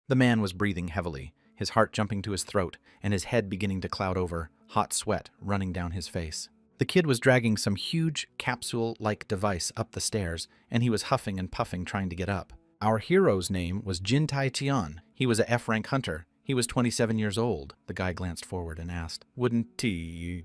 The man was breathing heavily, his heart jumping to his throat and his head beginning to cloud over, hot sweat running down his face. The kid was dragging some huge capsule-like device up the stairs, and he was huffing and puffing trying to get up. Our hero's name was Jin Tai-Tian. He was a F-rank hunter. He was 27 years old. The guy glanced forward and asked, "Wouldn't he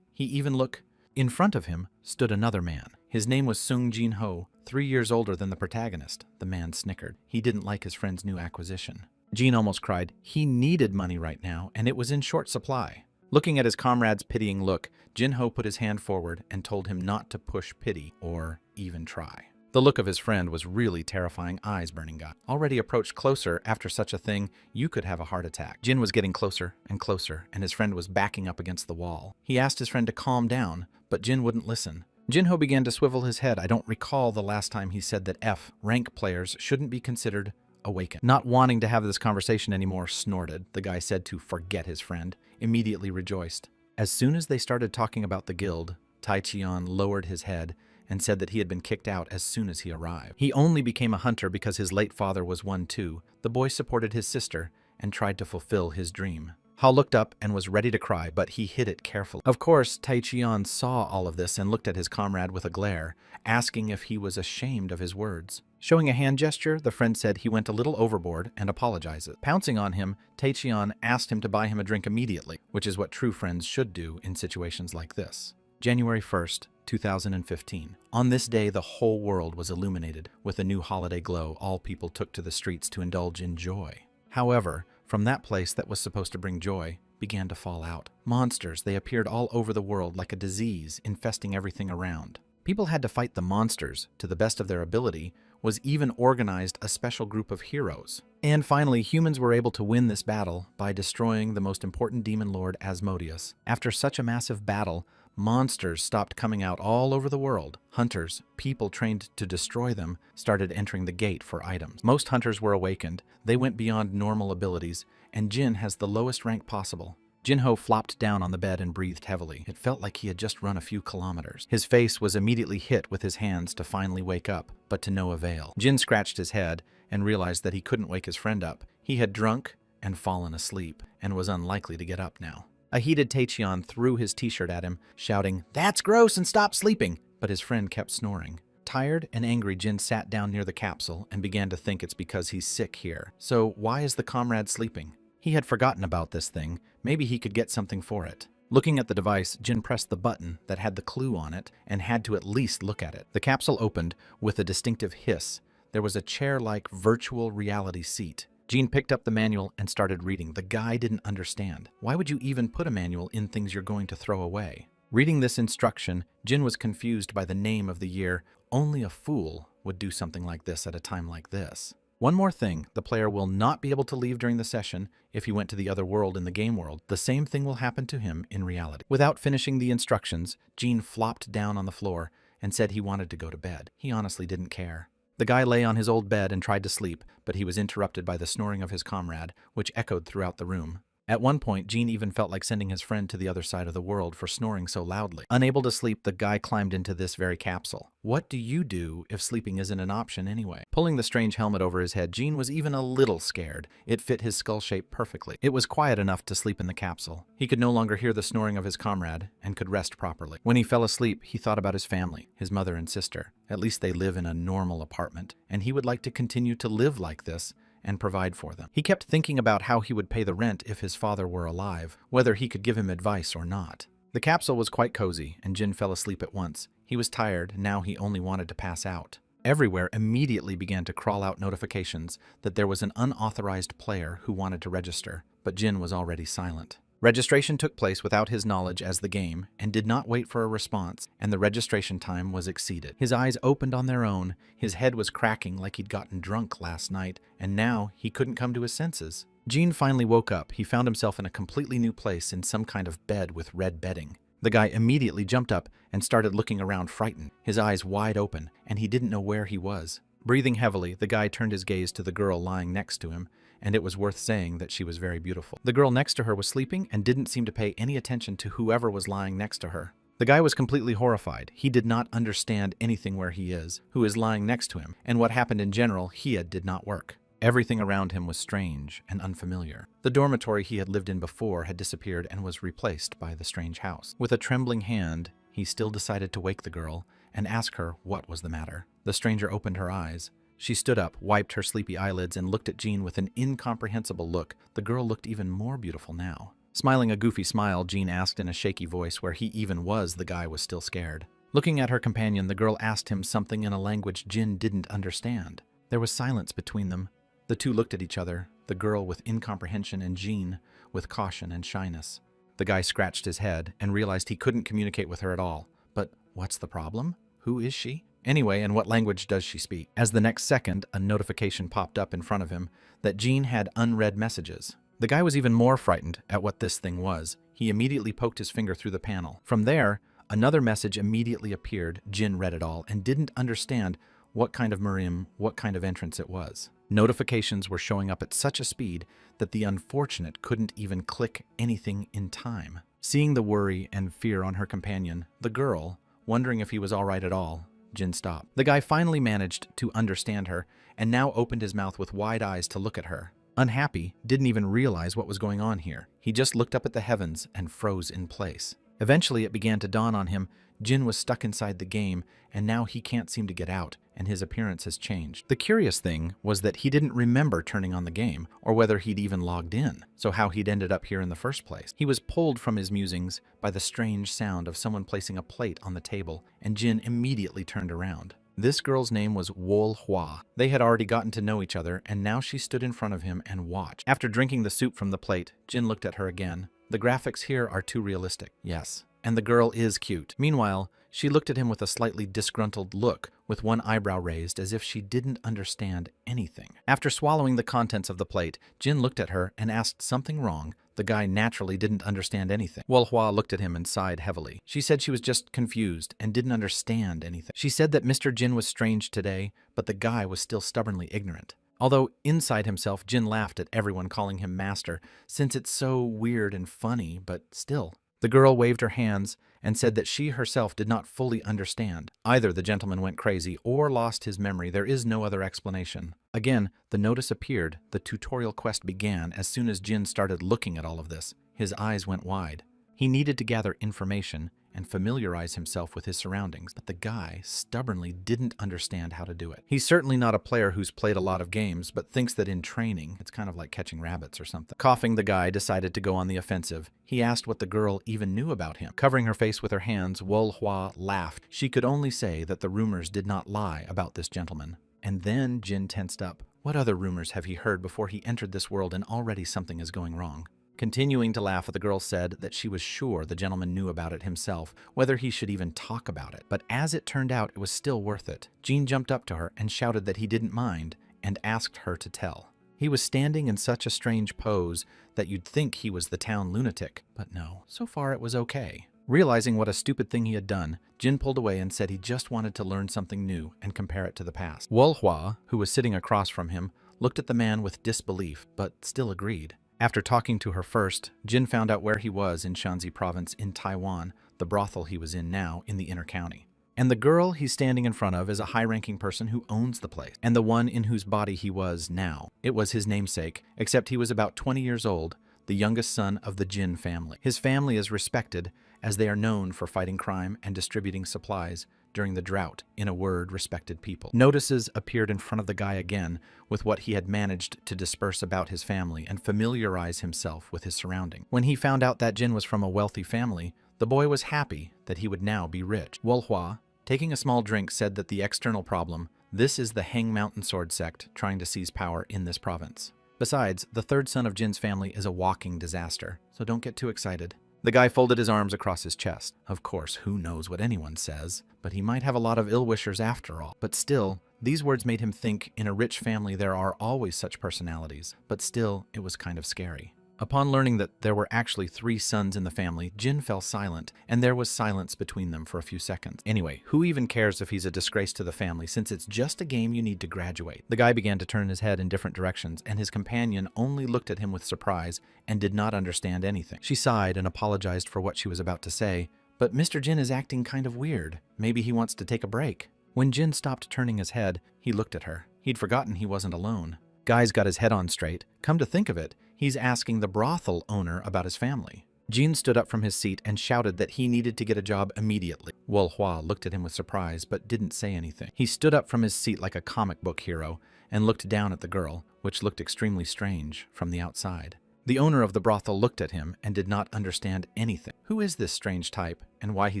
even look?" In front of him stood another man. His name was Sung Jin-ho, 3 years older than the protagonist. The man snickered. He didn't like his friend's new acquisition. Jin almost cried. He needed money right now, and it was in short supply. Looking at his comrade's pitying look, Jin-ho put his hand forward and told him not to push pity or even try. The look of his friend was really terrifying, eyes burning guy. Already approached closer after such a thing, you could have a heart attack. Jin was getting closer and closer, and his friend was backing up against the wall. He asked his friend to calm down, but Jin wouldn't listen. Jin-ho began to swivel his head. I don't recall the last time he said that F-rank players shouldn't be considered awakened. Not wanting to have this conversation anymore, snorted. The guy said to forget his friend, immediately rejoiced. As soon as they started talking about the guild, Tai-Chian lowered his head and said that he had been kicked out as soon as he arrived. He only became a hunter because his late father was one too. The boy supported his sister and tried to fulfill his dream. Hao looked up and was ready to cry, but he hid it carefully. Of course, Tai-Chian saw all of this and looked at his comrade with a glare, asking if he was ashamed of his words. Showing a hand gesture, the friend said he went a little overboard and apologized. Pouncing on him, Tai-Chian asked him to buy him a drink immediately, which is what true friends should do in situations like this. January 1st, 2015. On this day, the whole world was illuminated with a new holiday glow. All people took to the streets to indulge in joy. However, from that place that was supposed to bring joy, began to fall out. Monsters, they appeared all over the world like a disease, infesting everything around. People had to fight the monsters to the best of their ability, was even organized a special group of heroes. And finally, humans were able to win this battle by destroying the most important demon lord, Asmodeus. After such a massive battle, monsters stopped coming out all over the world. Hunters, people trained to destroy them, started entering the gate for items. Most hunters were awakened. They went beyond normal abilities, and Jin has the lowest rank possible. Jin-ho flopped down on the bed and breathed heavily. It felt like he had just run a few kilometers. His face was immediately hit with his hands to finally wake up, but to no avail. Jin scratched his head and realized that he couldn't wake his friend up. He had drunk and fallen asleep, and was unlikely to get up now. A heated Tai-Chian threw his t-shirt at him, shouting, "That's gross and stop sleeping!" But his friend kept snoring. Tired and angry, Jin sat down near the capsule and began to think it's because he's sick here. So why is the comrade sleeping? He had forgotten about this thing. Maybe he could get something for it. Looking at the device, Jin pressed the button that had the clue on it and had to at least look at it. The capsule opened with a distinctive hiss. There was a chair-like virtual reality seat. Jin picked up the manual and started reading. The guy didn't understand. Why would you even put a manual in things you're going to throw away? Reading this instruction, Jin was confused by the name of the year. Only a fool would do something like this at a time like this. One more thing, the player will not be able to leave during the session. If he went to the other world in the game world, the same thing will happen to him in reality. Without finishing the instructions, Jin flopped down on the floor and said he wanted to go to bed. He honestly didn't care. The guy lay on his old bed and tried to sleep, but he was interrupted by the snoring of his comrade, which echoed throughout the room. At one point, Jin even felt like sending his friend to the other side of the world for snoring so loudly. Unable to sleep, the guy climbed into this very capsule. What do you do if sleeping isn't an option anyway? Pulling the strange helmet over his head, Jin was even a little scared. It fit his skull shape perfectly. It was quiet enough to sleep in the capsule. He could no longer hear the snoring of his comrade and could rest properly. When he fell asleep, he thought about his family, his mother and sister. At least they live in a normal apartment, and he would like to continue to live like this and provide for them. He kept thinking about how he would pay the rent if his father were alive, whether he could give him advice or not. The capsule was quite cozy, and Jin fell asleep at once. He was tired, now he only wanted to pass out. Everywhere immediately began to crawl out notifications that there was an unauthorized player who wanted to register, but Jin was already silent. Registration took place without his knowledge as the game, and did not wait for a response, and the registration time was exceeded. His eyes opened on their own, his head was cracking like he'd gotten drunk last night, and now he couldn't come to his senses. Jin finally woke up. He found himself in a completely new place in some kind of bed with red bedding. The guy immediately jumped up and started looking around frightened, his eyes wide open, and he didn't know where he was. Breathing heavily, the guy turned his gaze to the girl lying next to him, and it was worth saying that she was very beautiful. The girl next to her was sleeping and didn't seem to pay any attention to whoever was lying next to her. The guy was completely horrified. He did not understand anything where he is, who is lying next to him, and what happened in general, he did not work. Everything around him was strange and unfamiliar. The dormitory he had lived in before had disappeared and was replaced by the strange house. With a trembling hand, he still decided to wake the girl and ask her what was the matter. The stranger opened her eyes. She stood up, wiped her sleepy eyelids, and looked at Jean with an incomprehensible look. The girl looked even more beautiful now. Smiling a goofy smile, Jean asked in a shaky voice where he even was, the guy was still scared. Looking at her companion, the girl asked him something in a language Jin didn't understand. There was silence between them. The two looked at each other, the girl with incomprehension and Jean with caution and shyness. The guy scratched his head and realized he couldn't communicate with her at all. But what's the problem? Who is she? Anyway, and what language does she speak? As the next second, a notification popped up in front of him that Jean had unread messages. The guy was even more frightened at what this thing was. He immediately poked his finger through the panel. From there, another message immediately appeared. Jin read it all and didn't understand what kind of Murim, what kind of entrance it was. Notifications were showing up at such a speed that the unfortunate couldn't even click anything in time. Seeing the worry and fear on her companion, the girl, wondering if he was all right at all, Jin stopped. The guy finally managed to understand her and now opened his mouth with wide eyes to look at her. Unhappy, didn't even realize what was going on here. He just looked up at the heavens and froze in place. Eventually, it began to dawn on him. Jin was stuck inside the game, and now he can't seem to get out, and his appearance has changed. The curious thing was that he didn't remember turning on the game, or whether he'd even logged in, so how he'd ended up here in the first place. He was pulled from his musings by the strange sound of someone placing a plate on the table, and Jin immediately turned around. This girl's name was Wol Hua. They had already gotten to know each other, and now she stood in front of him and watched. After drinking the soup from the plate, Jin looked at her again. The graphics here are too realistic. Yes. And the girl is cute. Meanwhile, she looked at him with a slightly disgruntled look, with one eyebrow raised as if she didn't understand anything. After swallowing the contents of the plate, Jin looked at her and asked something wrong. The guy naturally didn't understand anything. Wolhua looked at him and sighed heavily. She said she was just confused and didn't understand anything. She said that Mr. Jin was strange today, but the guy was still stubbornly ignorant. Although inside himself, Jin laughed at everyone calling him master, since it's so weird and funny, but still. The girl waved her hands and said that she herself did not fully understand. Either the gentleman went crazy or lost his memory. There is no other explanation. Again, the notice appeared. The tutorial quest began as soon as Jin started looking at all of this. His eyes went wide. He needed to gather information and familiarize himself with his surroundings, but the guy stubbornly didn't understand how to do it. He's certainly not a player who's played a lot of games, but thinks that in training, it's kind of like catching rabbits or something. Coughing, the guy decided to go on the offensive. He asked what the girl even knew about him. Covering her face with her hands, Wolhua laughed. She could only say that the rumors did not lie about this gentleman. And then Jin tensed up. What other rumors have he heard before he entered this world, and already something is going wrong? Continuing to laugh, the girl said that she was sure the gentleman knew about it himself, whether he should even talk about it. But as it turned out, it was still worth it. Jean jumped up to her and shouted that he didn't mind and asked her to tell. He was standing in such a strange pose that you'd think he was the town lunatic. But no, so far it was okay. Realizing what a stupid thing he had done, Jin pulled away and said he just wanted to learn something new and compare it to the past. Wolhua, who was sitting across from him, looked at the man with disbelief, but still agreed. After talking to her first, Jin found out where he was in Shanxi province in Taiwan, the brothel he was in now in the inner county. And the girl he's standing in front of is a high-ranking person who owns the place, and the one in whose body he was now. It was his namesake, except he was about 20 years old, the youngest son of the Jin family. His family is respected, as they are known for fighting crime and distributing supplies during the drought. In a word, respected people. Notices appeared in front of the guy again with what he had managed to disperse about his family and familiarize himself with his surrounding. When he found out that Jin was from a wealthy family, the boy was happy that he would now be rich. Wolhua, taking a small drink, said that the external problem, this is the Hang Mountain Sword sect trying to seize power in this province. Besides, the third son of Jin's family is a walking disaster, so don't get too excited. The guy folded his arms across his chest. Of course, who knows what anyone says, but he might have a lot of ill-wishers after all. But still, these words made him think in a rich family there are always such personalities, but still, it was kind of scary. Upon learning that there were actually 3 sons in the family, Jin fell silent, and there was silence between them for a few seconds. Anyway, who even cares if he's a disgrace to the family, since it's just a game you need to graduate? The guy began to turn his head in different directions, and his companion only looked at him with surprise and did not understand anything. She sighed and apologized for what she was about to say, but Mr. Jin is acting kind of weird. Maybe he wants to take a break. When Jin stopped turning his head, he looked at her. He'd forgotten he wasn't alone. Guy's got his head on straight. Come to think of it, he's asking the brothel owner about his family. Jin stood up from his seat and shouted that he needed to get a job immediately. Hua looked at him with surprise but didn't say anything. He stood up from his seat like a comic book hero and looked down at the girl, which looked extremely strange from the outside. The owner of the brothel looked at him and did not understand anything. Who is this strange type, and why he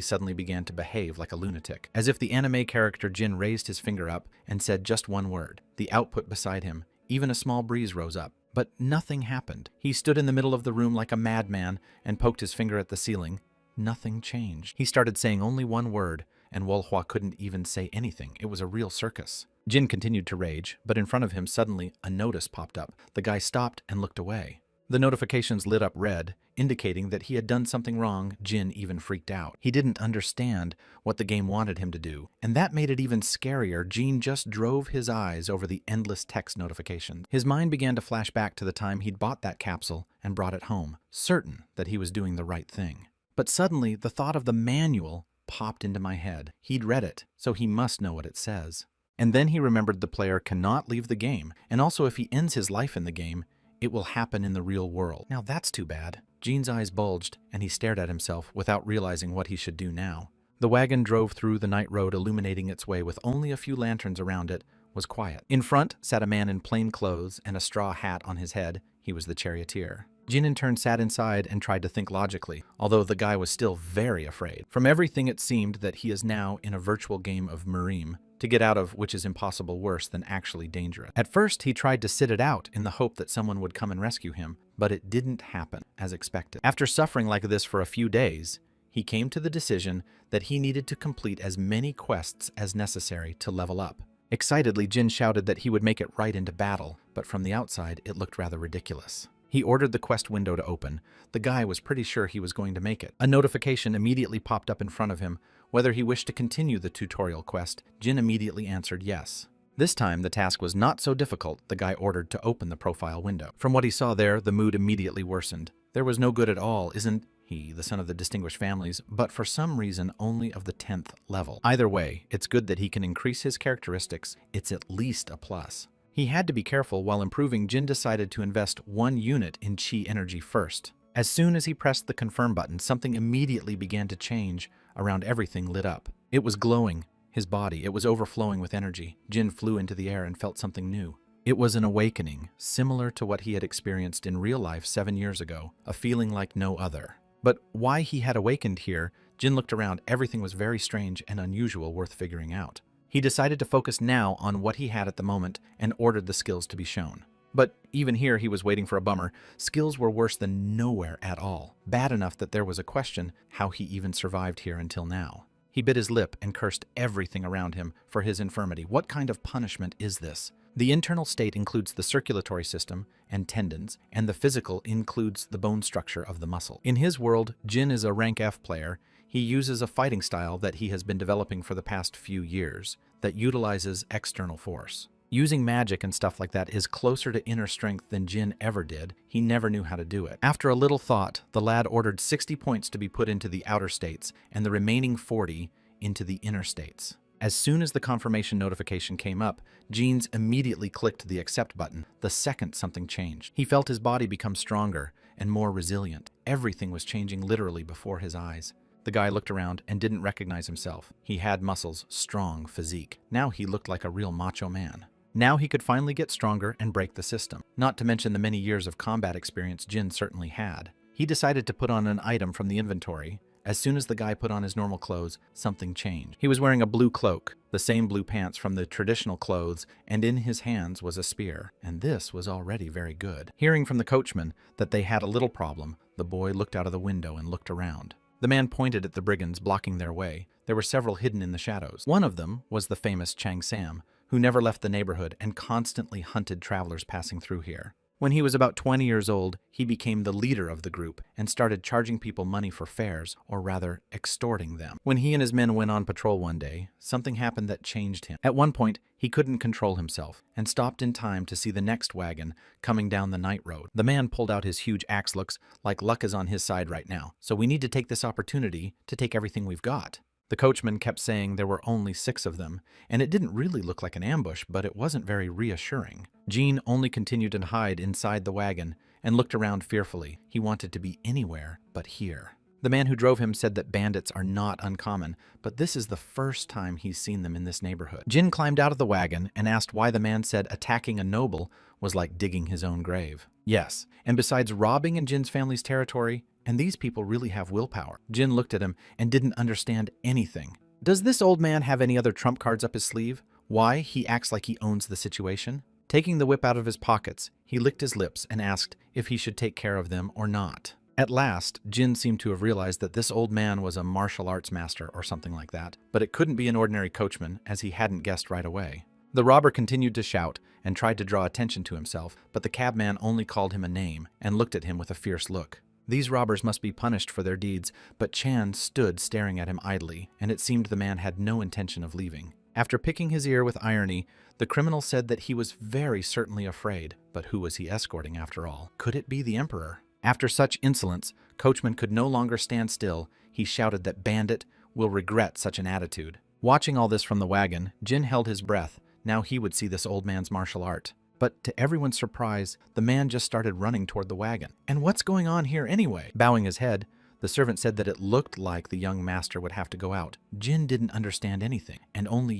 suddenly began to behave like a lunatic? As if the anime character Jin raised his finger up and said just one word. The output beside him, even a small breeze rose up. But nothing happened. He stood in the middle of the room like a madman and poked his finger at the ceiling. Nothing changed. He started saying only one word, and Hua couldn't even say anything. It was a real circus. Jin continued to rage, but in front of him suddenly a notice popped up. The guy stopped and looked away. The notifications lit up red, indicating that he had done something wrong. Jin even freaked out. He didn't understand what the game wanted him to do, and that made it even scarier. Jin just drove his eyes over the endless text notifications. His mind began to flash back to the time he'd bought that capsule and brought it home, certain that he was doing the right thing. But suddenly, the thought of the manual popped into my head. He'd read it, so he must know what it says. And then he remembered the player cannot leave the game, and also if he ends his life in the game, it will happen in the real world. Now that's too bad. Jin's eyes bulged, and he stared at himself without realizing what he should do now. The wagon drove through the night road, illuminating its way with only a few lanterns around it. Was quiet. In front sat a man in plain clothes and a straw hat on his head. He was the charioteer. Jin in turn sat inside and tried to think logically, although the guy was still very afraid. From everything it seemed that he is now in a virtual game of Merim, to get out of which is impossible, worse than actually dangerous. At first he tried to sit it out in the hope that someone would come and rescue him, but it didn't happen as expected. After suffering like this for a few days, he came to the decision that he needed to complete as many quests as necessary to level up. Excitedly, Jin shouted that he would make it right into battle, but from the outside it looked rather ridiculous. He ordered the quest window to open. The guy was pretty sure he was going to make it. A notification immediately popped up in front of him. Whether he wished to continue the tutorial quest, Jin immediately answered yes. This time, the task was not so difficult. The guy ordered to open the profile window. From what he saw there, the mood immediately worsened. There was no good at all, isn't he, the son of the distinguished families, but for some reason only of the 10th level. Either way, it's good that he can increase his characteristics. It's at least a plus. He had to be careful. While improving, Jin decided to invest 1 unit in chi energy first. As soon as he pressed the confirm button, something immediately began to change. Around everything lit up. It was glowing. His body, it was overflowing with energy. Jin flew into the air and felt something new. It was an awakening, similar to what he had experienced in real life 7 years ago, a feeling like no other. But why he had awakened here, Jin looked around. Everything was very strange and unusual, worth figuring out. He decided to focus now on what he had at the moment and ordered the skills to be shown. But even here he was waiting for a bummer. Skills were worse than nowhere at all. Bad enough that there was a question how he even survived here until now. He bit his lip and cursed everything around him for his infirmity. What kind of punishment is this? The internal state includes the circulatory system and tendons, and the physical includes the bone structure of the muscle. In his world, Jin is a rank F player. He uses a fighting style that he has been developing for the past few years that utilizes external force. Using magic and stuff like that is closer to inner strength than Jin ever did. He never knew how to do it. After a little thought, the lad ordered 60 points to be put into the outer states and the remaining 40 into the inner states. As soon as the confirmation notification came up, Jin immediately clicked the accept button the second something changed. He felt his body become stronger and more resilient. Everything was changing literally before his eyes. The guy looked around and didn't recognize himself. He had muscles, strong physique. Now he looked like a real macho man. Now he could finally get stronger and break the system. Not to mention the many years of combat experience Jin certainly had. He decided to put on an item from the inventory. As soon as the guy put on his normal clothes, something changed. He was wearing a blue cloak, the same blue pants from the traditional clothes, and in his hands was a spear. And this was already very good. Hearing from the coachman that they had a little problem, the boy looked out of the window and looked around. The man pointed at the brigands blocking their way. There were several hidden in the shadows. One of them was the famous Chang Sam, who never left the neighborhood and constantly hunted travelers passing through here. When he was about 20 years old, he became the leader of the group and started charging people money for fares, or rather, extorting them. When he and his men went on patrol one day, something happened that changed him. At one point, he couldn't control himself and stopped in time to see the next wagon coming down the night road. The man pulled out his huge axe. Looks like luck is on his side right now, so we need to take this opportunity to take everything we've got. The coachman kept saying there were only 6 of them, and it didn't really look like an ambush, but it wasn't very reassuring. Jean only continued to hide inside the wagon and looked around fearfully. He wanted to be anywhere but here. The man who drove him said that bandits are not uncommon, but this is the first time he's seen them in this neighborhood. Jin climbed out of the wagon and asked why the man said attacking a noble was like digging his own grave. Yes, and besides robbing in Jin's family's territory, and these people really have willpower. Jin looked at him and didn't understand anything. Does this old man have any other trump cards up his sleeve? Why he acts like he owns the situation? Taking the whip out of his pockets, he licked his lips and asked if he should take care of them or not. At last, Jin seemed to have realized that this old man was a martial arts master or something like that, but it couldn't be an ordinary coachman, as he hadn't guessed right away. The robber continued to shout and tried to draw attention to himself, but the cabman only called him a name and looked at him with a fierce look. These robbers must be punished for their deeds, but Chan stood staring at him idly, and it seemed the man had no intention of leaving. After picking his ear with irony, the criminal said that he was very certainly afraid, but who was he escorting after all? Could it be the Emperor? After such insolence, Coachman could no longer stand still. He shouted that Bandit will regret such an attitude. Watching all this from the wagon, Jin held his breath. Now he would see this old man's martial art. But to everyone's surprise, the man just started running toward the wagon. And what's going on here anyway? Bowing his head, the servant said that it looked like the young master would have to go out. Jin didn't understand anything, and only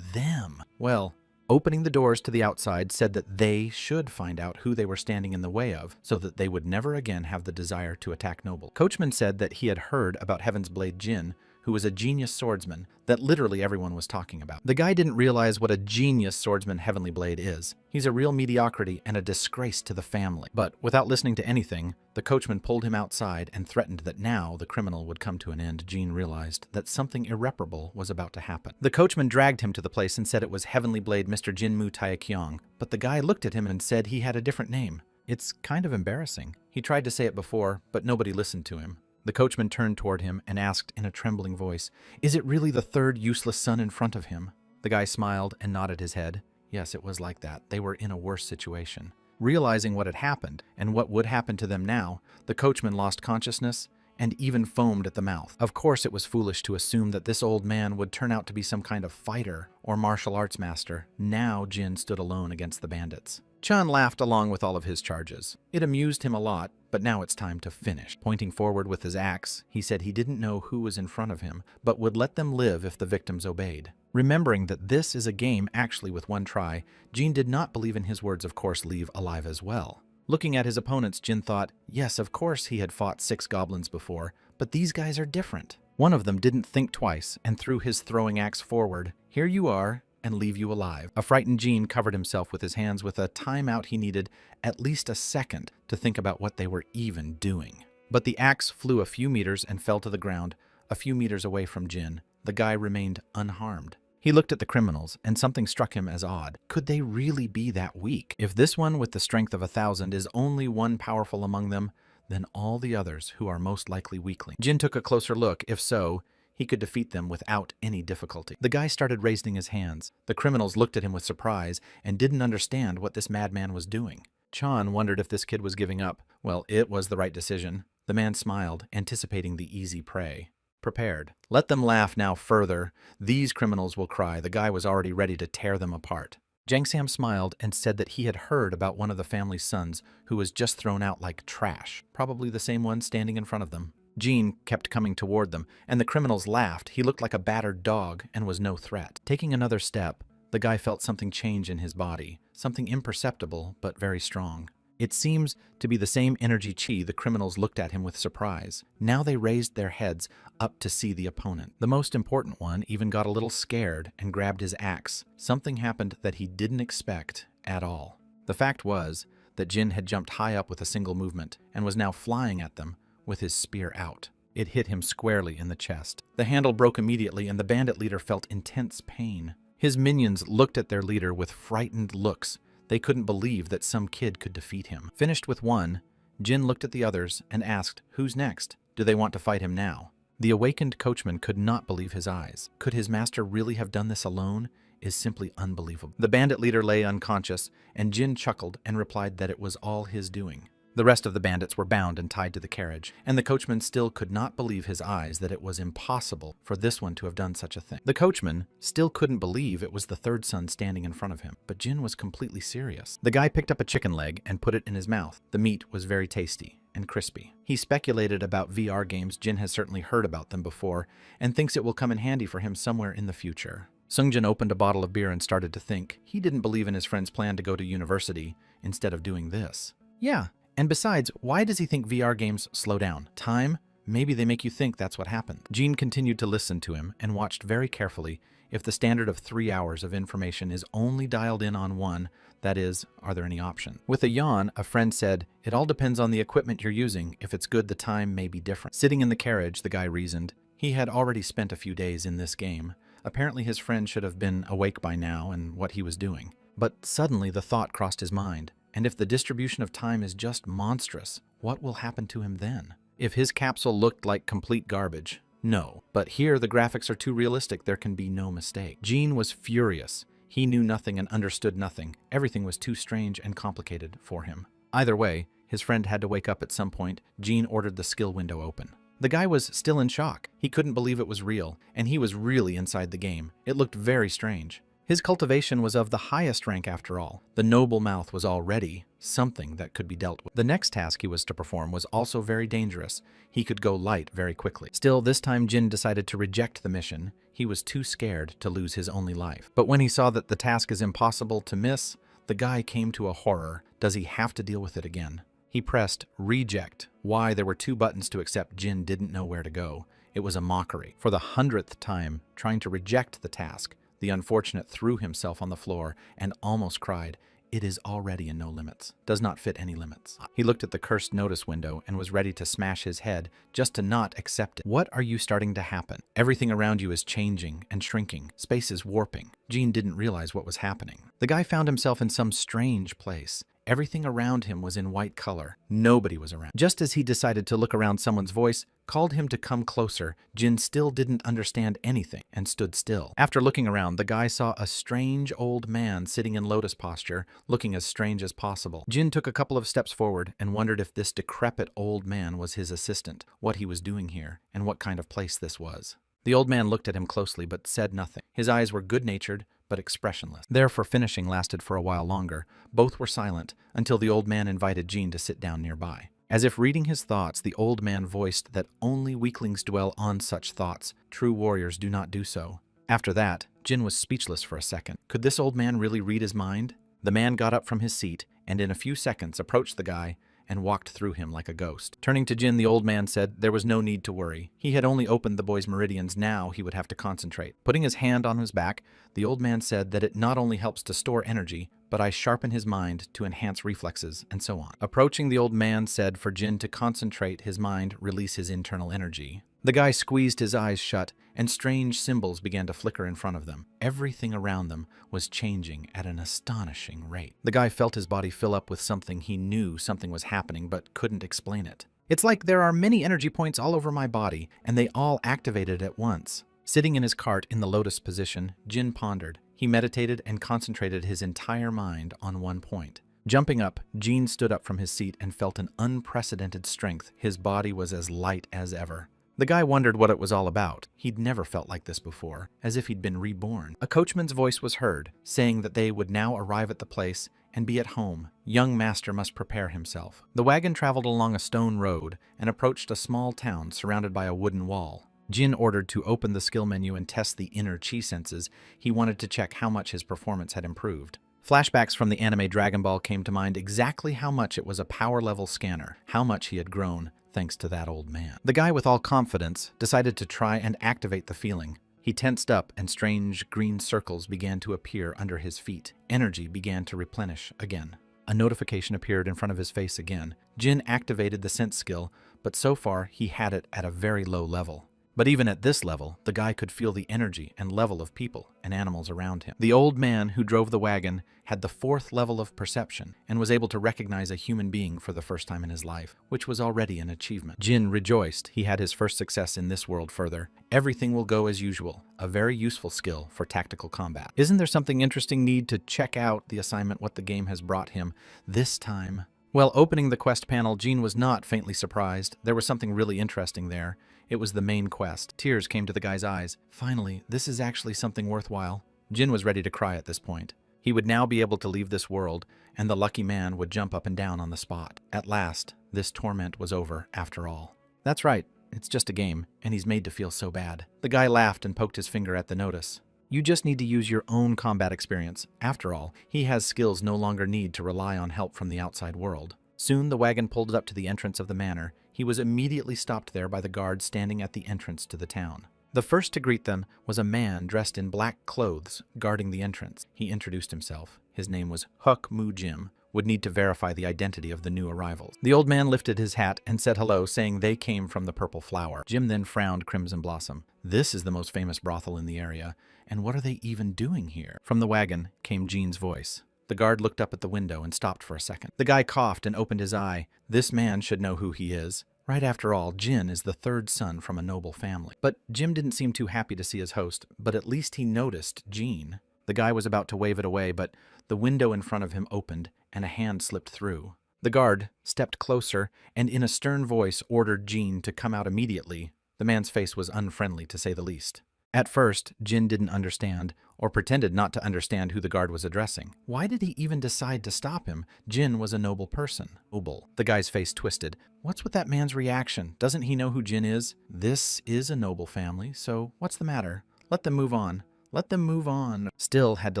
them. Well, opening the doors to the outside said that they should find out who they were standing in the way of, so that they would never again have the desire to attack noble. Coachman said that he had heard about Heaven's Blade Jin, who was a genius swordsman that literally everyone was talking about. The guy didn't realize what a genius swordsman Heavenly Blade is. He's a real mediocrity and a disgrace to the family. But without listening to anything, the coachman pulled him outside and threatened that now the criminal would come to an end. Jean realized that something irreparable was about to happen. The coachman dragged him to the place and said it was Heavenly Blade Mr. Jinmu Taekyong, but the guy looked at him and said he had a different name. It's kind of embarrassing. He tried to say it before, but nobody listened to him. The coachman turned toward him and asked in a trembling voice, "Is it really the third useless son in front of him?" The guy smiled and nodded his head. Yes, it was like that. They were in a worse situation. Realizing what had happened and what would happen to them now, the coachman lost consciousness and even foamed at the mouth. Of course, it was foolish to assume that this old man would turn out to be some kind of fighter or martial arts master. Now Jin stood alone against the bandits. Chan laughed along with all of his charges. It amused him a lot, but now it's time to finish. Pointing forward with his axe, he said he didn't know who was in front of him, but would let them live if the victims obeyed. Remembering that this is a game actually with one try, Jin did not believe in his words, of course, leave alive as well. Looking at his opponents, Jin thought, yes, of course he had fought 6 goblins before, but these guys are different. One of them didn't think twice and threw his throwing axe forward. Here you are, and leave you alive. A frightened Jean covered himself with his hands. With a timeout, he needed at least a second to think about what they were even doing. But the axe flew a few meters and fell to the ground, a few meters away from Jin. The guy remained unharmed. He looked at the criminals, and something struck him as odd. Could they really be that weak? If this one with the strength of 1,000 is only one powerful among them, then all the others who are most likely weaklings. Jin took a closer look. If so, he could defeat them without any difficulty. The guy started raising his hands. The criminals looked at him with surprise and didn't understand what this madman was doing. Chan wondered if this kid was giving up. Well, it was the right decision. The man smiled, anticipating the easy prey. Prepared. Let them laugh now further. These criminals will cry. The guy was already ready to tear them apart. Jang Sam smiled and said that he had heard about one of the family's sons who was just thrown out like trash, probably the same one standing in front of them. Jean kept coming toward them, and the criminals laughed. He looked like a battered dog and was no threat. Taking another step, the guy felt something change in his body, something imperceptible but very strong. It seems to be the same energy chi. The criminals looked at him with surprise. Now they raised their heads up to see the opponent. The most important one even got a little scared and grabbed his axe. Something happened that he didn't expect at all. The fact was that Jin had jumped high up with a single movement and was now flying at them with his spear out. It hit him squarely in the chest. The handle broke immediately, and the bandit leader felt intense pain. His minions looked at their leader with frightened looks. They couldn't believe that some kid could defeat him. Finished with one, Jin looked at the others and asked, "Who's next? Do they want to fight him now?" The awakened coachman could not believe his eyes. Could his master really have done this alone? Is simply unbelievable. The bandit leader lay unconscious, and Jin chuckled and replied that it was all his doing. The rest of the bandits were bound and tied to the carriage, and the coachman still could not believe his eyes that it was impossible for this one to have done such a thing. The coachman still couldn't believe it was the third son standing in front of him, but Jin was completely serious. The guy picked up a chicken leg and put it in his mouth. The meat was very tasty and crispy. He speculated about VR games. Jin has certainly heard about them before and thinks it will come in handy for him somewhere in the future. Sungjin opened a bottle of beer and started to think. He didn't believe in his friend's plan to go to university instead of doing this. Yeah, and besides, why does he think VR games slow down? Time? Maybe they make you think that's what happened. Jean continued to listen to him and watched very carefully. If the standard of 3 hours of information is only dialed in on one, that is, are there any options? With a yawn, a friend said, "It all depends on the equipment you're using. If it's good, the time may be different." Sitting in the carriage, the guy reasoned. He had already spent a few days in this game. Apparently his friend should have been awake by now and what he was doing. But suddenly the thought crossed his mind. And if the distribution of time is just monstrous, what will happen to him then? If his capsule looked like complete garbage? No. But here the graphics are too realistic. There can be no mistake. Jean was furious. He knew nothing and understood nothing. Everything was too strange and complicated for him. Either way, his friend had to wake up at some point. Jean ordered the skill window open. The guy was still in shock. He couldn't believe it was real, and he was really inside the game. It looked very strange. His cultivation was of the highest rank after all. The noble mouth was already something that could be dealt with. The next task he was to perform was also very dangerous. He could go light very quickly. Still, this time Jin decided to reject the mission. He was too scared to lose his only life. But when he saw that the task is impossible to miss, the guy came to a horror. Does he have to deal with it again? He pressed reject. Why, there were 2 buttons to accept. Jin didn't know where to go. It was a mockery. For the 100th time, trying to reject the task, the unfortunate threw himself on the floor and almost cried. It is already in no limits. Does not fit any limits. He looked at the cursed notice window and was ready to smash his head just to not accept it. What are you starting to happen? Everything around you is changing and shrinking. Space is warping. Jean didn't realize what was happening. The guy found himself in some strange place. Everything around him was in white color. Nobody was around. Just as he decided to look around, someone's voice called him to come closer. Jin still didn't understand anything and stood still. After looking around, the guy saw a strange old man sitting in lotus posture, looking as strange as possible. Jin took a couple of steps forward and wondered if this decrepit old man was his assistant, what he was doing here, and what kind of place this was. The old man looked at him closely but said nothing. His eyes were good-natured but expressionless. Therefore, finishing lasted for a while longer. Both were silent until the old man invited Jean to sit down nearby. As if reading his thoughts, the old man voiced that only weaklings dwell on such thoughts. True warriors do not do so. After that, Jin was speechless for a second. Could this old man really read his mind? The man got up from his seat and in a few seconds approached the guy and walked through him like a ghost. Turning to Jin, the old man said there was no need to worry. He had only opened the boy's meridians. Now he would have to concentrate. Putting his hand on his back, the old man said that it not only helps to store energy, but I sharpen his mind to enhance reflexes, and so on. Approaching, the old man said for Jin to concentrate his mind, release his internal energy. The guy squeezed his eyes shut, and strange symbols began to flicker in front of them. Everything around them was changing at an astonishing rate. The guy felt his body fill up with something. He knew something was happening, but couldn't explain it. It's like there are many energy points all over my body, and they all activated at once. Sitting in his cart in the lotus position, Jin pondered. He meditated and concentrated his entire mind on one point. Jumping up, Jean stood up from his seat and felt an unprecedented strength. His body was as light as ever. The guy wondered what it was all about. He'd never felt like this before, as if he'd been reborn. A coachman's voice was heard, saying that they would now arrive at the place and be at home. Young master must prepare himself. The wagon traveled along a stone road and approached a small town surrounded by a wooden wall. Jin ordered to open the skill menu and test the inner chi senses. He wanted to check how much his performance had improved. Flashbacks from the anime Dragon Ball came to mind. Exactly how much it was a power level scanner, how much he had grown thanks to that old man. The guy, with all confidence, decided to try and activate the feeling. He tensed up and strange green circles began to appear under his feet. Energy began to replenish again. A notification appeared in front of his face again. Jin activated the sense skill, but so far he had it at a very low level. But even at this level, the guy could feel the energy and level of people and animals around him. The old man who drove the wagon had the 4th level of perception and was able to recognize a human being for the first time in his life, which was already an achievement. Jin rejoiced. He had his first success in this world further. Everything will go as usual, a very useful skill for tactical combat. Isn't there something interesting? Need to check out the assignment, what the game has brought him. This time, Well, opening the quest panel, Jean was not faintly surprised. There was something really interesting there. It was the main quest. Tears came to the guy's eyes. Finally, this is actually something worthwhile. Jin was ready to cry at this point. He would now be able to leave this world, and the lucky man would jump up and down on the spot. At last, this torment was over after all. That's right, it's just a game, and he's made to feel so bad. The guy laughed and poked his finger at the notice. You just need to use your own combat experience. After all, he has skills no longer need to rely on help from the outside world. Soon the wagon pulled up to the entrance of the manor. He was immediately stopped there by the guard standing at the entrance to the town. The first to greet them was a man dressed in black clothes guarding the entrance. He introduced himself. His name was Huk Mu Jim. Would need to verify the identity of the new arrivals. The old man lifted his hat and said hello, saying they came from the Purple Flower. Jim then frowned Crimson Blossom. This is the most famous brothel in the area, and what are they even doing here? From the wagon came Jean's voice. The guard looked up at the window and stopped for a second. The guy coughed and opened his eye. This man should know who he is. Right after all, Jin is the third son from a noble family. But Jim didn't seem too happy to see his host, but at least he noticed Jean. The guy was about to wave it away, but the window in front of him opened and a hand slipped through. The guard stepped closer and in a stern voice ordered Jean to come out immediately. The man's face was unfriendly, to say the least. At first, Jin didn't understand, or pretended not to understand who the guard was addressing. Why did he even decide to stop him? Jin was a noble person. Noble. The guy's face twisted. What's with that man's reaction? Doesn't he know who Jin is? This is a noble family, so what's the matter? Let them move on. Let them move on. Still had to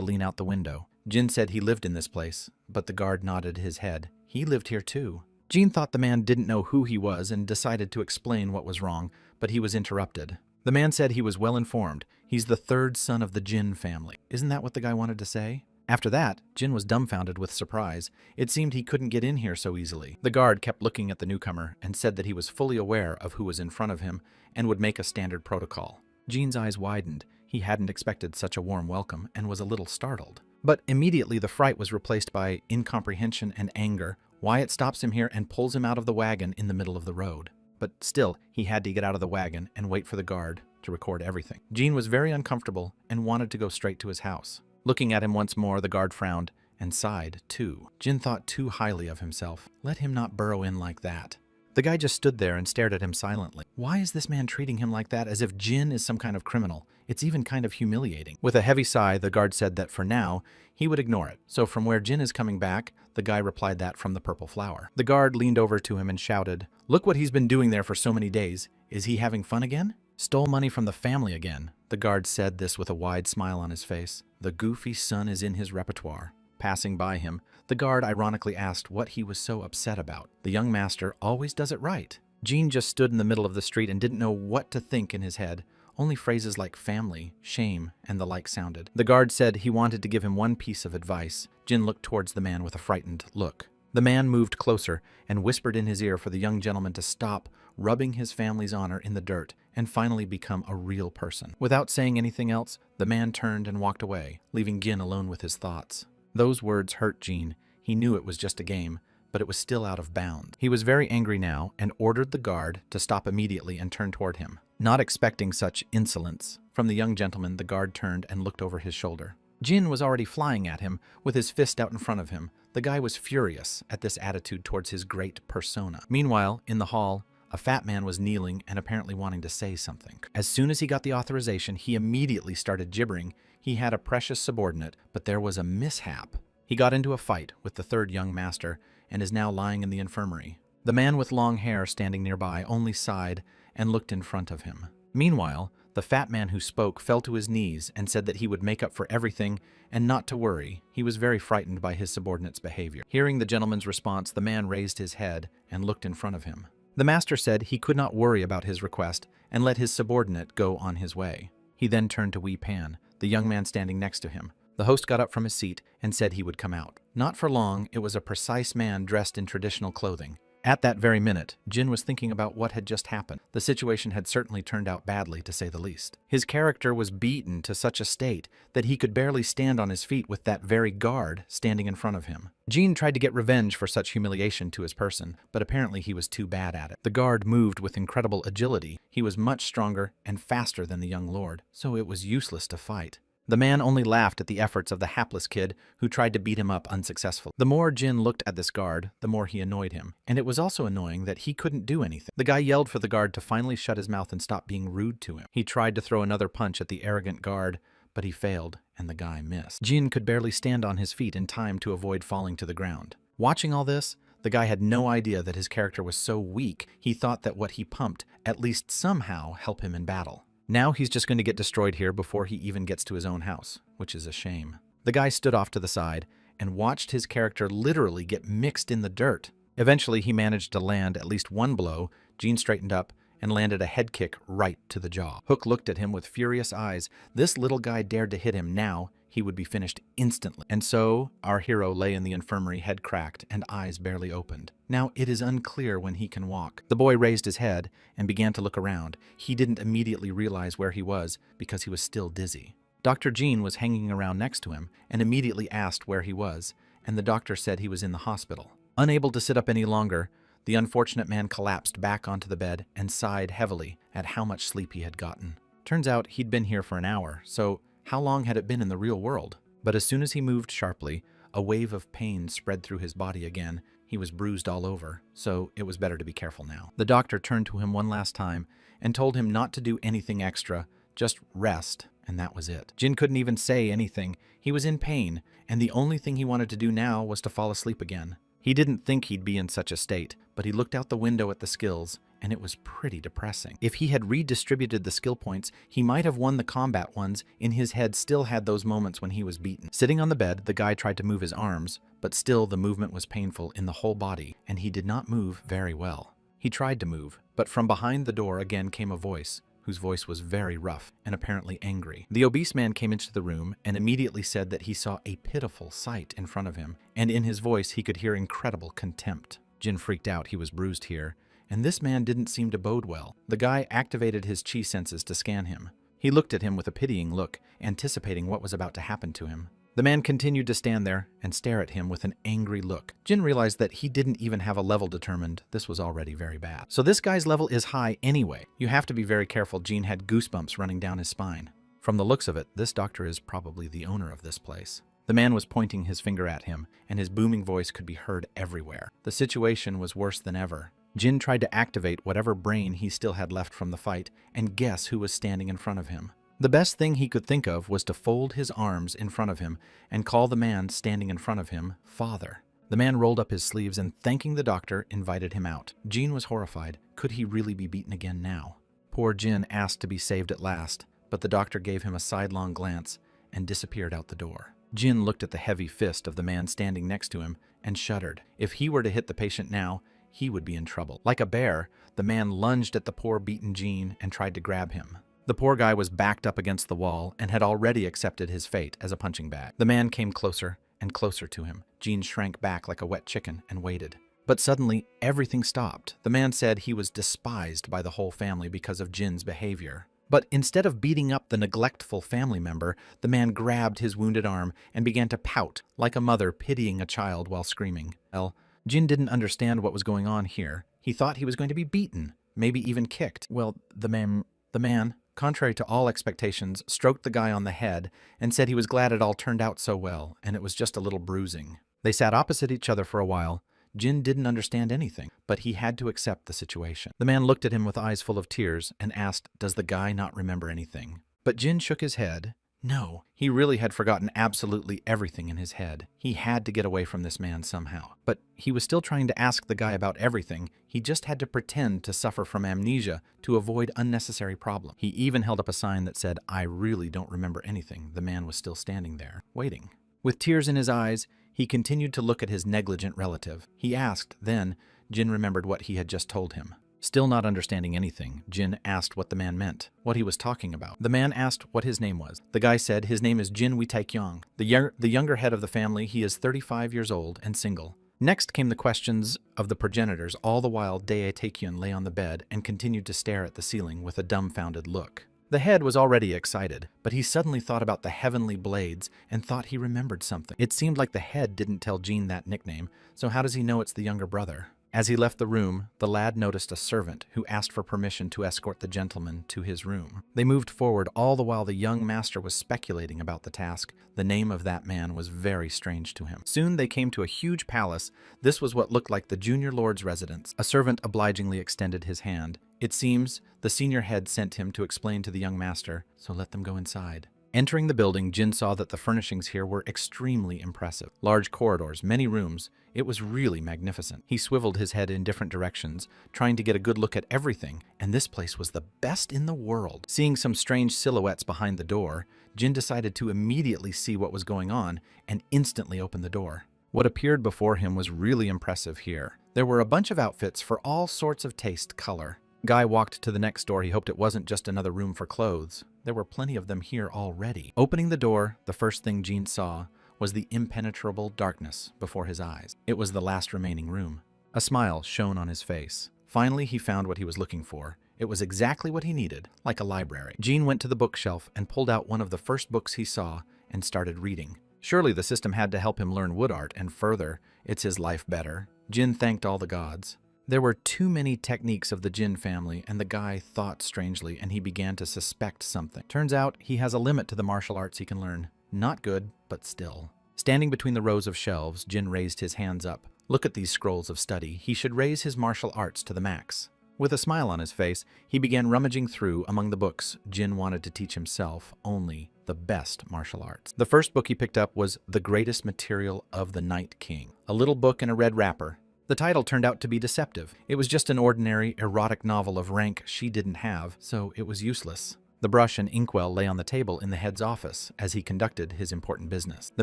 lean out the window. Jin said he lived in this place, but the guard nodded his head. He lived here too. Jean thought the man didn't know who he was and decided to explain what was wrong, but he was interrupted. The man said he was well informed. He's the third son of the Jin family. Isn't that what the guy wanted to say? After that, Jin was dumbfounded with surprise. It seemed he couldn't get in here so easily. The guard kept looking at the newcomer and said that he was fully aware of who was in front of him and would make a standard protocol. Jean's eyes widened. He hadn't expected such a warm welcome and was a little startled. But immediately the fright was replaced by incomprehension and anger. Wyatt stops him here and pulls him out of the wagon in the middle of the road. But still, he had to get out of the wagon and wait for the guard to record everything. Jean was very uncomfortable and wanted to go straight to his house. Looking at him once more, the guard frowned and sighed too. Jin thought too highly of himself. Let him not burrow in like that. The guy just stood there and stared at him silently. Why is this man treating him like that, as if Jin is some kind of criminal? It's even kind of humiliating. With a heavy sigh, the guard said that for now, he would ignore it. So from where Jin is coming back, the guy replied that from the Purple Flower. The guard leaned over to him and shouted, "Look what he's been doing there for so many days. Is he having fun again? Stole money from the family again." The guard said this with a wide smile on his face. The goofy son is in his repertoire. Passing by him, the guard ironically asked what he was so upset about. The young master always does it right. Jean just stood in the middle of the street and didn't know what to think in his head. Only phrases like family, shame, and the like sounded. The guard said he wanted to give him one piece of advice. Jin looked towards the man with a frightened look. The man moved closer and whispered in his ear for the young gentleman to stop rubbing his family's honor in the dirt and finally become a real person. Without saying anything else, the man turned and walked away, leaving Jin alone with his thoughts. Those words hurt Jean. He knew it was just a game, but it was still out of bounds. He was very angry now and ordered the guard to stop immediately and turn toward him. Not expecting such insolence from the young gentleman, the guard turned and looked over his shoulder. Jin was already flying at him with his fist out in front of him. The guy was furious at this attitude towards his great persona. Meanwhile, in the hall, a fat man was kneeling and apparently wanting to say something. As soon as he got the authorization, he immediately started gibbering. He had a precious subordinate, but there was a mishap. He got into a fight with the third young master and is now lying in the infirmary. The man with long hair standing nearby only sighed and looked in front of him. Meanwhile, the fat man who spoke fell to his knees and said that he would make up for everything and not to worry. He was very frightened by his subordinate's behavior. Hearing the gentleman's response, the man raised his head and looked in front of him. The master said he could not worry about his request and let his subordinate go on his way. He then turned to Wee Pan, the young man standing next to him. The host got up from his seat and said he would come out. Not for long, it was a precise man dressed in traditional clothing. At that very minute, Jin was thinking about what had just happened. The situation had certainly turned out badly, to say the least. His character was beaten to such a state that he could barely stand on his feet with that very guard standing in front of him. Jin tried to get revenge for such humiliation to his person, but apparently he was too bad at it. The guard moved with incredible agility. He was much stronger and faster than the young lord, so it was useless to fight. The man only laughed at the efforts of the hapless kid who tried to beat him up unsuccessfully. The more Jin looked at this guard, the more he annoyed him. And it was also annoying that he couldn't do anything. The guy yelled for the guard to finally shut his mouth and stop being rude to him. He tried to throw another punch at the arrogant guard, but he failed, and the guy missed. Jin could barely stand on his feet in time to avoid falling to the ground. Watching all this, the guy had no idea that his character was so weak, he thought that what he pumped at least somehow help him in battle. Now he's just going to get destroyed here before he even gets to his own house, which is a shame. The guy stood off to the side and watched his character literally get mixed in the dirt. Eventually, he managed to land at least one blow. Jin straightened up and landed a head kick right to the jaw. Hook looked at him with furious eyes. This little guy dared to hit him. Now he would be finished instantly. And so our hero lay in the infirmary, head cracked and eyes barely opened. Now it is unclear when he can walk. The boy raised his head and began to look around. He didn't immediately realize where he was because he was still dizzy. Dr. Jean was hanging around next to him and immediately asked where he was, and the doctor said he was in the hospital. Unable to sit up any longer, the unfortunate man collapsed back onto the bed and sighed heavily at how much sleep he had gotten. Turns out he'd been here for an hour, so how long had it been in the real world? But as soon as he moved sharply, a wave of pain spread through his body again. He was bruised all over, so it was better to be careful now. The doctor turned to him one last time and told him not to do anything extra, just rest, and that was it. Jin couldn't even say anything. He was in pain, and the only thing he wanted to do now was to fall asleep again. He didn't think he'd be in such a state, but he looked out the window at the skills, and it was pretty depressing. If he had redistributed the skill points, he might have won the combat ones. In his head still had those moments when he was beaten. Sitting on the bed, the guy tried to move his arms, but still the movement was painful in the whole body, and he did not move very well. He tried to move, but from behind the door again came a voice, whose voice was very rough and apparently angry. The obese man came into the room and immediately said that he saw a pitiful sight in front of him, and in his voice he could hear incredible contempt. Jin freaked out. He was bruised here, and this man didn't seem to bode well. The guy activated his chi senses to scan him. He looked at him with a pitying look, anticipating what was about to happen to him. The man continued to stand there and stare at him with an angry look. Jin realized that he didn't even have a level determined. This was already very bad. So this guy's level is high anyway. You have to be very careful. Jin had goosebumps running down his spine. From the looks of it, this doctor is probably the owner of this place. The man was pointing his finger at him, and his booming voice could be heard everywhere. The situation was worse than ever. Jin tried to activate whatever brain he still had left from the fight, and guess who was standing in front of him. The best thing he could think of was to fold his arms in front of him and call the man standing in front of him Father. The man rolled up his sleeves and, thanking the doctor, invited him out. Jin was horrified. Could he really be beaten again now? Poor Jin asked to be saved at last, but the doctor gave him a sidelong glance and disappeared out the door. Jin looked at the heavy fist of the man standing next to him and shuddered. If he were to hit the patient now, he would be in trouble. Like a bear, the man lunged at the poor beaten Jin and tried to grab him. The poor guy was backed up against the wall and had already accepted his fate as a punching bag. The man came closer and closer to him. Jin shrank back like a wet chicken and waited. But suddenly, everything stopped. The man said he was despised by the whole family because of Jin's behavior. But instead of beating up the neglectful family member, the man grabbed his wounded arm and began to pout like a mother pitying a child while screaming. Well, Jin didn't understand what was going on here. He thought he was going to be beaten, maybe even kicked. Well, the man, contrary to all expectations, stroked the guy on the head and said he was glad it all turned out so well, and it was just a little bruising. They sat opposite each other for a while. Jin didn't understand anything, but he had to accept the situation. The man looked at him with eyes full of tears and asked, "Does the guy not remember anything?" But Jin shook his head. No, he really had forgotten absolutely everything in his head. He had to get away from this man somehow. But he was still trying to ask the guy about everything. He just had to pretend to suffer from amnesia to avoid unnecessary problems. He even held up a sign that said, "I really don't remember anything." The man was still standing there, waiting. With tears in his eyes, he continued to look at his negligent relative. He asked, then Jin remembered what he had just told him. Still not understanding anything, Jin asked what the man meant, what he was talking about. The man asked what his name was. The guy said his name is Jin Witaekyong. The younger head of the family. He is 35 years old and single. Next came the questions of the progenitors, all the while Dae Taekyun lay on the bed and continued to stare at the ceiling with a dumbfounded look. The head was already excited, but he suddenly thought about the heavenly blades and thought he remembered something. It seemed like the head didn't tell Jin that nickname, so how does he know it's the younger brother? As he left the room, the lad noticed a servant who asked for permission to escort the gentleman to his room. They moved forward all the while the young master was speculating about the task. The name of that man was very strange to him. Soon they came to a huge palace. This was what looked like the junior lord's residence. A servant obligingly extended his hand. It seems the senior head sent him to explain to the young master, so let them go inside. Entering the building, Jin saw that the furnishings here were extremely impressive. Large corridors, many rooms. It was really magnificent. He swiveled his head in different directions, trying to get a good look at everything, and this place was the best in the world. Seeing some strange silhouettes behind the door, Jin decided to immediately see what was going on and instantly opened the door. What appeared before him was really impressive here. There were a bunch of outfits for all sorts of taste, color. Guy walked to the next door. He hoped it wasn't just another room for clothes. There were plenty of them here already. Opening the door, the first thing Jin saw was the impenetrable darkness before his eyes. It was the last remaining room. A smile shone on his face. Finally, he found what he was looking for. It was exactly what he needed, like a library. Jin went to the bookshelf and pulled out one of the first books he saw and started reading. Surely the system had to help him learn wood art, and further, it's his life better. Jin thanked all the gods. There were too many techniques of the Jin family, and the guy thought strangely, and he began to suspect something. Turns out he has a limit to the martial arts he can learn. Not good, but still. Standing between the rows of shelves, Jin raised his hands up. Look at these scrolls of study. He should raise his martial arts to the max. With a smile on his face, he began rummaging through among the books. Jin wanted to teach himself only the best martial arts. The first book he picked up was The Greatest Material of the Night King, a little book in a red wrapper. The title turned out to be deceptive. It was just an ordinary, erotic novel of rank she didn't have, so it was useless. The brush and inkwell lay on the table in the head's office as he conducted his important business. The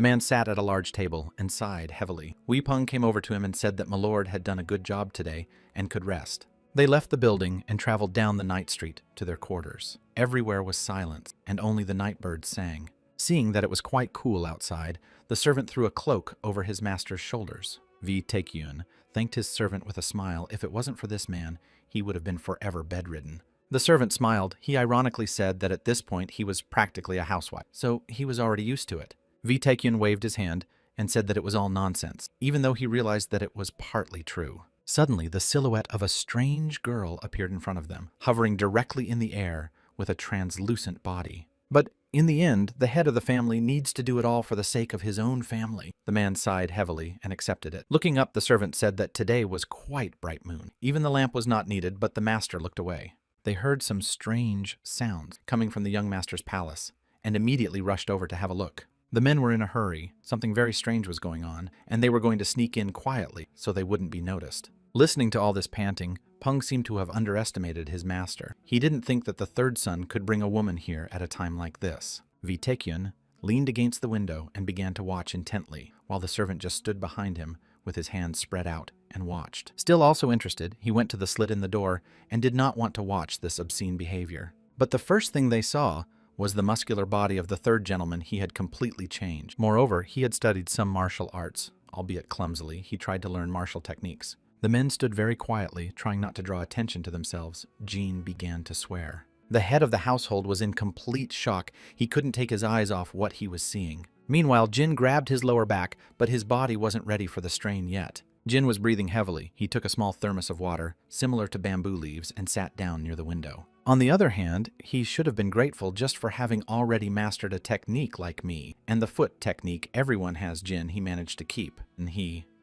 man sat at a large table and sighed heavily. Wei Peng came over to him and said that Milord had done a good job today and could rest. They left the building and traveled down the night street to their quarters. Everywhere was silence, and only the night birds sang. Seeing that it was quite cool outside, the servant threw a cloak over his master's shoulders. Wei Taekyun thanked his servant with a smile. If it wasn't for this man, he would have been forever bedridden. The servant smiled. He ironically said that at this point he was practically a housewife, so he was already used to it. Wei Taekyun waved his hand and said that it was all nonsense, even though he realized that it was partly true. Suddenly, the silhouette of a strange girl appeared in front of them, hovering directly in the air with a translucent body. But in the end, the head of the family needs to do it all for the sake of his own family. The man sighed heavily and accepted it. Looking up, the servant said that today was quite bright moon. Even the lamp was not needed, but the master looked away. They heard some strange sounds coming from the young master's palace and immediately rushed over to have a look. The men were in a hurry. Something very strange was going on, and they were going to sneak in quietly so they wouldn't be noticed. Listening to all this panting, Peng seemed to have underestimated his master. He didn't think that the third son could bring a woman here at a time like this. Wei Taekyun leaned against the window and began to watch intently, while the servant just stood behind him with his hands spread out and watched. Still also interested, he went to the slit in the door and did not want to watch this obscene behavior. But the first thing they saw was the muscular body of the third gentleman. He had completely changed. Moreover, he had studied some martial arts, albeit clumsily. He tried to learn martial techniques. The men stood very quietly, trying not to draw attention to themselves. Jin began to swear. The head of the household was in complete shock. He couldn't take his eyes off what he was seeing. Meanwhile, Jin grabbed his lower back, but his body wasn't ready for the strain yet. Jin was breathing heavily. He took a small thermos of water, similar to bamboo leaves, and sat down near the window. On the other hand, he should have been grateful just for having already mastered a technique like me. And the foot technique everyone has, Jin, he managed to keep. And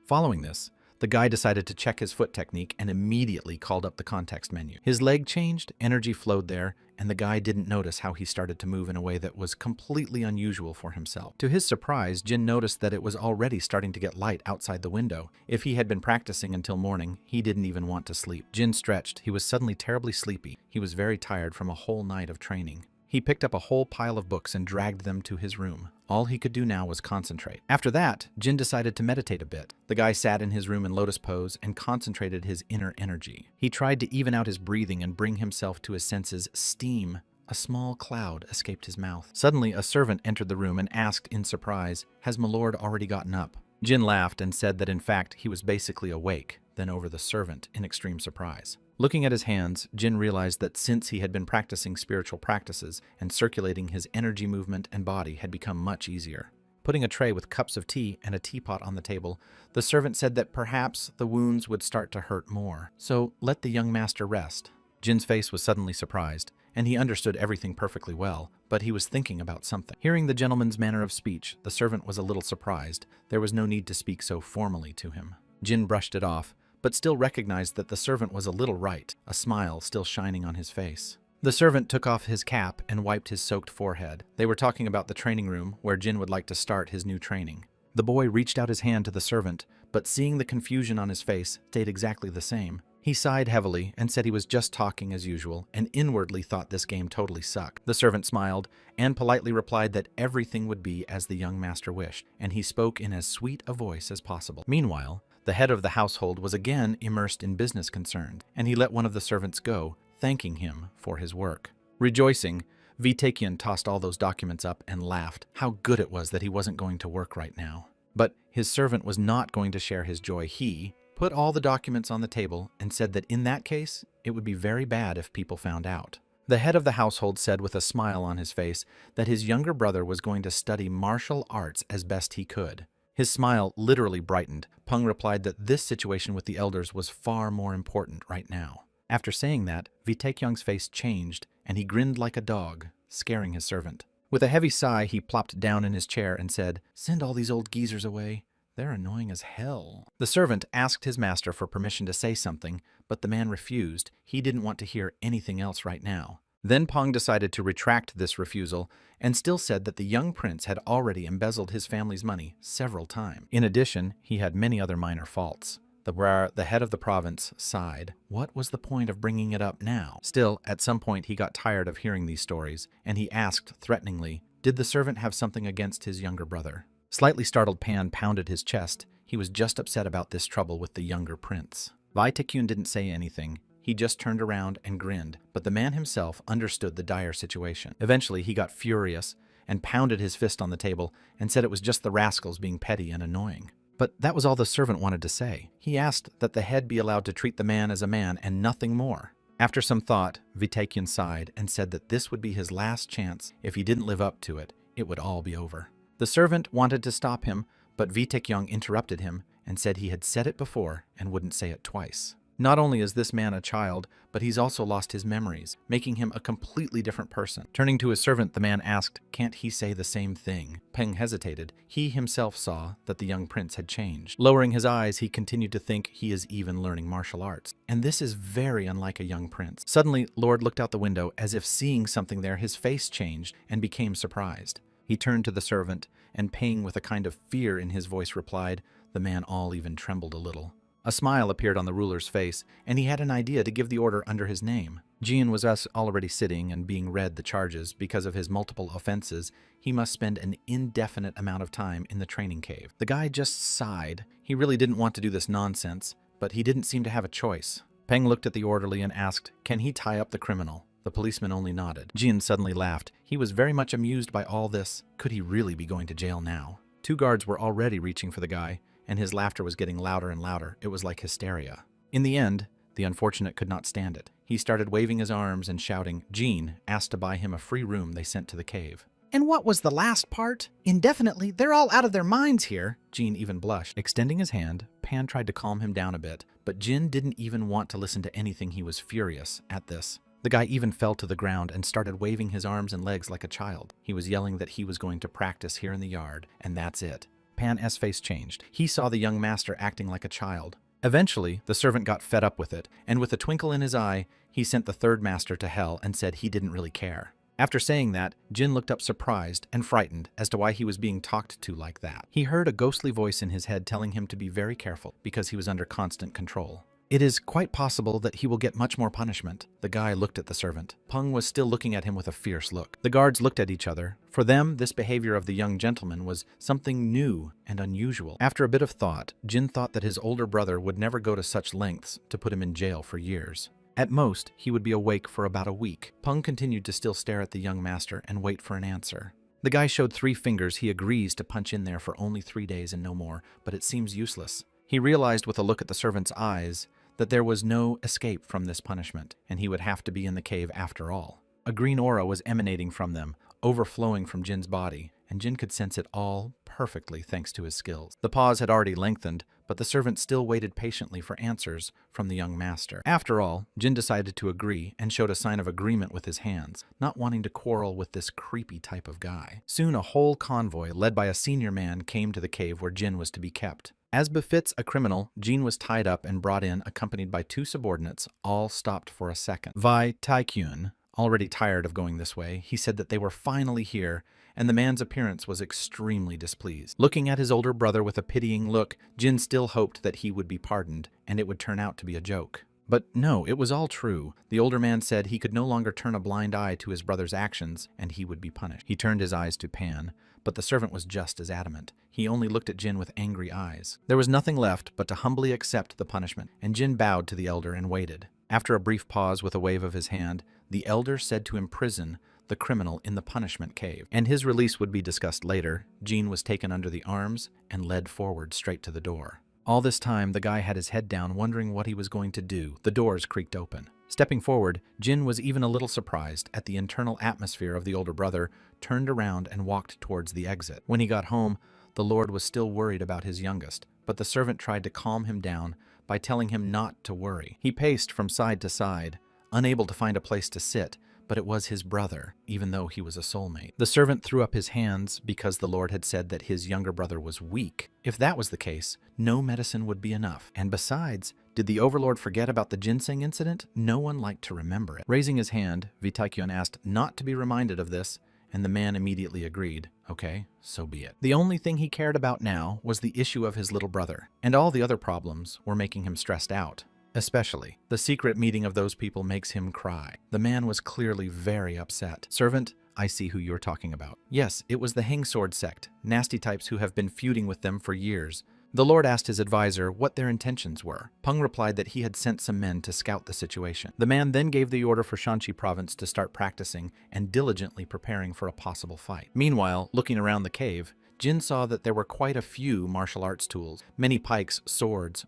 following this, the guy decided to check his foot technique and immediately called up the context menu. His leg changed, energy flowed there, and the guy didn't notice how he started to move in a way that was completely unusual for himself. To his surprise, Jin noticed that it was already starting to get light outside the window. If he had been practicing until morning, he didn't even want to sleep. Jin stretched. He was suddenly terribly sleepy. He was very tired from a whole night of training. He picked up a whole pile of books and dragged them to his room. All he could do now was concentrate. After that, Jin decided to meditate a bit. The guy sat in his room in lotus pose and concentrated his inner energy. He tried to even out his breathing and bring himself to his senses. Steam. A small cloud escaped his mouth. Suddenly, a servant entered the room and asked in surprise, "Has Milord already gotten up?" Jin laughed and said that in fact he was basically awake, then over the servant in extreme surprise. Looking at his hands, Jin realized that since he had been practicing spiritual practices and circulating his energy movement and body had become much easier. Putting a tray with cups of tea and a teapot on the table, the servant said that perhaps the wounds would start to hurt more. So let the young master rest. Jin's face was suddenly surprised, and he understood everything perfectly well, but he was thinking about something. Hearing the gentleman's manner of speech, the servant was a little surprised. There was no need to speak so formally to him. Jin brushed it off, but still recognized that the servant was a little right, a smile still shining on his face. The servant took off his cap and wiped his soaked forehead. They were talking about the training room where Jin would like to start his new training. The boy reached out his hand to the servant, but seeing the confusion on his face, stayed exactly the same. He sighed heavily and said he was just talking as usual, and inwardly thought this game totally sucked. The servant smiled and politely replied that everything would be as the young master wished, and he spoke in as sweet a voice as possible. Meanwhile, the head of the household was again immersed in business concerns, and he let one of the servants go, thanking him for his work. Rejoicing, Vitakian tossed all those documents up and laughed. How good it was that he wasn't going to work right now. But his servant was not going to share his joy. He put all the documents on the table and said that in that case, it would be very bad if people found out. The head of the household said with a smile on his face that his younger brother was going to study martial arts as best he could. His smile literally brightened. Peng replied that this situation with the elders was far more important right now. After saying that, Vitakyang's face changed, and he grinned like a dog, scaring his servant. With a heavy sigh, he plopped down in his chair and said, "Send all these old geezers away. They're annoying as hell." The servant asked his master for permission to say something, but the man refused. He didn't want to hear anything else right now. Then Peng decided to retract this refusal and still said that the young prince had already embezzled his family's money several times. In addition, he had many other minor faults. The head of the province sighed. What was the point of bringing it up now? Still, at some point he got tired of hearing these stories, and he asked threateningly, did the servant have something against his younger brother? Slightly startled, Pan pounded his chest. He was just upset about this trouble with the younger prince. Vitakyun didn't say anything. He just turned around and grinned, but the man himself understood the dire situation. Eventually, he got furious and pounded his fist on the table and said it was just the rascals being petty and annoying. But that was all the servant wanted to say. He asked that the head be allowed to treat the man as a man and nothing more. After some thought, Vitakyun sighed and said that this would be his last chance. If he didn't live up to it, it would all be over. The servant wanted to stop him, but Vitakyun interrupted him and said he had said it before and wouldn't say it twice. Not only is this man a child, but he's also lost his memories, making him a completely different person. Turning to his servant, the man asked, can't he say the same thing? Peng hesitated. He himself saw that the young prince had changed. Lowering his eyes, he continued to think he is even learning martial arts. And this is very unlike a young prince. Suddenly, Lord looked out the window as if seeing something there. His face changed and became surprised. He turned to the servant, and Peng, with a kind of fear in his voice, replied. The man all even trembled a little. A smile appeared on the ruler's face, and he had an idea to give the order under his name. Jian was already sitting and being read the charges. Because of his multiple offenses, he must spend an indefinite amount of time in the training cave. The guy just sighed. He really didn't want to do this nonsense, but he didn't seem to have a choice. Peng looked at the orderly and asked, can he tie up the criminal? The policeman only nodded. Jian suddenly laughed. He was very much amused by all this. Could he really be going to jail now? 2 guards were already reaching for the guy, and his laughter was getting louder and louder. It was like hysteria. In the end, the unfortunate could not stand it. He started waving his arms and shouting. Jean asked to buy him a free room they sent to the cave. And what was the last part? Indefinitely, they're all out of their minds here. Jean even blushed. Extending his hand, Pan tried to calm him down a bit, but Jin didn't even want to listen to anything. He was furious at this. The guy even fell to the ground and started waving his arms and legs like a child. He was yelling that he was going to practice here in the yard, and that's it. Pan's face changed. He saw the young master acting like a child. Eventually, the servant got fed up with it, and with a twinkle in his eye, he sent the 3rd master to hell and said he didn't really care. After saying that, Jin looked up surprised and frightened as to why he was being talked to like that. He heard a ghostly voice in his head telling him to be very careful because he was under constant control. It is quite possible that he will get much more punishment. The guy looked at the servant. Peng was still looking at him with a fierce look. The guards looked at each other. For them, this behavior of the young gentleman was something new and unusual. After a bit of thought, Jin thought that his older brother would never go to such lengths to put him in jail for years. At most, he would be awake for about a week. Peng continued to still stare at the young master and wait for an answer. The guy showed 3 fingers. He agrees to punch in there for only 3 days and no more, but it seems useless. He realized with a look at the servant's eyes that there was no escape from this punishment, and he would have to be in the cave after all. A green aura was emanating from them, overflowing from Jin's body, and Jin could sense it all perfectly thanks to his skills. The pause had already lengthened, but the servant still waited patiently for answers from the young master. After all, Jin decided to agree and showed a sign of agreement with his hands, not wanting to quarrel with this creepy type of guy. Soon a whole convoy, led by a senior man, came to the cave where Jin was to be kept. As befits a criminal, Jin was tied up and brought in, accompanied by 2 subordinates, all stopped for a second. Vai Taikyun, already tired of going this way, he said that they were finally here, and the man's appearance was extremely displeased. Looking at his older brother with a pitying look, Jin still hoped that he would be pardoned, and it would turn out to be a joke. But no, it was all true. The older man said he could no longer turn a blind eye to his brother's actions, and he would be punished. He turned his eyes to Pan, but the servant was just as adamant. He only looked at Jin with angry eyes. There was nothing left but to humbly accept the punishment, and Jin bowed to the elder and waited. After a brief pause with a wave of his hand, the elder said to imprison the criminal in the punishment cave, and his release would be discussed later. Jin was taken under the arms and led forward straight to the door. All this time, the guy had his head down, wondering what he was going to do. The doors creaked open. Stepping forward, Jin was even a little surprised at the internal atmosphere of the older brother, turned around and walked towards the exit. When he got home, the lord was still worried about his youngest, but the servant tried to calm him down by telling him not to worry. He paced from side to side, unable to find a place to sit, but it was his brother, even though he was a soulmate. The servant threw up his hands because the Lord had said that his younger brother was weak. If that was the case, no medicine would be enough. And besides, did the Overlord forget about the ginseng incident? No one liked to remember it. Raising his hand, Vitaikyon asked not to be reminded of this, and the man immediately agreed. Okay, so be it. The only thing he cared about now was the issue of his little brother, and all the other problems were making him stressed out. Especially, the secret meeting of those people makes him cry. The man was clearly very upset. Servant, I see who you're talking about. Yes, it was the Hangsword sect, nasty types who have been feuding with them for years. The Lord asked his advisor what their intentions were. Peng replied that he had sent some men to scout the situation. The man then gave the order for Shanxi province to start practicing and diligently preparing for a possible fight. Meanwhile, looking around the cave, Jin saw that there were quite a few martial arts tools. Many pikes, swords,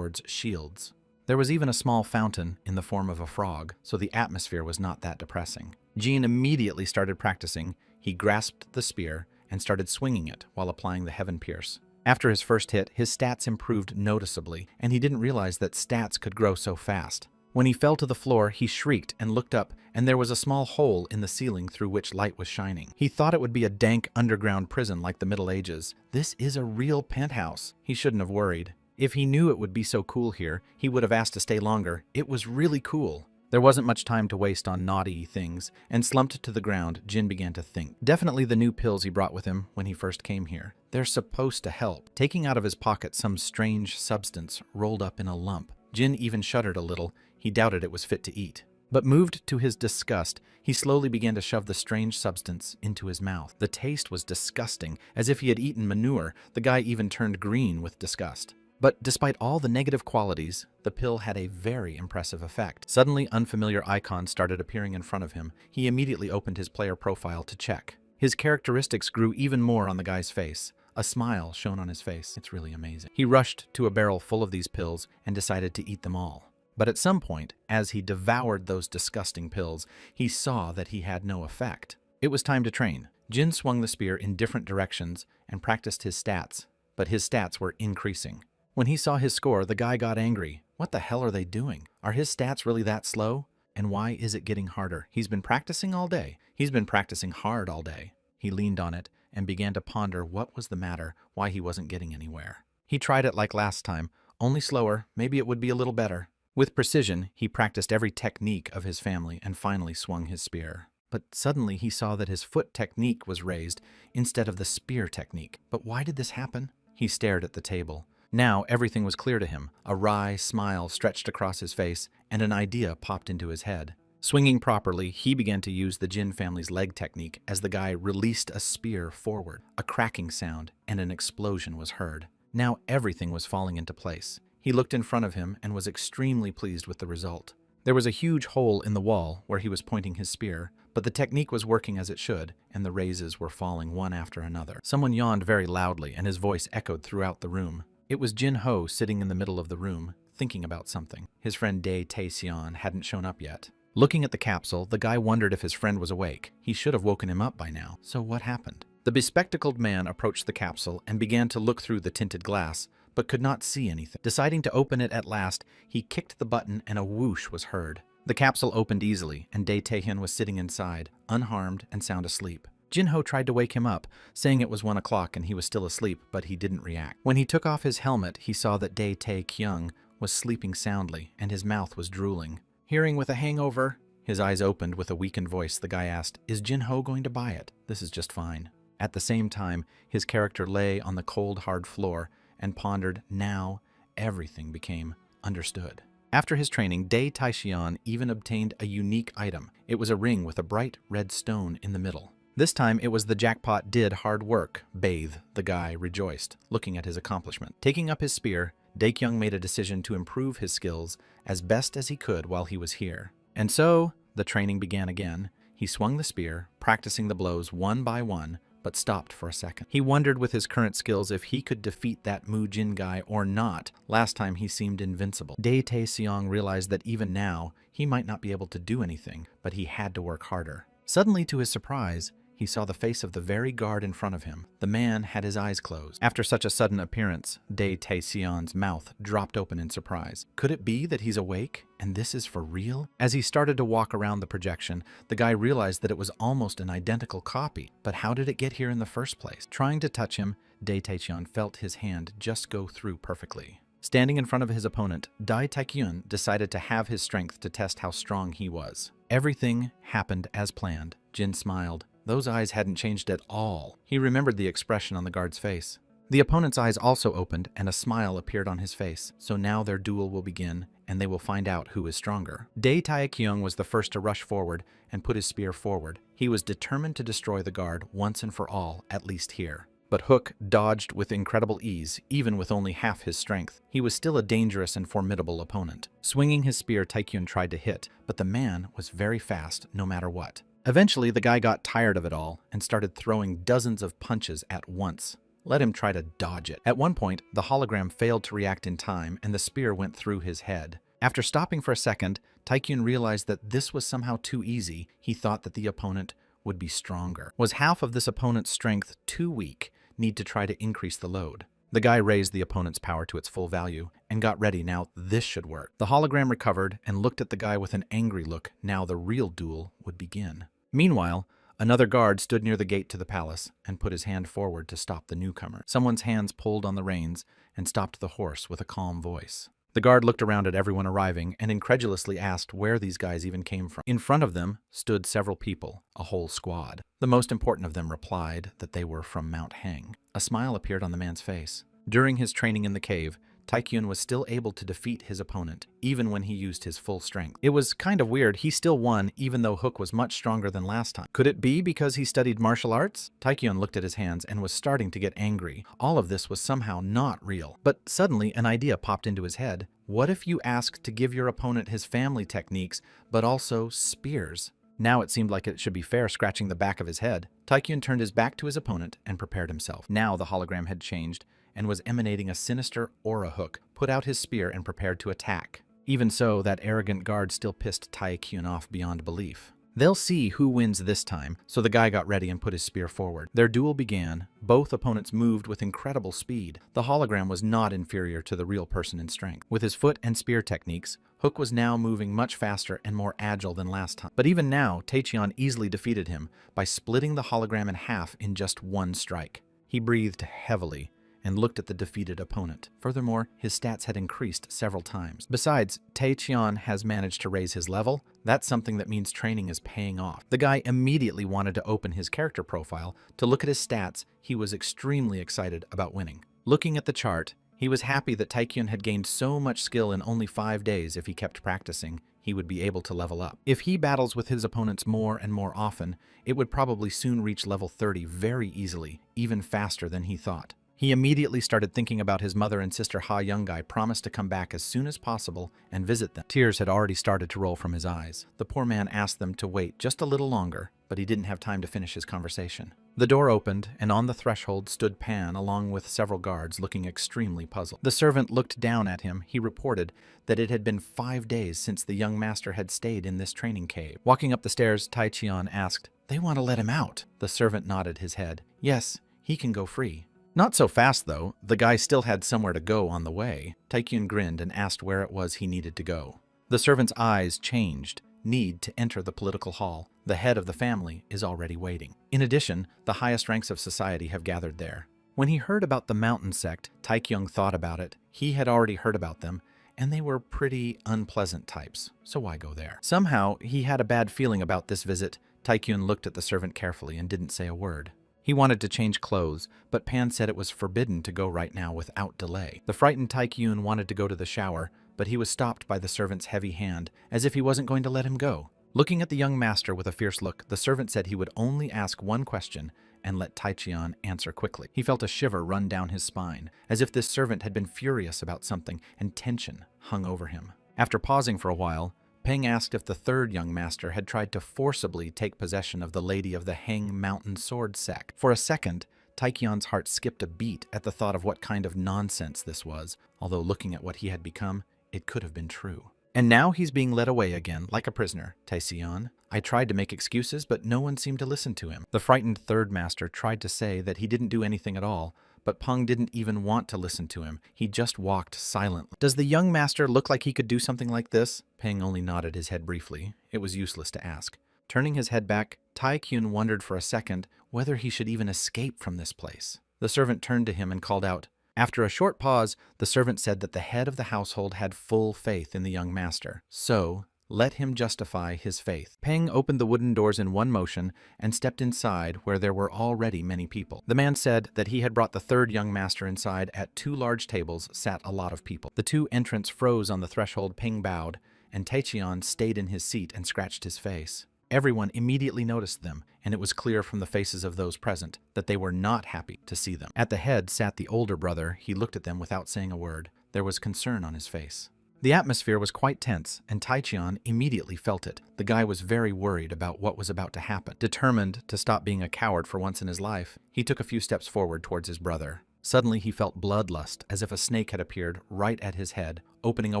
shields. There was even a small fountain in the form of a frog, so the atmosphere was not that depressing. Jin immediately started practicing. He grasped the spear and started swinging it while applying the Heaven Pierce. After his first hit, his stats improved noticeably, and he didn't realize that stats could grow so fast. When he fell to the floor, he shrieked and looked up, and there was a small hole in the ceiling through which light was shining. He thought it would be a dank underground prison like the Middle Ages. This is a real penthouse. He shouldn't have worried. If he knew it would be so cool here, he would have asked to stay longer. It was really cool. There wasn't much time to waste on naughty things, and slumped to the ground, Jin began to think. Definitely the new pills he brought with him when he first came here. They're supposed to help. Taking out of his pocket some strange substance rolled up in a lump. Jin even shuddered a little. He doubted it was fit to eat. But moved to his disgust, he slowly began to shove the strange substance into his mouth. The taste was disgusting, as if he had eaten manure. The guy even turned green with disgust. But despite all the negative qualities, the pill had a very impressive effect. Suddenly, unfamiliar icons started appearing in front of him. He immediately opened his player profile to check. His characteristics grew even more on the guy's face. A smile shone on his face. It's really amazing. He rushed to a barrel full of these pills and decided to eat them all. But at some point, as he devoured those disgusting pills, he saw that he had no effect. It was time to train. Jin swung the spear in different directions and practiced his stats, but his stats were increasing. When he saw his score, the guy got angry. What the hell are they doing? Are his stats really that slow? And why is it getting harder? He's been practicing all day. He's been practicing hard all day. He leaned on it and began to ponder what was the matter, why he wasn't getting anywhere. He tried it like last time, only slower. Maybe it would be a little better. With precision, he practiced every technique of his family and finally swung his spear. But suddenly he saw that his foot technique was raised instead of the spear technique. But why did this happen? He stared at the table. Now everything was clear to him. A wry smile stretched across his face, and an idea popped into his head. Swinging properly, he began to use the Jin family's leg technique as the guy released a spear forward. A cracking sound, and an explosion was heard. Now everything was falling into place. He looked in front of him and was extremely pleased with the result. There was a huge hole in the wall where he was pointing his spear, but the technique was working as it should, and the raises were falling one after another. Someone yawned very loudly, and his voice echoed throughout the room. It was Jin Ho sitting in the middle of the room, thinking about something. His friend Dae Tae-seon hadn't shown up yet. Looking at the capsule, the guy wondered if his friend was awake. He should have woken him up by now. So what happened? The bespectacled man approached the capsule and began to look through the tinted glass, but could not see anything. Deciding to open it at last, he kicked the button and a whoosh was heard. The capsule opened easily, and Dae Taehyun was sitting inside, unharmed and sound asleep. Jinho tried to wake him up, saying it was 1 o'clock and he was still asleep, but he didn't react. When he took off his helmet, he saw that Dae Taehyun was sleeping soundly, and his mouth was drooling. Hearing with a hangover, his eyes opened with a weakened voice. The guy asked, "Is Jinho going to buy it? This is just fine." At the same time, his character lay on the cold, hard floor and pondered. Now, everything became understood. After his training, Dae Taehyun even obtained a unique item. It was a ring with a bright red stone in the middle. This time, it was the jackpot did hard work. Bathe, the guy rejoiced, looking at his accomplishment. Taking up his spear, Daekyung made a decision to improve his skills as best as he could while he was here. And so, the training began again. He swung the spear, practicing the blows one by one, but stopped for a second. He wondered with his current skills if he could defeat that Mu Jin guy or not. Last time he seemed invincible. Dae Taehyun realized that even now, he might not be able to do anything, but he had to work harder. Suddenly, to his surprise, he saw the face of the very guard in front of him. The man had his eyes closed. After such a sudden appearance, Dae Taehyun's mouth dropped open in surprise. Could it be that he's awake, and this is for real? As he started to walk around the projection, the guy realized that it was almost an identical copy. But how did it get here in the first place? Trying to touch him, Dae Taehyun felt his hand just go through perfectly. Standing in front of his opponent, Dae Taehyun decided to have his strength to test how strong he was. Everything happened as planned. Jin smiled. Those eyes hadn't changed at all. He remembered the expression on the guard's face. The opponent's eyes also opened, and a smile appeared on his face. So now their duel will begin, and they will find out who is stronger. Dae Taehyun was the first to rush forward and put his spear forward. He was determined to destroy the guard once and for all, at least here. But Hook dodged with incredible ease, even with only half his strength. He was still a dangerous and formidable opponent. Swinging his spear, Taehyun tried to hit, but the man was very fast no matter what. Eventually, the guy got tired of it all and started throwing dozens of punches at once. Let him try to dodge it. At one point, the hologram failed to react in time and the spear went through his head. After stopping for a second, Taehyun realized that this was somehow too easy. He thought that the opponent would be stronger. Was half of this opponent's strength too weak? Need to try to increase the load. The guy raised the opponent's power to its full value and got ready. Now this should work. The hologram recovered and looked at the guy with an angry look. Now the real duel would begin. Meanwhile, another guard stood near the gate to the palace and put his hand forward to stop the newcomer. Someone's hands pulled on the reins and stopped the horse with a calm voice. The guard looked around at everyone arriving and incredulously asked where these guys even came from. In front of them stood several people, a whole squad. The most important of them replied that they were from Mount Hang. A smile appeared on the man's face. During his training in the cave, Taehyun was still able to defeat his opponent, even when he used his full strength. It was kind of weird. He still won, even though Hook was much stronger than last time. Could it be because he studied martial arts? Taehyun looked at his hands and was starting to get angry. All of this was somehow not real. But suddenly, an idea popped into his head. What if you asked to give your opponent his family techniques, but also spears? Now it seemed like it should be fair, scratching the back of his head. Taehyun turned his back to his opponent and prepared himself. Now the hologram had changed and was emanating a sinister aura. Hook put out his spear and prepared to attack. Even so, that arrogant guard still pissed Taehyun off beyond belief. They'll see who wins this time, so the guy got ready and put his spear forward. Their duel began. Both opponents moved with incredible speed. The hologram was not inferior to the real person in strength. With his foot and spear techniques, Hook was now moving much faster and more agile than last time. But even now, Taehyun easily defeated him by splitting the hologram in half in just one strike. He breathed heavily and looked at the defeated opponent. Furthermore, his stats had increased several times. Besides, Taehyun has managed to raise his level. That's something that means training is paying off. The guy immediately wanted to open his character profile to look at his stats. He was extremely excited about winning. Looking at the chart, he was happy that Taehyun had gained so much skill in only 5 days. If he kept practicing, he would be able to level up. If he battles with his opponents more and more often, it would probably soon reach level 30 very easily, even faster than he thought. He immediately started thinking about his mother and sister. Ha Young-gai promised to come back as soon as possible and visit them. Tears had already started to roll from his eyes. The poor man asked them to wait just a little longer, but he didn't have time to finish his conversation. The door opened, and on the threshold stood Pan along with several guards looking extremely puzzled. The servant looked down at him. He reported that it had been 5 days since the young master had stayed in this training cave. Walking up the stairs, Taichion asked, "They want to let him out." The servant nodded his head. "Yes, he can go free." Not so fast, though. The guy still had somewhere to go on the way. Taikyun grinned and asked where it was he needed to go. The servant's eyes changed. Need to enter the political hall. The head of the family is already waiting. In addition, the highest ranks of society have gathered there. When he heard about the mountain sect, Taikyung thought about it. He had already heard about them, and they were pretty unpleasant types, so why go there? Somehow, he had a bad feeling about this visit. Taikyun looked at the servant carefully and didn't say a word. He wanted to change clothes, but Pan said it was forbidden to go right now without delay. The frightened Taikyun wanted to go to the shower, but he was stopped by the servant's heavy hand, as if he wasn't going to let him go. Looking at the young master with a fierce look, the servant said he would only ask one question and let Taichion answer quickly. He felt a shiver run down his spine, as if this servant had been furious about something, and tension hung over him. After pausing for a while, Peng asked if the third young master had tried to forcibly take possession of the Lady of the Hang Mountain Sword Sect. For a second, Taikion's heart skipped a beat at the thought of what kind of nonsense this was, although looking at what he had become, it could have been true. And now he's being led away again, like a prisoner, Taision. I tried to make excuses, but no one seemed to listen to him. The frightened third master tried to say that he didn't do anything at all, but Peng didn't even want to listen to him. He just walked silently. Does the young master look like he could do something like this? Peng only nodded his head briefly. It was useless to ask. Turning his head back, Tai-Kyun wondered for a second whether he should even escape from this place. The servant turned to him and called out. After a short pause, the servant said that the head of the household had full faith in the young master. So, let him justify his faith. Peng opened the wooden doors in one motion and stepped inside where there were already many people. The man said that he had brought the third young master inside. At 2 large tables sat a lot of people. The 2 entrants froze on the threshold. Peng bowed, and Taichion stayed in his seat and scratched his face. Everyone immediately noticed them, and it was clear from the faces of those present that they were not happy to see them. At the head sat the older brother. He looked at them without saying a word. There was concern on his face. The atmosphere was quite tense, and Taichion immediately felt it. The guy was very worried about what was about to happen. Determined to stop being a coward for once in his life, he took a few steps forward towards his brother. Suddenly he felt bloodlust, as if a snake had appeared right at his head, opening a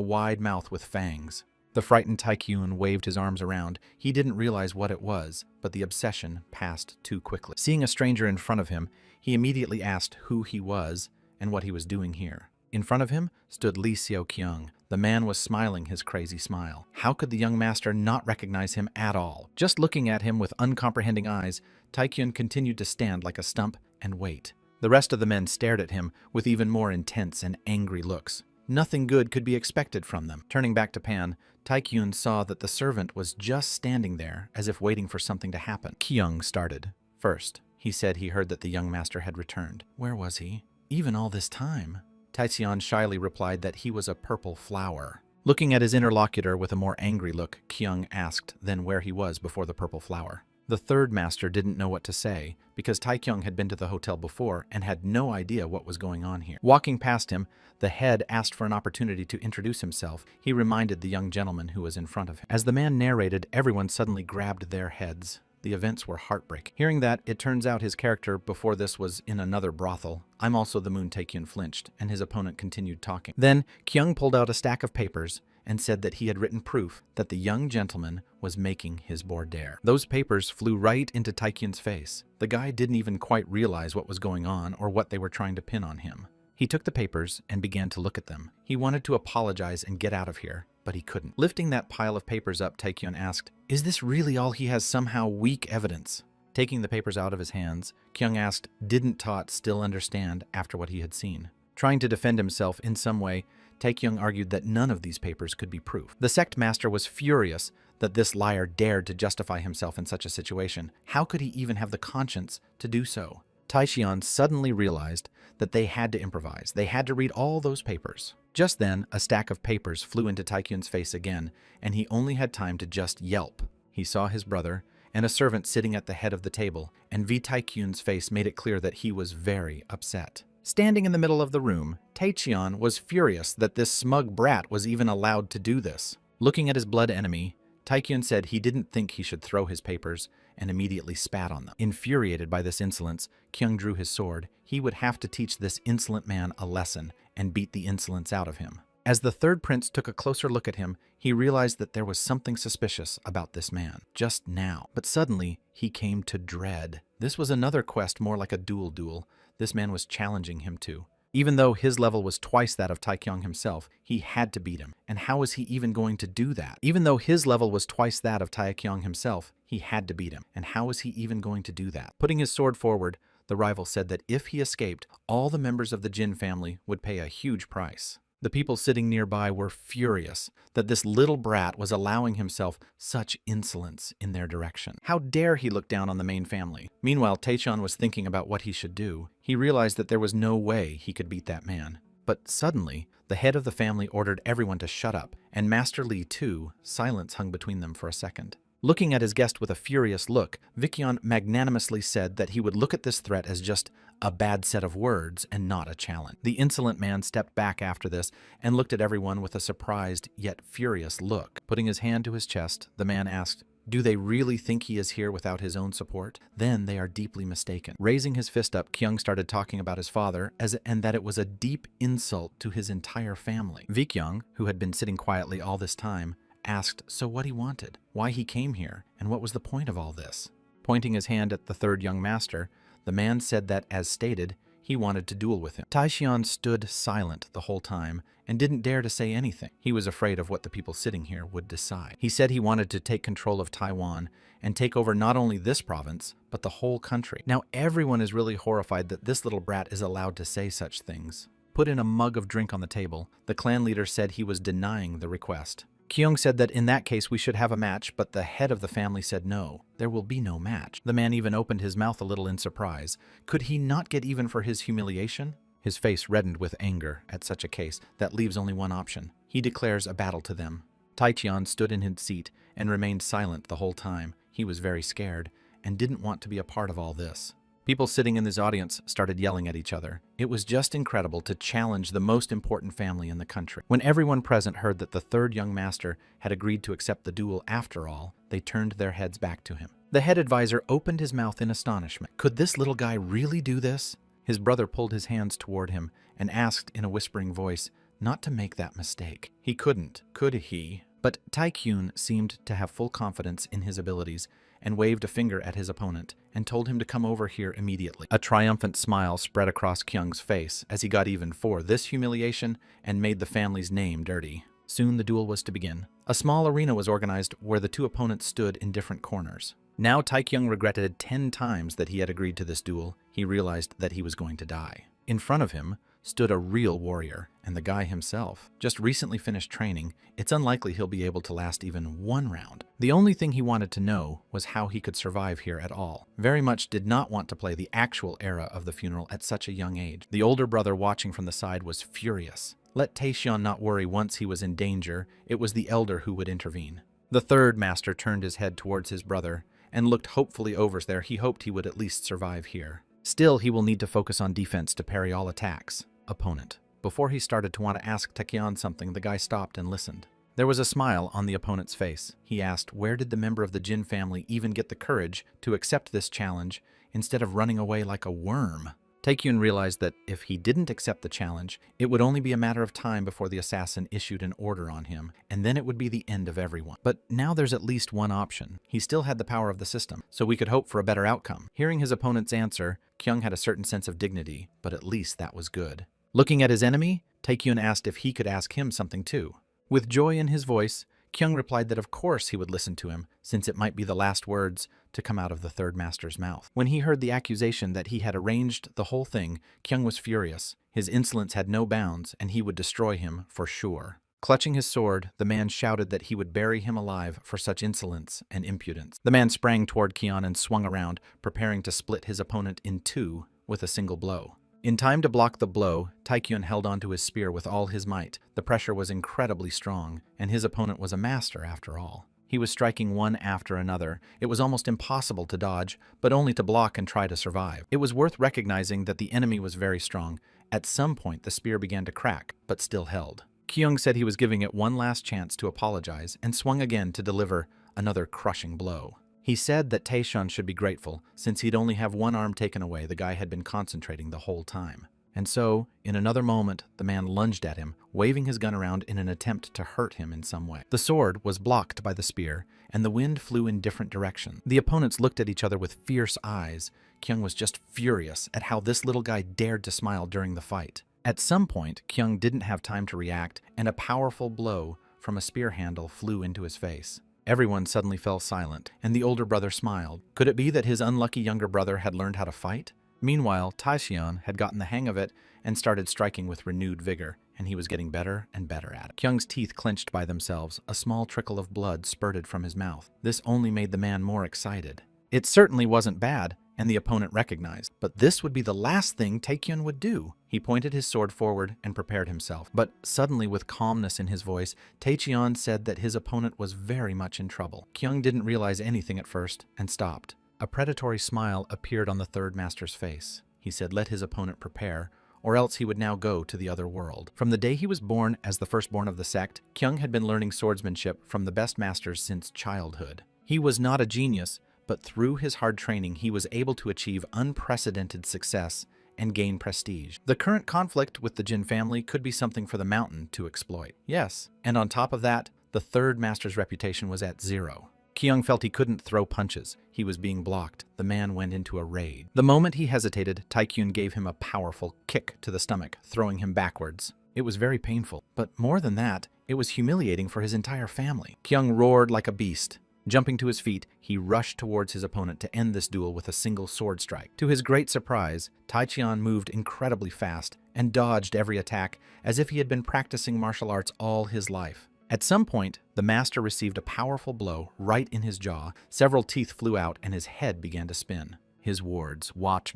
wide mouth with fangs. The frightened Taikyun waved his arms around. He didn't realize what it was, but the obsession passed too quickly. Seeing a stranger in front of him, he immediately asked who he was and what he was doing here. In front of him stood Li Xiaoqiang. The man was smiling his crazy smile. How could the young master not recognize him at all? Just looking at him with uncomprehending eyes, Taikyun continued to stand like a stump and wait. The rest of the men stared at him with even more intense and angry looks. Nothing good could be expected from them. Turning back to Pan, Taikyun saw that the servant was just standing there, as if waiting for something to happen. Kyung started. First, he said he heard that the young master had returned. Where was he? Even all this time? Taixian shyly replied that he was a purple flower. Looking at his interlocutor with a more angry look, Kyung asked then where he was before the purple flower. The third master didn't know what to say, because Taikyung had been to the hotel before and had no idea what was going on here. Walking past him, the head asked for an opportunity to introduce himself. He reminded the young gentleman who was in front of him. As the man narrated, everyone suddenly grabbed their heads. The events were heartbreaking. Hearing that, it turns out his character before this was in another brothel. I'm also the Moon Taekyun flinched, and his opponent continued talking. Then, Kyung pulled out a stack of papers and said that he had written proof that the young gentleman was making his bordere. Those papers flew right into Taikyun's face. The guy didn't even quite realize what was going on or what they were trying to pin on him. He took the papers and began to look at them. He wanted to apologize and get out of here, but he couldn't. Lifting that pile of papers up, Taikyun asked, "Is this really all he has? Somehow weak evidence?" Taking the papers out of his hands, Kyung asked, didn't Tot still understand after what he had seen? Trying to defend himself in some way, Taekyung argued that none of these papers could be proof. The sect master was furious that this liar dared to justify himself in such a situation. How could he even have the conscience to do so? Taixian suddenly realized that they had to improvise. They had to read all those papers. Just then, a stack of papers flew into Taikyun's face again, and he only had time to just yelp. He saw his brother and a servant sitting at the head of the table, and V. Taikyun's face made it clear that he was very upset. Standing in the middle of the room, Taichion was furious that this smug brat was even allowed to do this. Looking at his blood enemy, Taekyun said he didn't think he should throw his papers and immediately spat on them. Infuriated by this insolence, Kyung drew his sword. He would have to teach this insolent man a lesson and beat the insolence out of him. As the third prince took a closer look at him, he realized that there was something suspicious about this man, just now. But suddenly, he came to dread. This was another quest more like a duel this man was challenging him to. Even though his level was twice that of Taekyung himself, he had to beat him. And how was he even going to do that? Even though his level was twice that of Taekyung himself, he had to beat him. And how was he even going to do that? Putting his sword forward, the rival said that if he escaped, all the members of the Jin family would pay a huge price. The people sitting nearby were furious that this little brat was allowing himself such insolence in their direction. How dare he look down on the main family? Meanwhile, Taechan was thinking about what he should do. He realized that there was no way he could beat that man. But suddenly, the head of the family ordered everyone to shut up, and Master Li too. Silence hung between them for a second. Looking at his guest with a furious look, Vickion magnanimously said that he would look at this threat as just a bad set of words and not a challenge. The insolent man stepped back after this and looked at everyone with a surprised yet furious look. Putting his hand to his chest, the man asked, "Do they really think he is here without his own support? Then they are deeply mistaken." Raising his fist up, Kyung started talking about his father and that it was a deep insult to his entire family. Vickyung, who had been sitting quietly all this time, asked so what he wanted, why he came here, and what was the point of all this. Pointing his hand at the third young master, the man said that, as stated, he wanted to duel with him. Taexian stood silent the whole time and didn't dare to say anything. He was afraid of what the people sitting here would decide. He said he wanted to take control of Taiwan and take over not only this province, but the whole country. Now everyone is really horrified that this little brat is allowed to say such things. Put in a mug of drink on the table, the clan leader said he was denying the request. Kyung said that in that case we should have a match, but the head of the family said no, there will be no match. The man even opened his mouth a little in surprise. Could he not get even for his humiliation? His face reddened with anger at such a case that leaves only one option. He declares a battle to them. Taichian stood in his seat and remained silent the whole time. He was very scared and didn't want to be a part of all this. People sitting in this audience started yelling at each other. It was just incredible to challenge the most important family in the country. When everyone present heard that the third young master had agreed to accept the duel after all, they turned their heads back to him. The head advisor opened his mouth in astonishment. Could this little guy really do this? His brother pulled his hands toward him and asked in a whispering voice not to make that mistake. He couldn't, could he? But Taekyun seemed to have full confidence in his abilities and waved a finger at his opponent and told him to come over here immediately. A triumphant smile spread across Kyung's face as he got even for this humiliation and made the family's name dirty. Soon the duel was to begin. A small arena was organized where the two opponents stood in different corners. Now Taekyung regretted 10 times that he had agreed to this duel. He realized that he was going to die. In front of him stood a real warrior, and the guy himself just recently finished training. It's unlikely he'll be able to last even one round. The only thing he wanted to know was how he could survive here at all. Very much did not want to play the actual era of the funeral at such a young age. The older brother watching from the side was furious. Let Taexian not worry once he was in danger. It was the elder who would intervene. The third master turned his head towards his brother and looked hopefully over there. He hoped he would at least survive here. Still, he will need to focus on defense to parry all attacks. Opponent. Before he started to want to ask Taekyun something, the guy stopped and listened. There was a smile on the opponent's face. He asked, where did the member of the Jin family even get the courage to accept this challenge instead of running away like a worm? Taekyun realized that if he didn't accept the challenge, it would only be a matter of time before the assassin issued an order on him, and then it would be the end of everyone. But now there's at least one option. He still had the power of the system, so we could hope for a better outcome. Hearing his opponent's answer, Kyung had a certain sense of dignity, but at least that was good. Looking at his enemy, Taekyun asked if he could ask him something too. With joy in his voice, Kyung replied that of course he would listen to him, since it might be the last words to come out of the third master's mouth. When he heard the accusation that he had arranged the whole thing, Kyung was furious. His insolence had no bounds, and he would destroy him for sure. Clutching his sword, the man shouted that he would bury him alive for such insolence and impudence. The man sprang toward Kyon and swung around, preparing to split his opponent in two with a single blow. In time to block the blow, Taekyun held onto his spear with all his might. The pressure was incredibly strong, and his opponent was a master after all. He was striking one after another. It was almost impossible to dodge, but only to block and try to survive. It was worth recognizing that the enemy was very strong. At some point, the spear began to crack, but still held. Kyung said he was giving it one last chance to apologize and swung again to deliver another crushing blow. He said that Taeshon should be grateful since he'd only have one arm taken away. The guy had been concentrating the whole time. And so, in another moment, the man lunged at him, waving his gun around in an attempt to hurt him in some way. The sword was blocked by the spear, and the wind flew in different directions. The opponents looked at each other with fierce eyes. Kyung was just furious at how this little guy dared to smile during the fight. At some point, Kyung didn't have time to react, and a powerful blow from a spear handle flew into his face. Everyone suddenly fell silent, and the older brother smiled. Could it be that his unlucky younger brother had learned how to fight? Meanwhile, Taeshon had gotten the hang of it and started striking with renewed vigor, and he was getting better and better at it. Kyung's teeth clenched by themselves. A small trickle of blood spurted from his mouth. This only made the man more excited. It certainly wasn't bad, and the opponent recognized, but this would be the last thing Taekyun would do. He pointed his sword forward and prepared himself, but suddenly with calmness in his voice, Taecheon said that his opponent was very much in trouble. Kyung didn't realize anything at first and stopped. A predatory smile appeared on the third master's face. He said let his opponent prepare, or else he would now go to the other world. From the day he was born as the firstborn of the sect, Kyung had been learning swordsmanship from the best masters since childhood. He was not a genius, but through his hard training he was able to achieve unprecedented success and gain prestige. The current conflict with the Jin family could be something for the mountain to exploit. Yes, and on top of that, the third master's reputation was at 0. Kyung felt he couldn't throw punches. He was being blocked. The man went into a rage. The moment he hesitated, Taekyun gave him a powerful kick to the stomach, throwing him backwards. It was very painful, but more than that, it was humiliating for his entire family. Kyung roared like a beast. Jumping to his feet, he rushed towards his opponent to end this duel with a single sword strike. To his great surprise, Taecheon moved incredibly fast and dodged every attack as if he had been practicing martial arts all his life. At some point, the master received a powerful blow right in his jaw. Several teeth flew out and his head began to spin. His wards watched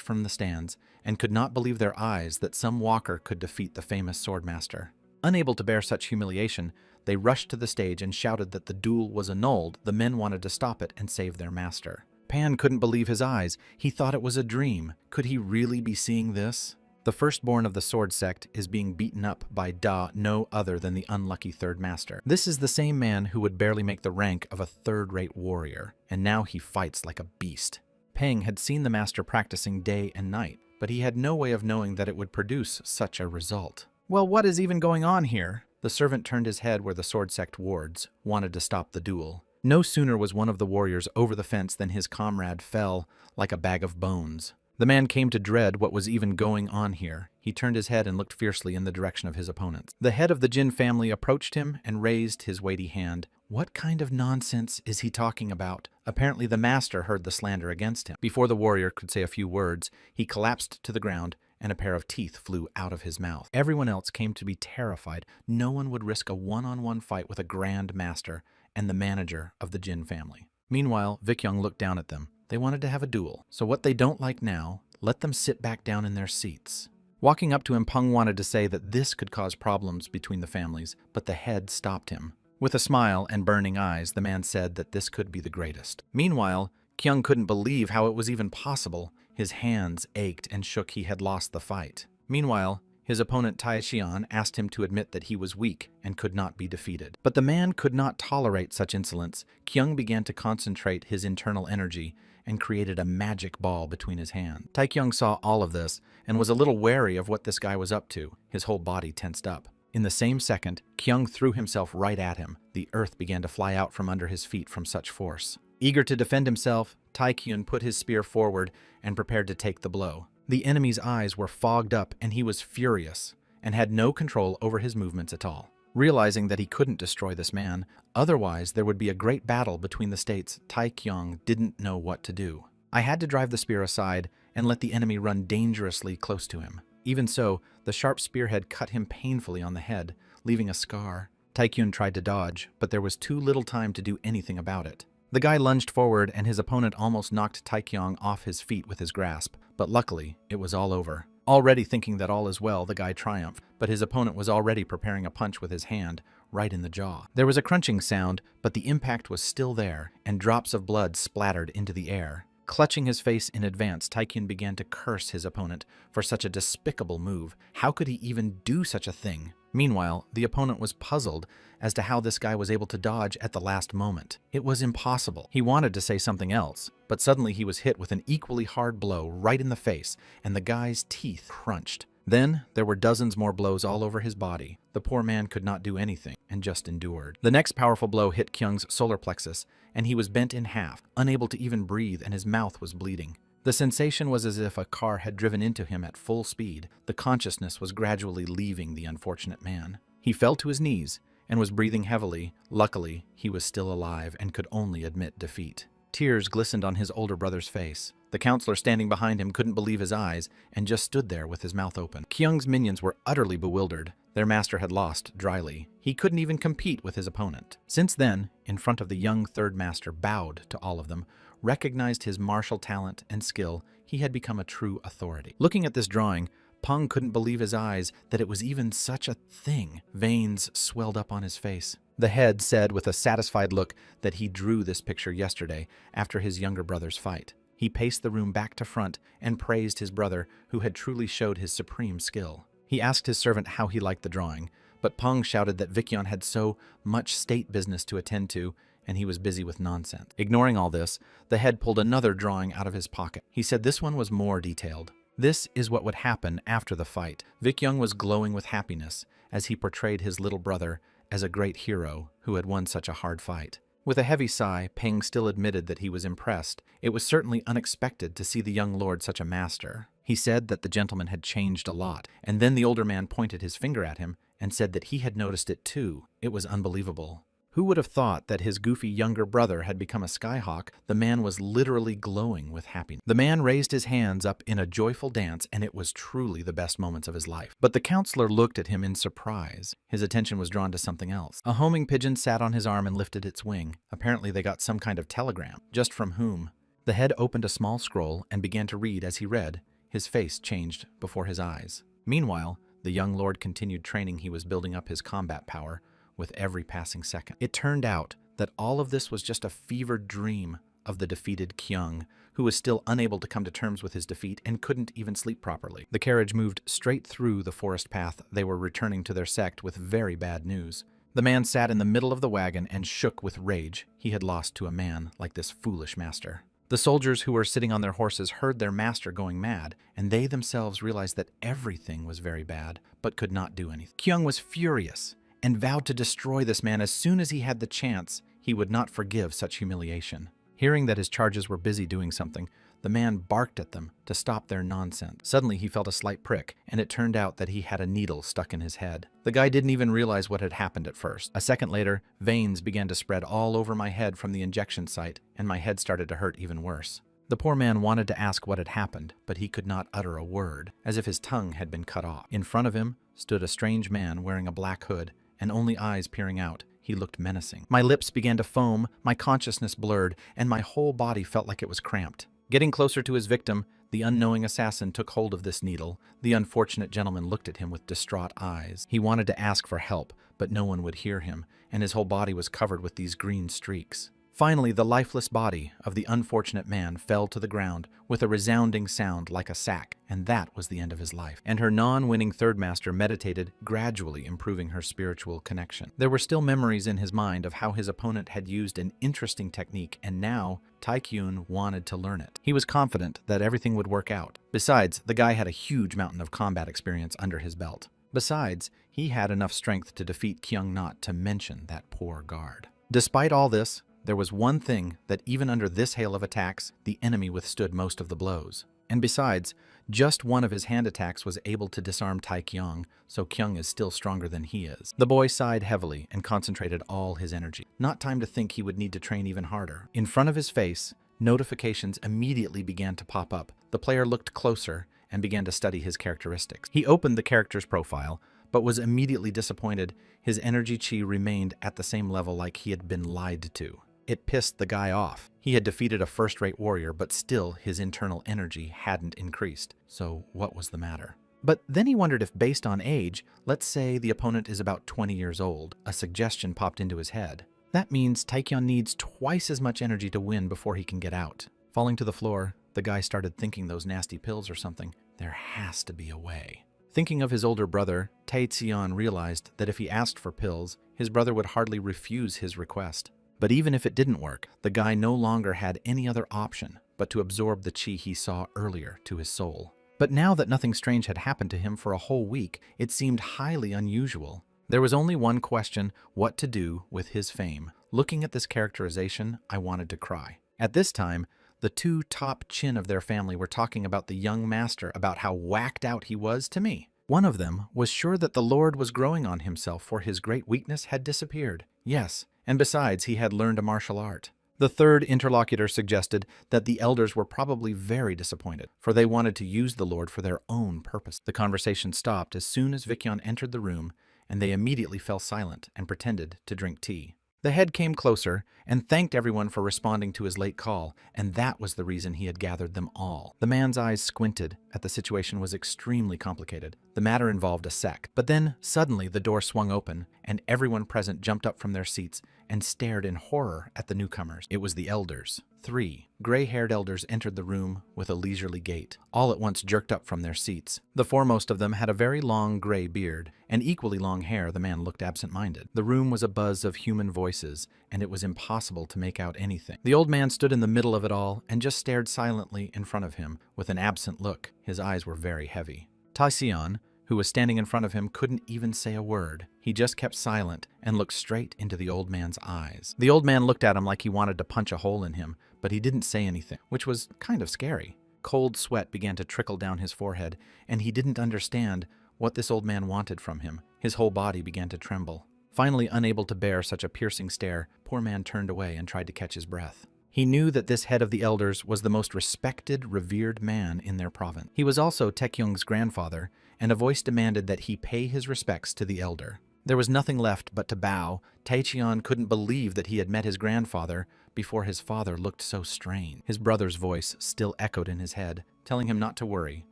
from the stands and could not believe their eyes that some walker could defeat the famous swordmaster. Unable to bear such humiliation, they rushed to the stage and shouted that the duel was annulled. The men wanted to stop it and save their master. Pan couldn't believe his eyes. He thought it was a dream. Could he really be seeing this? The firstborn of the sword sect is being beaten up by Da, no other than the unlucky third master. This is the same man who would barely make the rank of a third-rate warrior, and now he fights like a beast. Peng had seen the master practicing day and night, but he had no way of knowing that it would produce such a result. Well, what is even going on here? The servant turned his head where the sword sect wards wanted to stop the duel. No sooner was one of the warriors over the fence than his comrade fell like a bag of bones. The man came to dread what was even going on here. He turned his head and looked fiercely in the direction of his opponents. The head of the Jin family approached him and raised his weighty hand. What kind of nonsense is he talking about? Apparently the master heard the slander against him. Before the warrior could say a few words, he collapsed to the ground and a pair of teeth flew out of his mouth. Everyone else came to be terrified. No one would risk a one-on-one fight with a grand master and the manager of the Jin family. Meanwhile, Vikyung looked down at them. They wanted to have a duel, so what they don't like now, let them sit back down in their seats. Walking up to him, Peng wanted to say that this could cause problems between the families, but the head stopped him. With a smile and burning eyes, the man said that this could be the greatest. Meanwhile, Kyung couldn't believe how it was even possible. His hands ached and shook. He had lost the fight. Meanwhile, his opponent Taecheon asked him to admit that he was weak and could not be defeated. But the man could not tolerate such insolence. Kyung began to concentrate his internal energy and created a magic ball between his hands. Taekyung saw all of this and was a little wary of what this guy was up to. His whole body tensed up. In the same second, Kyung threw himself right at him. The earth began to fly out from under his feet from such force. Eager to defend himself, Taekyun put his spear forward and prepared to take the blow. The enemy's eyes were fogged up and he was furious and had no control over his movements at all. Realizing that he couldn't destroy this man, otherwise there would be a great battle between the states, Taekyung didn't know what to do. I had to drive the spear aside and let the enemy run dangerously close to him. Even so, the sharp spearhead cut him painfully on the head, leaving a scar. Taekyun tried to dodge, but there was too little time to do anything about it. The guy lunged forward and his opponent almost knocked Taekyung off his feet with his grasp, but luckily, it was all over. Already thinking that all is well, the guy triumphed, but his opponent was already preparing a punch with his hand, right in the jaw. There was a crunching sound, but the impact was still there, and drops of blood splattered into the air. Clutching his face in advance, Taekyun began to curse his opponent for such a despicable move. How could he even do such a thing? Meanwhile, the opponent was puzzled as to how this guy was able to dodge at the last moment. It was impossible. He wanted to say something else, but suddenly he was hit with an equally hard blow right in the face, and the guy's teeth crunched. Then there were dozens more blows all over his body. The poor man could not do anything and just endured. The next powerful blow hit Kyung's solar plexus, and he was bent in half, unable to even breathe, and his mouth was bleeding. The sensation was as if a car had driven into him at full speed. The consciousness was gradually leaving the unfortunate man. He fell to his knees and was breathing heavily. Luckily, he was still alive and could only admit defeat. Tears glistened on his older brother's face. The counselor standing behind him couldn't believe his eyes and just stood there with his mouth open. Kyung's minions were utterly bewildered. Their master had lost dryly. He couldn't even compete with his opponent. Since then, in front of the young third master bowed to all of them, recognized his martial talent and skill, he had become a true authority. Looking at this drawing, Peng couldn't believe his eyes that it was even such a thing. Veins swelled up on his face. The head said with a satisfied look that he drew this picture yesterday after his younger brother's fight. He paced the room back to front and praised his brother, who had truly showed his supreme skill. He asked his servant how he liked the drawing, but Peng shouted that Vikyon had so much state business to attend to, and he was busy with nonsense. Ignoring all this, the head pulled another drawing out of his pocket. He said this one was more detailed. This is what would happen after the fight. Vikyon was glowing with happiness as he portrayed his little brother as a great hero who had won such a hard fight. With a heavy sigh, Peng still admitted that he was impressed. It was certainly unexpected to see the young lord such a master. He said that the gentleman had changed a lot, and then the older man pointed his finger at him and said that he had noticed it too. It was unbelievable. Who would have thought that his goofy younger brother had become a skyhawk? The man was literally glowing with happiness. The man raised his hands up in a joyful dance, and it was truly the best moments of his life. But the counselor looked at him in surprise. His attention was drawn to something else. A homing pigeon sat on his arm and lifted its wing. Apparently they got some kind of telegram. Just from whom? The head opened a small scroll and began to read. As he read, his face changed before his eyes. Meanwhile, the young lord continued training. He was building up his combat power with every passing second. It turned out that all of this was just a fevered dream of the defeated Kyung, who was still unable to come to terms with his defeat and couldn't even sleep properly. The carriage moved straight through the forest path. They were returning to their sect with very bad news. The man sat in the middle of the wagon and shook with rage. He had lost to a man like this foolish master. The soldiers who were sitting on their horses heard their master going mad, and they themselves realized that everything was very bad, but could not do anything. Kyung was furious and vowed to destroy this man as soon as he had the chance. He would not forgive such humiliation. Hearing that his charges were busy doing something, the man barked at them to stop their nonsense. Suddenly he felt a slight prick, and it turned out that he had a needle stuck in his head. The guy didn't even realize what had happened at first. A second later, veins began to spread all over my head from the injection site, and my head started to hurt even worse. The poor man wanted to ask what had happened, but he could not utter a word, as if his tongue had been cut off. In front of him stood a strange man wearing a black hood and only eyes peering out. He looked menacing. My lips began to foam, my consciousness blurred, and my whole body felt like it was cramped. Getting closer to his victim, the unknowing assassin took hold of this needle. The unfortunate gentleman looked at him with distraught eyes. He wanted to ask for help, but no one would hear him, and his whole body was covered with these green streaks. Finally, the lifeless body of the unfortunate man fell to the ground with a resounding sound like a sack, and that was the end of his life. And her non-winning third master meditated, gradually improving her spiritual connection. There were still memories in his mind of how his opponent had used an interesting technique, and now Taekyun wanted to learn it. He was confident that everything would work out. Besides, the guy had a huge mountain of combat experience under his belt. Besides, he had enough strength to defeat Kyung, not to mention that poor guard. Despite all this, there was one thing that even under this hail of attacks, the enemy withstood most of the blows. And besides, just one of his hand attacks was able to disarm Taekyung, so Kyung is still stronger than he is. The boy sighed heavily and concentrated all his energy. Not time to think he would need to train even harder. In front of his face, notifications immediately began to pop up. The player looked closer and began to study his characteristics. He opened the character's profile, but was immediately disappointed. His energy chi remained at the same level like he had been lied to. It pissed the guy off. He had defeated a first-rate warrior, but still his internal energy hadn't increased. So what was the matter? But then he wondered if, based on age, let's say the opponent is about 20 years old, a suggestion popped into his head. That means Taekyun needs twice as much energy to win before he can get out. Falling to the floor, the guy started thinking those nasty pills or something. There has to be a way. Thinking of his older brother, Taezian realized that if he asked for pills, his brother would hardly refuse his request. But even if it didn't work, the guy no longer had any other option but to absorb the chi he saw earlier to his soul. But now that nothing strange had happened to him for a whole week, it seemed highly unusual. There was only one question: what to do with his fame. Looking at this characterization, I wanted to cry. At this time, the two top chin of their family were talking about the young master, about how whacked out he was to me. One of them was sure that the Lord was growing on himself, for his great weakness had disappeared. Yes, and besides, he had learned a martial art. The third interlocutor suggested that the elders were probably very disappointed, for they wanted to use the Lord for their own purpose. The conversation stopped as soon as Vikyon entered the room, and they immediately fell silent and pretended to drink tea. The head came closer and thanked everyone for responding to his late call, and that was the reason he had gathered them all. The man's eyes squinted at the situation was extremely complicated. The matter involved a sect. But then, suddenly, the door swung open, and everyone present jumped up from their seats and stared in horror at the newcomers. It was the elders. 3 gray-haired elders entered the room with a leisurely gait, all at once jerked up from their seats. The foremost of them had a very long gray beard, and equally long hair. The man looked absent-minded. The room was a buzz of human voices, and it was impossible to make out anything. The old man stood in the middle of it all and just stared silently in front of him with an absent look. His eyes were very heavy. Taeseon, who was standing in front of him, couldn't even say a word. He just kept silent and looked straight into the old man's eyes. The old man looked at him like he wanted to punch a hole in him, but he didn't say anything, which was kind of scary. Cold sweat began to trickle down his forehead, and he didn't understand what this old man wanted from him. His whole body began to tremble. Finally, unable to bear such a piercing stare, poor man turned away and tried to catch his breath. He knew that this head of the elders was the most respected, revered man in their province. He was also Taekyung's grandfather, and a voice demanded that he pay his respects to the elder. There was nothing left but to bow. Taecheon couldn't believe that he had met his grandfather before his father looked so strange. His brother's voice still echoed in his head, telling him not to worry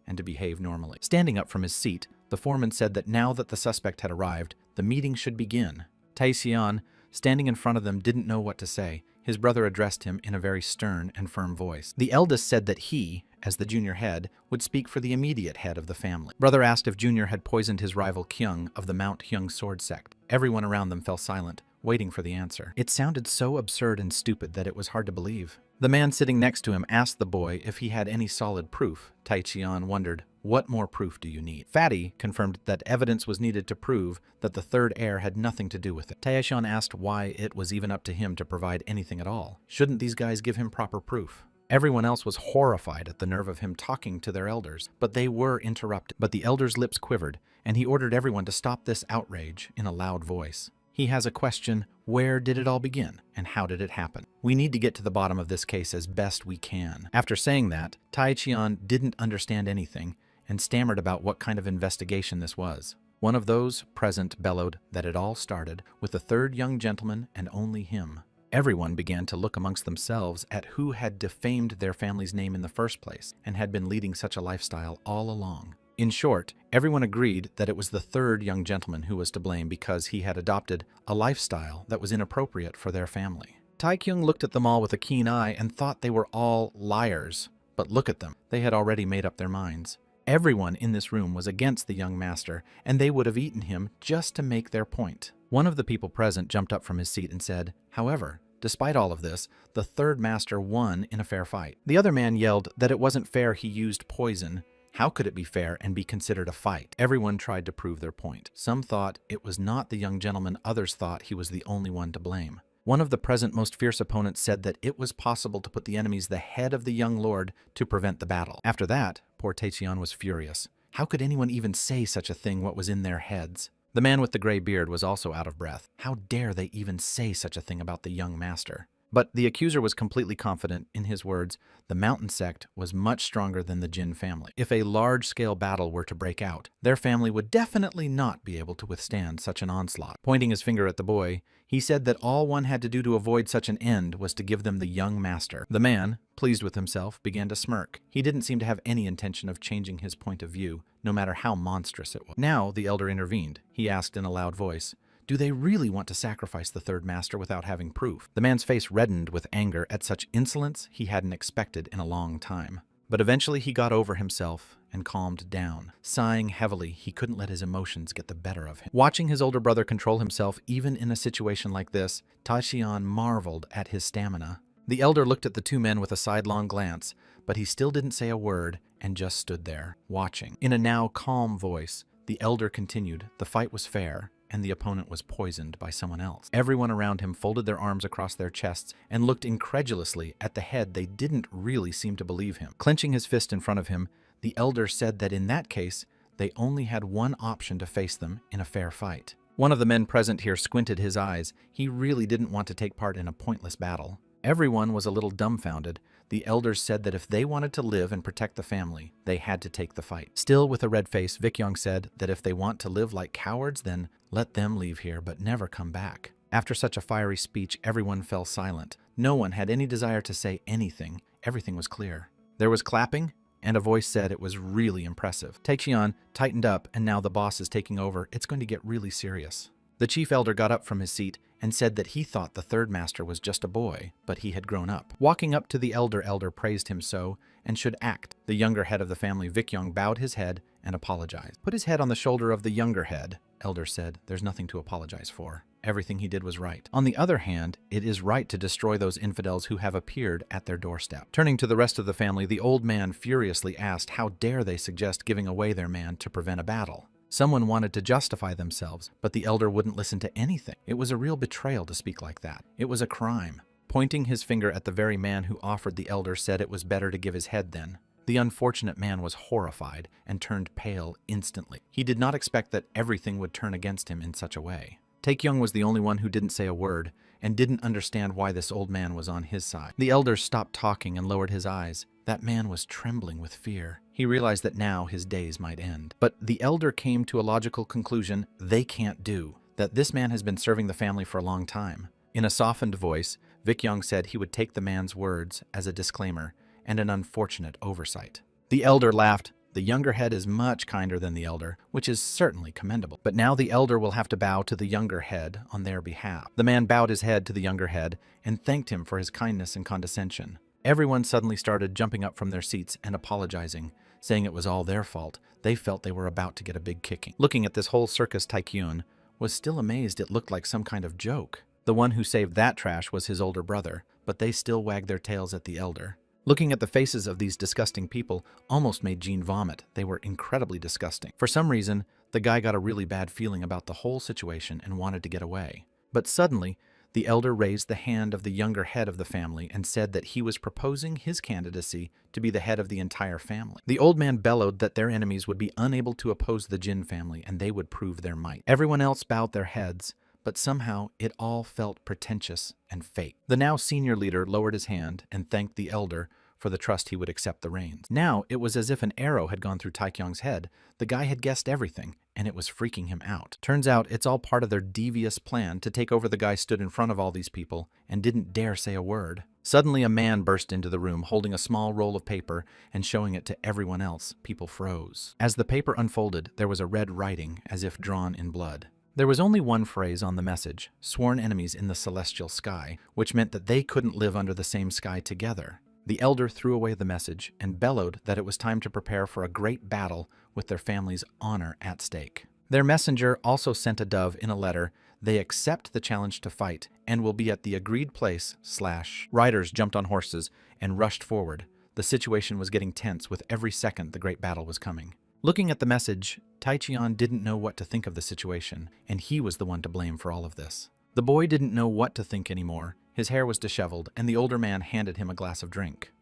and to behave normally. Standing up from his seat, the foreman said that now that the suspect had arrived, the meeting should begin. Taeseon, standing in front of them, didn't know what to say. His brother addressed him in a very stern and firm voice. The eldest said that he, as the junior head, would speak for the immediate head of the family. Brother asked if Junior had poisoned his rival Kyung of the Mount Hyung sword sect. Everyone around them fell silent, waiting for the answer. It sounded so absurd and stupid that it was hard to believe. The man sitting next to him asked the boy if he had any solid proof. Taecheon wondered, "What more proof do you need?" Fatty confirmed that evidence was needed to prove that the third heir had nothing to do with it. Taecheon asked why it was even up to him to provide anything at all. Shouldn't these guys give him proper proof? Everyone else was horrified at the nerve of him talking to their elders, but they were interrupted. But the elder's lips quivered, and he ordered everyone to stop this outrage in a loud voice. He has a question: where did it all begin, and how did it happen? We need to get to the bottom of this case as best we can. After saying that, Taecheon didn't understand anything and stammered about what kind of investigation this was. One of those present bellowed that it all started with the third young gentleman and only him. Everyone began to look amongst themselves at who had defamed their family's name in the first place and had been leading such a lifestyle all along. In short, everyone agreed that it was the third young gentleman who was to blame because he had adopted a lifestyle that was inappropriate for their family. Taekyung looked at them all with a keen eye and thought they were all liars. But look at them. They had already made up their minds. Everyone in this room was against the young master, and they would have eaten him just to make their point. One of the people present jumped up from his seat and said, "However, despite all of this, the third master won in a fair fight." The other man yelled that it wasn't fair he used poison. How could it be fair and be considered a fight? Everyone tried to prove their point. Some thought it was not the young gentleman, others thought he was the only one to blame. One of the present most fierce opponents said that it was possible to put the enemies the head of the young lord to prevent the battle. After that, poor Taecheon was furious. How could anyone even say such a thing, what was in their heads? The man with the gray beard was also out of breath. How dare they even say such a thing about the young master? But the accuser was completely confident in his words. The mountain sect was much stronger than the Jin family. If a large-scale battle were to break out, their family would definitely not be able to withstand such an onslaught. Pointing his finger at the boy, he said that all one had to do to avoid such an end was to give them the young master. The man, pleased with himself, began to smirk. He didn't seem to have any intention of changing his point of view, no matter how monstrous it was. Now the elder intervened. He asked in a loud voice, "Do they really want to sacrifice the third master without having proof?" The man's face reddened with anger at such insolence he hadn't expected in a long time. But eventually he got over himself and calmed down. Sighing heavily, he couldn't let his emotions get the better of him. Watching his older brother control himself even in a situation like this, Taixian marveled at his stamina. The elder looked at the two men with a sidelong glance, but he still didn't say a word and just stood there, watching. In a now calm voice, the elder continued, the fight was fair, and the opponent was poisoned by someone else. Everyone around him folded their arms across their chests and looked incredulously at the head. They didn't really seem to believe him. Clenching his fist in front of him, the elder said that in that case, they only had one option to face them in a fair fight. One of the men present here squinted his eyes. He really didn't want to take part in a pointless battle. Everyone was a little dumbfounded. The elders said that if they wanted to live and protect the family, they had to take the fight. Still with a red face, Vikyong said that if they want to live like cowards, then let them leave here but never come back. After such a fiery speech, everyone fell silent. No one had any desire to say anything. Everything was clear. There was clapping, and a voice said it was really impressive. Taixian tightened up, and now the boss is taking over. It's going to get really serious. The chief elder got up from his seat and said that he thought the third master was just a boy, but he had grown up. Walking up to the elder praised him so and should act. The younger head of the family, Vikyong, bowed his head and apologized. Put his head on the shoulder of the younger head, elder said. There's nothing to apologize for. Everything he did was right. On the other hand, it is right to destroy those infidels who have appeared at their doorstep. Turning to the rest of the family, the old man furiously asked how dare they suggest giving away their man to prevent a battle. Someone wanted to justify themselves, but the elder wouldn't listen to anything. It was a real betrayal to speak like that. It was a crime. Pointing his finger at the very man who offered, the elder said it was better to give his head then. The unfortunate man was horrified and turned pale instantly. He did not expect that everything would turn against him in such a way. Taekyung was the only one who didn't say a word and didn't understand why this old man was on his side. The elder stopped talking and lowered his eyes. That man was trembling with fear. He realized that now his days might end. But the elder came to a logical conclusion they can't do, that this man has been serving the family for a long time. In a softened voice, Vikyong said he would take the man's words as a disclaimer and an unfortunate oversight. The elder laughed. The younger head is much kinder than the elder, which is certainly commendable. But now the elder will have to bow to the younger head on their behalf. The man bowed his head to the younger head and thanked him for his kindness and condescension. Everyone suddenly started jumping up from their seats and apologizing, saying it was all their fault. They felt they were about to get a big kicking. Looking at this whole circus, Taekyun was still amazed. It looked like some kind of joke. The one who saved that trash was his older brother, but they still wagged their tails at the elder. Looking at the faces of these disgusting people almost made Jean vomit. They were incredibly disgusting. For some reason, the guy got a really bad feeling about the whole situation and wanted to get away. But suddenly, the elder raised the hand of the younger head of the family and said that he was proposing his candidacy to be the head of the entire family. The old man bellowed that their enemies would be unable to oppose the Jin family and they would prove their might. Everyone else bowed their heads, but somehow it all felt pretentious and fake. The now senior leader lowered his hand and thanked the elder for the trust he would accept the reins. Now it was as if an arrow had gone through Taekyung's head. The guy had guessed everything, and it was freaking him out. Turns out it's all part of their devious plan to take over. The guy stood in front of all these people and didn't dare say a word. Suddenly a man burst into the room holding a small roll of paper and showing it to everyone else. People froze. As the paper unfolded, there was a red writing as if drawn in blood. There was only one phrase on the message, sworn enemies in the celestial sky, which meant that they couldn't live under the same sky together. The elder threw away the message and bellowed that it was time to prepare for a great battle with their family's honor at stake. Their messenger also sent a dove in a letter. They accept the challenge to fight and will be at the agreed place / Riders jumped on horses and rushed forward. The situation was getting tense with every second the great battle was coming. Looking at the message, Taichian didn't know what to think of the situation, and he was the one to blame for all of this. The boy didn't know what to think anymore. His hair was disheveled, and the older man handed him a glass of drink.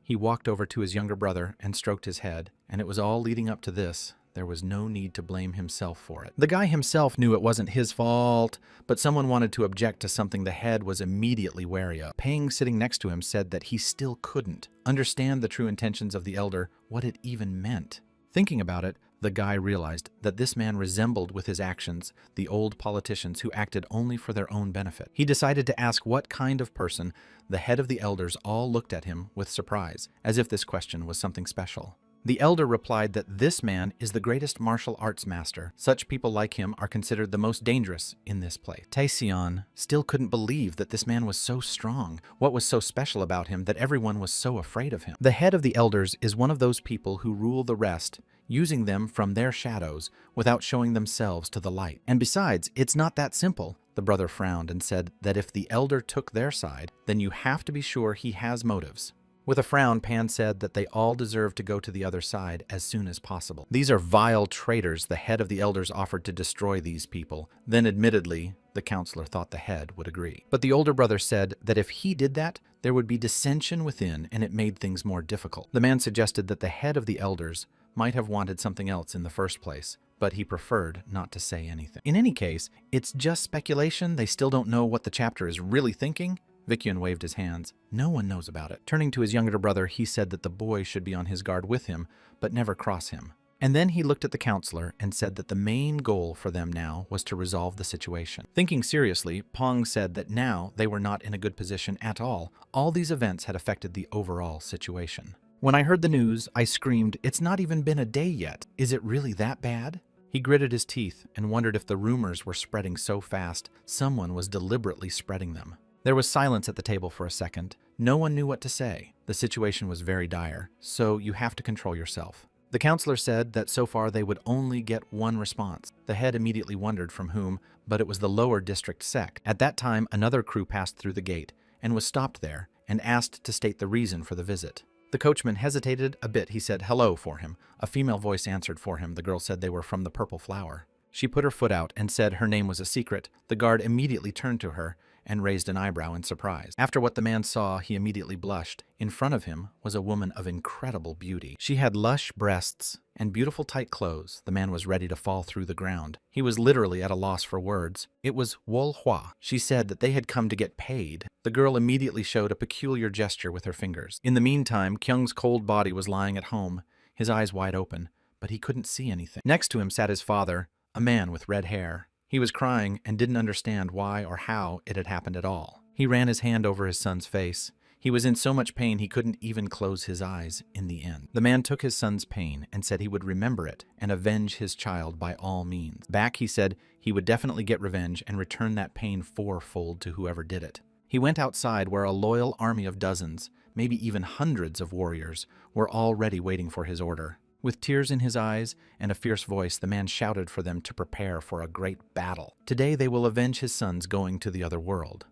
He walked over to his younger brother and stroked his head, and it was all leading up to this. There was no need to blame himself for it. The guy himself knew it wasn't his fault, but someone wanted to object to something the head was immediately wary of. Pang, sitting next to him, said that he still couldn't understand the true intentions of the elder, what it even meant. Thinking about it, the guy realized that this man resembled with his actions the old politicians who acted only for their own benefit. He decided to ask what kind of person. The head of the elders all looked at him with surprise, as if this question was something special. The elder replied that this man is the greatest martial arts master. Such people like him are considered the most dangerous in this place. Taeseon still couldn't believe that this man was so strong. What was so special about him that everyone was so afraid of him? The head of the elders is one of those people who rule the rest, using them from their shadows without showing themselves to the light. And besides, it's not that simple. The brother frowned and said that if the elder took their side, then you have to be sure he has motives. With a frown, Pan said that they all deserve to go to the other side as soon as possible. These are vile traitors. The head of the elders offered to destroy these people. Then, admittedly, the counselor thought the head would agree. But the older brother said that if he did that, there would be dissension within, and it made things more difficult. The man suggested that the head of the elders might have wanted something else in the first place, but he preferred not to say anything. In any case, it's just speculation. They still don't know what the chapter is really thinking. Vikyun waved his hands. No one knows about it. Turning to his younger brother, he said that the boy should be on his guard with him, but never cross him. And then he looked at the counselor and said that the main goal for them now was to resolve the situation. Thinking seriously, Pong said that now they were not in a good position at all. All these events had affected the overall situation. When I heard the news, I screamed, "It's not even been a day yet. Is it really that bad?" He gritted his teeth and wondered if the rumors were spreading so fast, someone was deliberately spreading them. There was silence at the table for a second. No one knew what to say. The situation was very dire, so you have to control yourself. The counselor said that so far they would only get one response. The head immediately wondered from whom, but it was the lower district sect. At that time, another crew passed through the gate and was stopped there and asked to state the reason for the visit. The coachman hesitated a bit. He said hello for him. A female voice answered for him. The girl said they were from the Purple Flower. She put her foot out and said her name was a secret. The guard immediately turned to her and raised an eyebrow in surprise. After what the man saw, he immediately blushed. In front of him was a woman of incredible beauty. She had lush breasts and beautiful tight clothes. The man was ready to fall through the ground. He was literally at a loss for words. It was Wolhua. She said that they had come to get paid. The girl immediately showed a peculiar gesture with her fingers. In the meantime, Kyung's cold body was lying at home, his eyes wide open, but he couldn't see anything. Next to him sat his father, a man with red hair. He was crying and didn't understand why or how it had happened at all. He ran his hand over his son's face. He was in so much pain he couldn't even close his eyes in the end. The man took his son's pain and said he would remember it and avenge his child by all means. Back, he said he would definitely get revenge and return that pain fourfold to whoever did it. He went outside where a loyal army of dozens, maybe even hundreds of warriors, were already waiting for his order. With tears in his eyes and a fierce voice, the man shouted for them to prepare for a great battle. Today they will avenge his sons going to the other world.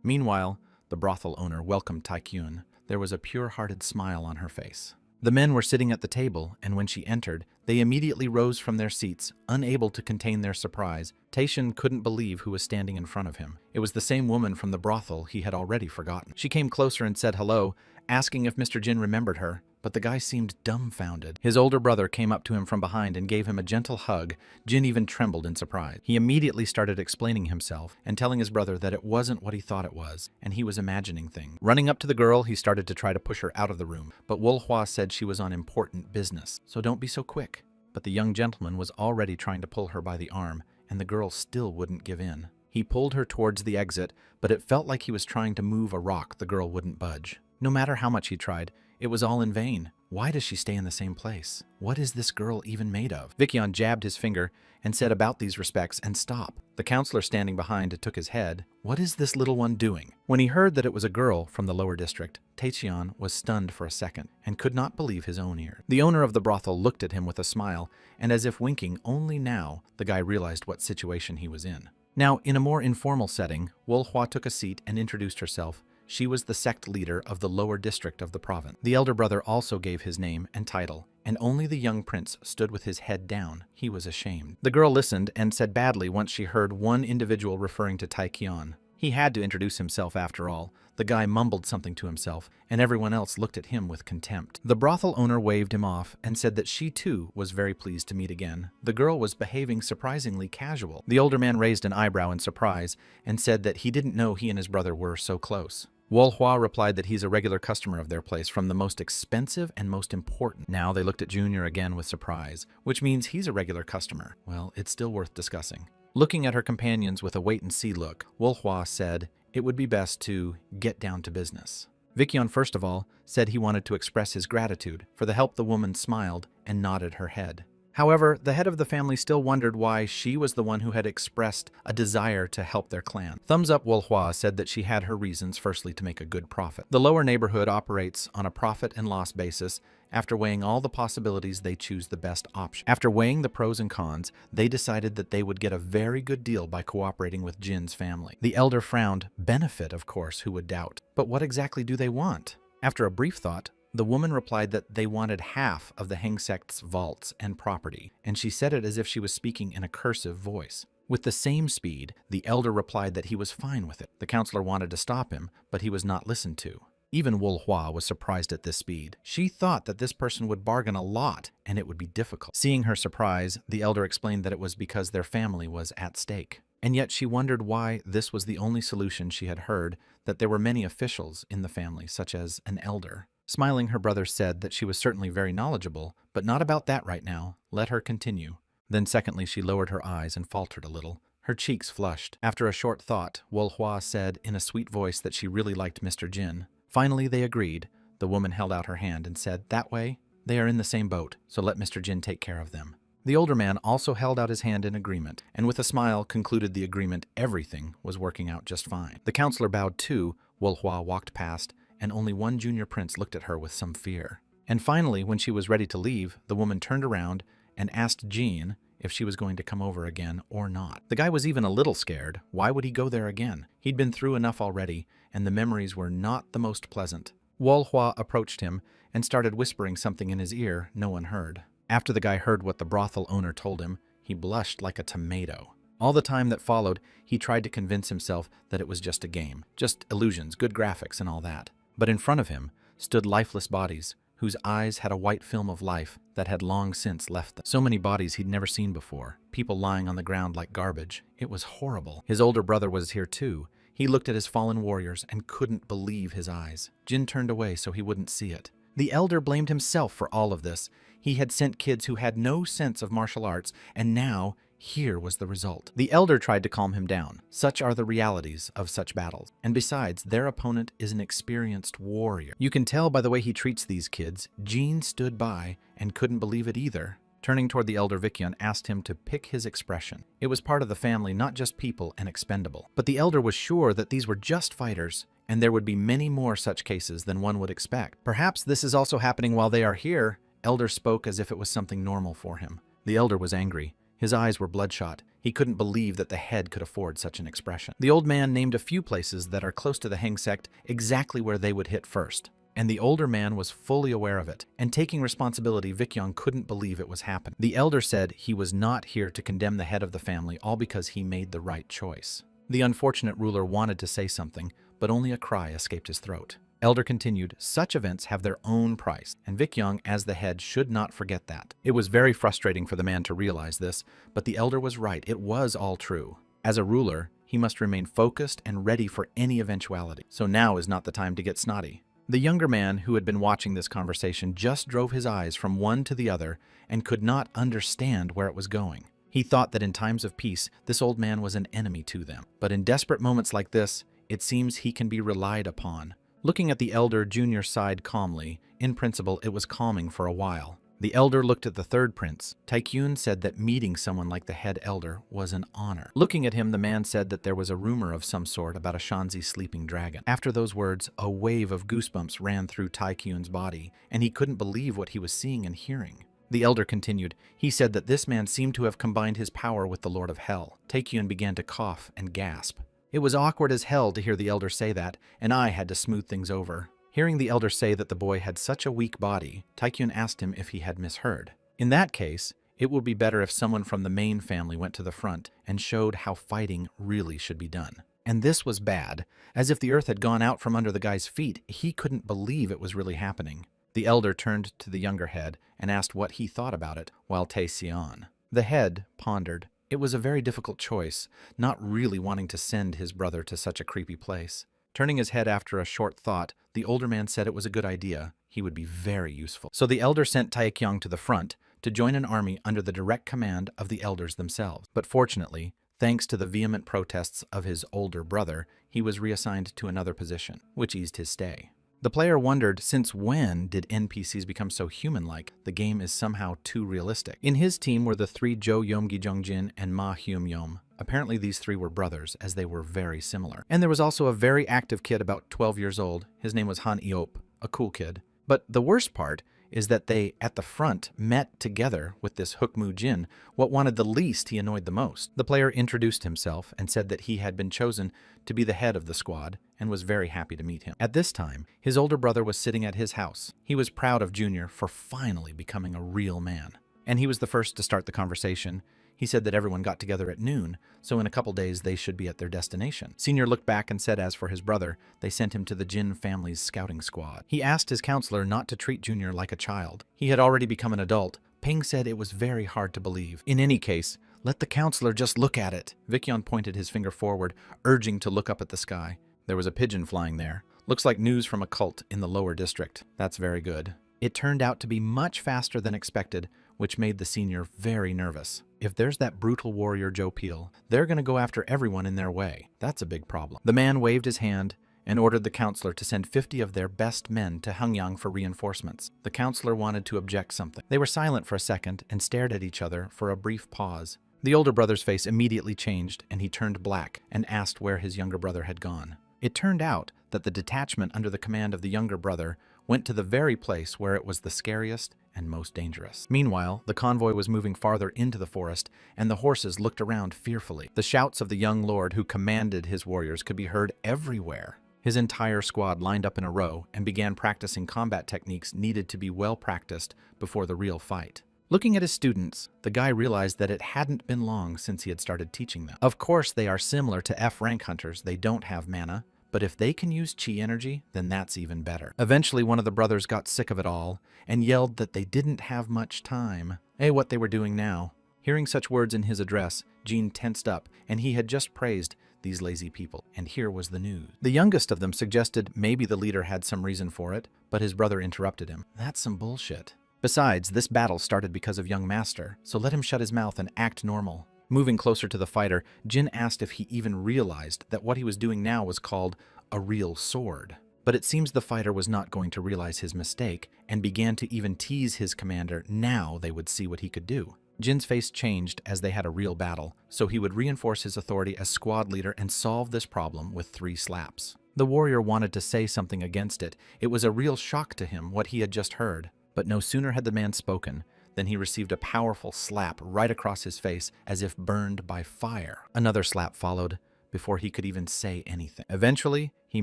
Meanwhile, the brothel owner welcomed Taekyun. There was a pure-hearted smile on her face. The men were sitting at the table, and when she entered, they immediately rose from their seats, unable to contain their surprise. Taeseon couldn't believe who was standing in front of him. It was the same woman from the brothel he had already forgotten. She came closer and said hello, asking if Mr. Jin remembered her, but the guy seemed dumbfounded. His older brother came up to him from behind and gave him a gentle hug. Jin even trembled in surprise. He immediately started explaining himself and telling his brother that it wasn't what he thought it was, and he was imagining things. Running up to the girl, he started to try to push her out of the room, but Wolhua said she was on important business, so don't be so quick. But the young gentleman was already trying to pull her by the arm, and the girl still wouldn't give in. He pulled her towards the exit, but it felt like he was trying to move a rock. The girl wouldn't budge. No matter how much he tried, it was all in vain. Why does she stay in the same place? What is this girl even made of? Vikyun jabbed his finger and said about these respects and stop. The counselor standing behind took his head. What is this little one doing? When he heard that it was a girl from the lower district, Taeseon was stunned for a second and could not believe his own ears. The owner of the brothel looked at him with a smile, and as if winking, only now the guy realized what situation he was in. Now, in a more informal setting, Wolhua took a seat and introduced herself. She was the sect leader of the lower district of the province. The elder brother also gave his name and title, and only the young prince stood with his head down. He was ashamed. The girl listened and said badly once she heard one individual referring to Taekyun. He had to introduce himself after all. The guy mumbled something to himself, and everyone else looked at him with contempt. The brothel owner waved him off and said that she too was very pleased to meet again. The girl was behaving surprisingly casual. The older man raised an eyebrow in surprise and said that he didn't know he and his brother were so close. Wolhua replied that he's a regular customer of their place, from the most expensive and most important. Now they looked at Junior again with surprise, which means he's a regular customer. Well, it's still worth discussing. Looking at her companions with a wait-and-see look, Wolhua said it would be best to get down to business. Vicyon, first of all, said he wanted to express his gratitude. For the help, the woman smiled and nodded her head. However, the head of the family still wondered why she was the one who had expressed a desire to help their clan. Thumbs Up Wolhua said that she had her reasons, firstly, to make a good profit. The lower neighborhood operates on a profit and loss basis. After weighing all the possibilities, they choose the best option. After weighing the pros and cons, they decided that they would get a very good deal by cooperating with Jin's family. The elder frowned. Benefit, of course, who would doubt? But what exactly do they want? After a brief thought, the woman replied that they wanted half of the Heng sect's vaults and property, and she said it as if she was speaking in a cursive voice. With the same speed, the elder replied that he was fine with it. The counselor wanted to stop him, but he was not listened to. Even Wolhua was surprised at this speed. She thought that this person would bargain a lot, and it would be difficult. Seeing her surprise, the elder explained that it was because their family was at stake. And yet she wondered why this was the only solution she had heard, that there were many officials in the family, such as an elder. Smiling, her brother said that she was certainly very knowledgeable, but not about that right now. Let her continue. Then secondly, she lowered her eyes and faltered a little. Her cheeks flushed. After a short thought, Wolhua said in a sweet voice that she really liked Mr. Jin. Finally, they agreed. The woman held out her hand and said, "That way, they are in the same boat, so let Mr. Jin take care of them." The older man also held out his hand in agreement, and with a smile concluded the agreement. Everything was working out just fine. The counselor bowed too. Wolhua walked past, and only one junior prince looked at her with some fear. And finally, when she was ready to leave, the woman turned around and asked Jean if she was going to come over again or not. The guy was even a little scared. Why would he go there again? He'd been through enough already, and the memories were not the most pleasant. Wolhua approached him and started whispering something in his ear no one heard. After the guy heard what the brothel owner told him, he blushed like a tomato. All the time that followed, he tried to convince himself that it was just a game, just illusions, good graphics and all that. But in front of him stood lifeless bodies, whose eyes had a white film of life that had long since left them. So many bodies he'd never seen before, people lying on the ground like garbage. It was horrible. His older brother was here too. He looked at his fallen warriors and couldn't believe his eyes. Jin turned away so he wouldn't see it. The elder blamed himself for all of this. He had sent kids who had no sense of martial arts, and now here was the result. The elder tried to calm him down. Such are the realities of such battles. And besides, their opponent is an experienced warrior. You can tell by the way he treats these kids. Jean stood by and couldn't believe it either. Turning toward the elder, Vicyon asked him to pick his expression. It was part of the family, not just people, and expendable. But the elder was sure that these were just fighters, and there would be many more such cases than one would expect. Perhaps this is also happening while they are here. Elder spoke as if it was something normal for him. The elder was angry. His eyes were bloodshot. He couldn't believe that the head could afford such an expression. The old man named a few places that are close to the Heng sect, exactly where they would hit first. And the older man was fully aware of it. And taking responsibility, Vicyon couldn't believe it was happening. The elder said he was not here to condemn the head of the family, all because he made the right choice. The unfortunate ruler wanted to say something, but only a cry escaped his throat. Elder continued, such events have their own price, and Vicyon, as the head, should not forget that. It was very frustrating for the man to realize this, but the elder was right. It was all true. As a ruler, he must remain focused and ready for any eventuality. So now is not the time to get snotty. The younger man, who had been watching this conversation, just drove his eyes from one to the other and could not understand where it was going. He thought that in times of peace, this old man was an enemy to them. But in desperate moments like this, it seems he can be relied upon. Looking at the elder, Junior sighed calmly. In principle, it was calming for a while. The elder looked at the third prince. Taekyun said that meeting someone like the head elder was an honor. Looking at him, the man said that there was a rumor of some sort about a Shanzi sleeping dragon. After those words, a wave of goosebumps ran through Taekyun's body, and he couldn't believe what he was seeing and hearing. The elder continued. He said that this man seemed to have combined his power with the Lord of Hell. Taekyun began to cough and gasp. It was awkward as hell to hear the elder say that, and I had to smooth things over. Hearing the elder say that the boy had such a weak body, Taekyun asked him if he had misheard. In that case, it would be better if someone from the main family went to the front and showed how fighting really should be done. And this was bad. As if the earth had gone out from under the guy's feet, he couldn't believe it was really happening. The elder turned to the younger head and asked what he thought about it, while Tae-seon. The head pondered. It was a very difficult choice, not really wanting to send his brother to such a creepy place. Turning his head after a short thought, the older man said it was a good idea. He would be very useful. So the elder sent Taekyung to the front to join an army under the direct command of the elders themselves. But fortunately, thanks to the vehement protests of his older brother, he was reassigned to another position, which eased his stay. The player wondered, since when did NPCs become so human-like? The game is somehow too realistic. In his team were the 3 Jo Yomgi Jongjin and Ma Hyum Yom. Apparently these 3 were brothers, as they were very similar. And there was also a very active kid about 12 years old. His name was Han Iop, a cool kid. But the worst part is that they, at the front, met together with this Hukmu Jin. What wanted the least, he annoyed the most. The player introduced himself and said that he had been chosen to be the head of the squad and was very happy to meet him. At this time, his older brother was sitting at his house. He was proud of Junior for finally becoming a real man. And he was the first to start the conversation. He said that everyone got together at noon, so in a couple days they should be at their destination. Senior looked back and said as for his brother, they sent him to the Jin family's scouting squad. He asked his counselor not to treat Junior like a child. He had already become an adult. Ping said it was very hard to believe. In any case, let the counselor just look at it. Vicyon pointed his finger forward, urging to look up at the sky. There was a pigeon flying there. Looks like news from a cult in the lower district. That's very good. It turned out to be much faster than expected, which made the senior very nervous. If there's that brutal warrior Joe Peel, they're going to go after everyone in their way. That's a big problem. The man waved his hand and ordered the counselor to send 50 of their best men to Hengyang for reinforcements. The counselor wanted to object something. They were silent for a second and stared at each other for a brief pause. The older brother's face immediately changed and he turned black and asked where his younger brother had gone. It turned out that the detachment under the command of the younger brother went to the very place where it was the scariest and most dangerous. Meanwhile, the convoy was moving farther into the forest, and the horses looked around fearfully. The shouts of the young lord who commanded his warriors could be heard everywhere. His entire squad lined up in a row and began practicing combat techniques needed to be well practiced before the real fight. Looking at his students, the guy realized that it hadn't been long since he had started teaching them. Of course, they are similar to F-rank hunters. They don't have mana, but if they can use chi energy, then that's even better. Eventually, one of the brothers got sick of it all and yelled that they didn't have much time. What they were doing now. Hearing such words in his address, Jean tensed up, and he had just praised these lazy people. And here was the news. The youngest of them suggested maybe the leader had some reason for it, but his brother interrupted him. That's some bullshit. Besides, this battle started because of young master, so let him shut his mouth and act normal. Moving closer to the fighter, Jin asked if he even realized that what he was doing now was called a real sword. But it seems the fighter was not going to realize his mistake and began to even tease his commander. Now they would see what he could do. Jin's face changed as they had a real battle, so he would reinforce his authority as squad leader and solve this problem with 3 slaps. The warrior wanted to say something against it. It was a real shock to him what he had just heard. But no sooner had the man spoken than he received a powerful slap right across his face as if burned by fire. Another slap followed before he could even say anything. Eventually, he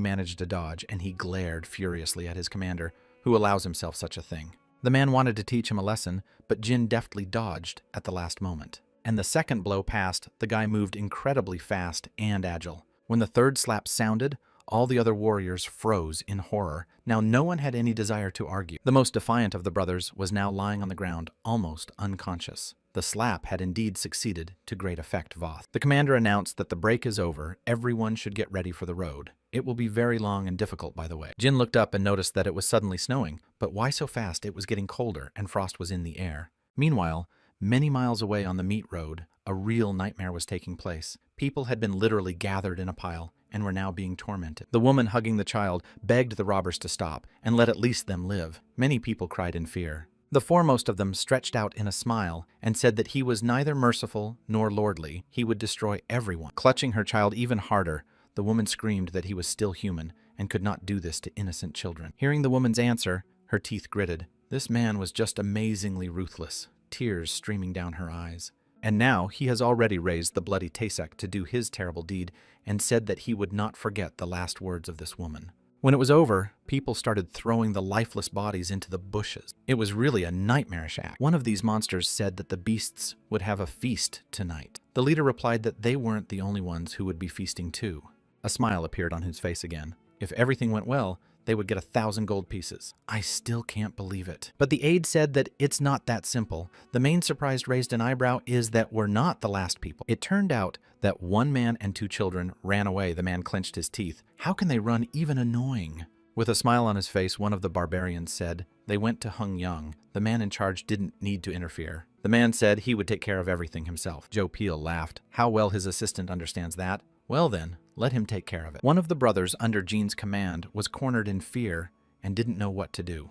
managed to dodge, and he glared furiously at his commander, who allows himself such a thing. The man wanted to teach him a lesson, but Jin deftly dodged at the last moment. And the second blow passed, the guy moved incredibly fast and agile. When the third slap sounded, all the other warriors froze in horror. Now no one had any desire to argue. The most defiant of the brothers was now lying on the ground, almost unconscious. The slap had indeed succeeded to great effect, Voth. The commander announced that the break is over. Everyone should get ready for the road. It will be very long and difficult, by the way. Jin looked up and noticed that it was suddenly snowing, but why so fast? It was getting colder, and frost was in the air. Meanwhile, many miles away on the meat road, a real nightmare was taking place. People had been literally gathered in a pile and were now being tormented. The woman hugging the child begged the robbers to stop and let at least them live. Many people cried in fear. The foremost of them stretched out in a smile and said that he was neither merciful nor lordly. He would destroy everyone. Clutching her child even harder, the woman screamed that he was still human and could not do this to innocent children. Hearing the woman's answer, her teeth gritted. This man was just amazingly ruthless, tears streaming down her eyes. And now he has already raised the bloody Tasek to do his terrible deed and said that he would not forget the last words of this woman. When it was over, people started throwing the lifeless bodies into the bushes. It was really a nightmarish act. One of these monsters said that the beasts would have a feast tonight. The leader replied that they weren't the only ones who would be feasting too. A smile appeared on his face again. If everything went well, they would get 1,000 gold pieces. I still can't believe it. But the aide said that it's not that simple. The main surprise raised an eyebrow is that we're not the last people. It turned out that 1 man and 2 children ran away. The man clenched his teeth. How can they run even annoying? With a smile on his face, one of the barbarians said, they went to Hengyang. The man in charge didn't need to interfere. The man said he would take care of everything himself. Joe Peel laughed. How well his assistant understands that? Well then, let him take care of it. One of the brothers under Jean's command was cornered in fear and didn't know what to do.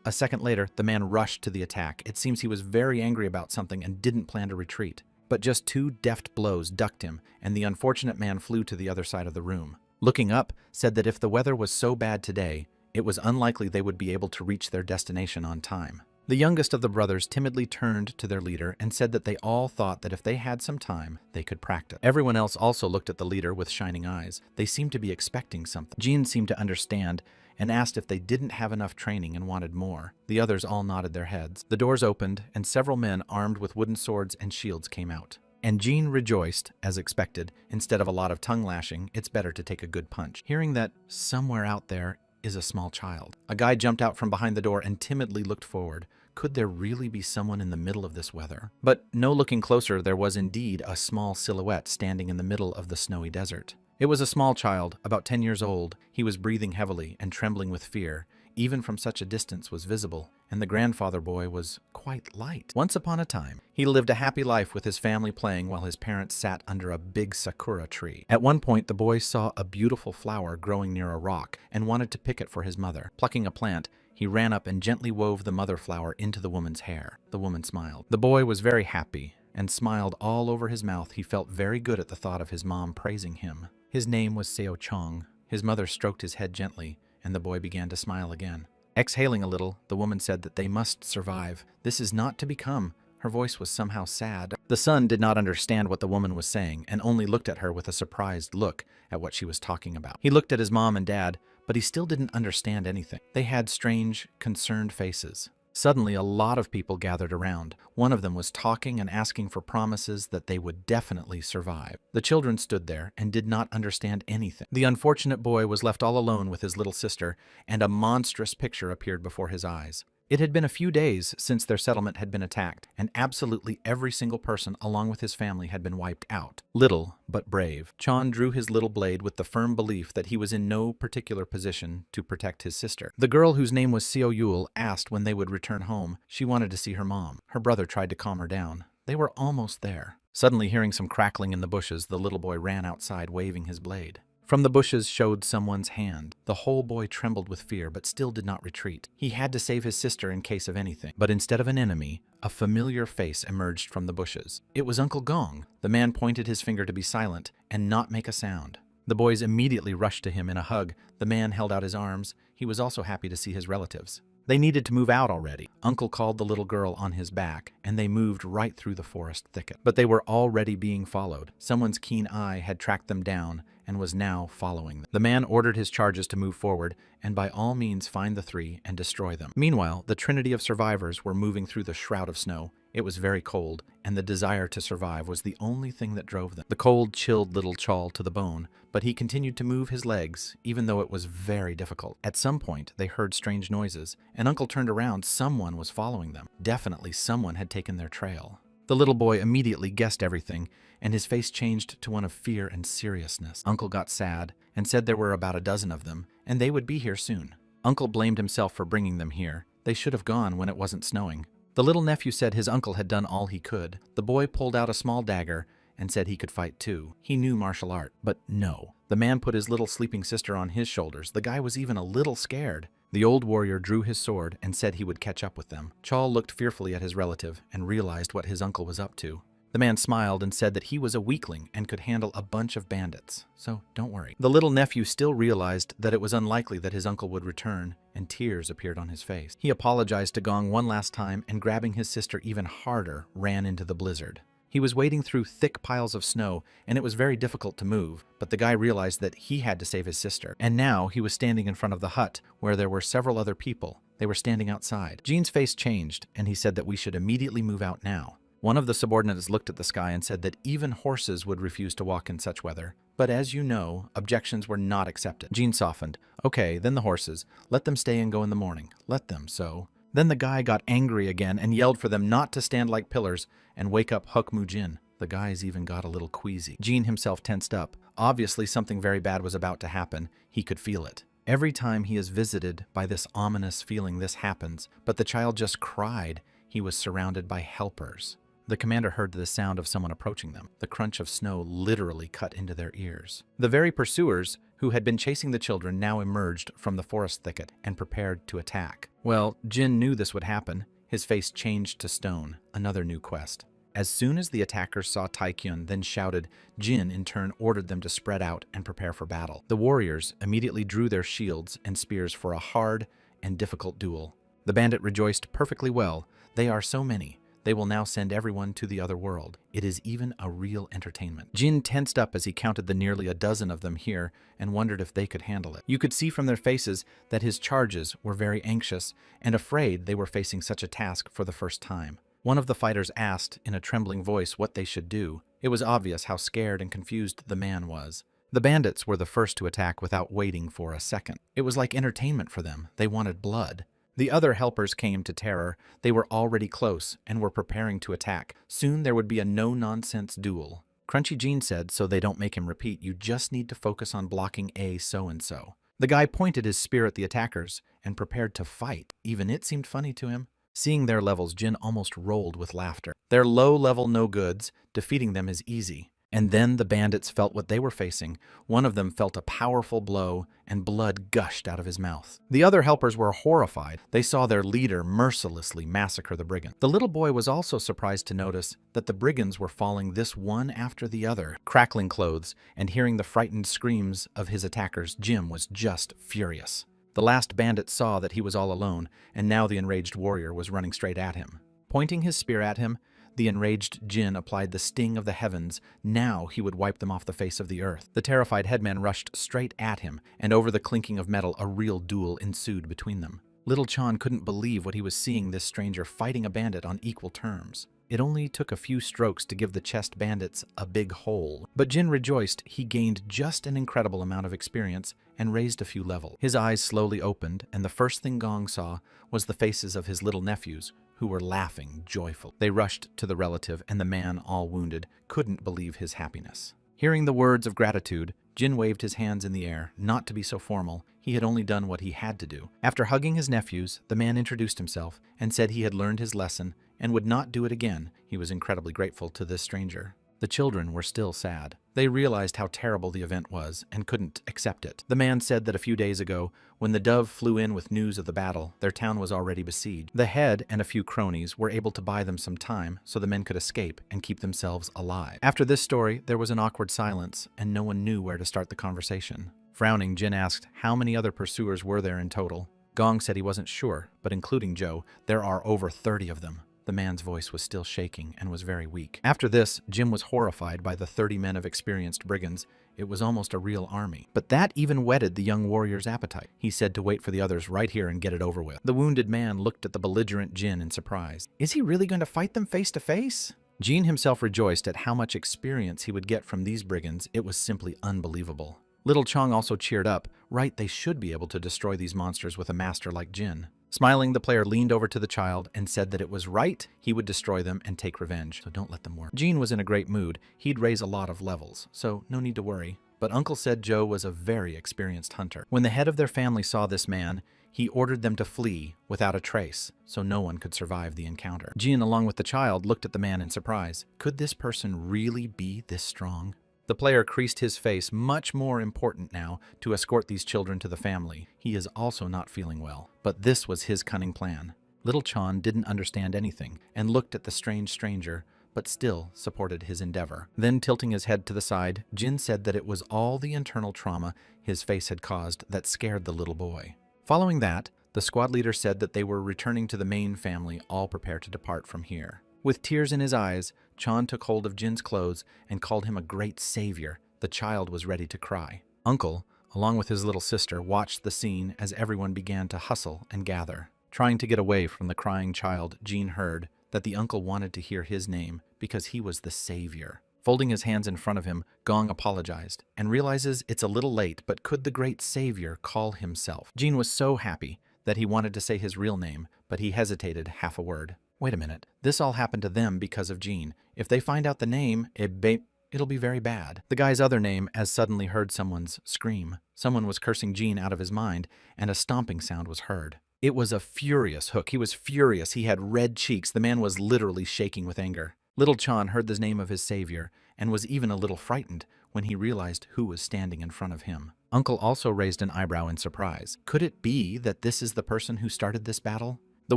A second later, the man rushed to the attack. It seems he was very angry about something and didn't plan to retreat. But just 2 deft blows ducked him, and the unfortunate man flew to the other side of the room. Looking up, said that if the weather was so bad today, it was unlikely they would be able to reach their destination on time. The youngest of the brothers timidly turned to their leader and said that they all thought that if they had some time, they could practice. Everyone else also looked at the leader with shining eyes. They seemed to be expecting something. Jean seemed to understand and asked if they didn't have enough training and wanted more. The others all nodded their heads. The doors opened, and several men armed with wooden swords and shields came out. And Jean rejoiced, as expected. Instead of a lot of tongue lashing, it's better to take a good punch. Hearing that somewhere out there is a small child. A guy jumped out from behind the door and timidly looked forward. Could there really be someone in the middle of this weather? But no looking closer, there was indeed a small silhouette standing in the middle of the snowy desert. It was a small child, about 10 years old. He was breathing heavily and trembling with fear. Even from such a distance was visible, and the grandfather boy was quite light. Once upon a time, he lived a happy life with his family playing while his parents sat under a big sakura tree. At one point, the boy saw a beautiful flower growing near a rock and wanted to pick it for his mother. Plucking a plant, he ran up and gently wove the mother flower into the woman's hair. The woman smiled. The boy was very happy and smiled all over his mouth. He felt very good at the thought of his mom praising him. His name was Seo Chong. His mother stroked his head gently, and the boy began to smile again. Exhaling a little, the woman said that they must survive. This is not to become. Her voice was somehow sad. The son did not understand what the woman was saying and only looked at her with a surprised look at what she was talking about. He looked at his mom and dad, but he still didn't understand anything. They had strange, concerned faces. Suddenly, a lot of people gathered around. One of them was talking and asking for promises that they would definitely survive. The children stood there and did not understand anything. The unfortunate boy was left all alone with his little sister, and a monstrous picture appeared before his eyes. It had been a few days since their settlement had been attacked, and absolutely every single person along with his family had been wiped out. Little, but brave, Chan drew his little blade with the firm belief that he was in no particular position to protect his sister. The girl, whose name was Seo Yul, asked when they would return home. She wanted to see her mom. Her brother tried to calm her down. They were almost there. Suddenly, hearing some crackling in the bushes, the little boy ran outside waving his blade. From the bushes showed someone's hand. The whole boy trembled with fear, but still did not retreat. He had to save his sister in case of anything. But instead of an enemy, a familiar face emerged from the bushes. It was Uncle Gong. The man pointed his finger to be silent and not make a sound. The boys immediately rushed to him in a hug. The man held out his arms. He was also happy to see his relatives. They needed to move out already. Uncle called the little girl on his back, and they moved right through the forest thicket. But they were already being followed. Someone's keen eye had tracked them down and was now following them. The man ordered his charges to move forward and by all means find the 3 and destroy them. Meanwhile, the trinity of survivors were moving through the shroud of snow. It was very cold, and the desire to survive was the only thing that drove them. The cold chilled little Chal to the bone, but he continued to move his legs, even though it was very difficult. At some point, they heard strange noises, and Uncle turned around. Someone was following them. Definitely someone had taken their trail. The little boy immediately guessed everything, and his face changed to one of fear and seriousness. Uncle got sad and said there were about a dozen of them, and they would be here soon. Uncle blamed himself for bringing them here. They should have gone when it wasn't snowing. The little nephew said his uncle had done all he could. The boy pulled out a small dagger and said he could fight too. He knew martial art, but no. The man put his little sleeping sister on his shoulders. The guy was even a little scared. The old warrior drew his sword and said he would catch up with them. Chal looked fearfully at his relative and realized what his uncle was up to. The man smiled and said that he was a weakling and could handle a bunch of bandits, so don't worry. The little nephew still realized that it was unlikely that his uncle would return, and tears appeared on his face. He apologized to Gong one last time and, grabbing his sister even harder, ran into the blizzard. He was wading through thick piles of snow, and it was very difficult to move, but the guy realized that he had to save his sister. And now he was standing in front of the hut, where there were several other people. They were standing outside. Jean's face changed, and he said that we should immediately move out now. One of the subordinates looked at the sky and said that even horses would refuse to walk in such weather. But as you know, objections were not accepted. Jean softened. Okay, then the horses. Let them stay and go in the morning. Let them, so. Then the guy got angry again and yelled for them not to stand like pillars and wake up Huk Mu Jin. The guys even got a little queasy. Jean himself tensed up. Obviously something very bad was about to happen. He could feel it. Every time he is visited by this ominous feeling, this happens. But the child just cried. He was surrounded by helpers. The commander heard the sound of someone approaching them. The crunch of snow literally cut into their ears. The very pursuers who had been chasing the children now emerged from the forest thicket and prepared to attack. Well, Jin knew this would happen. His face changed to stone, another new quest. As soon as the attackers saw Taikyun, then shouted, Jin in turn ordered them to spread out and prepare for battle. The warriors immediately drew their shields and spears for a hard and difficult duel. The bandit rejoiced perfectly well. They are so many. They will now send everyone to the other world. It is even a real entertainment. Jin tensed up as he counted the nearly a dozen of them here and wondered if they could handle it. You could see from their faces that his charges were very anxious and afraid they were facing such a task for the first time. One of the fighters asked in a trembling voice what they should do. It was obvious how scared and confused the man was. The bandits were the first to attack without waiting for a second. It was like entertainment for them. They wanted blood. The other helpers came to terror. They were already close and were preparing to attack. Soon there would be a no-nonsense duel. Crunchy Jean said, so they don't make him repeat, you just need to focus on blocking a so-and-so. The guy pointed his spear at the attackers and prepared to fight. Even it seemed funny to him. Seeing their levels, Jin almost rolled with laughter. They're low-level no-goods. Defeating them is easy. And then the bandits felt what they were facing. One of them felt a powerful blow, and blood gushed out of his mouth. The other helpers were horrified. They saw their leader mercilessly massacre the brigand. The little boy was also surprised to notice that the brigands were falling this one after the other. Crackling clothes, and hearing the frightened screams of his attackers, Jim was just furious. The last bandit saw that he was all alone, and now the enraged warrior was running straight at him. Pointing his spear at him, the enraged Jin applied the sting of the heavens. Now he would wipe them off the face of the earth. The terrified headman rushed straight at him, and over the clinking of metal, a real duel ensued between them. Little Chan couldn't believe what he was seeing, this stranger fighting a bandit on equal terms. It only took a few strokes to give the chest bandits a big hole. But Jin rejoiced he gained just an incredible amount of experience and raised a few levels. His eyes slowly opened, and the first thing Gong saw was the faces of his little nephews, who were laughing joyfully. They rushed to the relative, and the man, all wounded, couldn't believe his happiness. Hearing the words of gratitude, Jin waved his hands in the air, not to be so formal. He had only done what he had to do. After hugging his nephews, the man introduced himself and said he had learned his lesson and would not do it again. He was incredibly grateful to this stranger. The children were still sad. They realized how terrible the event was and couldn't accept it. The man said that a few days ago, when the dove flew in with news of the battle, their town was already besieged. The head and a few cronies were able to buy them some time so the men could escape and keep themselves alive. After this story, there was an awkward silence, and no one knew where to start the conversation. Frowning, Jin asked how many other pursuers were there in total. Gong said he wasn't sure, but including Joe, there are over 30 of them. The man's voice was still shaking and was very weak. After this, Jim was horrified by the 30 men of experienced brigands. It was almost a real army. But that even whetted the young warrior's appetite. He said to wait for the others right here and get it over with. The wounded man looked at the belligerent Jin in surprise. Is he really going to fight them face to face? Jin himself rejoiced at how much experience he would get from these brigands. It was simply unbelievable. Little Chong also cheered up. Right, they should be able to destroy these monsters with a master like Jin. Smiling, the player leaned over to the child and said that it was right he would destroy them and take revenge, so don't let them work. Jean was in a great mood. He'd raise a lot of levels, so no need to worry. But Uncle said Joe was a very experienced hunter. When the head of their family saw this man, he ordered them to flee without a trace, so no one could survive the encounter. Jean, along with the child, looked at the man in surprise. Could this person really be this strong? The player creased his face, much more important now, to escort these children to the family. He is also not feeling well. But this was his cunning plan. Little Chan didn't understand anything and looked at the strange stranger, but still supported his endeavor. Then, tilting his head to the side, Jin said that it was all the internal trauma his face had caused that scared the little boy. Following that, the squad leader said that they were returning to the main family, all prepared to depart from here. With tears in his eyes, Chan took hold of Jin's clothes and called him a great savior. The child was ready to cry. Uncle, along with his little sister, watched the scene as everyone began to hustle and gather. Trying to get away from the crying child, Jin heard that the uncle wanted to hear his name because he was the savior. Folding his hands in front of him, Gong apologized and realizes it's a little late, but could the great savior call himself? Jin was so happy that he wanted to say his real name, but he hesitated half a word. Wait a minute, this all happened to them because of Jean. If they find out the name, it'll be very bad. The guy's other name as suddenly heard someone's scream. Someone was cursing Jean out of his mind, and a stomping sound was heard. It was a furious Hook. He was furious. He had red cheeks. The man was literally shaking with anger. Little Chan heard the name of his savior and was even a little frightened when he realized who was standing in front of him. Uncle also raised an eyebrow in surprise. Could it be that this is the person who started this battle? The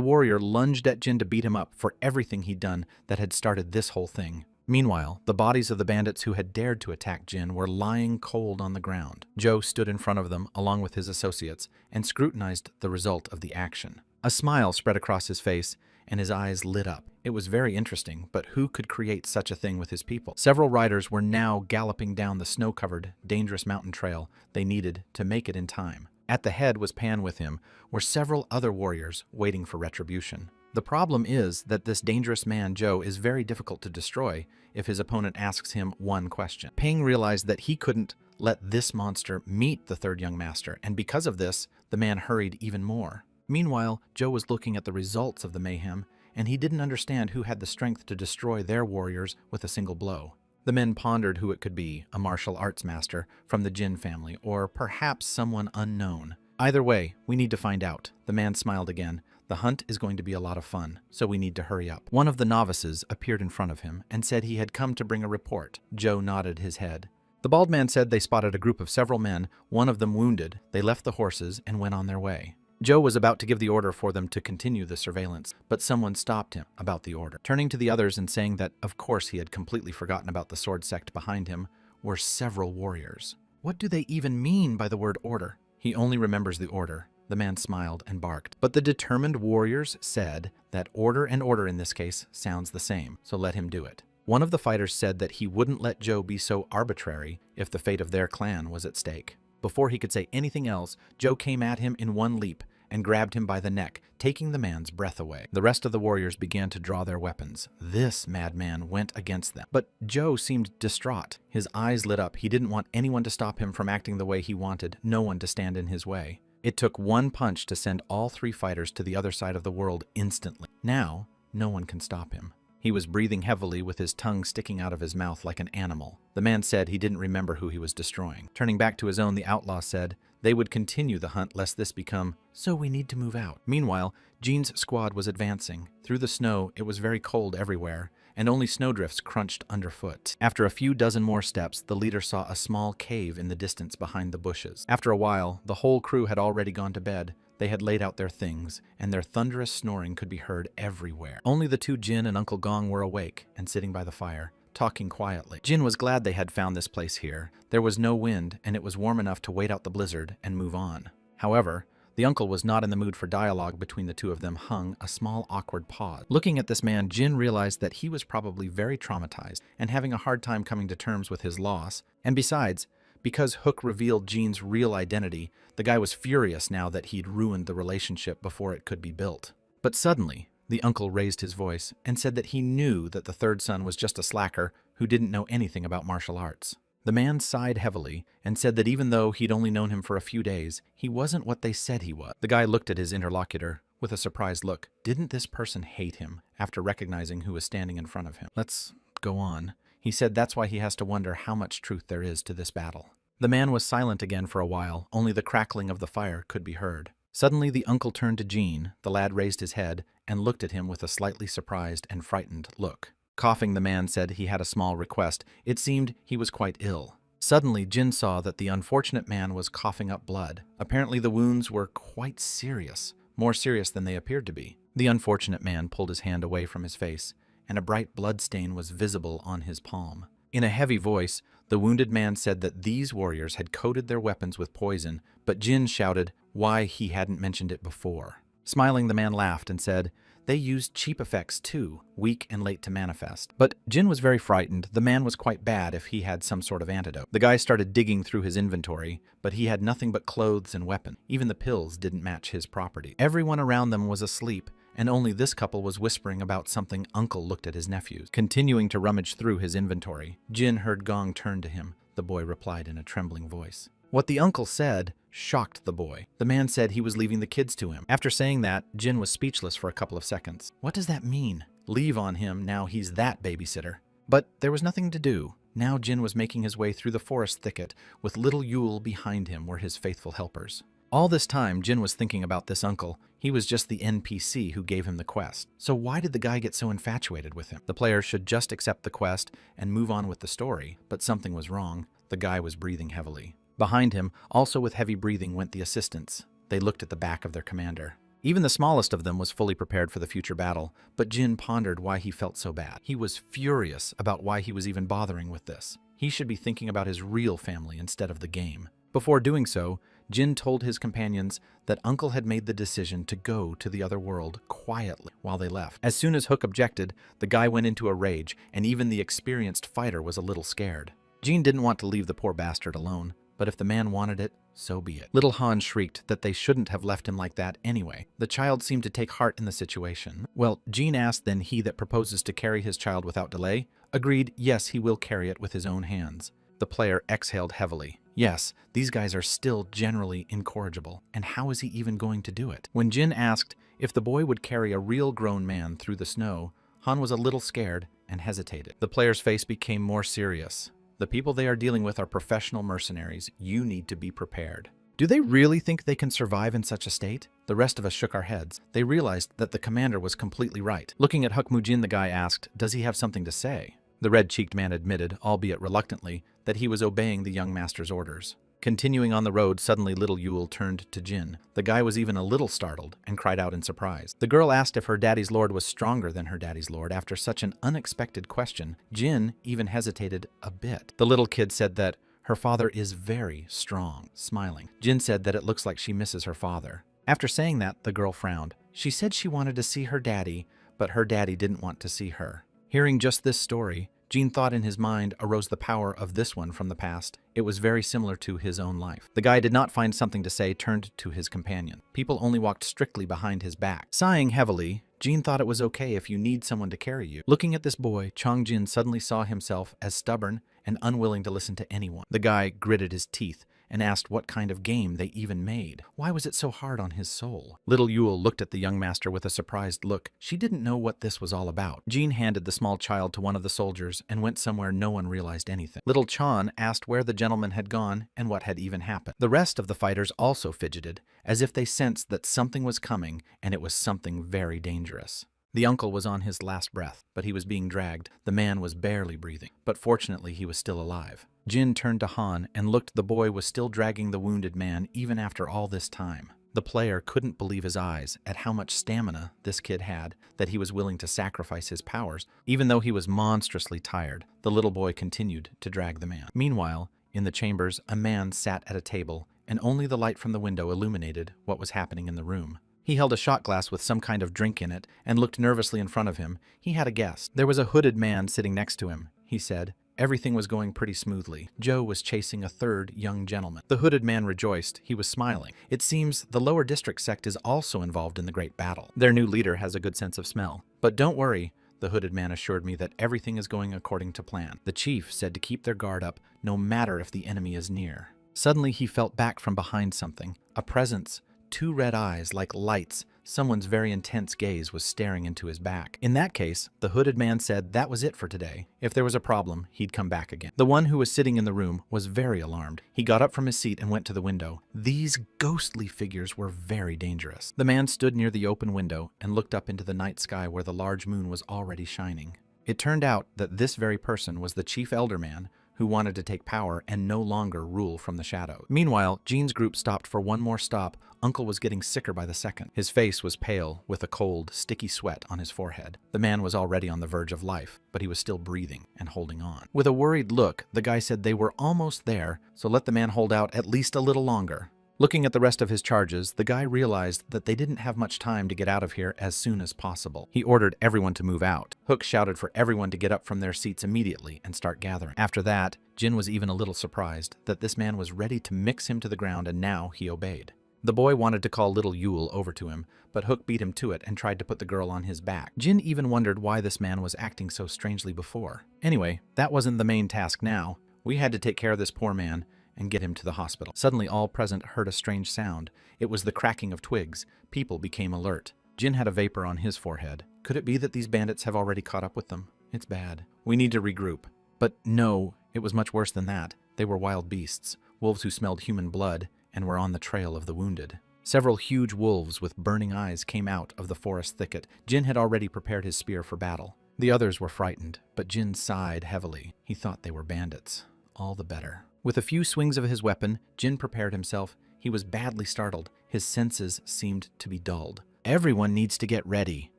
warrior lunged at Jin to beat him up for everything he'd done that had started this whole thing. Meanwhile, the bodies of the bandits who had dared to attack Jin were lying cold on the ground. Joe stood in front of them along with his associates and scrutinized the result of the action. A smile spread across his face and his eyes lit up. It was very interesting, but who could create such a thing with his people? Several riders were now galloping down the snow-covered, dangerous mountain trail they needed to make it in time. At the head was Pan. With him were several other warriors waiting for retribution. The problem is that this dangerous man, Joe, is very difficult to destroy if his opponent asks him one question. Pang realized that he couldn't let this monster meet the third young master, and because of this, the man hurried even more. Meanwhile, Joe was looking at the results of the mayhem, and he didn't understand who had the strength to destroy their warriors with a single blow. The men pondered who it could be, a martial arts master from the Jin family, or perhaps someone unknown. Either way, we need to find out. The man smiled again. The hunt is going to be a lot of fun, so we need to hurry up. One of the novices appeared in front of him and said he had come to bring a report. Joe nodded his head. The bald man said they spotted a group of several men, one of them wounded. They left the horses and went on their way. Joe was about to give the order for them to continue the surveillance, but someone stopped him about the order. Turning to the others and saying that, of course, he had completely forgotten about the sword sect behind him, were several warriors. What do they even mean by the word order? He only remembers the order. The man smiled and barked. But the determined warriors said that order and order in this case sounds the same, so let him do it. One of the fighters said that he wouldn't let Joe be so arbitrary if the fate of their clan was at stake. Before he could say anything else, Joe came at him in one leap and grabbed him by the neck, taking the man's breath away. The rest of the warriors began to draw their weapons. This madman went against them. But Joe seemed distraught. His eyes lit up. He didn't want anyone to stop him from acting the way he wanted, no one to stand in his way. It took one punch to send all three fighters to the other side of the world instantly. Now, no one can stop him. He was breathing heavily with his tongue sticking out of his mouth like an animal. The man said he didn't remember who he was destroying. Turning back to his own, the outlaw said they would continue the hunt lest this become, so we need to move out. Meanwhile, Jean's squad was advancing. Through the snow, it was very cold everywhere, and only snowdrifts crunched underfoot. After a few dozen more steps, the leader saw a small cave in the distance behind the bushes. After a while, the whole crew had already gone to bed. They had laid out their things, and their thunderous snoring could be heard everywhere. Only the two Jin and Uncle Gong were awake and sitting by the fire, talking quietly. Jin was glad they had found this place here. There was no wind, and it was warm enough to wait out the blizzard and move on. However, the uncle was not in the mood for dialogue. Between the two of them hung a small awkward pause. Looking at this man, Jin realized that he was probably very traumatized and having a hard time coming to terms with his loss. And besides, because Hook revealed Jean's real identity, the guy was furious now that he'd ruined the relationship before it could be built. But suddenly, the uncle raised his voice and said that he knew that the third son was just a slacker who didn't know anything about martial arts. The man sighed heavily and said that even though he'd only known him for a few days, he wasn't what they said he was. The guy looked at his interlocutor with a surprised look. Didn't this person hate him after recognizing who was standing in front of him? Let's go on. He said that's why he has to wonder how much truth there is to this battle. The man was silent again for a while. Only the crackling of the fire could be heard. Suddenly the uncle turned to Jean. The lad raised his head and looked at him with a slightly surprised and frightened look. Coughing, the man said he had a small request. It seemed he was quite ill. Suddenly, Jin saw that the unfortunate man was coughing up blood. Apparently the wounds were quite serious, more serious than they appeared to be. The unfortunate man pulled his hand away from his face, and a bright blood stain was visible on his palm. In a heavy voice, the wounded man said that these warriors had coated their weapons with poison, but Jin shouted why he hadn't mentioned it before. Smiling, the man laughed and said, they used cheap effects too, weak and late to manifest. But Jin was very frightened. The man was quite bad if he had some sort of antidote. The guy started digging through his inventory, but he had nothing but clothes and weapons. Even the pills didn't match his property. Everyone around them was asleep, and only this couple was whispering about something. Uncle looked at his nephews. Continuing to rummage through his inventory, Jin heard Gong turn to him. The boy replied in a trembling voice. What the uncle said shocked the boy. The man said he was leaving the kids to him. After saying that, Jin was speechless for a couple of seconds. What does that mean? Leave on him, now he's that babysitter. But there was nothing to do. Now Jin was making his way through the forest thicket, with little Yule behind him were his faithful helpers. All this time, Jin was thinking about this uncle. He was just the NPC who gave him the quest. So why did the guy get so infatuated with him? The player should just accept the quest and move on with the story, but something was wrong. The guy was breathing heavily. Behind him, also with heavy breathing, went the assistants. They looked at the back of their commander. Even the smallest of them was fully prepared for the future battle, but Jin pondered why he felt so bad. He was furious about why he was even bothering with this. He should be thinking about his real family instead of the game. Before doing so, Jin told his companions that Uncle had made the decision to go to the other world quietly while they left. As soon as Hook objected, the guy went into a rage, and even the experienced fighter was a little scared. Jin didn't want to leave the poor bastard alone, but if the man wanted it, so be it. Little Han shrieked that they shouldn't have left him like that anyway. The child seemed to take heart in the situation. Well, Jin asked, then he that proposes to carry his child without delay agreed yes, he will carry it with his own hands. The player exhaled heavily. Yes, these guys are still generally incorrigible, and how is he even going to do it? When Jin asked if the boy would carry a real grown man through the snow, Han was a little scared and hesitated. The player's face became more serious. The people they are dealing with are professional mercenaries. You need to be prepared. Do they really think they can survive in such a state? The rest of us shook our heads. They realized that the commander was completely right. Looking at Hukmujin, the guy asked, does he have something to say? The red-cheeked man admitted, albeit reluctantly, that he was obeying the young master's orders. Continuing on the road, suddenly little Yule turned to Jin. The guy was even a little startled and cried out in surprise. The girl asked if her daddy's lord was stronger than her daddy's lord. After such an unexpected question, Jin even hesitated a bit. The little kid said that her father is very strong, smiling. Jin said that it looks like she misses her father. After saying that, the girl frowned. She said she wanted to see her daddy, but her daddy didn't want to see her. Hearing just this story, Jin thought in his mind arose the power of this one from the past. It was very similar to his own life. The guy did not find something to say, turned to his companion. People only walked strictly behind his back. Sighing heavily, Jin thought it was okay if you need someone to carry you. Looking at this boy, Chong-jin suddenly saw himself as stubborn and unwilling to listen to anyone. The guy gritted his teeth and asked what kind of game they even made. Why was it so hard on his soul? Little Yule looked at the young master with a surprised look. She didn't know what this was all about. Jin handed the small child to one of the soldiers and went somewhere no one realized anything. Little Chan asked where the gentleman had gone and what had even happened. The rest of the fighters also fidgeted, as if they sensed that something was coming, and it was something very dangerous. The uncle was on his last breath, but he was being dragged. The man was barely breathing, but fortunately he was still alive. Jin turned to Han and looked. The boy was still dragging the wounded man even after all this time. The player couldn't believe his eyes at how much stamina this kid had, that he was willing to sacrifice his powers. Even though he was monstrously tired, the little boy continued to drag the man. Meanwhile, in the chambers, a man sat at a table, and only the light from the window illuminated what was happening in the room. He held a shot glass with some kind of drink in it and looked nervously in front of him. He had a guess. There was a hooded man sitting next to him, he said. Everything was going pretty smoothly. Joe was chasing a third young gentleman. The hooded man rejoiced. He was smiling. It seems the lower district sect is also involved in the great battle. Their new leader has a good sense of smell. But don't worry, the hooded man assured me that everything is going according to plan. The chief said to keep their guard up, no matter if the enemy is near. Suddenly he felt back from behind something. A presence. 2 red eyes like lights. Someone's very intense gaze was staring into his back. In that case, the hooded man said that was it for today. If there was a problem, he'd come back again. The one who was sitting in the room was very alarmed. He got up from his seat and went to the window. These ghostly figures were very dangerous. The man stood near the open window and looked up into the night sky where the large moon was already shining. It turned out that this very person was the chief elder man who wanted to take power and no longer rule from the shadow. Meanwhile, Jean's group stopped for one more stop. Uncle was getting sicker by the second. His face was pale, with a cold, sticky sweat on his forehead. The man was already on the verge of life, but he was still breathing and holding on. With a worried look, the guy said they were almost there, so let the man hold out at least a little longer. Looking at the rest of his charges, the guy realized that they didn't have much time to get out of here as soon as possible. He ordered everyone to move out. Hook shouted for everyone to get up from their seats immediately and start gathering. After that, Jin was even a little surprised that this man was ready to mix him to the ground, and now he obeyed. The boy wanted to call little Yule over to him, but Hook beat him to it and tried to put the girl on his back. Jin even wondered why this man was acting so strangely before. Anyway, that wasn't the main task now. We had to take care of this poor man and get him to the hospital. Suddenly, all present heard a strange sound. It was the cracking of twigs. People became alert. Jin had a vapor on his forehead. Could it be that these bandits have already caught up with them? It's bad. We need to regroup. But no, it was much worse than that. They were wild beasts, wolves who smelled human blood and were on the trail of the wounded. Several huge wolves with burning eyes came out of the forest thicket. Jin had already prepared his spear for battle. The others were frightened, but Jin sighed heavily. He thought they were bandits. All the better. With a few swings of his weapon, Jin prepared himself. He was badly startled. His senses seemed to be dulled. Everyone needs to get ready.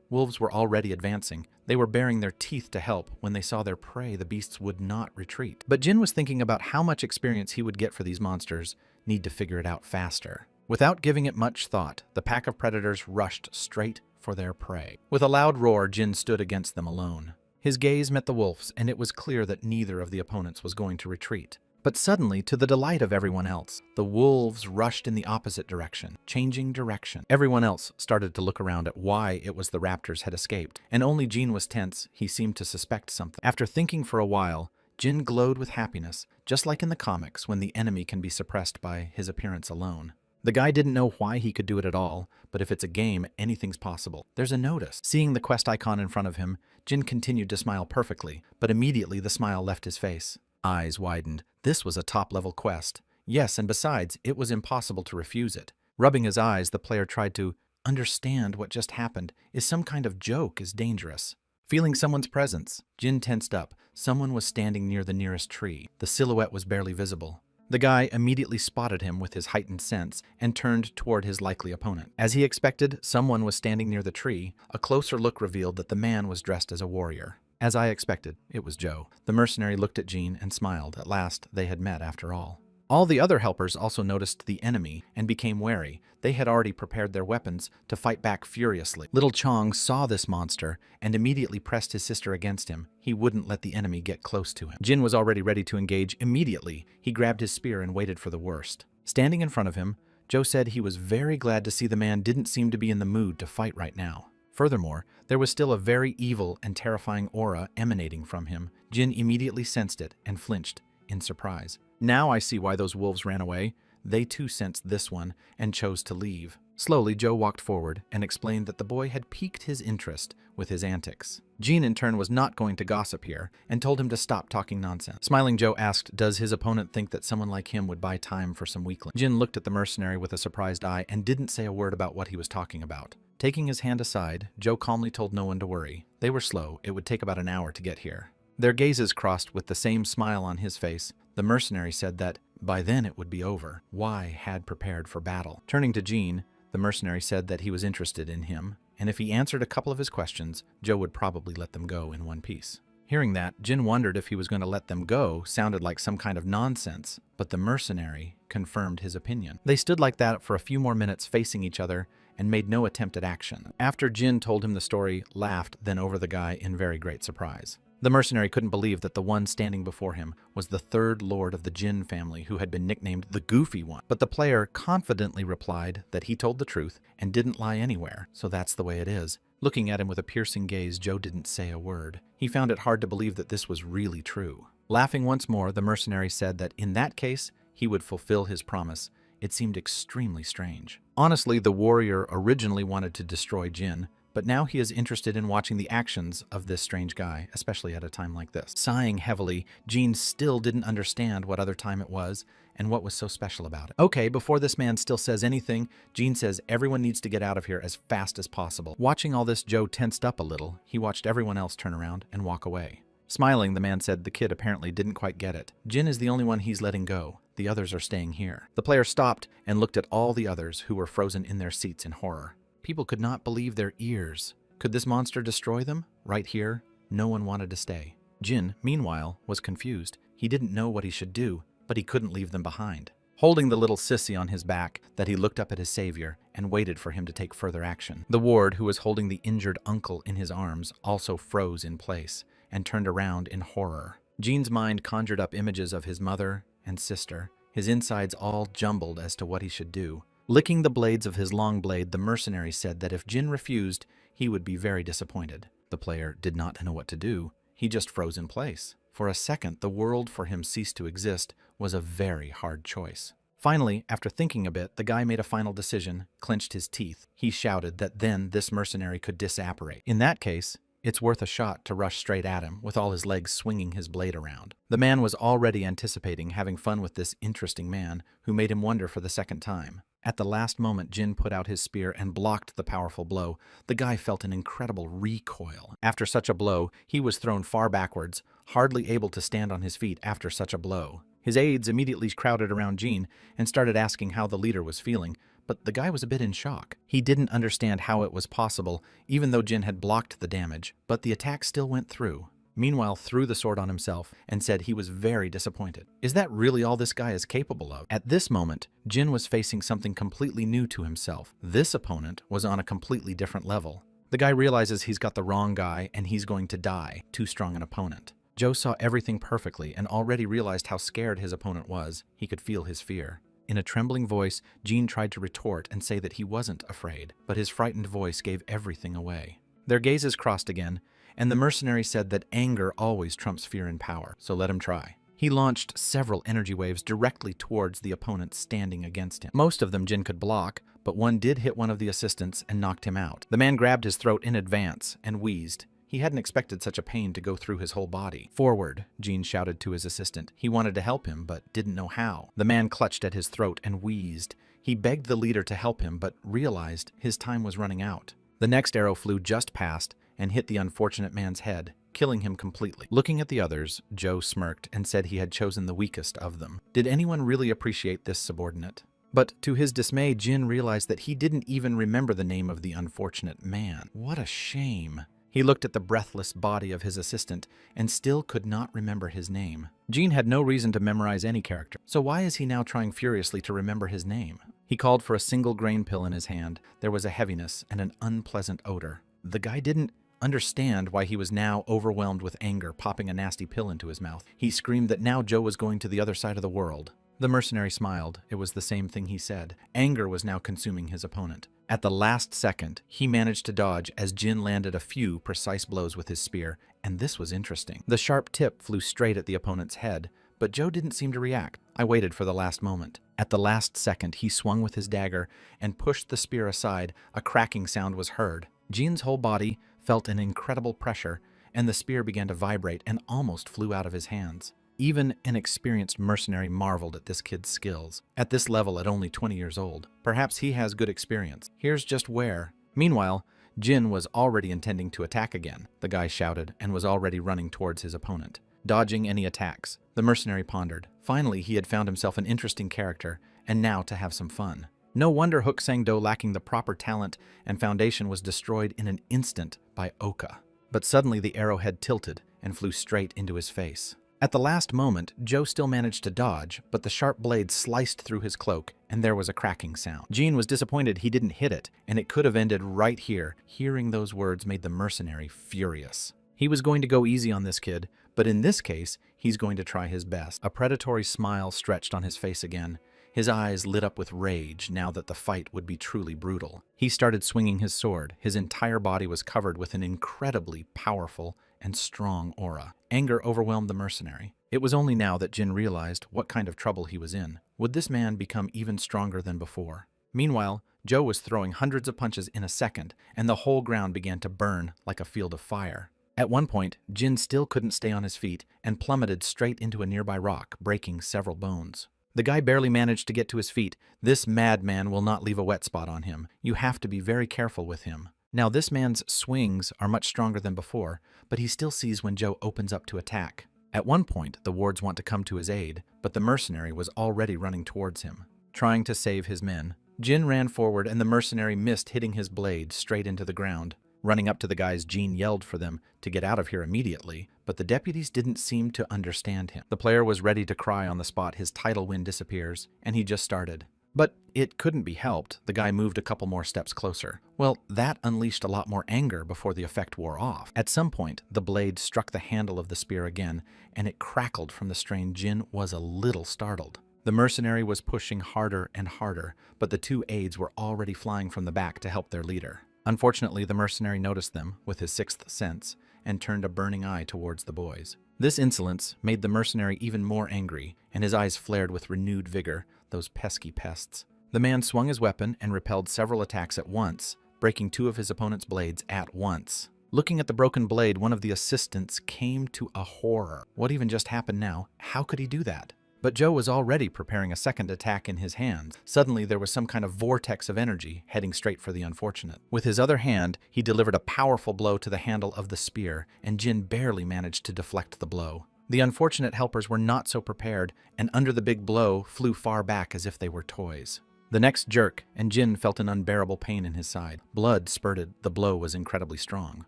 Wolves were already advancing. They were baring their teeth to help. When they saw their prey, the beasts would not retreat. But Jin was thinking about how much experience he would get for these monsters. Need to figure it out faster. Without giving it much thought, the pack of predators rushed straight for their prey. With a loud roar, Jin stood against them alone. His gaze met the wolves, and it was clear that neither of the opponents was going to retreat. But suddenly, to the delight of everyone else, the wolves rushed in the opposite direction, changing direction. Everyone else started to look around at why it was the raptors had escaped, and only Jin was tense. He seemed to suspect something. After thinking for a while, Jin glowed with happiness, just like in the comics when the enemy can be suppressed by his appearance alone. The guy didn't know why he could do it at all, but if it's a game, anything's possible. There's a notice. Seeing the quest icon in front of him, Jin continued to smile perfectly, but immediately the smile left his face. Eyes widened. This was a top-level quest. Yes, and besides, it was impossible to refuse it. Rubbing his eyes, the player tried to understand what just happened. Is some kind of joke is dangerous. Feeling someone's presence, Jin tensed up. Someone was standing near the nearest tree. The silhouette was barely visible. The guy immediately spotted him with his heightened sense and turned toward his likely opponent. As he expected, someone was standing near the tree. A closer look revealed that the man was dressed as a warrior. As I expected, it was Joe. The mercenary looked at Jin and smiled. At last, they had met after all. All the other helpers also noticed the enemy and became wary. They had already prepared their weapons to fight back furiously. Little Chong saw this monster and immediately pressed his sister against him. He wouldn't let the enemy get close to him. Jin was already ready to engage immediately. He grabbed his spear and waited for the worst. Standing in front of him, Joe said he was very glad to see the man didn't seem to be in the mood to fight right now. Furthermore, there was still a very evil and terrifying aura emanating from him. Jin immediately sensed it and flinched in surprise. Now I see why those wolves ran away. They too sensed this one and chose to leave. Slowly, Joe walked forward and explained that the boy had piqued his interest with his antics. Jin, in turn, was not going to gossip here and told him to stop talking nonsense. Smiling, Joe asked, does his opponent think that someone like him would buy time for some weakling? Jin looked at the mercenary with a surprised eye and didn't say a word about what he was talking about. Taking his hand aside, Joe calmly told no one to worry. They were slow. It would take about an hour to get here. Their gazes crossed with the same smile on his face. The mercenary said that by then it would be over. Wai had prepared for battle. Turning to Jin, the mercenary said that he was interested in him, and if he answered a couple of his questions, Joe would probably let them go in one piece. Hearing that, Jin wondered if he was going to let them go sounded like some kind of nonsense, but the mercenary confirmed his opinion. They stood like that for a few more minutes facing each other and made no attempt at action. After Jin told him the story, laughed then over the guy in very great surprise. The mercenary couldn't believe that the one standing before him was the third lord of the Jin family who had been nicknamed the Goofy One. But the player confidently replied that he told the truth and didn't lie anywhere, so that's the way it is. Looking at him with a piercing gaze, Joe didn't say a word. He found it hard to believe that this was really true. Laughing once more, the mercenary said that in that case, he would fulfill his promise. It seemed extremely strange. Honestly, the warrior originally wanted to destroy Jin, but now he is interested in watching the actions of this strange guy, especially at a time like this. Sighing heavily, Jin still didn't understand what other time it was and what was so special about it. Okay, before this man still says anything, Jin says everyone needs to get out of here as fast as possible. Watching all this, Joe tensed up a little. He watched everyone else turn around and walk away. Smiling, the man said the kid apparently didn't quite get it. Jin is the only one he's letting go. The others are staying here. The player stopped and looked at all the others who were frozen in their seats in horror. People could not believe their ears. Could this monster destroy them? Right here, no one wanted to stay. Jin, meanwhile, was confused. He didn't know what he should do, but he couldn't leave them behind. Holding the little sissy on his back, that he looked up at his savior and waited for him to take further action. The ward, who was holding the injured uncle in his arms, also froze in place and turned around in horror. Jin's mind conjured up images of his mother and sister, his insides all jumbled as to what he should do. Licking the blades of his long blade, the mercenary said that if Jin refused, he would be very disappointed. The player did not know what to do. He just froze in place. For a second, the world for him ceased to exist was a very hard choice. Finally, after thinking a bit, the guy made a final decision, clenched his teeth. He shouted that then this mercenary could disapparate. In that case, It's worth a shot to rush straight at him, with all his legs swinging his blade around. The man was already anticipating having fun with this interesting man, who made him wonder for the second time. At the last moment, Jin put out his spear and blocked the powerful blow. The guy felt an incredible recoil. After such a blow, he was thrown far backwards, hardly able to stand on his feet after such a blow. His aides immediately crowded around Jin and started asking how the leader was feeling, but the guy was a bit in shock. He didn't understand how it was possible, even though Jin had blocked the damage, but the attack still went through. Meanwhile, threw the sword on himself and said he was very disappointed. Is that really all this guy is capable of? At this moment, Jin was facing something completely new to himself. This opponent was on a completely different level. The guy realizes he's got the wrong guy and he's going to die. Too strong an opponent. Joe saw everything perfectly and already realized how scared his opponent was. He could feel his fear. In a trembling voice, Jin tried to retort and say that he wasn't afraid, but his frightened voice gave everything away. Their gazes crossed again, and the mercenary said that anger always trumps fear in power, so let him try. He launched several energy waves directly towards the opponent standing against him. Most of them Jin could block, but one did hit one of the assistants and knocked him out. The man grabbed his throat in advance and wheezed. He hadn't expected such a pain to go through his whole body. Forward, Jin shouted to his assistant. He wanted to help him, but didn't know how. The man clutched at his throat and wheezed. He begged the leader to help him, but realized his time was running out. The next arrow flew just past and hit the unfortunate man's head, killing him completely. Looking at the others, Joe smirked and said he had chosen the weakest of them. Did anyone really appreciate this subordinate? But to his dismay, Jin realized that he didn't even remember the name of the unfortunate man. What a shame. He looked at the breathless body of his assistant and still could not remember his name. Jin had no reason to memorize any character, so why is he now trying furiously to remember his name? He called for a single grain pill in his hand. There was a heaviness and an unpleasant odor. The guy didn't understand why he was now overwhelmed with anger, popping a nasty pill into his mouth. He screamed that now Joe was going to the other side of the world. The mercenary smiled. It was the same thing he said. Anger was now consuming his opponent. At the last second, he managed to dodge as Jin landed a few precise blows with his spear, and this was interesting. The sharp tip flew straight at the opponent's head, but Joe didn't seem to react. I waited for the last moment. At the last second, he swung with his dagger and pushed the spear aside. A cracking sound was heard. Jin's whole body felt an incredible pressure, and the spear began to vibrate and almost flew out of his hands. Even an experienced mercenary marveled at this kid's skills. At this level, at only 20 years old, perhaps he has good experience. Here's just where. Meanwhile, Jin was already intending to attack again. The guy shouted and was already running towards his opponent, dodging any attacks. The mercenary pondered. Finally, he had found himself an interesting character, and now to have some fun. No wonder Hook Sang-do, lacking the proper talent and foundation, was destroyed in an instant by Oka. But suddenly the arrow had tilted and flew straight into his face. At the last moment, Joe still managed to dodge, but the sharp blade sliced through his cloak, and there was a cracking sound. Jin was disappointed he didn't hit it, and it could have ended right here. Hearing those words made the mercenary furious. He was going to go easy on this kid, but in this case, he's going to try his best. A predatory smile stretched on his face again. His eyes lit up with rage now that the fight would be truly brutal. He started swinging his sword. His entire body was covered with an incredibly powerful and strong aura. Anger overwhelmed the mercenary. It was only now that Jin realized what kind of trouble he was in. Would this man become even stronger than before? Meanwhile, Joe was throwing hundreds of punches in a second, and the whole ground began to burn like a field of fire. At one point, Jin still couldn't stay on his feet and plummeted straight into a nearby rock, breaking several bones. The guy barely managed to get to his feet. This madman will not leave a wet spot on him. You have to be very careful with him. Now, this man's swings are much stronger than before, but he still sees when Joe opens up to attack. At one point, the wards want to come to his aid, but the mercenary was already running towards him, trying to save his men. Jin ran forward, and the mercenary missed, hitting his blade straight into the ground. Running up to the guys, Jin yelled for them to get out of here immediately, but the deputies didn't seem to understand him. The player was ready to cry on the spot. His tidal wind disappears, and he just started. But it couldn't be helped. The guy moved a couple more steps closer. Well, that unleashed a lot more anger before the effect wore off. At some point, the blade struck the handle of the spear again, and it crackled from the strain. Jin was a little startled. The mercenary was pushing harder and harder, but the two aides were already flying from the back to help their leader. Unfortunately, the mercenary noticed them with his sixth sense and turned a burning eye towards the boys. This insolence made the mercenary even more angry, and his eyes flared with renewed vigor. Those pesky pests. The man swung his weapon and repelled several attacks at once, breaking two of his opponent's blades at once. Looking at the broken blade, one of the assistants came to a horror. What even just happened now? How could he do that? But Joe was already preparing a second attack in his hands. Suddenly, there was some kind of vortex of energy heading straight for the unfortunate. With his other hand, he delivered a powerful blow to the handle of the spear, and Jin barely managed to deflect the blow. The unfortunate helpers were not so prepared, and under the big blow, flew far back as if they were toys. The next jerk, and Jin felt an unbearable pain in his side. Blood spurted, the blow was incredibly strong.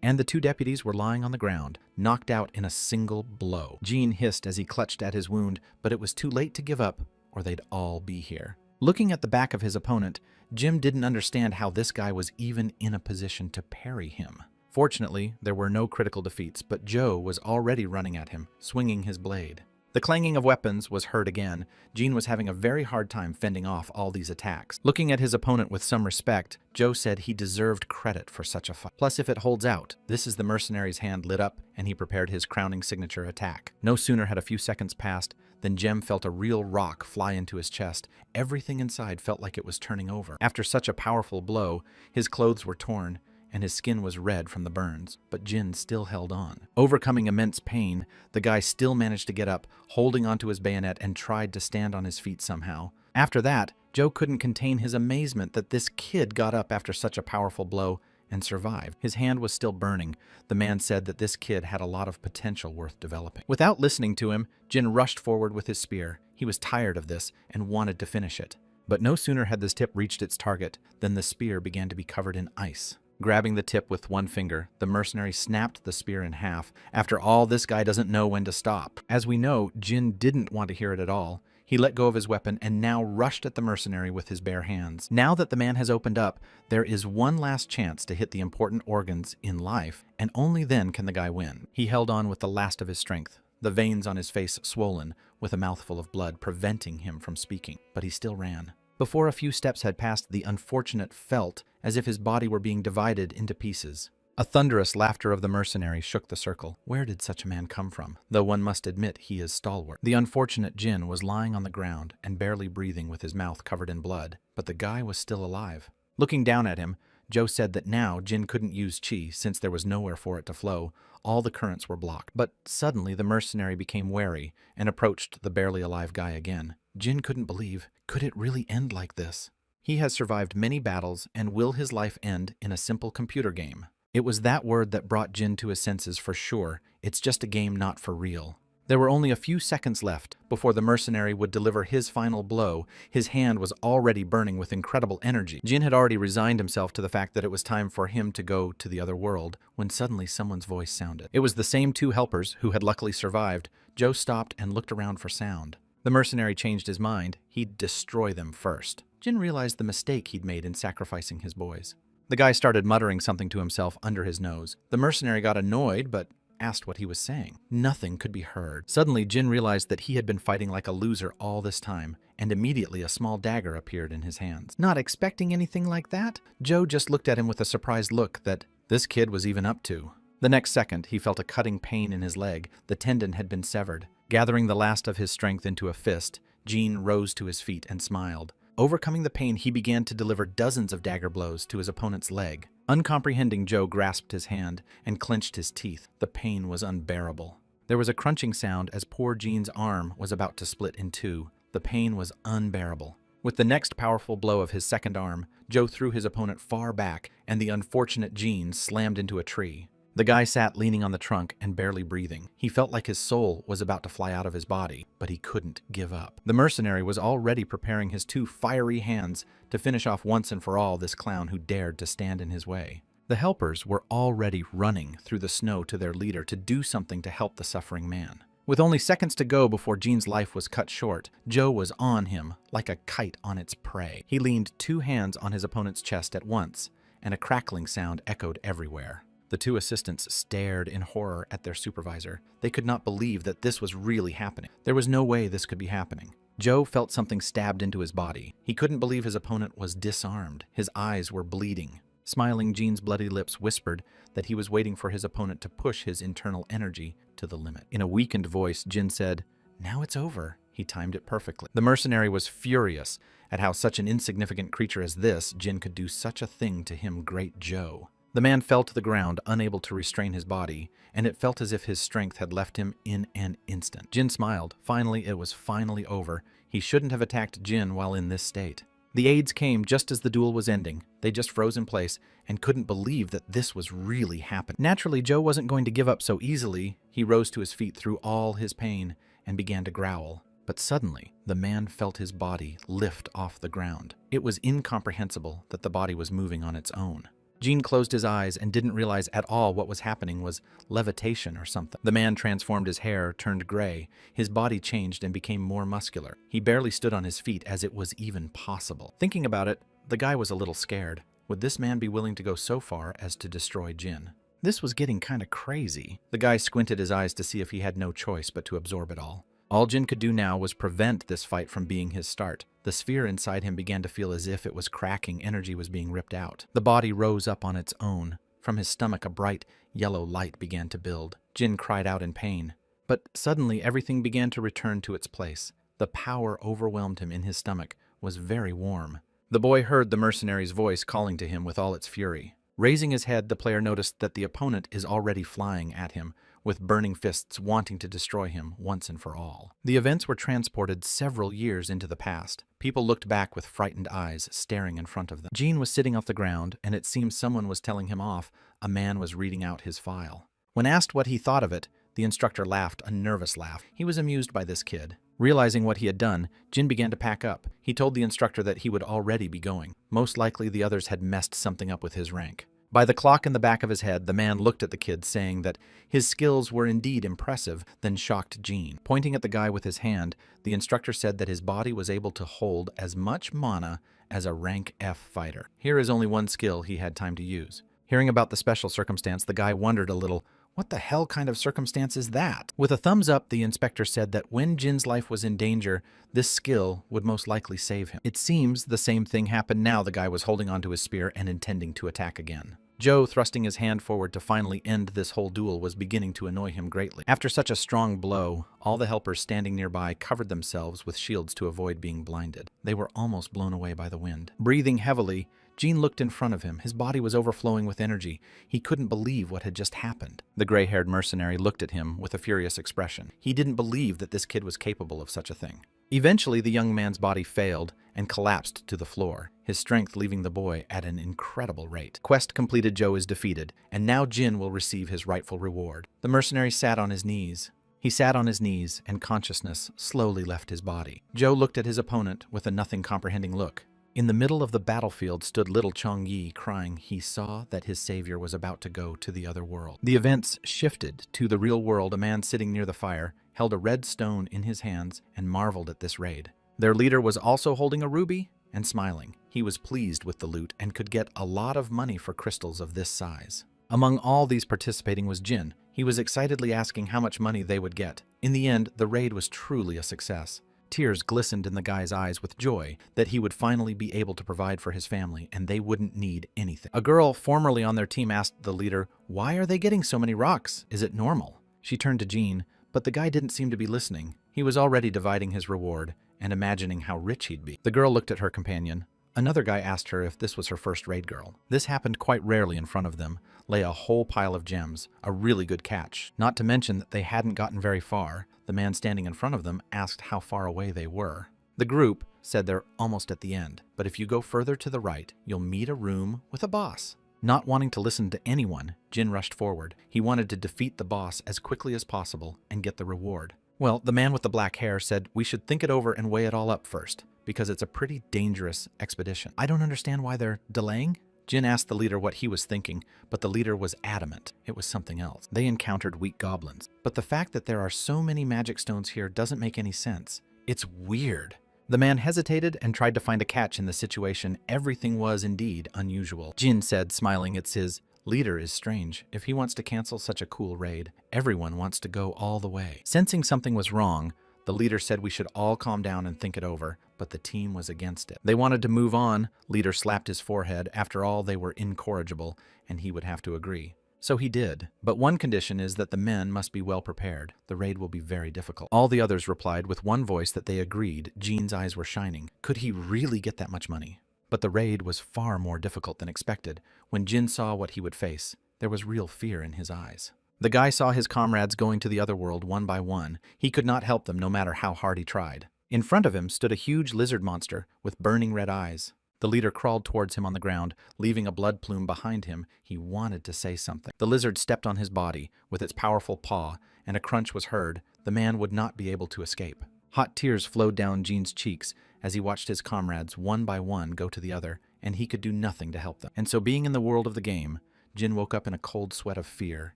And the two deputies were lying on the ground, knocked out in a single blow. Jin hissed as he clutched at his wound, but it was too late to give up, or they'd all be here. Looking at the back of his opponent, Jim didn't understand how this guy was even in a position to parry him. Fortunately, there were no critical defeats, but Joe was already running at him, swinging his blade. The clanging of weapons was heard again. Jin was having a very hard time fending off all these attacks. Looking at his opponent with some respect, Joe said he deserved credit for such a fight. Plus, if it holds out, this is the mercenary's hand lit up, and he prepared his crowning signature attack. No sooner had a few seconds passed than Jem felt a real rock fly into his chest. Everything inside felt like it was turning over. After such a powerful blow, his clothes were torn, and his skin was red from the burns, but Jin still held on. Overcoming immense pain, the guy still managed to get up, holding onto his bayonet, and tried to stand on his feet somehow. After that, Joe couldn't contain his amazement that this kid got up after such a powerful blow and survived. His hand was still burning. The man said that this kid had a lot of potential worth developing. Without listening to him, Jin rushed forward with his spear. He was tired of this and wanted to finish it. But no sooner had this tip reached its target than the spear began to be covered in ice. Grabbing the tip with one finger, the mercenary snapped the spear in half. After all, this guy doesn't know when to stop. As we know, Jin didn't want to hear it at all. He let go of his weapon and now rushed at the mercenary with his bare hands. Now that the man has opened up, there is one last chance to hit the important organs in life, and only then can the guy win. He held on with the last of his strength, the veins on his face swollen, with a mouthful of blood preventing him from speaking, but he still ran. Before a few steps had passed, the unfortunate felt as if his body were being divided into pieces. A thunderous laughter of the mercenary shook the circle. Where did such a man come from? Though one must admit he is stalwart. The unfortunate Jin was lying on the ground and barely breathing with his mouth covered in blood, but the guy was still alive. Looking down at him, Joe said that now Jin couldn't use chi since there was nowhere for it to flow. All the currents were blocked. But suddenly the mercenary became wary and approached the barely alive guy again. Jin couldn't believe, could it really end like this? He has survived many battles, and will his life end in a simple computer game? It was that word that brought Jin to his senses for sure. It's just a game, not for real. There were only a few seconds left before the mercenary would deliver his final blow. His hand was already burning with incredible energy. Jin had already resigned himself to the fact that it was time for him to go to the other world when suddenly someone's voice sounded. It was the same two helpers who had luckily survived. Joe stopped and looked around for sound. The mercenary changed his mind. He'd destroy them first. Jin realized the mistake he'd made in sacrificing his boys. The guy started muttering something to himself under his nose. The mercenary got annoyed, but asked what he was saying. Nothing could be heard. Suddenly, Jin realized that he had been fighting like a loser all this time, and immediately a small dagger appeared in his hands. Not expecting anything like that, Joe just looked at him with a surprised look that this kid was even up to. The next second, he felt a cutting pain in his leg. The tendon had been severed. Gathering the last of his strength into a fist, Jin rose to his feet and smiled. Overcoming the pain, he began to deliver dozens of dagger blows to his opponent's leg. Uncomprehending, Joe grasped his hand and clenched his teeth. The pain was unbearable. There was a crunching sound as poor Jin's arm was about to split in two. The pain was unbearable. With the next powerful blow of his second arm, Joe threw his opponent far back, and the unfortunate Jin slammed into a tree. The guy sat leaning on the trunk and barely breathing. He felt like his soul was about to fly out of his body, but he couldn't give up. The mercenary was already preparing his two fiery hands to finish off once and for all this clown who dared to stand in his way. The helpers were already running through the snow to their leader to do something to help the suffering man. With only seconds to go before Jin's life was cut short, Joe was on him like a kite on its prey. He leaned two hands on his opponent's chest at once, and a crackling sound echoed everywhere. The two assistants stared in horror at their supervisor. They could not believe that this was really happening. There was no way this could be happening. Joe felt something stabbed into his body. He couldn't believe his opponent was disarmed. His eyes were bleeding. Smiling, Jin's bloody lips whispered that he was waiting for his opponent to push his internal energy to the limit. In a weakened voice, Jin said, "Now it's over." He timed it perfectly. The mercenary was furious at how such an insignificant creature as this, Jin, could do such a thing to him, great Joe. The man fell to the ground, unable to restrain his body, and it felt as if his strength had left him in an instant. Jin smiled. Finally, it was finally over. He shouldn't have attacked Jin while in this state. The aides came just as the duel was ending. They just froze in place and couldn't believe that this was really happening. Naturally, Joe wasn't going to give up so easily. He rose to his feet through all his pain and began to growl. But suddenly, the man felt his body lift off the ground. It was incomprehensible that the body was moving on its own. Jin closed his eyes and didn't realize at all what was happening was levitation or something. The man transformed, his hair turned gray, his body changed and became more muscular. He barely stood on his feet as it was even possible. Thinking about it, the guy was a little scared. Would this man be willing to go so far as to destroy Jin? This was getting kind of crazy. The guy squinted his eyes to see if he had no choice but to absorb it all. All Jin could do now was prevent this fight from being his start. The sphere inside him began to feel as if it was cracking, energy was being ripped out. The body rose up on its own. From his stomach, a bright yellow light began to build. Jin cried out in pain. But suddenly everything began to return to its place. The power overwhelmed him in his stomach, was very warm. The boy heard the mercenary's voice calling to him with all its fury. Raising his head, the player noticed that the opponent is already flying at him, with burning fists wanting to destroy him once and for all. The events were transported several years into the past. People looked back with frightened eyes, staring in front of them. Jin was sitting off the ground, and it seemed someone was telling him off. A man was reading out his file. When asked what he thought of it, the instructor laughed, a nervous laugh. He was amused by this kid. Realizing what he had done, Jin began to pack up. He told the instructor that he would already be going. Most likely the others had messed something up with his rank. By the clock in the back of his head, the man looked at the kid, saying that his skills were indeed impressive, then shocked Jin. Pointing at the guy with his hand, the instructor said that his body was able to hold as much mana as a rank F fighter. Here is only one skill he had time to use. Hearing about the special circumstance, the guy wondered a little, what the hell kind of circumstance is that? With a thumbs up, the inspector said that when Jin's life was in danger, this skill would most likely save him. It seems the same thing happened now. The guy was holding onto his spear and intending to attack again. Joe, thrusting his hand forward to finally end this whole duel, was beginning to annoy him greatly. After such a strong blow, all the helpers standing nearby covered themselves with shields to avoid being blinded. They were almost blown away by the wind. Breathing heavily, Jin looked in front of him. His body was overflowing with energy. He couldn't believe what had just happened. The gray-haired mercenary looked at him with a furious expression. He didn't believe that this kid was capable of such a thing. Eventually, the young man's body failed and collapsed to the floor, his strength leaving the boy at an incredible rate. Quest completed. Joe is defeated, and now Jin will receive his rightful reward. The mercenary sat on his knees. He sat on his knees, and consciousness slowly left his body. Joe looked at his opponent with a nothing-comprehending look. In the middle of the battlefield stood little Chong Yi, crying. He saw that his savior was about to go to the other world. The events shifted to the real world. A man sitting near the fire held a red stone in his hands and marveled at this raid. Their leader was also holding a ruby and smiling. He was pleased with the loot and could get a lot of money for crystals of this size. Among all these participating was Jin. He was excitedly asking how much money they would get. In the end, the raid was truly a success. Tears glistened in the guy's eyes with joy that he would finally be able to provide for his family and they wouldn't need anything. A girl formerly on their team asked the leader, "Why are they getting so many rocks? Is it normal?" She turned to Jin, but the guy didn't seem to be listening. He was already dividing his reward and imagining how rich he'd be. The girl looked at her companion. Another guy asked her if this was her first raid girl. This happened quite rarely. In front of them lay a whole pile of gems, a really good catch. Not to mention that they hadn't gotten very far. The man standing in front of them asked how far away they were. The group said they're almost at the end, but if you go further to the right, you'll meet a room with a boss. Not wanting to listen to anyone, Jin rushed forward. He wanted to defeat the boss as quickly as possible and get the reward. Well, the man with the black hair said we should think it over and weigh it all up first, because it's a pretty dangerous expedition. I don't understand why they're delaying. Jin asked the leader what he was thinking, but the leader was adamant. It was something else. They encountered weak goblins. But the fact that there are so many magic stones here doesn't make any sense. It's weird. The man hesitated and tried to find a catch in the situation. Everything was indeed unusual. Jin said, smiling, "It's his leader is strange. If he wants to cancel such a cool raid, everyone wants to go all the way." Sensing something was wrong, the leader said we should all calm down and think it over, but the team was against it. They wanted to move on. Leader slapped his forehead. After all, they were incorrigible, and he would have to agree. So he did. But one condition is that the men must be well prepared. The raid will be very difficult. All the others replied with one voice that they agreed. Jin's eyes were shining. Could he really get that much money? But the raid was far more difficult than expected. When Jin saw what he would face, there was real fear in his eyes. The guy saw his comrades going to the other world one by one. He could not help them no matter how hard he tried. In front of him stood a huge lizard monster with burning red eyes. The leader crawled towards him on the ground, leaving a blood plume behind him. He wanted to say something. The lizard stepped on his body with its powerful paw, and a crunch was heard. The man would not be able to escape. Hot tears flowed down Jin's cheeks as he watched his comrades one by one go to the other, and he could do nothing to help them. And so, being in the world of the game, Jin woke up in a cold sweat of fear.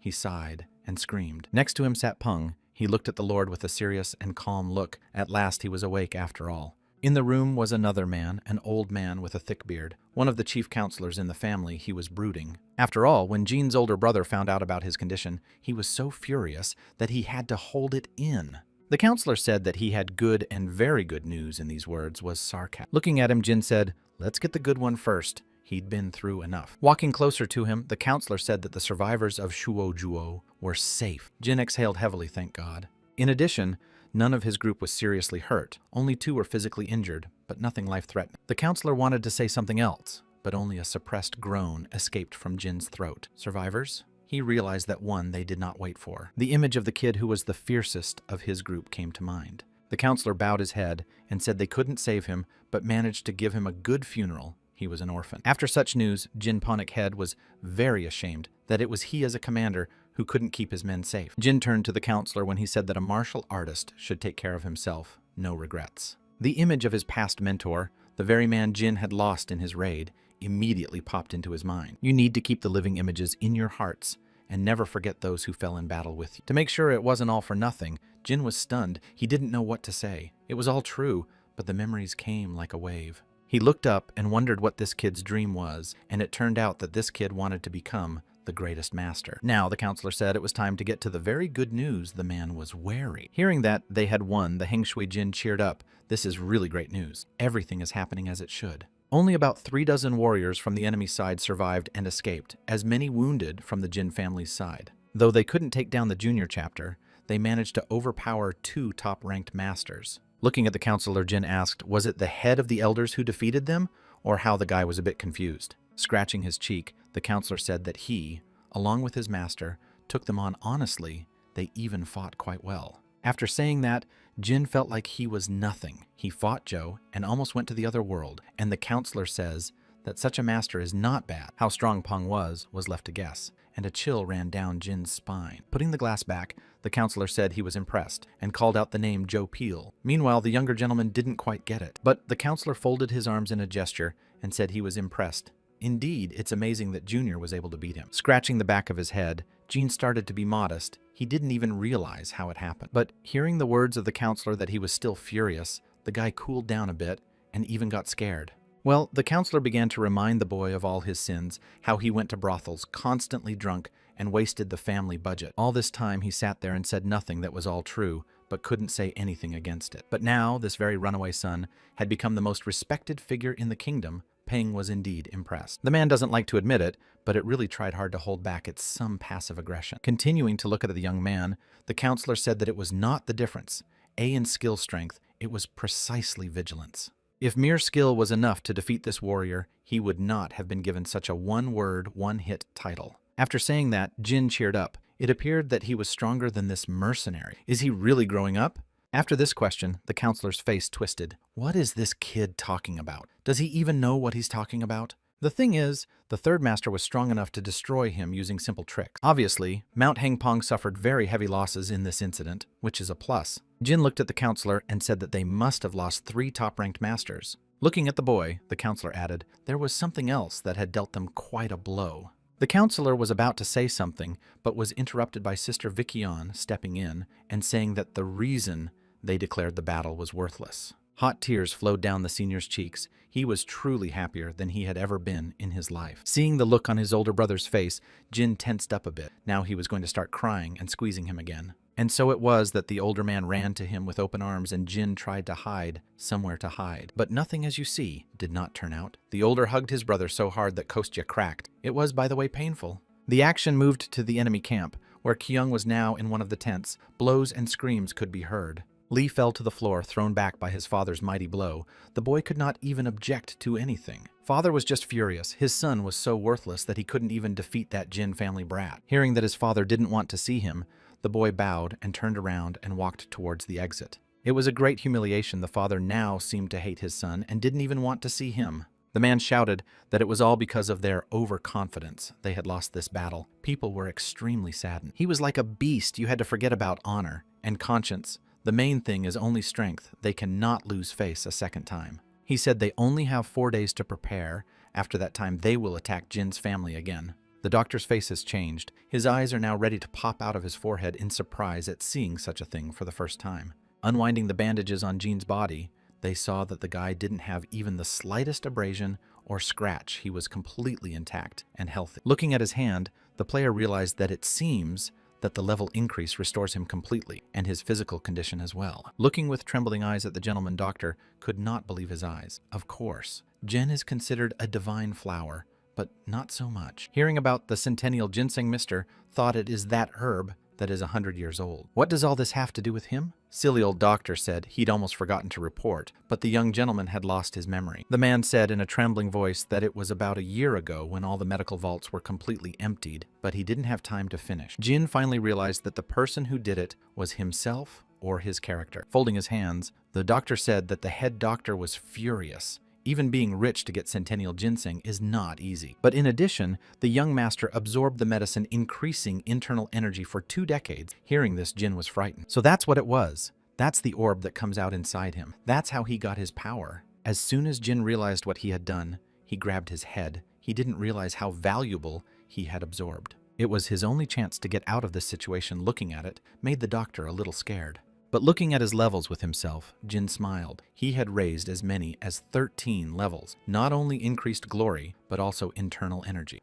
He sighed and screamed. Next to him sat Peng. He looked at the Lord with a serious and calm look. At last he was awake after all. In the room was another man, an old man with a thick beard, one of the chief counselors in the family. He was brooding. After all, when Jin's older brother found out about his condition, he was so furious that he had to hold it in. The counselor said that he had good and very good news. In these words was sarcasm. Looking at him, Jin said, "Let's get the good one first." He'd been through enough. Walking closer to him, the counselor said that the survivors of Shuojuo were safe. Jin exhaled heavily, thank God. In addition, none of his group was seriously hurt. Only 2 were physically injured, but nothing life-threatening. The counselor wanted to say something else, but only a suppressed groan escaped from Jin's throat. Survivors? He realized that one they did not wait for. The image of the kid who was the fiercest of his group came to mind. The counselor bowed his head and said they couldn't save him, but managed to give him a good funeral. He was an orphan. After such news, Jin Ponic Head was very ashamed that it was he as a commander who couldn't keep his men safe. Jin turned to the counselor when he said that a martial artist should take care of himself, no regrets. The image of his past mentor, the very man Jin had lost in his raid, immediately popped into his mind. You need to keep the living images in your hearts and never forget those who fell in battle with you. To make sure it wasn't all for nothing, Jin was stunned. He didn't know what to say. It was all true, but the memories came like a wave. He looked up and wondered what this kid's dream was, and it turned out that this kid wanted to become the greatest master. Now, the counselor said it was time to get to the very good news. The man was wary. Hearing that they had won, the Hengshui Jin cheered up. This is really great news. Everything is happening as it should. Only about 36 warriors from the enemy side survived and escaped, as many wounded from the Jin family's side. Though they couldn't take down the junior chapter, they managed to overpower 2 top-ranked masters. Looking at the counselor, Jin asked, was it the head of the elders who defeated them, or how the guy was a bit confused? Scratching his cheek, the counselor said that he, along with his master, took them on honestly. They even fought quite well. After saying that, Jin felt like he was nothing. He fought Joe and almost went to the other world, and the counselor says that such a master is not bad. How strong Peng was left to guess, and a chill ran down Jin's spine. Putting the glass back, the counselor said he was impressed and called out the name Joe Peel. Meanwhile, the younger gentleman didn't quite get it, but the counselor folded his arms in a gesture and said he was impressed. Indeed, it's amazing that Junior was able to beat him. Scratching the back of his head, Jin started to be modest. He didn't even realize how it happened. But hearing the words of the counselor that he was still furious, the guy cooled down a bit and even got scared. Well, the counselor began to remind the boy of all his sins, how he went to brothels, constantly drunk, and wasted the family budget. All this time he sat there and said nothing that was all true, but couldn't say anything against it. But now, this very runaway son had become the most respected figure in the kingdom. Peng was indeed impressed. The man doesn't like to admit it, but it really tried hard to hold back its some passive aggression. Continuing to look at the young man, the counselor said that it was not the difference, in skill strength, it was precisely vigilance. If mere skill was enough to defeat this warrior, he would not have been given such a one-word, one-hit title. After saying that, Jin cheered up. It appeared that he was stronger than this mercenary. Is he really growing up? After this question, the counselor's face twisted. What is this kid talking about? Does he even know what he's talking about? The thing is, the third master was strong enough to destroy him using simple tricks. Obviously, Mount Hengpong suffered very heavy losses in this incident, which is a plus. Jin looked at the counselor and said that they must have lost 3 top-ranked masters. Looking at the boy, the counselor added, there was something else that had dealt them quite a blow. The counselor was about to say something, but was interrupted by Sister Vickion stepping in and saying that the reason they declared the battle was worthless. Hot tears flowed down the senior's cheeks. He was truly happier than he had ever been in his life. Seeing the look on his older brother's face, Jin tensed up a bit. Now he was going to start crying and squeezing him again. And so it was that the older man ran to him with open arms, and Jin tried to hide somewhere to hide. But nothing, as you see, did not turn out. The older hugged his brother so hard that Kostya cracked. It was, by the way, painful. The action moved to the enemy camp, where Kyung was now in one of the tents. Blows and screams could be heard. Lee fell to the floor, thrown back by his father's mighty blow. The boy could not even object to anything. Father was just furious. His son was so worthless that he couldn't even defeat that Jin family brat. Hearing that his father didn't want to see him, the boy bowed and turned around and walked towards the exit. It was a great humiliation. The father now seemed to hate his son and didn't even want to see him. The man shouted that it was all because of their overconfidence. They had lost this battle. People were extremely saddened. He was like a beast. You had to forget about honor and conscience. The main thing is only strength. They cannot lose face a second time. He said they only have 4 days to prepare. After that time, they will attack Jin's family again. The doctor's face has changed. His eyes are now ready to pop out of his forehead in surprise at seeing such a thing for the first time. Unwinding the bandages on Jin's body, they saw that the guy didn't have even the slightest abrasion or scratch. He was completely intact and healthy. Looking at his hand, the player realized that it seems that the level increase restores him completely, and his physical condition as well. Looking with trembling eyes at the gentleman doctor could not believe his eyes. Of course, Jin is considered a divine flower, but not so much. Hearing about the centennial ginseng mister thought it is that herb that is 100 years old. What does all this have to do with him? Silly old doctor said he'd almost forgotten to report, but the young gentleman had lost his memory. The man said in a trembling voice that it was about a year ago when all the medical vaults were completely emptied, but he didn't have time to finish. Jin finally realized that the person who did it was himself or his character. Folding his hands, the doctor said that the head doctor was furious. Even being rich to get centennial ginseng is not easy. But in addition, the young master absorbed the medicine, increasing internal energy for 2 decades. Hearing this, Jin was frightened. So that's what it was. That's the orb that comes out inside him. That's how he got his power. As soon as Jin realized what he had done, he grabbed his head. He didn't realize how valuable he had absorbed. It was his only chance to get out of this situation. Looking at it made the doctor a little scared. But looking at his levels with himself, Jin smiled. He had raised as many as 13 levels, not only increased glory, but also internal energy.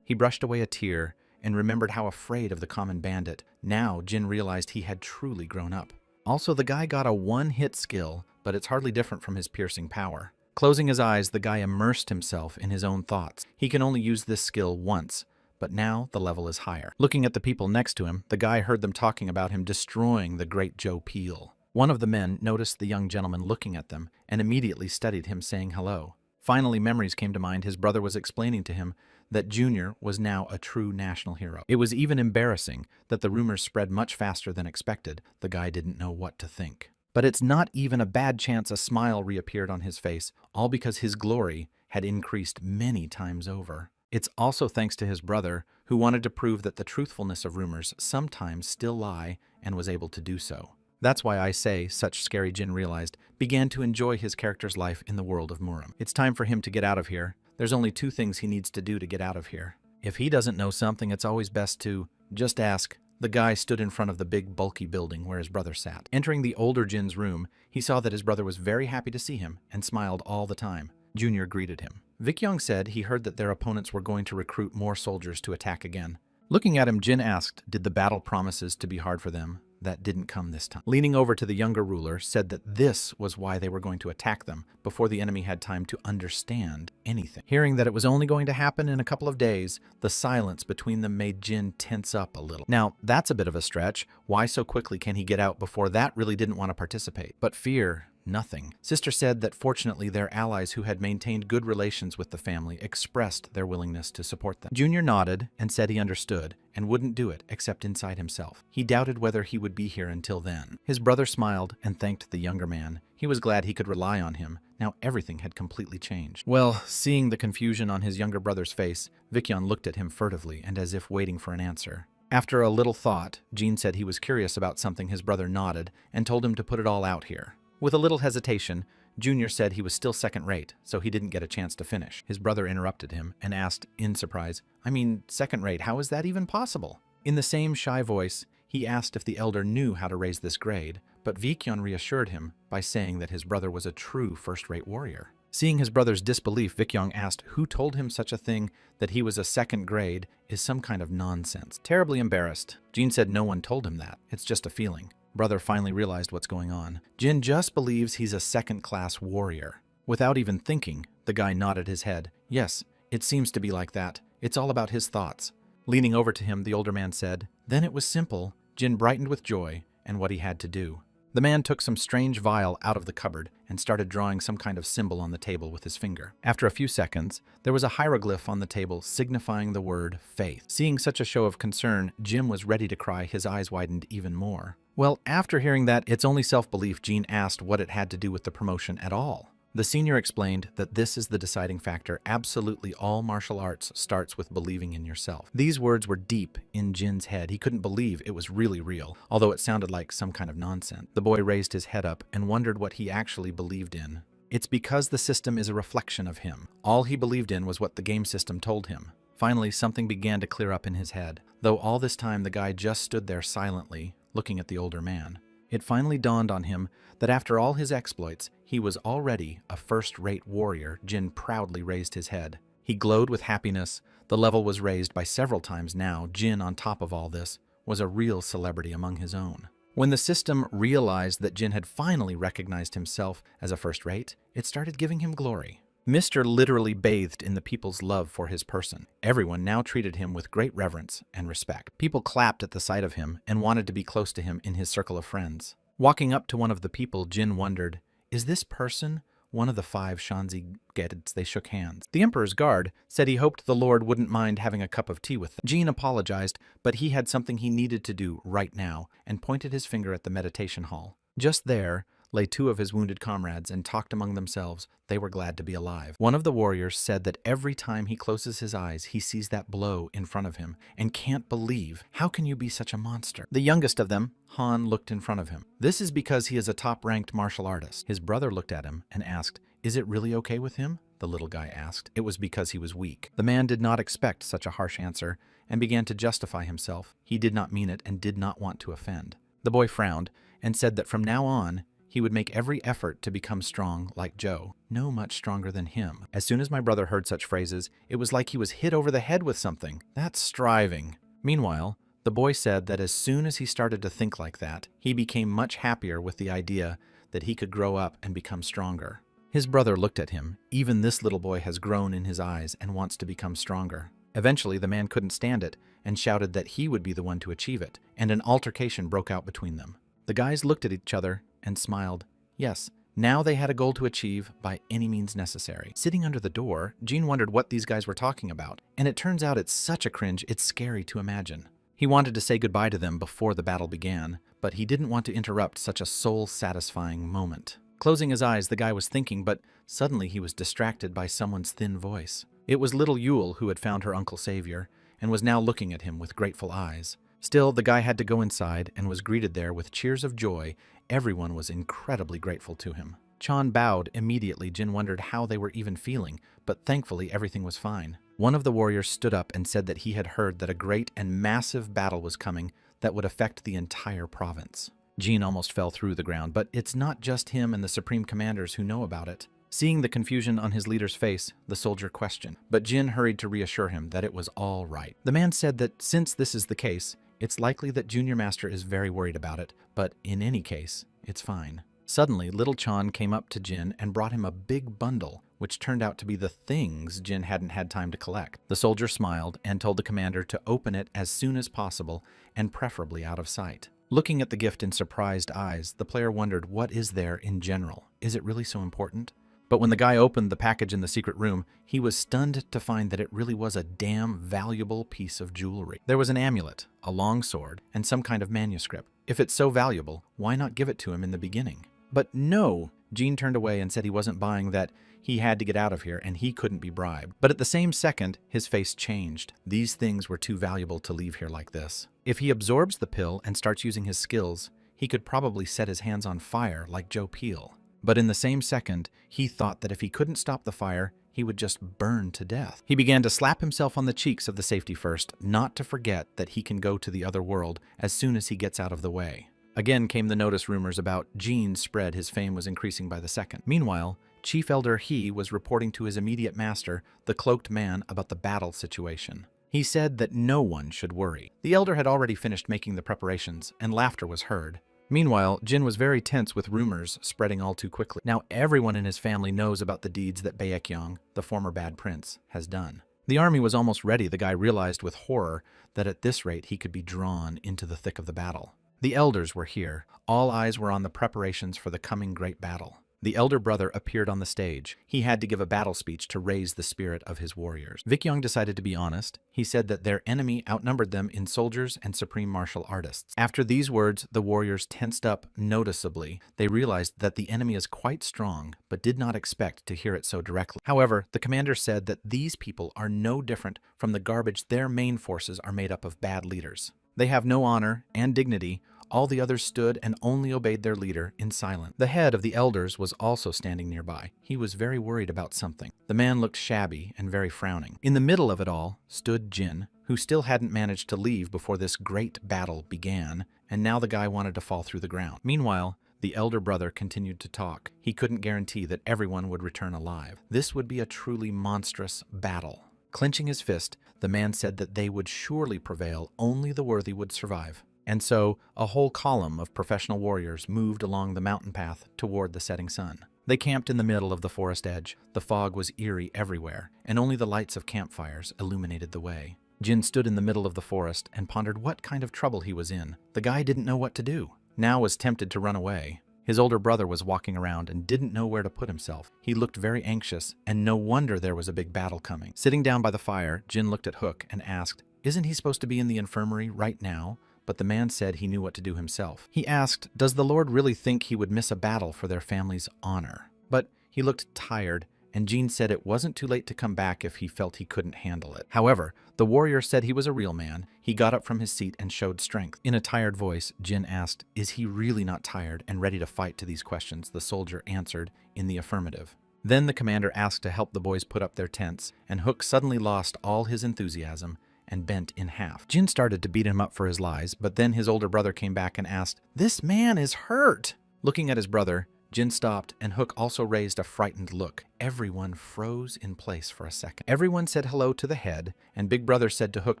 He brushed away a tear and remembered how afraid of the common bandit. Now Jin realized he had truly grown up. Also, the guy got a one-hit skill, but it's hardly different from his piercing power. Closing his eyes, the guy immersed himself in his own thoughts. He can only use this skill once, but now the level is higher. Looking at the people next to him, the guy heard them talking about him destroying the great Joe Peel. One of the men noticed the young gentleman looking at them and immediately studied him, saying hello. Finally, memories came to mind. His brother was explaining to him that Junior was now a true national hero. It was even embarrassing that the rumors spread much faster than expected. The guy didn't know what to think. But it's not even a bad chance. A smile reappeared on his face, all because his glory had increased many times over. It's also thanks to his brother, who wanted to prove that the truthfulness of rumors sometimes still lie, and was able to do so. That's why I say such scary Jin realized, began to enjoy his character's life in the world of Muram. It's time for him to get out of here. There's only 2 things he needs to do to get out of here. If he doesn't know something, it's always best to just ask. The guy stood in front of the big, bulky building where his brother sat. Entering the older Jin's room, he saw that his brother was very happy to see him and smiled all the time. Junior greeted him. Vikyong said he heard that their opponents were going to recruit more soldiers to attack again. Looking at him, Jin asked, did the battle promises to be hard for them? That didn't come this time. Leaning over to the younger ruler, said that this was why they were going to attack them before the enemy had time to understand anything. Hearing that it was only going to happen in a couple of days, the silence between them made Jin tense up a little. Now, that's a bit of a stretch. Why so quickly can he get out before that really didn't want to participate? But fear, nothing. Sister said that fortunately their allies who had maintained good relations with the family expressed their willingness to support them. Junior nodded and said he understood and wouldn't do it except inside himself. He doubted whether he would be here until then. His brother smiled and thanked the younger man. He was glad he could rely on him. Now everything had completely changed. Well, seeing the confusion on his younger brother's face, Vikyong looked at him furtively and as if waiting for an answer. After a little thought, Jin said he was curious about something. His brother nodded and told him to put it all out here. With a little hesitation, Junior said he was still second-rate, so he didn't get a chance to finish. His brother interrupted him and asked in surprise, I mean, second-rate, how is that even possible? In the same shy voice, he asked if the elder knew how to raise this grade, but Vikyong reassured him by saying that his brother was a true first-rate warrior. Seeing his brother's disbelief, Vikyong asked who told him such a thing, that he was a second grade is some kind of nonsense. Terribly embarrassed, Jin said no one told him that. It's just a feeling. Brother finally realized what's going on. Jin just believes he's a second-class warrior. Without even thinking, the guy nodded his head. Yes, it seems to be like that. It's all about his thoughts. Leaning over to him, the older man said, then it was simple. Jin brightened with joy and what he had to do. The man took some strange vial out of the cupboard and started drawing some kind of symbol on the table with his finger. After a few seconds, there was a hieroglyph on the table signifying the word faith. Seeing such a show of concern, Jim was ready to cry. His eyes widened even more. Well, after hearing that, it's only self-belief, Jean asked what it had to do with the promotion at all. The senior explained that this is the deciding factor. Absolutely all martial arts starts with believing in yourself. These words were deep in Jin's head. He couldn't believe it was really real, although it sounded like some kind of nonsense. The boy raised his head up and wondered what he actually believed in. It's because the system is a reflection of him. All he believed in was what the game system told him. Finally, something began to clear up in his head, though all this time the guy just stood there silently, looking at the older man. It finally dawned on him that after all his exploits, he was already a first-rate warrior. Jin proudly raised his head. He glowed with happiness. The level was raised by several times now. Jin, on top of all this, was a real celebrity among his own. When the system realized that Jin had finally recognized himself as a first-rate, it started giving him glory. Mr. literally bathed in the people's love for his person. Everyone now treated him with great reverence and respect. People clapped at the sight of him and wanted to be close to him in his circle of friends. Walking up to one of the people, Jin wondered, is this person one of the 5 Shanzi Geds? They shook hands. The Emperor's guard said he hoped the Lord wouldn't mind having a cup of tea with them. Jin apologized, but he had something he needed to do right now and pointed his finger at the meditation hall. Just there lay 2 of his wounded comrades and talked among themselves. They were glad to be alive. One of the warriors said that every time he closes his eyes, he sees that blow in front of him and can't believe, how can you be such a monster? The youngest of them, Han, looked in front of him. This is because he is a top-ranked martial artist. His brother looked at him and asked, is it really okay with him? The little guy asked. It was because he was weak. The man did not expect such a harsh answer and began to justify himself. He did not mean it and did not want to offend. The boy frowned and said that from now on, he would make every effort to become strong like Joe, no much stronger than him. As soon as my brother heard such phrases, it was like he was hit over the head with something. That's striving. Meanwhile, the boy said that as soon as he started to think like that, he became much happier with the idea that he could grow up and become stronger. His brother looked at him. Even this little boy has grown in his eyes and wants to become stronger. Eventually, the man couldn't stand it and shouted that he would be the one to achieve it, and an altercation broke out between them. The guys looked at each other and smiled. Yes, now they had a goal to achieve by any means necessary. Sitting under the door, Jean wondered what these guys were talking about, and it turns out it's such a cringe, it's scary to imagine. He wanted to say goodbye to them before the battle began, but he didn't want to interrupt such a soul-satisfying moment. Closing his eyes, the guy was thinking, but suddenly he was distracted by someone's thin voice. It was little Yule who had found her Uncle Savior and was now looking at him with grateful eyes. Still, the guy had to go inside and was greeted there with cheers of joy. Everyone was incredibly grateful to him. Chan bowed immediately. Jin wondered how they were even feeling, but thankfully everything was fine. One of the warriors stood up and said that he had heard that a great and massive battle was coming that would affect the entire province. Jin almost fell through the ground, but it's not just him and the supreme commanders who know about it. Seeing the confusion on his leader's face, the soldier questioned, but Jin hurried to reassure him that it was all right. The man said that since this is the case, it's likely that Junior Master is very worried about it, but in any case, it's fine. Suddenly, little Chan came up to Jin and brought him a big bundle, which turned out to be the things Jin hadn't had time to collect. The soldier smiled and told the commander to open it as soon as possible and preferably out of sight. Looking at the gift in surprised eyes, the player wondered, what is there in general? Is it really so important? But when the guy opened the package in the secret room, he was stunned to find that it really was a damn valuable piece of jewelry. There was an amulet, a long sword, and some kind of manuscript. If it's so valuable, why not give it to him in the beginning? But no! Jean turned away and said he wasn't buying that. He had to get out of here and he couldn't be bribed. But at the same second, his face changed. These things were too valuable to leave here like this. If he absorbs the pill and starts using his skills, he could probably set his hands on fire like Joe Peel. But in the same second, he thought that if he couldn't stop the fire, he would just burn to death. He began to slap himself on the cheeks of the safety first, not to forget that he can go to the other world as soon as he gets out of the way. Again came the notice rumors about Jean spread. His fame was increasing by the second. Meanwhile, Chief Elder He was reporting to his immediate master, the cloaked man, about the battle situation. He said that no one should worry. The elder had already finished making the preparations, and laughter was heard. Meanwhile, Jin was very tense with rumors spreading all too quickly. Now everyone in his family knows about the deeds that Baekyeong, the former bad prince, has done. The army was almost ready. The guy realized with horror that at this rate he could be drawn into the thick of the battle. The elders were here. All eyes were on the preparations for the coming great battle. The elder brother appeared on the stage. He had to give a battle speech to raise the spirit of his warriors. Vic Young decided to be honest. He said that their enemy outnumbered them in soldiers and supreme martial artists. After these words, the warriors tensed up noticeably. They realized that the enemy is quite strong, but did not expect to hear it so directly. However, the commander said that these people are no different from the garbage their main forces are made up of bad leaders. They have no honor and dignity. All the others stood and only obeyed their leader in silence. The head of the elders was also standing nearby. He was very worried about something. The man looked shabby and very frowning. In the middle of it all stood Jin, who still hadn't managed to leave before this great battle began, and now the guy wanted to fall through the ground. Meanwhile, the elder brother continued to talk. He couldn't guarantee that everyone would return alive. This would be a truly monstrous battle. Clenching his fist, the man said that they would surely prevail, only the worthy would survive. And so, a whole column of professional warriors moved along the mountain path toward the setting sun. They camped in the middle of the forest edge. The fog was eerie everywhere, and only the lights of campfires illuminated the way. Jin stood in the middle of the forest and pondered what kind of trouble he was in. The guy didn't know what to do. Now was tempted to run away. His older brother was walking around and didn't know where to put himself. He looked very anxious, and no wonder there was a big battle coming. Sitting down by the fire, Jin looked at Hook and asked, "Isn't he supposed to be in the infirmary right now?" But the man said he knew what to do himself. He asked, does the Lord really think he would miss a battle for their family's honor? But he looked tired, and Jin said it wasn't too late to come back if he felt he couldn't handle it. However, the warrior said he was a real man. He got up from his seat and showed strength. In a tired voice, Jin asked, is he really not tired and ready to fight to these questions? The soldier answered in the affirmative. Then the commander asked to help the boys put up their tents, and Hook suddenly lost all his enthusiasm and bent in half. Jin started to beat him up for his lies, but then his older brother came back and asked, "This man is hurt." Looking at his brother, Jin stopped, and Hook also raised a frightened look. Everyone froze in place for a second. Everyone said hello to the head, and Big Brother said to Hook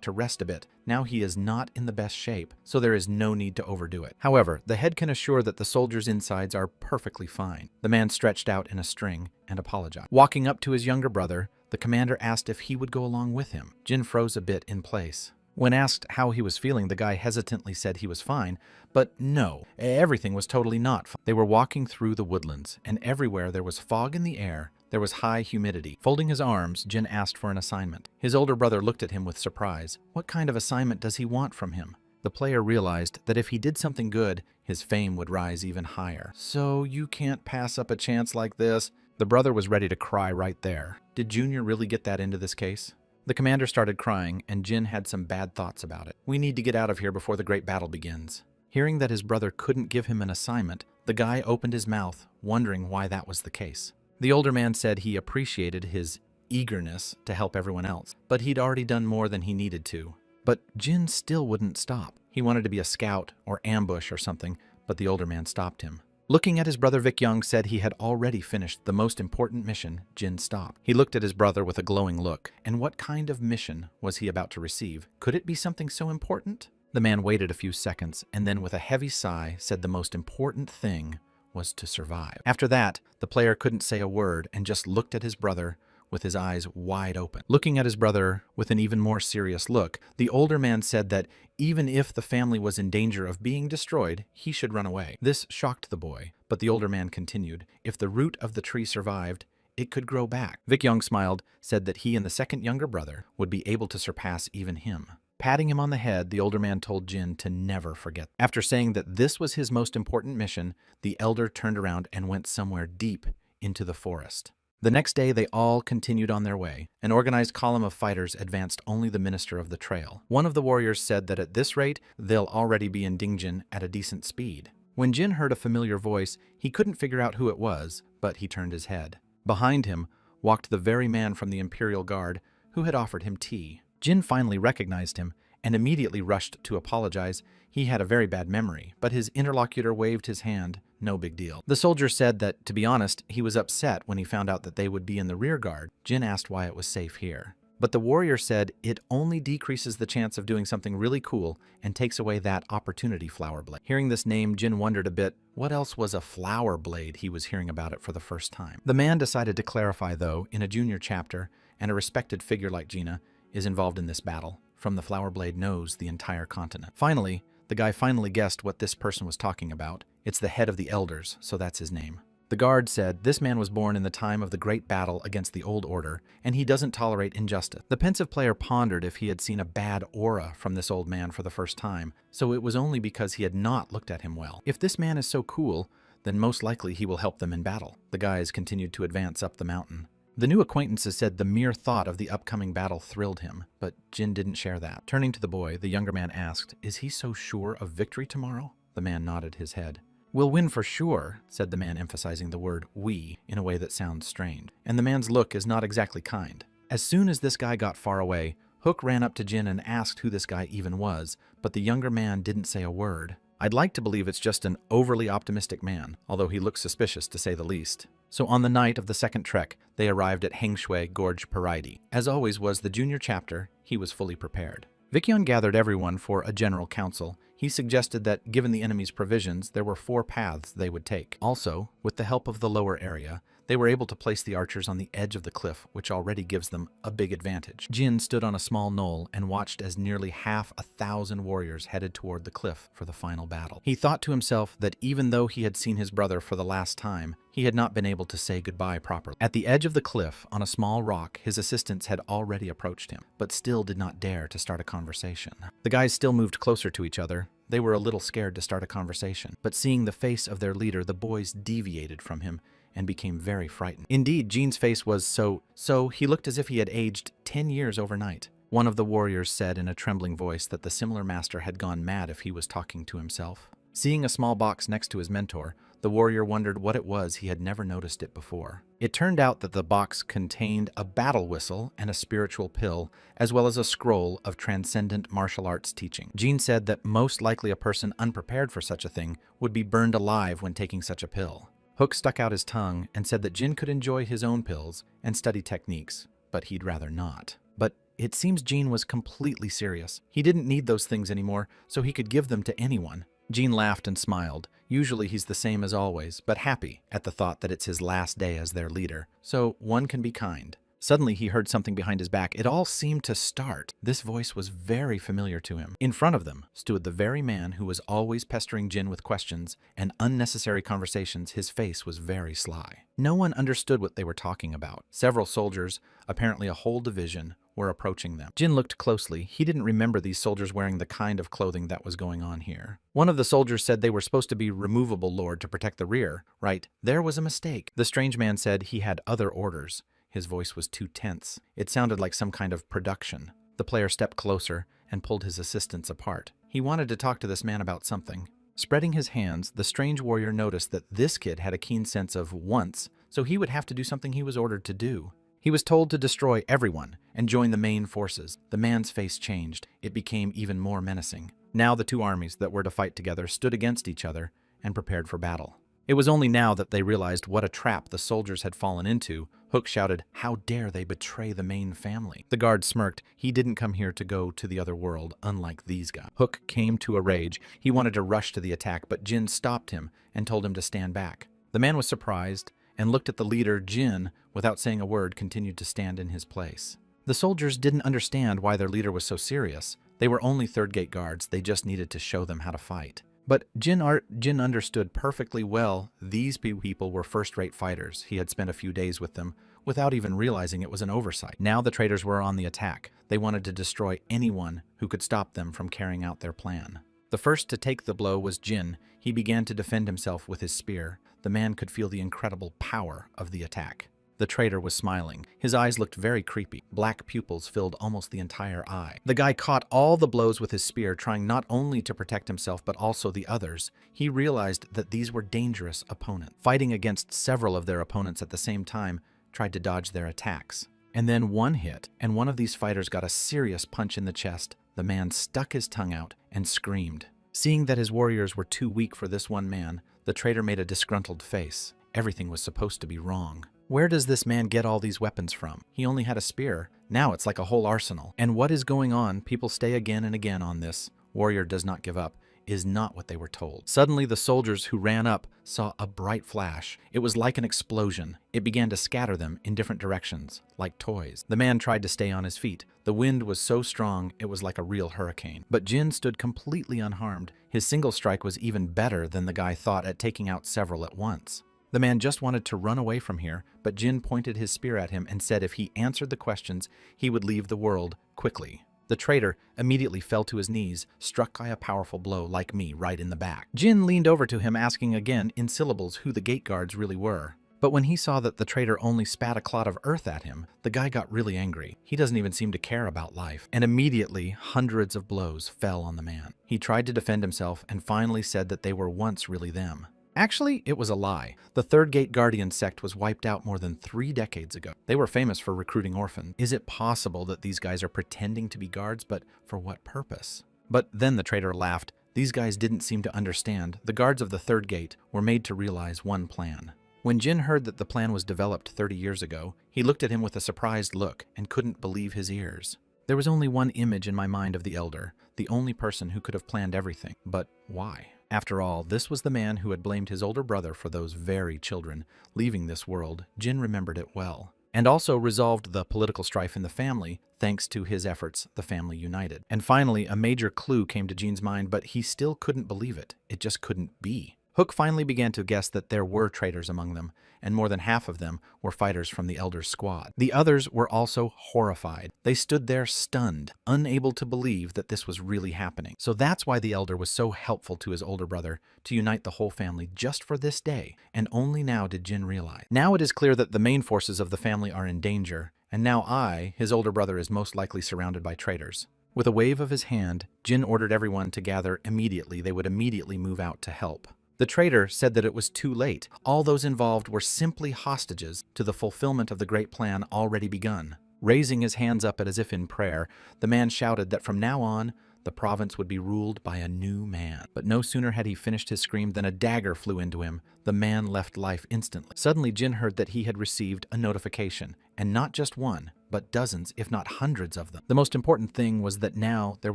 to rest a bit. Now he is not in the best shape, so there is no need to overdo it. However, the head can assure that the soldiers' insides are perfectly fine. The man stretched out in a string and apologized. Walking up to his younger brother, the commander asked if he would go along with him. Jin froze a bit in place. When asked how he was feeling, the guy hesitantly said he was fine, but no, everything was totally not fine. They were walking through the woodlands, and everywhere there was fog in the air. There was high humidity. Folding his arms, Jin asked for an assignment. His older brother looked at him with surprise. What kind of assignment does he want from him? The player realized that if he did something good, his fame would rise even higher. So you can't pass up a chance like this. The brother was ready to cry right there. Did Junior really get that into this case? The commander started crying, and Jin had some bad thoughts about it. We need to get out of here before the great battle begins. Hearing that his brother couldn't give him an assignment, the guy opened his mouth, wondering why that was the case. The older man said he appreciated his eagerness to help everyone else, but he'd already done more than he needed to. But Jin still wouldn't stop. He wanted to be a scout or ambush or something, but the older man stopped him. Looking at his brother, Vic Young said he had already finished the most important mission. Jin stopped. He looked at his brother with a glowing look. And what kind of mission was he about to receive? Could it be something so important? The man waited a few seconds, and then with a heavy sigh said the most important thing was to survive. After that, the player couldn't say a word and just looked at his brother with his eyes wide open. Looking at his brother with an even more serious look, the older man said that even if the family was in danger of being destroyed, he should run away. This shocked the boy, but the older man continued, if the root of the tree survived, it could grow back. Vic Young smiled, said that he and the second younger brother would be able to surpass even him. Patting him on the head, the older man told Jin to never forget. After saying that this was his most important mission, the elder turned around and went somewhere deep into the forest. The next day, they all continued on their way. An organized column of fighters advanced only the minister of the trail. One of the warriors said that at this rate, they'll already be in Dingjin at a decent speed. When Jin heard a familiar voice, he couldn't figure out who it was, but he turned his head. Behind him walked the very man from the Imperial Guard who had offered him tea. Jin finally recognized him and immediately rushed to apologize. He had a very bad memory, but his interlocutor waved his hand. No big deal. The soldier said that, to be honest, he was upset when he found out that they would be in the rear guard. Jin asked why it was safe here. But the warrior said it only decreases the chance of doing something really cool and takes away that opportunity flower blade. Hearing this name, Jin wondered a bit, what else was a flower blade? He was hearing about it for the first time. The man decided to clarify, though, in a junior chapter, and a respected figure like Gina is involved in this battle. From the flower blade knows the entire continent. Finally, The guy finally guessed what this person was talking about. It's the head of the elders, so that's his name. The guard said this man was born in the time of the great battle against the old order, and he doesn't tolerate injustice. The pensive player pondered if he had seen a bad aura from this old man for the first time, so it was only because he had not looked at him well. If this man is so cool, then most likely he will help them in battle. The guys continued to advance up the mountain. The new acquaintances said the mere thought of the upcoming battle thrilled him, but Jin didn't share that. Turning to the boy, the younger man asked, "Is he so sure of victory tomorrow?" The man nodded his head. "We'll win for sure," said the man, emphasizing the word "we" in a way that sounds strange. And the man's look is not exactly kind. As soon as this guy got far away, Hook ran up to Jin and asked who this guy even was, but the younger man didn't say a word. I'd like to believe it's just an overly optimistic man, although he looks suspicious to say the least. So on the night of the second trek, they arrived at Hengshui Gorge Paridi. As always was the junior chapter, he was fully prepared. Vikion gathered everyone for a general council. He suggested that, given the enemy's provisions, there were 4 paths they would take. Also, with the help of the lower area, they were able to place the archers on the edge of the cliff, which already gives them a big advantage. Jin stood on a small knoll and watched as nearly 1,000 warriors headed toward the cliff for the final battle. He thought to himself that even though he had seen his brother for the last time, he had not been able to say goodbye properly. At the edge of the cliff, on a small rock, his assistants had already approached him, but still did not dare to start a conversation. The guys still moved closer to each other. They were a little scared to start a conversation, but seeing the face of their leader, the boys deviated from him and became very frightened. Indeed, Jin's face was so he looked as if he had aged 10 years overnight. One of the warriors said in a trembling voice that the similar master had gone mad if he was talking to himself. Seeing a small box next to his mentor, the warrior wondered what it was. He had never noticed it before. It turned out that the box contained a battle whistle and a spiritual pill, as well as a scroll of transcendent martial arts teaching. Jin said that most likely a person unprepared for such a thing would be burned alive when taking such a pill. Hook stuck out his tongue and said that Jin could enjoy his own pills and study techniques, but he'd rather not. But it seems Jin was completely serious. He didn't need those things anymore, so he could give them to anyone. Jin laughed and smiled. Usually he's the same as always, but happy at the thought that it's his last day as their leader, so one can be kind. Suddenly he heard something behind his back. It all seemed to start. This voice was very familiar to him. In front of them stood the very man who was always pestering Jin with questions and unnecessary conversations. His face was very sly. No one understood what they were talking about. Several soldiers, apparently a whole division, were approaching them. Jin looked closely. He didn't remember these soldiers wearing the kind of clothing that was going on here. One of the soldiers said they were supposed to be removable, Lord, to protect the rear. Right, there was a mistake. The strange man said he had other orders. His voice was too tense. It sounded like some kind of production. The player stepped closer and pulled his assistants apart. He wanted to talk to this man about something. Spreading his hands, the strange warrior noticed that this kid had a keen sense of once, so he would have to do something he was ordered to do. He was told to destroy everyone and join the main forces. The man's face changed. It became even more menacing. Now the 2 armies that were to fight together stood against each other and prepared for battle. It was only now that they realized what a trap the soldiers had fallen into. Hook shouted, "How dare they betray the main family?" The guard smirked. He didn't come here to go to the other world, unlike these guys. Hook came to a rage. He wanted to rush to the attack, but Jin stopped him and told him to stand back. The man was surprised and looked at the leader. Jin, without saying a word, continued to stand in his place. The soldiers didn't understand why their leader was so serious. They were only third gate guards. They just needed to show them how to fight. But Jin understood perfectly well these people were first-rate fighters. He had spent a few days with them without even realizing it was an oversight. Now the traitors were on the attack. They wanted to destroy anyone who could stop them from carrying out their plan. The first to take the blow was Jin. He began to defend himself with his spear. The man could feel the incredible power of the attack. The traitor was smiling. His eyes looked very creepy. Black pupils filled almost the entire eye. The guy caught all the blows with his spear, trying not only to protect himself but also the others. He realized that these were dangerous opponents. Fighting against several of their opponents at the same time, tried to dodge their attacks. And then one hit, and one of these fighters got a serious punch in the chest. The man stuck his tongue out and screamed. Seeing that his warriors were too weak for this one man, the traitor made a disgruntled face. Everything was supposed to be wrong. Where does this man get all these weapons from? He only had a spear. Now it's like a whole arsenal. And what is going on? People stay again and again on this. Warrior does not give up. is not what they were told. Suddenly, the soldiers who ran up saw a bright flash. It was like an explosion. It began to scatter them in different directions, like toys. The man tried to stay on his feet. The wind was so strong, it was like a real hurricane. But Jin stood completely unharmed. His single strike was even better than the guy thought at taking out several at once. The man just wanted to run away from here, but Jin pointed his spear at him and said if he answered the questions, he would leave the world quickly. The traitor immediately fell to his knees, struck by a powerful blow like me right in the back. Jin leaned over to him asking again in syllables who the gate guards really were. But when he saw that the traitor only spat a clod of earth at him, the guy got really angry. He doesn't even seem to care about life. And immediately, hundreds of blows fell on the man. He tried to defend himself and finally said that they were once really them. Actually, it was a lie. The Third Gate Guardian sect was wiped out more than 3 decades ago. They were famous for recruiting orphans. Is it possible that these guys are pretending to be guards, but for what purpose? But then the traitor laughed. These guys didn't seem to understand. The guards of the Third Gate were made to realize one plan. When Jin heard that the plan was developed 30 years ago, he looked at him with a surprised look and couldn't believe his ears. There was only one image in my mind of the Elder, the only person who could have planned everything. But why? After all, this was the man who had blamed his older brother for those very children leaving this world. Jin remembered it well, and also resolved the political strife in the family. Thanks to his efforts, the family united. And finally, a major clue came to Jin's mind, but he still couldn't believe it. It just couldn't be. Hook finally began to guess that there were traitors among them, and more than half of them were fighters from the Elder's squad. The others were also horrified. They stood there stunned, unable to believe that this was really happening. So that's why the Elder was so helpful to his older brother, to unite the whole family just for this day, and only now did Jin realize. Now it is clear that the main forces of the family are in danger, and now I, his older brother, is most likely surrounded by traitors. With a wave of his hand, Jin ordered everyone to gather immediately. They would immediately move out to help. The traitor said that it was too late. All those involved were simply hostages to the fulfillment of the great plan already begun. Raising his hands up as if in prayer, the man shouted that from now on, the province would be ruled by a new man. But no sooner had he finished his scream than a dagger flew into him. The man left life instantly. Suddenly, Jin heard that he had received a notification, and not just one, but dozens, if not hundreds of them. The most important thing was that now there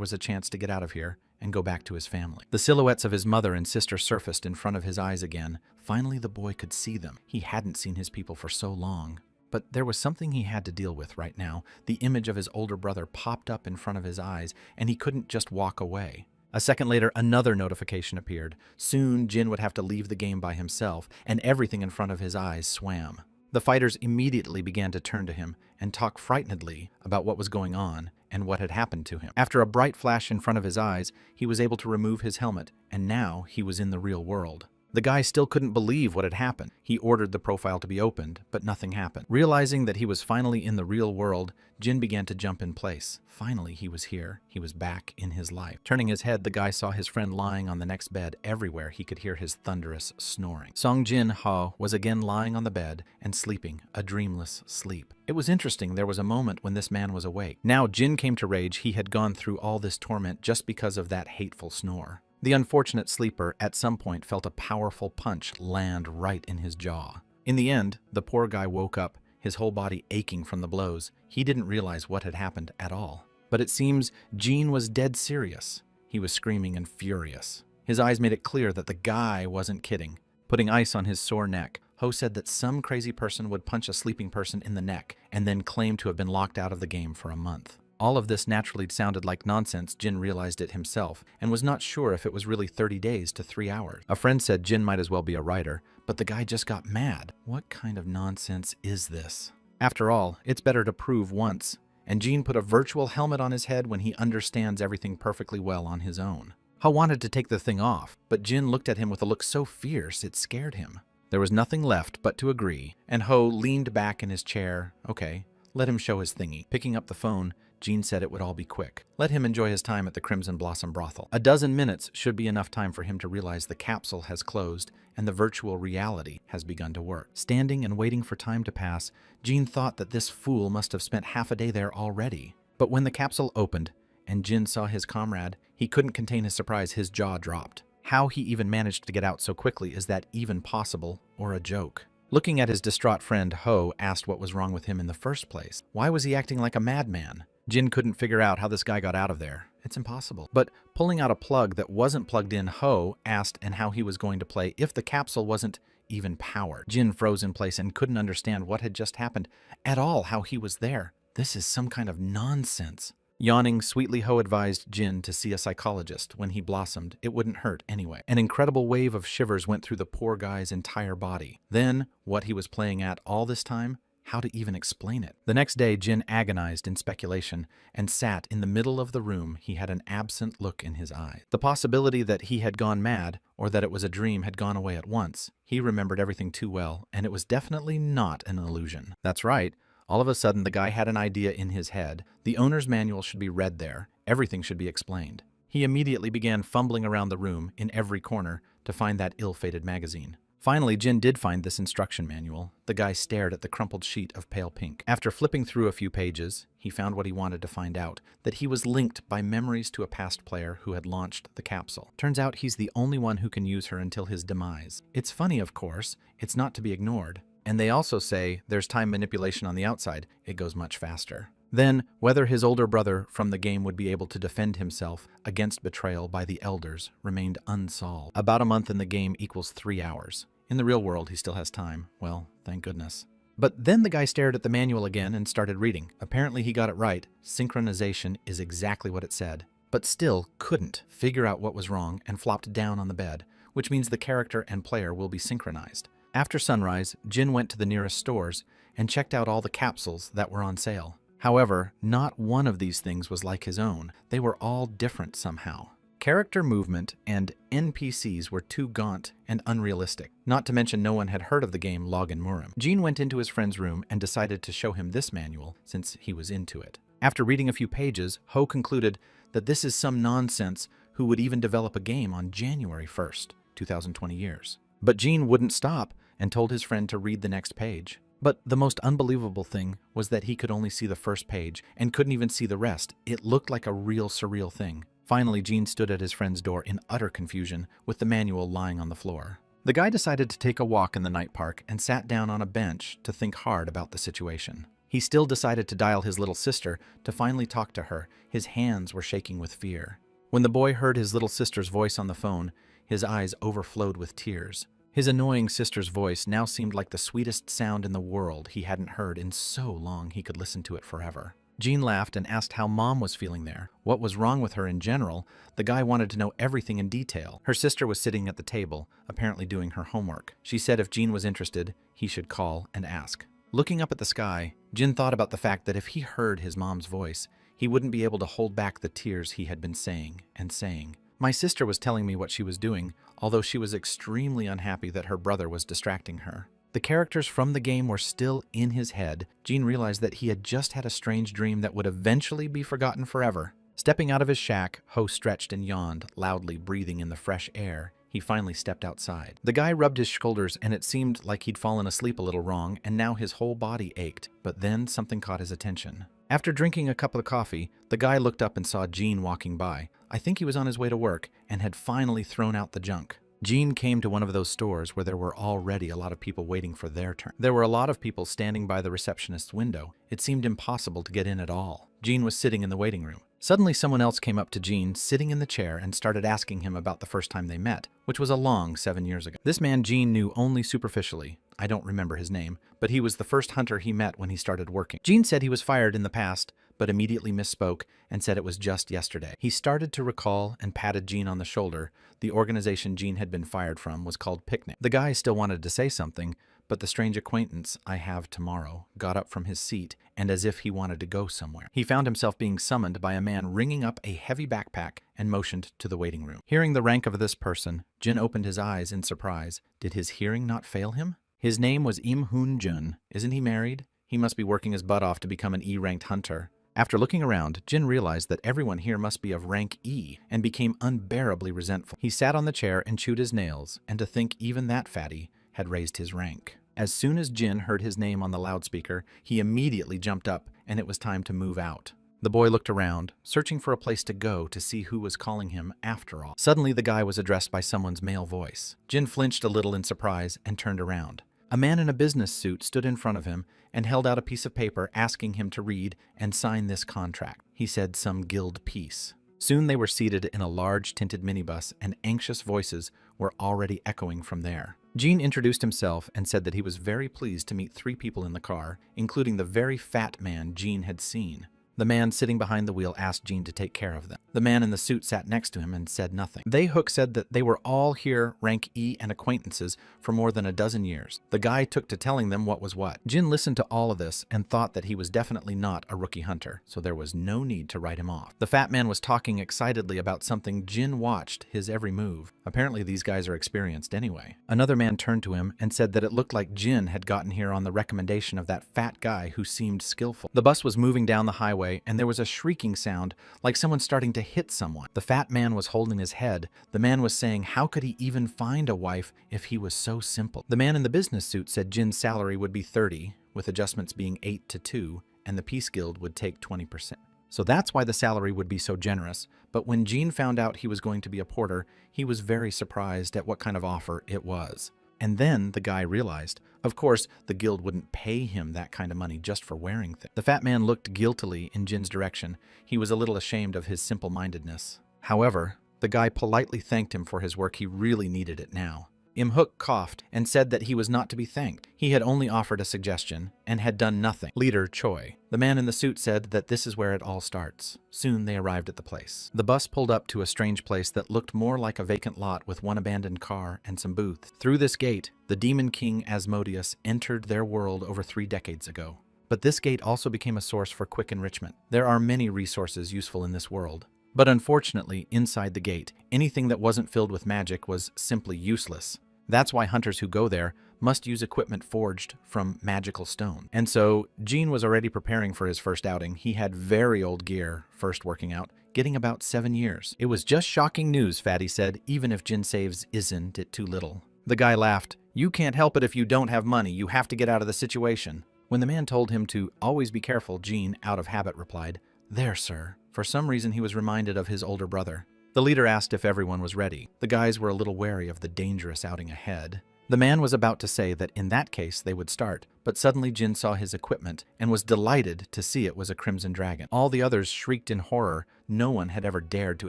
was a chance to get out of here and go back to his family. The silhouettes of his mother and sister surfaced in front of his eyes again. Finally, the boy could see them. He hadn't seen his people for so long. But there was something he had to deal with right now. The image of his older brother popped up in front of his eyes, and he couldn't just walk away. A second later, another notification appeared. Soon, Jin would have to leave the game by himself, and everything in front of his eyes swam. The fighters immediately began to turn to him and talk frightenedly about what was going on and what had happened to him. After a bright flash in front of his eyes, he was able to remove his helmet, and now he was in the real world. The guy still couldn't believe what had happened. He ordered the profile to be opened, but nothing happened. Realizing that he was finally in the real world, Jin began to jump in place. Finally, he was here. He was back in his life. Turning his head, the guy saw his friend lying on the next bed. Everywhere, he could hear his thunderous snoring. Song Jin Ho was again lying on the bed and sleeping, a dreamless sleep. It was interesting. There was a moment when this man was awake. Now Jin came to rage. He had gone through all this torment just because of that hateful snore. The unfortunate sleeper at some point felt a powerful punch land right in his jaw. In the end, the poor guy woke up, his whole body aching from the blows. He didn't realize what had happened at all. But it seems Jin was dead serious. He was screaming and furious. His eyes made it clear that the guy wasn't kidding. Putting ice on his sore neck, Ho said that some crazy person would punch a sleeping person in the neck and then claim to have been locked out of the game for a month. All of this naturally sounded like nonsense. Jin realized it himself and was not sure if it was really 30 days to 3 hours. A friend said Jin might as well be a writer, but the guy just got mad. What kind of nonsense is this? After all, it's better to prove once, and Jin put a virtual helmet on his head when he understands everything perfectly well on his own. Ho wanted to take the thing off, but Jin looked at him with a look so fierce it scared him. There was nothing left but to agree, and Ho leaned back in his chair. Okay, let him show his thingy. Picking up the phone, Jin said it would all be quick. Let him enjoy his time at the Crimson Blossom Brothel. A dozen minutes should be enough time for him to realize the capsule has closed and the virtual reality has begun to work. Standing and waiting for time to pass, Jin thought that this fool must have spent half a day there already. But when the capsule opened and Jin saw his comrade, he couldn't contain his surprise. His jaw dropped. How he even managed to get out so quickly, is that even possible or a joke? Looking at his distraught friend, Ho asked what was wrong with him in the first place. Why was he acting like a madman? Jin couldn't figure out how this guy got out of there, It's impossible. But pulling out a plug that wasn't plugged in, Ho asked and how he was going to play if the capsule wasn't even powered. Jin froze in place and couldn't understand what had just happened at all, how he was there. This is some kind of nonsense. Yawning sweetly, Ho advised Jin to see a psychologist. When he blossomed, it wouldn't hurt anyway. An incredible wave of shivers went through the poor guy's entire body. Then, what he was playing at all this time? How to even explain it? The next day, Jin agonized in speculation and sat in the middle of the room. He had an absent look in his eyes. The possibility that he had gone mad or that it was a dream had gone away at once. He remembered everything too well, and it was definitely not an illusion. That's right. All of a sudden, the guy had an idea in his head. The owner's manual should be read there. Everything should be explained. He immediately began fumbling around the room in every corner to find that ill-fated magazine. Finally, Jin did find this instruction manual. The guy stared at the crumpled sheet of pale pink. After flipping through a few pages, he found what he wanted to find out, that he was linked by memories to a past player who had launched the capsule. Turns out he's the only one who can use her until his demise. It's funny, of course. It's not to be ignored. And they also say there's time manipulation on the outside. It goes much faster. Then, whether his older brother from the game would be able to defend himself against betrayal by the elders remained unsolved. About a month in the game equals 3 hours. In the real world, he still has time. Well, thank goodness. But then the guy stared at the manual again and started reading. Apparently he got it right. Synchronization is exactly what it said. But still couldn't figure out what was wrong and flopped down on the bed, which means the character and player will be synchronized. After sunrise, Jin went to the nearest stores and checked out all the capsules that were on sale. However, not one of these things was like his own. They were all different somehow. Character movement and NPCs were too gaunt and unrealistic. Not to mention no one had heard of the game Login Murim. Jin went into his friend's room and decided to show him this manual since he was into it. After reading a few pages, Ho concluded that this is some nonsense who would even develop a game on January 1st, 2020 years. But Jin wouldn't stop and told his friend to read the next page. But the most unbelievable thing was that he could only see the first page and couldn't even see the rest. It looked like a real surreal thing. Finally, Jin stood at his friend's door in utter confusion with the manual lying on the floor. The guy decided to take a walk in the night park and sat down on a bench to think hard about the situation. He still decided to dial his little sister to finally talk to her. His hands were shaking with fear. When the boy heard his little sister's voice on the phone, his eyes overflowed with tears. His annoying sister's voice now seemed like the sweetest sound in the world. He hadn't heard in so long he could listen to it forever. Jin laughed and asked how Mom was feeling there. What was wrong with her in general? The guy wanted to know everything in detail. Her sister was sitting at the table, apparently doing her homework. She said if Jin was interested, he should call and ask. Looking up at the sky, Jin thought about the fact that if he heard his mom's voice, he wouldn't be able to hold back the tears he had been saying and saying. My sister was telling me what she was doing, although she was extremely unhappy that her brother was distracting her. The characters from the game were still in his head. Jin realized that he had just had a strange dream that would eventually be forgotten forever. Stepping out of his shack, Ho stretched and yawned, loudly breathing in the fresh air. He finally stepped outside. The guy rubbed his shoulders and it seemed like he'd fallen asleep a little wrong and now his whole body ached. But then something caught his attention. After drinking a cup of coffee, the guy looked up and saw Jin walking by. I think he was on his way to work and had finally thrown out the junk. Jin came to one of those stores where there were already a lot of people waiting for their turn. There were a lot of people standing by the receptionist's window. It seemed impossible to get in at all. Jin was sitting in the waiting room. Suddenly someone else came up to Jin, sitting in the chair, and started asking him about the first time they met, which was a long 7 years ago. This man Jin knew only superficially. I don't remember his name, but he was the first hunter he met when he started working. Jin said he was fired in the past, but immediately misspoke and said it was just yesterday. He started to recall and patted Jin on the shoulder. The organization Jin had been fired from was called Picnic. The guy still wanted to say something, but the strange acquaintance, I have tomorrow, got up from his seat and as if he wanted to go somewhere. He found himself being summoned by a man ringing up a heavy backpack and motioned to the waiting room. Hearing the rank of this person, Jin opened his eyes in surprise. Did his hearing not fail him? His name was Im Hoon Jun. Isn't he married? He must be working his butt off to become an E-ranked hunter. After looking around, Jin realized that everyone here must be of rank E and became unbearably resentful. He sat on the chair and chewed his nails, and to think even that fatty had raised his rank. As soon as Jin heard his name on the loudspeaker, he immediately jumped up, and it was time to move out. The boy looked around, searching for a place to go to see who was calling him after all. Suddenly, the guy was addressed by someone's male voice. Jin flinched a little in surprise and turned around. A man in a business suit stood in front of him and held out a piece of paper asking him to read and sign this contract. He said some guild piece. Soon they were seated in a large tinted minibus, and anxious voices were already echoing from there. Jean introduced himself and said that he was very pleased to meet 3 people in the car, including the very fat man Jean had seen. The man sitting behind the wheel asked Jean to take care of them. The man in the suit sat next to him and said nothing. Hook said that they were all here rank E and acquaintances for more than a dozen years. The guy took to telling them what was what. Jin listened to all of this and thought that he was definitely not a rookie hunter, so there was no need to write him off. The fat man was talking excitedly about something. Jin watched his every move. Apparently these guys are experienced anyway. Another man turned to him and said that it looked like Jin had gotten here on the recommendation of that fat guy who seemed skillful. The bus was moving down the highway, and there was a shrieking sound like someone starting to hit someone. The fat man was holding his head. The man was saying how could he even find a wife if he was so simple. The man in the business suit said Jin's salary would be 30, with adjustments being 8 to 2, and the Peace Guild would take 20%. So that's why the salary would be so generous. But when Jin found out he was going to be a porter, he was very surprised at what kind of offer it was. And then the guy realized, of course, the guild wouldn't pay him that kind of money just for wearing things. The fat man looked guiltily in Jin's direction. He was a little ashamed of his simple-mindedness. However, the guy politely thanked him for his work. He really needed it now. Hook coughed and said that he was not to be thanked. He had only offered a suggestion and had done nothing. Leader Choi. The man in the suit said that this is where it all starts. Soon they arrived at the place. The bus pulled up to a strange place that looked more like a vacant lot with one abandoned car and some booths. Through this gate, the Demon King Asmodeus entered their world over 3 decades ago. But this gate also became a source for quick enrichment. There are many resources useful in this world. But unfortunately, inside the gate, anything that wasn't filled with magic was simply useless. That's why hunters who go there must use equipment forged from magical stone. And so, Jin was already preparing for his first outing. He had very old gear first working out, getting about 7 years. It was just shocking news, Fatty said, even if Jin saves isn't it too little. The guy laughed. You can't help it if you don't have money. You have to get out of the situation. When the man told him to always be careful, Jin, out of habit, replied, There, sir. For some reason, he was reminded of his older brother. The leader asked if everyone was ready. The guys were a little wary of the dangerous outing ahead. The man was about to say that in that case they would start, but suddenly Jin saw his equipment and was delighted to see it was a crimson dragon. All the others shrieked in horror. No one had ever dared to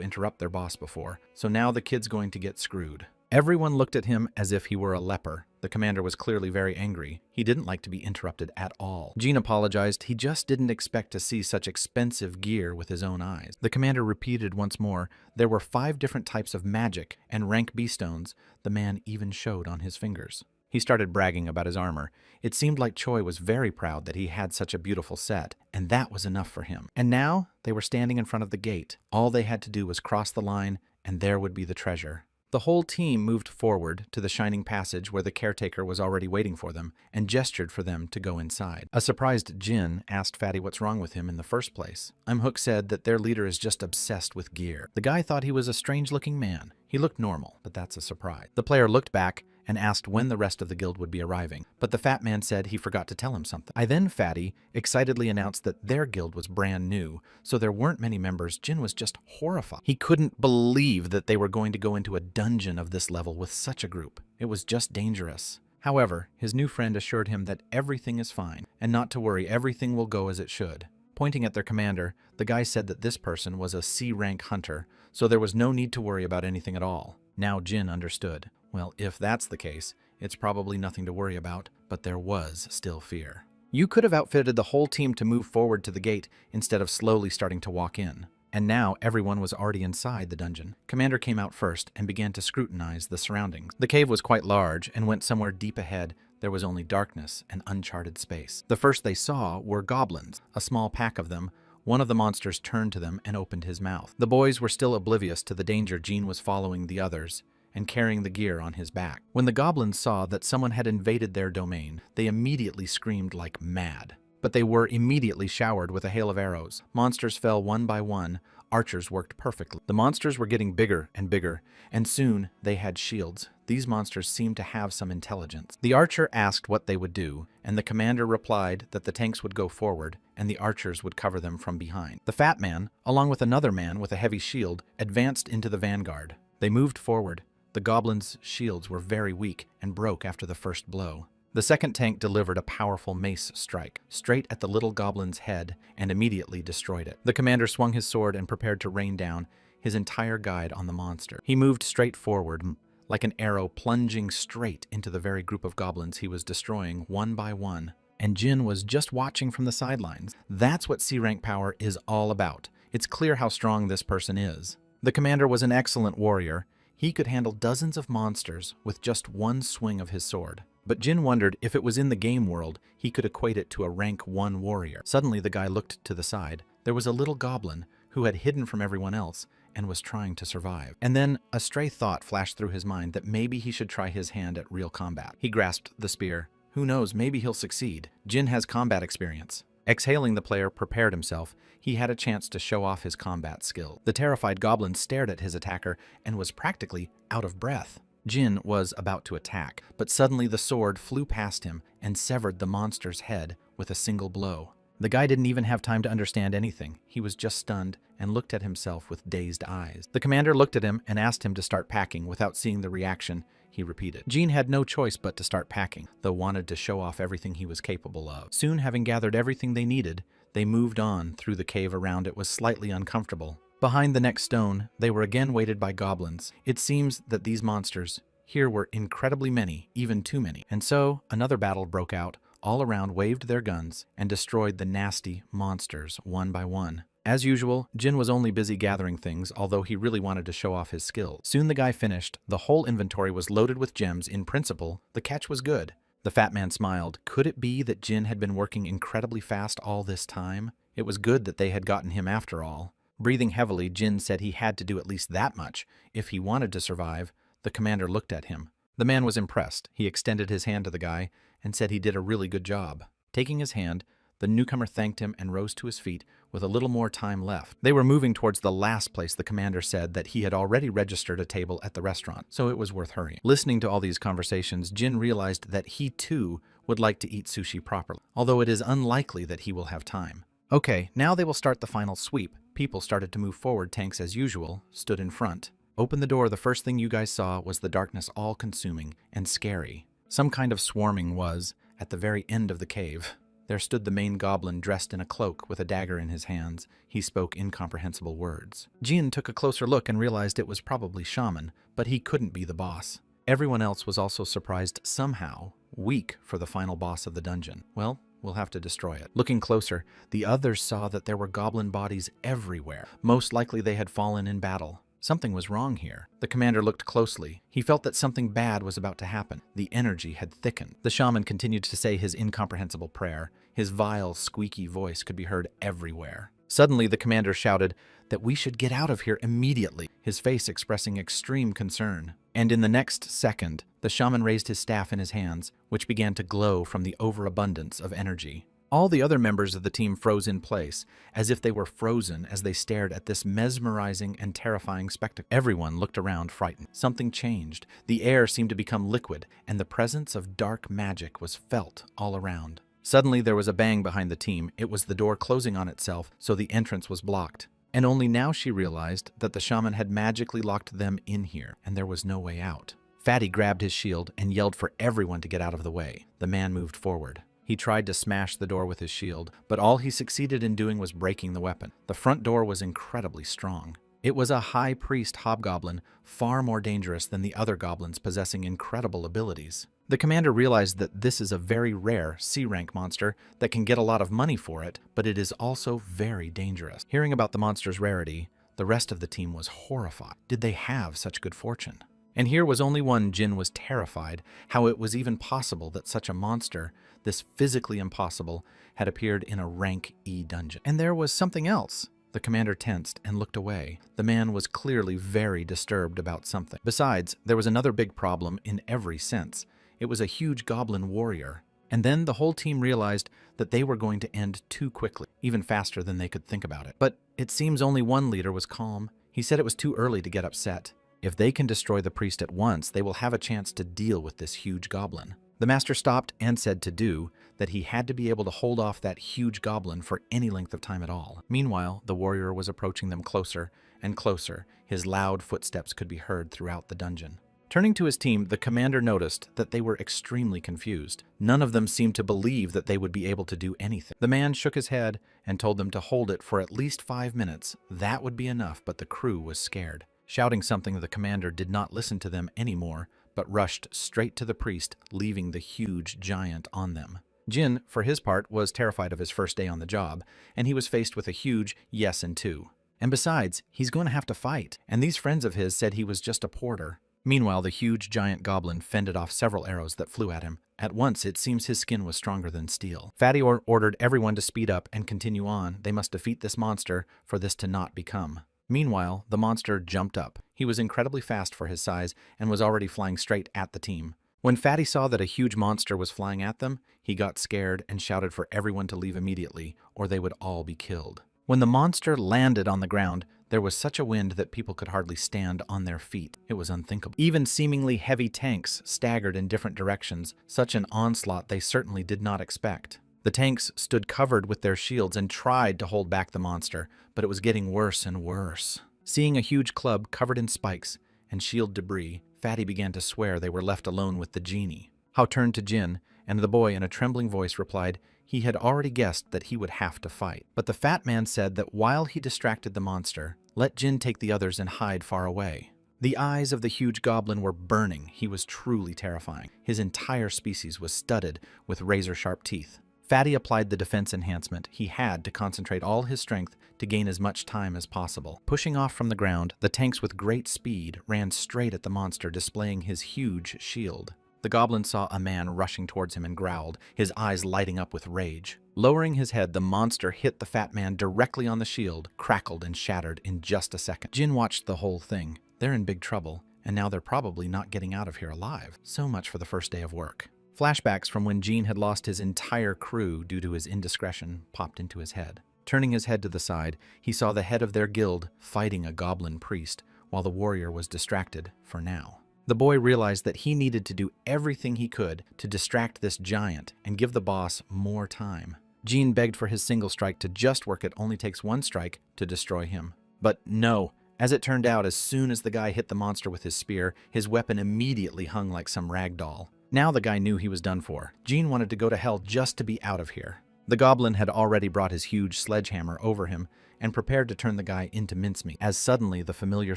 interrupt their boss before, so now the kid's going to get screwed. Everyone looked at him as if he were a leper. The commander was clearly very angry. He didn't like to be interrupted at all. Jin apologized. He just didn't expect to see such expensive gear with his own eyes. The commander repeated once more. There were 5 different types of magic and rank B stones the man even showed on his fingers. He started bragging about his armor. It seemed like Choi was very proud that he had such a beautiful set, and that was enough for him. And now they were standing in front of the gate. All they had to do was cross the line, and there would be the treasure. The whole team moved forward to the shining passage where the caretaker was already waiting for them and gestured for them to go inside. A surprised Jin asked Fatty what's wrong with him in the first place. Hook said that their leader is just obsessed with gear. The guy thought he was a strange-looking man. He looked normal, but that's a surprise. The player looked back and asked when the rest of the guild would be arriving, but the fat man said he forgot to tell him something. Fatty excitedly announced that their guild was brand new, so there weren't many members. Jin was just horrified. He couldn't believe that they were going to go into a dungeon of this level with such a group. It was just dangerous. However, his new friend assured him that everything is fine, and not to worry, everything will go as it should. Pointing at their commander, the guy said that this person was a C-rank hunter, so there was no need to worry about anything at all. Now Jin understood. Well, if that's the case, it's probably nothing to worry about, but there was still fear. You could have outfitted the whole team to move forward to the gate instead of slowly starting to walk in. And now everyone was already inside the dungeon. Commander came out first and began to scrutinize the surroundings. The cave was quite large and went somewhere deep ahead. There was only darkness and uncharted space. The first they saw were goblins, a small pack of them. One of the monsters turned to them and opened his mouth. The boys were still oblivious to the danger. Jin was following the others and carrying the gear on his back. When the goblins saw that someone had invaded their domain, they immediately screamed like mad. But they were immediately showered with a hail of arrows. Monsters fell one by one. Archers worked perfectly. The monsters were getting bigger and bigger, and soon they had shields. These monsters seemed to have some intelligence. The archer asked what they would do, and the commander replied that the tanks would go forward, and the archers would cover them from behind. The fat man, along with another man with a heavy shield, advanced into the vanguard. They moved forward. The goblins' shields were very weak and broke after the first blow. The second tank delivered a powerful mace strike, straight at the little goblin's head, and immediately destroyed it. The commander swung his sword and prepared to rain down his entire guide on the monster. He moved straight forward, like an arrow plunging straight into the very group of goblins he was destroying one by one. And Jin was just watching from the sidelines. That's what C-rank power is all about. It's clear how strong this person is. The commander was an excellent warrior. He could handle dozens of monsters with just one swing of his sword. But Jin wondered if it was in the game world, he could equate it to a rank 1 warrior. Suddenly the guy looked to the side. There was a little goblin who had hidden from everyone else and was trying to survive. And then a stray thought flashed through his mind that maybe he should try his hand at real combat. He grasped the spear. Who knows, maybe he'll succeed. Jin has combat experience. Exhaling, the player prepared himself. He had a chance to show off his combat skill. The terrified goblin stared at his attacker and was practically out of breath. Jin was about to attack, but suddenly the sword flew past him and severed the monster's head with a single blow. The guy didn't even have time to understand anything. He was just stunned and looked at himself with dazed eyes. The commander looked at him and asked him to start packing. Without seeing the reaction, he repeated. Jin had no choice but to start packing, though wanted to show off everything he was capable of. Soon, having gathered everything they needed, they moved on through the cave. Around it was slightly uncomfortable. Behind the next stone, they were again weighted by goblins. It seems that these monsters here were incredibly many, even too many. And so, another battle broke out. All around waved their guns and destroyed the nasty monsters one by one. As usual, Jin was only busy gathering things, although he really wanted to show off his skills. Soon the guy finished. The whole inventory was loaded with gems. In principle, the catch was good. The fat man smiled. Could it be that Jin had been working incredibly fast all this time? It was good that they had gotten him after all. Breathing heavily, Jin said he had to do at least that much if he wanted to survive. The commander looked at him. The man was impressed. He extended his hand to the guy and said he did a really good job. Taking his hand, the newcomer thanked him and rose to his feet with a little more time left. They were moving towards the last place. The commander said that he had already registered a table at the restaurant, so it was worth hurrying. Listening to all these conversations, Jin realized that he too would like to eat sushi properly, although it is unlikely that he will have time. Okay, now they will start the final sweep. People started to move forward. Tanks, as usual, stood in front. Open the door. The first thing you guys saw was the darkness, all-consuming and scary. Some kind of swarming was at the very end of the cave. There stood the main goblin dressed in a cloak with a dagger in his hands. He spoke incomprehensible words. Jin took a closer look and realized it was probably Shaman, but he couldn't be the boss. Everyone else was also surprised, somehow weak for the final boss of the dungeon. Well, we'll have to destroy it. Looking closer, the others saw that there were goblin bodies everywhere. Most likely they had fallen in battle. Something was wrong here. The commander looked closely. He felt that something bad was about to happen. The energy had thickened. The shaman continued to say his incomprehensible prayer. His vile, squeaky voice could be heard everywhere. Suddenly, the commander shouted that we should get out of here immediately, his face expressing extreme concern. And in the next second, the shaman raised his staff in his hands, which began to glow from the overabundance of energy. All the other members of the team froze in place, as if they were frozen as they stared at this mesmerizing and terrifying spectacle. Everyone looked around, frightened. Something changed. The air seemed to become liquid, and the presence of dark magic was felt all around. Suddenly, there was a bang behind the team. It was the door closing on itself, so the entrance was blocked. And only now she realized that the shaman had magically locked them in here, and there was no way out. Fatty grabbed his shield and yelled for everyone to get out of the way. The man moved forward. He tried to smash the door with his shield, but all he succeeded in doing was breaking the weapon. The front door was incredibly strong. It was a high priest hobgoblin, far more dangerous than the other goblins, possessing incredible abilities. The commander realized that this is a very rare C-rank monster that can get a lot of money for it, but it is also very dangerous. Hearing about the monster's rarity, the rest of the team was horrified. Did they have such good fortune? And here was only one. Jin was terrified how it was even possible that such a monster, this physically impossible, had appeared in a rank E dungeon. And there was something else. The commander tensed and looked away. The man was clearly very disturbed about something. Besides, there was another big problem in every sense. It was a huge goblin warrior. And then the whole team realized that they were going to end too quickly, even faster than they could think about it. But it seems only one leader was calm. He said it was too early to get upset. If they can destroy the priest at once, they will have a chance to deal with this huge goblin. The master stopped and said to do that he had to be able to hold off that huge goblin for any length of time at all. Meanwhile, the warrior was approaching them closer and closer. His loud footsteps could be heard throughout the dungeon. Turning to his team, the commander noticed that they were extremely confused. None of them seemed to believe that they would be able to do anything. The man shook his head and told them to hold it for at least 5 minutes. That would be enough, but the crew was scared. Shouting something, the commander did not listen to them anymore, but rushed straight to the priest, leaving the huge giant on them. Jin, for his part, was terrified of his first day on the job, and he was faced with a huge yes and two. And besides, he's going to have to fight, and these friends of his said he was just a porter. Meanwhile, the huge giant goblin fended off several arrows that flew at him. At once, it seems his skin was stronger than steel. Fatty ordered everyone to speed up and continue on. They must defeat this monster for this to not become. Meanwhile, the monster jumped up. He was incredibly fast for his size and was already flying straight at the team. When Fatty saw that a huge monster was flying at them, he got scared and shouted for everyone to leave immediately, or they would all be killed. When the monster landed on the ground, there was such a wind that people could hardly stand on their feet. It was unthinkable. Even seemingly heavy tanks staggered in different directions. Such an onslaught they certainly did not expect. The tanks stood covered with their shields and tried to hold back the monster, but it was getting worse and worse. Seeing a huge club covered in spikes and shield debris, Fatty began to swear they were left alone with the genie. Hao turned to Jin, and the boy in a trembling voice replied he had already guessed that he would have to fight. But the fat man said that while he distracted the monster, let Jin take the others and hide far away. The eyes of the huge goblin were burning. He was truly terrifying. His entire species was studded with razor-sharp teeth. Fatty applied the defense enhancement. He had to concentrate all his strength to gain as much time as possible. Pushing off from the ground, the tanks with great speed ran straight at the monster, displaying his huge shield. The goblin saw a man rushing towards him and growled, his eyes lighting up with rage. Lowering his head, the monster hit the fat man directly on the shield, crackled and shattered in just a second. Jin watched the whole thing. They're in big trouble, and now they're probably not getting out of here alive. So much for the first day of work. Flashbacks from when Jin had lost his entire crew due to his indiscretion popped into his head. Turning his head to the side, he saw the head of their guild fighting a goblin priest, while the warrior was distracted for now. The boy realized that he needed to do everything he could to distract this giant and give the boss more time. Jin begged for his single strike to just work. It only takes one strike to destroy him. But no, as it turned out, as soon as the guy hit the monster with his spear, his weapon immediately hung like some rag doll. Now the guy knew he was done for. Jin wanted to go to hell just to be out of here. The goblin had already brought his huge sledgehammer over him and prepared to turn the guy into mincemeat, as suddenly the familiar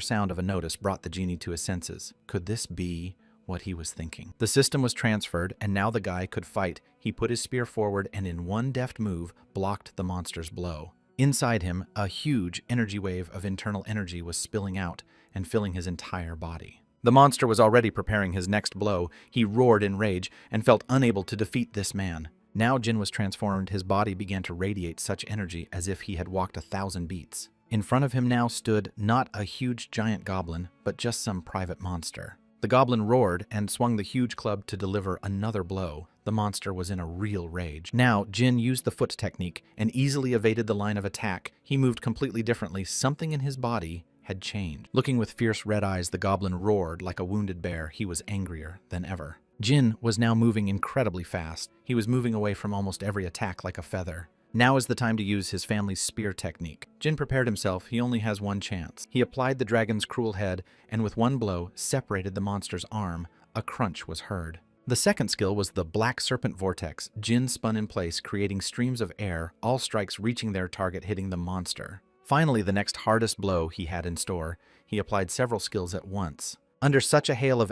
sound of a notice brought the genie to his senses. Could this be what he was thinking? The system was transferred, and now the guy could fight. He put his spear forward and in one deft move blocked the monster's blow. Inside him, a huge energy wave of internal energy was spilling out and filling his entire body. The monster was already preparing his next blow. He roared in rage and felt unable to defeat this man. Now Jin was transformed. His body began to radiate such energy as if he had walked 1,000 beats. In front of him now stood not a huge giant goblin, but just some private monster. The goblin roared and swung the huge club to deliver another blow. The monster was in a real rage. Now Jin used the foot technique and easily evaded the line of attack. He moved completely differently. Something in his body had changed. Looking with fierce red eyes, the goblin roared like a wounded bear. He was angrier than ever. Jin was now moving incredibly fast. He was moving away from almost every attack like a feather. Now is the time to use his family's spear technique. Jin prepared himself. He only has one chance. He applied the dragon's cruel head and with one blow separated the monster's arm. A crunch was heard. The second skill was the Black Serpent Vortex. Jin spun in place, creating streams of air, all strikes reaching their target, hitting the monster. Finally, the next hardest blow he had in store, he applied several skills at once. Under such a hail of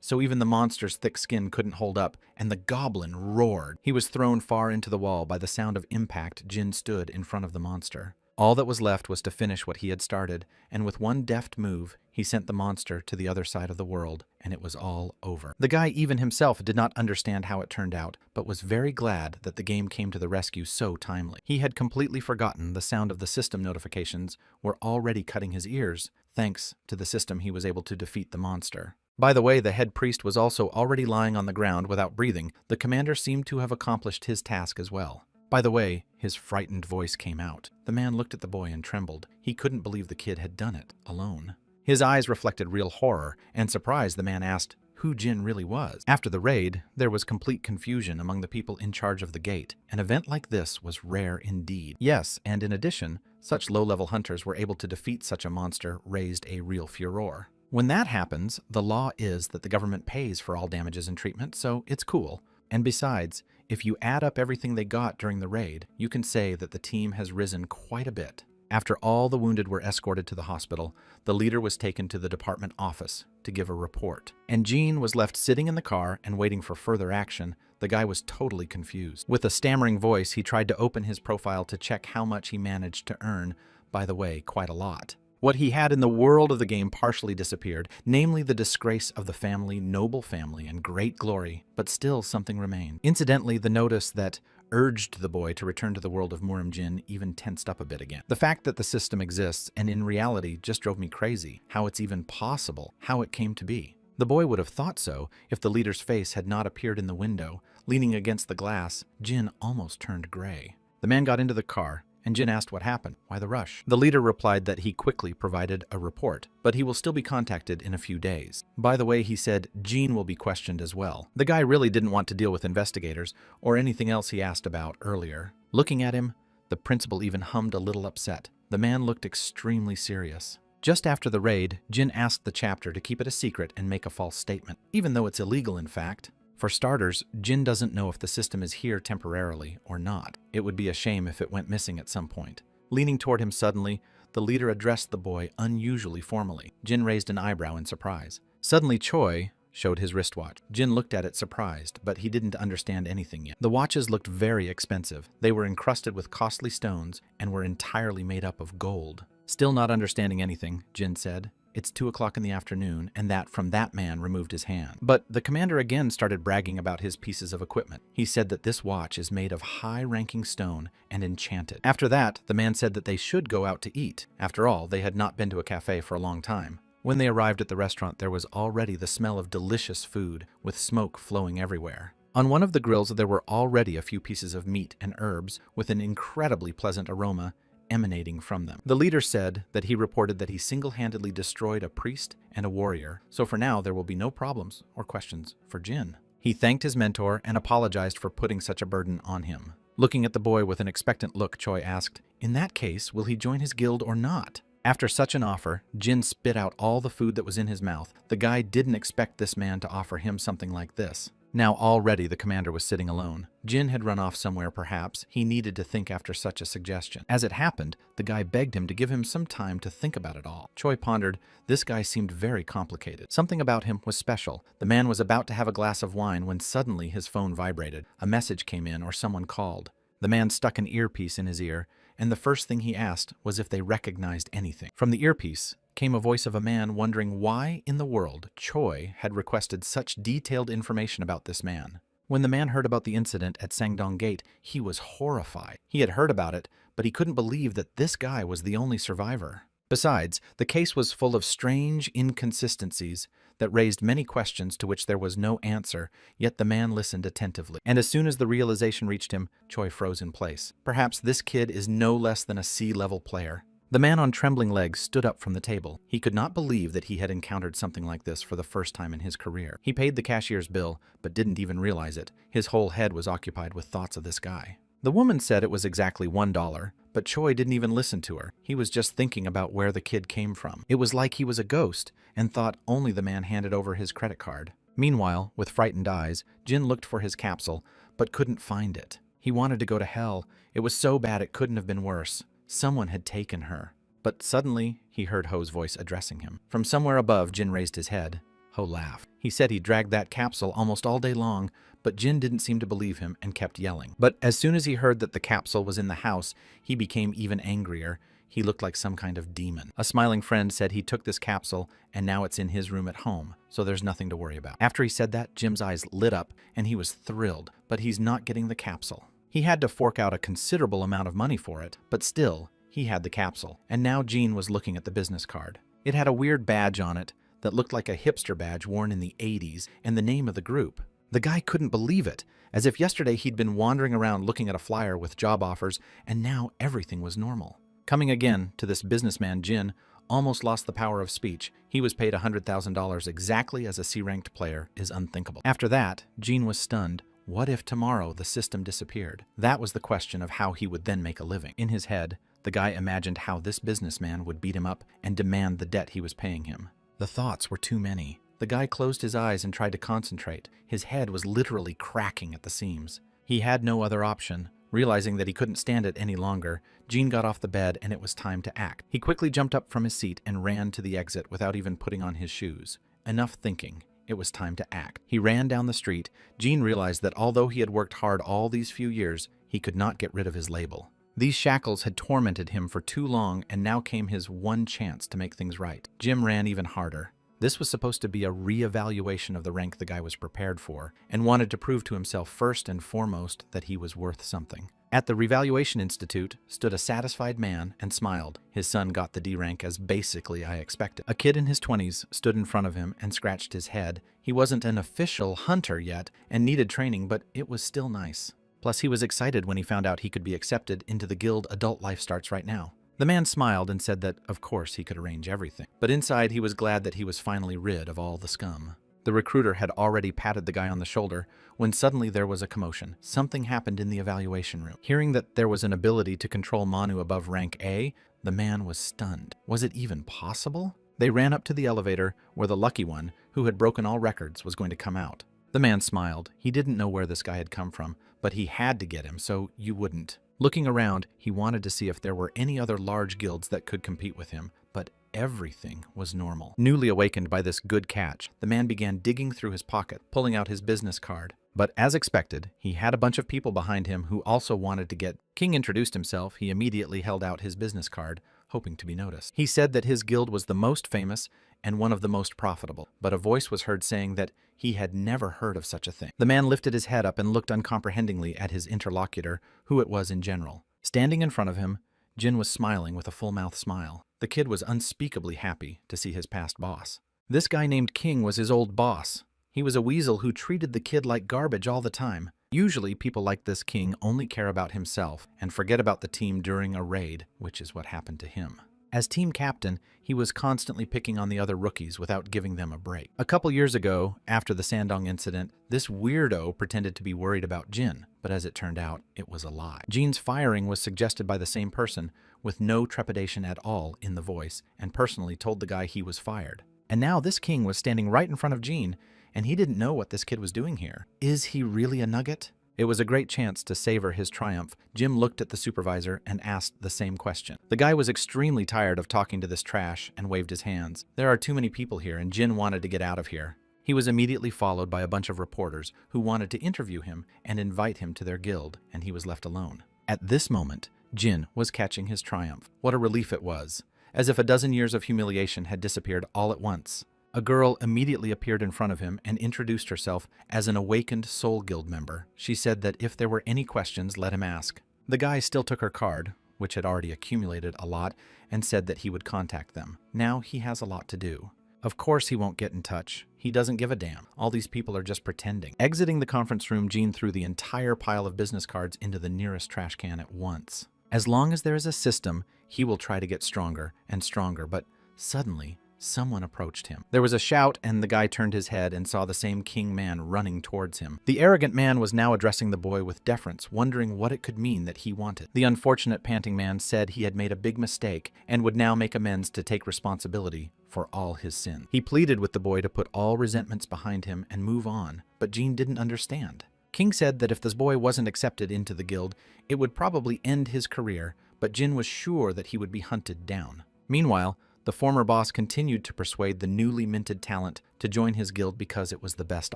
so even the monster's thick skin couldn't hold up, and the goblin roared. He was thrown far into the wall. By the sound of impact, Jin stood in front of the monster. All that was left was to finish what he had started, and with one deft move, he sent the monster to the other side of the world, and it was all over. The guy even himself did not understand how it turned out, but was very glad that the game came to the rescue so timely. He had completely forgotten the sound of the system notifications were already cutting his ears. Thanks to the system, he was able to defeat the monster. By the way, the head priest was also already lying on the ground without breathing. The commander seemed to have accomplished his task as well. By the way, his frightened voice came out. The man looked at the boy and trembled. He couldn't believe the kid had done it, alone. His eyes reflected real horror, and surprised the man asked who Jin really was. After the raid, there was complete confusion among the people in charge of the gate. An event like this was rare indeed. Yes, and in addition, such low-level hunters were able to defeat such a monster raised a real furor. When that happens, the law is that the government pays for all damages and treatment, so it's cool. And besides, if you add up everything they got during the raid, you can say that the team has risen quite a bit. After all the wounded were escorted to the hospital, the leader was taken to the department office to give a report. And Jean was left sitting in the car and waiting for further action. The guy was totally confused. With a stammering voice, he tried to open his profile to check how much he managed to earn. By the way, quite a lot. What he had in the world of the game partially disappeared, namely the disgrace of the family, noble family, and great glory, but still something remained. Incidentally, the notice that urged the boy to return to the world of Murimjin even tensed up a bit again. The fact that the system exists, and in reality, just drove me crazy. How it's even possible, how it came to be. The boy would have thought so if the leader's face had not appeared in the window. Leaning against the glass, Jin almost turned gray. The man got into the car, and Jin asked what happened. Why the rush? The leader replied that he quickly provided a report, but he will still be contacted in a few days. By the way, he said Jean will be questioned as well. The guy really didn't want to deal with investigators or anything else he asked about earlier. Looking at him, the principal even hummed a little upset. The man looked extremely serious. Just after the raid, Jin asked the chapter to keep it a secret and make a false statement, even though it's illegal in fact. For starters, Jin doesn't know if the system is here temporarily or not. It would be a shame if it went missing at some point. Leaning toward him suddenly, the leader addressed the boy unusually formally. Jin raised an eyebrow in surprise. Suddenly, Choi showed his wristwatch. Jin looked at it surprised, but he didn't understand anything yet. The watches looked very expensive. They were encrusted with costly stones and were entirely made up of gold. Still not understanding anything, Jin said. It's 2 o'clock in the afternoon, and that from that man removed his hand. But the commander again started bragging about his pieces of equipment. He said that this watch is made of high-ranking stone and enchanted. After that, the man said that they should go out to eat. After all, they had not been to a cafe for a long time. When they arrived at the restaurant, there was already the smell of delicious food, with smoke flowing everywhere. On one of the grills, there were already a few pieces of meat and herbs, with an incredibly pleasant aroma emanating from them. The leader said that he reported that he single-handedly destroyed a priest and a warrior, so for now there will be no problems or questions for Jin. He thanked his mentor and apologized for putting such a burden on him. Looking at the boy with an expectant look, Choi asked, "In that case, will he join his guild or not?" After such an offer, Jin spit out all the food that was in his mouth. The guy didn't expect this man to offer him something like this. Now already the commander was sitting alone. Jin had run off somewhere perhaps. He needed to think after such a suggestion. As it happened, the guy begged him to give him some time to think about it all. Choi pondered. This guy seemed very complicated. Something about him was special. The man was about to have a glass of wine when suddenly his phone vibrated. A message came in or someone called. The man stuck an earpiece in his ear, and the first thing he asked was if they recognized anything. From the earpiece came a voice of a man wondering why in the world Choi had requested such detailed information about this man. When the man heard about the incident at Sangdong Gate, he was horrified. He had heard about it, but he couldn't believe that this guy was the only survivor. Besides, the case was full of strange inconsistencies that raised many questions to which there was no answer, yet the man listened attentively. And as soon as the realization reached him, Choi froze in place. Perhaps this kid is no less than a C-level player. The man on trembling legs stood up from the table. He could not believe that he had encountered something like this for the first time in his career. He paid the cashier's bill, but didn't even realize it. His whole head was occupied with thoughts of this guy. The woman said it was exactly $1, but Choi didn't even listen to her. He was just thinking about where the kid came from. It was like he was a ghost and thought only the man handed over his credit card. Meanwhile, with frightened eyes, Jin looked for his capsule, but couldn't find it. He wanted to go to hell. It was so bad it couldn't have been worse. Someone had taken her. But suddenly, he heard Ho's voice addressing him. From somewhere above, Jin raised his head. Ho laughed. He said he dragged that capsule almost all day long, but Jin didn't seem to believe him and kept yelling. But as soon as he heard that the capsule was in the house, he became even angrier. He looked like some kind of demon. A smiling friend said he took this capsule and now it's in his room at home, so there's nothing to worry about. After he said that, Jim's eyes lit up and he was thrilled, but he's not getting the capsule. He had to fork out a considerable amount of money for it, but still, he had the capsule. And now Jean was looking at the business card. It had a weird badge on it that looked like a hipster badge worn in the 80s and the name of the group. The guy couldn't believe it, as if yesterday he'd been wandering around looking at a flyer with job offers, and now everything was normal. Coming again to this businessman, Jin almost lost the power of speech. He was paid $100,000 exactly as a C-ranked player is unthinkable. After that, Jean was stunned. What if tomorrow the system disappeared? That was the question of how he would then make a living. In his head, the guy imagined how this businessman would beat him up and demand the debt he was paying him. The thoughts were too many. The guy closed his eyes and tried to concentrate. His head was literally cracking at the seams. He had no other option. Realizing that he couldn't stand it any longer, Gene got off the bed and it was time to act. He quickly jumped up from his seat and ran to the exit without even putting on his shoes. Enough thinking. It was time to act. He ran down the street. Gene realized that although he had worked hard all these few years, he could not get rid of his label. These shackles had tormented him for too long, and now came his one chance to make things right. Jim ran even harder. This was supposed to be a re-evaluation of the rank the guy was prepared for, and wanted to prove to himself first and foremost that he was worth something. At the Revaluation Institute stood a satisfied man and smiled. His son got the D rank as basically I expected. A kid in his 20s stood in front of him and scratched his head. He wasn't an official hunter yet and needed training, but it was still nice. Plus, he was excited when he found out he could be accepted into the guild Adult Life Starts right now. The man smiled and said that, of course, he could arrange everything. But inside, he was glad that he was finally rid of all the scum. The recruiter had already patted the guy on the shoulder when suddenly there was a commotion. Something happened in the evaluation room. Hearing that there was an ability to control Manu above rank A, the man was stunned. Was it even possible? They ran up to the elevator where the lucky one, who had broken all records, was going to come out. The man smiled. He didn't know where this guy had come from, but he had to get him, so you wouldn't. Looking around, he wanted to see if there were any other large guilds that could compete with him, but everything was normal. Newly awakened by this good catch, the man began digging through his pocket, pulling out his business card. But as expected, he had a bunch of people behind him who also wanted to get. King introduced himself. He immediately held out his business card, hoping to be noticed. He said that his guild was the most famous and one of the most profitable, but a voice was heard saying that he had never heard of such a thing. The man lifted his head up and looked uncomprehendingly at his interlocutor, who it was in general. Standing in front of him, Jin was smiling with a full-mouth smile. The kid was unspeakably happy to see his past boss. This guy named King was his old boss. He was a weasel who treated the kid like garbage all the time. Usually, people like this King only care about himself and forget about the team during a raid, which is what happened to him. As team captain, he was constantly picking on the other rookies without giving them a break. A couple years ago, after the Sandong incident, this weirdo pretended to be worried about Jin, but as it turned out, it was a lie. Jin's firing was suggested by the same person, with no trepidation at all in the voice, and personally told the guy he was fired. And now this King was standing right in front of Jin, and he didn't know what this kid was doing here. Is he really a nugget? It was a great chance to savor his triumph. Jim looked at the supervisor and asked the same question. The guy was extremely tired of talking to this trash and waved his hands. There are too many people here, and Jin wanted to get out of here. He was immediately followed by a bunch of reporters who wanted to interview him and invite him to their guild, and he was left alone. At this moment, Jin was catching his triumph. What a relief it was, as if a dozen years of humiliation had disappeared all at once. A girl immediately appeared in front of him and introduced herself as an awakened Soul Guild member. She said that if there were any questions, let him ask. The guy still took her card, which had already accumulated a lot, and said that he would contact them. Now he has a lot to do. Of course he won't get in touch. He doesn't give a damn. All these people are just pretending. Exiting the conference room, Jin threw the entire pile of business cards into the nearest trash can at once. As long as there is a system, he will try to get stronger and stronger, but suddenly, someone approached him. There was a shout, and the guy turned his head and saw the same King man running towards him. The arrogant man was now addressing the boy with deference, wondering what it could mean that he wanted. The unfortunate panting man said he had made a big mistake and would now make amends to take responsibility for all his sins. He pleaded with the boy to put all resentments behind him and move on, but Jin didn't understand. King said that if this boy wasn't accepted into the guild, it would probably end his career, but Jin was sure that he would be hunted down. Meanwhile, the former boss continued to persuade the newly minted talent to join his guild because it was the best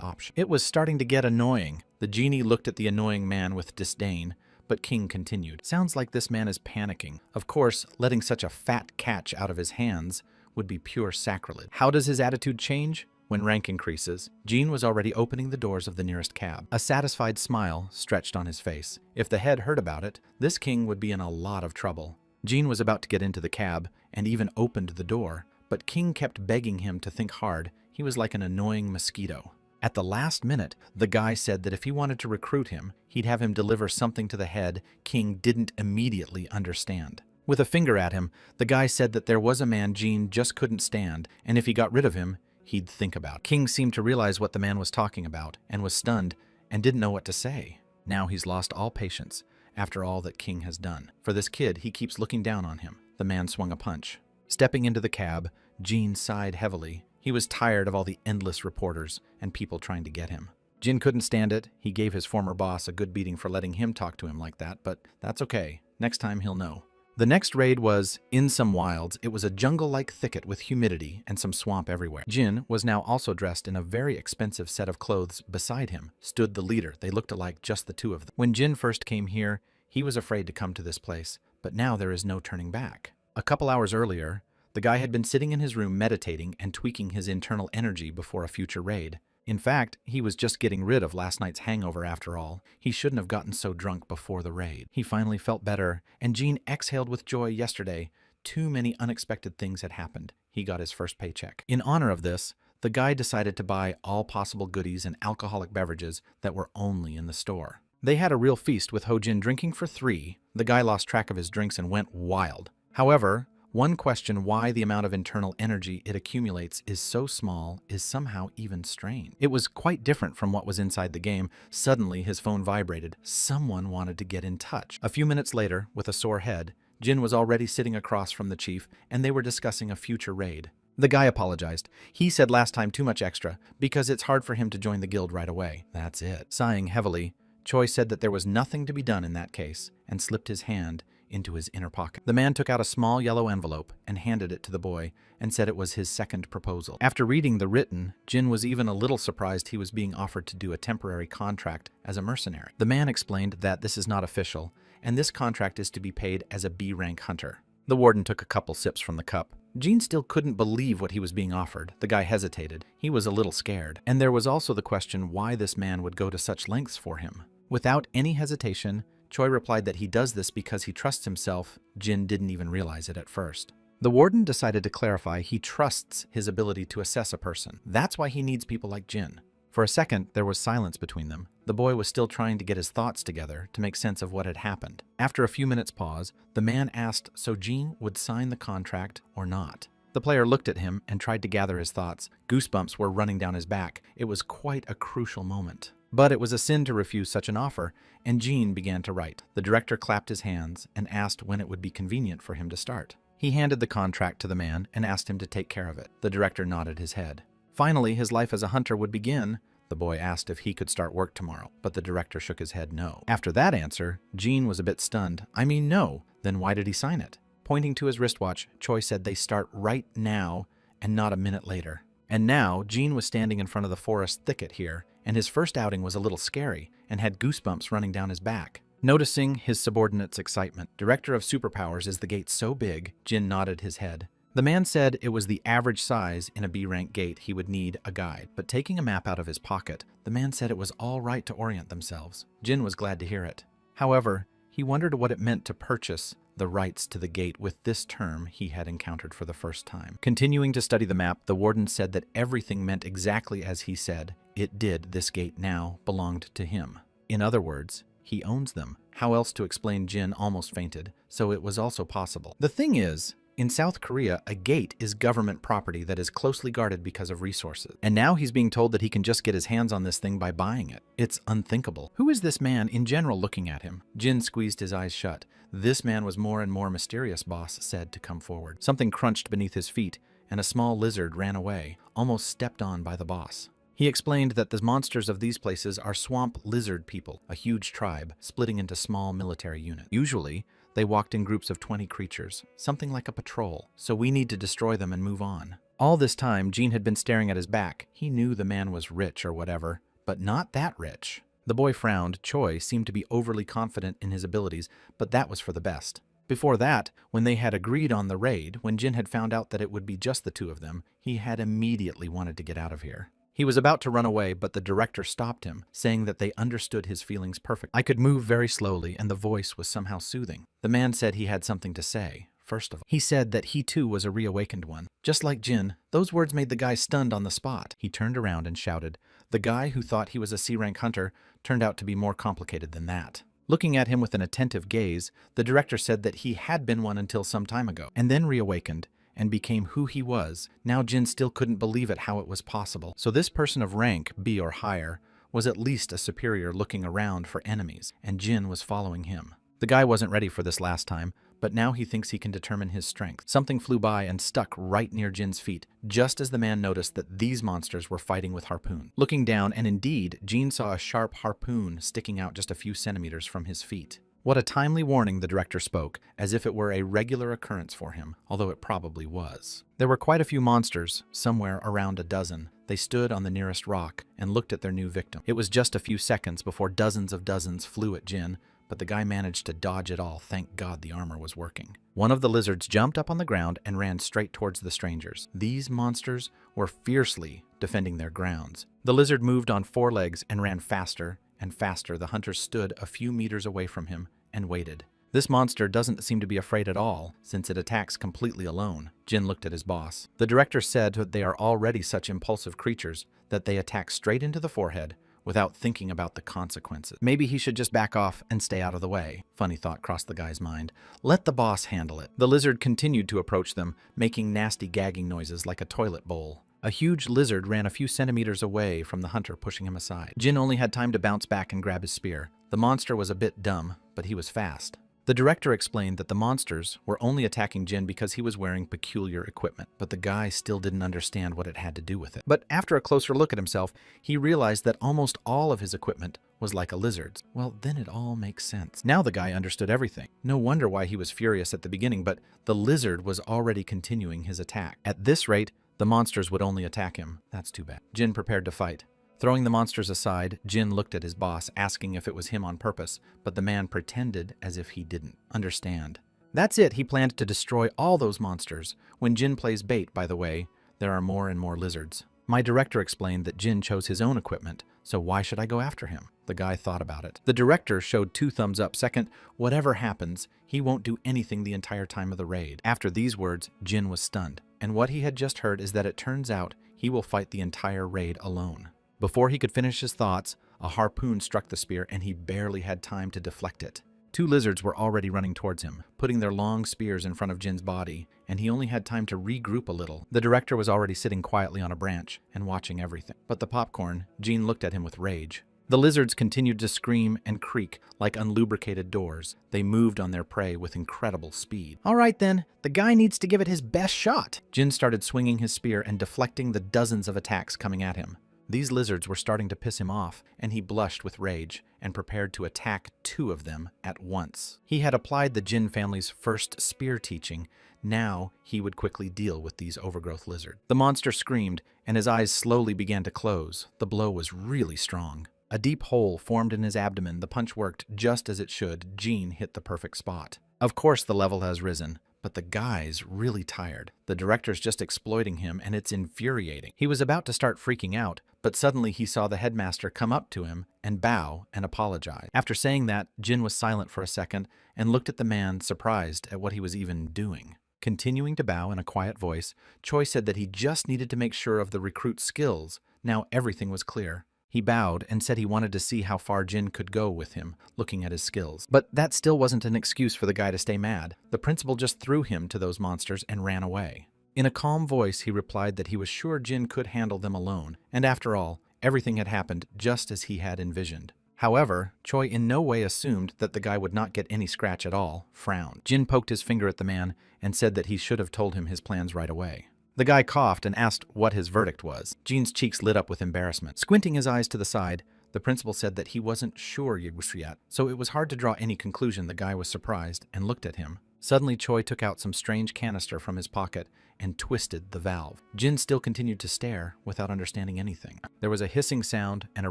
option. It was starting to get annoying. The genie looked at the annoying man with disdain, but King continued. Sounds like this man is panicking. Of course, letting such a fat catch out of his hands would be pure sacrilege. How does his attitude change? When rank increases, Jin was already opening the doors of the nearest cab. A satisfied smile stretched on his face. If the head heard about it, this King would be in a lot of trouble. Jin was about to get into the cab and even opened the door, but King kept begging him to think hard. He was like an annoying mosquito. At the last minute, the guy said that if he wanted to recruit him, he'd have him deliver something to the head King didn't immediately understand. With a finger at him, the guy said that there was a man Jin just couldn't stand, and if he got rid of him, he'd think about it. King seemed to realize what the man was talking about and was stunned and didn't know what to say. Now he's lost all patience after all that King has done. For this kid, he keeps looking down on him. The man swung a punch. Stepping into the cab, Jin sighed heavily. He was tired of all the endless reporters and people trying to get him. Jin couldn't stand it. He gave his former boss a good beating for letting him talk to him like that, but that's okay. Next time he'll know. The next raid was in some wilds. It was a jungle-like thicket with humidity and some swamp everywhere. Jin was now also dressed in a very expensive set of clothes. Beside him stood the leader. They looked alike, just the two of them. When Jin first came here, he was afraid to come to this place, but now there is no turning back. A couple hours earlier, the guy had been sitting in his room meditating and tweaking his internal energy before a future raid. In fact, he was just getting rid of last night's hangover after all. He shouldn't have gotten so drunk before the raid. He finally felt better, and Jin exhaled with joy yesterday. Too many unexpected things had happened. He got his first paycheck. In honor of this, the guy decided to buy all possible goodies and alcoholic beverages that were only in the store. They had a real feast with Ho-Jin drinking for 3. The guy lost track of his drinks and went wild. However, one question why the amount of internal energy it accumulates is so small is somehow even strange. It was quite different from what was inside the game. Suddenly, his phone vibrated. Someone wanted to get in touch. A few minutes later, with a sore head, Jin was already sitting across from the chief, and they were discussing a future raid. The guy apologized. He said last time too much extra, because it's hard for him to join the guild right away. That's it. Sighing heavily, Choi said that there was nothing to be done in that case, and slipped his hand into his inner pocket. The man took out a small yellow envelope and handed it to the boy and said it was his second proposal. After reading the written, Jin was even a little surprised he was being offered to do a temporary contract as a mercenary. The man explained that this is not official, and this contract is to be paid as a B-rank hunter. The warden took a couple sips from the cup. Jin still couldn't believe what he was being offered. The guy hesitated. He was a little scared. And there was also the question why this man would go to such lengths for him. Without any hesitation, Choi replied that he does this because he trusts himself. Jin didn't even realize it at first. The warden decided to clarify he trusts his ability to assess a person. That's why he needs people like Jin. For a second, there was silence between them. The boy was still trying to get his thoughts together to make sense of what had happened. After a few minutes' pause, the man asked so Jin would sign the contract or not. The player looked at him and tried to gather his thoughts. Goosebumps were running down his back. It was quite a crucial moment. But it was a sin to refuse such an offer, and Jin began to write. The director clapped his hands and asked when it would be convenient for him to start. He handed the contract to the man and asked him to take care of it. The director nodded his head. Finally, his life as a hunter would begin. The boy asked if he could start work tomorrow, but the director shook his head no. After that answer, Jin was a bit stunned. I mean, no. Then why did he sign it? Pointing to his wristwatch, Choi said they start right now and not a minute later. And now, Jin was standing in front of the forest thicket here, and his first outing was a little scary and had goosebumps running down his back. Noticing his subordinate's excitement, Director of Superpowers, is the gate so big? Jin nodded his head. The man said it was the average size in a B-rank gate. He would need a guide. But taking a map out of his pocket, the man said it was all right to orient themselves. Jin was glad to hear it. However, he wondered what it meant to purchase the rights to the gate with this term he had encountered for the first time. Continuing to study the map, the warden said that everything meant exactly as he said. It did. This gate now belonged to him. In other words, he owns them. How else to explain? Jin almost fainted, so it was also possible. The thing is, in South Korea, a gate is government property that is closely guarded because of resources. And now he's being told that he can just get his hands on this thing by buying it. It's unthinkable. Who is this man in general looking at him? Jin squeezed his eyes shut. This man was more and more mysterious, boss said to come forward. Something crunched beneath his feet, and a small lizard ran away, almost stepped on by the boss. He explained that the monsters of these places are swamp lizard people, a huge tribe, splitting into small military units. Usually, they walked in groups of 20 creatures, something like a patrol, so we need to destroy them and move on. All this time, Jin had been staring at his back. He knew the man was rich or whatever, but not that rich. The boy frowned. Choi seemed to be overly confident in his abilities, but that was for the best. Before that, when they had agreed on the raid, when Jin had found out that it would be just the two of them, he had immediately wanted to get out of here. He was about to run away, but the director stopped him, saying that they understood his feelings perfectly. I could move very slowly, and the voice was somehow soothing. The man said he had something to say. First of all, he said that he too was a reawakened one. Just like Jin, those words made the guy stunned on the spot. He turned around and shouted. The guy who thought he was a C-rank hunter turned out to be more complicated than that. Looking at him with an attentive gaze, the director said that he had been one until some time ago, and then reawakened, and became who he was. Now Jin still couldn't believe it how it was possible. So this person of rank B or higher was at least a superior looking around for enemies, and Jin was following him. The guy wasn't ready for this last time, but now he thinks he can determine his strength. Something flew by and stuck right near Jin's feet, just as the man noticed that these monsters were fighting with harpoon. Looking down, and indeed, Jin saw a sharp harpoon sticking out just a few centimeters from his feet. What a timely warning, the director spoke, as if it were a regular occurrence for him, although it probably was. There were quite a few monsters, somewhere around a dozen. They stood on the nearest rock and looked at their new victim. It was just a few seconds before dozens of dozens flew at Jin, but the guy managed to dodge it all. Thank God the armor was working. One of the lizards jumped up on the ground and ran straight towards the strangers. These monsters were fiercely defending their grounds. The lizard moved on four legs and ran faster and faster. The hunter stood a few meters away from him and waited. This monster doesn't seem to be afraid at all, since it attacks completely alone. Jin looked at his boss. The director said that they are already such impulsive creatures that they attack straight into the forehead without thinking about the consequences. Maybe he should just back off and stay out of the way. Funny thought crossed the guy's mind. Let the boss handle it. The lizard continued to approach them, making nasty gagging noises like a toilet bowl. A huge lizard ran a few centimeters away from the hunter, pushing him aside. Jin only had time to bounce back and grab his spear. The monster was a bit dumb, but he was fast. The director explained that the monsters were only attacking Jin because he was wearing peculiar equipment, but the guy still didn't understand what it had to do with it. But after a closer look at himself, he realized that almost all of his equipment was like a lizard's. Well, then it all makes sense. Now the guy understood everything. No wonder why he was furious at the beginning, but the lizard was already continuing his attack. At this rate, the monsters would only attack him. That's too bad. Jin prepared to fight. Throwing the monsters aside, Jin looked at his boss, asking if it was him on purpose, but the man pretended as if he didn't understand. That's it, he planned to destroy all those monsters. When Jin plays bait, by the way, there are more and more lizards. My director explained that Jin chose his own equipment, so why should I go after him? The guy thought about it. The director showed 2 thumbs up. Second, whatever happens, he won't do anything the entire time of the raid. After these words, Jin was stunned, and what he had just heard is that it turns out he will fight the entire raid alone. Before he could finish his thoughts, a harpoon struck the spear and he barely had time to deflect it. 2 lizards were already running towards him, putting their long spears in front of Jin's body, and he only had time to regroup a little. The director was already sitting quietly on a branch and watching everything. But the popcorn, Jin looked at him with rage. The lizards continued to scream and creak like unlubricated doors. They moved on their prey with incredible speed. All right then, the guy needs to give it his best shot. Jin started swinging his spear and deflecting the dozens of attacks coming at him. These lizards were starting to piss him off, and he blushed with rage and prepared to attack 2 of them at once. He had applied the Jin family's first spear teaching. Now he would quickly deal with these overgrowth lizards. The monster screamed, and his eyes slowly began to close. The blow was really strong. A deep hole formed in his abdomen. The punch worked just as it should. Jin hit the perfect spot. Of course the level has risen, but the guy's really tired. The director's just exploiting him, and it's infuriating. He was about to start freaking out, but suddenly he saw the headmaster come up to him and bow and apologize. After saying that, Jin was silent for a second and looked at the man, surprised at what he was even doing. Continuing to bow in a quiet voice, Choi said that he just needed to make sure of the recruit's skills. Now everything was clear. He bowed and said he wanted to see how far Jin could go with him, looking at his skills. But that still wasn't an excuse for the guy to stay mad. The principal just threw him to those monsters and ran away. In a calm voice, he replied that he was sure Jin could handle them alone, and after all, everything had happened just as he had envisioned. However, Choi in no way assumed that the guy would not get any scratch at all, frowned. Jin poked his finger at the man and said that he should have told him his plans right away. The guy coughed and asked what his verdict was. Jin's cheeks lit up with embarrassment. Squinting his eyes to the side, the principal said that he wasn't sure yet, so it was hard to draw any conclusion. The guy was surprised and looked at him. Suddenly, Choi took out some strange canister from his pocket and twisted the valve. Jin still continued to stare without understanding anything. There was a hissing sound, and a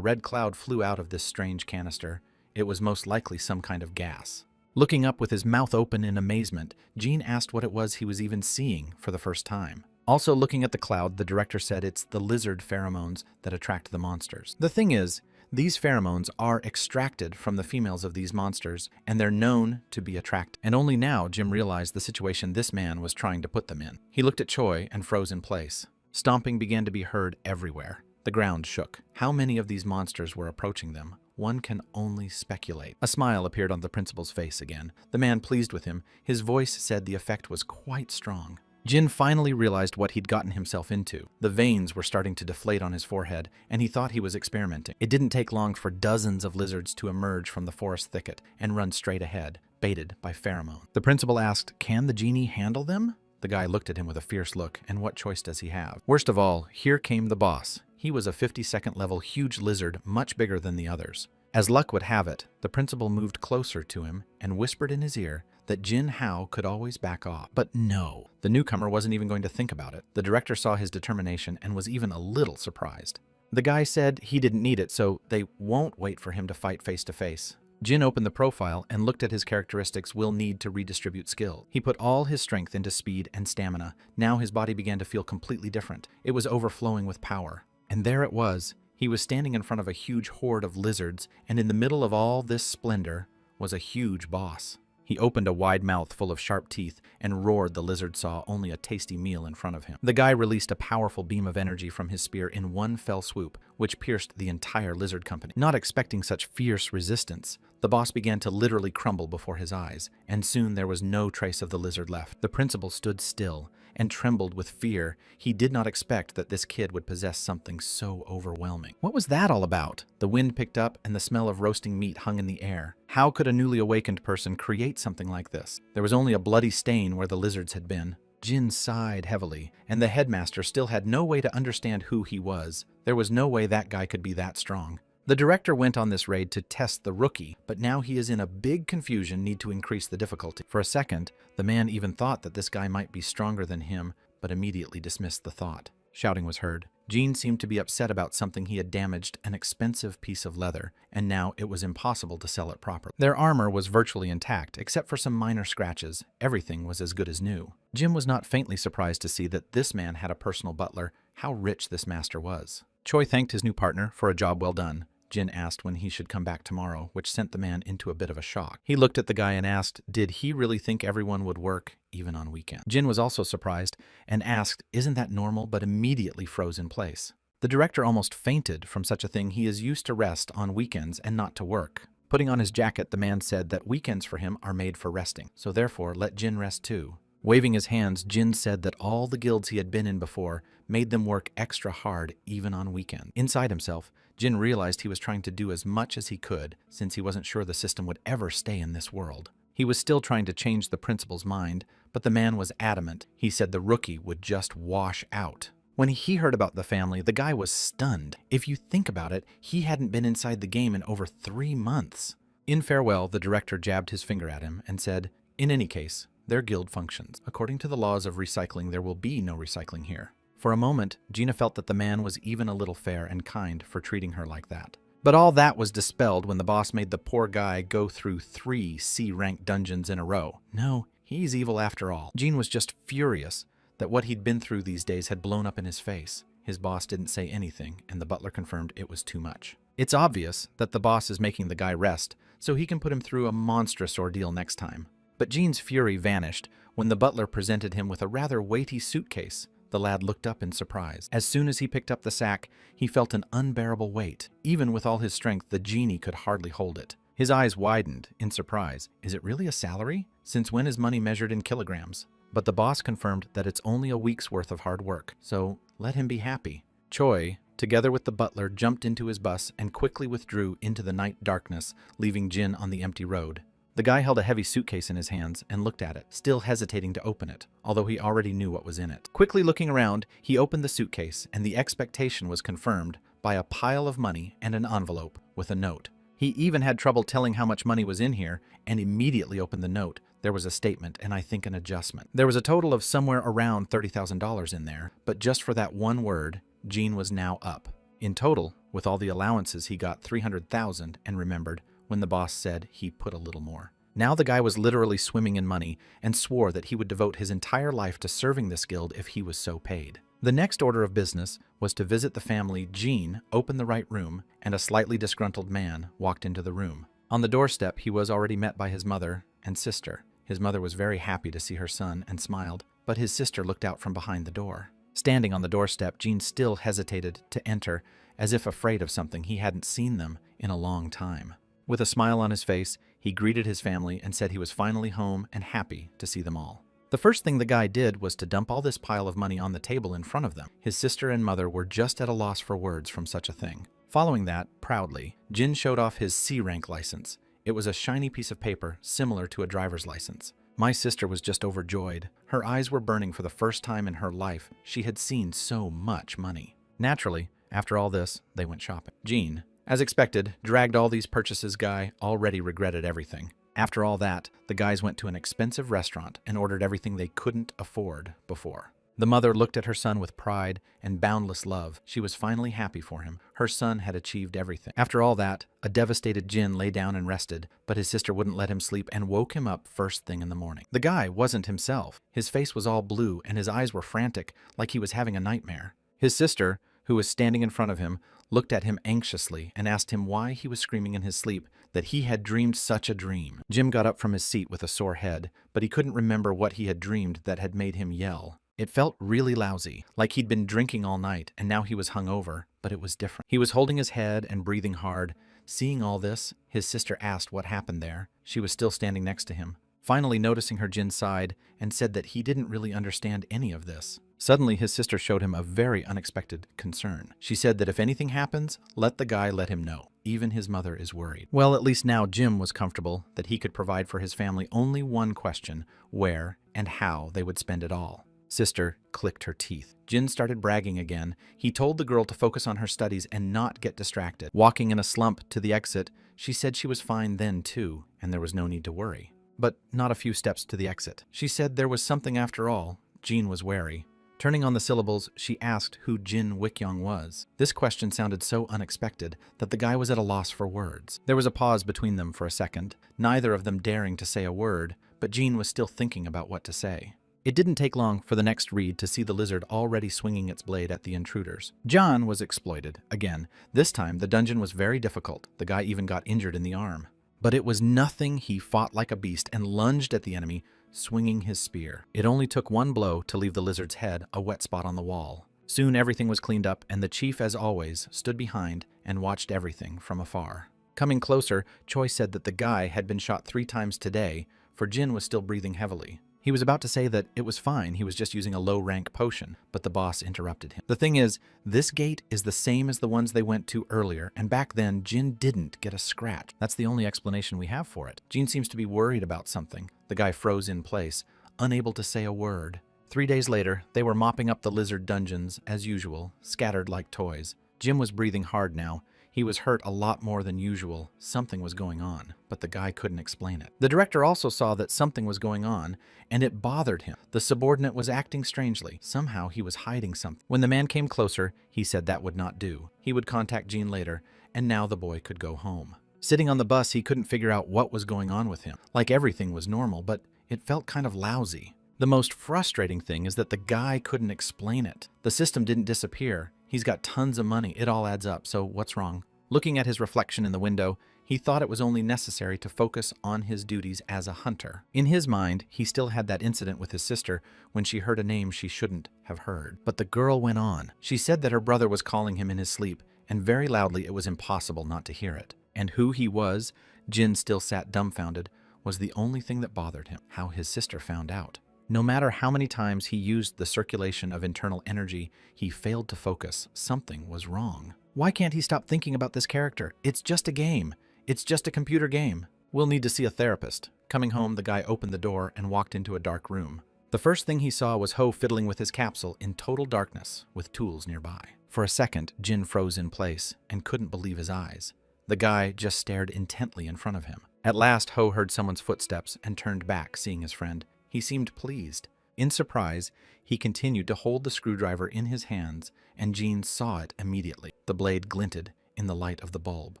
red cloud flew out of this strange canister. It was most likely some kind of gas. Looking up with his mouth open in amazement, Jin asked what it was he was even seeing for the first time. Also looking at the cloud, the director said it's the lizard pheromones that attract the monsters. The thing is, these pheromones are extracted from the females of these monsters, and they're known to be attractive. And only now Jim realized the situation this man was trying to put them in. He looked at Choi and froze in place. Stomping began to be heard everywhere. The ground shook. How many of these monsters were approaching them? One can only speculate. A smile appeared on the principal's face again. The man pleased with him. His voice said the effect was quite strong. Jin finally realized what he'd gotten himself into. The veins were starting to deflate on his forehead, and he thought he was experimenting. It didn't take long for dozens of lizards to emerge from the forest thicket and run straight ahead, baited by pheromone. The principal asked, "Can the genie handle them?" The guy looked at him with a fierce look, and what choice does he have? Worst of all, here came the boss. He was a 52nd level huge lizard, much bigger than the others. As luck would have it, the principal moved closer to him and whispered in his ear that Jin Hao could always back off. But no, the newcomer wasn't even going to think about it. The director saw his determination and was even a little surprised. The guy said he didn't need it, so they won't wait for him to fight face to face. Jin opened the profile and looked at his characteristics will need to redistribute skill. He put all his strength into speed and stamina. Now his body began to feel completely different. It was overflowing with power. And there it was. He was standing in front of a huge horde of lizards, and in the middle of all this splendor was a huge boss. He opened a wide mouth full of sharp teeth and roared the lizard saw only a tasty meal in front of him. The guy released a powerful beam of energy from his spear in one fell swoop, which pierced the entire lizard company. Not expecting such fierce resistance, the boss began to literally crumble before his eyes, and soon there was no trace of the lizard left. The principal stood still and trembled with fear. He did not expect that this kid would possess something so overwhelming. What was that all about? The wind picked up and the smell of roasting meat hung in the air. How could a newly awakened person create something like this? There was only a bloody stain where the lizards had been. Jin sighed heavily, and the headmaster still had no way to understand who he was. There was no way that guy could be that strong. The director went on this raid to test the rookie, but now he is in a big confusion, need to increase the difficulty. For a second, the man even thought that this guy might be stronger than him, but immediately dismissed the thought. Shouting was heard. Gene seemed to be upset about something. He had damaged an expensive piece of leather, and now it was impossible to sell it properly. Their armor was virtually intact, except for some minor scratches. Everything was as good as new. Jim was not faintly surprised to see that this man had a personal butler. How rich this master was. Choi thanked his new partner for a job well done. Jin asked when he should come back tomorrow, which sent the man into a bit of a shock. He looked at the guy and asked, did he really think everyone would work, even on weekends? Jin was also surprised and asked, isn't that normal, but immediately froze in place. The director almost fainted from such a thing. He is used to rest on weekends and not to work. Putting on his jacket, the man said that weekends for him are made for resting, so therefore let Jin rest too. Waving his hands, Jin said that all the guilds he had been in before made them work extra hard even on weekends. Inside himself, Jin realized he was trying to do as much as he could since he wasn't sure the system would ever stay in this world. He was still trying to change the principal's mind, but the man was adamant. He said the rookie would just wash out. When he heard about the family, the guy was stunned. If you think about it, he hadn't been inside the game in over 3 months. In farewell, the director jabbed his finger at him and said, in any case, their guild functions. According to the laws of recycling, there will be no recycling here. For a moment, Gina felt that the man was even a little fair and kind for treating her like that. But all that was dispelled when the boss made the poor guy go through 3 C-rank dungeons in a row. No, he's evil after all. Gene was just furious that what he'd been through these days had blown up in his face. His boss didn't say anything, and the butler confirmed it was too much. It's obvious that the boss is making the guy rest, so he can put him through a monstrous ordeal next time. But Gene's fury vanished when the butler presented him with a rather weighty suitcase. The lad looked up in surprise. As soon as he picked up the sack, he felt an unbearable weight. Even with all his strength, the genie could hardly hold it. His eyes widened in surprise. Is it really a salary? Since when is money measured in kilograms? But the boss confirmed that it's only a week's worth of hard work, so let him be happy. Choi, together with the butler, jumped into his bus and quickly withdrew into the night darkness, leaving Jin on the empty road. The guy held a heavy suitcase in his hands and looked at it, still hesitating to open it, although he already knew what was in it. Quickly looking around, he opened the suitcase, and the expectation was confirmed by a pile of money and an envelope with a note. He even had trouble telling how much money was in here, and immediately opened the note. There was a statement, and I think an adjustment. There was a total of somewhere around $30,000 in there, but just for that one word, Gene was now up. In total, with all the allowances, he got $300,000 and remembered when the boss said he put a little more. Now the guy was literally swimming in money and swore that he would devote his entire life to serving this guild if he was so paid. The next order of business was to visit the family. Gene opened the right room, and a slightly disgruntled man walked into the room. On the doorstep, he was already met by his mother and sister. His mother was very happy to see her son and smiled, but his sister looked out from behind the door. Standing on the doorstep, Gene still hesitated to enter, as if afraid of something. He hadn't seen them in a long time. With a smile on his face, he greeted his family and said he was finally home and happy to see them all. The first thing the guy did was to dump all this pile of money on the table in front of them. His sister and mother were just at a loss for words from such a thing. Following that, proudly, Jin showed off his C-rank license. It was a shiny piece of paper similar to a driver's license. My sister was just overjoyed. Her eyes were burning for the first time in her life. She had seen so much money. Naturally, after all this, they went shopping. Jean, as expected, dragged all these purchases. Guy already regretted everything. After all that, the guys went to an expensive restaurant and ordered everything they couldn't afford before. The mother looked at her son with pride and boundless love. She was finally happy for him. Her son had achieved everything. After all that, a devastated Jin lay down and rested, but his sister wouldn't let him sleep and woke him up first thing in the morning. The guy wasn't himself. His face was all blue and his eyes were frantic, like he was having a nightmare. His sister, who was standing in front of him, looked at him anxiously and asked him why he was screaming in his sleep, that he had dreamed such a dream. Jim got up from his seat with a sore head, but he couldn't remember what he had dreamed that had made him yell. It felt really lousy, like he'd been drinking all night and now he was hungover, but it was different. He was holding his head and breathing hard. Seeing all this, his sister asked what happened there. She was still standing next to him. Finally noticing her, Jin sighed and said that he didn't really understand any of this. Suddenly, his sister showed him a very unexpected concern. She said that if anything happens, let the guy let him know. Even his mother is worried. Well, at least now Jim was comfortable that he could provide for his family. Only one question: where and how they would spend it all. Sister clicked her teeth. Jin started bragging again. He told the girl to focus on her studies and not get distracted. Walking in a slump to the exit, she said she was fine then too, and there was no need to worry. But not a few steps to the exit. She said there was something after all. Jin was wary. Turning on the syllables, she asked who Jin Wikyong was. This question sounded so unexpected that the guy was at a loss for words. There was a pause between them for a second, neither of them daring to say a word, but Jin was still thinking about what to say. It didn't take long for the next read to see the lizard already swinging its blade at the intruders. John was exploited. Again, this time the dungeon was very difficult. The guy even got injured in the arm. But it was nothing. He fought like a beast and lunged at the enemy, swinging his spear. It only took one blow to leave the lizard's head a wet spot on the wall. Soon everything was cleaned up, and the chief, as always, stood behind and watched everything from afar. Coming closer, Choi said that the guy had been shot 3 times today, for Jin was still breathing heavily. He was about to say that it was fine, he was just using a low-rank potion, but the boss interrupted him. The thing is, this gate is the same as the ones they went to earlier, and back then, Jin didn't get a scratch. That's the only explanation we have for it. Jin seems to be worried about something. The guy froze in place, unable to say a word. 3 days later, they were mopping up the lizard dungeons, as usual, scattered like toys. Jim was breathing hard now. He was hurt a lot more than usual. Something was going on, but the guy couldn't explain it. The director also saw that something was going on, and it bothered him. The subordinate was acting strangely. Somehow he was hiding something. When the man came closer, he said that would not do. He would contact Jean later, and now the boy could go home. Sitting on the bus, he couldn't figure out what was going on with him. Like everything was normal, but it felt kind of lousy. The most frustrating thing is that the guy couldn't explain it. The system didn't disappear. He's got tons of money. It all adds up, so what's wrong? Looking at his reflection in the window, he thought it was only necessary to focus on his duties as a hunter. In his mind, he still had that incident with his sister when she heard a name she shouldn't have heard. But the girl went on. She said that her brother was calling him in his sleep, and very loudly it was impossible not to hear it. And who he was, Jin still sat dumbfounded, was the only thing that bothered him. How his sister found out. No matter how many times he used the circulation of internal energy, he failed to focus. Something was wrong. Why can't he stop thinking about this character? It's just a game. It's just a computer game. We'll need to see a therapist. Coming home, the guy opened the door and walked into a dark room. The first thing he saw was Ho fiddling with his capsule in total darkness, with tools nearby. For a second, Jin froze in place and couldn't believe his eyes. The guy just stared intently in front of him. At last, Ho heard someone's footsteps and turned back, seeing his friend. He seemed pleased. In surprise, he continued to hold the screwdriver in his hands, and Jean saw it immediately. The blade glinted in the light of the bulb.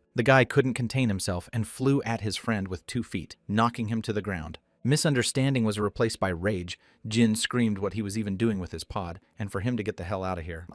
The guy couldn't contain himself and flew at his friend with 2 feet, knocking him to the ground. Misunderstanding was replaced by rage. Jin screamed what he was even doing with his pod, and for him to get the hell out of here.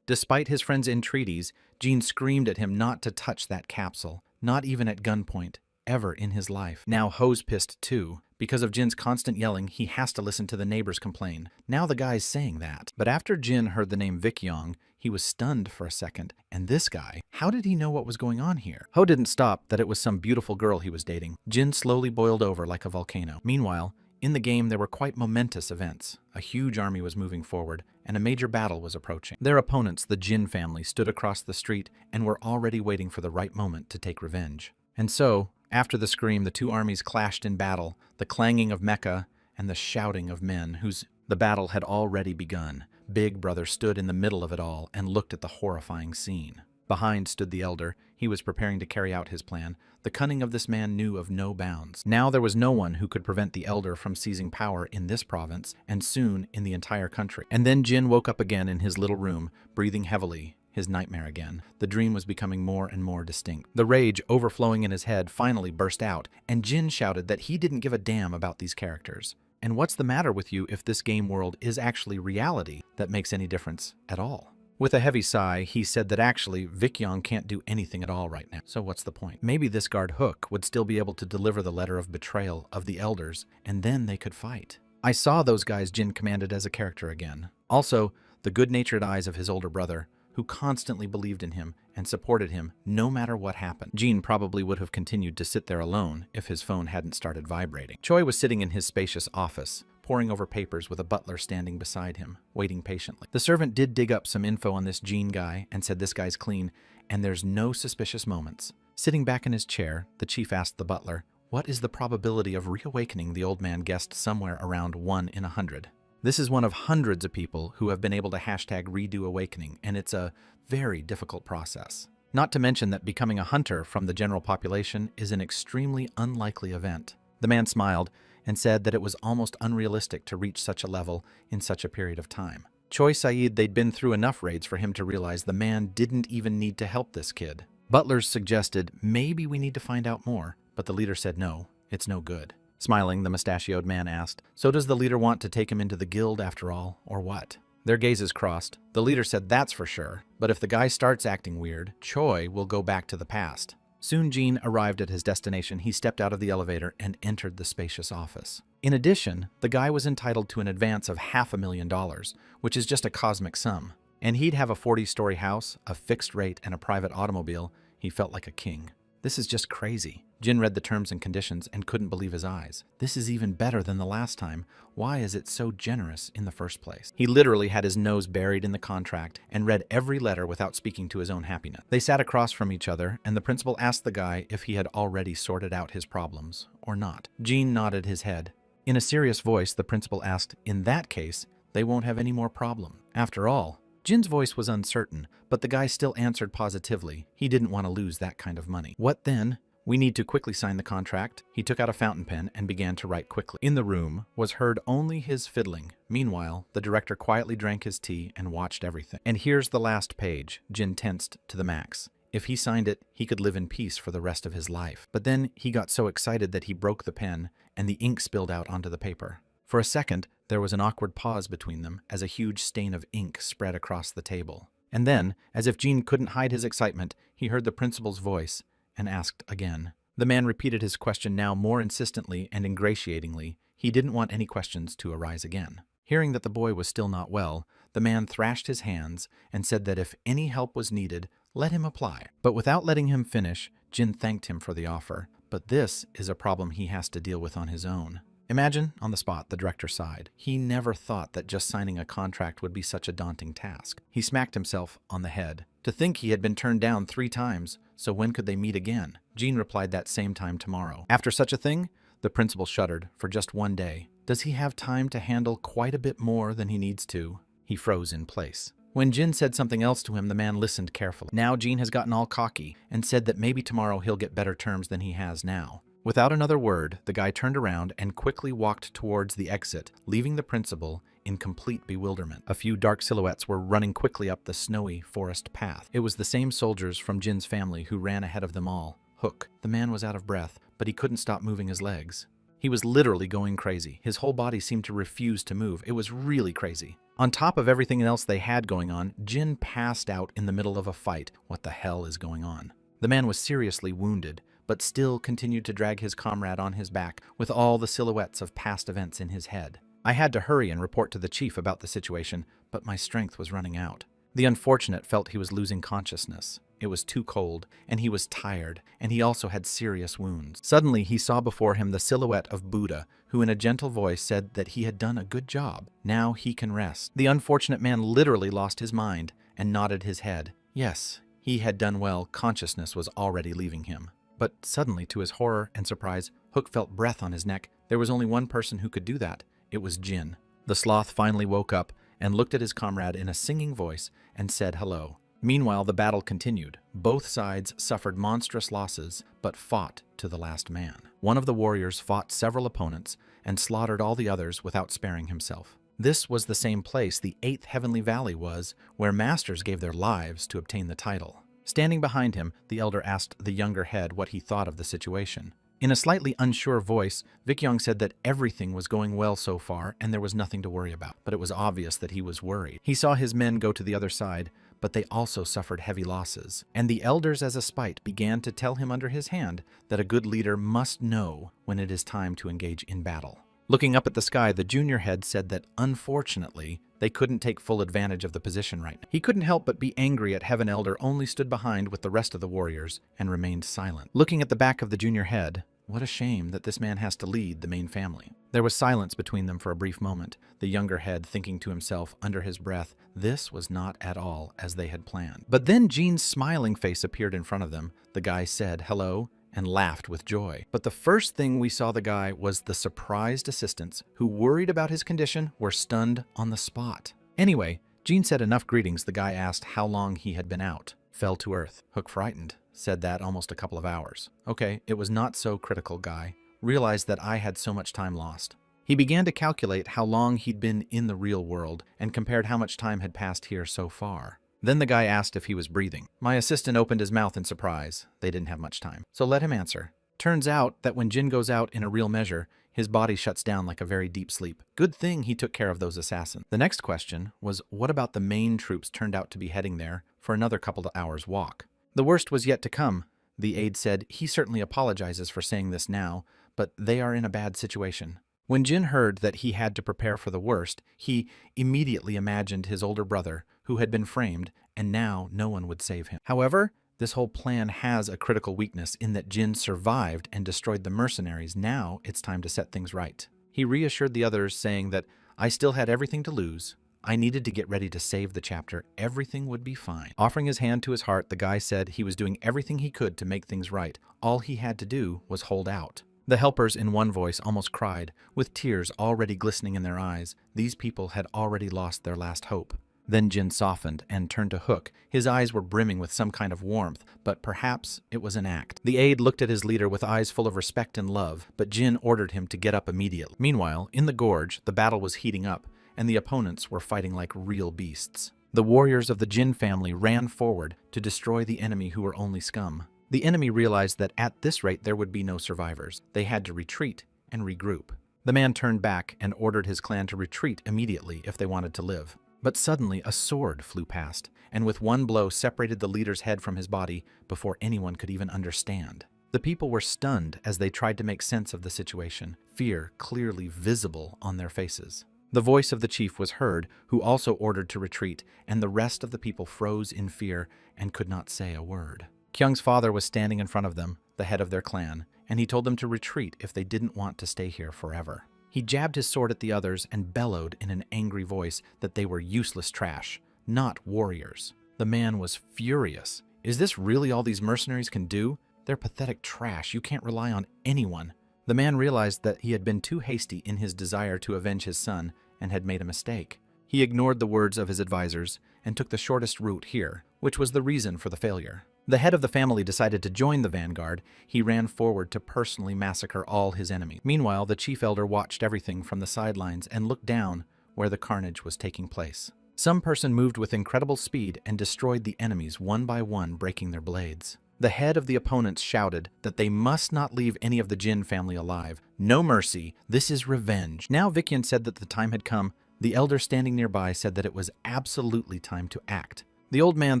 Despite his friend's entreaties, Jean screamed at him not to touch that capsule, not even at gunpoint, ever in his life. Now Ho's pissed too. Because of Jin's constant yelling, he has to listen to the neighbors complain. Now the guy's saying that. But after Jin heard the name Wikyong, he was stunned for a second. And this guy, how did he know what was going on here? Ho didn't stop that it was some beautiful girl he was dating. Jin slowly boiled over like a volcano. Meanwhile, In the game, there were quite momentous events. A huge army was moving forward, and a major battle was approaching. Their opponents, the Jin family, stood across the street and were already waiting for the right moment to take revenge. And so, after the scream, the two armies clashed in battle, the clanging of mecha and the shouting of men the battle had already begun. Big Brother stood in the middle of it all and looked at the horrifying scene. Behind stood the elder. He was preparing to carry out his plan. The cunning of this man knew of no bounds. Now there was no one who could prevent the elder from seizing power in this province, and soon in the entire country. And then Jin woke up again in his little room, breathing heavily, his nightmare again. The dream was becoming more and more distinct. The rage overflowing in his head finally burst out, and Jin shouted that he didn't give a damn about these characters. And what's the matter with you if this game world is actually reality that makes any difference at all? With a heavy sigh, he said that actually Vikyong can't do anything at all right now. So what's the point? Maybe this guard Hook would still be able to deliver the letter of betrayal of the elders, and then they could fight. I saw those guys Jin commanded as a character again. Also, the good-natured eyes of his older brother, who constantly believed in him and supported him no matter what happened. Jin probably would have continued to sit there alone if his phone hadn't started vibrating. Choi was sitting in his spacious office, poring over papers with a butler standing beside him, waiting patiently. The servant did dig up some info on this Jin guy and said this guy's clean, and there's no suspicious moments. Sitting back in his chair, the chief asked the butler, what is the probability of reawakening? The old man guessed somewhere around 1 in 100. This is one of hundreds of people who have been able to hashtag redo awakening, and it's a very difficult process. Not to mention that becoming a hunter from the general population is an extremely unlikely event. The man smiled and said that it was almost unrealistic to reach such a level in such a period of time. Choi said they'd been through enough raids for him to realize the man didn't even need to help this kid. Butlers suggested maybe we need to find out more, but the leader said no, it's no good. Smiling, the mustachioed man asked, so does the leader want to take him into the guild after all, or what? Their gazes crossed. The leader said that's for sure, but if the guy starts acting weird, Choi will go back to the past. Soon Jin arrived at his destination. He stepped out of the elevator and entered the spacious office. In addition, the guy was entitled to an advance of $500,000, which is just a cosmic sum. And he'd have a 40-story house, a fixed rate, and a private automobile. He felt like a king. This is just crazy. Jin read the terms and conditions and couldn't believe his eyes. This is even better than the last time. Why is it so generous in the first place? He literally had his nose buried in the contract and read every letter without speaking to his own happiness. They sat across from each other, and the principal asked the guy if he had already sorted out his problems or not. Jin nodded his head. In a serious voice, the principal asked, in that case, they won't have any more problem. After all, Jin's voice was uncertain, but the guy still answered positively. He didn't want to lose that kind of money. What then? We need to quickly sign the contract. He took out a fountain pen and began to write quickly. In the room was heard only his fiddling. Meanwhile, the director quietly drank his tea and watched everything. And here's the last page. Jin tensed to the max. If he signed it, he could live in peace for the rest of his life. But then he got so excited that he broke the pen and the ink spilled out onto the paper. For a second, there was an awkward pause between them as a huge stain of ink spread across the table. And then, as if Jin couldn't hide his excitement, he heard the principal's voice and asked again. The man repeated his question now more insistently and ingratiatingly. He didn't want any questions to arise again. Hearing that the boy was still not well, the man thrashed his hands and said that if any help was needed, let him apply. But without letting him finish, Jin thanked him for the offer. But this is a problem he has to deal with on his own. Imagine, on the spot, the director sighed. He never thought that just signing a contract would be such a daunting task. He smacked himself on the head. To think he had been turned down 3 times, so when could they meet again? Jin replied that same time tomorrow. After such a thing, the principal shuddered. For just 1 day. Does he have time to handle quite a bit more than he needs to? He froze in place. When Jin said something else to him, the man listened carefully. Now Jin has gotten all cocky and said that maybe tomorrow he'll get better terms than he has now. Without another word, the guy turned around and quickly walked towards the exit, leaving the principal in complete bewilderment. A few dark silhouettes were running quickly up the snowy forest path. It was the same soldiers from Jin's family who ran ahead of them all. Hook. The man was out of breath, but he couldn't stop moving his legs. He was literally going crazy. His whole body seemed to refuse to move. It was really crazy. On top of everything else they had going on, Jin passed out in the middle of a fight. What the hell is going on? The man was seriously wounded, but still continued to drag his comrade on his back with all the silhouettes of past events in his head. I had to hurry and report to the chief about the situation, but my strength was running out. The unfortunate felt he was losing consciousness. It was too cold, and he was tired, and he also had serious wounds. Suddenly, he saw before him the silhouette of Buddha, who in a gentle voice said that he had done a good job. Now he can rest. The unfortunate man literally lost his mind and nodded his head. Yes, he had done well. Consciousness was already leaving him. But suddenly, to his horror and surprise, Hook felt breath on his neck. There was only one person who could do that. It was Jin. The sloth finally woke up and looked at his comrade in a singing voice and said hello. Meanwhile, the battle continued. Both sides suffered monstrous losses, but fought to the last man. One of the warriors fought several opponents and slaughtered all the others without sparing himself. This was the same place the 8th Heavenly Valley was, where masters gave their lives to obtain the title. Standing behind him, the elder asked the younger head what he thought of the situation. In a slightly unsure voice, Vikyong said that everything was going well so far and there was nothing to worry about, but it was obvious that he was worried. He saw his men go to the other side, but they also suffered heavy losses, and the elders as a spite began to tell him under his hand that a good leader must know when it is time to engage in battle. Looking up at the sky, the junior head said that, unfortunately, they couldn't take full advantage of the position right now. He couldn't help but be angry at Heaven Elder only stood behind with the rest of the warriors and remained silent. Looking at the back of the junior head, what a shame that this man has to lead the main family. There was silence between them for a brief moment, the younger head thinking to himself under his breath, this was not at all as they had planned. But then Jean's smiling face appeared in front of them. The guy said hello and laughed with joy. But the first thing we saw the guy was the surprised assistants who, worried about his condition, were stunned on the spot. Anyway, Jean said enough greetings. The guy asked how long he had been out. Fell to earth. Hook, frightened, said that almost a couple of hours. Okay, it was not so critical, guy. Realized that I had so much time lost. He began to calculate how long he'd been in the real world and compared how much time had passed here so far. Then the guy asked if he was breathing. My assistant opened his mouth in surprise. They didn't have much time, so let him answer. Turns out that when Jin goes out in a real measure, his body shuts down like a very deep sleep. Good thing he took care of those assassins. The next question was, what about the main troops turned out to be heading there for another couple of hours' walk? The worst was yet to come. The aide said he certainly apologizes for saying this now, but they are in a bad situation. When Jin heard that he had to prepare for the worst, he immediately imagined his older brother, who had been framed, and now no one would save him. However, this whole plan has a critical weakness in that Jin survived and destroyed the mercenaries. Now it's time to set things right. He reassured the others, saying that I still had everything to lose. I needed to get ready to save the chapter. Everything would be fine. Offering his hand to his heart, the guy said he was doing everything he could to make things right. All he had to do was hold out. The helpers in one voice almost cried, with tears already glistening in their eyes. These people had already lost their last hope. Then Jin softened and turned to Hook. His eyes were brimming with some kind of warmth, but perhaps it was an act. The aide looked at his leader with eyes full of respect and love, but Jin ordered him to get up immediately. Meanwhile, in the gorge, the battle was heating up, and the opponents were fighting like real beasts. The warriors of the Jin family ran forward to destroy the enemy who were only scum. The enemy realized that at this rate there would be no survivors. They had to retreat and regroup. The man turned back and ordered his clan to retreat immediately if they wanted to live. But suddenly a sword flew past, and with one blow separated the leader's head from his body before anyone could even understand. The people were stunned as they tried to make sense of the situation, fear clearly visible on their faces. The voice of the chief was heard, who also ordered to retreat, and the rest of the people froze in fear and could not say a word. Kyung's father was standing in front of them, the head of their clan, and he told them to retreat if they didn't want to stay here forever. He jabbed his sword at the others and bellowed in an angry voice that they were useless trash, not warriors. The man was furious. Is this really all these mercenaries can do? They're pathetic trash. You can't rely on anyone. The man realized that he had been too hasty in his desire to avenge his son and had made a mistake. He ignored the words of his advisors and took the shortest route here, which was the reason for the failure. The head of the family decided to join the vanguard. He ran forward to personally massacre all his enemies. Meanwhile, the chief elder watched everything from the sidelines and looked down where the carnage was taking place. Some person moved with incredible speed and destroyed the enemies one by one, breaking their blades. The head of the opponents shouted that they must not leave any of the Jin family alive. No mercy. This is revenge. Now Vikian said that the time had come. The elder standing nearby said that it was absolutely time to act. The old man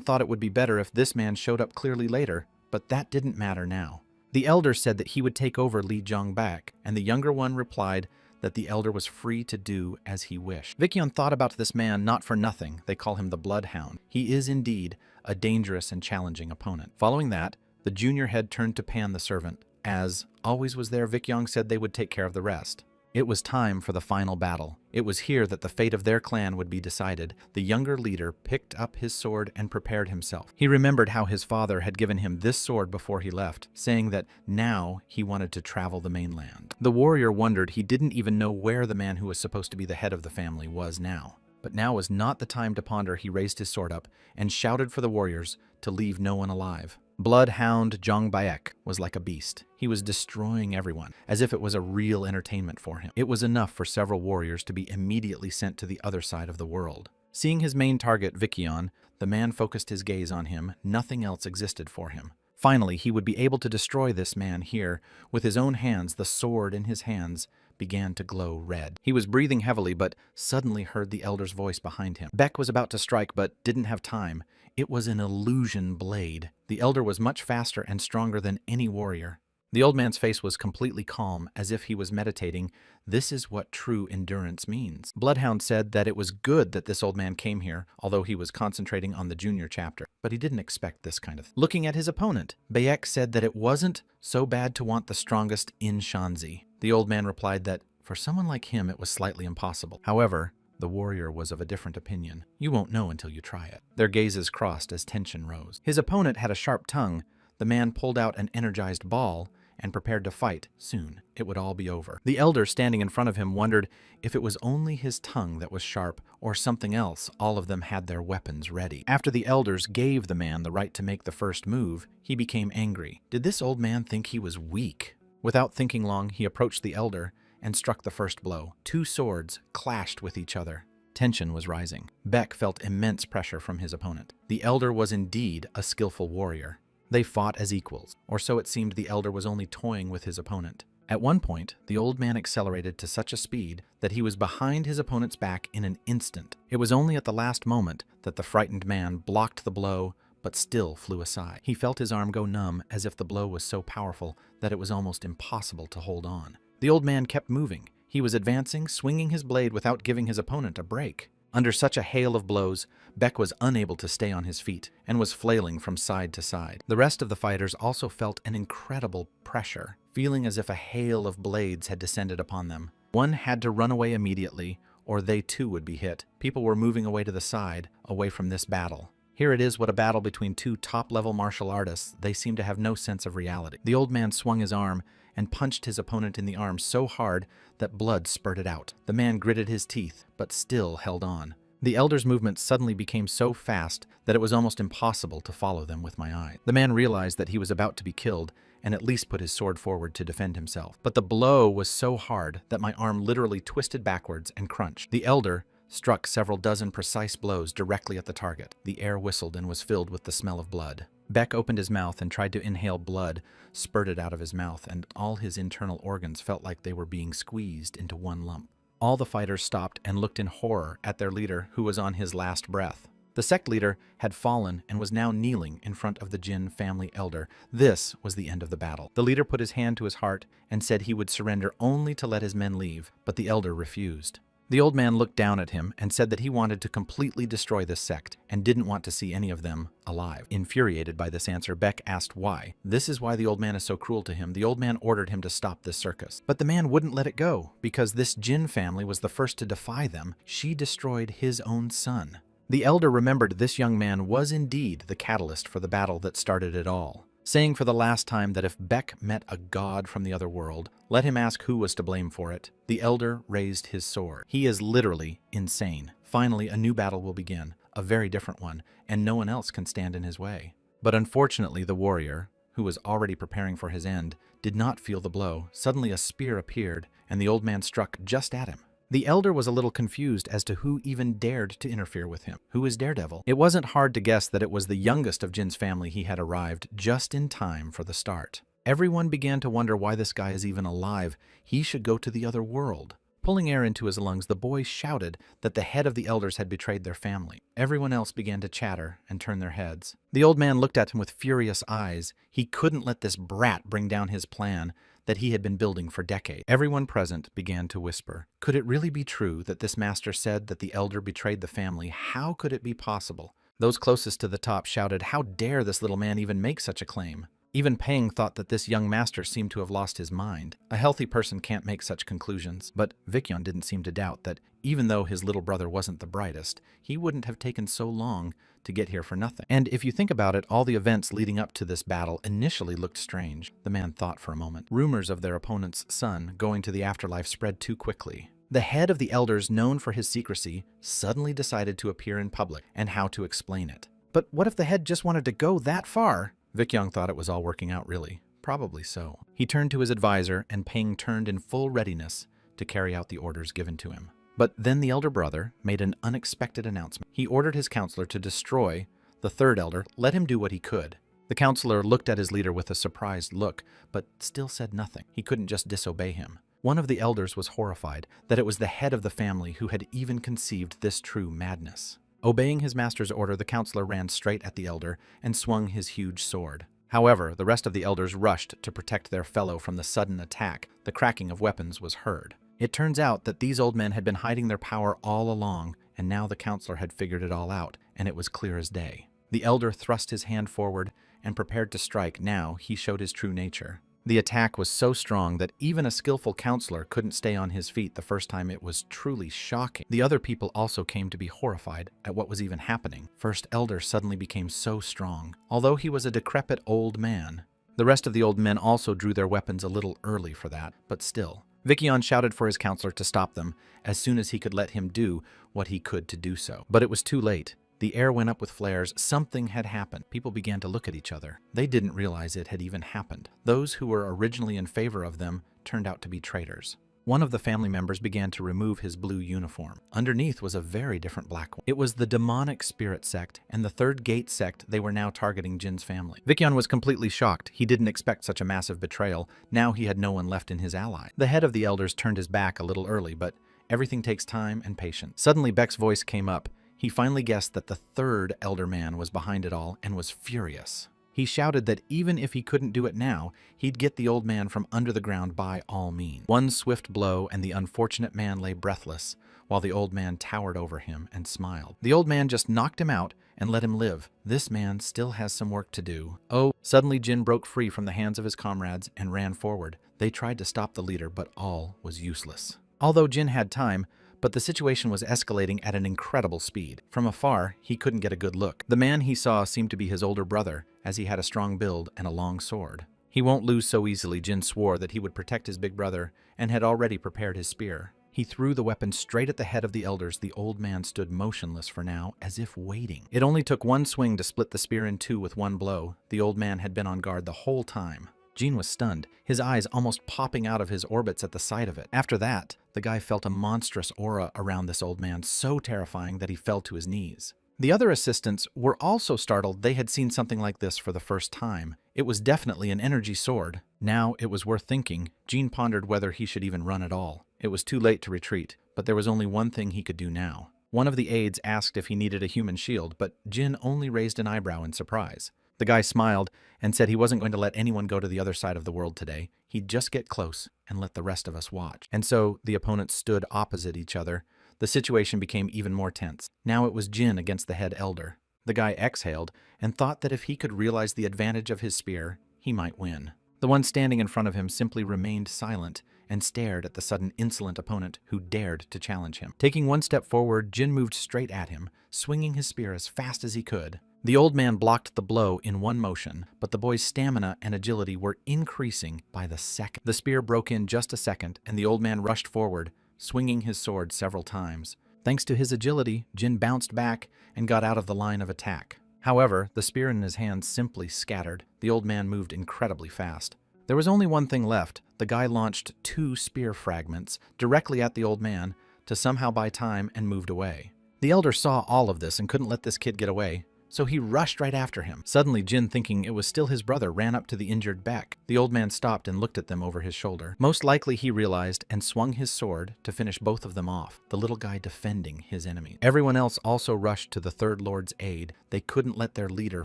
thought it would be better if this man showed up clearly later, but that didn't matter now. The elder said that he would take over Li Zhang back, and the younger one replied that the elder was free to do as he wished. Vickion thought about this man not for nothing. They call him the Bloodhound. He is indeed a dangerous and challenging opponent. Following that, the junior head turned to Pan the servant. As always was there, Vickion said they would take care of the rest. It was time for the final battle. It was here that the fate of their clan would be decided. The younger leader picked up his sword and prepared himself. He remembered how his father had given him this sword before he left, saying that now he wanted to travel the mainland. The warrior wondered he didn't even know where the man who was supposed to be the head of the family was now. But now was not the time to ponder. He raised his sword up and shouted for the warriors to leave no one alive. Bloodhound Jong Baek was like a beast. He was destroying everyone, as if it was a real entertainment for him. It was enough for several warriors to be immediately sent to the other side of the world. Seeing his main target, Vickion, the man focused his gaze on him. Nothing else existed for him. Finally, he would be able to destroy this man here. With his own hands, the sword in his hands began to glow red. He was breathing heavily, but suddenly heard the elder's voice behind him. Beck was about to strike, but didn't have time. It was an illusion blade. The elder was much faster and stronger than any warrior. The old man's face was completely calm, as if he was meditating. This is what true endurance means. Bloodhound said that it was good that this old man came here, although he was concentrating on the junior chapter. But he didn't expect this kind of thing. Looking at his opponent, Bayek said that it wasn't so bad to want the strongest in Shanzi. The old man replied that for someone like him it was slightly impossible. However, the warrior was of a different opinion. You won't know until you try it. Their gazes crossed as tension rose. His opponent had a sharp tongue. The man pulled out an energized ball and prepared to fight. Soon, it would all be over. The elder standing in front of him wondered if it was only his tongue that was sharp or something else. All of them had their weapons ready. After the elders gave the man the right to make the first move, he became angry. Did this old man think he was weak? Without thinking long, he approached the elder and struck the first blow. Two swords clashed with each other. Tension was rising. Beck felt immense pressure from his opponent. The elder was indeed a skillful warrior. They fought as equals, or so it seemed. The elder was only toying with his opponent. At one point, the old man accelerated to such a speed that he was behind his opponent's back in an instant. It was only at the last moment that the frightened man blocked the blow, but still flew aside. He felt his arm go numb, as if the blow was so powerful that it was almost impossible to hold on. The old man kept moving. He was advancing, swinging his blade without giving his opponent a break. Under such a hail of blows, Beck was unable to stay on his feet and was flailing from side to side. The rest of the fighters also felt an incredible pressure, feeling as if a hail of blades had descended upon them. One had to run away immediately, or they too would be hit. People were moving away to the side, away from this battle. Here it is, what a battle between two top-level martial artists. They seem to have no sense of reality. The old man swung his arm and punched his opponent in the arm so hard that blood spurted out. The man gritted his teeth, but still held on. The elder's movements suddenly became so fast that it was almost impossible to follow them with my eye. The man realized that he was about to be killed and at least put his sword forward to defend himself. But the blow was so hard that my arm literally twisted backwards and crunched. The elder struck several dozen precise blows directly at the target. The air whistled and was filled with the smell of blood. Beck opened his mouth and tried to inhale. Blood spurted out of his mouth, and all his internal organs felt like they were being squeezed into one lump. All the fighters stopped and looked in horror at their leader, who was on his last breath. The sect leader had fallen and was now kneeling in front of the Jin family elder. This was the end of the battle. The leader put his hand to his heart and said he would surrender only to let his men leave, but the elder refused. The old man looked down at him and said that he wanted to completely destroy this sect and didn't want to see any of them alive. Infuriated by this answer, Beck asked why. This is why the old man is so cruel to him. The old man ordered him to stop this circus. But the man wouldn't let it go, because this Jin family was the first to defy them. She destroyed his own son. The elder remembered this young man was indeed the catalyst for the battle that started it all, saying for the last time that if Beck met a god from the other world, let him ask who was to blame for it. The elder raised his sword. He is literally insane. Finally, a new battle will begin, a very different one, and no one else can stand in his way. But unfortunately, the warrior, who was already preparing for his end, did not feel the blow. Suddenly a spear appeared, and the old man struck just at him. The elder was a little confused as to who even dared to interfere with him. Who is Daredevil? It wasn't hard to guess that it was the youngest of Jin's family. He had arrived just in time for the start. Everyone began to wonder why this guy is even alive. He should go to the other world. Pulling air into his lungs, the boy shouted that the head of the elders had betrayed their family. Everyone else began to chatter and turn their heads. The old man looked at him with furious eyes. He couldn't let this brat bring down his plan. that he had been building for decades. Everyone present began to whisper, could it really be true that this master said that the elder betrayed the family? How could it be possible? Those closest to the top shouted, how dare this little man even make such a claim? Even Peng thought that this young master seemed to have lost his mind. A healthy person can't make such conclusions, but Vicyon didn't seem to doubt that even though his little brother wasn't the brightest, he wouldn't have taken so long to get here for nothing. And if you think about it, all the events leading up to this battle initially looked strange. The man thought for a moment. Rumors of their opponent's son going to the afterlife spread too quickly. The head of the elders, known for his secrecy, suddenly decided to appear in public and how to explain it. But what if the head just wanted to go that far? Vicyon thought it was all working out really. Probably so. He turned to his advisor, and Peng turned in full readiness to carry out the orders given to him. But then the elder brother made an unexpected announcement. He ordered his counselor to destroy the third elder, let him do what he could. The counselor looked at his leader with a surprised look, but still said nothing. He couldn't just disobey him. One of the elders was horrified that it was the head of the family who had even conceived this true madness. Obeying his master's order, the counselor ran straight at the elder and swung his huge sword. However, the rest of the elders rushed to protect their fellow from the sudden attack. The cracking of weapons was heard. It turns out that these old men had been hiding their power all along, and now the counselor had figured it all out, and it was clear as day. The elder thrust his hand forward and prepared to strike. Now he showed his true nature. The attack was so strong that even a skillful counselor couldn't stay on his feet the first time. It was truly shocking. The other people also came to be horrified at what was even happening. First elder suddenly became so strong. Although he was a decrepit old man, the rest of the old men also drew their weapons a little early for that, but still. Vicyon shouted for his counselor to stop them as soon as he could let him do what he could to do so. But it was too late. The air went up with flares. Something had happened. People began to look at each other. They didn't realize it had even happened. Those who were originally in favor of them turned out to be traitors. One of the family members began to remove his blue uniform. Underneath was a very different black one. It was the demonic spirit sect and the third gate sect. They were now targeting Jin's family. Vicyon was completely shocked. He didn't expect such a massive betrayal. Now he had no one left in his ally. The head of the elders turned his back a little early, but everything takes time and patience. Suddenly Beck's voice came up. He finally guessed that the third elder man was behind it all and was furious. He shouted that even if he couldn't do it now, he'd get the old man from under the ground by all means. One swift blow and the unfortunate man lay breathless, while the old man towered over him and smiled. The old man just knocked him out and let him live. This man still has some work to do. Oh, suddenly Jin broke free from the hands of his comrades and ran forward. They tried to stop the leader, but all was useless. Although Jin had time, but the situation was escalating at an incredible speed. From afar, he couldn't get a good look. The man he saw seemed to be his older brother, as he had a strong build and a long sword. He won't lose so easily. Jin swore that he would protect his big brother and had already prepared his spear. He threw the weapon straight at the head of the elders. The old man stood motionless for now, as if waiting. It only took one swing to split the spear in two with one blow. The old man had been on guard the whole time. Jin was stunned, his eyes almost popping out of his orbits at the sight of it. After that, the guy felt a monstrous aura around this old man, so terrifying that he fell to his knees. The other assistants were also startled. They had seen something like this for the first time. It was definitely an energy sword. Now it was worth thinking. Jin pondered whether he should even run at all. It was too late to retreat, but there was only one thing he could do now. One of the aides asked if he needed a human shield, but Jin only raised an eyebrow in surprise. The guy smiled and said he wasn't going to let anyone go to the other side of the world today. He'd just get close and let the rest of us watch. And so the opponents stood opposite each other. The situation became even more tense. Now it was Jin against the head elder. The guy exhaled and thought that if he could realize the advantage of his spear, he might win. The one standing in front of him simply remained silent and stared at the sudden insolent opponent who dared to challenge him. Taking one step forward, Jin moved straight at him, swinging his spear as fast as he could. The old man blocked the blow in one motion, but the boy's stamina and agility were increasing by the second. The spear broke in just a second, and the old man rushed forward, swinging his sword several times. Thanks to his agility, Jin bounced back and got out of the line of attack. However, the spear in his hand simply scattered. The old man moved incredibly fast. There was only one thing left. The guy launched 2 spear fragments directly at the old man to somehow buy time and moved away. The elder saw all of this and couldn't let this kid get away, so he rushed right after him. Suddenly, Jin, thinking it was still his brother, ran up to the injured Beck. The old man stopped and looked at them over his shoulder. Most likely, he realized, and swung his sword to finish both of them off, the little guy defending his enemies. Everyone else also rushed to the third lord's aid. They couldn't let their leader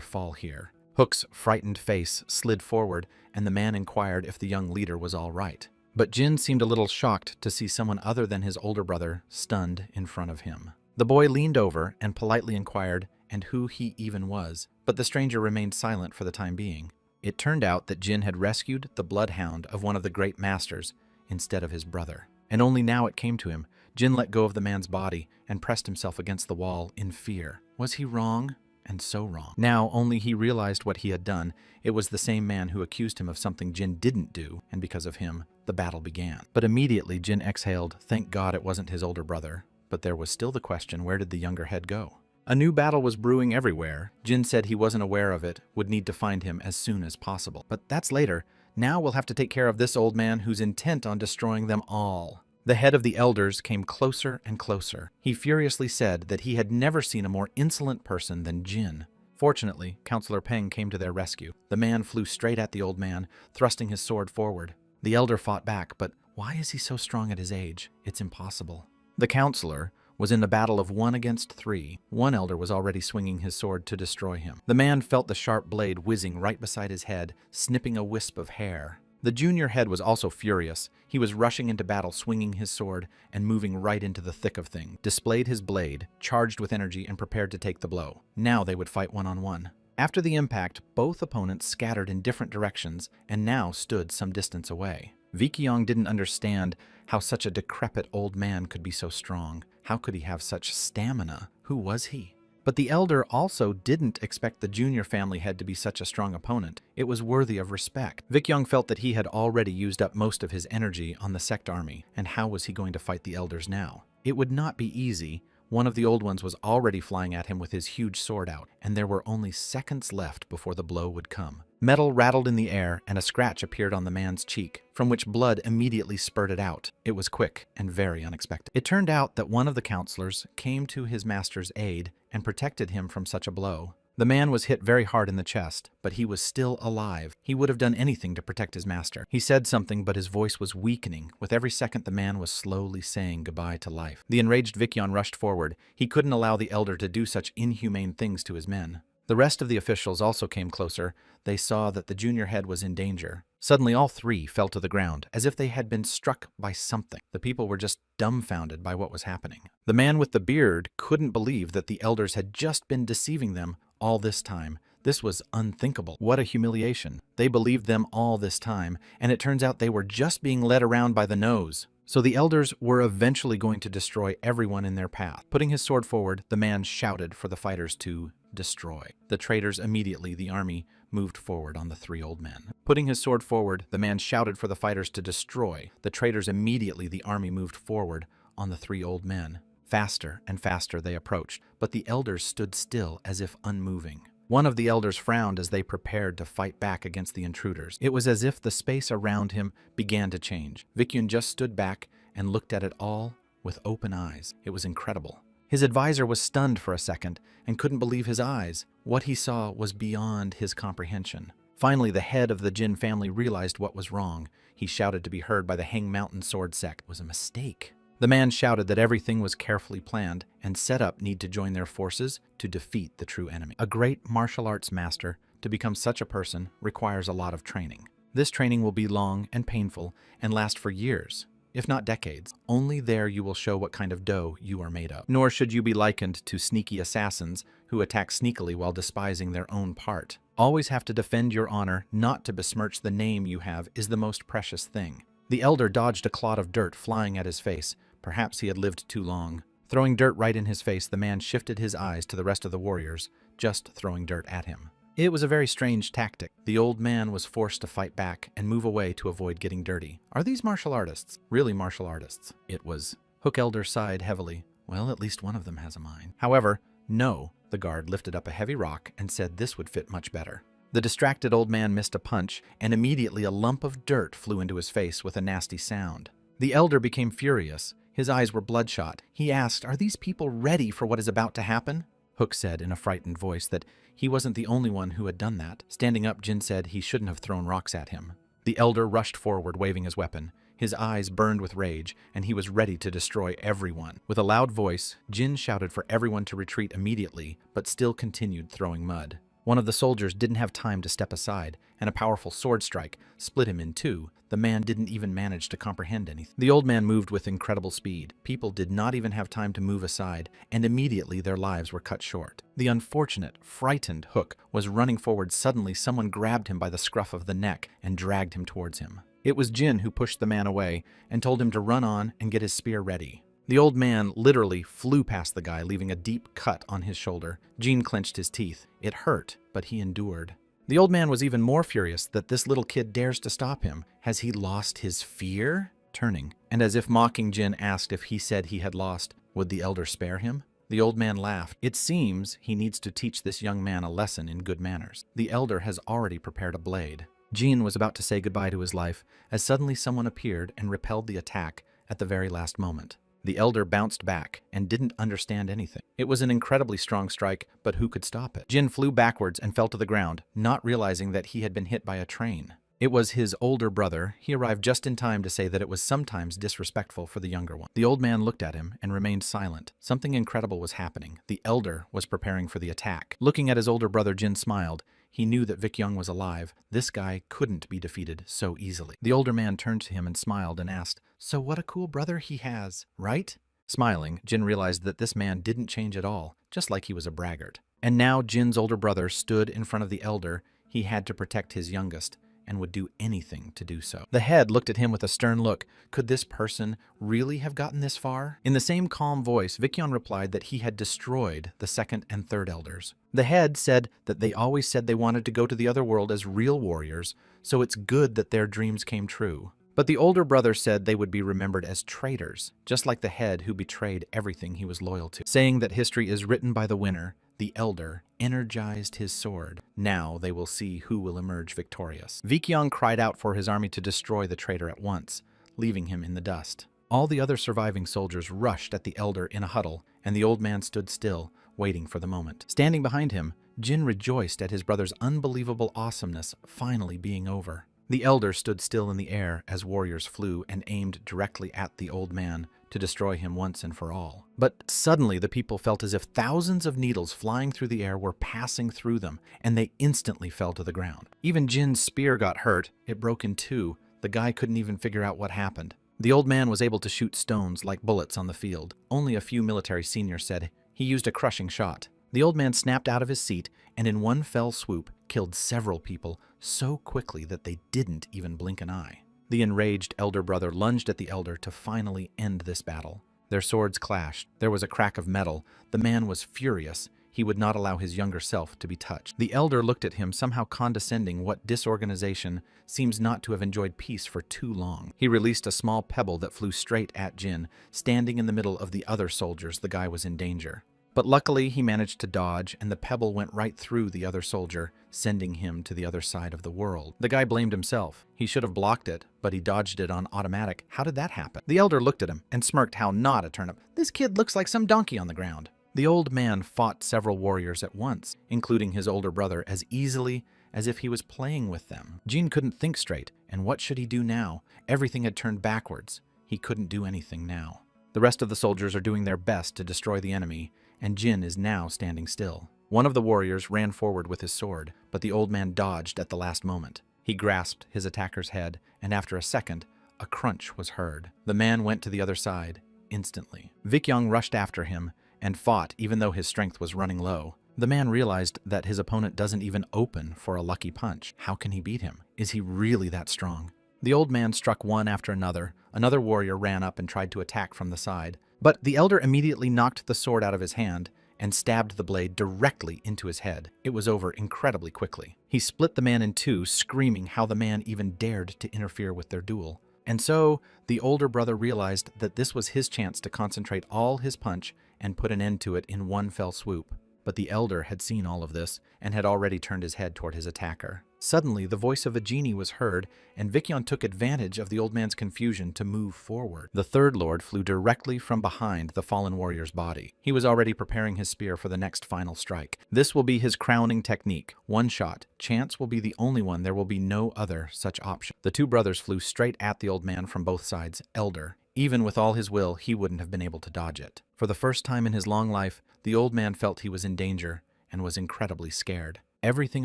fall here. Hook's frightened face slid forward, and the man inquired if the young leader was all right. But Jin seemed a little shocked to see someone other than his older brother stunned in front of him. The boy leaned over and politely inquired and who he even was, but the stranger remained silent for the time being. It turned out that Jin had rescued the bloodhound of one of the great masters instead of his brother. And only now it came to him. Jin let go of the man's body and pressed himself against the wall in fear. Was he wrong? And so wrong. Now only he realized what he had done. It was the same man who accused him of something Jin didn't do, and because of him, the battle began. But immediately Jin exhaled, thank God it wasn't his older brother. But there was still the question, where did the younger head go? A new battle was brewing everywhere. Jin said he wasn't aware of it, would need to find him as soon as possible. But that's later. Now we'll have to take care of this old man who's intent on destroying them all. The head of the elders came closer and closer. He furiously said that he had never seen a more insolent person than Jin. Fortunately, Counselor Peng came to their rescue. The man flew straight at the old man, thrusting his sword forward. The elder fought back, but why is he so strong at his age? It's impossible. The counselor was in the battle of 1 against 3. One elder was already swinging his sword to destroy him. The man felt the sharp blade whizzing right beside his head, snipping a wisp of hair. The junior head was also furious. He was rushing into battle, swinging his sword and moving right into the thick of things. Displayed his blade, charged with energy and prepared to take the blow. Now they would fight one-on-one. After the impact, both opponents scattered in different directions and now stood some distance away. Vikyong didn't understand how such a decrepit old man could be so strong. How could he have such stamina? Who was he? But the elder also didn't expect the junior family head to be such a strong opponent. It was worthy of respect. Vikyong felt that he had already used up most of his energy on the sect army, and how was he going to fight the elders now? It would not be easy. One of the old ones was already flying at him with his huge sword out, and there were only seconds left before the blow would come. Metal rattled in the air, and a scratch appeared on the man's cheek, from which blood immediately spurted out. It was quick and very unexpected. It turned out that one of the counselors came to his master's aid and protected him from such a blow. The man was hit very hard in the chest, but he was still alive. He would have done anything to protect his master. He said something, but his voice was weakening. With every second, the man was slowly saying goodbye to life. The enraged Vikyong rushed forward. He couldn't allow the elder to do such inhumane things to his men. The rest of the officials also came closer. They saw that the junior head was in danger. Suddenly, all three fell to the ground, as if they had been struck by something. The people were just dumbfounded by what was happening. The man with the beard couldn't believe that the elders had just been deceiving them all this time. This was unthinkable. What a humiliation. They believed them all this time, and it turns out they were just being led around by the nose. So the elders were eventually going to destroy everyone in their path. Putting his sword forward, the man shouted for the fighters to destroy. The traitors immediately, the army, moved forward on the three old men. Putting his sword forward, the man shouted for the fighters to destroy. The traitors immediately, the army moved forward on the three old men. Faster and faster they approached, but the elders stood still as if unmoving. One of the elders frowned as they prepared to fight back against the intruders. It was as if the space around him began to change. Vikyong just stood back and looked at it all with open eyes. It was incredible. His advisor was stunned for a second and couldn't believe his eyes. What he saw was beyond his comprehension. Finally, the head of the Jin family realized what was wrong. He shouted to be heard by the Hang Mountain sword sect. It was a mistake. The man shouted that everything was carefully planned and set up need to join their forces to defeat the true enemy. A great martial arts master, to become such a person, requires a lot of training. This training will be long and painful and last for years, if not decades. Only there you will show what kind of dough you are made of. Nor should you be likened to sneaky assassins who attack sneakily while despising their own part. Always have to defend your honor. Not to besmirch the name you have is the most precious thing. The elder dodged a clod of dirt flying at his face. Perhaps he had lived too long. Throwing dirt right in his face, the man shifted his eyes to the rest of the warriors, just throwing dirt at him. It was a very strange tactic. The old man was forced to fight back and move away to avoid getting dirty. Are these martial artists really martial artists? It was. Hook Elder sighed heavily. Well, at least one of them has a mind. However, no. The guard lifted up a heavy rock and said this would fit much better. The distracted old man missed a punch, and immediately a lump of dirt flew into his face with a nasty sound. The elder became furious. His eyes were bloodshot. He asked, "Are these people ready for what is about to happen?" Hook said in a frightened voice that he wasn't the only one who had done that. Standing up, Jin said he shouldn't have thrown rocks at him. The elder rushed forward, waving his weapon. His eyes burned with rage, and he was ready to destroy everyone. With a loud voice, Jin shouted for everyone to retreat immediately, but still continued throwing mud. One of the soldiers didn't have time to step aside, and a powerful sword strike split him in two. The man didn't even manage to comprehend anything. The old man moved with incredible speed. People did not even have time to move aside, and immediately their lives were cut short. The unfortunate, frightened Hook was running forward. Suddenly, someone grabbed him by the scruff of the neck and dragged him towards him. It was Jin who pushed the man away and told him to run on and get his spear ready. The old man literally flew past the guy, leaving a deep cut on his shoulder. Jin clenched his teeth. It hurt, but he endured. The old man was even more furious that this little kid dares to stop him. Has he lost his fear? Turning, and as if mocking, Jin asked if he said he had lost, would the elder spare him? The old man laughed. It seems he needs to teach this young man a lesson in good manners. The elder has already prepared a blade. Jin was about to say goodbye to his life as suddenly someone appeared and repelled the attack at the very last moment. The elder bounced back and didn't understand anything. It was an incredibly strong strike, but who could stop it? Jin flew backwards and fell to the ground, not realizing that he had been hit by a train. It was his older brother. He arrived just in time to say that it was sometimes disrespectful for the younger one. The old man looked at him and remained silent. Something incredible was happening. The elder was preparing for the attack. Looking at his older brother, Jin smiled. He knew that Vic Young was alive. This guy couldn't be defeated so easily. The older man turned to him and smiled and asked, "So what a cool brother he has, right?" Smiling, Jin realized that this man didn't change at all, just like he was a braggart. And now Jin's older brother stood in front of the elder. He had to protect his youngest, and would do anything to do so. The head looked at him with a stern look. Could this person really have gotten this far? In the same calm voice, Vicyon replied that he had destroyed the second and third elders. The head said that they always said they wanted to go to the other world as real warriors, so it's good that their dreams came true. But the older brother said they would be remembered as traitors, just like the head who betrayed everything he was loyal to. Saying that history is written by the winner, the elder energized his sword. Now they will see who will emerge victorious. Vikyong cried out for his army to destroy the traitor at once, leaving him in the dust. All the other surviving soldiers rushed at the elder in a huddle, and the old man stood still, waiting for the moment. Standing behind him, Jin rejoiced at his brother's unbelievable awesomeness finally being over. The elder stood still in the air as warriors flew and aimed directly at the old man to destroy him once and for all. But suddenly the people felt as if thousands of needles flying through the air were passing through them, and they instantly fell to the ground. Even Jin's spear got hurt. It broke in two. The guy couldn't even figure out what happened. The old man was able to shoot stones like bullets on the field. Only a few military seniors said he used a crushing shot. The old man snapped out of his seat and in one fell swoop killed several people so quickly that they didn't even blink an eye. The enraged elder brother lunged at the elder to finally end this battle. Their swords clashed. There was a crack of metal. The man was furious. He would not allow his younger self to be touched. The elder looked at him, somehow condescending. What disorganization seems not to have enjoyed peace for too long. He released a small pebble that flew straight at Jin. Standing in the middle of the other soldiers, the guy was in danger. But luckily, he managed to dodge, and the pebble went right through the other soldier, sending him to the other side of the world. The guy blamed himself. He should have blocked it, but he dodged it on automatic. How did that happen? The elder looked at him and smirked. How not a turnip. This kid looks like some donkey on the ground. The old man fought several warriors at once, including his older brother, as easily as if he was playing with them. Jin couldn't think straight, and what should he do now? Everything had turned backwards. He couldn't do anything now. The rest of the soldiers are doing their best to destroy the enemy, and Jin is now standing still. One of the warriors ran forward with his sword, but the old man dodged at the last moment. He grasped his attacker's head, and after a second, a crunch was heard. The man went to the other side instantly. Vikyong rushed after him and fought even though his strength was running low. The man realized that his opponent doesn't even open for a lucky punch. How can he beat him? Is he really that strong? The old man struck one after another. Another warrior ran up and tried to attack from the side. But the elder immediately knocked the sword out of his hand and stabbed the blade directly into his head. It was over incredibly quickly. He split the man in two, screaming how the man even dared to interfere with their duel. And so, the older brother realized that this was his chance to concentrate all his punch and put an end to it in one fell swoop. But the elder had seen all of this and had already turned his head toward his attacker. Suddenly, the voice of a genie was heard, and Vicyon took advantage of the old man's confusion to move forward. The third lord flew directly from behind the fallen warrior's body. He was already preparing his spear for the next final strike. This will be his crowning technique. One shot. Chance will be the only one. There will be no other such option. The two brothers flew straight at the old man from both sides. Elder. Even with all his will, he wouldn't have been able to dodge it. For the first time in his long life, the old man felt he was in danger and was incredibly scared. Everything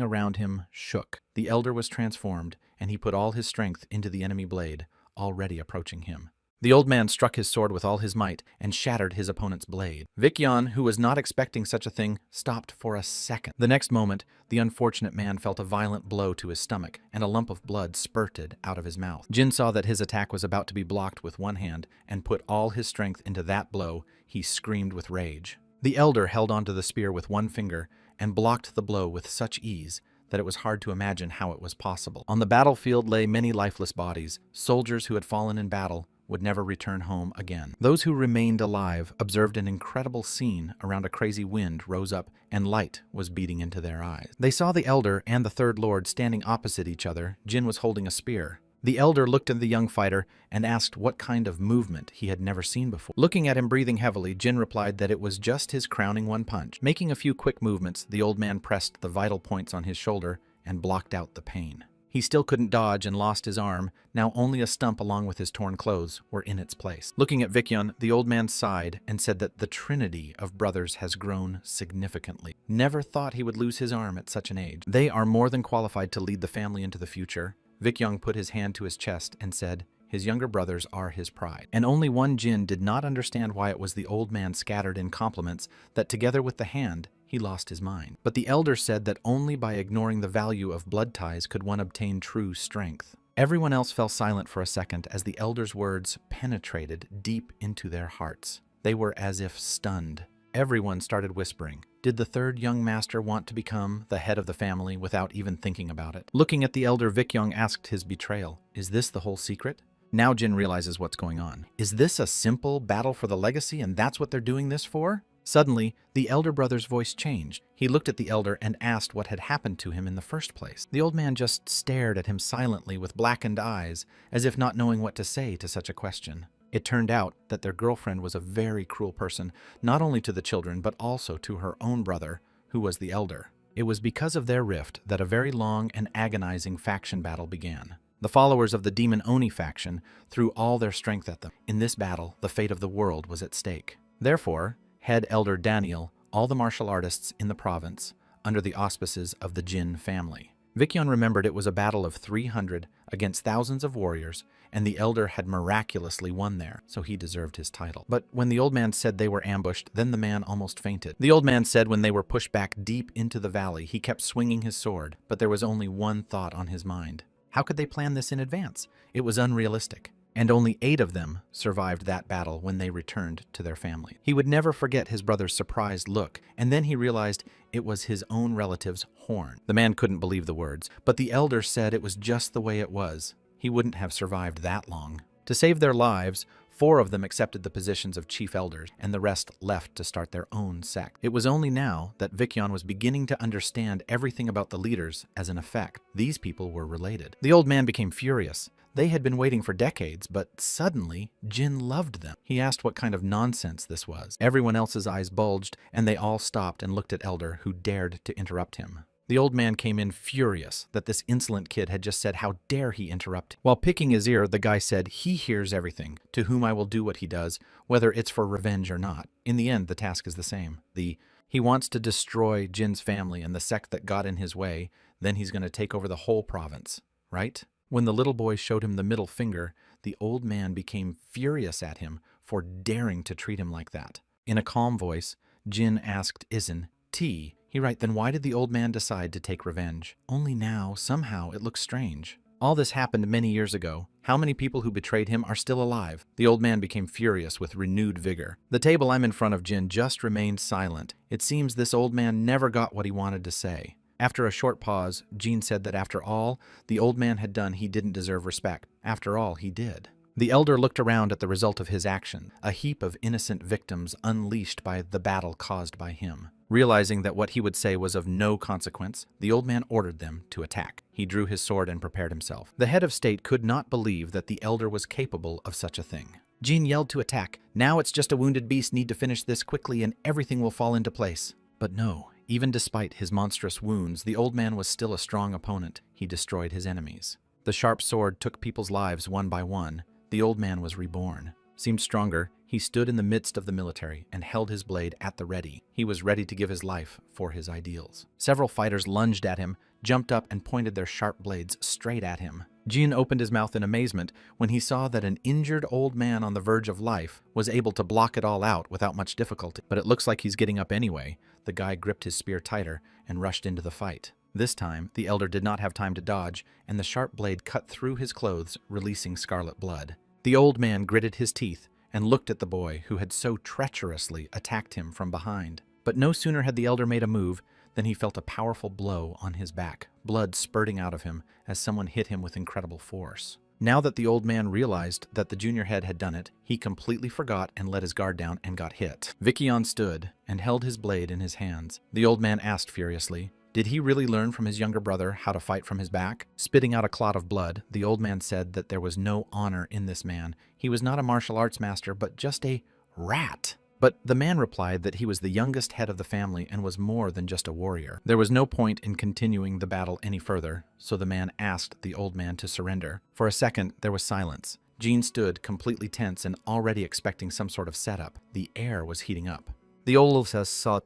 around him shook. The elder was transformed, and he put all his strength into the enemy blade, already approaching him. The old man struck his sword with all his might and shattered his opponent's blade. Vicyon, who was not expecting such a thing, stopped for a second. The next moment, the unfortunate man felt a violent blow to his stomach, and a lump of blood spurted out of his mouth. Jin saw that his attack was about to be blocked with one hand, and put all his strength into that blow. He screamed with rage. The elder held onto the spear with one finger and blocked the blow with such ease that it was hard to imagine how it was possible. On the battlefield lay many lifeless bodies, soldiers who had fallen in battle, would never return home again. Those who remained alive observed an incredible scene around a crazy wind rose up and light was beating into their eyes. They saw the elder and the third lord standing opposite each other. Jin was holding a spear. The elder looked at the young fighter and asked what kind of movement he had never seen before. Looking at him breathing heavily, Jin replied that it was just his crowning one punch. Making a few quick movements, the old man pressed the vital points on his shoulder and blocked out the pain. He still couldn't dodge and lost his arm. Now only a stump along with his torn clothes were in its place. Looking at Vicyon, the old man sighed and said that the trinity of brothers has grown significantly. Never thought he would lose his arm at such an age. They are more than qualified to lead the family into the future. Vicyon put his hand to his chest and said his younger brothers are his pride. And only one Jin did not understand why it was the old man scattered in compliments that together with the hand, he lost his mind. But the elder said that only by ignoring the value of blood ties could one obtain true strength. Everyone else fell silent for a second as the elder's words penetrated deep into their hearts. They were as if stunned. Everyone started whispering. Did the third young master want to become the head of the family without even thinking about it? Looking at the elder, Vicyon asked his betrayal. Is this the whole secret? Now Jin realizes what's going on. Is this a simple battle for the legacy and that's what they're doing this for? Suddenly, the elder brother's voice changed. He looked at the elder and asked what had happened to him in the first place. The old man just stared at him silently with blackened eyes, as if not knowing what to say to such a question. It turned out that their girlfriend was a very cruel person, not only to the children, but also to her own brother, who was the elder. It was because of their rift that a very long and agonizing faction battle began. The followers of the Demon Oni faction threw all their strength at them. In this battle, the fate of the world was at stake. Therefore, head elder Daniel, all the martial artists in the province, under the auspices of the Jin family. Vicyon remembered it was a battle of 300 against thousands of warriors, and the elder had miraculously won there, so he deserved his title. But when the old man said they were ambushed, then the man almost fainted. The old man said when they were pushed back deep into the valley, he kept swinging his sword, but there was only one thought on his mind. How could they plan this in advance? It was unrealistic. And only 8 of them survived that battle when they returned to their family. He would never forget his brother's surprised look, and then he realized it was his own relative's horn. The man couldn't believe the words, but the elder said it was just the way it was. He wouldn't have survived that long. To save their lives, 4 of them accepted the positions of chief elders, and the rest left to start their own sect. It was only now that Vicyon was beginning to understand everything about the leaders as an effect. These people were related. The old man became furious. They had been waiting for decades, but suddenly, Jin loved them. He asked what kind of nonsense this was. Everyone else's eyes bulged, and they all stopped and looked at Elder, who dared to interrupt him. The old man came in furious that this insolent kid had just said, "How dare he interrupt?" While picking his ear, the guy said, "He hears everything, to whom I will do what he does, whether it's for revenge or not. In the end, the task is the same. He wants to destroy Jin's family and the sect that got in his way, then he's going to take over the whole province, right?" When the little boy showed him the middle finger, the old man became furious at him for daring to treat him like that. In a calm voice, Jin asked Izin, Then why did the old man decide to take revenge? Only now, somehow, it looks strange. All this happened many years ago. How many people who betrayed him are still alive? The old man became furious with renewed vigor. The table I'm in front of Jin just remained silent. It seems this old man never got what he wanted to say. After a short pause, Jin said that after all the old man had done, he didn't deserve respect. After all, he did. The elder looked around at the result of his action, a heap of innocent victims unleashed by the battle caused by him. Realizing that what he would say was of no consequence, the old man ordered them to attack. He drew his sword and prepared himself. The head of state could not believe that the elder was capable of such a thing. Jin yelled to attack. Now it's just a wounded beast, need to finish this quickly and everything will fall into place. But no. Even despite his monstrous wounds, the old man was still a strong opponent. He destroyed his enemies. The sharp sword took people's lives one by one. The old man was reborn. seemed stronger, he stood in the midst of the military and held his blade at the ready. He was ready to give his life for his ideals. Several fighters lunged at him, jumped up and pointed their sharp blades straight at him. Jin opened his mouth in amazement when he saw that an injured old man on the verge of life was able to block it all out without much difficulty. But it looks like he's getting up anyway. The guy gripped his spear tighter and rushed into the fight. This time, the elder did not have time to dodge, and the sharp blade cut through his clothes, releasing scarlet blood. The old man gritted his teeth and looked at the boy who had so treacherously attacked him from behind. But no sooner had the elder made a move than he felt a powerful blow on his back, blood spurting out of him as someone hit him with incredible force. Now that the old man realized that the junior head had done it, he completely forgot and let his guard down and got hit. Vickion stood and held his blade in his hands. The old man asked furiously, did he really learn from his younger brother how to fight from his back? Spitting out a clot of blood, the old man said that there was no honor in this man. He was not a martial arts master, but just a rat. But the man replied that he was the youngest head of the family and was more than just a warrior. There was no point in continuing the battle any further, so the man asked the old man to surrender. For a second, there was silence. Jean stood completely tense and already expecting some sort of setup. The air was heating up. The old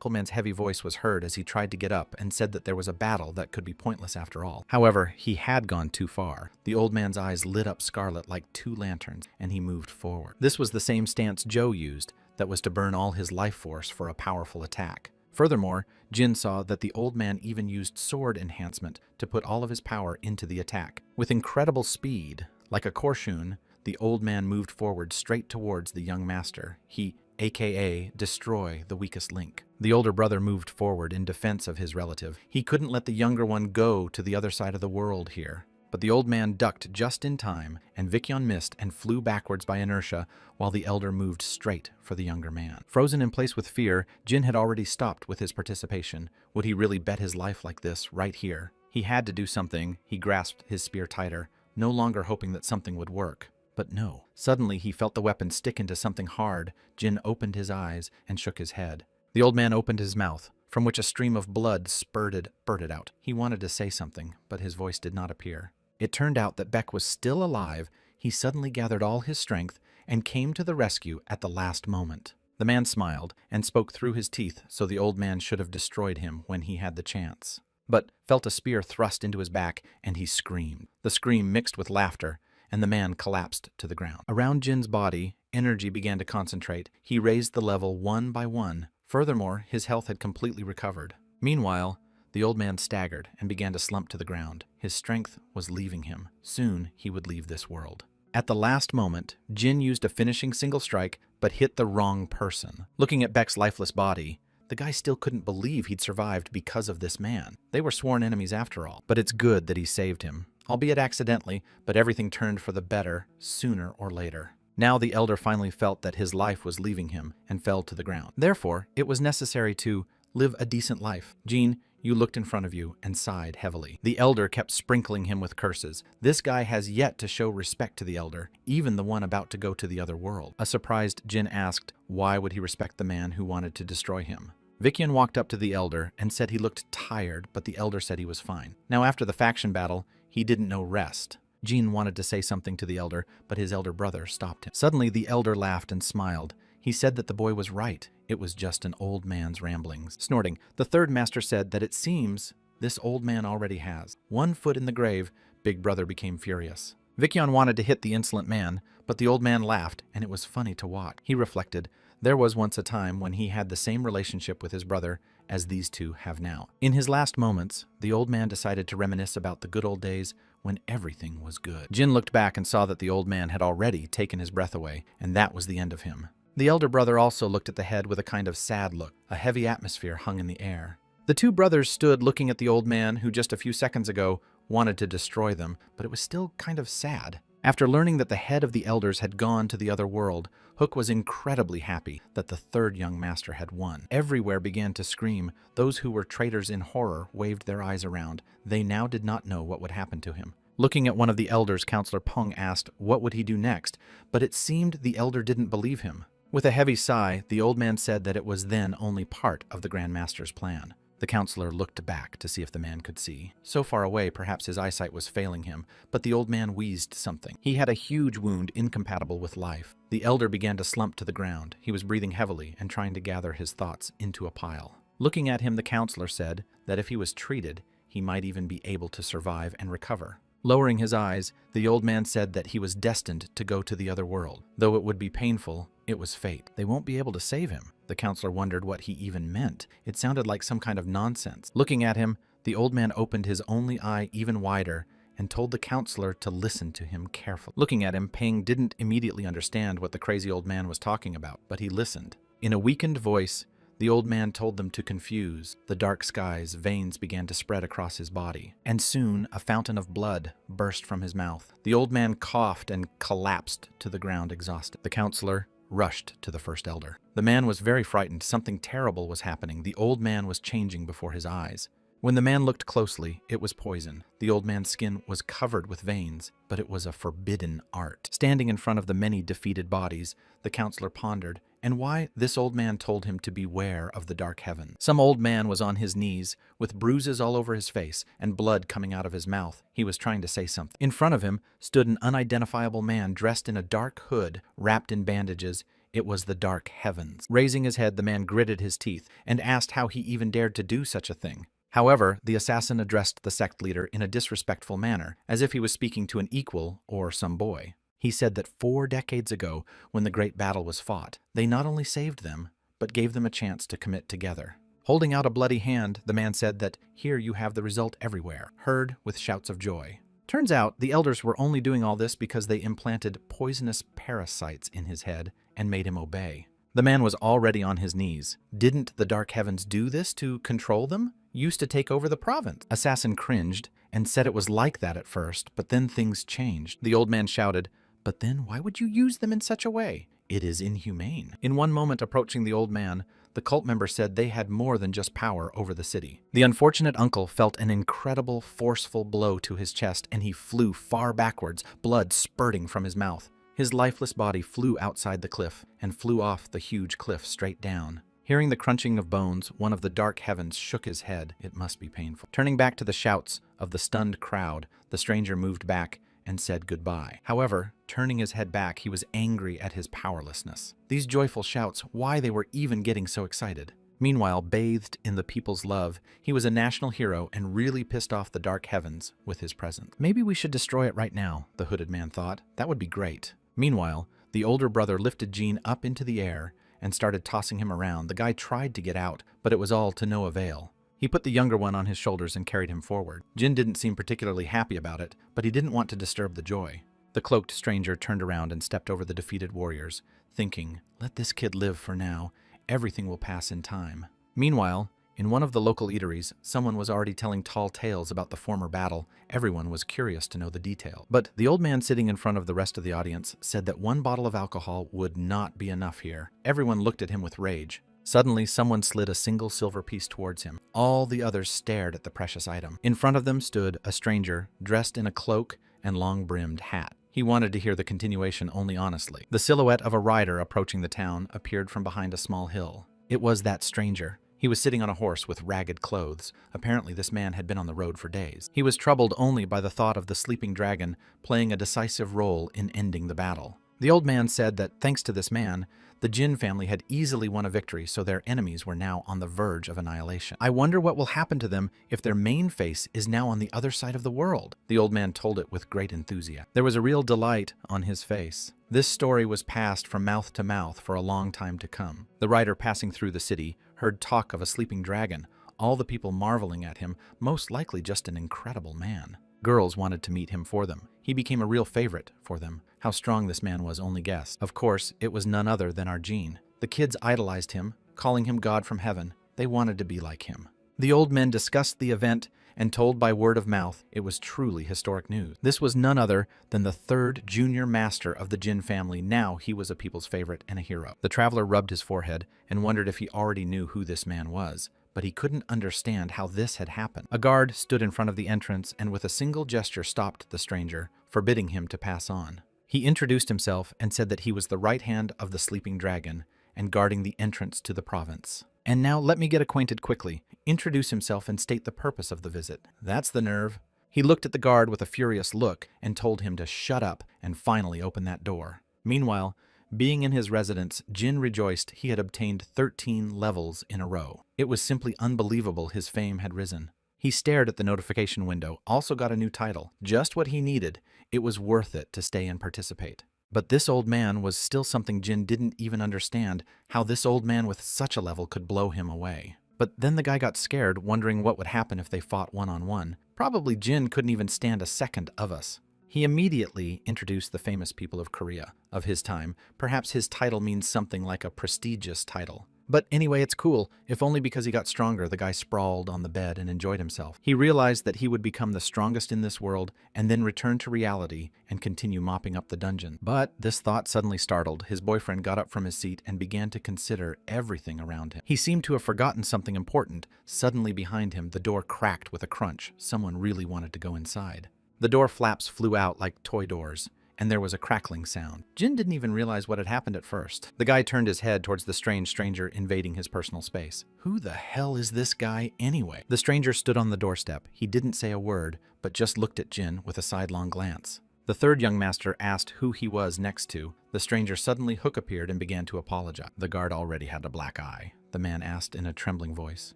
man's heavy voice was heard as he tried to get up and said that there was a battle that could be pointless after all. However, he had gone too far. The old man's eyes lit up scarlet like two lanterns, and he moved forward. This was the same stance Joe used, that was to burn all his life force for a powerful attack. Furthermore, Jin saw that the old man even used sword enhancement to put all of his power into the attack. With incredible speed, like a Korshun, the old man moved forward straight towards the young master. He, aka, destroy the weakest link. The older brother moved forward in defense of his relative. He couldn't let the younger one go to the other side of the world here. But the old man ducked just in time, and Vickion missed and flew backwards by inertia, while the elder moved straight for the younger man. Frozen in place with fear, Jin had already stopped with his participation. Would he really bet his life like this, right here? He had to do something. He grasped his spear tighter, no longer hoping that something would work. But no. Suddenly, he felt the weapon stick into something hard. Jin opened his eyes and shook his head. The old man opened his mouth, from which a stream of blood spurted out. He wanted to say something, but his voice did not appear. It turned out that Beck was still alive. He suddenly gathered all his strength and came to the rescue at the last moment. The man smiled and spoke through his teeth, so the old man should have destroyed him when he had the chance. But felt a spear thrust into his back, and he screamed. The scream mixed with laughter, and the man collapsed to the ground. Around Jin's body, energy began to concentrate. He raised the level one by one. Furthermore, his health had completely recovered. Meanwhile, the old man staggered and began to slump to the ground. His strength was leaving him. Soon he would leave this world. At the last moment, Jin used a finishing single strike, but hit the wrong person. Looking at Beck's lifeless body, the guy still couldn't believe he'd survived because of this man. They were sworn enemies after all. But it's good that he saved him. Albeit accidentally, but everything turned for the better sooner or later. Now the elder finally felt that his life was leaving him and fell to the ground. Therefore, it was necessary to live a decent life. Jean, you looked in front of you and sighed heavily. The elder kept sprinkling him with curses. This guy has yet to show respect to the elder, even the one about to go to the other world. A surprised Jin asked, why would he respect the man who wanted to destroy him? Vickion walked up to the elder and said he looked tired, but the elder said he was fine. Now after the faction battle, he didn't know rest. Jean wanted to say something to the elder, but his elder brother stopped him. Suddenly, the elder laughed and smiled. He said that the boy was right. It was just an old man's ramblings. Snorting, the third master said that it seems this old man already has 1 foot in the grave. Big brother became furious. Vickion wanted to hit the insolent man, but the old man laughed, and it was funny to watch. He reflected, there was once a time when he had the same relationship with his brother as these two have now. In his last moments, the old man decided to reminisce about the good old days when everything was good. Jin looked back and saw that the old man had already taken his breath away, and that was the end of him. The elder brother also looked at the head with a kind of sad look. A heavy atmosphere hung in the air. The two brothers stood looking at the old man who just a few seconds ago wanted to destroy them, but it was still kind of sad. After learning that the head of the elders had gone to the other world, Hook was incredibly happy that the third young master had won. Everywhere began to scream. Those who were traitors in horror waved their eyes around. They now did not know what would happen to him. Looking at one of the elders, Counselor Peng asked what would he do next, but it seemed the elder didn't believe him. With a heavy sigh, the old man said that it was then only part of the Grand Master's plan. The counselor looked back to see if the man could see. So far away, perhaps his eyesight was failing him, but the old man wheezed something. He had a huge wound incompatible with life. The elder began to slump to the ground. He was breathing heavily and trying to gather his thoughts into a pile. Looking at him, the counselor said that if he was treated, he might even be able to survive and recover. Lowering his eyes, the old man said that he was destined to go to the other world. Though it would be painful, it was fate. They won't be able to save him. The counselor wondered what he even meant. It sounded like some kind of nonsense. Looking at him, the old man opened his only eye even wider and told the counselor to listen to him carefully. Looking at him, Peng didn't immediately understand what the crazy old man was talking about, but he listened. In a weakened voice, the old man told them to confuse. The dark sky's veins began to spread across his body, and soon a fountain of blood burst from his mouth. The old man coughed and collapsed to the ground exhausted. The counselor rushed to the first elder. The man was very frightened. Something terrible was happening. The old man was changing before his eyes. When the man looked closely, it was poison. The old man's skin was covered with veins, but it was a forbidden art. Standing in front of the many defeated bodies, the counselor pondered, and why this old man told him to beware of the dark heaven. Some old man was on his knees, with bruises all over his face and blood coming out of his mouth. He was trying to say something. In front of him stood an unidentifiable man dressed in a dark hood, wrapped in bandages. It was the dark heavens. Raising his head, the man gritted his teeth and asked how he even dared to do such a thing. However, the assassin addressed the sect leader in a disrespectful manner, as if he was speaking to an equal or some boy. He said that 4 decades ago, when the great battle was fought, they not only saved them, but gave them a chance to commit together. Holding out a bloody hand, the man said that here you have the result everywhere, heard with shouts of joy. Turns out, the elders were only doing all this because they implanted poisonous parasites in his head and made him obey. The man was already on his knees. Didn't the dark heavens do this to control them? Used to take over the province. Assassin cringed and said it was like that at first, but then things changed. The old man shouted, "But then why would you use them in such a way? It is inhumane." In one moment approaching the old man, the cult member said they had more than just power over the city. The unfortunate uncle felt an incredible, forceful blow to his chest, and he flew far backwards, blood spurting from his mouth. His lifeless body flew outside the cliff and flew off the huge cliff straight down. Hearing the crunching of bones, one of the dark heavens shook his head. It must be painful. Turning back to the shouts of the stunned crowd, the stranger moved back and said goodbye. However, turning his head back, he was angry at his powerlessness. These joyful shouts, why they were even getting so excited. Meanwhile, bathed in the people's love, he was a national hero and really pissed off the dark heavens with his presence. Maybe we should destroy it right now, the hooded man thought. That would be great. Meanwhile, the older brother lifted Jean up into the air and started tossing him around. The guy tried to get out, but it was all to no avail. He put the younger one on his shoulders and carried him forward. Jin didn't seem particularly happy about it, but he didn't want to disturb the joy. The cloaked stranger turned around and stepped over the defeated warriors, thinking, "Let this kid live for now. Everything will pass in time." Meanwhile, in one of the local eateries, someone was already telling tall tales about the former battle. Everyone was curious to know the detail. But the old man sitting in front of the rest of the audience said that 1 bottle of alcohol would not be enough here. Everyone looked at him with rage. Suddenly, someone slid a single silver piece towards him. All the others stared at the precious item. In front of them stood a stranger, dressed in a cloak and long-brimmed hat. He wanted to hear the continuation only honestly. The silhouette of a rider approaching the town appeared from behind a small hill. It was that stranger. He was sitting on a horse with ragged clothes. Apparently, this man had been on the road for days. He was troubled only by the thought of the sleeping dragon playing a decisive role in ending the battle. The old man said that thanks to this man, the Jin family had easily won a victory, so their enemies were now on the verge of annihilation. "I wonder what will happen to them if their main face is now on the other side of the world." The old man told it with great enthusiasm. There was a real delight on his face. This story was passed from mouth to mouth for a long time to come. The rider passing through the city heard talk of a sleeping dragon, all the people marveling at him, most likely just an incredible man. Girls wanted to meet him for them. He became a real favorite for them. How strong this man was only guessed. Of course, it was none other than our Jean. The kids idolized him, calling him God from heaven. They wanted to be like him. The old men discussed the event and told by word of mouth it was truly historic news. This was none other than the 3rd junior master of the Jin family. Now he was a people's favorite and a hero. The traveler rubbed his forehead and wondered if he already knew who this man was, but he couldn't understand how this had happened. A guard stood in front of the entrance and with a single gesture stopped the stranger, forbidding him to pass on. He introduced himself and said that he was the right hand of the sleeping dragon and guarding the entrance to the province. And now let me get acquainted quickly, introduce himself and state the purpose of the visit. That's the nerve. He looked at the guard with a furious look and told him to shut up and finally open that door. Meanwhile, being in his residence, Jin rejoiced he had obtained 13 levels in a row. It was simply unbelievable his fame had risen. He stared at the notification window, also got a new title, just what he needed. It was worth it to stay and participate. But this old man was still something Jin didn't even understand, how this old man with such a level could blow him away. But then the guy got scared, wondering what would happen if they fought one-on-one. Probably Jin couldn't even stand a second of us. He immediately introduced the famous people of Korea of his time. Perhaps his title means something like a prestigious title. But anyway, it's cool. If only because he got stronger, the guy sprawled on the bed and enjoyed himself. He realized that he would become the strongest in this world and then return to reality and continue mopping up the dungeon. But this thought suddenly startled. His boyfriend got up from his seat and began to consider everything around him. He seemed to have forgotten something important. Suddenly behind him, the door cracked with a crunch. Someone really wanted to go inside. The door flaps flew out like toy doors, and there was a crackling sound. Jin didn't even realize what had happened at first. The guy turned his head towards the strange stranger invading his personal space. Who the hell is this guy anyway? The stranger stood on the doorstep. He didn't say a word, but just looked at Jin with a sidelong glance. The third young master asked who he was next to. The stranger suddenly hook appeared and began to apologize. The guard already had a black eye, the man asked in a trembling voice.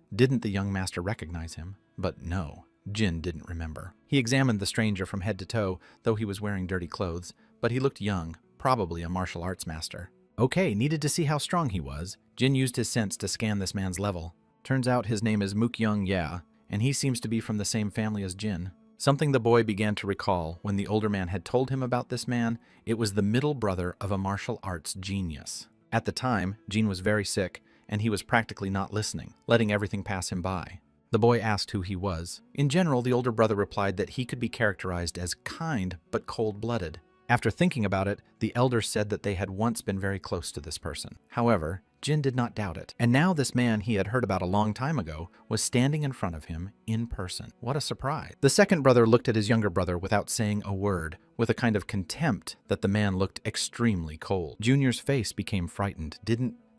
Didn't the young master recognize him? But no. Jin didn't remember. He examined the stranger from head to toe, though he was wearing dirty clothes, but he looked young, probably a martial arts master. Okay, needed to see how strong he was. Jin used his sense to scan this man's level. Turns out his name is Mookyoung Ya, and he seems to be from the same family as Jin. Something the boy began to recall when the older man had told him about this man. It was the middle brother of a martial arts genius. At the time, Jin was very sick, and he was practically not listening, letting everything pass him by. The boy asked who he was. In general, the older brother replied that he could be characterized as kind but cold-blooded. After thinking about it, the elder said that they had once been very close to this person. However, Jin did not doubt it. And now this man he had heard about a long time ago was standing in front of him in person. What a surprise. The second brother looked at his younger brother without saying a word, with a kind of contempt that the man looked extremely cold. Junior's face became frightened.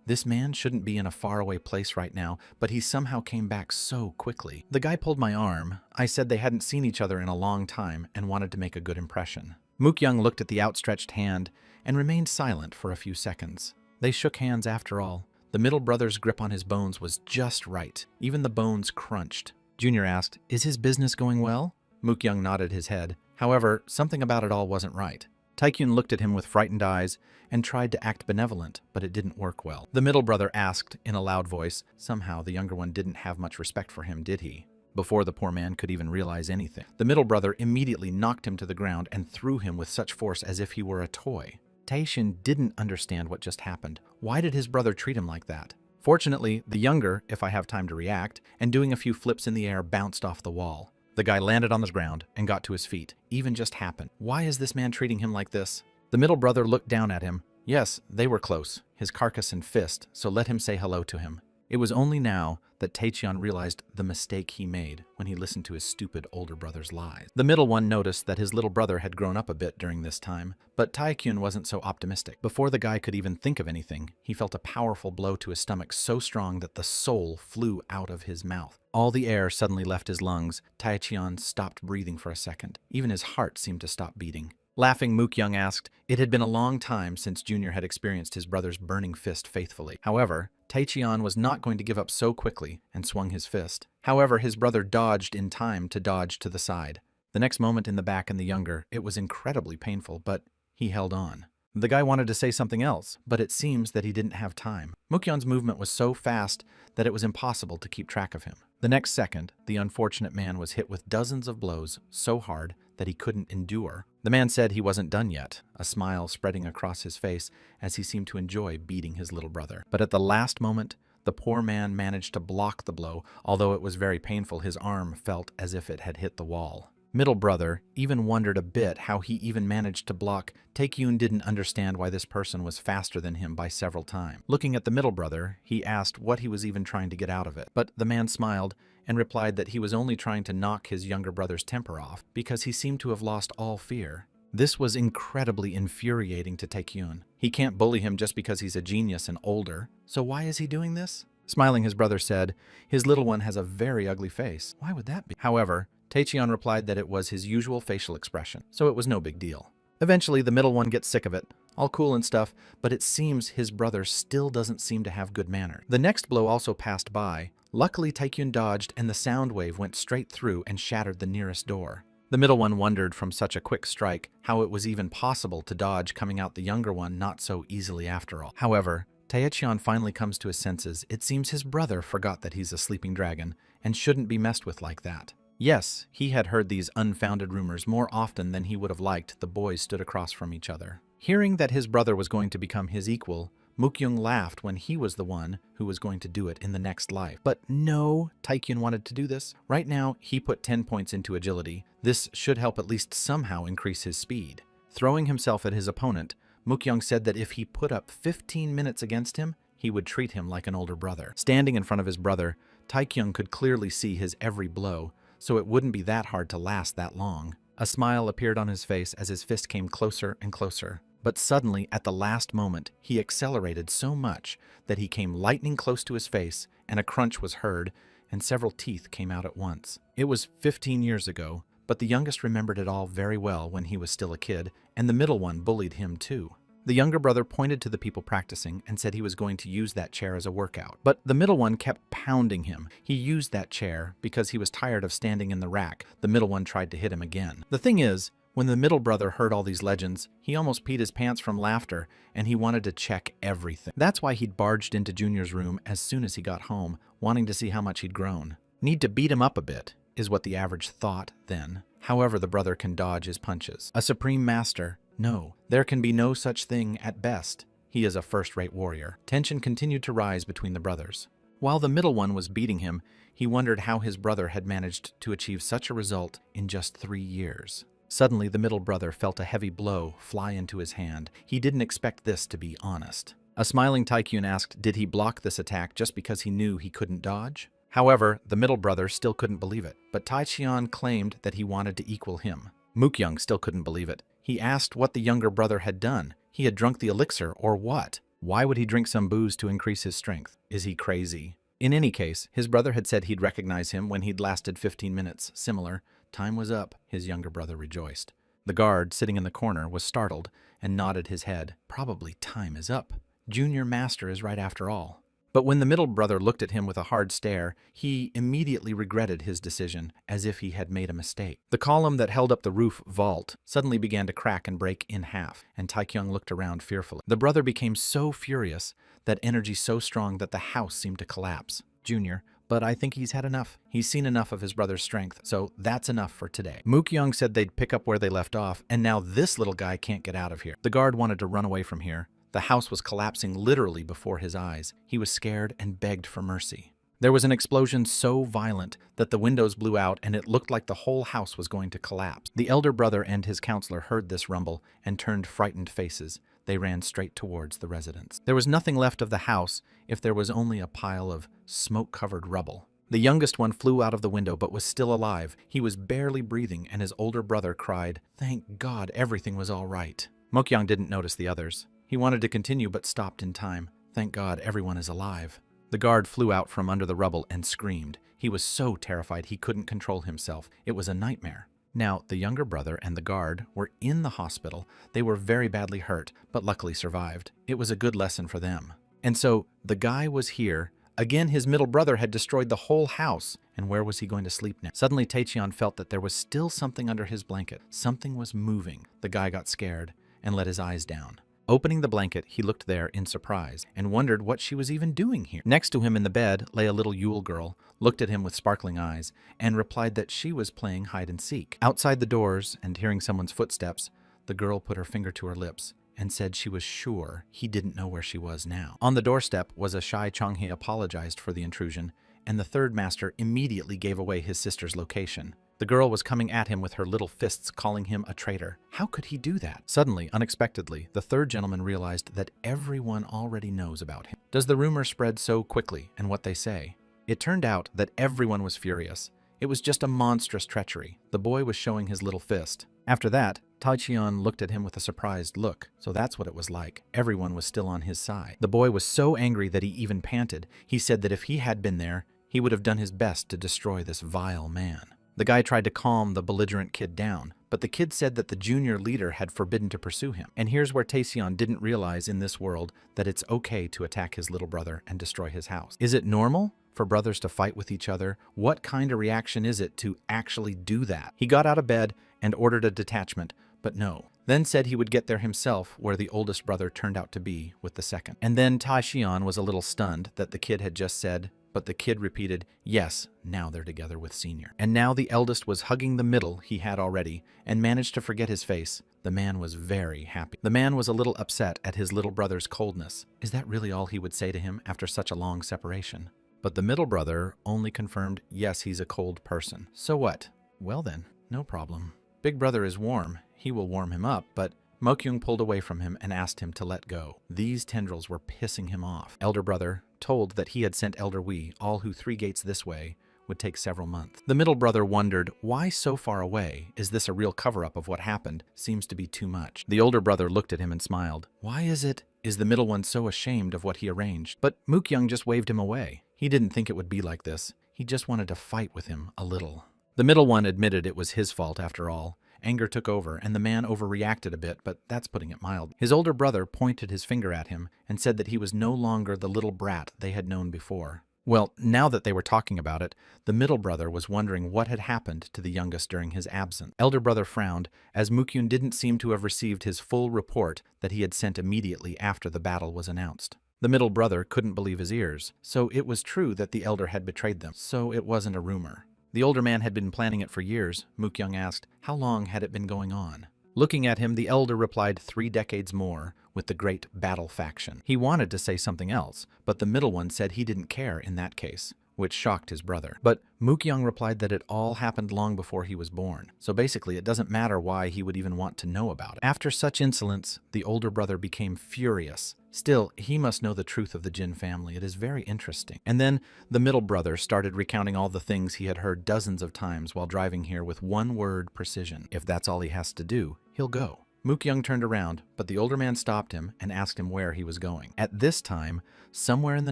This man shouldn't be in a faraway place right now, but he somehow came back so quickly. The guy pulled my arm. I said they hadn't seen each other in a long time and wanted to make a good impression. Mookyoung looked at the outstretched hand and remained silent for a few seconds. They shook hands after all. The middle brother's grip on his bones was just right. Even the bones crunched. Junior asked, "Is his business going well?" Mookyoung nodded his head. However, something about it all wasn't right. Taekyun looked at him with frightened eyes and tried to act benevolent, but it didn't work well. The middle brother asked in a loud voice. Somehow the younger one didn't have much respect for him, did he? Before the poor man could even realize anything, the middle brother immediately knocked him to the ground and threw him with such force as if he were a toy. Taishin didn't understand what just happened. Why did his brother treat him like that? Fortunately, the younger, if I have time to react, and doing a few flips in the air, bounced off the wall. The guy landed on the ground and got to his feet. Even just happened. Why is this man treating him like this? The middle brother looked down at him. Yes, they were close, his carcass and fist, so let him say hello to him. It was only now that Taecheon realized the mistake he made when he listened to his stupid older brother's lies. The middle one noticed that his little brother had grown up a bit during this time, but Taekyun wasn't so optimistic. Before the guy could even think of anything, he felt a powerful blow to his stomach so strong that the soul flew out of his mouth. All the air suddenly left his lungs. Taecheon stopped breathing for a second. Even his heart seemed to stop beating. Laughing, Mookyoung asked, it had been a long time since Junior had experienced his brother's burning fist faithfully. However, Taecheon was not going to give up so quickly and swung his fist. However, his brother dodged in time to dodge to the side. The next moment in the back and the younger, it was incredibly painful, but he held on. The guy wanted to say something else, but it seems that he didn't have time. Mookyeon's movement was so fast that it was impossible to keep track of him. The next second, the unfortunate man was hit with dozens of blows so hard that he couldn't endure. The man said he wasn't done yet, a smile spreading across his face as he seemed to enjoy beating his little brother. But at the last moment, the poor man managed to block the blow. Although it was very painful, his arm felt as if it had hit the wall. Middle brother even wondered a bit how he even managed to block. Taekyun didn't understand why this person was faster than him by several times. Looking at the middle brother, he asked what he was even trying to get out of it. But the man smiled and replied that he was only trying to knock his younger brother's temper off because he seemed to have lost all fear. This was incredibly infuriating to Taekyun. He can't bully him just because he's a genius and older. So why is he doing this? Smiling, his brother said, "His little one has a very ugly face. Why would that be?" However, Taecheon replied that it was his usual facial expression, so it was no big deal. Eventually, the middle one gets sick of it, all cool and stuff, but it seems his brother still doesn't seem to have good manners. The next blow also passed by. Luckily, Taecheon dodged, and the sound wave went straight through and shattered the nearest door. The middle one wondered from such a quick strike how it was even possible to dodge coming out the younger one not so easily after all. However, Taecheon finally comes to his senses. It seems his brother forgot that he's a sleeping dragon and shouldn't be messed with like that. Yes, he had heard these unfounded rumors more often than he would have liked. The boys stood across from each other. Hearing that his brother was going to become his equal, Mookyoung laughed when he was the one who was going to do it in the next life. But no, Taecheon wanted to do this. Right now, he put 10 points into agility. This should help at least somehow increase his speed. Throwing himself at his opponent, Mookyoung said that if he put up 15 minutes against him, he would treat him like an older brother. Standing in front of his brother, Taecheon could clearly see his every blow, so it wouldn't be that hard to last that long. A smile appeared on his face as his fist came closer and closer. But suddenly, at the last moment, he accelerated so much that he came lightning close to his face, and a crunch was heard, and several teeth came out at once. It was 15 years ago, but the youngest remembered it all very well when he was still a kid, and the middle one bullied him too. The younger brother pointed to the people practicing and said he was going to use that chair as a workout. But the middle one kept pounding him. He used that chair because he was tired of standing in the rack. The middle one tried to hit him again. The thing is, when the middle brother heard all these legends, he almost peed his pants from laughter, and he wanted to check everything. That's why he'd barged into Junior's room as soon as he got home, wanting to see how much he'd grown. Need to beat him up a bit, is what the average thought then. However, the brother can dodge his punches. A supreme master. No, there can be no such thing at best. He is a first-rate warrior. Tension continued to rise between the brothers. While the middle one was beating him, he wondered how his brother had managed to achieve such a result in just 3 years. Suddenly, the middle brother felt a heavy blow fly into his hand. He didn't expect this, to be honest. A smiling Taecheon asked, did he block this attack just because he knew he couldn't dodge? However, the middle brother still couldn't believe it, but Taecheon claimed that he wanted to equal him. Mookyoung still couldn't believe it. He asked what the younger brother had done. He had drunk the elixir, or what? Why would he drink some booze to increase his strength? Is he crazy? In any case, his brother had said he'd recognize him when he'd lasted 15 minutes. Similar. Time was up, his younger brother rejoiced. The guard, sitting in the corner, was startled and nodded his head. Probably time is up. Junior Master is right after all. But when the middle brother looked at him with a hard stare, he immediately regretted his decision, as if he had made a mistake. The column that held up the roof vault suddenly began to crack and break in half, and Taecheon looked around fearfully. The brother became so furious, that energy so strong that the house seemed to collapse. Junior, but I think he's had enough. He's seen enough of his brother's strength, so that's enough for today. Mookyoung said they'd pick up where they left off, and now this little guy can't get out of here. The guard wanted to run away from here. The house was collapsing literally before his eyes. He was scared and begged for mercy. There was an explosion so violent that the windows blew out and it looked like the whole house was going to collapse. The elder brother and his counselor heard this rumble and turned frightened faces. They ran straight towards the residence. There was nothing left of the house if there was only a pile of smoke-covered rubble. The youngest one flew out of the window but was still alive. He was barely breathing and his older brother cried, "Thank God everything was all right." Mookyoung didn't notice the others. He wanted to continue but stopped in time. Thank God everyone is alive. The guard flew out from under the rubble and screamed. He was so terrified he couldn't control himself. It was a nightmare. Now, the younger brother and the guard were in the hospital. They were very badly hurt, but luckily survived. It was a good lesson for them. And so, the guy was here. Again, his middle brother had destroyed the whole house. And where was he going to sleep now? Suddenly, Taecheon felt that there was still something under his blanket. Something was moving. The guy got scared and let his eyes down. Opening the blanket, he looked there in surprise and wondered what she was even doing here. Next to him in the bed lay a little Yule girl, looked at him with sparkling eyes, and replied that she was playing hide and seek. Outside the doors, and hearing someone's footsteps, the girl put her finger to her lips and said she was sure he didn't know where she was now. On the doorstep was a shy Chonghae apologized for the intrusion, and the third master immediately gave away his sister's location. The girl was coming at him with her little fists, calling him a traitor. How could he do that? Suddenly, unexpectedly, the third gentleman realized that everyone already knows about him. Does the rumor spread so quickly, and what they say? It turned out that everyone was furious. It was just a monstrous treachery. The boy was showing his little fist. After that, Taichian looked at him with a surprised look. So that's what it was like. Everyone was still on his side. The boy was so angry that he even panted. He said that if he had been there, he would have done his best to destroy this vile man. The guy tried to calm the belligerent kid down, but the kid said that the junior leader had forbidden to pursue him. And here's where Taecyeon didn't realize in this world that it's okay to attack his little brother and destroy his house. Is it normal for brothers to fight with each other? What kind of reaction is it to actually do that? He got out of bed and ordered a detachment, but no. Then said he would get there himself, where the oldest brother turned out to be with the second. And then Taecyeon was a little stunned that the kid had just said, but the kid repeated, yes, now they're together with senior. And now the eldest was hugging the middle he had already and managed to forget his face. The man was very happy. The man was a little upset at his little brother's coldness. Is that really all he would say to him after such a long separation? But the middle brother only confirmed, yes, he's a cold person. So what? Well then, no problem. Big brother is warm. He will warm him up, but Mokyung pulled away from him and asked him to let go. These tendrils were pissing him off. Elder brother told that he had sent Elder Wee, all who 3 gates this way, would take several months. The middle brother wondered, why so far away? Is this a real cover-up of what happened? Seems to be too much. The older brother looked at him and smiled. Why is the middle one so ashamed of what he arranged? But Mokyung just waved him away. He didn't think it would be like this. He just wanted to fight with him a little. The middle one admitted it was his fault after all. Anger took over, and the man overreacted a bit, but that's putting it mild. His older brother pointed his finger at him and said that he was no longer the little brat they had known before. Well, now that they were talking about it, the middle brother was wondering what had happened to the youngest during his absence. Elder brother frowned, as Mokyun didn't seem to have received his full report that he had sent immediately after the battle was announced. The middle brother couldn't believe his ears, so it was true that the elder had betrayed them, so it wasn't a rumor. The older man had been planning it for years. Mokyung asked, how long had it been going on? Looking at him, the elder replied 3 decades more with the great battle faction. He wanted to say something else, but the middle one said he didn't care in that case, which shocked his brother. But Mokyung replied that it all happened long before he was born, so basically it doesn't matter why he would even want to know about it. After such insolence, the older brother became furious. Still, he must know the truth of the Jin family. It is very interesting. And then the middle brother started recounting all the things he had heard dozens of times while driving here with one-word precision. If that's all he has to do, he'll go. Mokyung turned around, but the older man stopped him and asked him where he was going. At this time, somewhere in the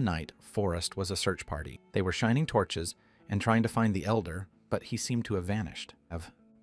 night forest was a search party. They were shining torches and trying to find the elder, but he seemed to have vanished.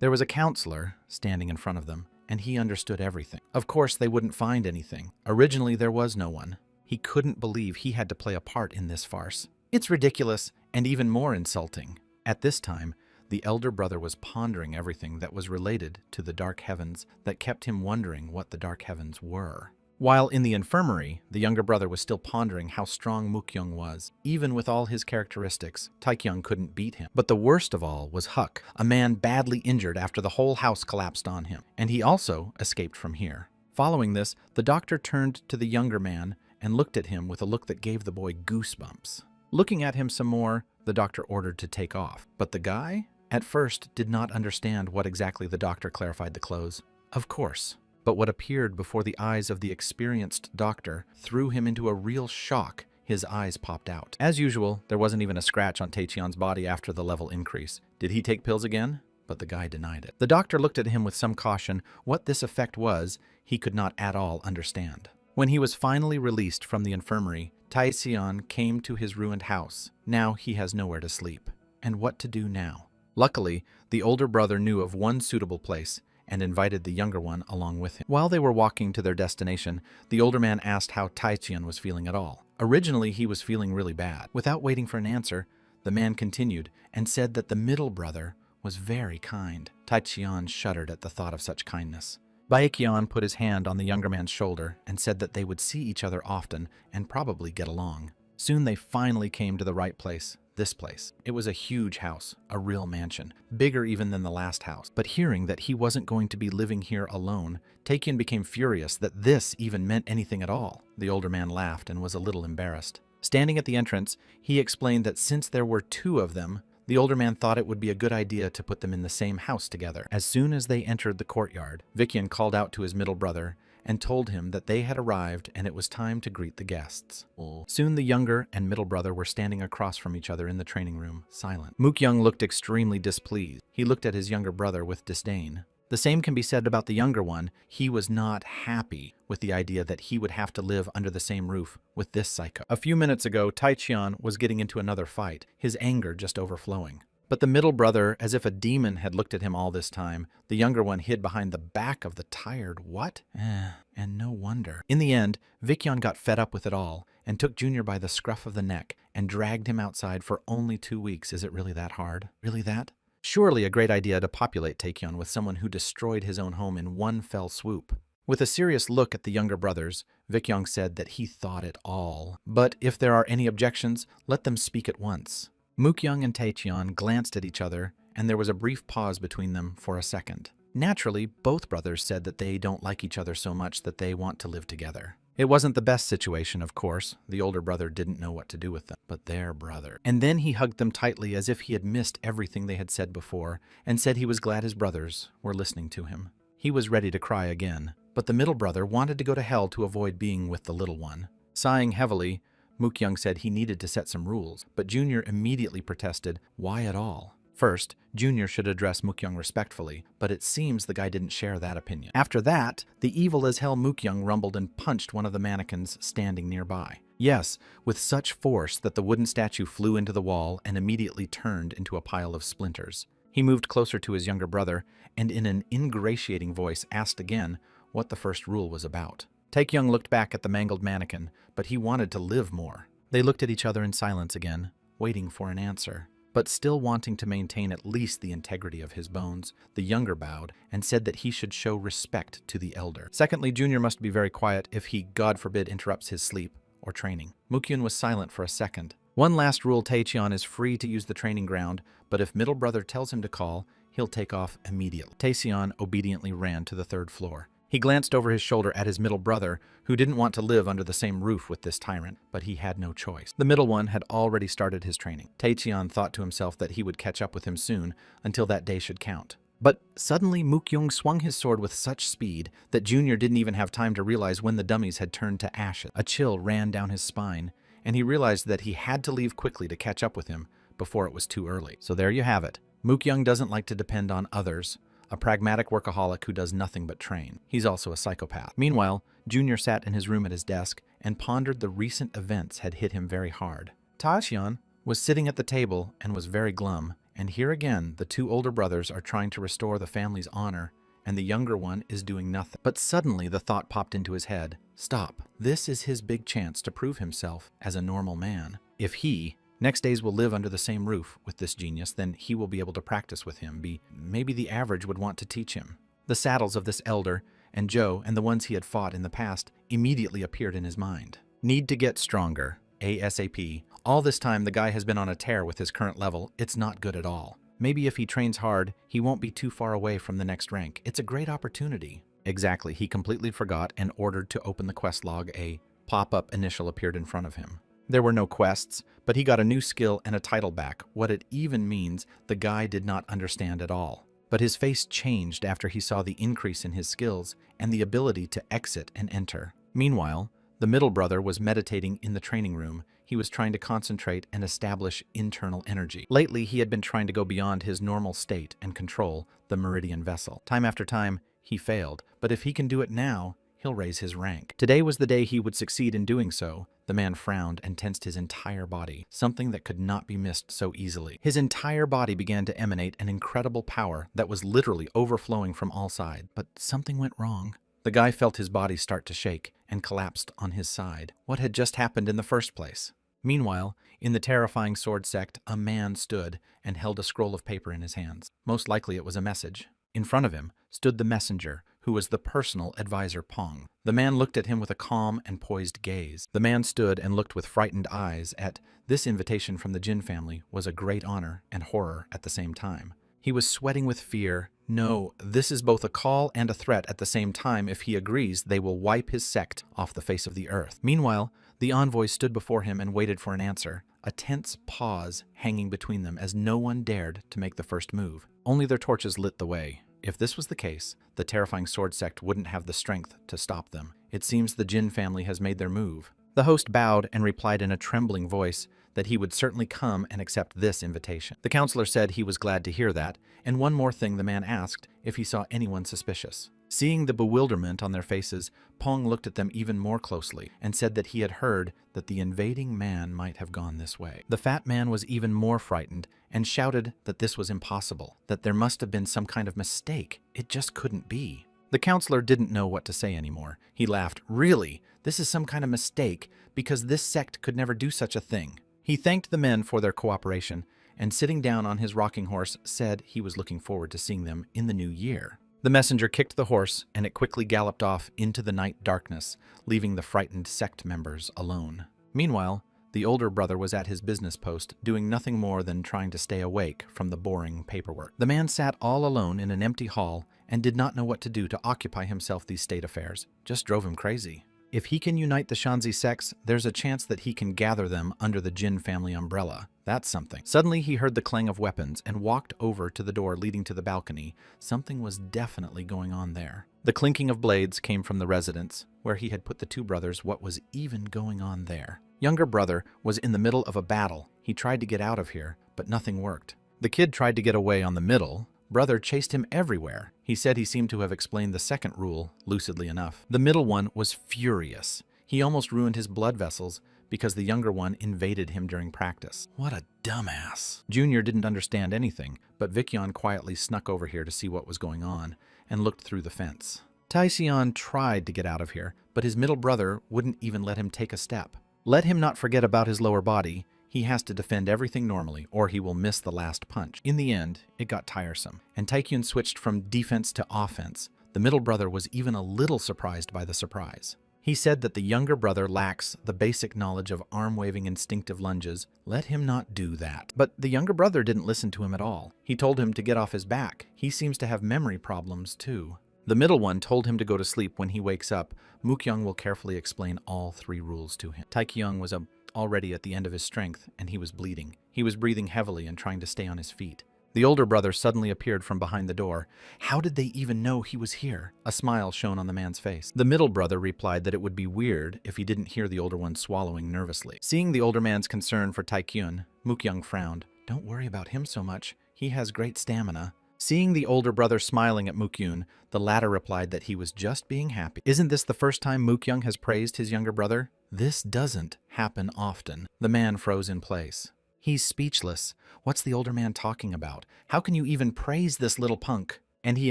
There was a counselor standing in front of them, and he understood everything. Of course, they wouldn't find anything. Originally, there was no one. He couldn't believe he had to play a part in this farce. It's ridiculous and even more insulting. At this time, the elder brother was pondering everything that was related to the dark heavens that kept him wondering what the dark heavens were. While in the infirmary, the younger brother was still pondering how strong Mokyung was. Even with all his characteristics, Taekyung couldn't beat him. But the worst of all was Huck, a man badly injured after the whole house collapsed on him. And he also escaped from here. Following this, the doctor turned to the younger man and looked at him with a look that gave the boy goosebumps. Looking at him some more, the doctor ordered to take off. But the guy, at first, did not understand what exactly the doctor clarified the clothes. Of course. But what appeared before the eyes of the experienced doctor threw him into a real shock. His eyes popped out. As usual, there wasn't even a scratch on Taecyeon's body after the level increase. Did he take pills again? But the guy denied it. The doctor looked at him with some caution. What this effect was, he could not at all understand. When he was finally released from the infirmary, Taecyeon came to his ruined house. Now he has nowhere to sleep. And what to do now? Luckily, the older brother knew of one suitable place and invited the younger one along with him. While they were walking to their destination, the older man asked how Taecyeon was feeling at all. Originally, he was feeling really bad. Without waiting for an answer, the man continued and said that the middle brother was very kind. Taecyeon shuddered at the thought of such kindness. Baekyeon put his hand on the younger man's shoulder and said that they would see each other often and probably get along. Soon they finally came to the right place. This place. It was a huge house, a real mansion, bigger even than the last house. But hearing that he wasn't going to be living here alone, Taekyeon became furious that this even meant anything at all. The older man laughed and was a little embarrassed. Standing at the entrance, he explained that since there were 2 of them, the older man thought it would be a good idea to put them in the same house together. As soon as they entered the courtyard, Vikyan called out to his middle brother and told him that they had arrived and it was time to greet the guests. Soon the younger and middle brother were standing across from each other in the training room, silent. Mokyung looked extremely displeased. He looked at his younger brother with disdain. The same can be said about the younger one. He was not happy with the idea that he would have to live under the same roof with this psycho. A few minutes ago, Taichian was getting into another fight, his anger just overflowing. But the middle brother, as if a demon had looked at him all this time, the younger one hid behind the back of the tired what? And no wonder. In the end, Vicyon got fed up with it all and took Junior by the scruff of the neck and dragged him outside for only 2 weeks. Is it really that hard? Really that? Surely a great idea to populate Taekyon with someone who destroyed his own home in one fell swoop. With a serious look at the younger brothers, Vicyon said that he thought it all. But if there are any objections, let them speak at once. Mukyung and Taecheon glanced at each other, and there was a brief pause between them for a second. Naturally, both brothers said that they don't like each other so much that they want to live together. It wasn't the best situation, of course. The older brother didn't know what to do with them, but their brother. And then he hugged them tightly as if he had missed everything they had said before, and said he was glad his brothers were listening to him. He was ready to cry again, but the middle brother wanted to go to hell to avoid being with the little one. Sighing heavily, Mukyung said he needed to set some rules, but Junior immediately protested, why at all? First, Junior should address Mukyung respectfully, but it seems the guy didn't share that opinion. After that, the evil-as-hell Mukyung rumbled and punched one of the mannequins standing nearby. Yes, with such force that the wooden statue flew into the wall and immediately turned into a pile of splinters. He moved closer to his younger brother and in an ingratiating voice asked again what the first rule was about. Taekyung looked back at the mangled mannequin, but he wanted to live more. They looked at each other in silence again, waiting for an answer. But still wanting to maintain at least the integrity of his bones, the younger bowed and said that he should show respect to the elder. Secondly, Junior must be very quiet if he, God forbid, interrupts his sleep or training. Mukyun was silent for a second. One last rule, Taecheon is free to use the training ground, but if middle brother tells him to call, he'll take off immediately. Taecheon obediently ran to the 3rd floor. He glanced over his shoulder at his middle brother, who didn't want to live under the same roof with this tyrant, but he had no choice. The middle one had already started his training. Taecheon thought to himself that he would catch up with him soon, until that day should count. But suddenly Mukyung swung his sword with such speed that Junior didn't even have time to realize when the dummies had turned to ashes. A chill ran down his spine, and he realized that he had to leave quickly to catch up with him before it was too early. So there you have it. Mukyung doesn't like to depend on others, a pragmatic workaholic who does nothing but train. He's also a psychopath. Meanwhile, Junior sat in his room at his desk and pondered the recent events had hit him very hard. Taecheon was sitting at the table and was very glum, and here again the 2 older brothers are trying to restore the family's honor, and the younger one is doing nothing. But suddenly the thought popped into his head, stop, this is his big chance to prove himself as a normal man. If he next days will live under the same roof with this genius, then he will be able to practice with him. Maybe the average would want to teach him. The saddles of this elder and Joe and the ones he had fought in the past immediately appeared in his mind. Need to get stronger, ASAP. All this time the guy has been on a tear with his current level. It's not good at all. Maybe if he trains hard, he won't be too far away from the next rank. It's a great opportunity. Exactly, he completely forgot and ordered to open the quest log. A pop-up initial appeared in front of him. There were no quests, but he got a new skill and a title back. What it even means, the guy did not understand at all. But his face changed after he saw the increase in his skills and the ability to exit and enter. Meanwhile, the middle brother was meditating in the training room. He was trying to concentrate and establish internal energy. Lately, he had been trying to go beyond his normal state and control the meridian vessel. Time after time, he failed, but if he can do it now, he'll raise his rank. Today was the day he would succeed in doing so. The man frowned and tensed his entire body, something that could not be missed so easily. His entire body began to emanate an incredible power that was literally overflowing from all sides. But something went wrong. The guy felt his body start to shake and collapsed on his side. What had just happened in the first place? Meanwhile, in the terrifying sword sect, a man stood and held a scroll of paper in his hands. Most likely it was a message. In front of him stood the messenger, who was the personal advisor Pong. The man looked at him with a calm and poised gaze. The man stood and looked with frightened eyes at this invitation from the Jin family was a great honor and horror at the same time. He was sweating with fear. No, this is both a call and a threat at the same time. If he agrees, they will wipe his sect off the face of the earth. Meanwhile, the envoy stood before him and waited for an answer, a tense pause hanging between them as no one dared to make the first move. Only their torches lit the way. If this was the case, the terrifying sword sect wouldn't have the strength to stop them. It seems the Jin family has made their move. The host bowed and replied in a trembling voice that he would certainly come and accept this invitation. The counselor said he was glad to hear that, and one more thing the man asked if he saw anyone suspicious. Seeing the bewilderment on their faces, Pong looked at them even more closely and said that he had heard that the invading man might have gone this way. The fat man was even more frightened and shouted that this was impossible, that there must have been some kind of mistake. It just couldn't be. The counselor didn't know what to say anymore. He laughed. Really? This is some kind of mistake, because this sect could never do such a thing. He thanked the men for their cooperation and, sitting down on his rocking horse, said he was looking forward to seeing them in the new year. The messenger kicked the horse, and it quickly galloped off into the night darkness, leaving the frightened sect members alone. Meanwhile, the older brother was at his business post, doing nothing more than trying to stay awake from the boring paperwork. The man sat all alone in an empty hall and did not know what to do to occupy himself these state affairs. Just drove him crazy. If he can unite the Shanzi sects, there's a chance that he can gather them under the Jin family umbrella. That's something. Suddenly, he heard the clang of weapons and walked over to the door leading to the balcony. Something was definitely going on there. The clinking of blades came from the residence, where he had put the two brothers. What was even going on there? Younger brother was in the middle of a battle. He tried to get out of here, but nothing worked. The kid tried to get away on the middle. Brother chased him everywhere. He said he seemed to have explained the second rule lucidly enough. The middle one was furious. He almost ruined his blood vessels because the younger one invaded him during practice. What a dumbass. Junior didn't understand anything, but Vicyon quietly snuck over here to see what was going on and looked through the fence. Taishan tried to get out of here, but his middle brother wouldn't even let him take a step. Let him not forget about his lower body. He has to defend everything normally, or he will miss the last punch. In the end, it got tiresome, and Taekyun switched from defense to offense. The middle brother was even a little surprised by the surprise. He said that the younger brother lacks the basic knowledge of arm-waving instinctive lunges. Let him not do that. But the younger brother didn't listen to him at all. He told him to get off his back. He seems to have memory problems, too. The middle one told him to go to sleep. When he wakes up, Mookyoung will carefully explain all 3 rules to him. Taekyung was already at the end of his strength, and he was bleeding. He was breathing heavily and trying to stay on his feet. The older brother suddenly appeared from behind the door. How did they even know he was here? A smile shone on the man's face. The middle brother replied that it would be weird if he didn't hear the older one swallowing nervously. Seeing the older man's concern for Taekyun, Mookyoung frowned. Don't worry about him so much. He has great stamina. Seeing the older brother smiling at Mookyun, the latter replied that he was just being happy. Isn't this the first time Mookyoung has praised his younger brother? This doesn't happen often. The man froze in place. He's speechless. What's the older man talking about? How can you even praise this little punk? And he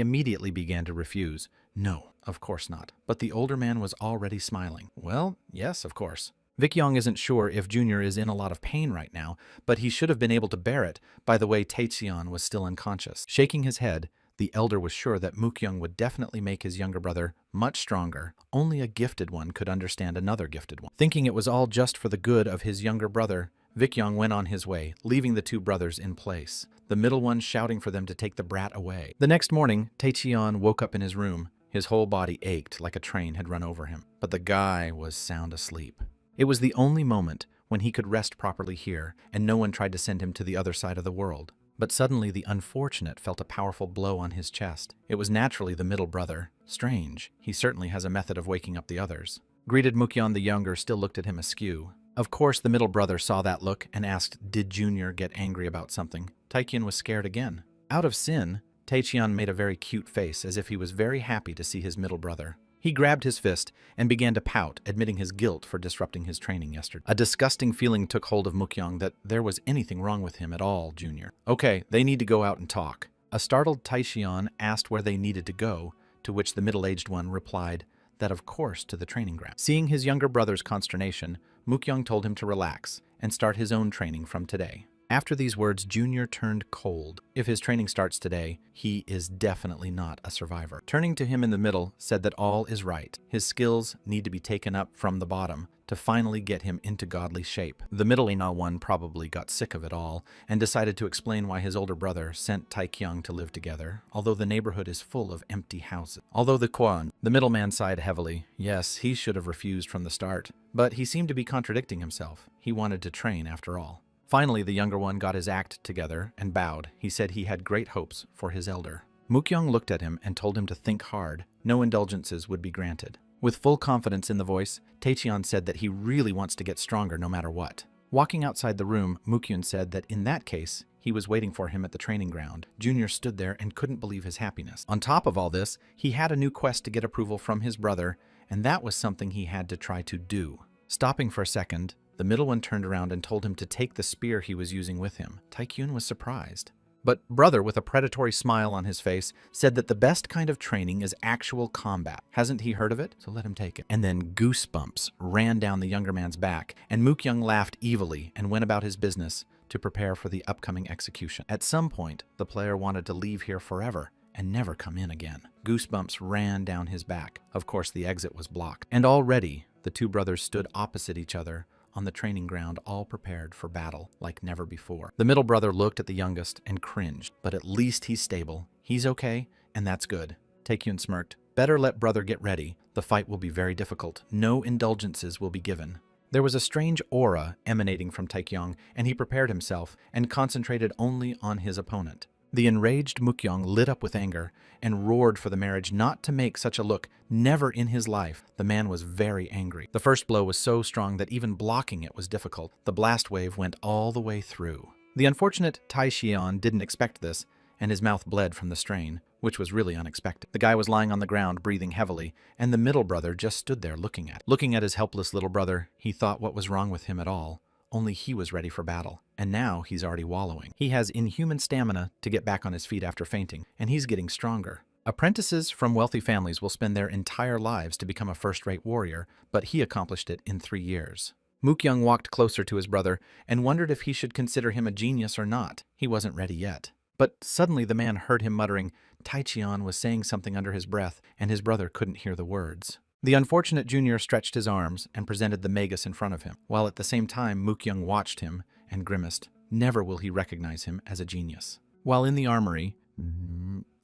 immediately began to refuse. No, of course not. But the older man was already smiling. Well, yes, of course. Vickyong isn't sure if Junior is in a lot of pain right now, but he should have been able to bear it by the way Taecheon was still unconscious. Shaking his head, the elder was sure that Mookyoung would definitely make his younger brother much stronger. Only a gifted one could understand another gifted one. Thinking it was all just for the good of his younger brother, Vickyong went on his way, leaving the 2 brothers in place, the middle one shouting for them to take the brat away. The next morning, Taecheon woke up in his room. His whole body ached like a train had run over him, but the guy was sound asleep. It was the only moment when he could rest properly here, and no one tried to send him to the other side of the world. But suddenly the unfortunate felt a powerful blow on his chest. It was naturally the middle brother. Strange, he certainly has a method of waking up the others. Greeted Mookyeon the younger still looked at him askew. Of course the middle brother saw that look and asked, did Junior get angry about something? Taekyun was scared again. Out of sin, Taecheon made a very cute face as if he was very happy to see his middle brother. He grabbed his fist and began to pout, admitting his guilt for disrupting his training yesterday. A disgusting feeling took hold of Mookyoung that there was anything wrong with him at all, Junior. Okay, they need to go out and talk. A startled Taecheon asked where they needed to go, to which the middle-aged one replied that of course to the training ground. Seeing his younger brother's consternation, Mookyoung told him to relax and start his own training from today. After these words, Junior turned cold. If his training starts today, he is definitely not a survivor. Turning to him in the middle, said that all is right. His skills need to be taken up from the bottom to finally get him into godly shape. The middle-aged one probably got sick of it all and decided to explain why his older brother sent Taekyung to live together, although the neighborhood is full of empty houses. Although the Kwon, the middleman sighed heavily. Yes, he should have refused from the start, but he seemed to be contradicting himself. He wanted to train after all. Finally, the younger one got his act together and bowed. He said he had great hopes for his elder. Mookyoung looked at him and told him to think hard. No indulgences would be granted. With full confidence in the voice, Taecheon said that he really wants to get stronger no matter what. Walking outside the room, Mukyun said that in that case, he was waiting for him at the training ground. Junior stood there and couldn't believe his happiness. On top of all this, he had a new quest to get approval from his brother, and that was something he had to try to do. Stopping for a second, the middle one turned around and told him to take the spear he was using with him. Taekyun was surprised. But brother, with a predatory smile on his face, said that the best kind of training is actual combat. Hasn't he heard of it? So let him take it. And then goosebumps ran down the younger man's back, and Mukyung laughed evilly and went about his business to prepare for the upcoming execution. At some point, the player wanted to leave here forever and never come in again. Goosebumps ran down his back. Of course, the exit was blocked. And already, the two brothers stood opposite each other on the training ground, all prepared for battle like never before. The middle brother looked at the youngest and cringed, but at least he's stable. He's okay, and that's good. Taekyun smirked. Better let brother get ready. The fight will be very difficult. No indulgences will be given. There was a strange aura emanating from Taekyung, and he prepared himself and concentrated only on his opponent. The enraged Mukyung lit up with anger and roared for the marriage not to make such a look. Never in his life. The man was very angry. The first blow was so strong that even blocking it was difficult. The blast wave went all the way through. The unfortunate Taexion didn't expect this, and his mouth bled from the strain, which was really unexpected. The guy was lying on the ground, breathing heavily, and the middle brother just stood there looking at him. Looking at his helpless little brother, he thought what was wrong with him at all. Only he was ready for battle, and now he's already wallowing. He has inhuman stamina to get back on his feet after fainting, and he's getting stronger. Apprentices from wealthy families will spend their entire lives to become a first-rate warrior, but he accomplished it in 3 years. Mukyung walked closer to his brother and wondered if he should consider him a genius or not. He wasn't ready yet. But suddenly the man heard him muttering. Taexion was saying something under his breath, and his brother couldn't hear the words. The unfortunate junior stretched his arms and presented the magus in front of him, while at the same time Mukyung watched him and grimaced. Never will he recognize him as a genius. While in the armory,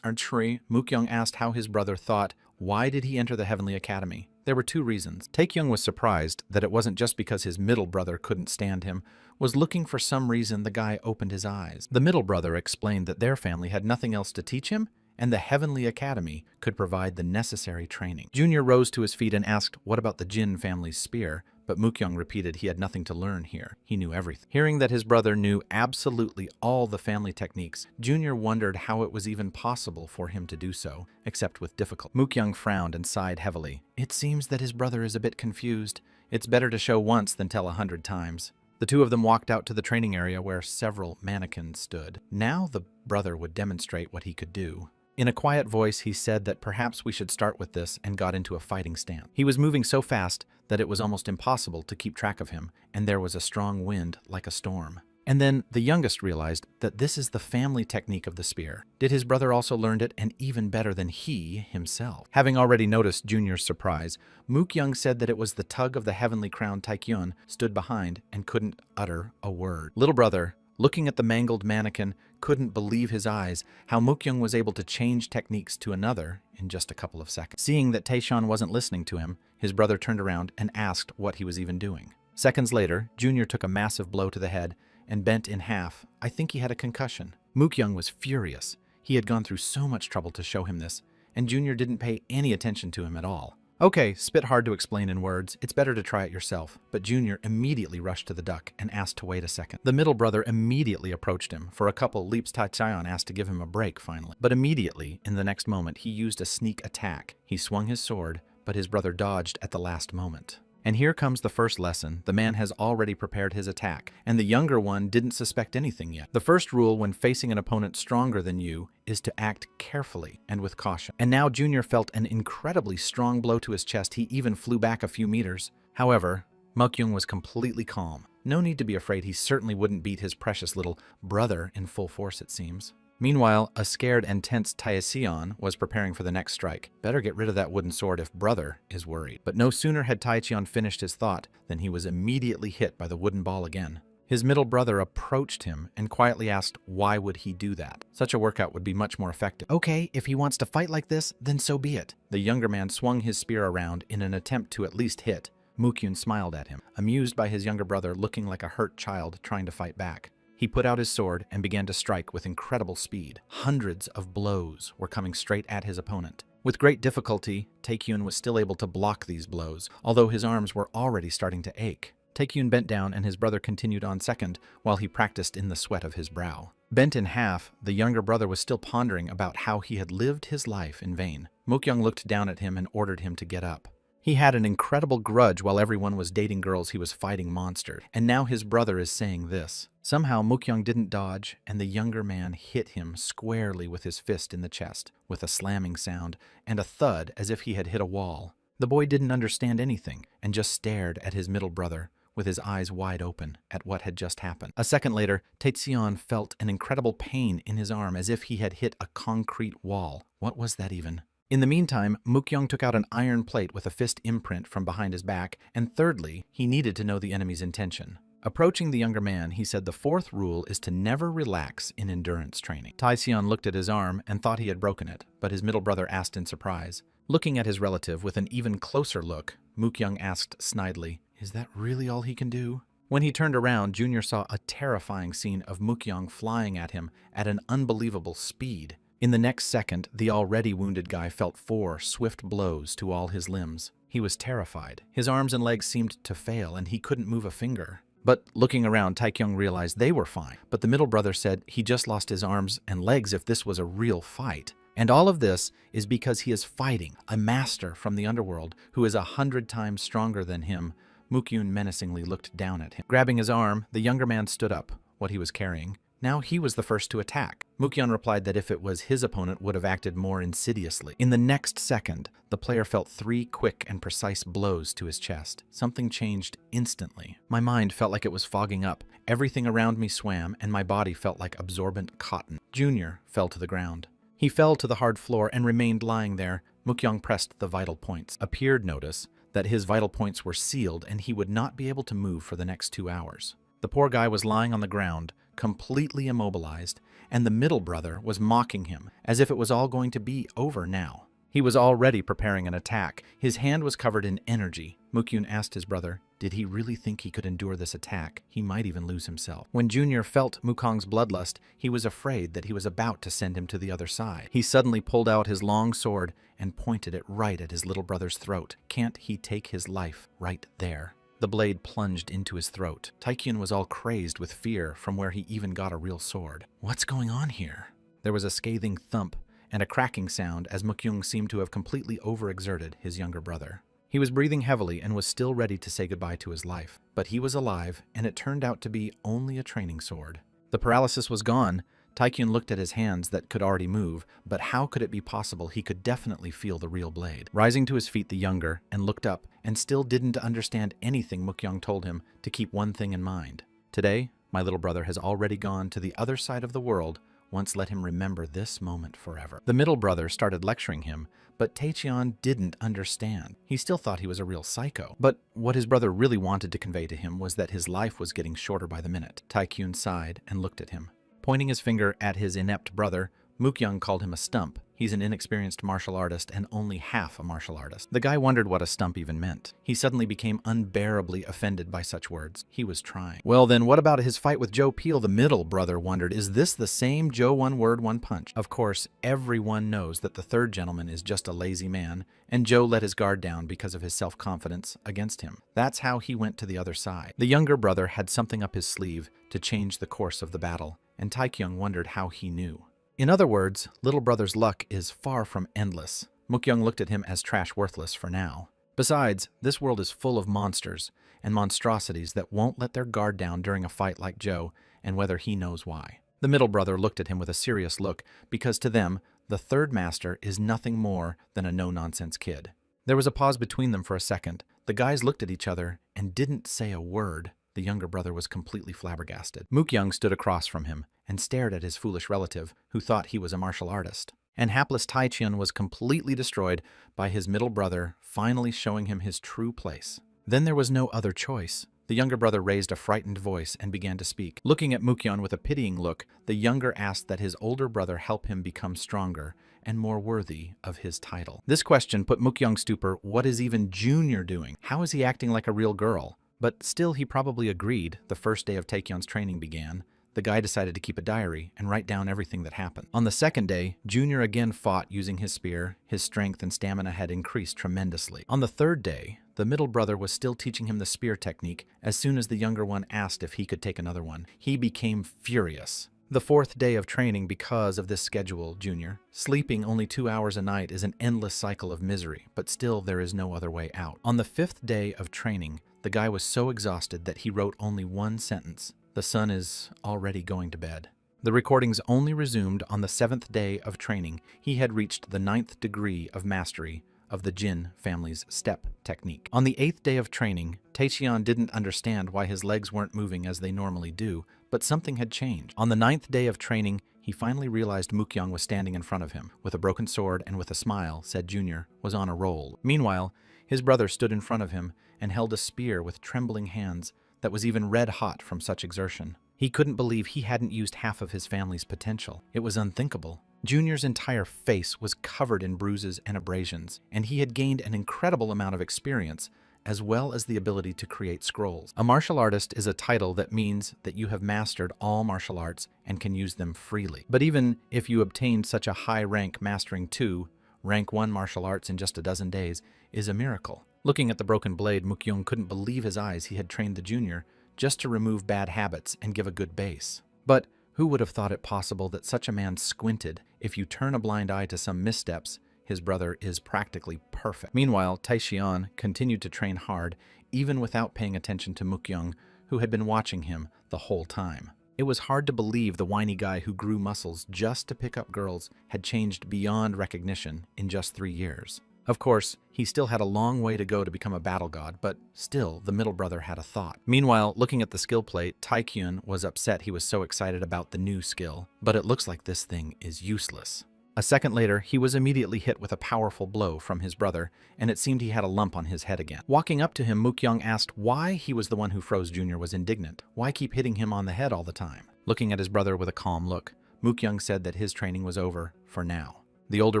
Mukyung asked how his brother thought. Why did he enter the Heavenly Academy? There were 2 reasons. Taekyung was surprised that it wasn't just because his middle brother couldn't stand him, was looking for some reason. The guy opened his eyes. The middle brother explained that their family had nothing else to teach him, and the Heavenly Academy could provide the necessary training. Junior rose to his feet and asked what about the Jin family's spear, but Mukyung repeated he had nothing to learn here. He knew everything. Hearing that his brother knew absolutely all the family techniques, Junior wondered how it was even possible for him to do so, except with difficulty. Mukyung frowned and sighed heavily. It seems that his brother is a bit confused. It's better to show once than tell 100 times. The 2 of them walked out to the training area where several mannequins stood. Now the brother would demonstrate what he could do. In a quiet voice, he said that perhaps we should start with this and got into a fighting stance. He was moving so fast that it was almost impossible to keep track of him, and there was a strong wind like a storm. And then the youngest realized that this is the family technique of the spear. Did his brother also learn it, and even better than he himself? Having already noticed Junior's surprise, Mukyung said that it was the tug of the heavenly crown Taekyun stood behind and couldn't utter a word. Little brother, looking at the mangled mannequin, couldn't believe his eyes how Mukyung was able to change techniques to another in just a couple of seconds. Seeing that Taexion wasn't listening to him, his brother turned around and asked what he was even doing. Seconds later, Junior took a massive blow to the head and bent in half. I think he had a concussion. Mukyung was furious. He had gone through so much trouble to show him this, and Junior didn't pay any attention to him at all. Okay, spit hard to explain in words. It's better to try it yourself. But Junior immediately rushed to the duck and asked to wait a second. The middle brother immediately approached him. For a couple leaps, Taexion asked to give him a break finally. But immediately, in the next moment, he used a sneak attack. He swung his sword, but his brother dodged at the last moment. And here comes the first lesson. The man has already prepared his attack, and the younger one didn't suspect anything yet. The first rule when facing an opponent stronger than you is to act carefully and with caution. And now Junior felt an incredibly strong blow to his chest. He even flew back a few meters. However, Mukyung was completely calm. No need to be afraid. He certainly wouldn't beat his precious little brother in full force, it seems. Meanwhile, a scared and tense Taexion was preparing for the next strike. Better get rid of that wooden sword if brother is worried. But no sooner had Taexion finished his thought than he was immediately hit by the wooden ball again. His middle brother approached him and quietly asked why would he do that. Such a workout would be much more effective. Okay, if he wants to fight like this, then so be it. The younger man swung his spear around in an attempt to at least hit. Mukyun smiled at him, amused by his younger brother looking like a hurt child trying to fight back. He put out his sword and began to strike with incredible speed. Hundreds of blows were coming straight at his opponent. With great difficulty, Taekyun was still able to block these blows, although his arms were already starting to ache. Taekyun bent down and his brother continued on second while he practiced in the sweat of his brow. Bent in half, the younger brother was still pondering about how he had lived his life in vain. Mokyung looked down at him and ordered him to get up. He had an incredible grudge while everyone was dating girls he was fighting monsters, and now his brother is saying this. Somehow Mokyung didn't dodge, and the younger man hit him squarely with his fist in the chest, with a slamming sound and a thud as if he had hit a wall. The boy didn't understand anything and just stared at his middle brother, with his eyes wide open at what had just happened. A second later, Taecyeon felt an incredible pain in his arm as if he had hit a concrete wall. What was that even? In the meantime, Mokyung took out an iron plate with a fist imprint from behind his back, and thirdly, he needed to know the enemy's intention. Approaching the younger man, he said the fourth rule is to never relax in endurance training. Taecyeon looked at his arm and thought he had broken it, but his middle brother asked in surprise. Looking at his relative with an even closer look, Mokyung asked snidely, "Is that really all he can do?" When he turned around, Junior saw a terrifying scene of Mokyung flying at him at an unbelievable speed. In the next second, the already wounded guy felt 4 swift blows to all his limbs. He was terrified. His arms and legs seemed to fail, and he couldn't move a finger. But looking around, Taekyung realized they were fine. But the middle brother said he just lost his arms and legs if this was a real fight. And all of this is because he is fighting a master from the underworld who is 100 times stronger than him. Mokyung menacingly looked down at him. Grabbing his arm, the younger man stood up, what he was carrying. Now he was the first to attack. Mokyung replied that if it was his opponent would have acted more insidiously. In the next second, the player felt 3 quick and precise blows to his chest. Something changed instantly. My mind felt like it was fogging up. Everything around me swam, and my body felt like absorbent cotton. Junior fell to the ground. He fell to the hard floor and remained lying there. Mokyung pressed the vital points. Appeared notice that his vital points were sealed and he would not be able to move for the next 2 hours. The poor guy was lying on the ground, completely immobilized, and the middle brother was mocking him, as if it was all going to be over now. He was already preparing an attack. His hand was covered in energy. Mokyung asked his brother, did he really think he could endure this attack? He might even lose himself. When Junior felt Mukong's bloodlust, he was afraid that he was about to send him to the other side. He suddenly pulled out his long sword and pointed it right at his little brother's throat. Can't he take his life right there? The blade plunged into his throat. Taekyun was all crazed with fear from where he even got a real sword. What's going on here? There was a scathing thump and a cracking sound as Mokyung seemed to have completely overexerted his younger brother. He was breathing heavily and was still ready to say goodbye to his life. But he was alive, and it turned out to be only a training sword. The paralysis was gone. Taekyun looked at his hands that could already move, but how could it be possible he could definitely feel the real blade? Rising to his feet, the younger, and looked up, and still didn't understand anything Mokyung told him to keep one thing in mind. Today, my little brother has already gone to the other side of the world. Once let him remember this moment forever. The middle brother started lecturing him, but Taecheon didn't understand. He still thought he was a real psycho. But what his brother really wanted to convey to him was that his life was getting shorter by the minute. Taekyun sighed and looked at him. Pointing his finger at his inept brother, Mokyung called him a stump. He's an inexperienced martial artist and only half a martial artist. The guy wondered what a stump even meant. He suddenly became unbearably offended by such words. He was trying. Well then, what about his fight with Joe Peel? The middle brother wondered, is this the same Joe one word, one punch? Of course, everyone knows that the third gentleman is just a lazy man, and Joe let his guard down because of his self-confidence against him. That's how he went to the other side. The younger brother had something up his sleeve to change the course of the battle, and Taekyung wondered how he knew. In other words, little brother's luck is far from endless. Mokyung looked at him as trash worthless for now. Besides, this world is full of monsters and monstrosities that won't let their guard down during a fight like Joe, and whether he knows why. The middle brother looked at him with a serious look, because to them, the third master is nothing more than a no-nonsense kid. There was a pause between them for a second. The guys looked at each other and didn't say a word. The younger brother was completely flabbergasted. Mokyung stood across from him and stared at his foolish relative, who thought he was a martial artist. And hapless Taecheon was completely destroyed by his middle brother finally showing him his true place. Then there was no other choice. The younger brother raised a frightened voice and began to speak. Looking at Mokyung with a pitying look, the younger asked that his older brother help him become stronger and more worthy of his title. This question put Mokyung's stupor. What is even Junior doing? How is he acting like a real girl? But still he probably agreed. The first day of Taekyon's training began. the guy decided to keep a diary and write down everything that happened. On the second day, Junior again fought using his spear. His strength and stamina had increased tremendously. On the third day, the middle brother was still teaching him the spear technique. As soon as the younger one asked if he could take another one, he became furious. The fourth day of training, because of this schedule, Junior, sleeping only 2 hours a night is an endless cycle of misery, but still there is no other way out. On the fifth day of training, the guy was so exhausted that he wrote only one sentence: "The sun is already going to bed." The recordings only resumed on the 7th day of training. He had reached the 9th degree of mastery of the Jin family's step technique. On the 8th day of training, Taecheon didn't understand why his legs weren't moving as they normally do, but something had changed. On the 9th day of training, he finally realized Mukyoung was standing in front of him, with a broken sword and with a smile, said Junior was on a roll. Meanwhile, his brother stood in front of him and held a spear with trembling hands that was even red hot from such exertion. He couldn't believe he hadn't used half of his family's potential. It was unthinkable. Junior's entire face was covered in bruises and abrasions, and he had gained an incredible amount of experience, as well as the ability to create scrolls. A martial artist is a title that means that you have mastered all martial arts and can use them freely. But even if you obtained such a high rank, mastering 2, rank 1 martial arts in just a dozen days is a miracle. Looking at the broken blade, Mukyoung couldn't believe his eyes. He had trained the Junior just to remove bad habits and give a good base. But who would have thought it possible that such a man squinted? If you turn a blind eye to some missteps, his brother is practically perfect. Meanwhile, Taecheon continued to train hard, even without paying attention to Mukyoung, who had been watching him the whole time. It was hard to believe the whiny guy who grew muscles just to pick up girls had changed beyond recognition in just 3 years. Of course, he still had a long way to go to become a battle god, but still, the middle brother had a thought. Meanwhile, looking at the skill plate, Taekyun was upset. He was so excited about the new skill, but it looks like this thing is useless. A second later, he was immediately hit with a powerful blow from his brother, and it seemed he had a lump on his head again. Walking up to him, Mukyoung asked why he was the one who froze Junior was indignant. Why keep hitting him on the head all the time? Looking at his brother with a calm look, Mukyoung said that his training was over for now. The older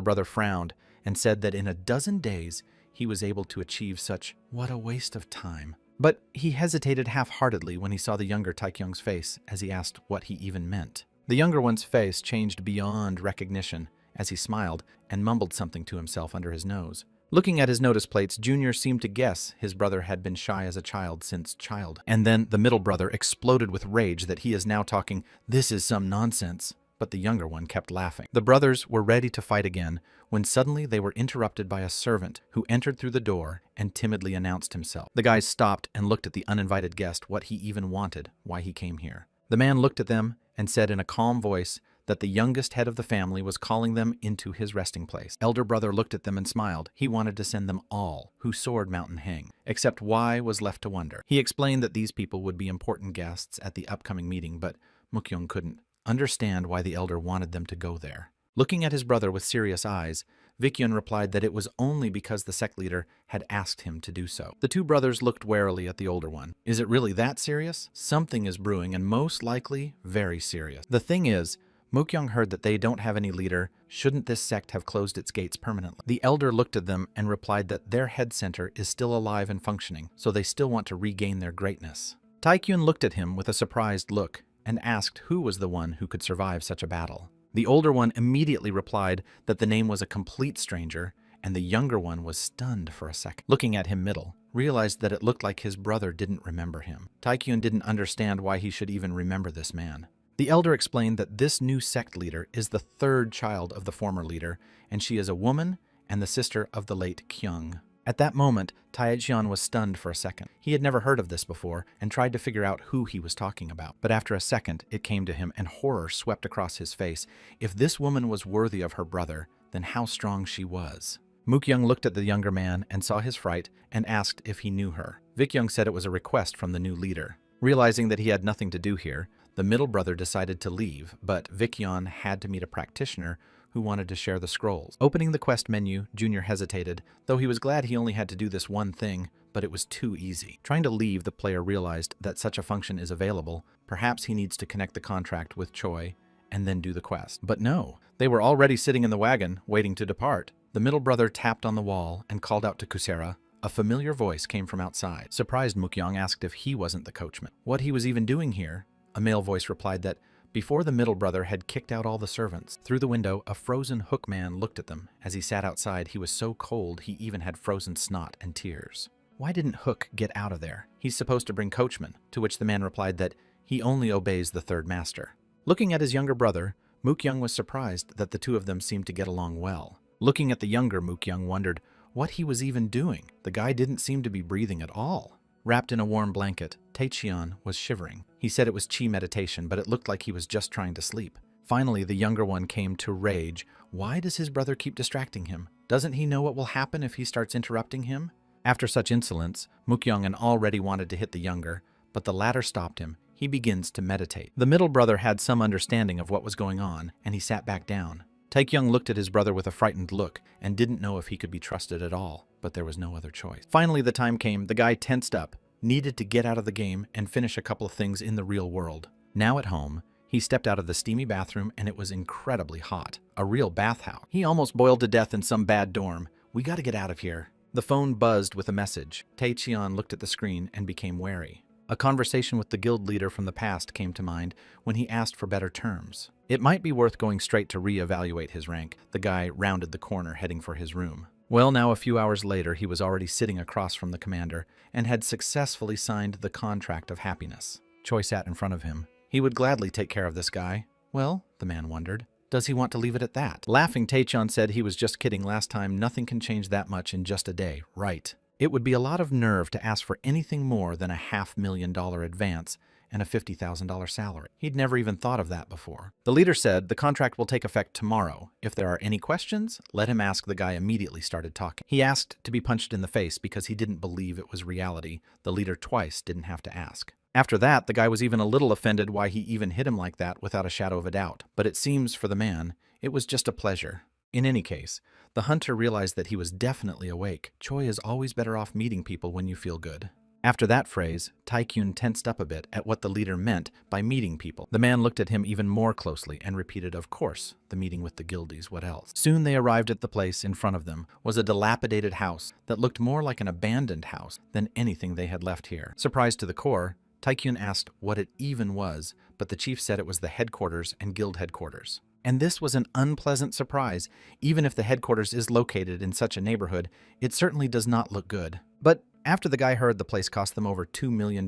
brother frowned and said that in a dozen days he was able to achieve such. What a waste of time. But he hesitated half-heartedly when he saw the younger Taekyung's face as he asked what he even meant. The younger one's face changed beyond recognition as he smiled and mumbled something to himself under his nose. Looking at his notice plates, Junior seemed to guess his brother had been shy as a child since childhood. And then the middle brother exploded with rage that he is now talking, "This is some nonsense." But the younger one kept laughing. The brothers were ready to fight again when suddenly they were interrupted by a servant who entered through the door and timidly announced himself. The guys stopped and looked at the uninvited guest what he even wanted, why he came here. The man looked at them and said in a calm voice that the youngest head of the family was calling them into his resting place. Elder brother looked at them and smiled. He wanted to send them all who Sword Mountain hang, except Y was left to wonder. He explained that these people would be important guests at the upcoming meeting, but Mukyoung couldn't understand why the elder wanted them to go there. Looking at his brother with serious eyes, Vikyun replied that it was only because the sect leader had asked him to do so. The two brothers looked warily at the older one. Is it really that serious? Something is brewing, and most likely very serious. The thing is, Mukyoung heard that they don't have any leader. Shouldn't this sect have closed its gates permanently? The elder looked at them and replied that their head center is still alive and functioning, so they still want to regain their greatness. Taekyun looked at him with a surprised look and asked who was the one who could survive such a battle. The older one immediately replied that the name was a complete stranger, and the younger one was stunned for a second. Looking at him realized that it looked like his brother didn't remember him. Taekyun didn't understand why he should even remember this man. The elder explained that this new sect leader is the third child of the former leader, and she is a woman and the sister of the late Kyung. At that moment, Taecheon was stunned for a second. He had never heard of this before and tried to figure out who he was talking about. But after a second, it came to him and horror swept across his face. If this woman was worthy of her brother, then how strong she was. Mukyoung looked at the younger man and saw his fright and asked if he knew her. Vikyung said it was a request from the new leader. Realizing that he had nothing to do here, the middle brother decided to leave, but Vikyun had to meet a practitioner who wanted to share the scrolls. Opening the quest menu, Junior hesitated, though he was glad he only had to do this one thing, but it was too easy. Trying to leave, the player realized that such a function is available. Perhaps he needs to connect the contract with Choi and then do the quest. But no, they were already sitting in the wagon, waiting to depart. The middle brother tapped on the wall and called out to Kusera. A familiar voice came from outside. Surprised, Mukyoung asked if he wasn't the coachman, what he was even doing here. a male voice replied that before the middle brother had kicked out all the servants. Through the window, a frozen hook man looked at them. As he sat outside, he was so cold he even had frozen snot and tears. Why didn't Hook get out of there? He's supposed to bring coachmen, to which the man replied that he only obeys the third master. Looking at his younger brother, Mook-young was surprised that the two of them seemed to get along well. Looking at the younger, Mook-young wondered what he was even doing. The guy didn't seem to be breathing at all. Wrapped in a warm blanket, Tae-cheon was shivering. He said it was chi meditation, but it looked like he was just trying to sleep. Finally, the younger one came to rage. Why does his brother keep distracting him? Doesn't he know what will happen if he starts interrupting him? After such insolence, Mook-young already wanted to hit the younger, but the latter stopped him. He begins to meditate. The middle brother had some understanding of what was going on, and he sat back down. Tae-kyung looked at his brother with a frightened look and didn't know if he could be trusted at all, but there was no other choice. Finally, the time came. The guy tensed up, needed to get out of the game and finish a couple of things in the real world. Now at home, he stepped out of the steamy bathroom and it was incredibly hot. A real bathhouse. He almost boiled to death in some bad dorm. We gotta get out of here. The phone buzzed with a message. Tae-cheon looked at the screen and became wary. A conversation with the guild leader from the past came to mind when he asked for better terms. It might be worth going straight to re-evaluate his rank. The guy rounded the corner heading for his room. Well, now a few hours later, he was already sitting across from the commander and had successfully signed the contract of happiness. Choi sat in front of him. He would gladly take care of this guy. Well, the man wondered, does he want to leave it at that? Laughing, Tae-cheon said he was just kidding. Last time, nothing can change that much in just a day, right? It would be a lot of nerve to ask for anything more than a $500,000 advance and a $50,000 salary. He'd never even thought of that before. The leader said the contract will take effect tomorrow. If there are any questions, let him ask. The guy immediately started talking. He asked to be punched in the face because he didn't believe it was reality. The leader twice didn't have to ask. After that, the guy was even a little offended why he even hit him like that without a shadow of a doubt. But it seems for the man, it was just a pleasure. In any case, the hunter realized that he was definitely awake. Choi is always better off meeting people when you feel good. After that phrase, Tae-kyun tensed up a bit at what the leader meant by meeting people. The man looked at him even more closely and repeated, of course, the meeting with the guildies, what else? Soon they arrived at the place. In front of them was a dilapidated house that looked more like an abandoned house than anything they had left here. Surprised to the core, Tae-kyun asked what it even was, but the chief said it was the headquarters and guild headquarters. And this was an unpleasant surprise. Even if the headquarters is located in such a neighborhood, it certainly does not look good. But after the guy heard the place cost them over $2 million,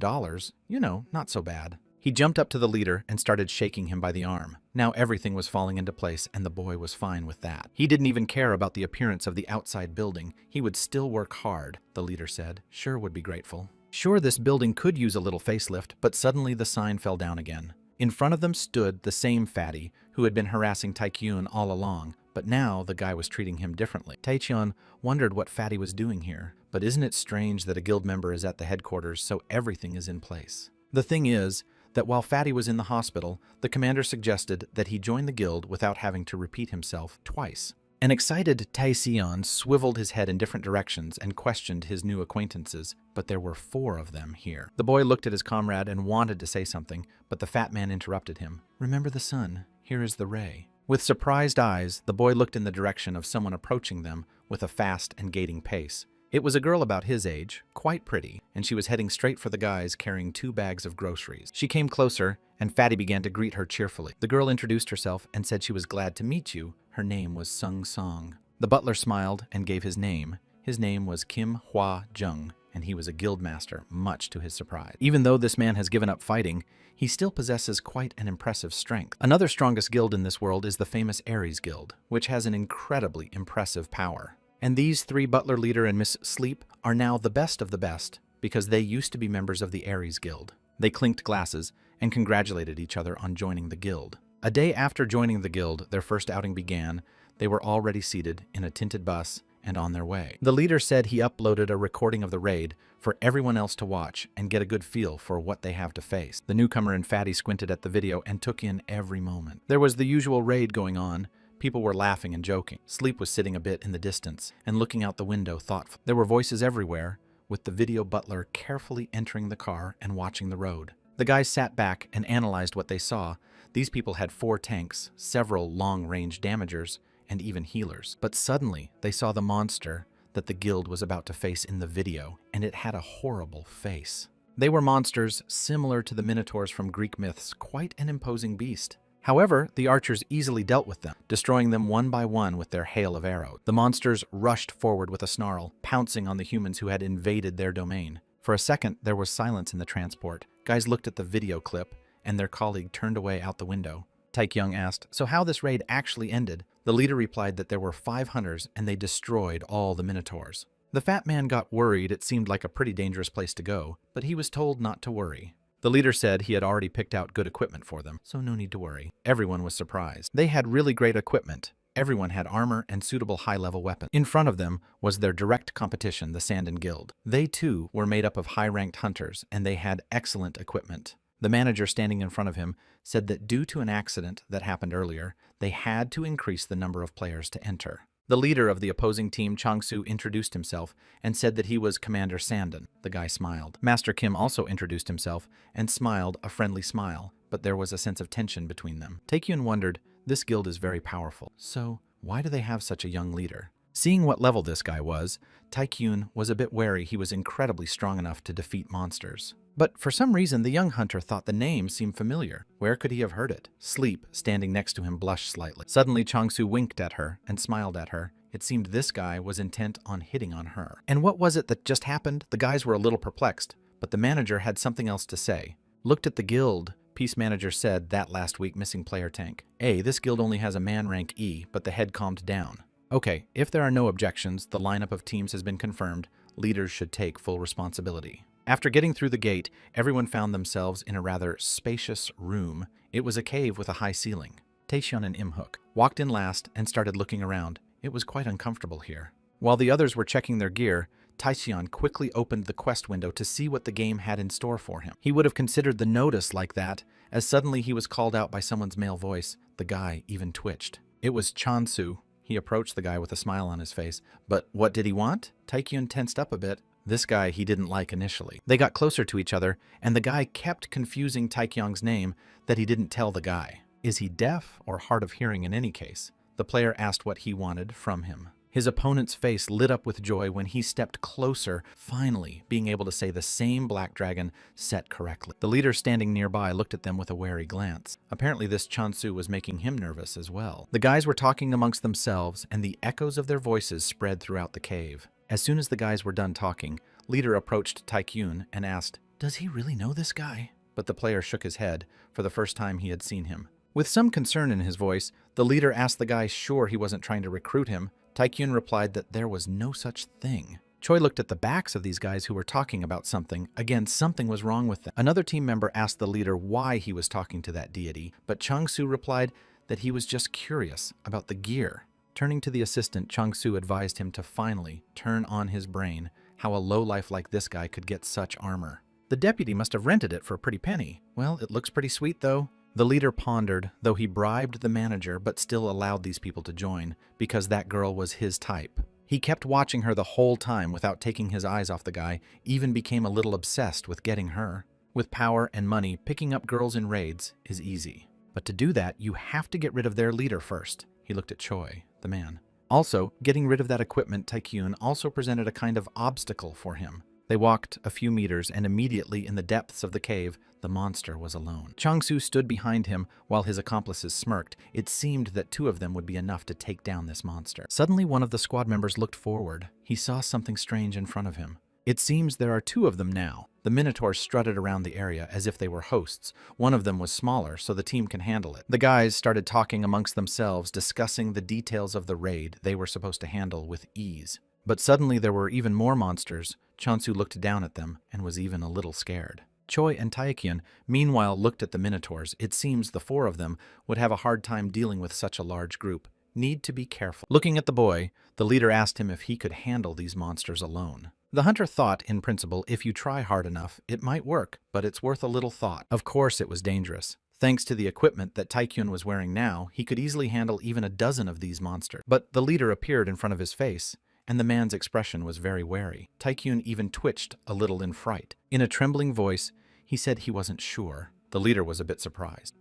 not so bad. He jumped up to the leader and started shaking him by the arm. Now everything was falling into place and the boy was fine with that. He didn't even care about the appearance of the outside building. He would still work hard, the leader said. Sure would be grateful. Sure, this building could use a little facelift, but suddenly the sign fell down again. In front of them stood the same fatty who had been harassing Tae-kyun all along, but now the guy was treating him differently. Tae-cheon wondered what Fatty was doing here, but isn't it strange that a guild member is at the headquarters so everything is in place? The thing is that while Fatty was in the hospital, the commander suggested that he join the guild without having to repeat himself twice. An excited Tae-cheon swiveled his head in different directions and questioned his new acquaintances, but there were 4 of them here. The boy looked at his comrade and wanted to say something, but the fat man interrupted him. Remember the sun, here is the ray. With surprised eyes, the boy looked in the direction of someone approaching them with a fast and gating pace. It was a girl about his age, quite pretty, and she was heading straight for the guys carrying 2 bags of groceries. She came closer, and Fatty began to greet her cheerfully. The girl introduced herself and said she was glad to meet you. Her name was Sung Song. The butler smiled and gave his name. His name was Kim Hwa Jung, and he was a guild master, much to his surprise. Even though this man has given up fighting, he still possesses quite an impressive strength. Another strongest guild in this world is the famous Ares Guild, which has an incredibly impressive power. And these 3, Butler, Leader, and Miss Sleep, are now the best of the best because they used to be members of the Ares Guild. They clinked glasses and congratulated each other on joining the guild. A day after joining the guild, their first outing began. They were already seated in a tinted bus and on their way. The leader said he uploaded a recording of the raid for everyone else to watch and get a good feel for what they have to face. The newcomer and Fatty squinted at the video and took in every moment. There was the usual raid going on. People were laughing and joking. Sleep was sitting a bit in the distance and looking out the window thoughtful. There were voices everywhere, with the video butler carefully entering the car and watching the road. The guys sat back and analyzed what they saw. These people had 4 tanks, several long-range damagers, and even healers. But suddenly, they saw the monster that the guild was about to face in the video, and it had a horrible face. They were monsters similar to the minotaurs from Greek myths, quite an imposing beast. However, the archers easily dealt with them, destroying them one by one with their hail of arrows. The monsters rushed forward with a snarl, pouncing on the humans who had invaded their domain. For a second, there was silence in the transport. Guys looked at the video clip, and their colleague turned away out the window. Taekyung asked, "So how this raid actually ended?" The leader replied that there were 5 hunters, and they destroyed all the minotaurs. The fat man got worried. It seemed like a pretty dangerous place to go, but he was told not to worry. The leader said he had already picked out good equipment for them, so no need to worry. Everyone was surprised. They had really great equipment. Everyone had armor and suitable high-level weapons. In front of them was their direct competition, the Sandin Guild. They, too, were made up of high-ranked hunters, and they had excellent equipment. The manager standing in front of him said that due to an accident that happened earlier, they had to increase the number of players to enter. The leader of the opposing team, Changsu, introduced himself and said that he was Commander Sandin. The guy smiled. Master Kim also introduced himself and smiled a friendly smile, but there was a sense of tension between them. Taekyun wondered, this guild is very powerful, so why do they have such a young leader? Seeing what level this guy was, Taekyun was a bit wary he was incredibly strong enough to defeat monsters. But for some reason, the young hunter thought the name seemed familiar. Where could he have heard it? Sleep, standing next to him, blushed slightly. Suddenly, Changsu winked at her and smiled at her. It seemed this guy was intent on hitting on her. And what was it that just happened? The guys were a little perplexed, but the manager had something else to say. Looked at the guild. Peace manager said that last week missing player tank. This guild only has a man rank E, but the head calmed down. Okay, if there are no objections, the lineup of teams has been confirmed. Leaders should take full responsibility. After getting through the gate, everyone found themselves in a rather spacious room. It was a cave with a high ceiling. Taehyun and Imhook walked in last and started looking around. It was quite uncomfortable here. While the others were checking their gear, Taehyun quickly opened the quest window to see what the game had in store for him. He would have considered the notice like that, as suddenly he was called out by someone's male voice. The guy even twitched. It was Chansu. He approached the guy with a smile on his face. But what did he want? Taekyun tensed up a bit. This guy he didn't like initially. They got closer to each other, and the guy kept confusing Taekyung's name that he didn't tell the guy. Is he deaf or hard of hearing in any case? The player asked what he wanted from him. His opponent's face lit up with joy when he stepped closer, finally being able to say the same black dragon set correctly. The leader standing nearby looked at them with a wary glance. Apparently this Chansu was making him nervous as well. The guys were talking amongst themselves, and the echoes of their voices spread throughout the cave. As soon as the guys were done talking, leader approached Taekyun and asked, "Does he really know this guy?" But the player shook his head for the first time he had seen him. With some concern in his voice, the leader asked the guy sure he wasn't trying to recruit him. Taekyun replied that there was no such thing. Choi looked at the backs of these guys who were talking about something. Again, something was wrong with them. Another team member asked the leader why he was talking to that deity, but Changsu replied that he was just curious about the gear. Turning to the assistant, Changsu advised him to finally turn on his brain how a lowlife like this guy could get such armor. The deputy must have rented it for a pretty penny. Well, it looks pretty sweet though. The leader pondered, though he bribed the manager but still allowed these people to join, because that girl was his type. He kept watching her the whole time without taking his eyes off the guy, even became a little obsessed with getting her. With power and money, picking up girls in raids is easy. But to do that, you have to get rid of their leader first. He looked at Choi, the man. Also, getting rid of that equipment, Taekyun also presented a kind of obstacle for him. They walked a few meters, and immediately in the depths of the cave, the monster was alone. Changsu stood behind him while his accomplices smirked. It seemed that 2 of them would be enough to take down this monster. Suddenly, one of the squad members looked forward. He saw something strange in front of him. It seems there are 2 of them now. The minotaurs strutted around the area as if they were hosts. One of them was smaller, so the team can handle it. The guys started talking amongst themselves, discussing the details of the raid they were supposed to handle with ease. But suddenly there were even more monsters. Chansu looked down at them and was even a little scared. Choi and Taekyun meanwhile looked at the minotaurs. It seems the 4 of them would have a hard time dealing with such a large group. Need to be careful. Looking at the boy, the leader asked him if he could handle these monsters alone. The hunter thought, in principle, if you try hard enough, it might work, but it's worth a little thought. Of course it was dangerous. Thanks to the equipment that Taekyun was wearing now, he could easily handle even a dozen of these monsters. But the leader appeared in front of his face, and the man's expression was very wary. Taekyun even twitched a little in fright. In a trembling voice, he said he wasn't sure. The leader was a bit surprised.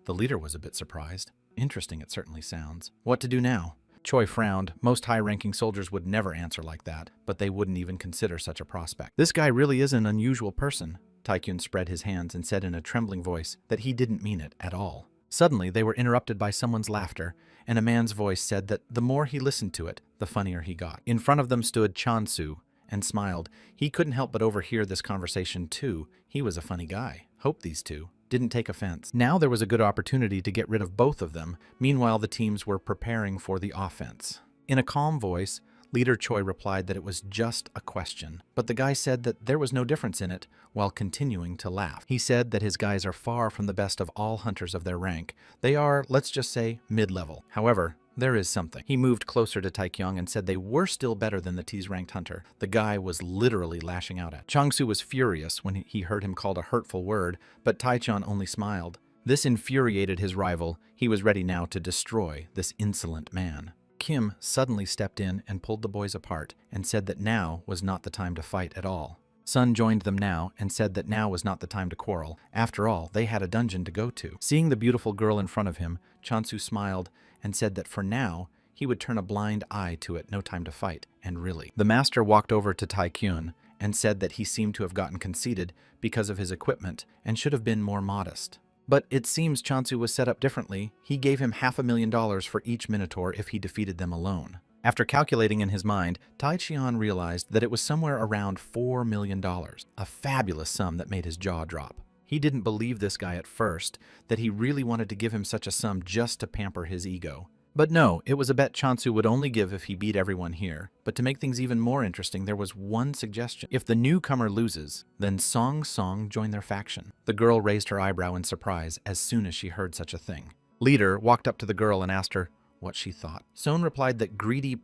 Interesting it certainly sounds. What to do now? Choi frowned. Most high-ranking soldiers would never answer like that, but they wouldn't even consider such a prospect. This guy really is an unusual person. Tycoon spread his hands and said in a trembling voice that he didn't mean it at all. Suddenly, they were interrupted by someone's laughter, and a man's voice said that the more he listened to it, the funnier he got. In front of them stood Chansu and smiled. He couldn't help but overhear this conversation too. He was a funny guy. Hope these two didn't take offense. Now there was a good opportunity to get rid of both of them. Meanwhile, the teams were preparing for the offense. In a calm voice, Leader Choi replied that it was just a question, but the guy said that there was no difference in it while continuing to laugh. He said that his guys are far from the best of all hunters of their rank. They are, let's just say, mid-level. However, there is something. He moved closer to Taekyung and said they were still better than the T's-ranked hunter. The guy was literally lashing out at. Changsu was furious when he heard him called a hurtful word, but Taechan only smiled. This infuriated his rival. He was ready now to destroy this insolent man. Kim suddenly stepped in and pulled the boys apart and said that now was not the time to fight at all. Sun joined them now and said that now was not the time to quarrel. After all, they had a dungeon to go to. Seeing the beautiful girl in front of him, Chansu smiled and said that for now, he would turn a blind eye to it, no time to fight, and really. The master walked over to Taekyun and said that he seemed to have gotten conceited because of his equipment and should have been more modest. But it seems Chansu was set up differently. He gave him $500,000 for each Minotaur if he defeated them alone. After calculating in his mind, Tai Qian realized that it was somewhere around $4 million, a fabulous sum that made his jaw drop. He didn't believe this guy at first, that he really wanted to give him such a sum just to pamper his ego. But no, it was a bet Chansu would only give if he beat everyone here. But to make things even more interesting, there was one suggestion. If the newcomer loses, then Song join their faction. The girl raised her eyebrow in surprise as soon as she heard such a thing. Leader walked up to the girl and asked her what she thought. Son replied that greedy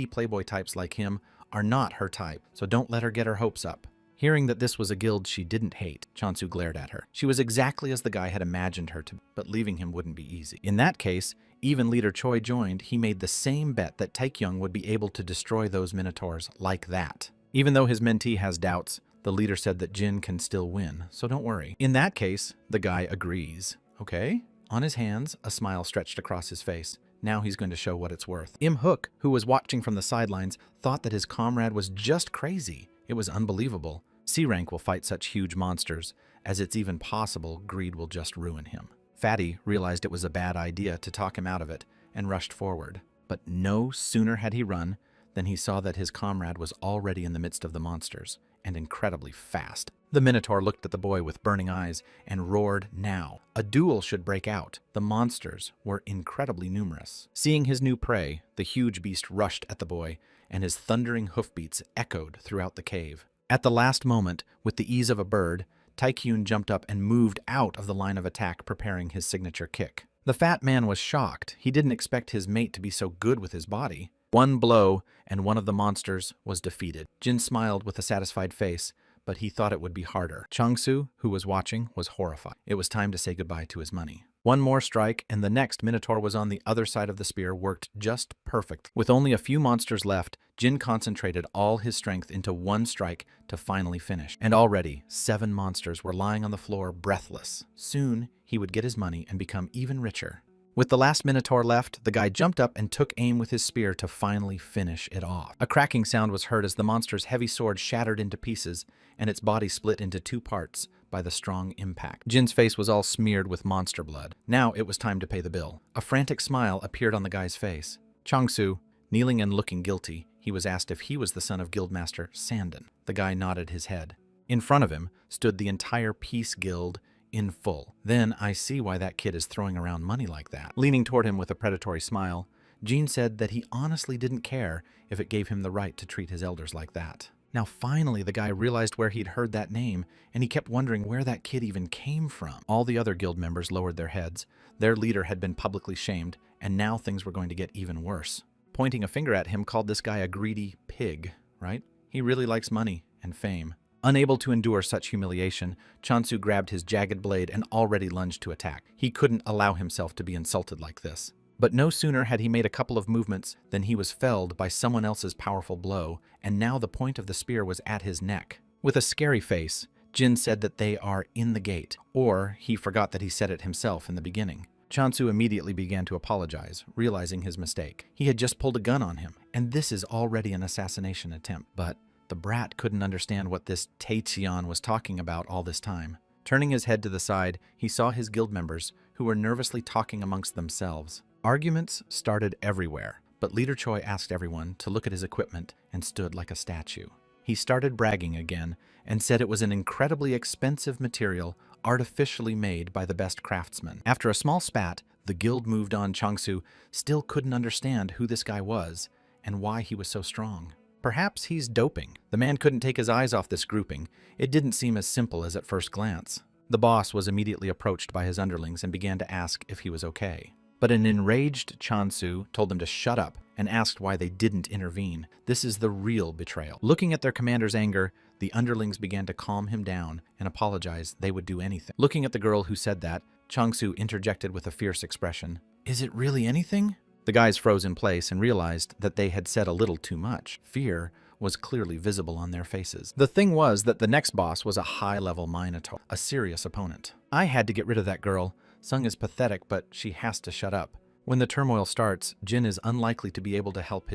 playboy types like him are not her type, so don't let her get her hopes up. Hearing that this was a guild she didn't hate, Chansu glared at her. She was exactly as the guy had imagined her to, but leaving him wouldn't be easy. In that case, even Leader Choi joined. He made the same bet that Taekyung would be able to destroy those minotaurs like that. Even though his mentee has doubts, the leader said that Jin can still win, so don't worry. In that case, the guy agrees. Okay? On his hands, a smile stretched across his face. Now he's going to show what it's worth. Im Hook, who was watching from the sidelines, thought that his comrade was just crazy. It was unbelievable. C-rank will fight such huge monsters, as it's even possible greed will just ruin him. Fatty realized it was a bad idea to talk him out of it and rushed forward. But no sooner had he run than he saw that his comrade was already in the midst of the monsters, and incredibly fast. The Minotaur looked at the boy with burning eyes and roared now. A duel should break out. The monsters were incredibly numerous. Seeing his new prey, the huge beast rushed at the boy, and his thundering hoofbeats echoed throughout the cave. At the last moment, with the ease of a bird, Taekyun jumped up and moved out of the line of attack, preparing his signature kick. The fat man was shocked. He didn't expect his mate to be so good with his body. One blow, and one of the monsters was defeated. Jin smiled with a satisfied face, but he thought it would be harder. Changsu, who was watching, was horrified. It was time to say goodbye to his money. One more strike, and the next Minotaur was on the other side of the spear, worked just perfect. With only a few monsters left, Jin concentrated all his strength into one strike to finally finish. And already, 7 monsters were lying on the floor, breathless. Soon, he would get his money and become even richer. With the last Minotaur left, the guy jumped up and took aim with his spear to finally finish it off. A cracking sound was heard as the monster's heavy sword shattered into pieces, and its body split into 2 parts by the strong impact. Jin's face was all smeared with monster blood. Now it was time to pay the bill. A frantic smile appeared on the guy's face. Changsu, kneeling and looking guilty, he was asked if he was the son of Guildmaster Sandon. The guy nodded his head. In front of him stood the entire Peace Guild in full. Then I see why that kid is throwing around money like that. Leaning toward him with a predatory smile, Jin said that he honestly didn't care if it gave him the right to treat his elders like that. Now finally the guy realized where he'd heard that name, and he kept wondering where that kid even came from. All the other guild members lowered their heads. Their leader had been publicly shamed, and now things were going to get even worse. Pointing a finger at him called this guy a greedy pig, right? He really likes money and fame. Unable to endure such humiliation, Chansu grabbed his jagged blade and already lunged to attack. He couldn't allow himself to be insulted like this. But no sooner had he made a couple of movements than he was felled by someone else's powerful blow, and now the point of the spear was at his neck. With a scary face, Jin said that they are in the gate, or he forgot that he said it himself in the beginning. Chansu immediately began to apologize, realizing his mistake. He had just pulled a gun on him, and this is already an assassination attempt, but The brat couldn't understand what this Taecheon was talking about all this time. Turning his head to the side, he saw his guild members, who were nervously talking amongst themselves. Arguments started everywhere, but Leader Choi asked everyone to look at his equipment and stood like a statue. He started bragging again and said it was an incredibly expensive material artificially made by the best craftsmen. After a small spat, the guild moved on. Changsu still couldn't understand who this guy was and why he was so strong. Perhaps he's doping. The man couldn't take his eyes off this grouping. It didn't seem as simple as at first glance. The boss was immediately approached by his underlings and began to ask if he was okay. But an enraged Changsu told them to shut up and asked why they didn't intervene. This is the real betrayal. Looking at their commander's anger, the underlings began to calm him down and apologize they would do anything. Looking at the girl who said that, Changsu interjected with a fierce expression. "Is it really anything?" The guys froze in place and realized that they had said a little too much. Fear was clearly visible on their faces. The thing was that the next boss was a high-level Minotaur, a serious opponent. "I had to get rid of that girl. Sung is pathetic, but she has to shut up. When the turmoil starts, Jin is unlikely to be able to help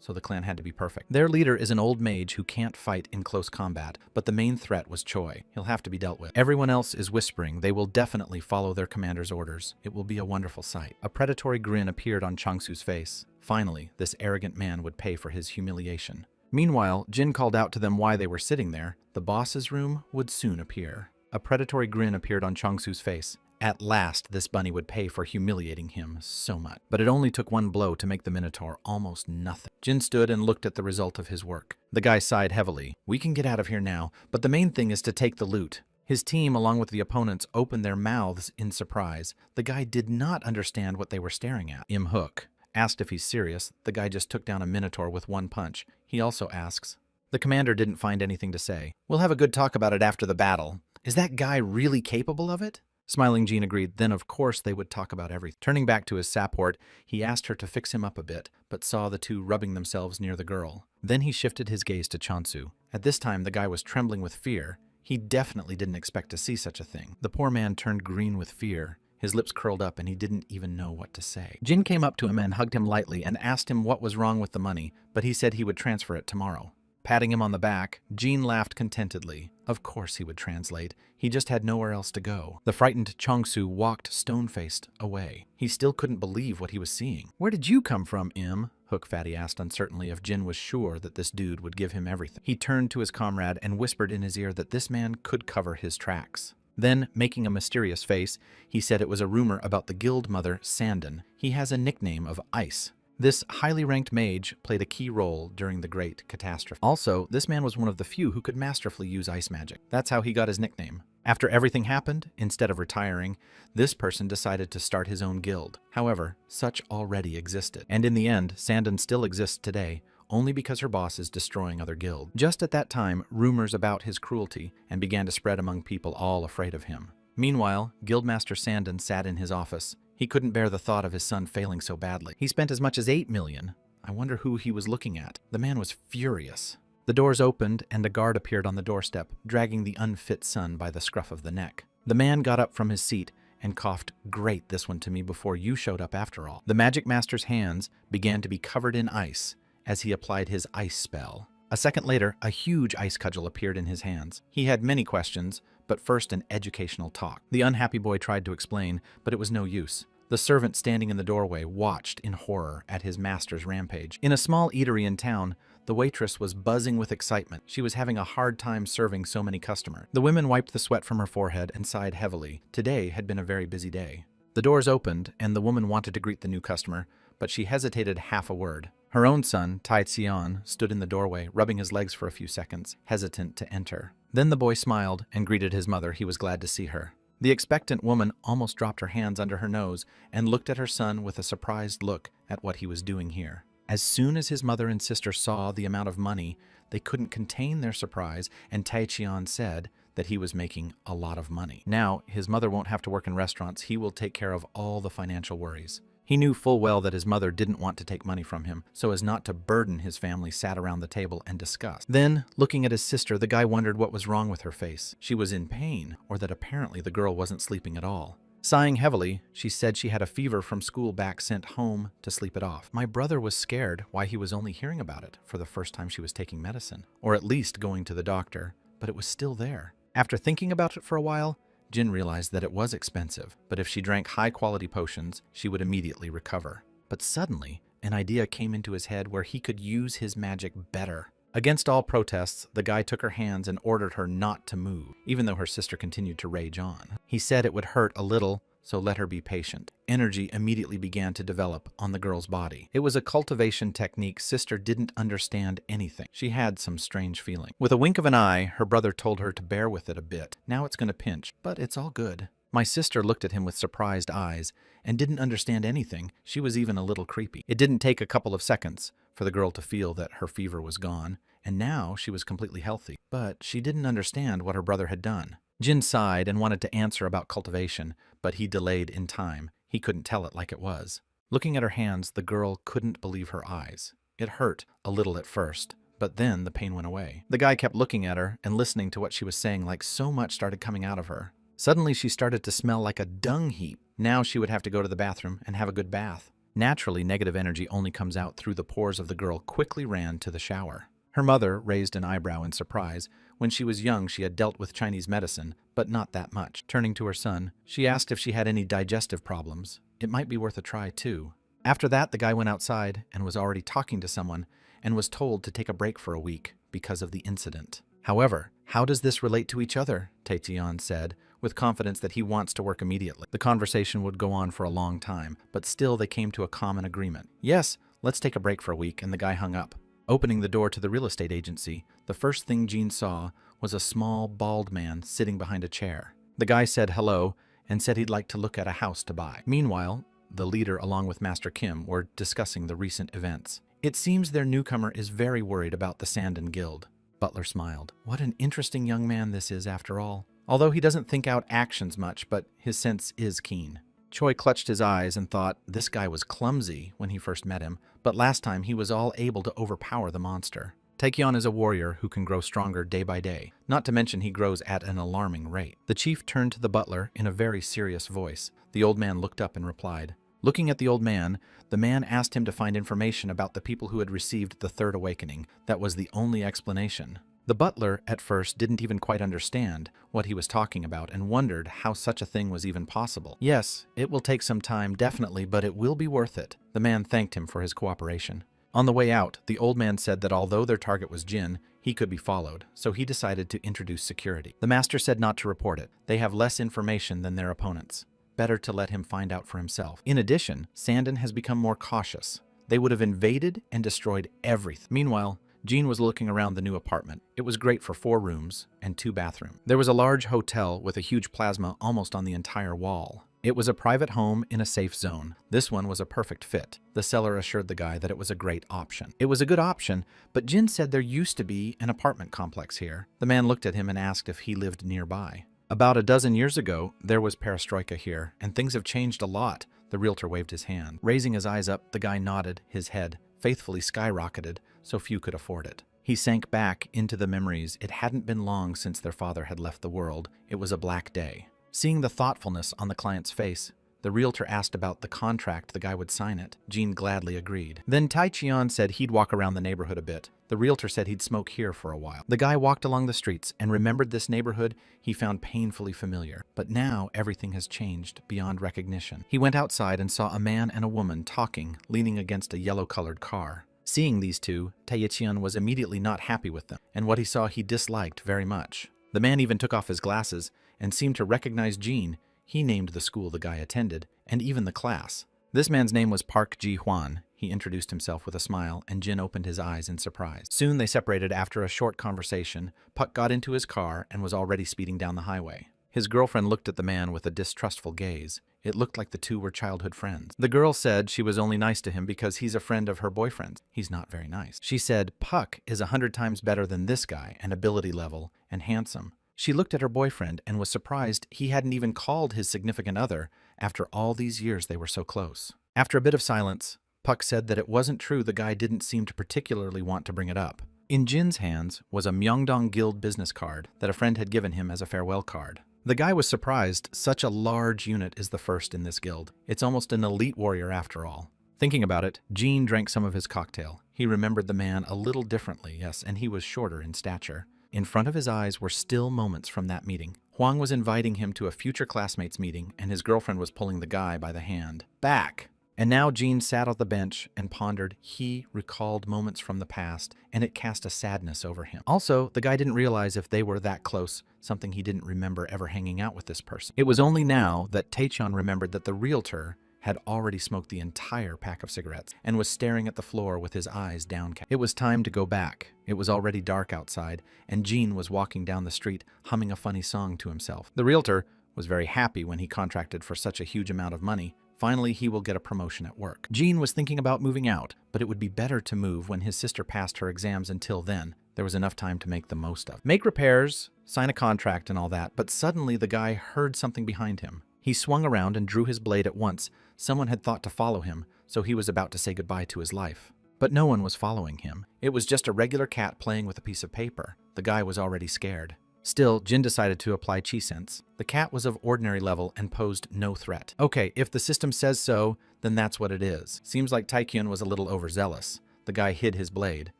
so the clan had to be perfect. Their leader is an old mage who can't fight in close combat, but the main threat was Choi. He'll have to be dealt with. Everyone else is whispering they will definitely follow their commander's orders. It will be a wonderful sight." A predatory grin appeared on Changsu's face. Finally, this arrogant man would pay for his humiliation. Meanwhile, Jin called out to them why they were sitting there. The boss's room would soon appear. A predatory grin appeared on Changsu's face. At last, this bunny would pay for humiliating him so much. But it only took one blow to make the Minotaur almost nothing. Jin stood and looked at the result of his work. The guy sighed heavily. "We can get out of here now, but the main thing is to take the loot." His team, along with the opponents, opened their mouths in surprise. The guy did not understand what they were staring at. Im Hook asked if he's serious. The guy just took down a Minotaur with one punch. He also asks. The commander didn't find anything to say. "We'll have a good talk about it after the battle. Is that guy really capable of it?" Smiling Jean agreed. Then, of course, they would talk about everything. Turning back to his support, he asked her to fix him up a bit, but saw the two rubbing themselves near the girl. Then he shifted his gaze to Changsu. At this time, the guy was trembling with fear. He definitely didn't expect to see such a thing. The poor man turned green with fear. His lips curled up and he didn't even know what to say. Jin came up to him and hugged him lightly and asked him what was wrong with the money, but he said he would transfer it tomorrow. Patting him on the back, Jean laughed contentedly. Of course he would translate. He just had nowhere else to go. The frightened Changsu walked stone-faced away. He still couldn't believe what he was seeing. "Where did you come from, Im?" Hook Fatty asked uncertainly if Jin was sure that this dude would give him everything. He turned to his comrade and whispered in his ear that this man could cover his tracks. Then, making a mysterious face, he said it was a rumor about the guild mother, Sandon. He has a nickname of Ice. This highly ranked mage played a key role during the Great Catastrophe. Also, this man was one of the few who could masterfully use ice magic. That's how he got his nickname. After everything happened, instead of retiring, this person decided to start his own guild. However, such already existed. And in the end, Sandon still exists today, only because her boss is destroying other guilds. Just at that time, rumors about his cruelty and began to spread among people all afraid of him. Meanwhile, Guildmaster Sandon sat in his office. He couldn't bear the thought of his son failing so badly. He spent as much as 8 million. I wonder who he was looking at. The man was furious. The doors opened and a guard appeared on the doorstep, dragging the unfit son by the scruff of the neck. The man got up from his seat and coughed, "Great, this one to me before you showed up after all." The magic master's hands began to be covered in ice as he applied his ice spell. A second later, a huge ice cudgel appeared in his hands. He had many questions, but first an educational talk. The unhappy boy tried to explain, but it was no use. The servant standing in the doorway watched in horror at his master's rampage. In a small eatery in town, the waitress was buzzing with excitement. She was having a hard time serving so many customers. The women wiped the sweat from her forehead and sighed heavily. Today had been a very busy day. The doors opened, and the woman wanted to greet the new customer, but she hesitated half a word. Her own son, Tai Xian, stood in the doorway, rubbing his legs for a few seconds, hesitant to enter. Then the boy smiled and greeted his mother. He was glad to see her. The expectant woman almost dropped her hands under her nose and looked at her son with a surprised look at what he was doing here. As soon as his mother and sister saw the amount of money, they couldn't contain their surprise, and Taecheon said that he was making a lot of money. Now, his mother won't have to work in restaurants. He will take care of all the financial worries. He knew full well that his mother didn't want to take money from him, so as not to burden his family sat around the table and discussed. Then, looking at his sister, the guy wondered what was wrong with her face. She was in pain, or that apparently the girl wasn't sleeping at all. Sighing heavily, she said she had a fever from school back sent home to sleep it off. My brother was scared why he was only hearing about it for the first time she was taking medicine, or at least going to the doctor, but it was still there. After thinking about it for a while, Jin realized that it was expensive, but if she drank high-quality potions, she would immediately recover. But suddenly, an idea came into his head where he could use his magic better. Against all protests, the guy took her hands and ordered her not to move, even though her sister continued to rage on. He said it would hurt a little, so let her be patient. Energy immediately began to develop on the girl's body. It was a cultivation technique sister didn't understand anything. She had some strange feeling. With a wink of an eye, her brother told her to bear with it a bit. Now it's going to pinch, but it's all good. My sister looked at him with surprised eyes and didn't understand anything. She was even a little creepy. It didn't take a couple of seconds for the girl to feel that her fever was gone, and now she was completely healthy. But she didn't understand what her brother had done. Jin sighed and wanted to answer about cultivation, but he delayed in time. He couldn't tell it like it was. Looking at her hands, the girl couldn't believe her eyes. It hurt a little at first, but then the pain went away. The guy kept looking at her and listening to what she was saying like so much started coming out of her. Suddenly she started to smell like a dung heap. Now she would have to go to the bathroom and have a good bath. Naturally, negative energy only comes out through the pores of the girl quickly ran to the shower. Her mother raised an eyebrow in surprise. When she was young, she had dealt with Chinese medicine, but not that much. Turning to her son, she asked if she had any digestive problems. It might be worth a try, too. After that, the guy went outside and was already talking to someone and was told to take a break for a week because of the incident. However, how does this relate to each other? Taecheon said, with confidence that he wants to work immediately. The conversation would go on for a long time, but still they came to a common agreement. Yes, let's take a break for a week, and the guy hung up. Opening the door to the real estate agency, the first thing Jean saw was a small, bald man sitting behind a chair. The guy said hello and said he'd like to look at a house to buy. Meanwhile, the leader along with Master Kim were discussing the recent events. It seems their newcomer is very worried about the Sandon Guild. Butler smiled. What an interesting young man this is after all. Although he doesn't think out actions much, but his sense is keen. Choi clutched his eyes and thought this guy was clumsy when he first met him, but last time he was all able to overpower the monster. Taecheon is a warrior who can grow stronger day by day, not to mention he grows at an alarming rate. The chief turned to the butler in a very serious voice. The old man looked up and replied. Looking at the old man, the man asked him to find information about the people who had received the Third Awakening. That was the only explanation. The butler, at first, didn't even quite understand what he was talking about and wondered how such a thing was even possible. Yes, it will take some time, definitely, but it will be worth it. The man thanked him for his cooperation. On the way out, the old man said that although their target was Jin, he could be followed, so he decided to introduce security. The master said not to report it. They have less information than their opponents. Better to let him find out for himself. In addition, Sandon has become more cautious. They would have invaded and destroyed everything. Meanwhile, Jean was looking around the new apartment. It was great for 4 rooms and 2 bathrooms. There was a large hotel with a huge plasma almost on the entire wall. It was a private home in a safe zone. This one was a perfect fit. The seller assured the guy that it was a great option. It was a good option, but Jin said there used to be an apartment complex here. The man looked at him and asked if he lived nearby. About a dozen years ago, there was perestroika here, and things have changed a lot. The realtor waved his hand. Raising his eyes up, the guy nodded, his head faithfully skyrocketed, so few could afford it. He sank back into the memories. It hadn't been long since their father had left the world. It was a black day. Seeing the thoughtfulness on the client's face, the realtor asked about the contract the guy would sign it. Jean gladly agreed. Then Taecheon said he'd walk around the neighborhood a bit. The realtor said he'd smoke here for a while. The guy walked along the streets and remembered this neighborhood he found painfully familiar. But now everything has changed beyond recognition. He went outside and saw a man and a woman talking, leaning against a yellow-colored car. Seeing these two, Taecheon was immediately not happy with them, and what he saw he disliked very much. The man even took off his glasses and seemed to recognize Jean. He named the school the guy attended, and even the class. This man's name was Park Ji-hwan. He introduced himself with a smile, and Jin opened his eyes in surprise. Soon they separated after a short conversation. Puck got into his car and was already speeding down the highway. His girlfriend looked at the man with a distrustful gaze. It looked like the two were childhood friends. The girl said she was only nice to him because he's a friend of her boyfriend's. He's not very nice. She said Puck is 100 times better than this guy, and ability level, and handsome. She looked at her boyfriend and was surprised he hadn't even called his significant other after all these years they were so close. After a bit of silence, Puck said that it wasn't true the guy didn't seem to particularly want to bring it up. In Jin's hands was a Myeongdong Guild business card that a friend had given him as a farewell card. The guy was surprised. Such a large unit is the first in this guild. It's almost an elite warrior after all. Thinking about it, Jean drank some of his cocktail. He remembered the man a little differently, yes, and he was shorter in stature. In front of his eyes were still moments from that meeting. Huang was inviting him to a future classmates meeting, and his girlfriend was pulling the guy by the hand. Back! And now Jean sat on the bench and pondered. He recalled moments from the past, and it cast a sadness over him. Also, the guy didn't realize if they were that close, something he didn't remember ever hanging out with this person. It was only now that Taechan remembered that the realtor had already smoked the entire pack of cigarettes and was staring at the floor with his eyes downcast. It was time to go back. It was already dark outside, and Jean was walking down the street humming a funny song to himself. The realtor was very happy when he contracted for such a huge amount of money. Finally, he will get a promotion at work. Jean was thinking about moving out, but it would be better to move when his sister passed her exams. Until then, there was enough time to make the most of. Make repairs, sign a contract and all that, but suddenly the guy heard something behind him. He swung around and drew his blade at once. Someone had thought to follow him, so he was about to say goodbye to his life. But no one was following him. It was just a regular cat playing with a piece of paper. The guy was already scared. Still, Jin decided to apply chi sense. The cat was of ordinary level and posed no threat. Okay, if the system says so, then that's what it is. Seems like Taekyun was a little overzealous. The guy hid his blade.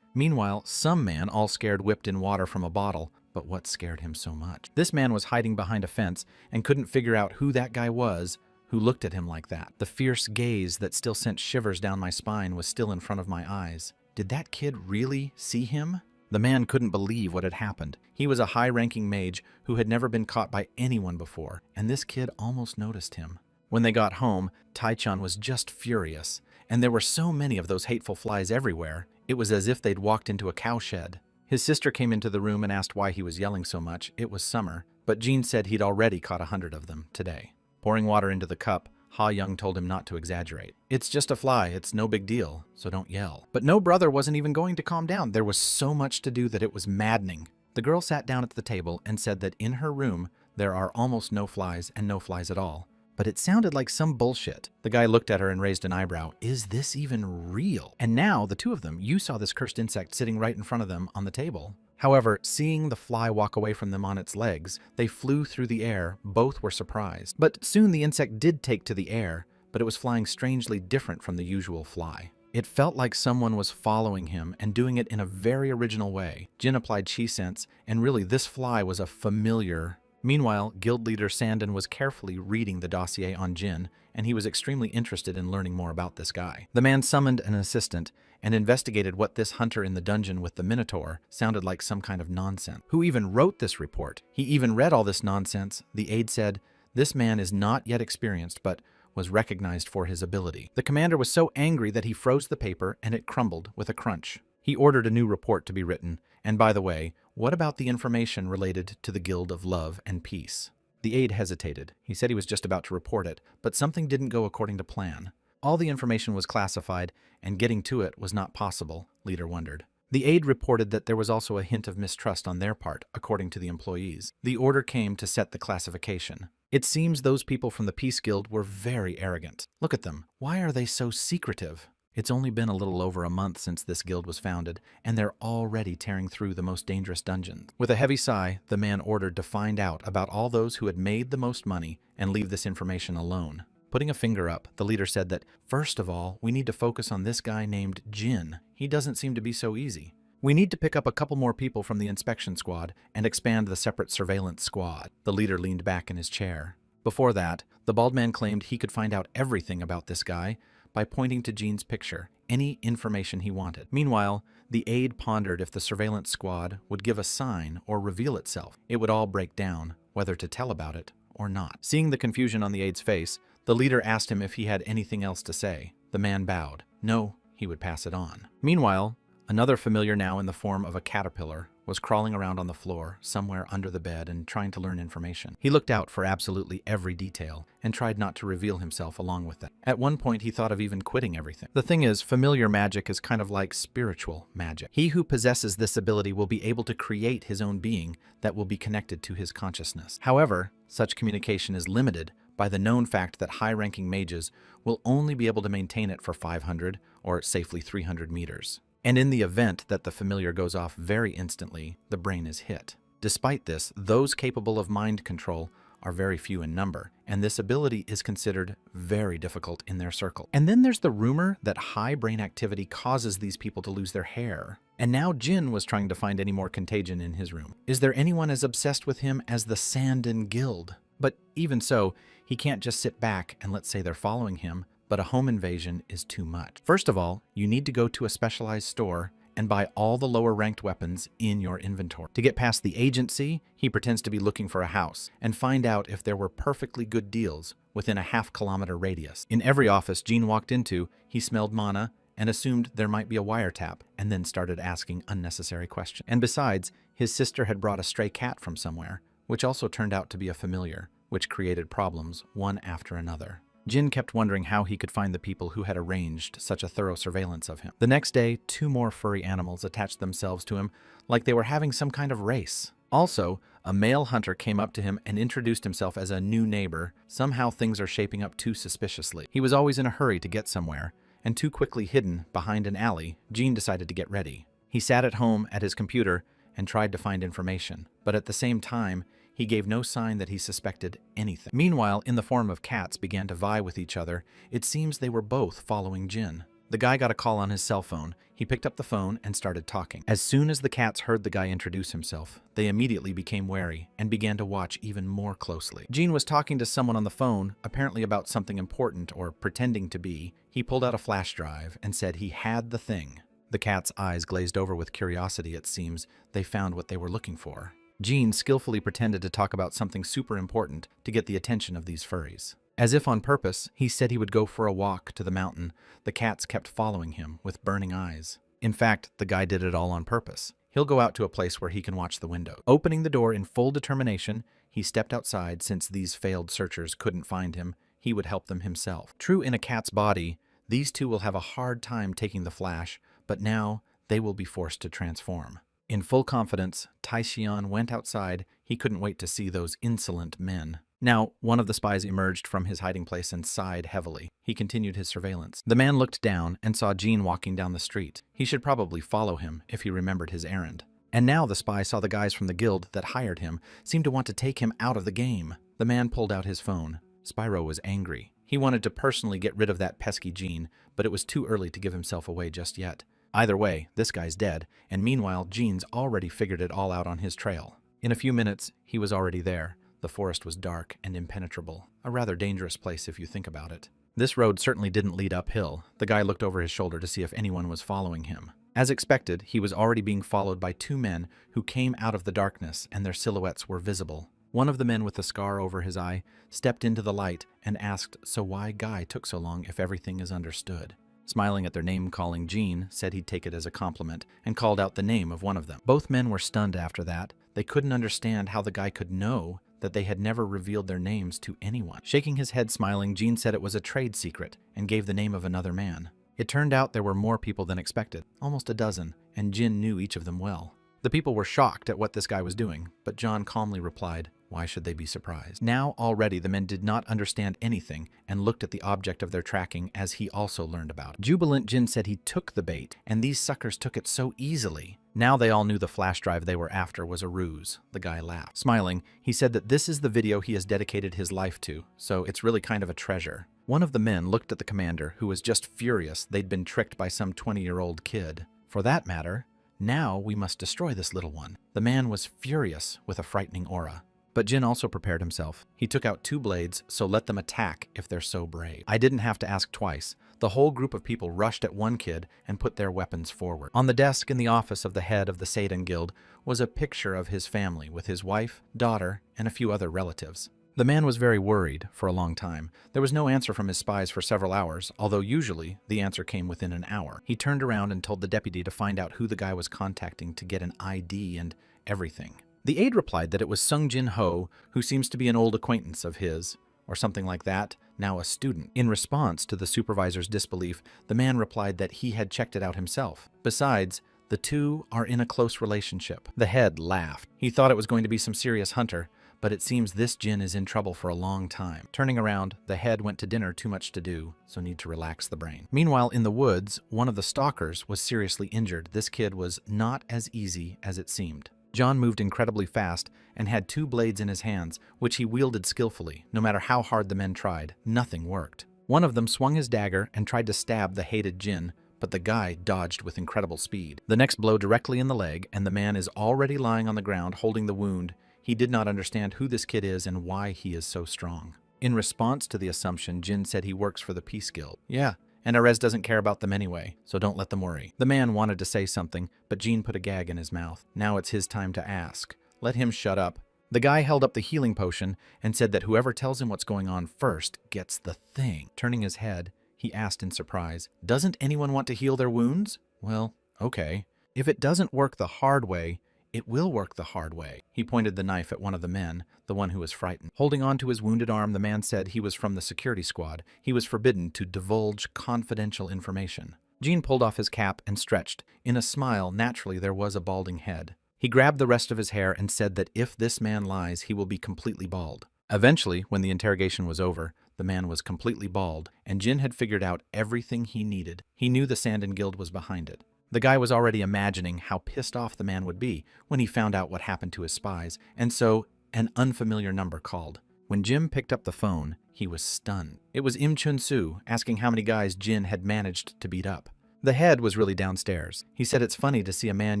Meanwhile, some man, all scared, whipped in water from a bottle. But what scared him so much? This man was hiding behind a fence and couldn't figure out who that guy was who looked at him like that. The fierce gaze that still sent shivers down my spine was still in front of my eyes. Did that kid really see him? The man couldn't believe what had happened. He was a high-ranking mage who had never been caught by anyone before, and this kid almost noticed him. When they got home, Taechan was just furious, and there were so many of those hateful flies everywhere, it was as if they'd walked into a cowshed. His sister came into the room and asked why he was yelling so much. It was summer, but Jean said he'd already caught 100 of them today. Pouring water into the cup, Ha Young told him not to exaggerate. It's just a fly, it's no big deal, so don't yell. But no brother wasn't even going to calm down. There was so much to do that it was maddening. The girl sat down at the table and said that in her room there are almost no flies and no flies at all. But it sounded like some bullshit. The guy looked at her and raised an eyebrow. Is this even real? And now, the two of them, you saw this cursed insect sitting right in front of them on the table. However, seeing the fly walk away from them on its legs, they flew through the air. Both were surprised. But soon the insect did take to the air, but it was flying strangely different from the usual fly. It felt like someone was following him and doing it in a very original way. Jin applied chi sense, and really this fly was a familiar. Meanwhile, guild leader Sandon was carefully reading the dossier on Jin, and he was extremely interested in learning more about this guy. The man summoned an assistant and investigated what this hunter in the dungeon with the Minotaur sounded like some kind of nonsense. Who even wrote this report? He even read all this nonsense. The aide said, "This man is not yet experienced, but was recognized for his ability." The commander was so angry that he froze the paper and it crumbled with a crunch. He ordered a new report to be written. And by the way, what about the information related to the Guild of Love and Peace? The aide hesitated. He said he was just about to report it, but something didn't go according to plan. All the information was classified, and getting to it was not possible, Leader wondered. The aide reported that there was also a hint of mistrust on their part, according to the employees. The order came to set the classification. It seems those people from the Peace Guild were very arrogant. Look at them. Why are they so secretive? It's only been a little over a month since this guild was founded, and they're already tearing through the most dangerous dungeons. With a heavy sigh, the man ordered to find out about all those who had made the most money and leave this information alone. Putting a finger up, the leader said that, first of all, we need to focus on this guy named Jin. He doesn't seem to be so easy. We need to pick up a couple more people from the inspection squad and expand the separate surveillance squad. The leader leaned back in his chair. Before that, the bald man claimed he could find out everything about this guy by pointing to Jean's picture, any information he wanted. Meanwhile, the aide pondered if the surveillance squad would give a sign or reveal itself. It would all break down, whether to tell about it or not. Seeing the confusion on the aide's face, the leader asked him if he had anything else to say. The man bowed. No, he would pass it on. Meanwhile, another familiar now in the form of a caterpillar was crawling around on the floor, somewhere under the bed, and trying to learn information. He looked out for absolutely every detail and tried not to reveal himself along with them. At one point, he thought of even quitting everything. The thing is, familiar magic is kind of like spiritual magic. He who possesses this ability will be able to create his own being that will be connected to his consciousness. However, such communication is limited by the known fact that high-ranking mages will only be able to maintain it for 500 or safely 300 meters. And in the event that the familiar goes off very instantly, the brain is hit. Despite this, those capable of mind control are very few in number, and this ability is considered very difficult in their circle. And then there's the rumor that high brain activity causes these people to lose their hair. And now Jin was trying to find any more contagion in his room. Is there anyone as obsessed with him as the Sandin Guild? But even so, he can't just sit back and let's say they're following him, but a home invasion is too much. First of all, you need to go to a specialized store and buy all the lower ranked weapons in your inventory. To get past the agency, he pretends to be looking for a house and find out if there were perfectly good deals within a half-kilometer radius. In every office Gene walked into, he smelled mana and assumed there might be a wiretap, and then started asking unnecessary questions. And besides, his sister had brought a stray cat from somewhere, which also turned out to be a familiar, which created problems one after another. Jin kept wondering how he could find the people who had arranged such a thorough surveillance of him. The next day, 2 more furry animals attached themselves to him like they were having some kind of race. Also, a male hunter came up to him and introduced himself as a new neighbor. Somehow things are shaping up too suspiciously. He was always in a hurry to get somewhere, and too quickly hidden behind an alley, Gene decided to get ready. He sat at home at his computer and tried to find information, but at the same time, he gave no sign that he suspected anything. Meanwhile, in the form of cats began to vie with each other. It seems they were both following Jin. The guy got a call on his cell phone. He picked up the phone and started talking. As soon as the cats heard the guy introduce himself, they immediately became wary and began to watch even more closely. Gene was talking to someone on the phone, apparently about something important or pretending to be. He pulled out a flash drive and said he had the thing. The cat's eyes glazed over with curiosity. It seems they found what they were looking for. Gene skillfully pretended to talk about something super important to get the attention of these furries. As if on purpose, he said he would go for a walk to the mountain. The cats kept following him with burning eyes. In fact, the guy did it all on purpose. He'll go out to a place where he can watch the window. Opening the door in full determination, he stepped outside. Since these failed searchers couldn't find him, he would help them himself. True in a cat's body, these two will have a hard time taking the flash, but now they will be forced to transform. In full confidence, Taixian went outside. He couldn't wait to see those insolent men. Now, one of the spies emerged from his hiding place and sighed heavily. He continued his surveillance. The man looked down and saw Gene walking down the street. He should probably follow him if he remembered his errand. And now the spy saw the guys from the guild that hired him seem to want to take him out of the game. The man pulled out his phone. Spyro was angry. He wanted to personally get rid of that pesky Gene, but it was too early to give himself away just yet. Either way, this guy's dead, and meanwhile, Gene's already figured it all out on his trail. In a few minutes, he was already there. The forest was dark and impenetrable, a rather dangerous place if you think about it. This road certainly didn't lead uphill. The guy looked over his shoulder to see if anyone was following him. As expected, he was already being followed by 2 men who came out of the darkness, and their silhouettes were visible. One of the men with the scar over his eye stepped into the light and asked, "So why Guy took so long if everything is understood?" Smiling at their name-calling, Gene said he'd take it as a compliment and called out the name of one of them. Both men were stunned after that. They couldn't understand how the guy could know that they had never revealed their names to anyone. Shaking his head smiling, Gene said it was a trade secret and gave the name of another man. It turned out there were more people than expected, almost a dozen, and Jin knew each of them well. The people were shocked at what this guy was doing, but John calmly replied, why should they be surprised? Now already the men did not understand anything and looked at the object of their tracking as he also learned about it. Jubilant Jin said he took the bait, and these suckers took it so easily. Now they all knew the flash drive they were after was a ruse. The guy laughed. Smiling, he said that this is the video he has dedicated his life to, so it's really kind of a treasure. One of the men looked at the commander, who was just furious they'd been tricked by some 20-year-old kid. For that matter, now we must destroy this little one. The man was furious with a frightening aura. But Jin also prepared himself. He took out 2 blades, so let them attack if they're so brave. I didn't have to ask twice. The whole group of people rushed at one kid and put their weapons forward. On the desk in the office of the head of the Seidan Guild was a picture of his family with his wife, daughter, and a few other relatives. The man was very worried for a long time. There was no answer from his spies for several hours, although usually the answer came within an hour. He turned around and told the deputy to find out who the guy was contacting to get an ID and everything. The aide replied that it was Sung Jin Ho, who seems to be an old acquaintance of his, or something like that, now a student. In response to the supervisor's disbelief, the man replied that he had checked it out himself. Besides, the two are in a close relationship. The head laughed. He thought it was going to be some serious hunter, but it seems this Jin is in trouble for a long time. Turning around, the head went to dinner, too much to do, so need to relax the brain. Meanwhile, in the woods, one of the stalkers was seriously injured. This kid was not as easy as it seemed. John moved incredibly fast and had 2 blades in his hands, which he wielded skillfully. No matter how hard the men tried, nothing worked. One of them swung his dagger and tried to stab the hated Jin, but the guy dodged with incredible speed. The next blow directly in the leg, and the man is already lying on the ground holding the wound. He did not understand who this kid is and why he is so strong. In response to the assumption, Jin said he works for the Peace Guild. Yeah, and Arez doesn't care about them anyway, so don't let them worry. The man wanted to say something, but Jin put a gag in his mouth. Now it's his time to ask. Let him shut up. The guy held up the healing potion and said that whoever tells him what's going on first gets the thing. Turning his head, he asked in surprise, "Doesn't anyone want to heal their wounds?" Well, okay. If it doesn't work the hard way, it will work the hard way. He pointed the knife at one of the men, the one who was frightened. Holding on to his wounded arm, the man said he was from the security squad. He was forbidden to divulge confidential information. Jean pulled off his cap and stretched. In a smile, naturally there was a balding head. He grabbed the rest of his hair and said that if this man lies, he will be completely bald. Eventually, when the interrogation was over, the man was completely bald, and Jin had figured out everything he needed. He knew the Sandin Guild was behind it. The guy was already imagining how pissed off the man would be when he found out what happened to his spies, and so an unfamiliar number called. When Jim picked up the phone, he was stunned. It was Im Chun-soo asking how many guys Jin had managed to beat up. The head was really downstairs. He said it's funny to see a man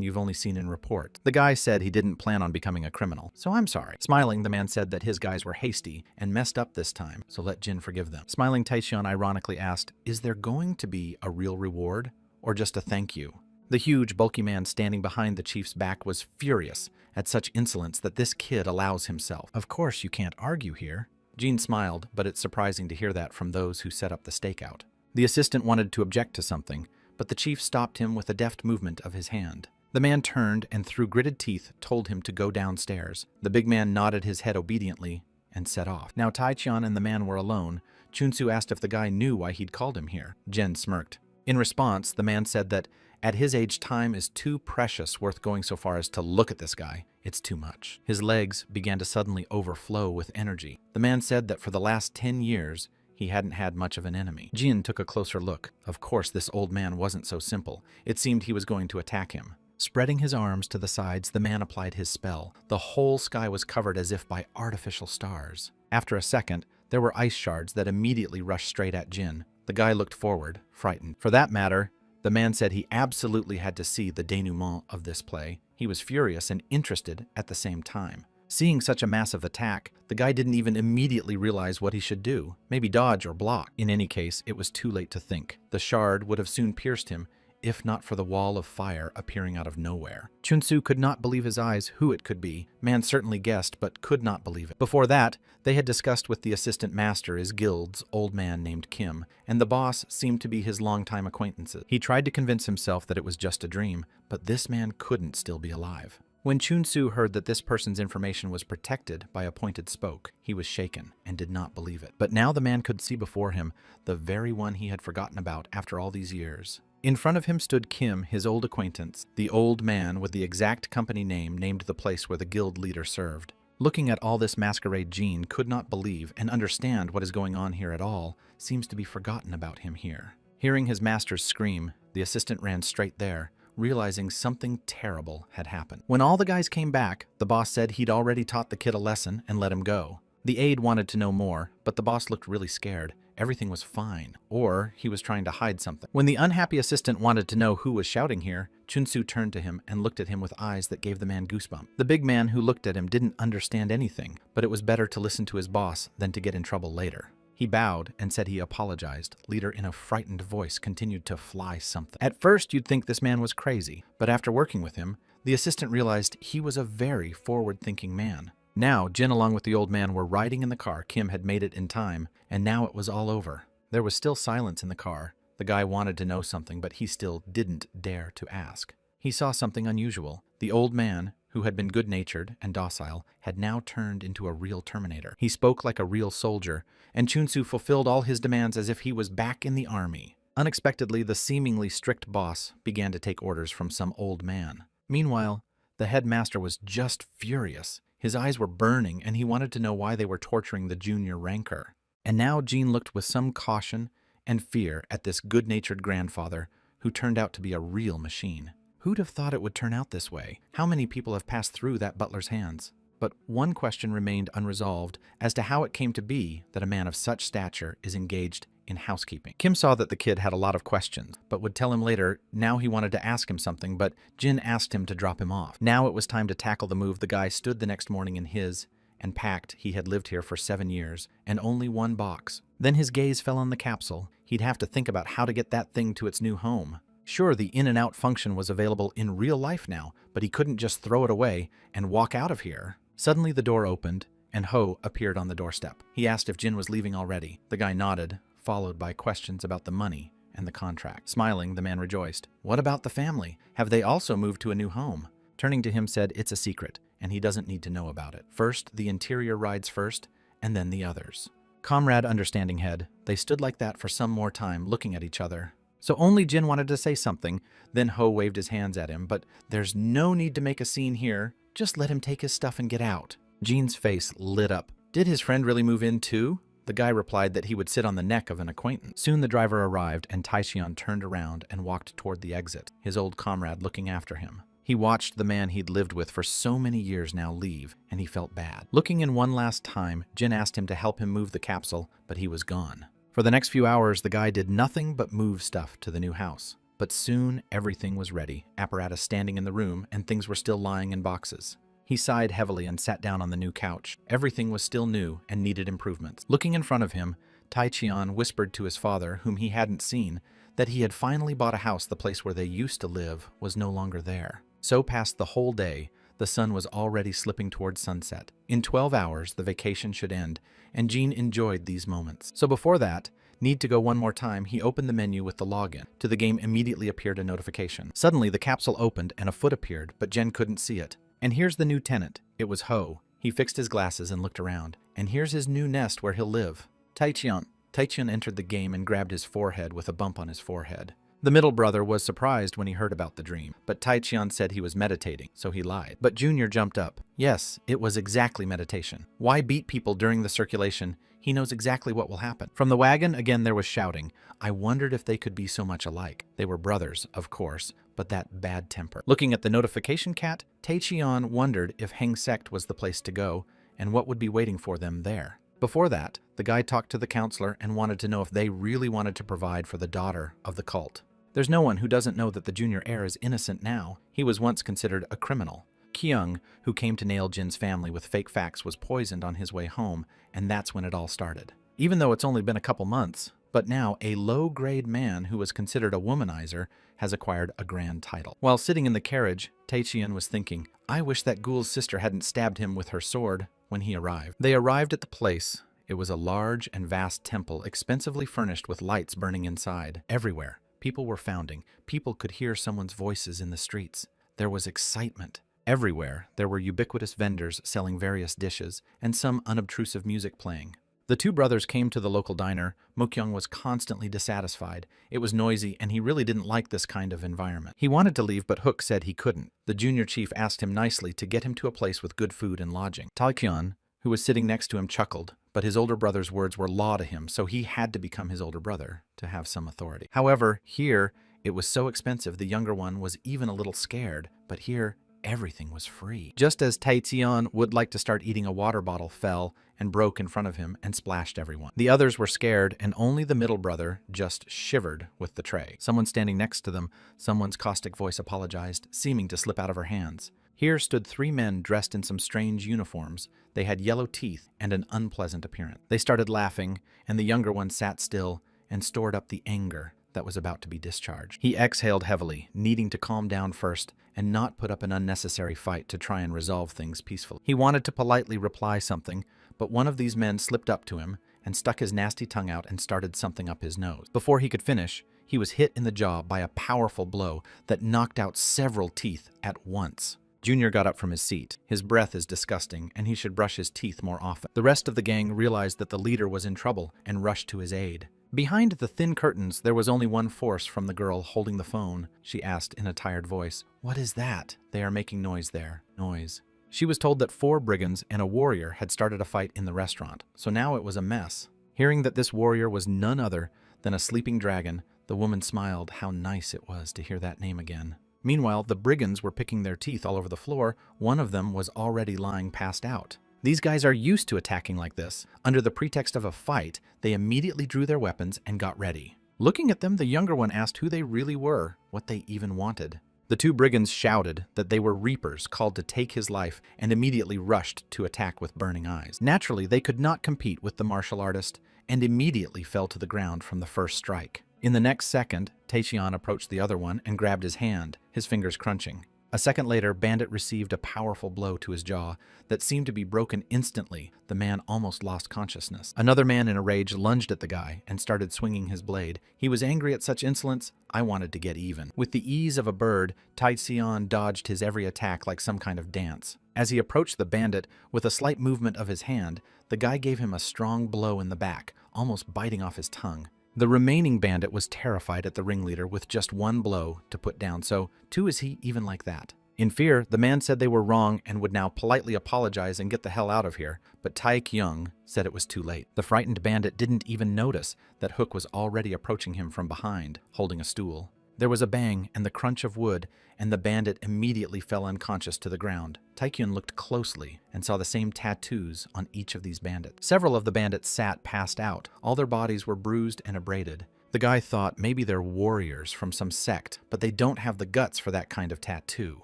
you've only seen in reports. The guy said he didn't plan on becoming a criminal, so I'm sorry. Smiling, the man said that his guys were hasty and messed up this time, so let Jin forgive them. Smiling, Taishan ironically asked, "Is there going to be a real reward, or just a thank you?" The huge, bulky man standing behind the chief's back was furious at such insolence that this kid allows himself. Of course you can't argue here. Jean smiled, but it's surprising to hear that from those who set up the stakeout. The assistant wanted to object to something, but the chief stopped him with a deft movement of his hand. The man turned and through gritted teeth told him to go downstairs. The big man nodded his head obediently and set off. Now Tai-chan and the man were alone. Chun-soo asked if the guy knew why he'd called him here. Jen smirked. In response, the man said that at his age, time is too precious worth going so far as to look at this guy. It's too much. His legs began to suddenly overflow with energy. The man said that for the last 10 years, he hadn't had much of an enemy. Jin took a closer look. Of course, this old man wasn't so simple. It seemed he was going to attack him. Spreading his arms to the sides, the man applied his spell. The whole sky was covered as if by artificial stars. After a second, there were ice shards that immediately rushed straight at Jin. The guy looked forward, frightened. For that matter, the man said he absolutely had to see the denouement of this play. He was furious and interested at the same time. Seeing such a massive attack, the guy didn't even immediately realize what he should do. Maybe dodge or block. In any case, it was too late to think. The shard would have soon pierced him, if not for the wall of fire appearing out of nowhere. Chun-soo could not believe his eyes who it could be. Man certainly guessed, but could not believe it. Before that, they had discussed with the assistant master, his guild's old man named Kim, and the boss seemed to be his longtime acquaintances. He tried to convince himself that it was just a dream, but this man couldn't still be alive. When Chun-soo heard that this person's information was protected by appointed spoke, he was shaken and did not believe it. But now the man could see before him the very one he had forgotten about after all these years. In front of him stood Kim, his old acquaintance. The old man with the exact company name named the place where the guild leader served. Looking at all this masquerade, Jean could not believe and understand what is going on here at all. Seems to be forgotten about him here. Hearing his master's scream, the assistant ran straight there, realizing something terrible had happened. When all the guys came back, the boss said he'd already taught the kid a lesson and let him go. The aide wanted to know more, but the boss looked really scared. Everything was fine, or he was trying to hide something. When the unhappy assistant wanted to know who was shouting here, Chun-soo turned to him and looked at him with eyes that gave the man goosebumps. The big man who looked at him didn't understand anything, but it was better to listen to his boss than to get in trouble later. He bowed and said he apologized. Leader, in a frightened voice, continued to fly something. At first, you'd think this man was crazy, but after working with him, the assistant realized he was a very forward-thinking man. Now, Jin along with the old man were riding in the car. Kim had made it in time, and now it was all over. There was still silence in the car. The guy wanted to know something, but he still didn't dare to ask. He saw something unusual. The old man, who had been good-natured and docile, had now turned into a real Terminator. He spoke like a real soldier, and Chun-soo fulfilled all his demands as if he was back in the army. Unexpectedly, the seemingly strict boss began to take orders from some old man. Meanwhile, the headmaster was just furious. His eyes were burning, and he wanted to know why they were torturing the junior ranker. And now Jean looked with some caution and fear at this good-natured grandfather who turned out to be a real machine. Who'd have thought it would turn out this way? How many people have passed through that butler's hands? But one question remained unresolved as to how it came to be that a man of such stature is engaged in housekeeping. Kim saw that the kid had a lot of questions, but would tell him later now he wanted to ask him something, but Jin asked him to drop him off. Now it was time to tackle the move. The guy stood the next morning in his and packed. He had lived here for 7 years and only one box. Then his gaze fell on the capsule. He'd have to think about how to get that thing to its new home. Sure, the in and out function was available in real life now, but he couldn't just throw it away and walk out of here. Suddenly the door opened, and Ho appeared on the doorstep. He asked if Jin was leaving already. The guy nodded, followed by questions about the money and the contract. Smiling, the man rejoiced. What about the family? Have they also moved to a new home? Turning to him said, it's a secret, and he doesn't need to know about it. First, the interior rides first, and then the others. Comrade understanding head, they stood like that for some more time, looking at each other. So only Jin wanted to say something, then Ho waved his hands at him, but there's no need to make a scene here. Just let him take his stuff and get out. Jin's face lit up. Did his friend really move in too? The guy replied that he would sit on the neck of an acquaintance. Soon the driver arrived and Taixian turned around and walked toward the exit, his old comrade looking after him. He watched the man he'd lived with for so many years now leave, and he felt bad. Looking in one last time, Jin asked him to help him move the capsule, but he was gone. For the next few hours, the guy did nothing but move stuff to the new house. But soon, everything was ready, apparatus standing in the room, and things were still lying in boxes. He sighed heavily and sat down on the new couch. Everything was still new and needed improvements. Looking in front of him, Taichian whispered to his father, whom he hadn't seen, that he had finally bought a house. The place where they used to live was no longer there. So passed the whole day. The sun was already slipping towards sunset. In 12 hours, the vacation should end, and Jin enjoyed these moments. So before that, need to go one more time, he opened the menu with the login. To the game immediately appeared a notification. Suddenly, the capsule opened and a foot appeared, but Jen couldn't see it. And here's the new tenant. It was Ho. He fixed his glasses and looked around. And here's his new nest where he'll live. Taichian. Taichian entered the game and grabbed his forehead with a bump on his forehead. The middle brother was surprised when he heard about the dream, but Taichian said he was meditating, so he lied. But Junior jumped up. Yes, it was exactly meditation. Why beat people during the circulation? He knows exactly what will happen. From the wagon, again there was shouting. I wondered if they could be so much alike. They were brothers, of course, but that bad temper. Looking at the notification cat, Taichian wondered if Heng Sect was the place to go, and what would be waiting for them there. Before that, the guy talked to the counselor and wanted to know if they really wanted to provide for the daughter of the cult. There's no one who doesn't know that the junior heir is innocent now. He was once considered a criminal. Kyung, who came to nail Jin's family with fake facts, was poisoned on his way home, and that's when it all started. Even though it's only been a couple months, but now a low-grade man who was considered a womanizer has acquired a grand title. While sitting in the carriage, Taichian was thinking, I wish that ghoul's sister hadn't stabbed him with her sword when he arrived. They arrived at the place. It was a large and vast temple, expensively furnished with lights burning inside. Everywhere, people were founding. People could hear someone's voices in the streets. There was excitement. Everywhere, there were ubiquitous vendors selling various dishes and some unobtrusive music playing. The two brothers came to the local diner. Mokyung was constantly dissatisfied. It was noisy, and he really didn't like this kind of environment. He wanted to leave, but Hook said he couldn't. The junior chief asked him nicely to get him to a place with good food and lodging. Taekyon, who was sitting next to him, chuckled, but his older brother's words were law to him, so he had to become his older brother to have some authority. However, here, it was so expensive, the younger one was even a little scared, but here, everything was free. Just as Taichian would like to start eating, a water bottle fell and broke in front of him and splashed everyone. The others were scared, and only the middle brother just shivered with the tray. Someone standing next to them, someone's caustic voice apologized, seeming to slip out of her hands. Here stood 3 men dressed in some strange uniforms. They had yellow teeth and an unpleasant appearance. They started laughing, and the younger one sat still and stored up the anger that was about to be discharged. He exhaled heavily, needing to calm down first and not put up an unnecessary fight to try and resolve things peacefully. He wanted to politely reply something, but one of these men slipped up to him and stuck his nasty tongue out and started something up his nose. Before he could finish, he was hit in the jaw by a powerful blow that knocked out several teeth at once. Junior got up from his seat. His breath is disgusting, and he should brush his teeth more often. The rest of the gang realized that the leader was in trouble and rushed to his aid. Behind the thin curtains, there was only one force from the girl holding the phone. She asked in a tired voice, "What is that?" "They are making noise there." Noise. She was told that 4 brigands and a warrior had started a fight in the restaurant, so now it was a mess. Hearing that this warrior was none other than a sleeping dragon, the woman smiled. How nice it was to hear that name again. Meanwhile, the brigands were picking their teeth all over the floor. One of them was already lying passed out. These guys are used to attacking like this. Under the pretext of a fight, they immediately drew their weapons and got ready. Looking at them, the younger one asked who they really were, what they even wanted. The two brigands shouted that they were reapers called to take his life and immediately rushed to attack with burning eyes. Naturally, they could not compete with the martial artist and immediately fell to the ground from the first strike. In the next second, Taecheon approached the other one and grabbed his hand, his fingers crunching. A second later, Bandit received a powerful blow to his jaw that seemed to be broken instantly. The man almost lost consciousness. Another man in a rage lunged at the guy and started swinging his blade. He was angry at such insolence. I wanted to get even. With the ease of a bird, Taecheon dodged his every attack like some kind of dance. As he approached the bandit, with a slight movement of his hand, the guy gave him a strong blow in the back, almost biting off his tongue. The remaining bandit was terrified at the ringleader with just one blow to put down, so too is he even like that. In fear, the man said they were wrong and would now politely apologize and get the hell out of here, but Taecheon said it was too late. The frightened bandit didn't even notice that Hook was already approaching him from behind, holding a stool. There was a bang and the crunch of wood, and the bandit immediately fell unconscious to the ground. Taecheon looked closely and saw the same tattoos on each of these bandits. Several of the bandits sat passed out. All their bodies were bruised and abraded. The guy thought maybe they're warriors from some sect, but they don't have the guts for that kind of tattoo.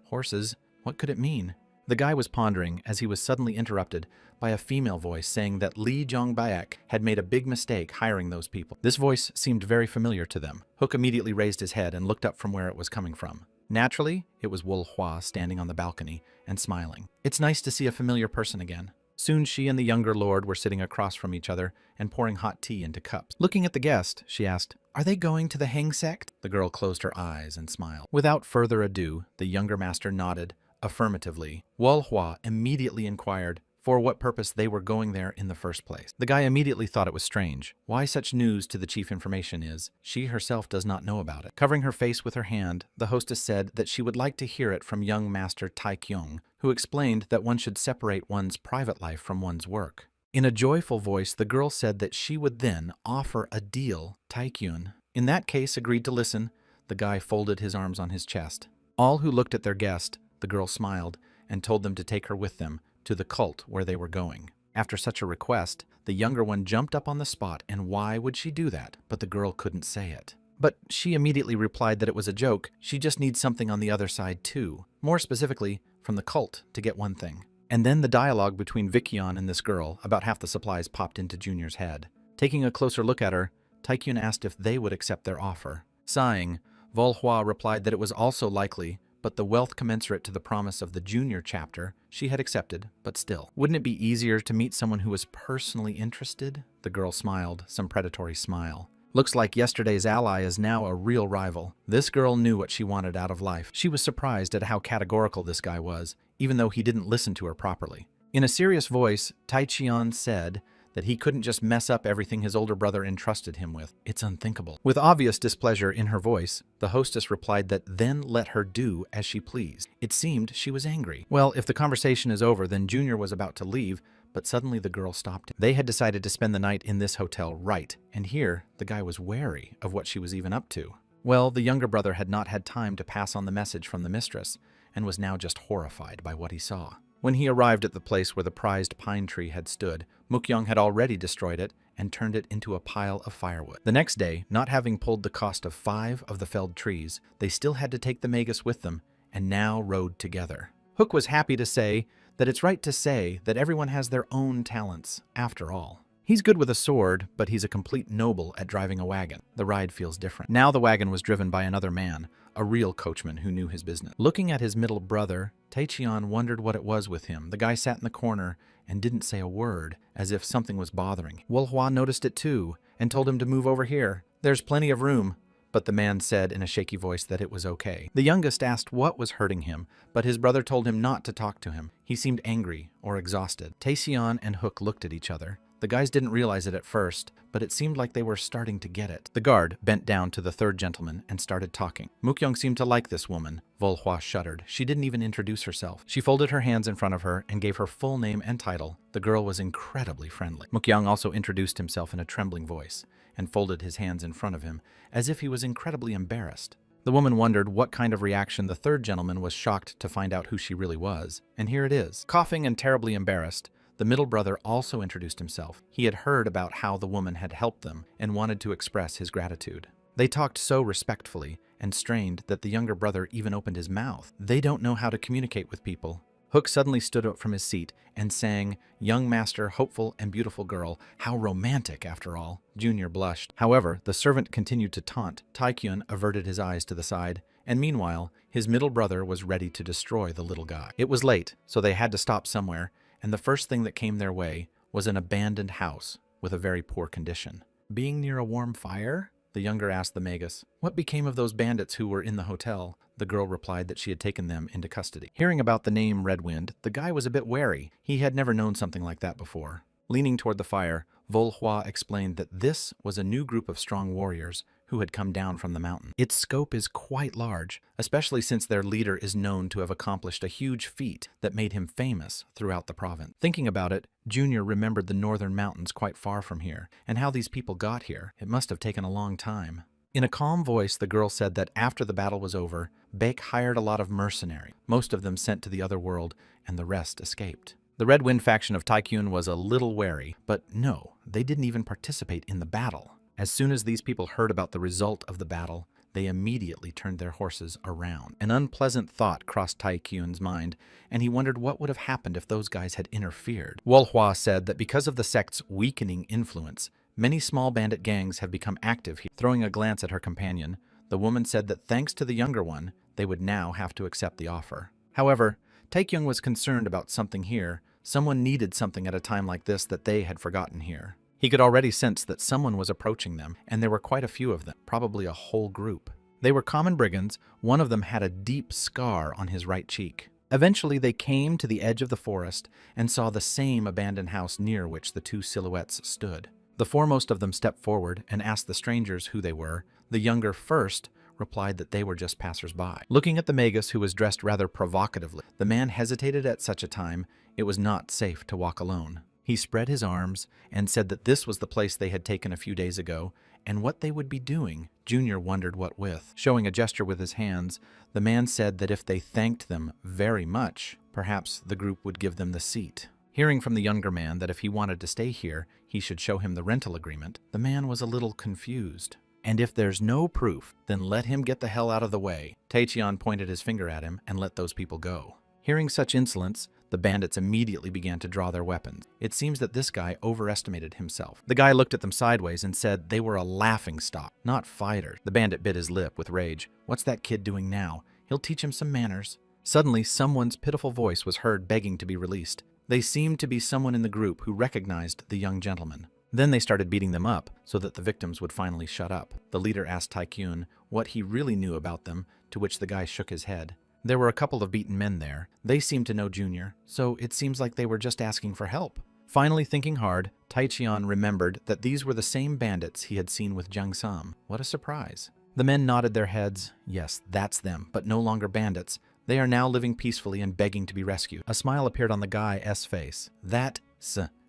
Horses, what could it mean? The guy was pondering as he was suddenly interrupted by a female voice saying that Lee Jong-baek had made a big mistake hiring those people. This voice seemed very familiar to them. Hook immediately raised his head and looked up from where it was coming from. Naturally, it was Wol-hwa standing on the balcony and smiling. It's nice to see a familiar person again. Soon she and the younger lord were sitting across from each other and pouring hot tea into cups. Looking at the guest, she asked, "Are they going to the Hang sect?" The girl closed her eyes and smiled. Without further ado, the younger master nodded affirmatively. Wol-hwa immediately inquired for what purpose they were going there in the first place. The guy immediately thought it was strange. Why such news to the chief information is, she herself does not know about it. Covering her face with her hand, the hostess said that she would like to hear it from young master Taecheon, who explained that one should separate one's private life from one's work. In a joyful voice, the girl said that she would then offer a deal. Taecheon, in that case, agreed to listen. The guy folded his arms on his chest. All who looked at their guest, the girl smiled and told them to take her with them to the cult where they were going. After such a request, the younger one jumped up on the spot, and why would she do that? But the girl couldn't say it. But she immediately replied that it was a joke. She just needs something on the other side too. More specifically, from the cult to get one thing. And then the dialogue between Vickion and this girl, about half the supplies, popped into Junior's head. Taking a closer look at her, Taecheon asked if they would accept their offer. Sighing, Wol-hwa replied that it was also likely, but the wealth commensurate to the promise of the junior chapter she had accepted, but still. Wouldn't it be easier to meet someone who was personally interested? The girl smiled, some predatory smile. Looks like yesterday's ally is now a real rival. This girl knew what she wanted out of life. She was surprised at how categorical this guy was, even though he didn't listen to her properly. In a serious voice, Taecheon said that he couldn't just mess up everything his older brother entrusted him with. It's unthinkable. With obvious displeasure in her voice, the hostess replied that then let her do as she pleased. It seemed she was angry. Well, if the conversation is over, then Junior was about to leave, but suddenly the girl stopped him. They had decided to spend the night in this hotel, right? And here, the guy was wary of what she was even up to. Well, the younger brother had not had time to pass on the message from the mistress, and was now just horrified by what he saw. When he arrived at the place where the prized pine tree had stood, Mukyoung had already destroyed it and turned it into a pile of firewood. The next day, not having pulled the cost of 5 of the felled trees, they still had to take the magus with them, and now rode together. Hook was happy to say that it's right to say that everyone has their own talents, after all. He's good with a sword, but he's a complete noble at driving a wagon. The ride feels different. Now the wagon was driven by another man, a real coachman who knew his business. Looking at his middle brother, Taecheon wondered what it was with him. The guy sat in the corner and didn't say a word, as if something was bothering. Wol-hwa noticed it too, and told him to move over here. There's plenty of room. But the man said in a shaky voice that it was okay. The youngest asked what was hurting him, but his brother told him not to talk to him. He seemed angry or exhausted. Taecheon and Hook looked at each other. The guys didn't realize it at first, but it seemed like they were starting to get it. The guard bent down to the third gentleman and started talking. Mukyoung seemed to like this woman. Wol-hwa shuddered. She didn't even introduce herself. She folded her hands in front of her and gave her full name and title. The girl was incredibly friendly. Mukyoung also introduced himself in a trembling voice and folded his hands in front of him as if he was incredibly embarrassed. The woman wondered what kind of reaction the third gentleman was shocked to find out who she really was. And here it is. Coughing and terribly embarrassed, the middle brother also introduced himself. He had heard about how the woman had helped them and wanted to express his gratitude. They talked so respectfully and strained that the younger brother even opened his mouth. They don't know how to communicate with people. Hook suddenly stood up from his seat and sang, "Young master, hopeful and beautiful girl, how romantic after all." Junior blushed. However, the servant continued to taunt. Taekyun averted his eyes to the side, and meanwhile, his middle brother was ready to destroy the little guy. It was late, so they had to stop somewhere, and the first thing that came their way was an abandoned house with a very poor condition. Being near a warm fire? The younger asked the magus. What became of those bandits who were in the hotel? The girl replied that she had taken them into custody. Hearing about the name Red Wind, the guy was a bit wary. He had never known something like that before. Leaning toward the fire, Volhua explained that this was a new group of strong warriors who had come down from the mountain. Its scope is quite large, especially since their leader is known to have accomplished a huge feat that made him famous throughout the province. Thinking about it, Junior remembered the northern mountains quite far from here, and how these people got here. It must have taken a long time. In a calm voice, the girl said that after the battle was over, Baek hired a lot of mercenary, most of them sent to the other world, and the rest escaped. The Red Wind faction of Taekyun was a little wary, but no, they didn't even participate in the battle. As soon as these people heard about the result of the battle, they immediately turned their horses around. An unpleasant thought crossed Taekyun's mind, and he wondered what would have happened if those guys had interfered. Wolhua said that because of the sect's weakening influence, many small bandit gangs have become active here. Throwing a glance at her companion, the woman said that thanks to the younger one, they would now have to accept the offer. However, Taekyun was concerned about something here. Someone needed something at a time like this that they had forgotten here. He could already sense that someone was approaching them, and there were quite a few of them, probably a whole group. They were common brigands. One of them had a deep scar on his right cheek. Eventually, they came to the edge of the forest and saw the same abandoned house near which the two silhouettes stood. The foremost of them stepped forward and asked the strangers who they were. The younger first replied that they were just passers-by. Looking at the magus, who was dressed rather provocatively, the man hesitated at such a time. It was not safe to walk alone. He spread his arms and said that this was the place they had taken a few days ago, and what they would be doing. Junior wondered what with. Showing a gesture with his hands, the man said that if they thanked them very much, perhaps the group would give them the seat. Hearing from the younger man that if he wanted to stay here, he should show him the rental agreement, the man was a little confused. And if there's no proof, then let him get the hell out of the way. Taecheon pointed his finger at him and let those people go. Hearing such insolence, the bandits immediately began to draw their weapons. It seems that this guy overestimated himself. The guy looked at them sideways and said they were a laughingstock, not fighters. The bandit bit his lip with rage. What's that kid doing now? He'll teach him some manners. Suddenly, someone's pitiful voice was heard begging to be released. They seemed to be someone in the group who recognized the young gentleman. Then they started beating them up so that the victims would finally shut up. The leader asked Taekyun what he really knew about them, to which the guy shook his head. There were a couple of beaten men there. They seemed to know Junior, so it seems like they were just asking for help. Finally thinking hard, Taecheon remembered that these were the same bandits he had seen with Jang Sam. What a surprise. The men nodded their heads. Yes, that's them, but no longer bandits. They are now living peacefully and begging to be rescued. A smile appeared on the guy's face. That's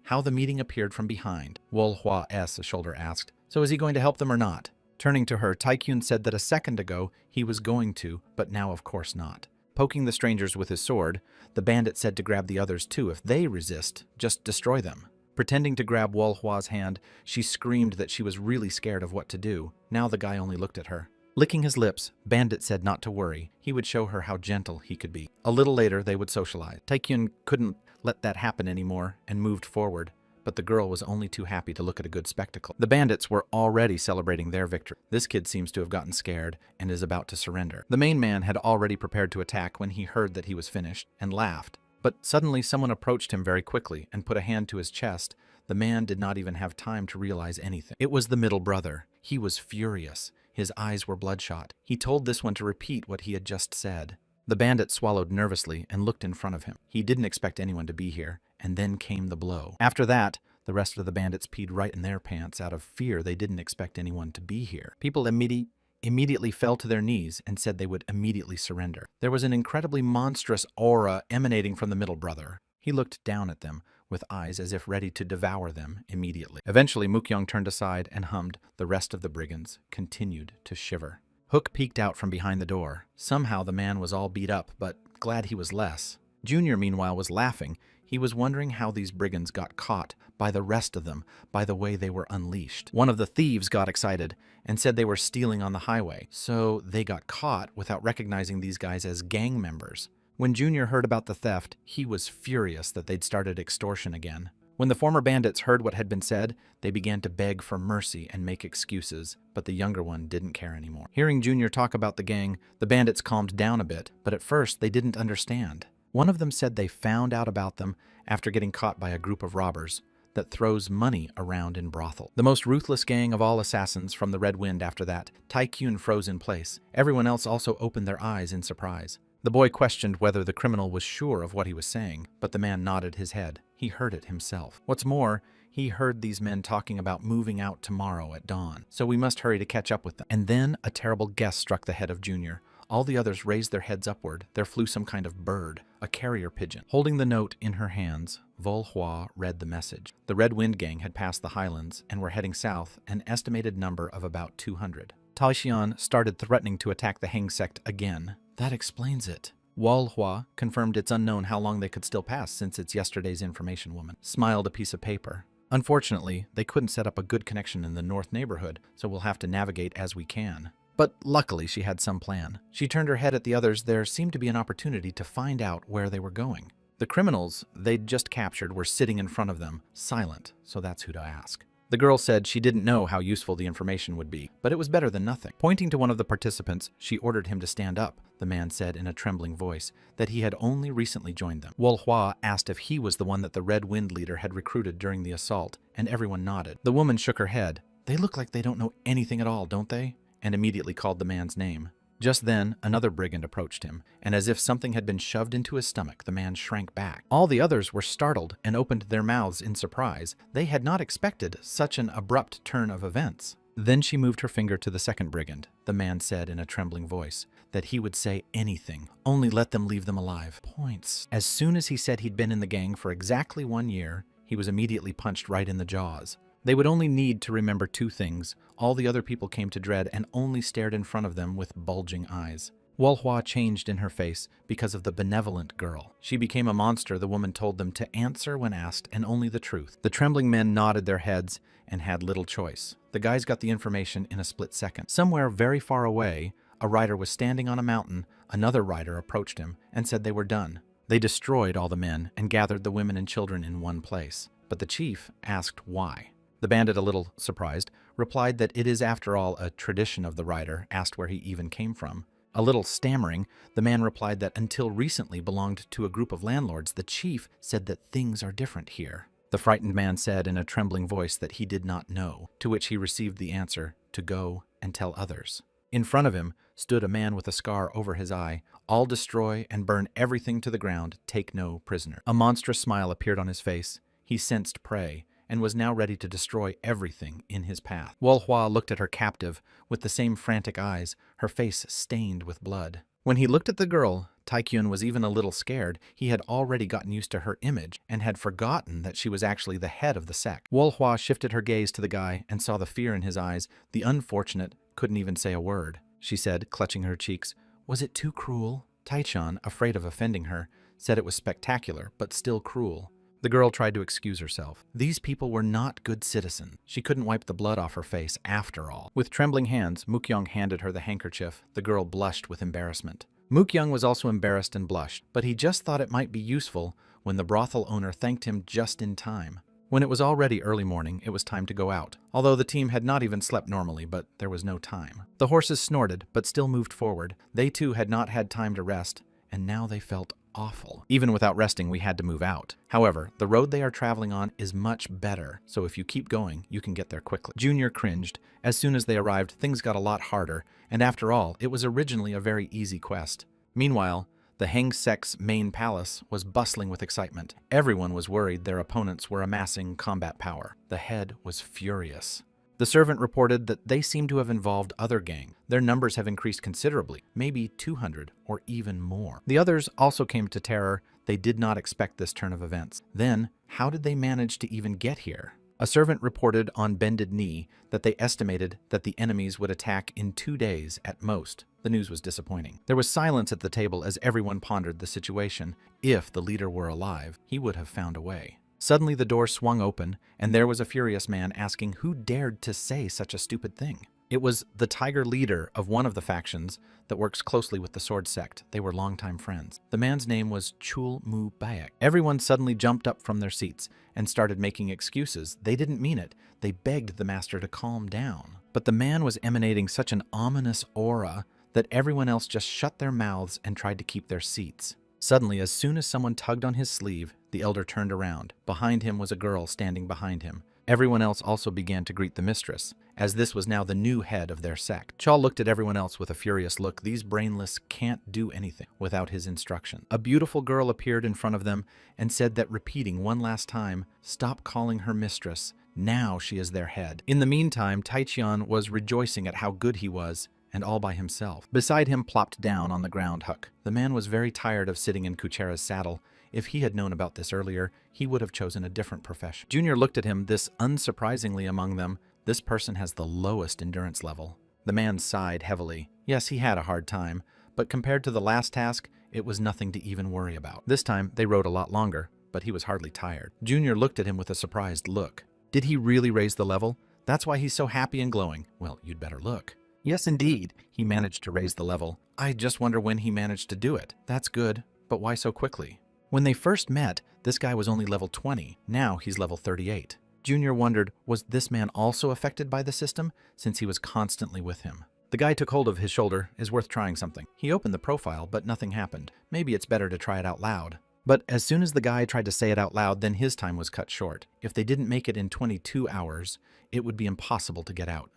how the meeting appeared from behind. Wolhua's shoulder asked, so is he going to help them or not? Turning to her, Taekyun said that a second ago he was going to, but now of course not. Poking the strangers with his sword, the bandit said to grab the others too. If they resist, just destroy them. Pretending to grab Wolhua's hand, she screamed that she was really scared of what to do. Now the guy only looked at her. Licking his lips, Bandit said not to worry. He would show her how gentle he could be. A little later, they would socialize. Taekyun couldn't let that happen anymore and moved forward, but the girl was only too happy to look at a good spectacle. The bandits were already celebrating their victory. This kid seems to have gotten scared and is about to surrender. The main man had already prepared to attack when he heard that he was finished and laughed. But suddenly someone approached him very quickly and put a hand to his chest. The man did not even have time to realize anything. It was the middle brother. He was furious. His eyes were bloodshot. He told this one to repeat what he had just said. The bandit swallowed nervously and looked in front of him. He didn't expect anyone to be here, and then came the blow. After that, the rest of the bandits peed right in their pants out of fear. They didn't expect anyone to be here. People immediately fell to their knees and said they would immediately surrender. There was an incredibly monstrous aura emanating from the middle brother. He looked down at them with eyes as if ready to devour them immediately. Eventually, Mukyong turned aside and hummed. The rest of the brigands continued to shiver. Hook peeked out from behind the door. Somehow the man was all beat up, but glad he was less. Junior, meanwhile, was laughing. He was wondering how these brigands got caught by the rest of them, by the way they were unleashed. One of the thieves got excited and said they were stealing on the highway, so they got caught without recognizing these guys as gang members. When Junior heard about the theft, he was furious that they'd started extortion again. When the former bandits heard what had been said, they began to beg for mercy and make excuses, but the younger one didn't care anymore. Hearing Junior talk about the gang, the bandits calmed down a bit, but at first they didn't understand. One of them said they found out about them after getting caught by a group of robbers that throws money around in brothel. The most ruthless gang of all assassins from the Red Wind after that, Tycoon froze in place. Everyone else also opened their eyes in surprise. The boy questioned whether the criminal was sure of what he was saying, but the man nodded his head. He heard it himself. What's more, he heard these men talking about moving out tomorrow at dawn, so we must hurry to catch up with them. And then a terrible guess struck the head of Junior. All the others raised their heads upward. There flew some kind of bird, a carrier pigeon. Holding the note in her hands, Volhua read the message. The Red Wind gang had passed the highlands and were heading south, an estimated number of about 200. Taishian started threatening to attack the Heng sect again. That explains it. Walhua confirmed it's unknown how long they could still pass since it's yesterday's information woman. Smiled a piece of paper. Unfortunately, they couldn't set up a good connection in the north neighborhood, so we'll have to navigate as we can. But luckily she had some plan. She turned her head at the others. There seemed to be an opportunity to find out where they were going. The criminals they'd just captured were sitting in front of them, silent, so that's who to ask. The girl said she didn't know how useful the information would be, but it was better than nothing. Pointing to one of the participants, she ordered him to stand up. The man said in a trembling voice that he had only recently joined them. Wolhua asked if he was the one that the Red Wind leader had recruited during the assault, and everyone nodded. The woman shook her head. They look like they don't know anything at all, don't they? And immediately called the man's name. Just then, another brigand approached him, and as if something had been shoved into his stomach, the man shrank back. All the others were startled and opened their mouths in surprise. They had not expected such an abrupt turn of events. Then she moved her finger to the second brigand. The man said in a trembling voice that he would say anything, only let them leave them alive. Points. As soon as he said he'd been in the gang for exactly 1 year, he was immediately punched right in the jaws. They would only need to remember 2 things. All the other people came to dread and only stared in front of them with bulging eyes. Wolhua changed in her face because of the benevolent girl. She became a monster. The woman told them to answer when asked and only the truth. The trembling men nodded their heads and had little choice. The guys got the information in a split second. Somewhere very far away, a rider was standing on a mountain. Another rider approached him and said they were done. They destroyed all the men and gathered the women and children in one place. But the chief asked why. The bandit, a little surprised, replied that it is after all a tradition of the rider, asked where he even came from. A little stammering, the man replied that until recently belonged to a group of landlords. The chief said that things are different here. The frightened man said in a trembling voice that he did not know, to which he received the answer to go and tell others. In front of him stood a man with a scar over his eye. All destroy and burn everything to the ground, take no prisoner. A monstrous smile appeared on his face. He sensed prey and was now ready to destroy everything in his path. Wolhua looked at her captive with the same frantic eyes, her face stained with blood. When he looked at the girl, Taekyun was even a little scared. He had already gotten used to her image and had forgotten that she was actually the head of the sect. Wolhua shifted her gaze to the guy and saw the fear in his eyes. The unfortunate couldn't even say a word. She said, clutching her cheeks, "Was it too cruel?" Taichan, afraid of offending her, said it was spectacular, but still cruel. The girl tried to excuse herself. These people were not good citizens. She couldn't wipe the blood off her face after all. With trembling hands, Mukyung handed her the handkerchief. The girl blushed with embarrassment. Mukyung was also embarrassed and blushed, but he just thought it might be useful when the brothel owner thanked him just in time. When it was already early morning, it was time to go out. Although the team had not even slept normally, but there was no time. The horses snorted, but still moved forward. They too had not had time to rest, and now they felt awful. Even without resting, we had to move out. However, the road they are traveling on is much better, so if you keep going, you can get there quickly. Junior cringed. As soon as they arrived, things got a lot harder, and after all, it was originally a very easy quest. Meanwhile, the Heng sect's main palace was bustling with excitement. Everyone was worried their opponents were amassing combat power. The head was furious. The servant reported that they seem to have involved other gangs. Their numbers have increased considerably, maybe 200 or even more. The others also came to terror. They did not expect this turn of events. Then, how did they manage to even get here? A servant reported on bended knee that they estimated that the enemies would attack in 2 days at most. The news was disappointing. There was silence at the table as everyone pondered the situation. If the leader were alive, he would have found a way. Suddenly the door swung open, and there was a furious man asking who dared to say such a stupid thing. It was the tiger leader of one of the factions that works closely with the sword sect. They were longtime friends. The man's name was Chul Mu Bayak. Everyone suddenly jumped up from their seats and started making excuses. They didn't mean it. They begged the master to calm down. But the man was emanating such an ominous aura that everyone else just shut their mouths and tried to keep their seats. Suddenly, as soon as someone tugged on his sleeve, the elder turned around. Behind him was a girl standing behind him. Everyone else also began to greet the mistress, as this was now the new head of their sect. Chul looked at everyone else with a furious look. These brainless can't do anything without his instruction. A beautiful girl appeared in front of them and said that, repeating one last time, "Stop calling her mistress. Now she is their head." In the meantime, Taichian was rejoicing at how good he was, and all by himself. Beside him plopped down on the ground Huck. The man was very tired of sitting in Kuchera's saddle. If he had known about this earlier, he would have chosen a different profession. Junior looked at him, this unsurprisingly among them. This person has the lowest endurance level. The man sighed heavily. Yes, he had a hard time, but compared to the last task, it was nothing to even worry about. This time, they rode a lot longer, but he was hardly tired. Junior looked at him with a surprised look. Did he really raise the level? That's why he's so happy and glowing. Well, you'd better look. Yes, indeed, he managed to raise the level. I just wonder when he managed to do it. That's good, but why so quickly? When they first met, this guy was only level 20. Now he's level 38. Junior wondered, was this man also affected by the system, since he was constantly with him? The guy took hold of his shoulder. Is worth trying something. He opened the profile, but nothing happened. Maybe it's better to try it out loud. But as soon as the guy tried to say it out loud, then his time was cut short. If they didn't make it in 22 hours, it would be impossible to get out.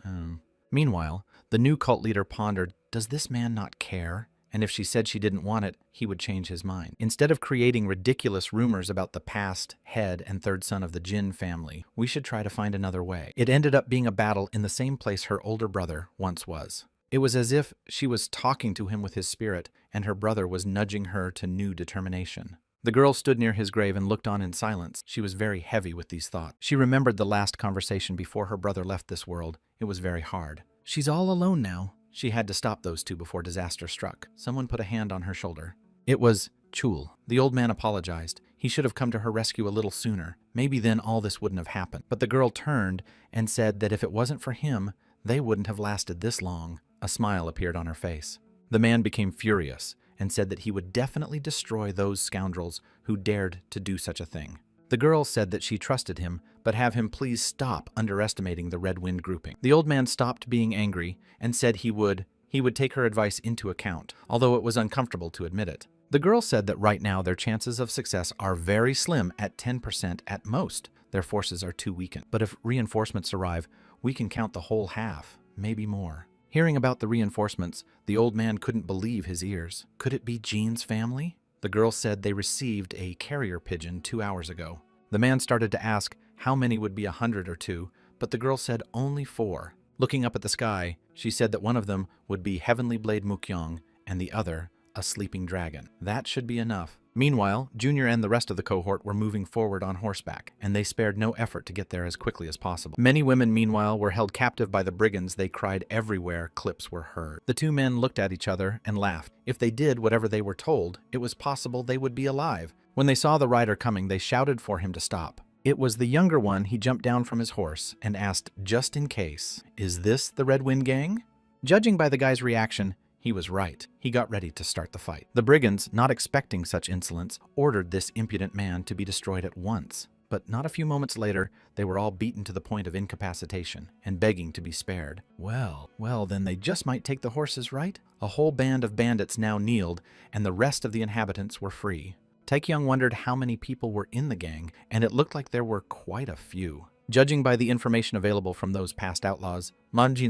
Meanwhile, the new cult leader pondered, does this man not care? And if she said she didn't want it, he would change his mind. Instead of creating ridiculous rumors about the past head and third son of the Jin family, we should try to find another way. It ended up being a battle in the same place her older brother once was. It was as if she was talking to him with his spirit, and her brother was nudging her to new determination. The girl stood near his grave and looked on in silence. She was very heavy with these thoughts. She remembered the last conversation before her brother left this world. It was very hard. She's all alone now. She had to stop those two before disaster struck. Someone put a hand on her shoulder. It was Chul. The old man apologized. He should have come to her rescue a little sooner. Maybe then all this wouldn't have happened. But the girl turned and said that if it wasn't for him, they wouldn't have lasted this long. A smile appeared on her face. The man became furious and said that he would definitely destroy those scoundrels who dared to do such a thing. The girl said that she trusted him, but have him please stop underestimating the Red Wind grouping. The old man stopped being angry and said he would take her advice into account, although it was uncomfortable to admit it. The girl said that right now their chances of success are very slim at 10% at most. Their forces are too weakened. But if reinforcements arrive, we can count the whole half, maybe more. Hearing about the reinforcements, the old man couldn't believe his ears. Could it be Jean's family? The girl said they received a carrier pigeon 2 hours ago. The man started to ask how many would be 100 or 2, but the girl said only 4. Looking up at the sky, she said that one of them would be Heavenly Blade Mukyong and the other a sleeping dragon. That should be enough. Meanwhile, Junior and the rest of the cohort were moving forward on horseback, and they spared no effort to get there as quickly as possible. Many women, meanwhile, were held captive by the brigands. They cried everywhere clips were heard. The two men looked at each other and laughed. If they did whatever they were told, it was possible they would be alive. When they saw the rider coming, they shouted for him to stop. It was the younger one. He jumped down from his horse and asked, just in case, "Is this the Red Wind Gang?" Judging by the guy's reaction, he was right. He got ready to start the fight. The brigands, not expecting such insolence, ordered this impudent man to be destroyed at once. But not a few moments later, they were all beaten to the point of incapacitation and begging to be spared. Well, then they just might take the horses, right? A whole band of bandits now kneeled, and the rest of the inhabitants were free. Taekyung wondered how many people were in the gang, and it looked like there were quite a few. Judging by the information available from those past outlaws, most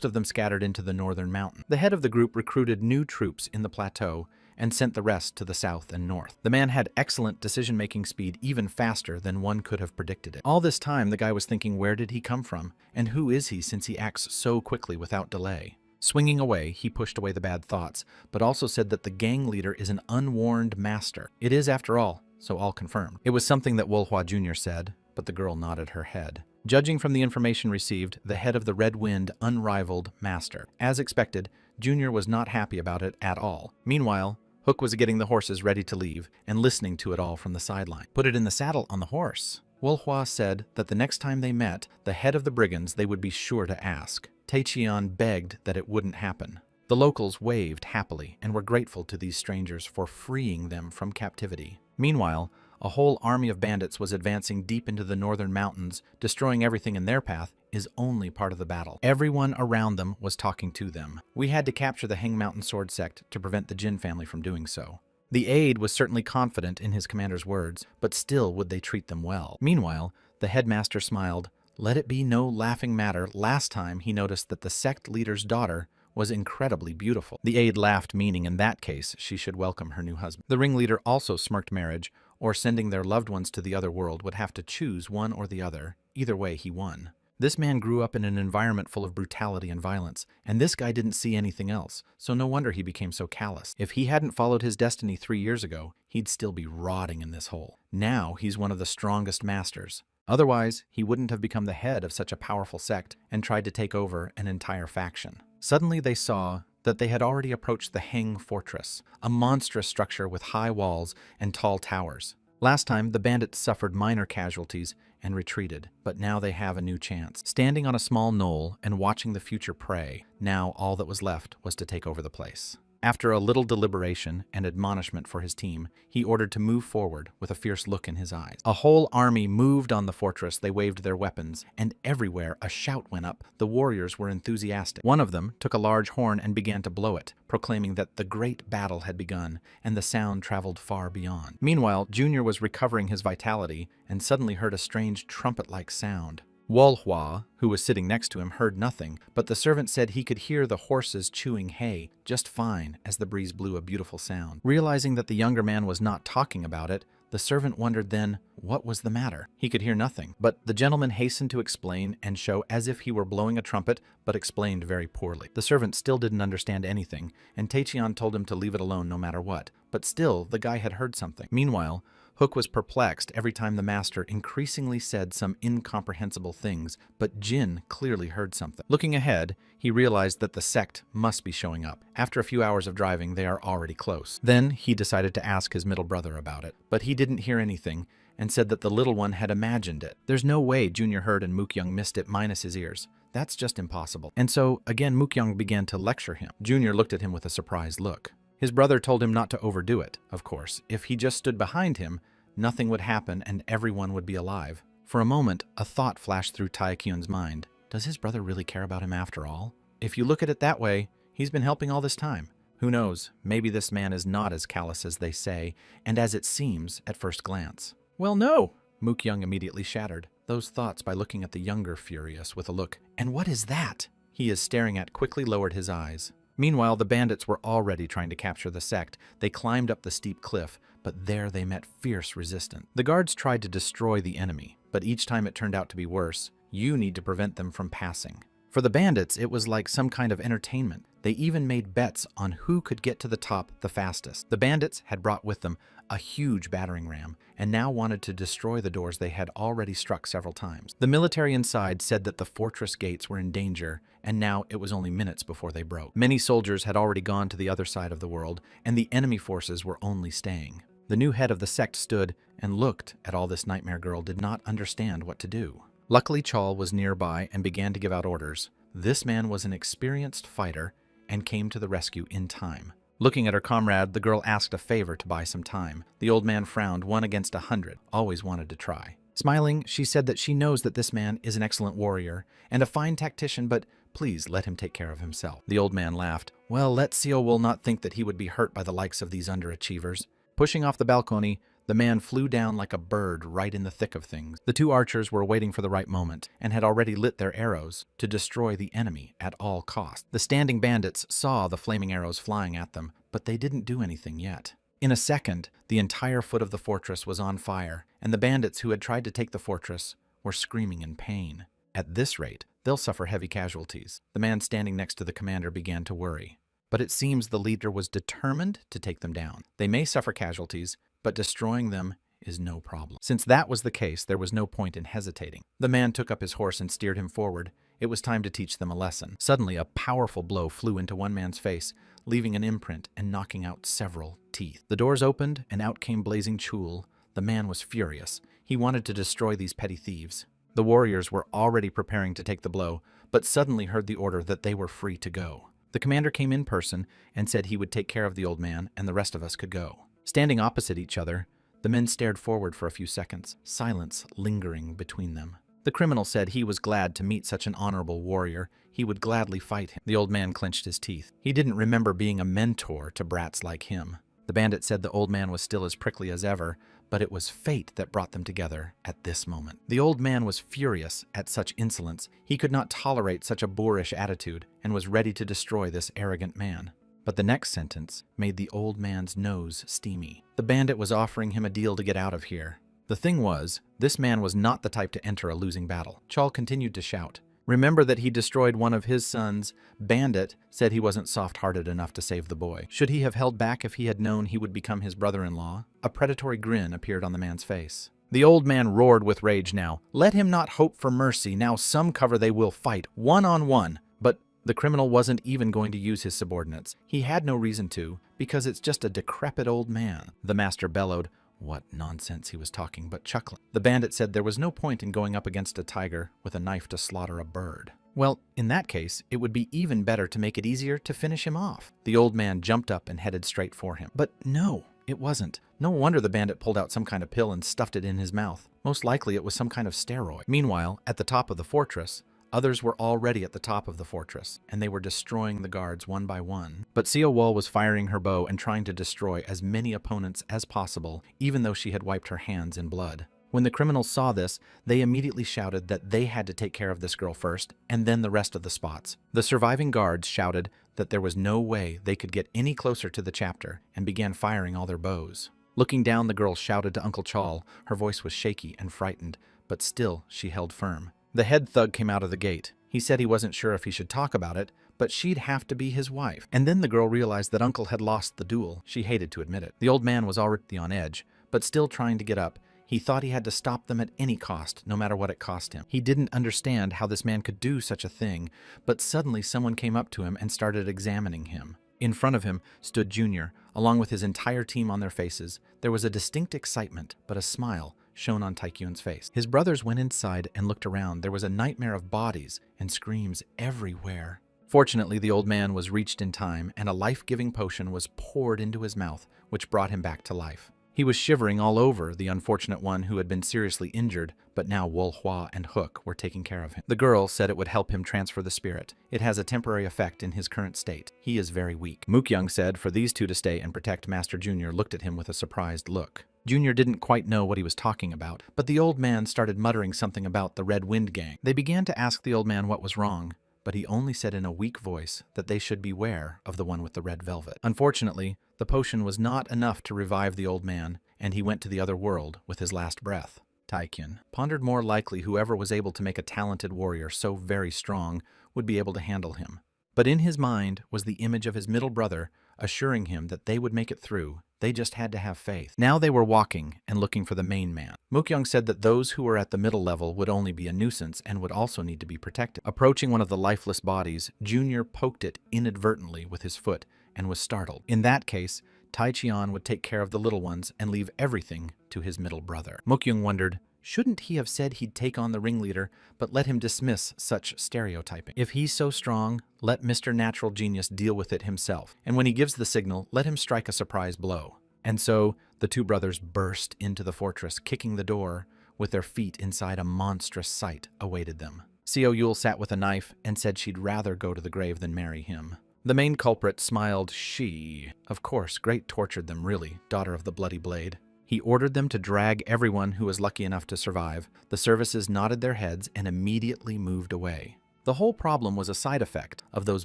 of them scattered into the northern mountain. The head of the group recruited new troops in the plateau and sent the rest to the south and north. The man had excellent decision-making speed, even faster than one could have predicted it. All this time, the guy was thinking, where did he come from? And who is he, since he acts so quickly without delay? Swinging away, he pushed away the bad thoughts, but also said that the gang leader is an unwarned master. It is, after all, so all confirmed. It was something that Wolhua Jr. said, but the girl nodded her head. Judging from the information received, the head of the Red Wind unrivaled master. As expected, Junior was not happy about it at all. Meanwhile, Hook was getting the horses ready to leave and listening to it all from the sideline. Put it in the saddle on the horse. Wolhua said that the next time they met, the head of the brigands they would be sure to ask. Taichian begged that it wouldn't happen. The locals waved happily and were grateful to these strangers for freeing them from captivity. Meanwhile, a whole army of bandits was advancing deep into the northern mountains. Destroying everything in their path is only part of the battle. Everyone around them was talking to them. We had to capture the Hang Mountain Sword Sect to prevent the Jin family from doing so. The aide was certainly confident in his commander's words, but still would they treat them well. Meanwhile, the headmaster smiled. Let it be no laughing matter, last time he noticed that the sect leader's daughter was incredibly beautiful. The aide laughed, meaning in that case she should welcome her new husband. The ringleader also smirked. Marriage or sending their loved ones to the other world would have to choose one or the other. Either way, he won. This man grew up in an environment full of brutality and violence, and this guy didn't see anything else, so no wonder he became so callous. If he hadn't followed his destiny 3 years ago, he'd still be rotting in this hole. Now he's one of the strongest masters. Otherwise, he wouldn't have become the head of such a powerful sect and tried to take over an entire faction. Suddenly they saw that they had already approached the Heng Fortress, a monstrous structure with high walls and tall towers. Last time, the bandits suffered minor casualties and retreated, but now they have a new chance. Standing on a small knoll and watching the future prey, now all that was left was to take over the place. After a little deliberation and admonishment for his team, he ordered to move forward with a fierce look in his eyes. A whole army moved on the fortress. They waved their weapons, and everywhere a shout went up. The warriors were enthusiastic. One of them took a large horn and began to blow it, proclaiming that the great battle had begun, and the sound traveled far beyond. Meanwhile, Junior was recovering his vitality and suddenly heard a strange trumpet-like sound. Wolhua, who was sitting next to him, heard nothing, but the servant said he could hear the horses chewing hay just fine as the breeze blew a beautiful sound. Realizing that the younger man was not talking about it, the servant wondered then what was the matter. He could hear nothing, but the gentleman hastened to explain and show as if he were blowing a trumpet, but explained very poorly. The servant still didn't understand anything, and Taichian told him to leave it alone no matter what, but still the guy had heard something. Meanwhile, Hook was perplexed every time the master increasingly said some incomprehensible things, but Jin clearly heard something. Looking ahead, he realized that the sect must be showing up. After a few hours of driving, they are already close. Then he decided to ask his middle brother about it, but he didn't hear anything and said that the little one had imagined it. There's no way Junior heard and Mookyoung missed it minus his ears. That's just impossible. And so, again, Mookyoung began to lecture him. Junior looked at him with a surprised look. His brother told him not to overdo it, of course. If he just stood behind him, nothing would happen and everyone would be alive. For a moment, a thought flashed through Taekyun's mind. Does his brother really care about him after all? If you look at it that way, he's been helping all this time. Who knows, maybe this man is not as callous as they say, and as it seems at first glance. Well, no! Mookyoung immediately shattered those thoughts by looking at the younger Furious with a look. And what is that? He is staring at quickly lowered his eyes. Meanwhile, the bandits were already trying to capture the sect. They climbed up the steep cliff, but there they met fierce resistance. The guards tried to destroy the enemy, but each time it turned out to be worse. You need to prevent them from passing. For the bandits, it was like some kind of entertainment. They even made bets on who could get to the top the fastest. The bandits had brought with them a huge battering ram, and now wanted to destroy the doors they had already struck several times. The military inside said that the fortress gates were in danger, and now it was only minutes before they broke. Many soldiers had already gone to the other side of the world, and the enemy forces were only staying. The new head of the sect stood and looked at all this. Nightmare girl did not understand what to do. Luckily, Chal was nearby and began to give out orders. This man was an experienced fighter and came to the rescue in time. Looking at her comrade, the girl asked a favor to buy some time. The old man frowned, 1 against 100, always wanted to try. Smiling, she said that she knows that this man is an excellent warrior and a fine tactician, but please let him take care of himself. The old man laughed. Well, let Seo will not think that he would be hurt by the likes of these underachievers. Pushing off the balcony, the man flew down like a bird right in the thick of things. The 2 archers were waiting for the right moment and had already lit their arrows to destroy the enemy at all costs. The standing bandits saw the flaming arrows flying at them, but they didn't do anything yet. In a second, the entire foot of the fortress was on fire, and the bandits who had tried to take the fortress were screaming in pain. At this rate, they'll suffer heavy casualties. The man standing next to the commander began to worry. But it seems the leader was determined to take them down. They may suffer casualties, but destroying them is no problem. Since that was the case, there was no point in hesitating. The man took up his horse and steered him forward. It was time to teach them a lesson. Suddenly, a powerful blow flew into one man's face, leaving an imprint and knocking out several teeth. The doors opened, and out came blazing Chul. The man was furious. He wanted to destroy these petty thieves. The warriors were already preparing to take the blow, but suddenly heard the order that they were free to go. The commander came in person and said he would take care of the old man and the rest of us could go. Standing opposite each other, the men stared forward for a few seconds, silence lingering between them. The criminal said he was glad to meet such an honorable warrior. He would gladly fight him. The old man clenched his teeth. He didn't remember being a mentor to brats like him. The bandit said the old man was still as prickly as ever, but it was fate that brought them together at this moment. The old man was furious at such insolence. He could not tolerate such a boorish attitude and was ready to destroy this arrogant man. But the next sentence made the old man's nose steamy. The bandit was offering him a deal to get out of here. The thing was, this man was not the type to enter a losing battle. Chul continued to shout. Remember that he destroyed one of his sons. Bandit said he wasn't soft-hearted enough to save the boy. Should he have held back if he had known he would become his brother-in-law? A predatory grin appeared on the man's face. The old man roared with rage now. Let him not hope for mercy. Now some cover they will fight, one-on-one. But the criminal wasn't even going to use his subordinates. He had no reason to, because it's just a decrepit old man. The master bellowed. What nonsense he was talking, but chuckling. The bandit said there was no point in going up against a tiger with a knife to slaughter a bird. Well, in that case, it would be even better to make it easier to finish him off. The old man jumped up and headed straight for him. But no, it wasn't. No wonder the bandit pulled out some kind of pill and stuffed it in his mouth. Most likely it was some kind of steroid. Meanwhile, at the top of the fortress, others were already at the top of the fortress, and they were destroying the guards one by one. But Seo Wol was firing her bow and trying to destroy as many opponents as possible, even though she had wiped her hands in blood. When the criminals saw this, they immediately shouted that they had to take care of this girl first, and then the rest of the spots. The surviving guards shouted that there was no way they could get any closer to the chapter, and began firing all their bows. Looking down, the girl shouted to Uncle Chul. Her voice was shaky and frightened, but still she held firm. The head thug came out of the gate. He said he wasn't sure if he should talk about it, but she'd have to be his wife. And then the girl realized that Uncle had lost the duel. She hated to admit it. The old man was already on edge, but still trying to get up. He thought he had to stop them at any cost, no matter what it cost him. He didn't understand how this man could do such a thing, but suddenly someone came up to him and started examining him. In front of him stood Junior, along with his entire team on their faces. There was a distinct excitement, but a smile shone on Taekyun's face. His brothers went inside and looked around. There was a nightmare of bodies and screams everywhere. Fortunately, the old man was reached in time, and a life-giving potion was poured into his mouth, which brought him back to life. He was shivering all over, the unfortunate one who had been seriously injured, but now Wol Hua and Hook were taking care of him. The girl said it would help him transfer the spirit. It has a temporary effect in his current state. He is very weak. Mookyoung said for these two to stay and protect Master Junior looked at him with a surprised look. Junior didn't quite know what he was talking about, but the old man started muttering something about the Red Wind Gang. They began to ask the old man what was wrong, but he only said in a weak voice that they should beware of the one with the red velvet. Unfortunately, the potion was not enough to revive the old man, and he went to the other world with his last breath. Taekyun pondered more likely whoever was able to make a talented warrior so very strong would be able to handle him. But in his mind was the image of his middle brother, assuring him that they would make it through. They just had to have faith. Now they were walking and looking for the main man. Mookyoung said that those who were at the middle level would only be a nuisance and would also need to be protected. Approaching one of the lifeless bodies, Junior poked it inadvertently with his foot and was startled. In that case, Taecheon would take care of the little ones and leave everything to his middle brother. Mookyoung wondered, shouldn't he have said he'd take on the ringleader, but let him dismiss such stereotyping? If he's so strong, let Mr. Natural Genius deal with it himself, and when he gives the signal, let him strike a surprise blow. And so the two brothers burst into the fortress, kicking the door. With their feet inside, a monstrous sight awaited them. Seo Yul sat with a knife and said she'd rather go to the grave than marry him. The main culprit smiled. She, of course, great tortured them really, daughter of the bloody blade. He ordered them to drag everyone who was lucky enough to survive. The services nodded their heads and immediately moved away. The whole problem was a side effect of those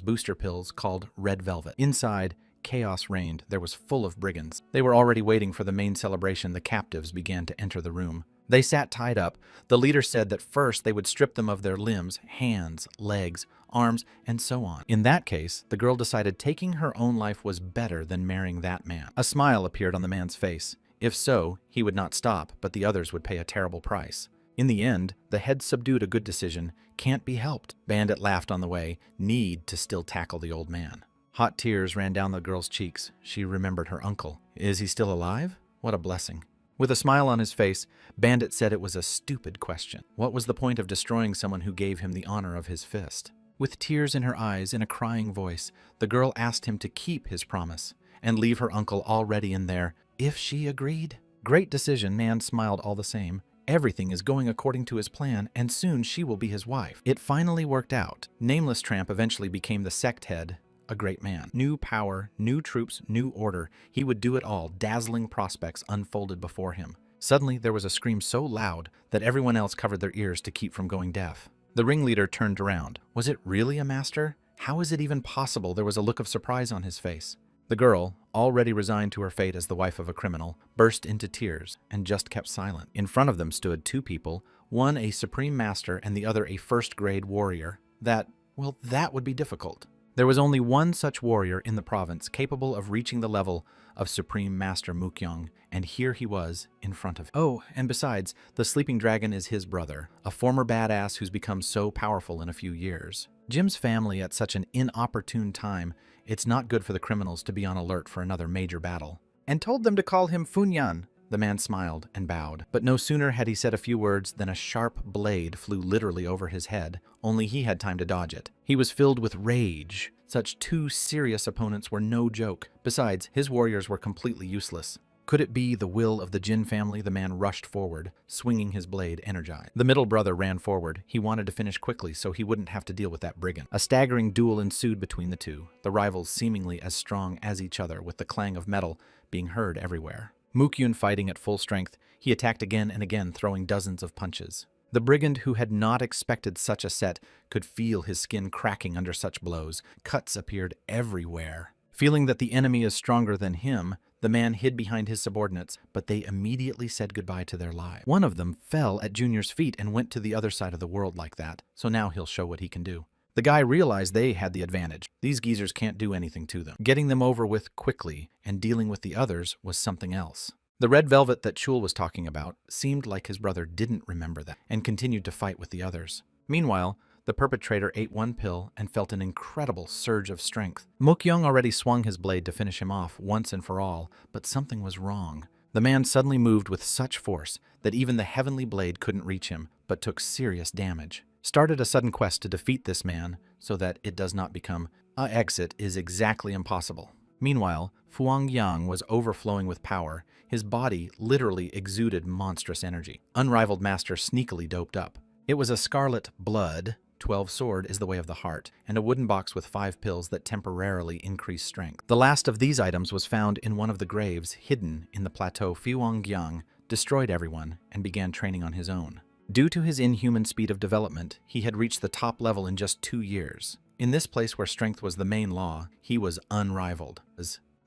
booster pills called Red Velvet. Inside, chaos reigned. There was full of brigands. They were already waiting for the main celebration. The captives began to enter the room. They sat tied up. The leader said that first they would strip them of their limbs, hands, legs, arms, and so on. In that case, the girl decided taking her own life was better than marrying that man. A smile appeared on the man's face. If so, he would not stop, but the others would pay a terrible price. In the end, the head subdued a good decision. Can't be helped. Bandit laughed on the way. Need to still tackle the old man. Hot tears ran down the girl's cheeks. She remembered her uncle. Is he still alive? What a blessing. With a smile on his face, Bandit said it was a stupid question. What was the point of destroying someone who gave him the honor of his fist? With tears in her eyes, in a crying voice, the girl asked him to keep his promise and leave her uncle already in there, if she agreed. Great decision, man smiled all the same. Everything is going according to his plan, and soon she will be his wife. It finally worked out. Nameless Tramp eventually became the sect head, a great man. New power, new troops, new order. He would do it all. Dazzling prospects unfolded before him. Suddenly, there was a scream so loud that everyone else covered their ears to keep from going deaf. The ringleader turned around. Was it really a master? How is it even possible? There was a look of surprise on his face. The girl, already resigned to her fate as the wife of a criminal, burst into tears and just kept silent. In front of them stood two people, one a supreme master and the other a first-grade warrior. That would be difficult. There was only one such warrior in the province capable of reaching the level of Supreme Master Mukyung, and here he was in front of him. Oh, and besides, the sleeping dragon is his brother, a former badass who's become so powerful in a few years. Jim's family at such an inopportune time, it's not good for the criminals to be on alert for another major battle. And told them to call him Funyan. The man smiled and bowed, but no sooner had he said a few words than a sharp blade flew literally over his head, only he had time to dodge it. He was filled with rage. Such two serious opponents were no joke. Besides, his warriors were completely useless. Could it be the will of the Jin family? The man rushed forward, swinging his blade energized. The middle brother ran forward. He wanted to finish quickly so he wouldn't have to deal with that brigand. A staggering duel ensued between the two, the rivals seemingly as strong as each other, with the clang of metal being heard everywhere. Mukyun fighting at full strength, he attacked again and again, throwing dozens of punches. The brigand, who had not expected such a set, could feel his skin cracking under such blows. Cuts appeared everywhere. Feeling that the enemy is stronger than him, the man hid behind his subordinates, but they immediately said goodbye to their lives. One of them fell at Junior's feet and went to the other side of the world like that, so now he'll show what he can do. The guy realized they had the advantage. These geezers can't do anything to them. Getting them over with quickly and dealing with the others was something else. The red velvet that Chul was talking about seemed like his brother didn't remember that and continued to fight with the others. Meanwhile, the perpetrator ate one pill and felt an incredible surge of strength. Mukyung already swung his blade to finish him off once and for all, but something was wrong. The man suddenly moved with such force that even the heavenly blade couldn't reach him, but took serious damage. Started a sudden quest to defeat this man so that it does not become a exit is exactly impossible. Meanwhile, Fuang Yang was overflowing with power. His body literally exuded monstrous energy. Unrivaled master sneakily doped up. It was a scarlet blood, 12 sword is the way of the heart, and a wooden box with 5 pills that temporarily increase strength. The last of these items was found in one of the graves hidden in the plateau. Fuang Yang destroyed everyone and began training on his own. Due to his inhuman speed of development, he had reached the top level in just 2 years. In this place where strength was the main law, he was unrivaled.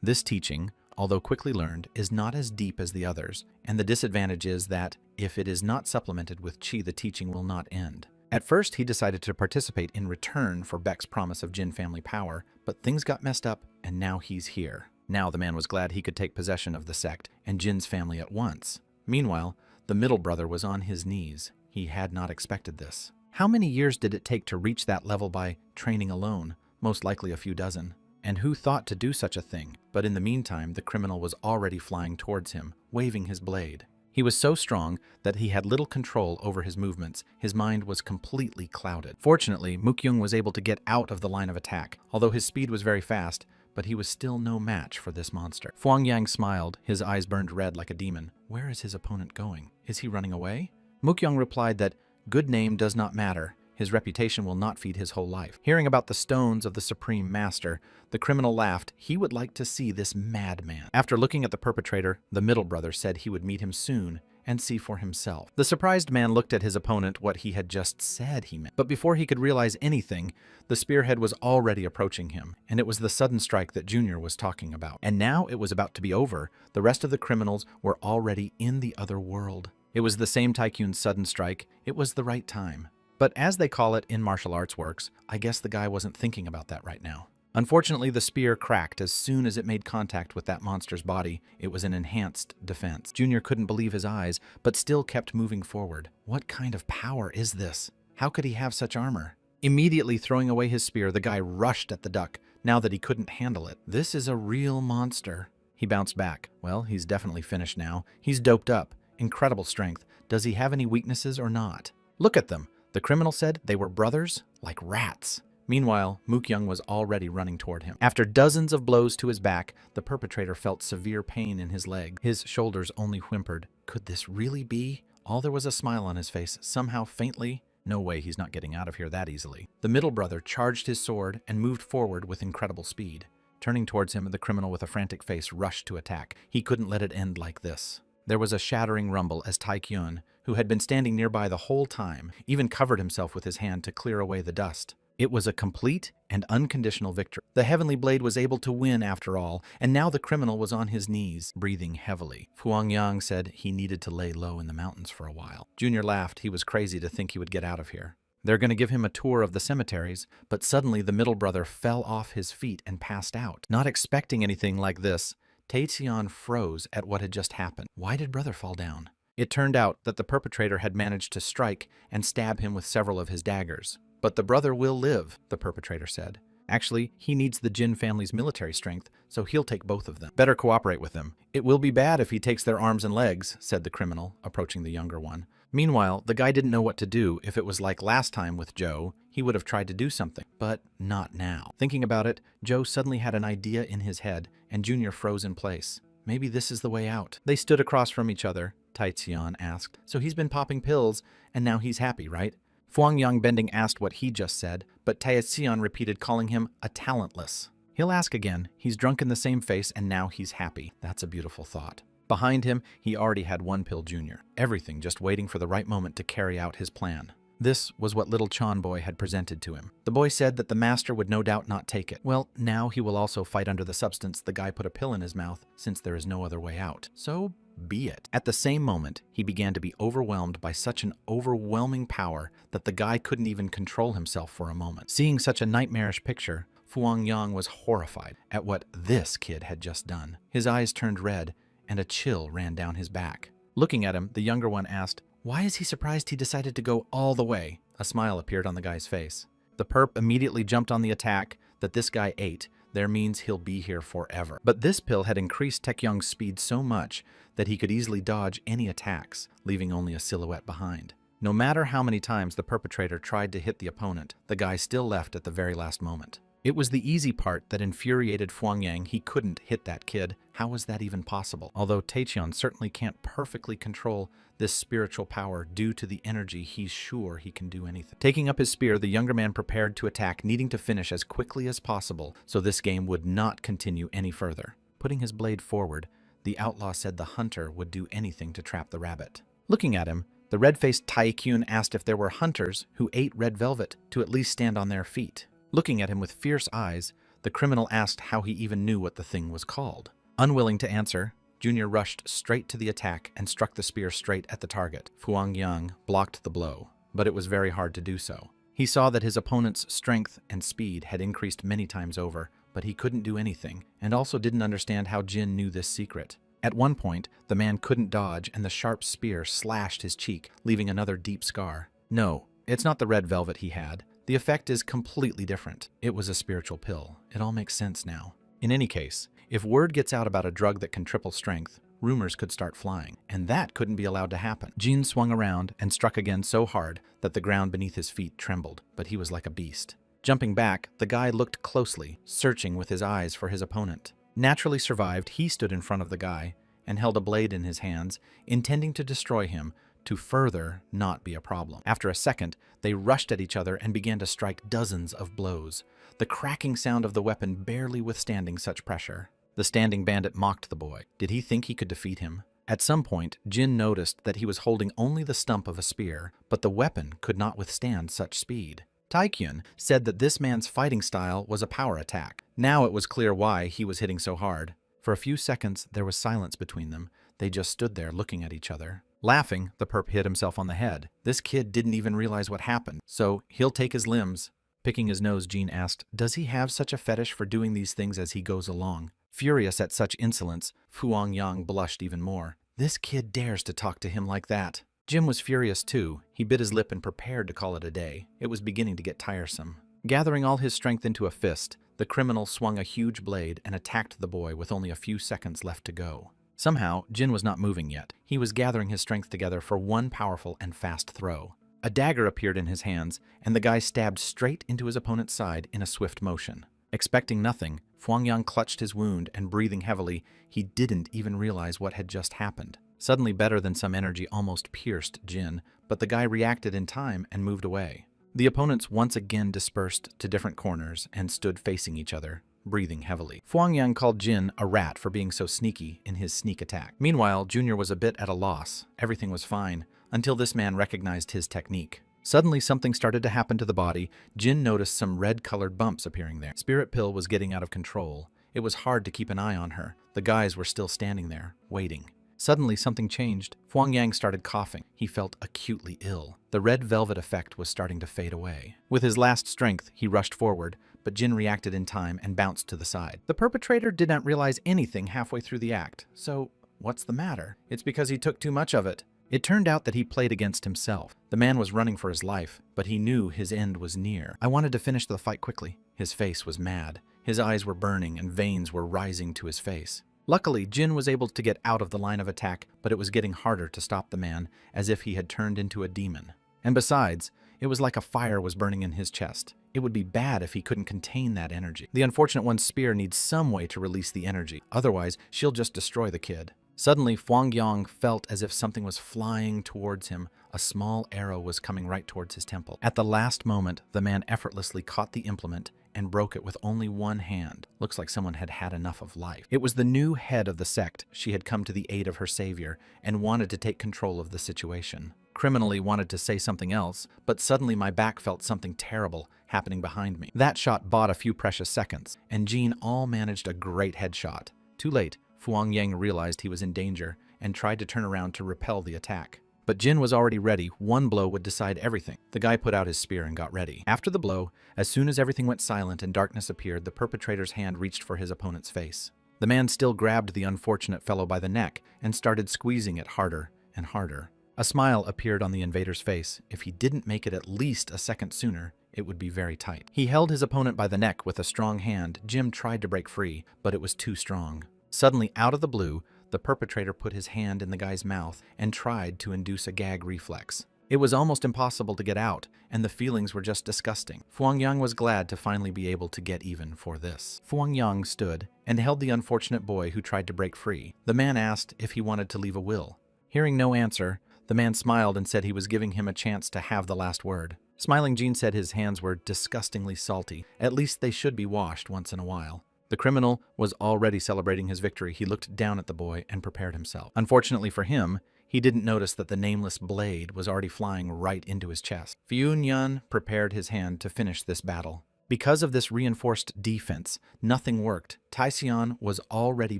This teaching, although quickly learned, is not as deep as the others, and the disadvantage is that, if it is not supplemented with chi, the teaching will not end. At first, he decided to participate in return for Beck's promise of Jin family power, but things got messed up, and now he's here. Now the man was glad he could take possession of the sect and Jin's family at once. Meanwhile, the middle brother was on his knees. He had not expected this. How many years did it take to reach that level by training alone? Most likely a few dozen. And who thought to do such a thing? But in the meantime, the criminal was already flying towards him, waving his blade. He was so strong that he had little control over his movements. His mind was completely clouded. Fortunately, Mukyung was able to get out of the line of attack. Although his speed was very fast, but he was still no match for this monster. Fuang Yang smiled. His eyes burned red like a demon. Where is his opponent going? Is he running away? Mukyung replied that good name does not matter. His reputation will not feed his whole life. Hearing about the stones of the Supreme Master, the criminal laughed. He would like to see this madman. After looking at the perpetrator, the middle brother said he would meet him soon and see for himself. The surprised man looked at his opponent what he had just said he meant. But before he could realize anything, the spearhead was already approaching him, and it was the sudden strike that Junior was talking about. And now it was about to be over. The rest of the criminals were already in the other world. It was the same tycoon's sudden strike. It was the right time. But as they call it in martial arts works, I guess the guy wasn't thinking about that right now. Unfortunately, the spear cracked as soon as it made contact with that monster's body. It was an enhanced defense. Junior couldn't believe his eyes, but still kept moving forward. What kind of power is this? How could he have such armor? Immediately throwing away his spear, the guy rushed at the duck, now that he couldn't handle it. This is a real monster. He bounced back. Well, he's definitely finished now. He's doped up. Incredible strength. Does he have any weaknesses or not? Look at them. The criminal said they were brothers, like rats. Meanwhile, Mook-young was already running toward him. After dozens of blows to his back, the perpetrator felt severe pain in his leg. His shoulders only whimpered. Could this really be? All there was a smile on his face, somehow faintly. No way, he's not getting out of here that easily. The middle brother charged his sword and moved forward with incredible speed. Turning towards him, the criminal with a frantic face rushed to attack. He couldn't let it end like this. There was a shattering rumble as Tae-kyun, who had been standing nearby the whole time, even covered himself with his hand to clear away the dust. It was a complete and unconditional victory. The heavenly blade was able to win after all, and now the criminal was on his knees, breathing heavily. Fuang-yang said he needed to lay low in the mountains for a while. Junior laughed. He was crazy to think he would get out of here. They're going to give him a tour of the cemeteries, but suddenly the middle brother fell off his feet and passed out. Not expecting anything like this, Tae-sion froze at what had just happened. Why did brother fall down? It turned out that the perpetrator had managed to strike and stab him with several of his daggers. But the brother will live, the perpetrator said. Actually, he needs the Jin family's military strength, so he'll take both of them. Better cooperate with them. It will be bad if he takes their arms and legs, said the criminal, approaching the younger one. Meanwhile, the guy didn't know what to do. If it was like last time with Joe, he would have tried to do something, but not now. Thinking about it, Joe suddenly had an idea in his head, and Junior froze in place. Maybe this is the way out. They stood across from each other. Tae-sion asked. So he's been popping pills, and now he's happy, right? Fuang-yang bending asked what he just said, but Tae-sion repeated, calling him a talentless. He'll ask again. He's drunk in the same face, and now he's happy. That's a beautiful thought. Behind him, he already had one pill Junior. Everything just waiting for the right moment to carry out his plan. This was what little Chan boy had presented to him. The boy said that the master would no doubt not take it. Well, now he will also fight under the substance the guy put a pill in his mouth, since there is no other way out. So be it. At the same moment, he began to be overwhelmed by such an overwhelming power that the guy couldn't even control himself for a moment. Seeing such a nightmarish picture, Fuang-yang was horrified at what this kid had just done. His eyes turned red, and a chill ran down his back. Looking at him, the younger one asked, "Why is he surprised he decided to go all the way?" A smile appeared on the guy's face. The perp immediately jumped on the attack that this guy ate. There means he'll be here forever. But this pill had increased Tae-kyung's speed so much that he could easily dodge any attacks, leaving only a silhouette behind. No matter how many times the perpetrator tried to hit the opponent, the guy still left at the very last moment. It was the easy part that infuriated Fuang-yang. He couldn't hit that kid. How was that even possible? Although Tae-sion certainly can't perfectly control this spiritual power due to the energy, he's sure he can do anything. Taking up his spear, the younger man prepared to attack, needing to finish as quickly as possible so this game would not continue any further. Putting his blade forward, the outlaw said the hunter would do anything to trap the rabbit. Looking at him, the red-faced Tae-kyun asked if there were hunters who ate red velvet to at least stand on their feet. Looking at him with fierce eyes, the criminal asked how he even knew what the thing was called. Unwilling to answer, Junior rushed straight to the attack and struck the spear straight at the target. Fuang-yang blocked the blow, but it was very hard to do so. He saw that his opponent's strength and speed had increased many times over, but he couldn't do anything, and also didn't understand how Jin knew this secret. At one point, the man couldn't dodge, and the sharp spear slashed his cheek, leaving another deep scar. No, it's not the red velvet he had. The effect is completely different. It was a spiritual pill. It all makes sense now. In any case, if word gets out about a drug that can triple strength, rumors could start flying, and that couldn't be allowed to happen. Jin swung around and struck again so hard that the ground beneath his feet trembled, but he was like a beast. Jumping back, the guy looked closely, searching with his eyes for his opponent. Naturally survived, he stood in front of the guy and held a blade in his hands, intending to destroy him, to further not be a problem. After a second, they rushed at each other and began to strike dozens of blows, the cracking sound of the weapon barely withstanding such pressure. The standing bandit mocked the boy. Did he think he could defeat him? At some point, Jin noticed that he was holding only the stump of a spear, but the weapon could not withstand such speed. Tae-kyun said that this man's fighting style was a power attack. Now it was clear why he was hitting so hard. For a few seconds, there was silence between them. They just stood there looking at each other. Laughing, the perp hit himself on the head. This kid didn't even realize what happened, so he'll take his limbs. Picking his nose, Jean asked, "Does he have such a fetish for doing these things as he goes along?" Furious at such insolence, Fuang Yang blushed even more. This kid dares to talk to him like that. Jim was furious too. He bit his lip and prepared to call it a day. It was beginning to get tiresome. Gathering all his strength into a fist, the criminal swung a huge blade and attacked the boy with only a few seconds left to go. Somehow, Jin was not moving yet. He was gathering his strength together for one powerful and fast throw. A dagger appeared in his hands, and the guy stabbed straight into his opponent's side in a swift motion. Expecting nothing, Fuang Yang clutched his wound, and breathing heavily, he didn't even realize what had just happened. Suddenly, better than some energy almost pierced Jin, but the guy reacted in time and moved away. The opponents once again dispersed to different corners and stood facing each other, breathing heavily. Fuang Yang called Jin a rat for being so sneaky in his sneak attack. Meanwhile, Junior was a bit at a loss. Everything was fine, until this man recognized his technique. Suddenly, something started to happen to the body. Jin noticed some red-colored bumps appearing there. Spirit Pill was getting out of control. It was hard to keep an eye on her. The guys were still standing there, waiting. Suddenly, something changed. Fuang Yang started coughing. He felt acutely ill. The red velvet effect was starting to fade away. With his last strength, he rushed forward, but Jin reacted in time and bounced to the side. The perpetrator did not realize anything halfway through the act. So, what's the matter? It's because he took too much of it. It turned out that he played against himself. The man was running for his life, but he knew his end was near. I wanted to finish the fight quickly. His face was mad. His eyes were burning and veins were rising to his face. Luckily, Jin was able to get out of the line of attack, but it was getting harder to stop the man, as if he had turned into a demon. And besides, it was like a fire was burning in his chest. It would be bad if he couldn't contain that energy. The unfortunate one's spear needs some way to release the energy. Otherwise, she'll just destroy the kid. Suddenly, Fuang Yang felt as if something was flying towards him. A small arrow was coming right towards his temple. At the last moment, the man effortlessly caught the implement and broke it with only one hand. Looks like someone had had enough of life. It was the new head of the sect. She had come to the aid of her savior and wanted to take control of the situation. Criminally wanted to say something else, but suddenly my back felt something terrible happening behind me. That shot bought a few precious seconds, and Jean all managed a great headshot. Too late, Fuang Yang realized he was in danger and tried to turn around to repel the attack. But Jin was already ready. One blow would decide everything. The guy put out his spear and got ready. After the blow, as soon as everything went silent and darkness appeared, the perpetrator's hand reached for his opponent's face. The man still grabbed the unfortunate fellow by the neck and started squeezing it harder and harder. A smile appeared on the invader's face. If he didn't make it at least a second sooner, it would be very tight. He held his opponent by the neck with a strong hand. Jim tried to break free, but it was too strong. Suddenly, out of the blue, the perpetrator put his hand in the guy's mouth and tried to induce a gag reflex. It was almost impossible to get out, and the feelings were just disgusting. Fuang Yang was glad to finally be able to get even for this. Fuang Yang stood and held the unfortunate boy who tried to break free. The man asked if he wanted to leave a will. Hearing no answer, the man smiled and said he was giving him a chance to have the last word. Smiling, Jean said his hands were disgustingly salty. At least they should be washed once in a while. The criminal was already celebrating his victory. He looked down at the boy and prepared himself. Unfortunately for him, he didn't notice that the nameless blade was already flying right into his chest. Fiun Yun prepared his hand to finish this battle. Because of this reinforced defense, nothing worked. Taixian was already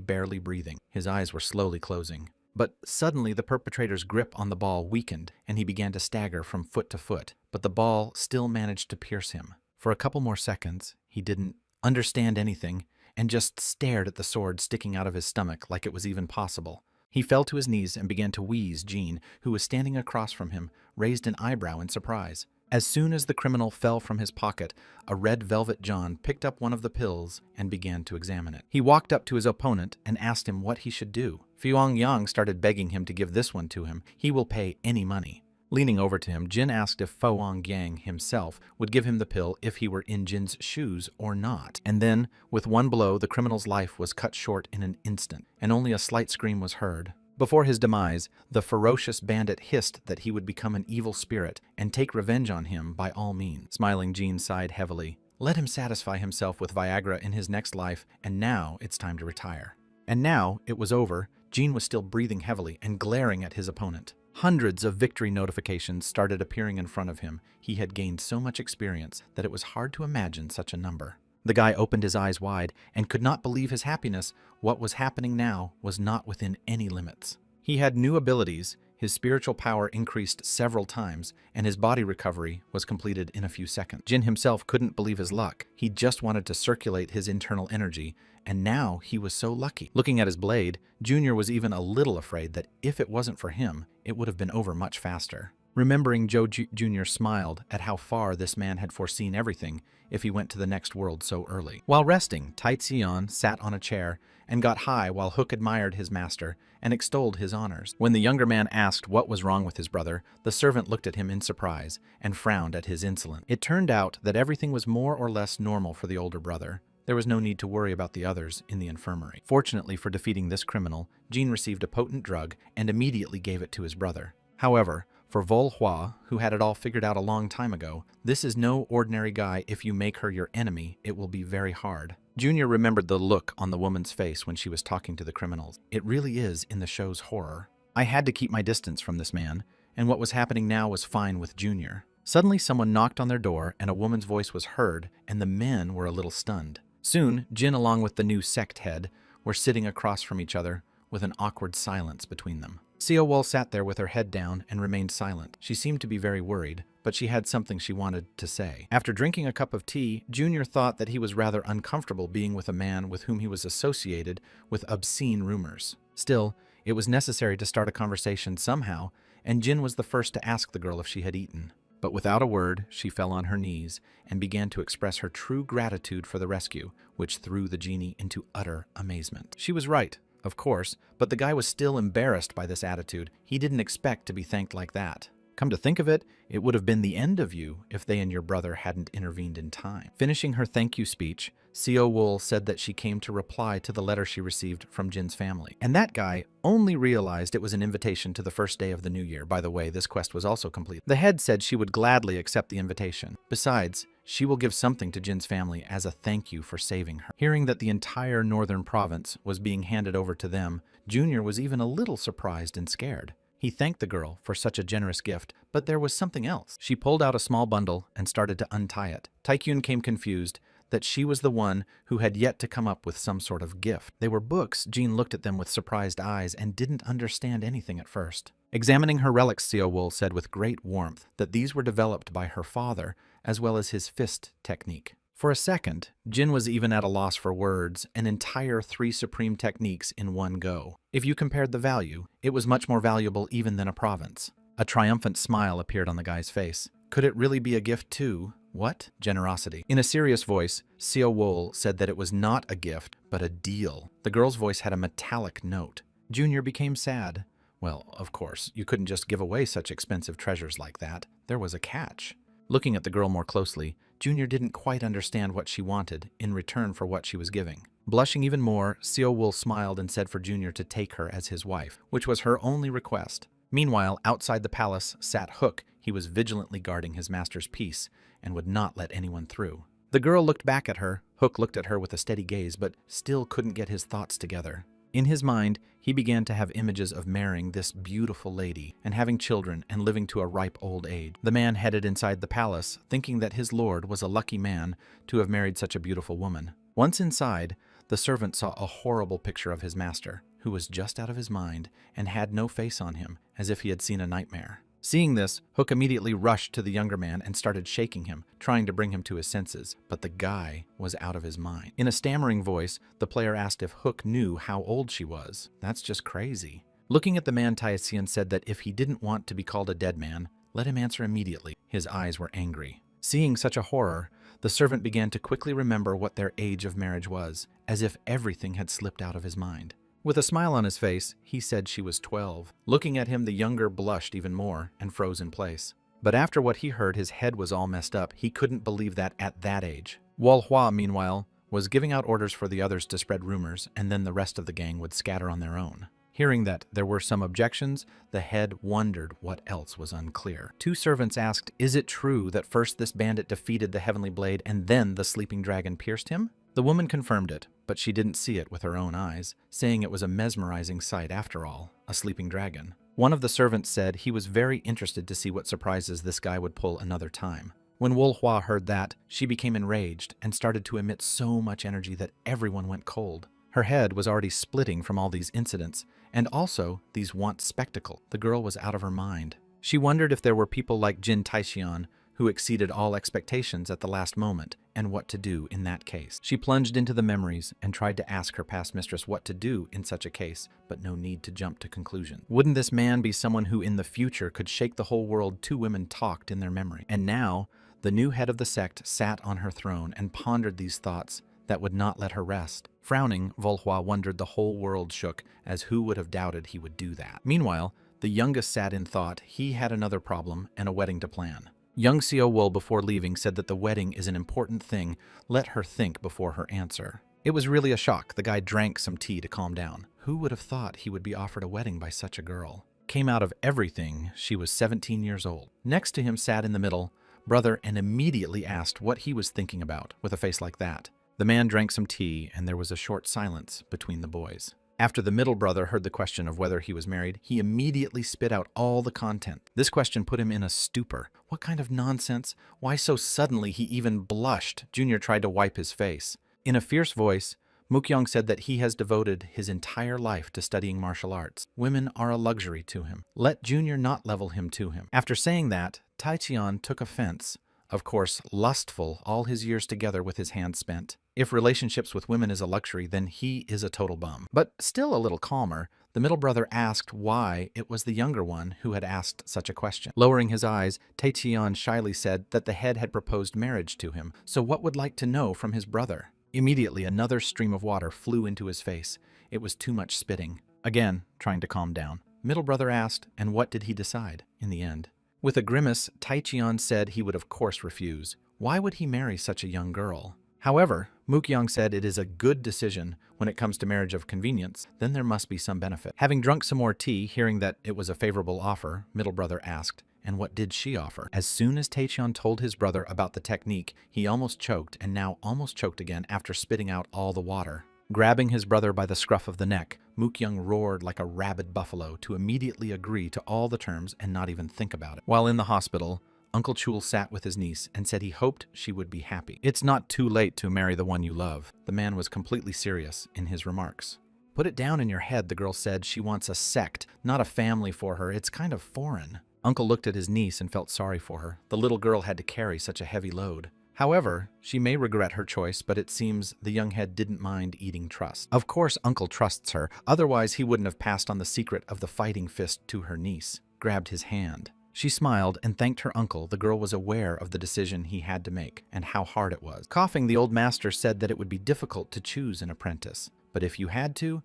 barely breathing. His eyes were slowly closing. But suddenly the perpetrator's grip on the ball weakened, and he began to stagger from foot to foot. But the ball still managed to pierce him. For a couple more seconds, he didn't understand anything, and just stared at the sword sticking out of his stomach like it was even possible. He fell to his knees and began to wheeze. Jean, who was standing across from him, raised an eyebrow in surprise. As soon as the criminal fell from his pocket, a red velvet John picked up one of the pills and began to examine it. He walked up to his opponent and asked him what he should do. Fuang Yang started begging him to give this one to him. He will pay any money. Leaning over to him, Jin asked if Fuang Yang himself would give him the pill if he were in Jin's shoes or not. And then, with one blow, the criminal's life was cut short in an instant, and only a slight scream was heard. Before his demise, the ferocious bandit hissed that he would become an evil spirit and take revenge on him by all means. Smiling, Jean sighed heavily. Let him satisfy himself with Viagra in his next life, and now it's time to retire. And now it was over. Jean was still breathing heavily and glaring at his opponent. Hundreds of victory notifications started appearing in front of him. He had gained so much experience that it was hard to imagine such a number. The guy opened his eyes wide and could not believe his happiness. What was happening now was not within any limits. He had new abilities. His spiritual power increased several times, and his body recovery was completed in a few seconds. Jin himself couldn't believe his luck. He just wanted to circulate his internal energy, and now he was so lucky. Looking at his blade, Junior was even a little afraid that if it wasn't for him, it would have been over much faster. Remembering Joe Jr. smiled at how far this man had foreseen everything if he went to the next world so early. While resting, Tai Xian sat on a chair and got high while Hook admired his master and extolled his honors. When the younger man asked what was wrong with his brother, the servant looked at him in surprise and frowned at his insolence. It turned out that everything was more or less normal for the older brother. There was no need to worry about the others in the infirmary. Fortunately for defeating this criminal, Jin received a potent drug and immediately gave it to his brother. However, for Vol Hua, who had it all figured out a long time ago, this is no ordinary guy. If you make her your enemy, it will be very hard. Junior remembered the look on the woman's face when she was talking to the criminals. It really is in the show's horror. I had to keep my distance from this man, and what was happening now was fine with Junior. Suddenly someone knocked on their door and a woman's voice was heard, and the men were a little stunned. Soon, Jin along with the new sect head were sitting across from each other with an awkward silence between them. Xiao Wol sat there with her head down and remained silent. She seemed to be very worried, but she had something she wanted to say. After drinking a cup of tea, Junior thought that he was rather uncomfortable being with a man with whom he was associated with obscene rumors. Still, it was necessary to start a conversation somehow, and Jin was the first to ask the girl if she had eaten. But without a word, she fell on her knees and began to express her true gratitude for the rescue, which threw the genie into utter amazement. She was right, of course, but the guy was still embarrassed by this attitude. He didn't expect to be thanked like that. Come to think of it, it would have been the end of you if they and your brother hadn't intervened in time. Finishing her thank you speech, Xiao Wol said that she came to reply to the letter she received from Jin's family. And that guy only realized it was an invitation to the first day of the new year. By the way, this quest was also complete. The head said she would gladly accept the invitation. Besides, she will give something to Jin's family as a thank you for saving her. Hearing that the entire northern province was being handed over to them, Junior was even a little surprised and scared. He thanked the girl for such a generous gift, but there was something else. She pulled out a small bundle and started to untie it. Taekyun came confused that she was the one who had yet to come up with some sort of gift. They were books. Jean looked at them with surprised eyes and didn't understand anything at first. Examining her relics, Xiao Wol said with great warmth that these were developed by her father as well as his fist technique. For a second, Jin was even at a loss for words, an entire 3 supreme techniques in one go. If you compared the value, it was much more valuable even than a province. A triumphant smile appeared on the guy's face. Could it really be a gift too? What? Generosity. In a serious voice, Xiao Wol said that it was not a gift, but a deal. The girl's voice had a metallic note. Junior became sad. Well, of course, you couldn't just give away such expensive treasures like that. There was a catch. Looking at the girl more closely, Junior didn't quite understand what she wanted in return for what she was giving. Blushing even more, Xiao Wol smiled and said for Junior to take her as his wife, which was her only request. Meanwhile, outside the palace sat Hook. He was vigilantly guarding his master's peace and would not let anyone through. The girl looked back at her. Hook looked at her with a steady gaze, but still couldn't get his thoughts together. In his mind, he began to have images of marrying this beautiful lady and having children and living to a ripe old age. The man headed inside the palace, thinking that his lord was a lucky man to have married such a beautiful woman. Once inside, the servant saw a horrible picture of his master, who was just out of his mind and had no face on him, as if he had seen a nightmare. Seeing this, Hook immediately rushed to the younger man and started shaking him, trying to bring him to his senses, but the guy was out of his mind. In a stammering voice, the player asked if Hook knew how old she was. That's just crazy. Looking at the man, Taisian said that if he didn't want to be called a dead man, let him answer immediately. His eyes were angry. Seeing such a horror, the servant began to quickly remember what their age of marriage was, as if everything had slipped out of his mind. With a smile on his face, he said she was 12. Looking at him, the younger blushed even more and froze in place. But after what he heard, his head was all messed up. He couldn't believe that at that age. Wal Hua, meanwhile, was giving out orders for the others to spread rumors, and then the rest of the gang would scatter on their own. Hearing that there were some objections, the head wondered what else was unclear. 2 servants asked, "Is it true that first this bandit defeated the Heavenly Blade and then the sleeping dragon pierced him?" The woman confirmed it, but she didn't see it with her own eyes, saying it was a mesmerizing sight after all, a sleeping dragon. One of the servants said he was very interested to see what surprises this guy would pull another time. When Wol Hua heard that, she became enraged and started to emit so much energy that everyone went cold. Her head was already splitting from all these incidents, and also these once spectacle. The girl was out of her mind. She wondered if there were people like Jin Taixian who exceeded all expectations at the last moment, and what to do in that case. She plunged into the memories and tried to ask her past mistress what to do in such a case, but no need to jump to conclusion. Wouldn't this man be someone who in the future could shake the whole world? Two women talked in their memory. And now, the new head of the sect sat on her throne and pondered these thoughts that would not let her rest. Frowning, Volhua wondered the whole world shook, as who would have doubted he would do that. Meanwhile, the youngest sat in thought. He had another problem and a wedding to plan. Young Seo Wool, before leaving, said that the wedding is an important thing. Let her think before her answer. It was really a shock. The guy drank some tea to calm down. Who would have thought he would be offered a wedding by such a girl? Came out of everything, she was 17 years old. Next to him sat in the middle brother and immediately asked what he was thinking about with a face like that. The man drank some tea, and there was a short silence between the boys. After the middle brother heard the question of whether he was married, he immediately spit out all the content. This question put him in a stupor. What kind of nonsense? Why so suddenly? He even blushed. Junior tried to wipe his face. In a fierce voice, Mukyong said that he has devoted his entire life to studying martial arts. Women are a luxury to him. Let Junior not level him to him. After saying that, Taichian took offense. Of course, lustful, all his years together with his hands spent. If relationships with women is a luxury, then he is a total bum. But still a little calmer, the middle brother asked why it was the younger one who had asked such a question. Lowering his eyes, Taichian shyly said that the head had proposed marriage to him, so what would like to know from his brother? Immediately, another stream of water flew into his face. It was too much spitting. Again, trying to calm down. Middle brother asked, and what did he decide in the end? With a grimace, Taichian said he would of course refuse. Why would he marry such a young girl? However, Mukyong said it is a good decision when it comes to marriage of convenience, then there must be some benefit. Having drunk some more tea, hearing that it was a favorable offer, middle brother asked, and what did she offer? As soon as Taichian told his brother about the technique, he almost choked, and now almost choked again after spitting out all the water. Grabbing his brother by the scruff of the neck, Mukyong roared like a rabid buffalo to immediately agree to all the terms and not even think about it. While in the hospital, Uncle Chul sat with his niece and said he hoped she would be happy. It's not too late to marry the one you love. The man was completely serious in his remarks. Put it down in your head, the girl said. She wants a sect, not a family for her. It's kind of foreign. Uncle looked at his niece and felt sorry for her. The little girl had to carry such a heavy load. However, she may regret her choice, but it seems the young head didn't mind eating trust. Of course, Uncle trusts her. Otherwise, he wouldn't have passed on the secret of the fighting fist to her niece. Grabbed his hand. She smiled and thanked her uncle. The girl was aware of the decision he had to make and how hard it was. Coughing, the old master said that it would be difficult to choose an apprentice, but if you had to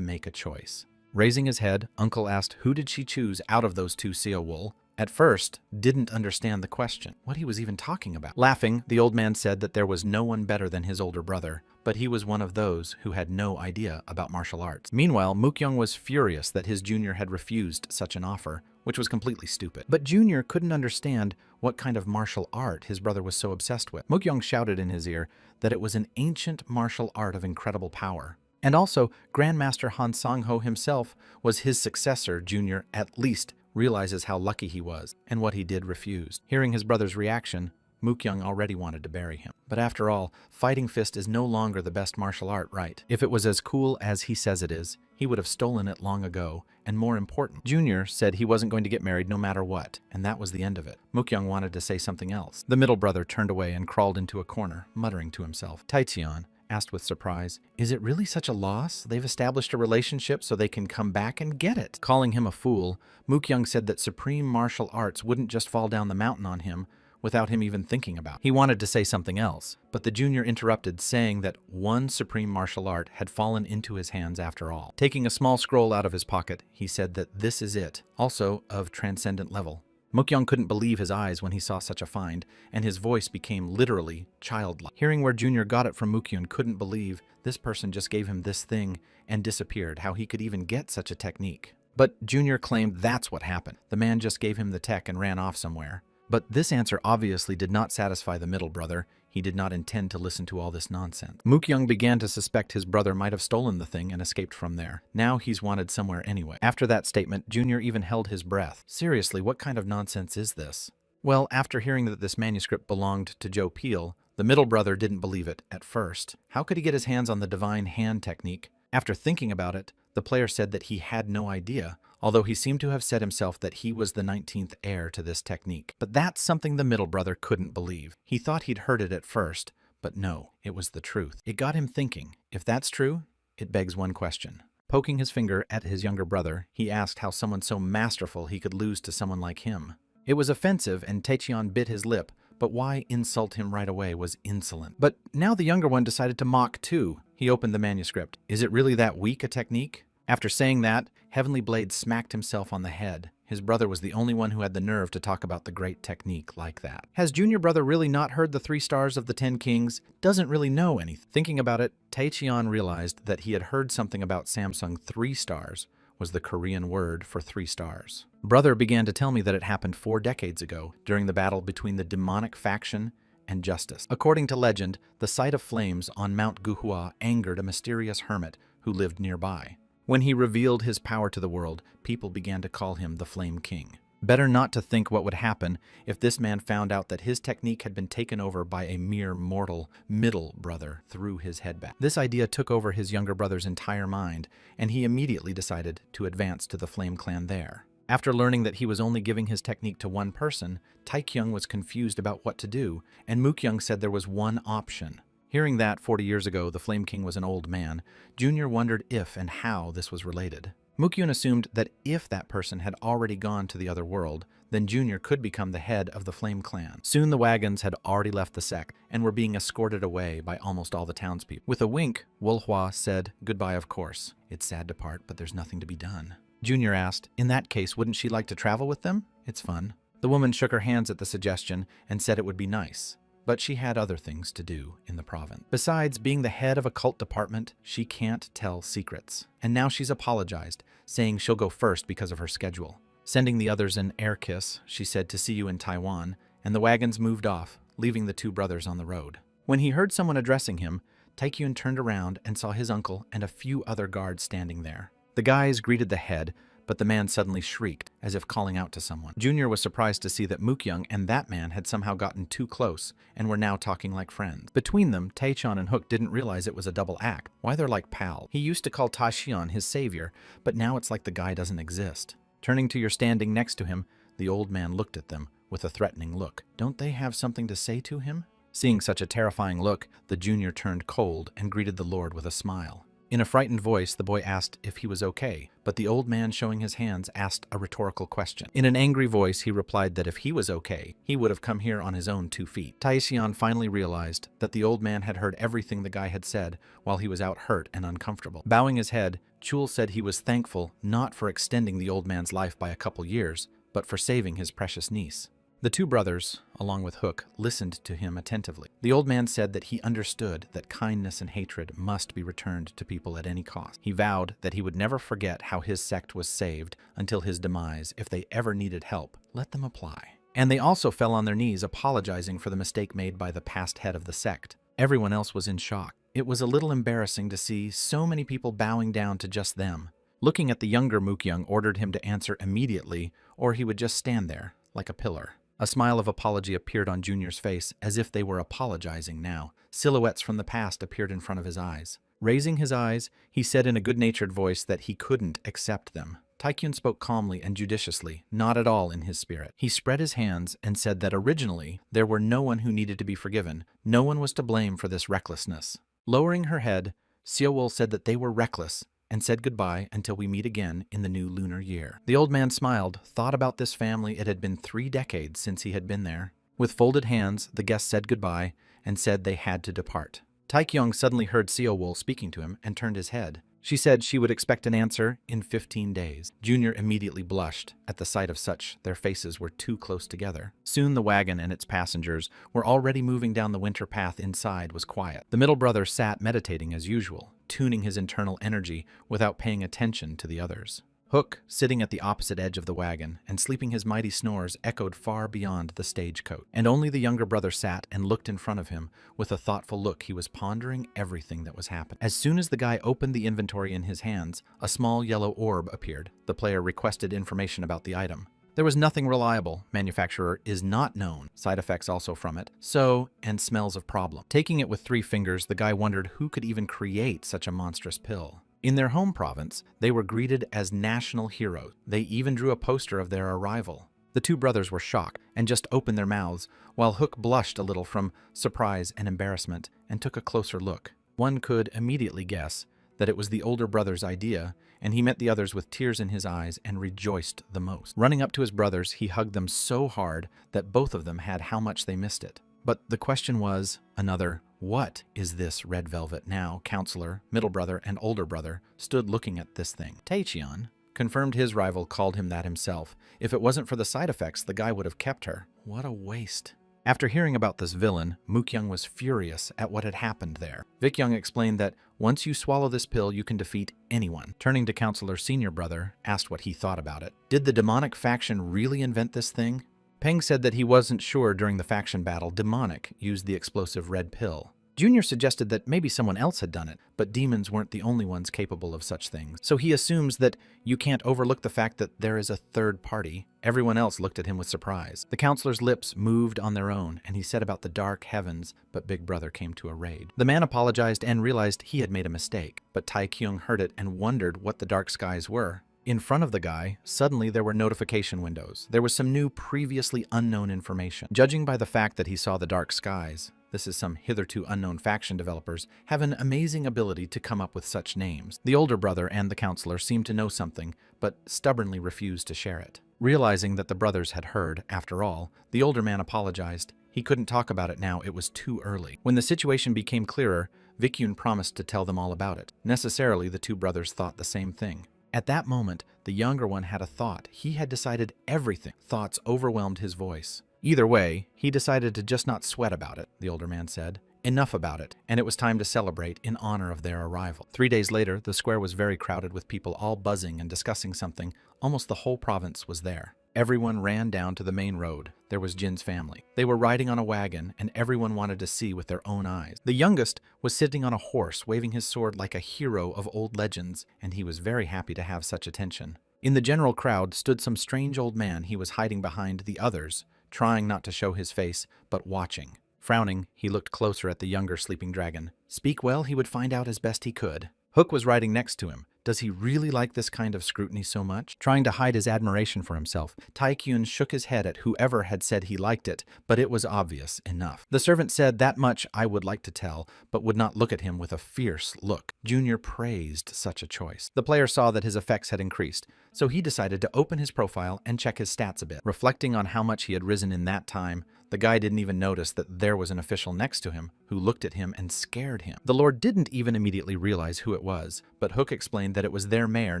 make a choice. Raising his head, Uncle asked who did she choose out of those two Seo Wool. At first, didn't understand the question, what he was even talking about. Laughing, the old man said that there was no one better than his older brother, but he was one of those who had no idea about martial arts. Meanwhile, Mukyong was furious that his junior had refused such an offer, which was completely stupid. But Junior couldn't understand what kind of martial art his brother was so obsessed with. Mukyong shouted in his ear that it was an ancient martial art of incredible power. And also, Grandmaster Han Sang-ho himself was his successor. Junior at least realizes how lucky he was, and what he did refused. Hearing his brother's reaction, Mukyong already wanted to bury him. But after all, fighting fist is no longer the best martial art, right? If it was as cool as he says it is, he would have stolen it long ago. And more important, Junior said he wasn't going to get married no matter what, and that was the end of it. Mukyong wanted to say something else. The middle brother turned away and crawled into a corner, muttering to himself. Taichian asked with surprise, is it really such a loss? They've established a relationship so they can come back and get it. Calling him a fool, Mukyong said that supreme martial arts wouldn't just fall down the mountain on him without him even thinking about it. He wanted to say something else, but the junior interrupted, saying that one supreme martial art had fallen into his hands after all. Taking a small scroll out of his pocket, he said that this is it, also of transcendent level. Mukyong couldn't believe his eyes when he saw such a find, and his voice became literally childlike. Hearing where Junior got it from, Mukyong couldn't believe this person just gave him this thing and disappeared, how he could even get such a technique. But Junior claimed that's what happened. The man just gave him the tech and ran off somewhere. But this answer obviously did not satisfy the middle brother. He did not intend to listen to all this nonsense. Mukyong began to suspect his brother might have stolen the thing and escaped from there. Now he's wanted somewhere anyway. After that statement, Junior even held his breath. Seriously, what kind of nonsense is this? Well, after hearing that this manuscript belonged to Joe Peel, The middle brother didn't believe it at first. How could he get his hands on the divine hand technique? After thinking about it, the player said that he had no idea, although he seemed to have said himself that he was the 19th heir to this technique. But that's something the middle brother couldn't believe. He thought he'd heard it at first, but no, it was the truth. It got him thinking. If that's true, it begs one question. Poking his finger at his younger brother, he asked how someone so masterful he could lose to someone like him. It was offensive, and Taecheon bit his lip, but why insult him right away was insolent. But now the younger one decided to mock too. He opened the manuscript. Is it really that weak a technique? After saying that, Heavenly Blade smacked himself on the head. His brother was the only one who had the nerve to talk about the great technique like that. Has junior brother really not heard the 3 stars of the 10 kings? Doesn't really know anything. Thinking about it, Taecheon realized that he had heard something about Samsung 3 stars was the Korean word for 3 stars. Brother began to tell me that it happened 4 decades ago during the battle between the demonic faction and justice. According to legend, the sight of flames on Mount Guhua angered a mysterious hermit who lived nearby. When he revealed his power to the world, people began to call him the Flame King. Better not to think what would happen if this man found out that his technique had been taken over by a mere mortal middle brother through his head back. This idea took over his younger brother's entire mind, and he immediately decided to advance to the Flame Clan there. After learning that he was only giving his technique to one person, Taekyung was confused about what to do, and Mookyung said there was one option. Hearing that 40 years ago the Flame King was an old man, Junior wondered if and how this was related. Mookyung assumed that if that person had already gone to the other world, then Junior could become the head of the Flame Clan. Soon the wagons had already left the sect and were being escorted away by almost all the townspeople. With a wink, Wolhwa said, "Goodbye, of course. It's sad to part, but there's nothing to be done." Junior asked, "In that case, wouldn't she like to travel with them? It's fun." The woman shook her hands at the suggestion and said it would be nice. But she had other things to do in the province. Besides being the head of a cult department, she can't tell secrets. And now she's apologized, saying she'll go first because of her schedule. Sending the others an air kiss, she said to see you in Taiwan, and the wagons moved off, leaving the 2 brothers on the road. When he heard someone addressing him, Taekyun turned around and saw his uncle and a few other guards standing there. The guys greeted the head, but the man suddenly shrieked, as if calling out to someone. Junior was surprised to see that Mookyung and that man had somehow gotten too close and were now talking like friends. Between them, Taechan and Hook didn't realize it was a double act. Why, they're like pals. He used to call Taxian his savior, but now it's like the guy doesn't exist. Turning to your standing next to him, the old man looked at them with a threatening look. Don't they have something to say to him? Seeing such a terrifying look, the junior turned cold and greeted the Lord with a smile. In a frightened voice, the boy asked if he was okay, but the old man, showing his hands, asked a rhetorical question. In an angry voice, he replied that if he was okay, he would have come here on his own 2 feet. Taexian finally realized that the old man had heard everything the guy had said while he was out hurt and uncomfortable. Bowing his head, Chul said he was thankful not for extending the old man's life by a couple years, but for saving his precious niece. The 2 brothers, along with Hook, listened to him attentively. The old man said that he understood that kindness and hatred must be returned to people at any cost. He vowed that he would never forget how his sect was saved until his demise. If they ever needed help, let them apply. And they also fell on their knees apologizing for the mistake made by the past head of the sect. Everyone else was in shock. It was a little embarrassing to see so many people bowing down to just them. Looking at the younger Mookyung ordered him to answer immediately, or he would just stand there like a pillar. A smile of apology appeared on Junior's face, as if they were apologizing now. Silhouettes from the past appeared in front of his eyes. Raising his eyes, he said in a good-natured voice that he couldn't accept them. Taekyun spoke calmly and judiciously, not at all in his spirit. He spread his hands and said that originally there were no one who needed to be forgiven. No one was to blame for this recklessness. Lowering her head, Seowol said that they were reckless, and said goodbye until we meet again in the new lunar year. The old man smiled, thought about this family. It had been 3 decades since he had been there. With folded hands, the guest said goodbye and said they had to depart. Taekyung suddenly heard Seowol speaking to him and turned his head. She said she would expect an answer in 15 days. Junior immediately blushed at the sight of such. Their faces were too close together. Soon the wagon and its passengers were already moving down the winter path. Inside was quiet. The middle brother sat meditating as usual, tuning his internal energy without paying attention to the others. Hook, sitting at the opposite edge of the wagon and sleeping his mighty snores, echoed far beyond the stagecoach. And only the younger brother sat and looked in front of him with a thoughtful look. He was pondering everything that was happening. As soon as the guy opened the inventory in his hands, a small yellow orb appeared. The player requested information about the item. There was nothing reliable. Manufacturer is not known. Side effects also from it. So, and smells of problem. Taking it with 3 fingers, the guy wondered who could even create such a monstrous pill. In their home province, they were greeted as national heroes. They even drew a poster of their arrival. The 2 brothers were shocked and just opened their mouths, while Hook blushed a little from surprise and embarrassment and took a closer look. One could immediately guess that it was the older brother's idea, and he met the others with tears in his eyes and rejoiced the most. Running up to his brothers, he hugged them so hard that both of them had how much they missed it. But the question was another, what is this red velvet? Now, counselor, middle brother, and older brother stood looking at this thing. Taecheon confirmed his rival called him that himself. If it wasn't for the side effects, the guy would have kept her. What a waste. After hearing about this villain, Mook-young was furious at what had happened there. Vic-young explained that once you swallow this pill, you can defeat anyone. Turning to Counselor's senior brother, asked what he thought about it. Did the demonic faction really invent this thing? Peng said that he wasn't sure during the faction battle Demonic used the explosive red pill. Junior suggested that maybe someone else had done it, but demons weren't the only ones capable of such things. So he assumes that you can't overlook the fact that there is a third party. Everyone else looked at him with surprise. The counselor's lips moved on their own, and he said about the dark heavens, but Big Brother came to a raid. The man apologized and realized he had made a mistake, but Tae-kyung heard it and wondered what the dark skies were. In front of the guy, suddenly there were notification windows. There was some new, previously unknown information. Judging by the fact that he saw the dark skies, this is some hitherto unknown faction developers have an amazing ability to come up with such names. The older brother and the counselor seemed to know something, but stubbornly refused to share it. Realizing that the brothers had heard, after all, the older man apologized. He couldn't talk about it now, it was too early. When the situation became clearer, Vic-yoon promised to tell them all about it. Necessarily, the 2 brothers thought the same thing. At that moment, the younger one had a thought. He had decided everything. Thoughts overwhelmed his voice. Either way, he decided to just not sweat about it, the older man said. Enough about it, and it was time to celebrate in honor of their arrival. 3 days later, the square was very crowded with people all buzzing and discussing something. Almost the whole province was there. Everyone ran down to the main road. There was Jin's family. They were riding on a wagon, and everyone wanted to see with their own eyes. The youngest was sitting on a horse, waving his sword like a hero of old legends, and he was very happy to have such attention. In the general crowd stood some strange old man. He was hiding behind the others, trying not to show his face, but watching. Frowning, he looked closer at the younger sleeping dragon. Speak well, he would find out as best he could. Hook was riding next to him. Does he really like this kind of scrutiny so much? Trying to hide his admiration for himself, Tae-kyun shook his head at whoever had said he liked it, but it was obvious enough. The servant said, that much I would like to tell, but would not look at him with a fierce look. Junior praised such a choice. The player saw that his effects had increased, so he decided to open his profile and check his stats a bit. Reflecting on how much he had risen in that time, the guy didn't even notice that there was an official next to him who looked at him and scared him. The Lord didn't even immediately realize who it was, but Hook explained that it was their mayor,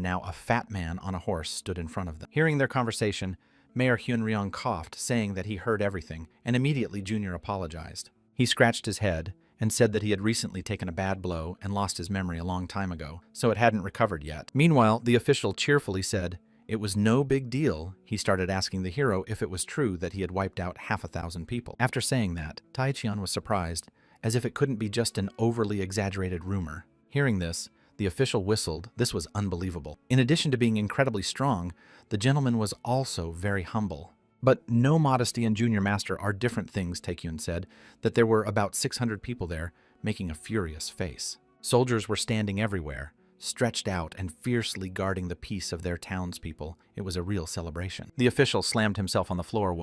now a fat man on a horse, stood in front of them. Hearing their conversation, Mayor Hyun-ryong coughed, saying that he heard everything, and immediately Junior apologized. He scratched his head and said that he had recently taken a bad blow and lost his memory a long time ago, so it hadn't recovered yet. Meanwhile, the official cheerfully said, it was no big deal. He started asking the hero if it was true that he had wiped out 1,000 people. After saying that, Tae-cheon was surprised, as if it couldn't be just an overly exaggerated rumor. Hearing this, the official whistled. This was unbelievable. In addition to being incredibly strong, the gentleman was also very humble. But no modesty and junior master are different things, Tae-kyun said, that there were about 600 people there, making a furious face. Soldiers were standing everywhere, stretched out and fiercely guarding the peace of their townspeople. It was a real celebration. The official slammed himself on the floor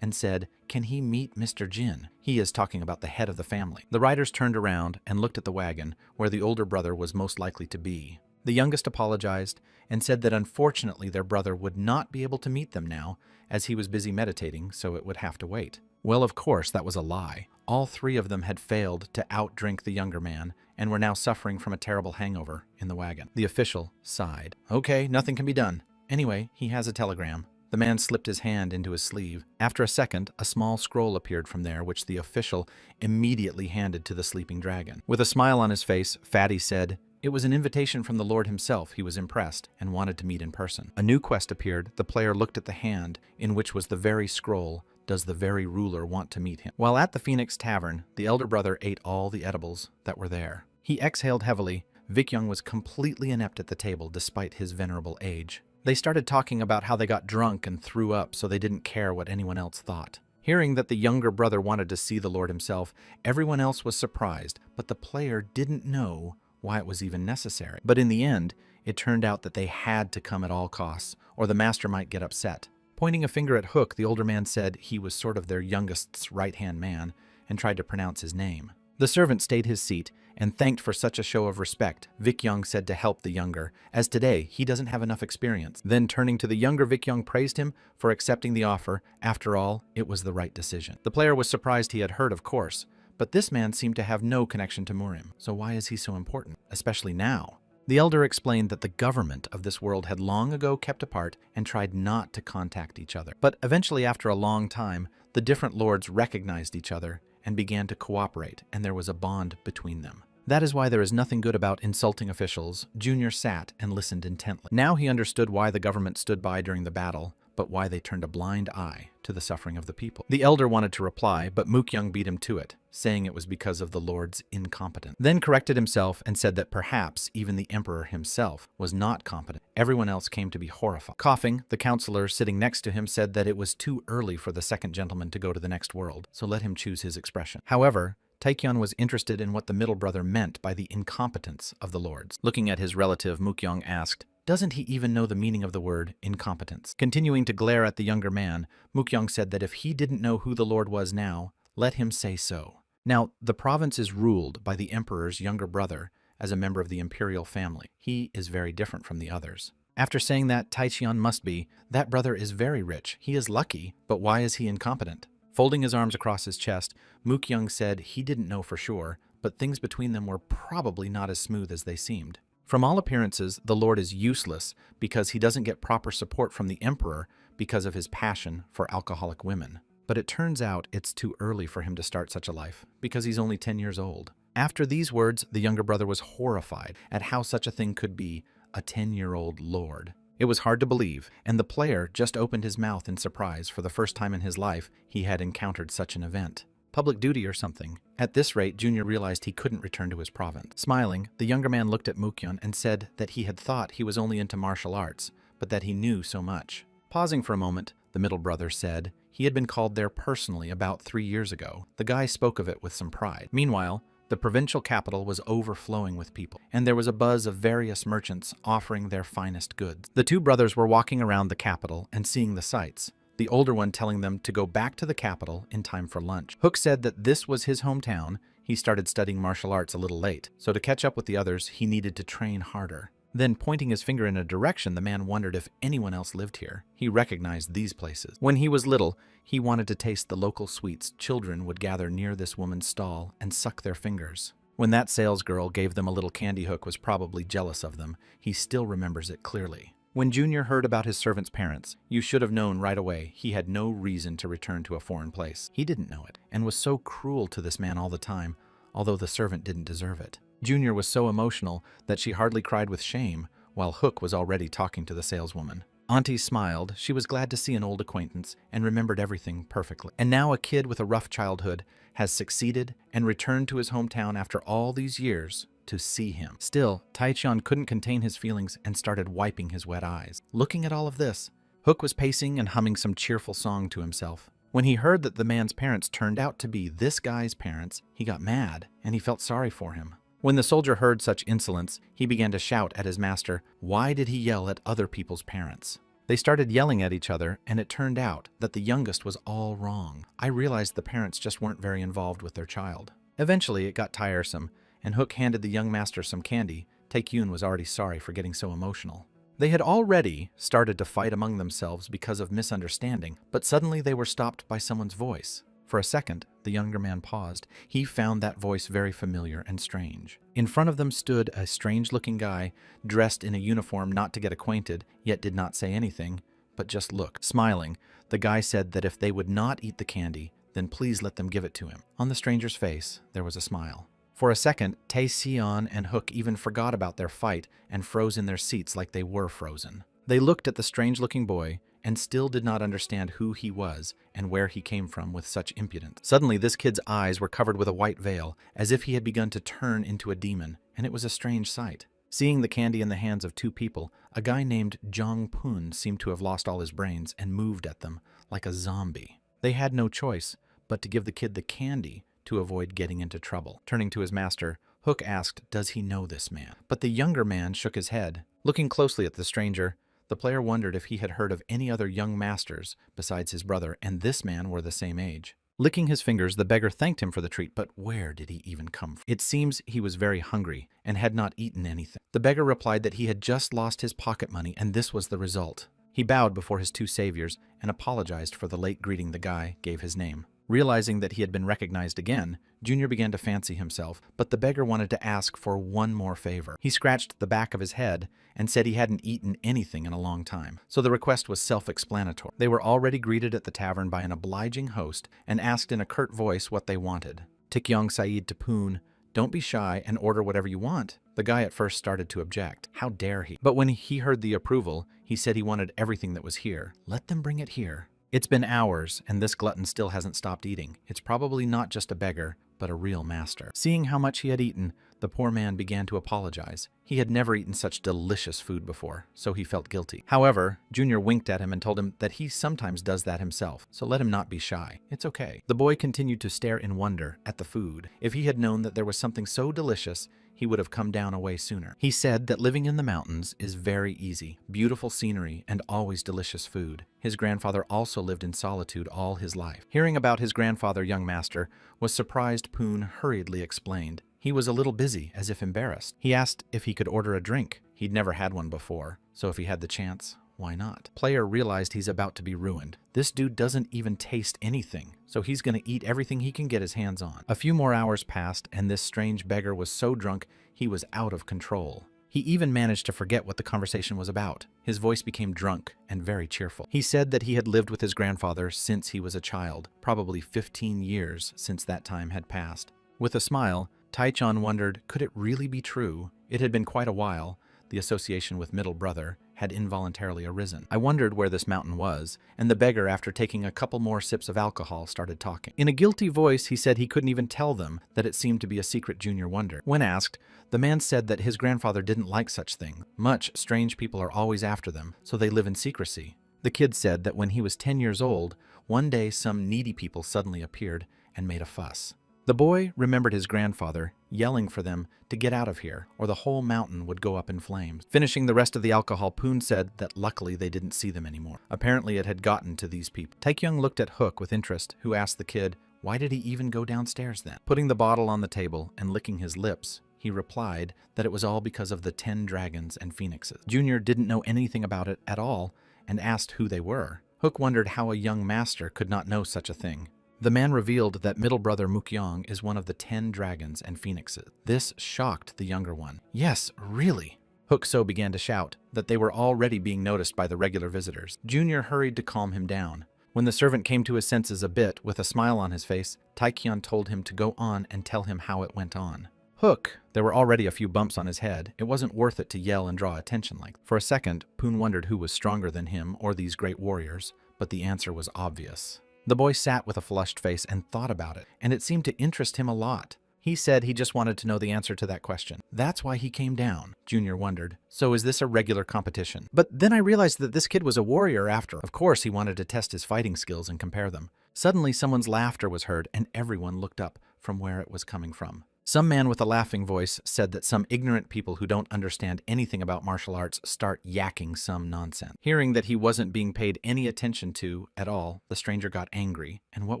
and said, can he meet Mr. Jin? He is talking about the head of the family. The riders turned around and looked at the wagon where the older brother was most likely to be. The youngest apologized and said that unfortunately their brother would not be able to meet them now, as he was busy meditating, so it would have to wait. Well, of course, that was a lie. All 3 of them had failed to outdrink the younger man and were now suffering from a terrible hangover in the wagon. The official sighed. Okay, nothing can be done. Anyway, he has a telegram. The man slipped his hand into his sleeve. After a second, a small scroll appeared from there, which the official immediately handed to the sleeping dragon. With a smile on his face, Fatty said, it was an invitation from the Lord himself. He was impressed and wanted to meet in person. A new quest appeared. The player looked at the hand, in which was the very scroll. Does the very ruler want to meet him? While at the Phoenix Tavern, the elder brother ate all the edibles that were there. He exhaled heavily. Vic-young was completely inept at the table despite his venerable age. They started talking about how they got drunk and threw up so they didn't care what anyone else thought. Hearing that the younger brother wanted to see the Lord himself, everyone else was surprised, but the player didn't know why it was even necessary. But in the end, it turned out that they had to come at all costs, or the master might get upset. Pointing a finger at Hook, the older man said he was sort of their youngest's right-hand man, and tried to pronounce his name. The servant stayed his seat, and thanked for such a show of respect. Vic Young said to help the younger, as today he doesn't have enough experience. Then turning to the younger, Vic Young praised him for accepting the offer. After all, it was the right decision. The player was surprised he had heard, of course, but this man seemed to have no connection to Murim, so why is he so important, especially now? The elder explained that the government of this world had long ago kept apart and tried not to contact each other. But eventually, after a long time, the different lords recognized each other and began to cooperate, and there was a bond between them. That is why there is nothing good about insulting officials. Junior sat and listened intently. Now he understood why the government stood by during the battle, but why they turned a blind eye to the suffering of the people. The elder wanted to reply, but Mook Young beat him to it, saying it was because of the Lord's incompetence. Then corrected himself and said that perhaps even the emperor himself was not competent. Everyone else came to be horrified. Coughing, the counselor sitting next to him said that it was too early for the second gentleman to go to the next world, so let him choose his expression. However, Taekyon was interested in what the middle brother meant by the incompetence of the lords. Looking at his relative, Mook-young asked, "Doesn't he even know the meaning of the word incompetence?" Continuing to glare at the younger man, Mook-young said that if he didn't know who the lord was now, let him say so. Now, the province is ruled by the emperor's younger brother as a member of the imperial family. He is very different from the others. After saying that, Taichion must be, that brother is very rich. He is lucky, but why is he incompetent? Folding his arms across his chest, Mook-young said he didn't know for sure, but things between them were probably not as smooth as they seemed. From all appearances, the Lord is useless because he doesn't get proper support from the Emperor because of his passion for alcoholic women. But it turns out it's too early for him to start such a life because he's only 10 years old. After these words, the younger brother was horrified at how such a thing could be a 10-year-old lord. It was hard to believe, and the player just opened his mouth in surprise. For the first time in his life, he had encountered such an event. Public duty or something. At this rate, Junior realized he couldn't return to his province. Smiling, the younger man looked at Mook-young and said that he had thought he was only into martial arts, but that he knew so much. Pausing for a moment, the middle brother said he had been called there personally about 3 years ago. The guy spoke of it with some pride. Meanwhile, the provincial capital was overflowing with people, and there was a buzz of various merchants offering their finest goods. The two brothers were walking around the capital and seeing the sights, the older one telling them to go back to the capital in time for lunch. Hook said that this was his hometown. He started studying martial arts a little late, so to catch up with the others, he needed to train harder. Then, pointing his finger in a direction, the man wondered if anyone else lived here. He recognized these places. When he was little, he wanted to taste the local sweets. Children would gather near this woman's stall and suck their fingers. When that salesgirl gave them a little candy, Hook was probably jealous of them. He still remembers it clearly. When Junior heard about his servant's parents, you should have known right away he had no reason to return to a foreign place. He didn't know it, and was so cruel to this man all the time, although the servant didn't deserve it. Junior was so emotional that she hardly cried with shame, while Hook was already talking to the saleswoman. Auntie smiled. She was glad to see an old acquaintance and remembered everything perfectly. And now a kid with a rough childhood has succeeded and returned to his hometown after all these years to see him. Still, Taichion couldn't contain his feelings and started wiping his wet eyes. Looking at all of this, Hook was pacing and humming some cheerful song to himself. When he heard that the man's parents turned out to be this guy's parents, he got mad and he felt sorry for him. When the soldier heard such insolence, he began to shout at his master. Why did he yell at other people's parents? They started yelling at each other, and it turned out that the youngest was all wrong. I realized the parents just weren't very involved with their child. Eventually, it got tiresome, and Hook handed the young master some candy. Taekyon was already sorry for getting so emotional. They had already started to fight among themselves because of misunderstanding, but suddenly they were stopped by someone's voice. For a second, the younger man paused. He found that voice very familiar and strange. In front of them stood a strange-looking guy, dressed in a uniform not to get acquainted, yet did not say anything, but just looked. Smiling, the guy said that if they would not eat the candy, then please let them give it to him. On the stranger's face, there was a smile. For a second, Tae-seon and Hook even forgot about their fight and froze in their seats like they were frozen. They looked at the strange-looking boy and still did not understand who he was and where he came from with such impudence. Suddenly, this kid's eyes were covered with a white veil, as if he had begun to turn into a demon, and it was a strange sight. Seeing the candy in the hands of two people, a guy named Jong Pun seemed to have lost all his brains and moved at them like a zombie. They had no choice but to give the kid the candy to avoid getting into trouble. Turning to his master, Hook asked, does he know this man? But the younger man shook his head. Looking closely at the stranger, the player wondered if he had heard of any other young masters besides his brother and this man were the same age. Licking his fingers, the beggar thanked him for the treat, but where did he even come from? It seems he was very hungry and had not eaten anything. The beggar replied that he had just lost his pocket money and this was the result. He bowed before his two saviors and apologized for the late greeting. The guy gave his name. Realizing that he had been recognized again, Junior began to fancy himself, but the beggar wanted to ask for one more favor. He scratched the back of his head and said he hadn't eaten anything in a long time, so the request was self-explanatory. They were already greeted at the tavern by an obliging host and asked in a curt voice what they wanted. Tikyong Said to Poon, don't be shy and order whatever you want. The guy at first started to object. How dare he? But when he heard the approval, he said he wanted everything that was here. Let them bring it here. It's been hours, and this glutton still hasn't stopped eating. It's probably not just a beggar, but a real master. Seeing how much he had eaten, the poor man began to apologize. He had never eaten such delicious food before, so he felt guilty. However, Junior winked at him and told him that he sometimes does that himself, so let him not be shy. It's okay. The boy continued to stare in wonder at the food. If he had known that there was something so delicious, he would have come down away sooner. He said that living in the mountains is very easy, beautiful scenery, and always delicious food. His grandfather also lived in solitude all his life. Hearing about his grandfather, young master, was surprised. Poon hurriedly explained. He was a little busy, as if embarrassed. He asked if he could order a drink. He'd never had one before, so if he had the chance, why not? Player realized he's about to be ruined. This dude doesn't even taste anything, so he's gonna eat everything he can get his hands on. A few more hours passed, and this strange beggar was so drunk he was out of control. He even managed to forget what the conversation was about. His voice became drunk and very cheerful. He said that he had lived with his grandfather since he was a child, probably 15 years since that time had passed. With a smile, Taichon wondered, could it really be true? It had been quite a while. The association with middle brother had involuntarily arisen. I wondered where this mountain was, and the beggar, after taking a couple more sips of alcohol, started talking. In a guilty voice, he said he couldn't even tell them that it seemed to be a secret Junior wonder. When asked, the man said that his grandfather didn't like such thing. Much strange people are always after them, so they live in secrecy. The kid said that when he was 10 years old, one day some needy people suddenly appeared and made a fuss. The boy remembered his grandfather yelling for them to get out of here, or the whole mountain would go up in flames. Finishing the rest of the alcohol, Poon said that luckily they didn't see them anymore. Apparently it had gotten to these people. Taekyung looked at Hook with interest, who asked the kid, why did he even go downstairs then? Putting the bottle on the table and licking his lips, he replied that it was all because of the 10 dragons and phoenixes. Junior didn't know anything about it at all and asked who they were. Hook wondered how a young master could not know such a thing. The man revealed that middle brother Mukyong is one of the 10 dragons and phoenixes. This shocked the younger one. Yes, really? Hook so began to shout that they were already being noticed by the regular visitors. Junior hurried to calm him down. When the servant came to his senses a bit, with a smile on his face, Taekyon told him to go on and tell him how it went on. Hook, there were already a few bumps on his head. It wasn't worth it to yell and draw attention like that. For a second, Poon wondered who was stronger than him or these great warriors, but the answer was obvious. The boy sat with a flushed face and thought about it, and it seemed to interest him a lot. He said he just wanted to know the answer to that question. That's why he came down, Junior wondered. So is this a regular competition? But then I realized that this kid was a warrior after. Of course he wanted to test his fighting skills and compare them. Suddenly someone's laughter was heard, and everyone looked up from where it was coming from. Some man with a laughing voice said that some ignorant people who don't understand anything about martial arts start yakking some nonsense. Hearing that he wasn't being paid any attention to at all, the stranger got angry, and what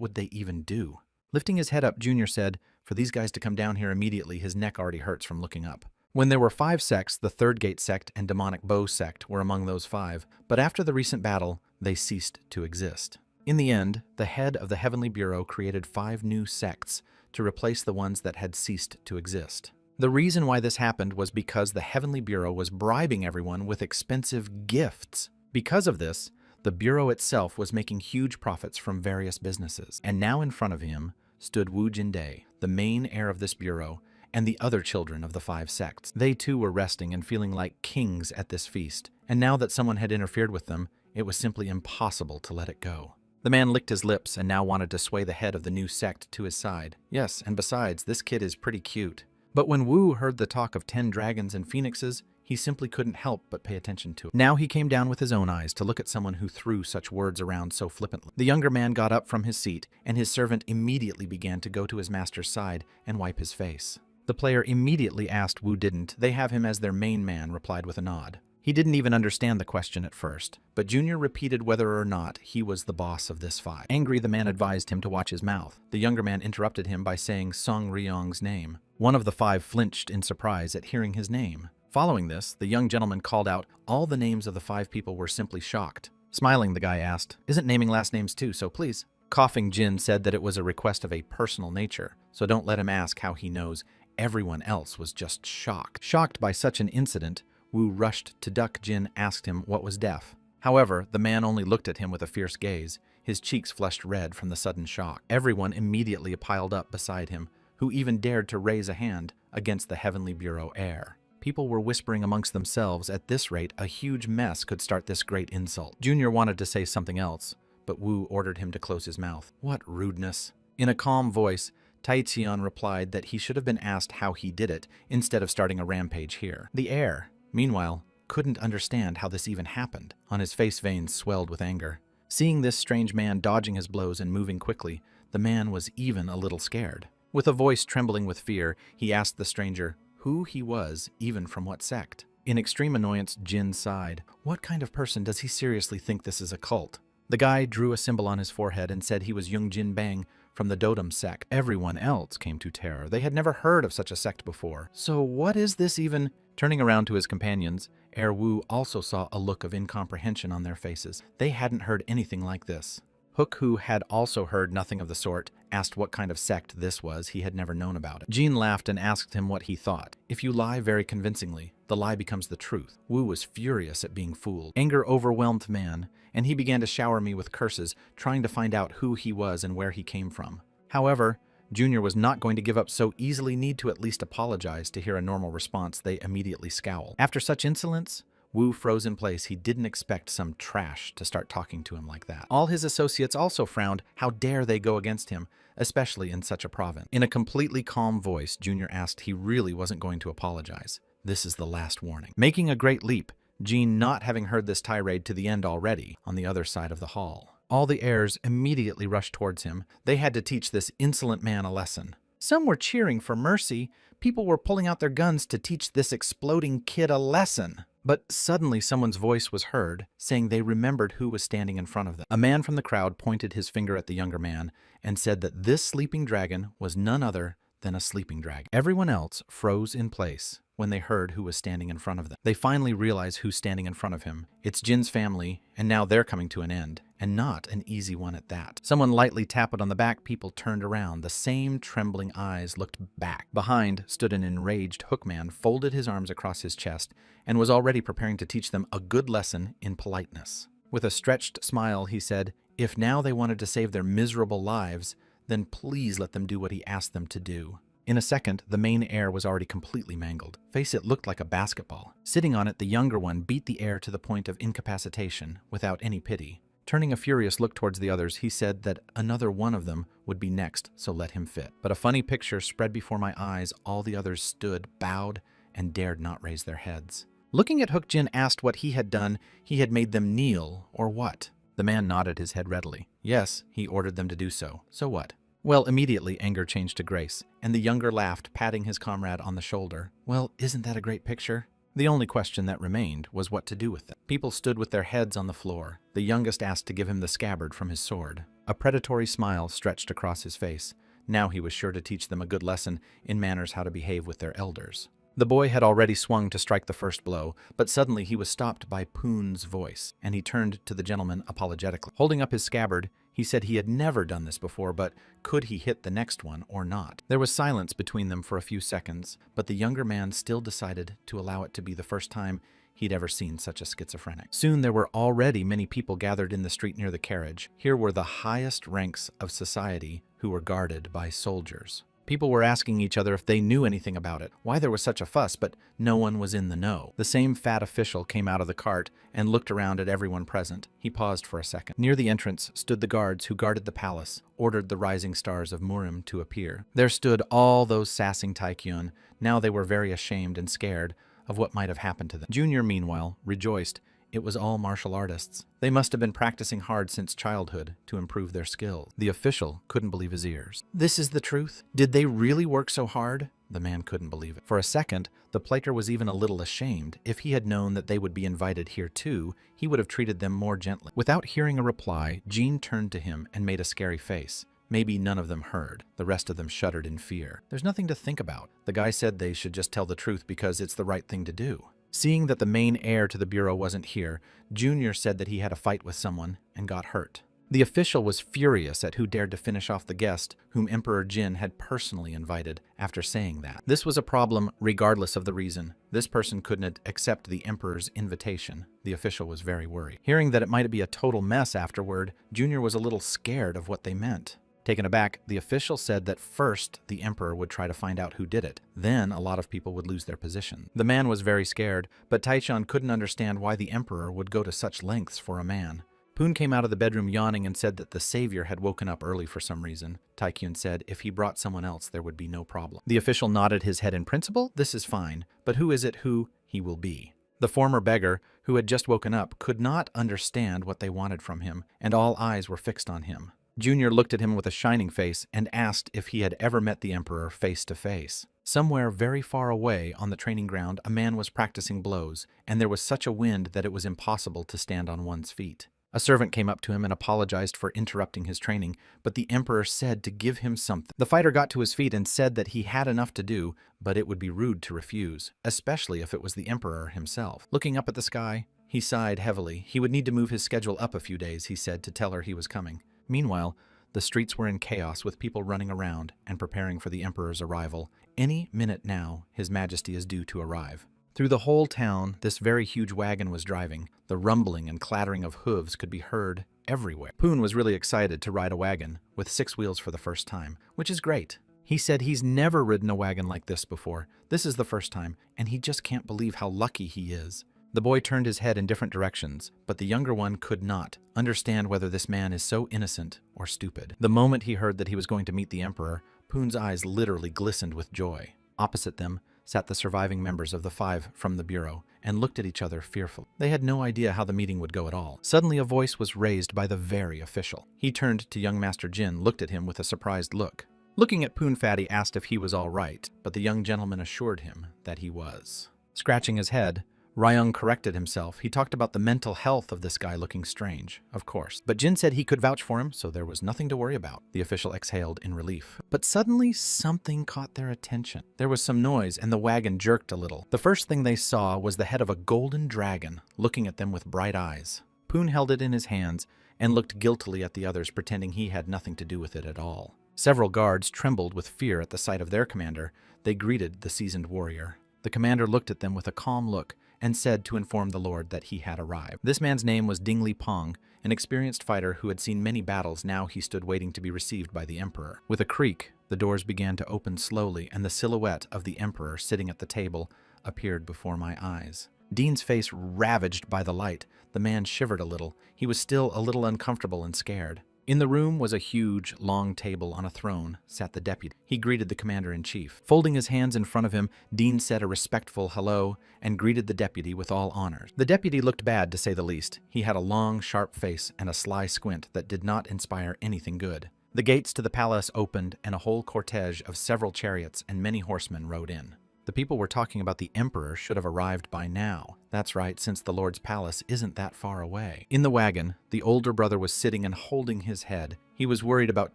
would they even do? Lifting his head up, Junior said, for these guys to come down here immediately, his neck already hurts from looking up. When there were 5 sects, the Third Gate sect and Demonic Bow sect were among those 5, but after the recent battle, they ceased to exist. In the end, the head of the Heavenly Bureau created 5 new sects to replace the ones that had ceased to exist. The reason why this happened was because the Heavenly Bureau was bribing everyone with expensive gifts. Because of this, the Bureau itself was making huge profits from various businesses. And now in front of him stood Wu Jinde, the main heir of this Bureau, and the other children of the 5 sects. They too were resting and feeling like kings at this feast, and now that someone had interfered with them, it was simply impossible to let it go. The man licked his lips and now wanted to sway the head of the new sect to his side. Yes, and besides, this kid is pretty cute. But when Wu heard the talk of 10 dragons and phoenixes, he simply couldn't help but pay attention to it. Now he came down with his own eyes to look at someone who threw such words around so flippantly. The younger man got up from his seat, and his servant immediately began to go to his master's side and wipe his face. The player immediately asked Wu didn't they have him as their main man, replied with a nod. He didn't even understand the question at first, but Junior repeated whether or not he was the boss of this five. Angry, the man advised him to watch his mouth. The younger man interrupted him by saying Song Ryong's name. One of the five flinched in surprise at hearing his name. Following this, the young gentleman called out all the names of the five people were simply shocked. Smiling, the guy asked, "Isn't naming last names too, so please?" Coughing, Jin said that it was a request of a personal nature, so don't let him ask how he knows. Everyone else was just shocked. Shocked by such an incident, Wu rushed to duck. Jin asked him what was deaf. However, the man only looked at him with a fierce gaze. His cheeks flushed red from the sudden shock. Everyone immediately piled up beside him, who even dared to raise a hand against the Heavenly Bureau heir. People were whispering amongst themselves, at this rate, a huge mess could start this great insult. Junior wanted to say something else, but Wu ordered him to close his mouth. What rudeness. In a calm voice, Taizian replied that he should have been asked how he did it, instead of starting a rampage here. The heir, meanwhile, couldn't understand how this even happened. On his face, veins swelled with anger. Seeing this strange man dodging his blows and moving quickly, the man was even a little scared. With a voice trembling with fear, he asked the stranger who he was, even from what sect. In extreme annoyance, Jin sighed. What kind of person does he seriously think this is a cult? The guy drew a symbol on his forehead and said he was Young Jin Bang from the Dodum sect. Everyone else came to terror. They had never heard of such a sect before. So what is this even? Turning around to his companions, Er Wu also saw a look of incomprehension on their faces. They hadn't heard anything like this. Hook, who had also heard nothing of the sort, asked what kind of sect this was. He had never known about it. Jean laughed and asked him what he thought. If you lie very convincingly, the lie becomes the truth. Wu was furious at being fooled. Anger overwhelmed man, and he began to shower me with curses, trying to find out who he was and where he came from. However, Junior was not going to give up so easily. Need to at least apologize. To hear a normal response, they immediately scowled. After such insolence, Wu froze in place. He didn't expect some trash to start talking to him like that. All his associates also frowned. How dare they go against him, especially in such a province? In a completely calm voice, Junior asked he really wasn't going to apologize. This is the last warning. Making a great leap, Jean not having heard this tirade to the end already, on the other side of the hall. All the heirs immediately rushed towards him. They had to teach this insolent man a lesson. Some were cheering for mercy. People were pulling out their guns to teach this exploding kid a lesson. But suddenly someone's voice was heard, saying they remembered who was standing in front of them. A man from the crowd pointed his finger at the younger man and said that this sleeping dragon was none other than a sleeping dragon. Everyone else froze in place when they heard who was standing in front of them. They finally realized who's standing in front of him. It's Jin's family, and now they're coming to an end, and not an easy one at that. Someone lightly tapped it on the back. People turned around. The same trembling eyes looked back. Behind stood an enraged Hookman, folded his arms across his chest, and was already preparing to teach them a good lesson in politeness. With a stretched smile, he said, if now they wanted to save their miserable lives, then please let them do what he asked them to do. In a second, the main heir was already completely mangled. Face, it looked like a basketball. Sitting on it, the younger one beat the heir to the point of incapacitation, without any pity. Turning a furious look towards the others, he said that another one of them would be next, so let him fit. But a funny picture spread before my eyes. All the others stood, bowed, and dared not raise their heads. Looking at Hook, Jin asked what he had done. He had made them kneel, or what? The man nodded his head readily. Yes, he ordered them to do so. So what? Well, immediately anger changed to grace, and the younger laughed, patting his comrade on the shoulder. Well, isn't that a great picture? The only question that remained was what to do with them. People stood with their heads on the floor. The youngest asked to give him the scabbard from his sword. A predatory smile stretched across his face. Now he was sure to teach them a good lesson in manners, how to behave with their elders. The boy had already swung to strike the first blow, but suddenly he was stopped by Poon's voice, and he turned to the gentleman apologetically. Holding up his scabbard, he said he had never done this before, but could he hit the next one or not? There was silence between them for a few seconds, but the younger man still decided to allow it to be the first time he'd ever seen such a schizophrenic. Soon there were already many people gathered in the street near the carriage. Here were the highest ranks of society who were guarded by soldiers. People were asking each other if they knew anything about it, why there was such a fuss, but no one was in the know. The same fat official came out of the cart and looked around at everyone present. He paused for a second. Near the entrance stood the guards who guarded the palace, ordered the rising stars of Murim to appear. There stood all those sassing Taekyun. Now they were very ashamed and scared of what might have happened to them. Junior, meanwhile, rejoiced. It was all martial artists. They must have been practicing hard since childhood to improve their skills. The official couldn't believe his ears. This is the truth? Did they really work so hard? The man couldn't believe it. For a second, the plater was even a little ashamed. If he had known that they would be invited here too, he would have treated them more gently. Without hearing a reply, Jean turned to him and made a scary face. Maybe none of them heard. The rest of them shuddered in fear. There's nothing to think about. The guy said they should just tell the truth because it's the right thing to do. Seeing that the main heir to the bureau wasn't here, Junior said that he had a fight with someone and got hurt. The official was furious at who dared to finish off the guest whom Emperor Jin had personally invited after saying that. This was a problem regardless of the reason. This person couldn't accept the emperor's invitation. The official was very worried. Hearing that it might be a total mess afterward, Junior was a little scared of what they meant. Taken aback, the official said that first the emperor would try to find out who did it. Then a lot of people would lose their position. The man was very scared, but Taichan couldn't understand why the emperor would go to such lengths for a man. Poon came out of the bedroom yawning and said that the savior had woken up early for some reason. Taekyun said if he brought someone else, there would be no problem. The official nodded his head in principle. This is fine, but who is it who he will be? The former beggar, who had just woken up, could not understand what they wanted from him, and all eyes were fixed on him. Junior looked at him with a shining face and asked if he had ever met the emperor face to face. Somewhere very far away on the training ground, a man was practicing blows, and there was such a wind that it was impossible to stand on one's feet. A servant came up to him and apologized for interrupting his training, but the emperor said to give him something. The fighter got to his feet and said that he had enough to do, but it would be rude to refuse, especially if it was the emperor himself. Looking up at the sky, he sighed heavily. He would need to move his schedule up a few days, he said, to tell her he was coming. Meanwhile, the streets were in chaos with people running around and preparing for the emperor's arrival. Any minute now, His Majesty is due to arrive. Through the whole town, this very huge wagon was driving. The rumbling and clattering of hooves could be heard everywhere. Poon was really excited to ride a wagon with 6 wheels for the first time, which is great. He said he's never ridden a wagon like this before. This is the first time, and he just can't believe how lucky he is. The boy turned his head in different directions, but the younger one could not understand whether this man is so innocent or stupid. The moment he heard that he was going to meet the emperor, Poon's eyes literally glistened with joy. Opposite them sat the surviving members of the 5 from the bureau and looked at each other fearfully. They had no idea how the meeting would go at all. Suddenly a voice was raised by the very official. He turned to young Master Jin, looked at him with a surprised look. Looking at Poon, Fatty asked if he was all right, but the young gentleman assured him that he was. Scratching his head, Ryung corrected himself. He talked about the mental health of this guy looking strange, of course. But Jin said he could vouch for him, so there was nothing to worry about. The official exhaled in relief. But suddenly, something caught their attention. There was some noise, and the wagon jerked a little. The first thing they saw was the head of a golden dragon, looking at them with bright eyes. Poon held it in his hands and looked guiltily at the others, pretending he had nothing to do with it at all. Several guards trembled with fear at the sight of their commander. They greeted the seasoned warrior. The commander looked at them with a calm look and said to inform the lord that he had arrived. This man's name was Ding Li Pong, an experienced fighter who had seen many battles. Now he stood waiting to be received by the emperor. With a creak, the doors began to open slowly, and the silhouette of the emperor sitting at the table appeared before my eyes. Dean's face ravaged by the light. The man shivered a little. He was still a little uncomfortable and scared. In the room was a huge, long table. On a throne sat the deputy. He greeted the commander-in-chief. Folding his hands in front of him, Dean said a respectful hello and greeted the deputy with all honors. The deputy looked bad, to say the least. He had a long, sharp face and a sly squint that did not inspire anything good. The gates to the palace opened, and a whole cortege of several chariots and many horsemen rode in. The people were talking about the emperor should have arrived by now. That's right, since the lord's palace isn't that far away. In the wagon, the older brother was sitting and holding his head. He was worried about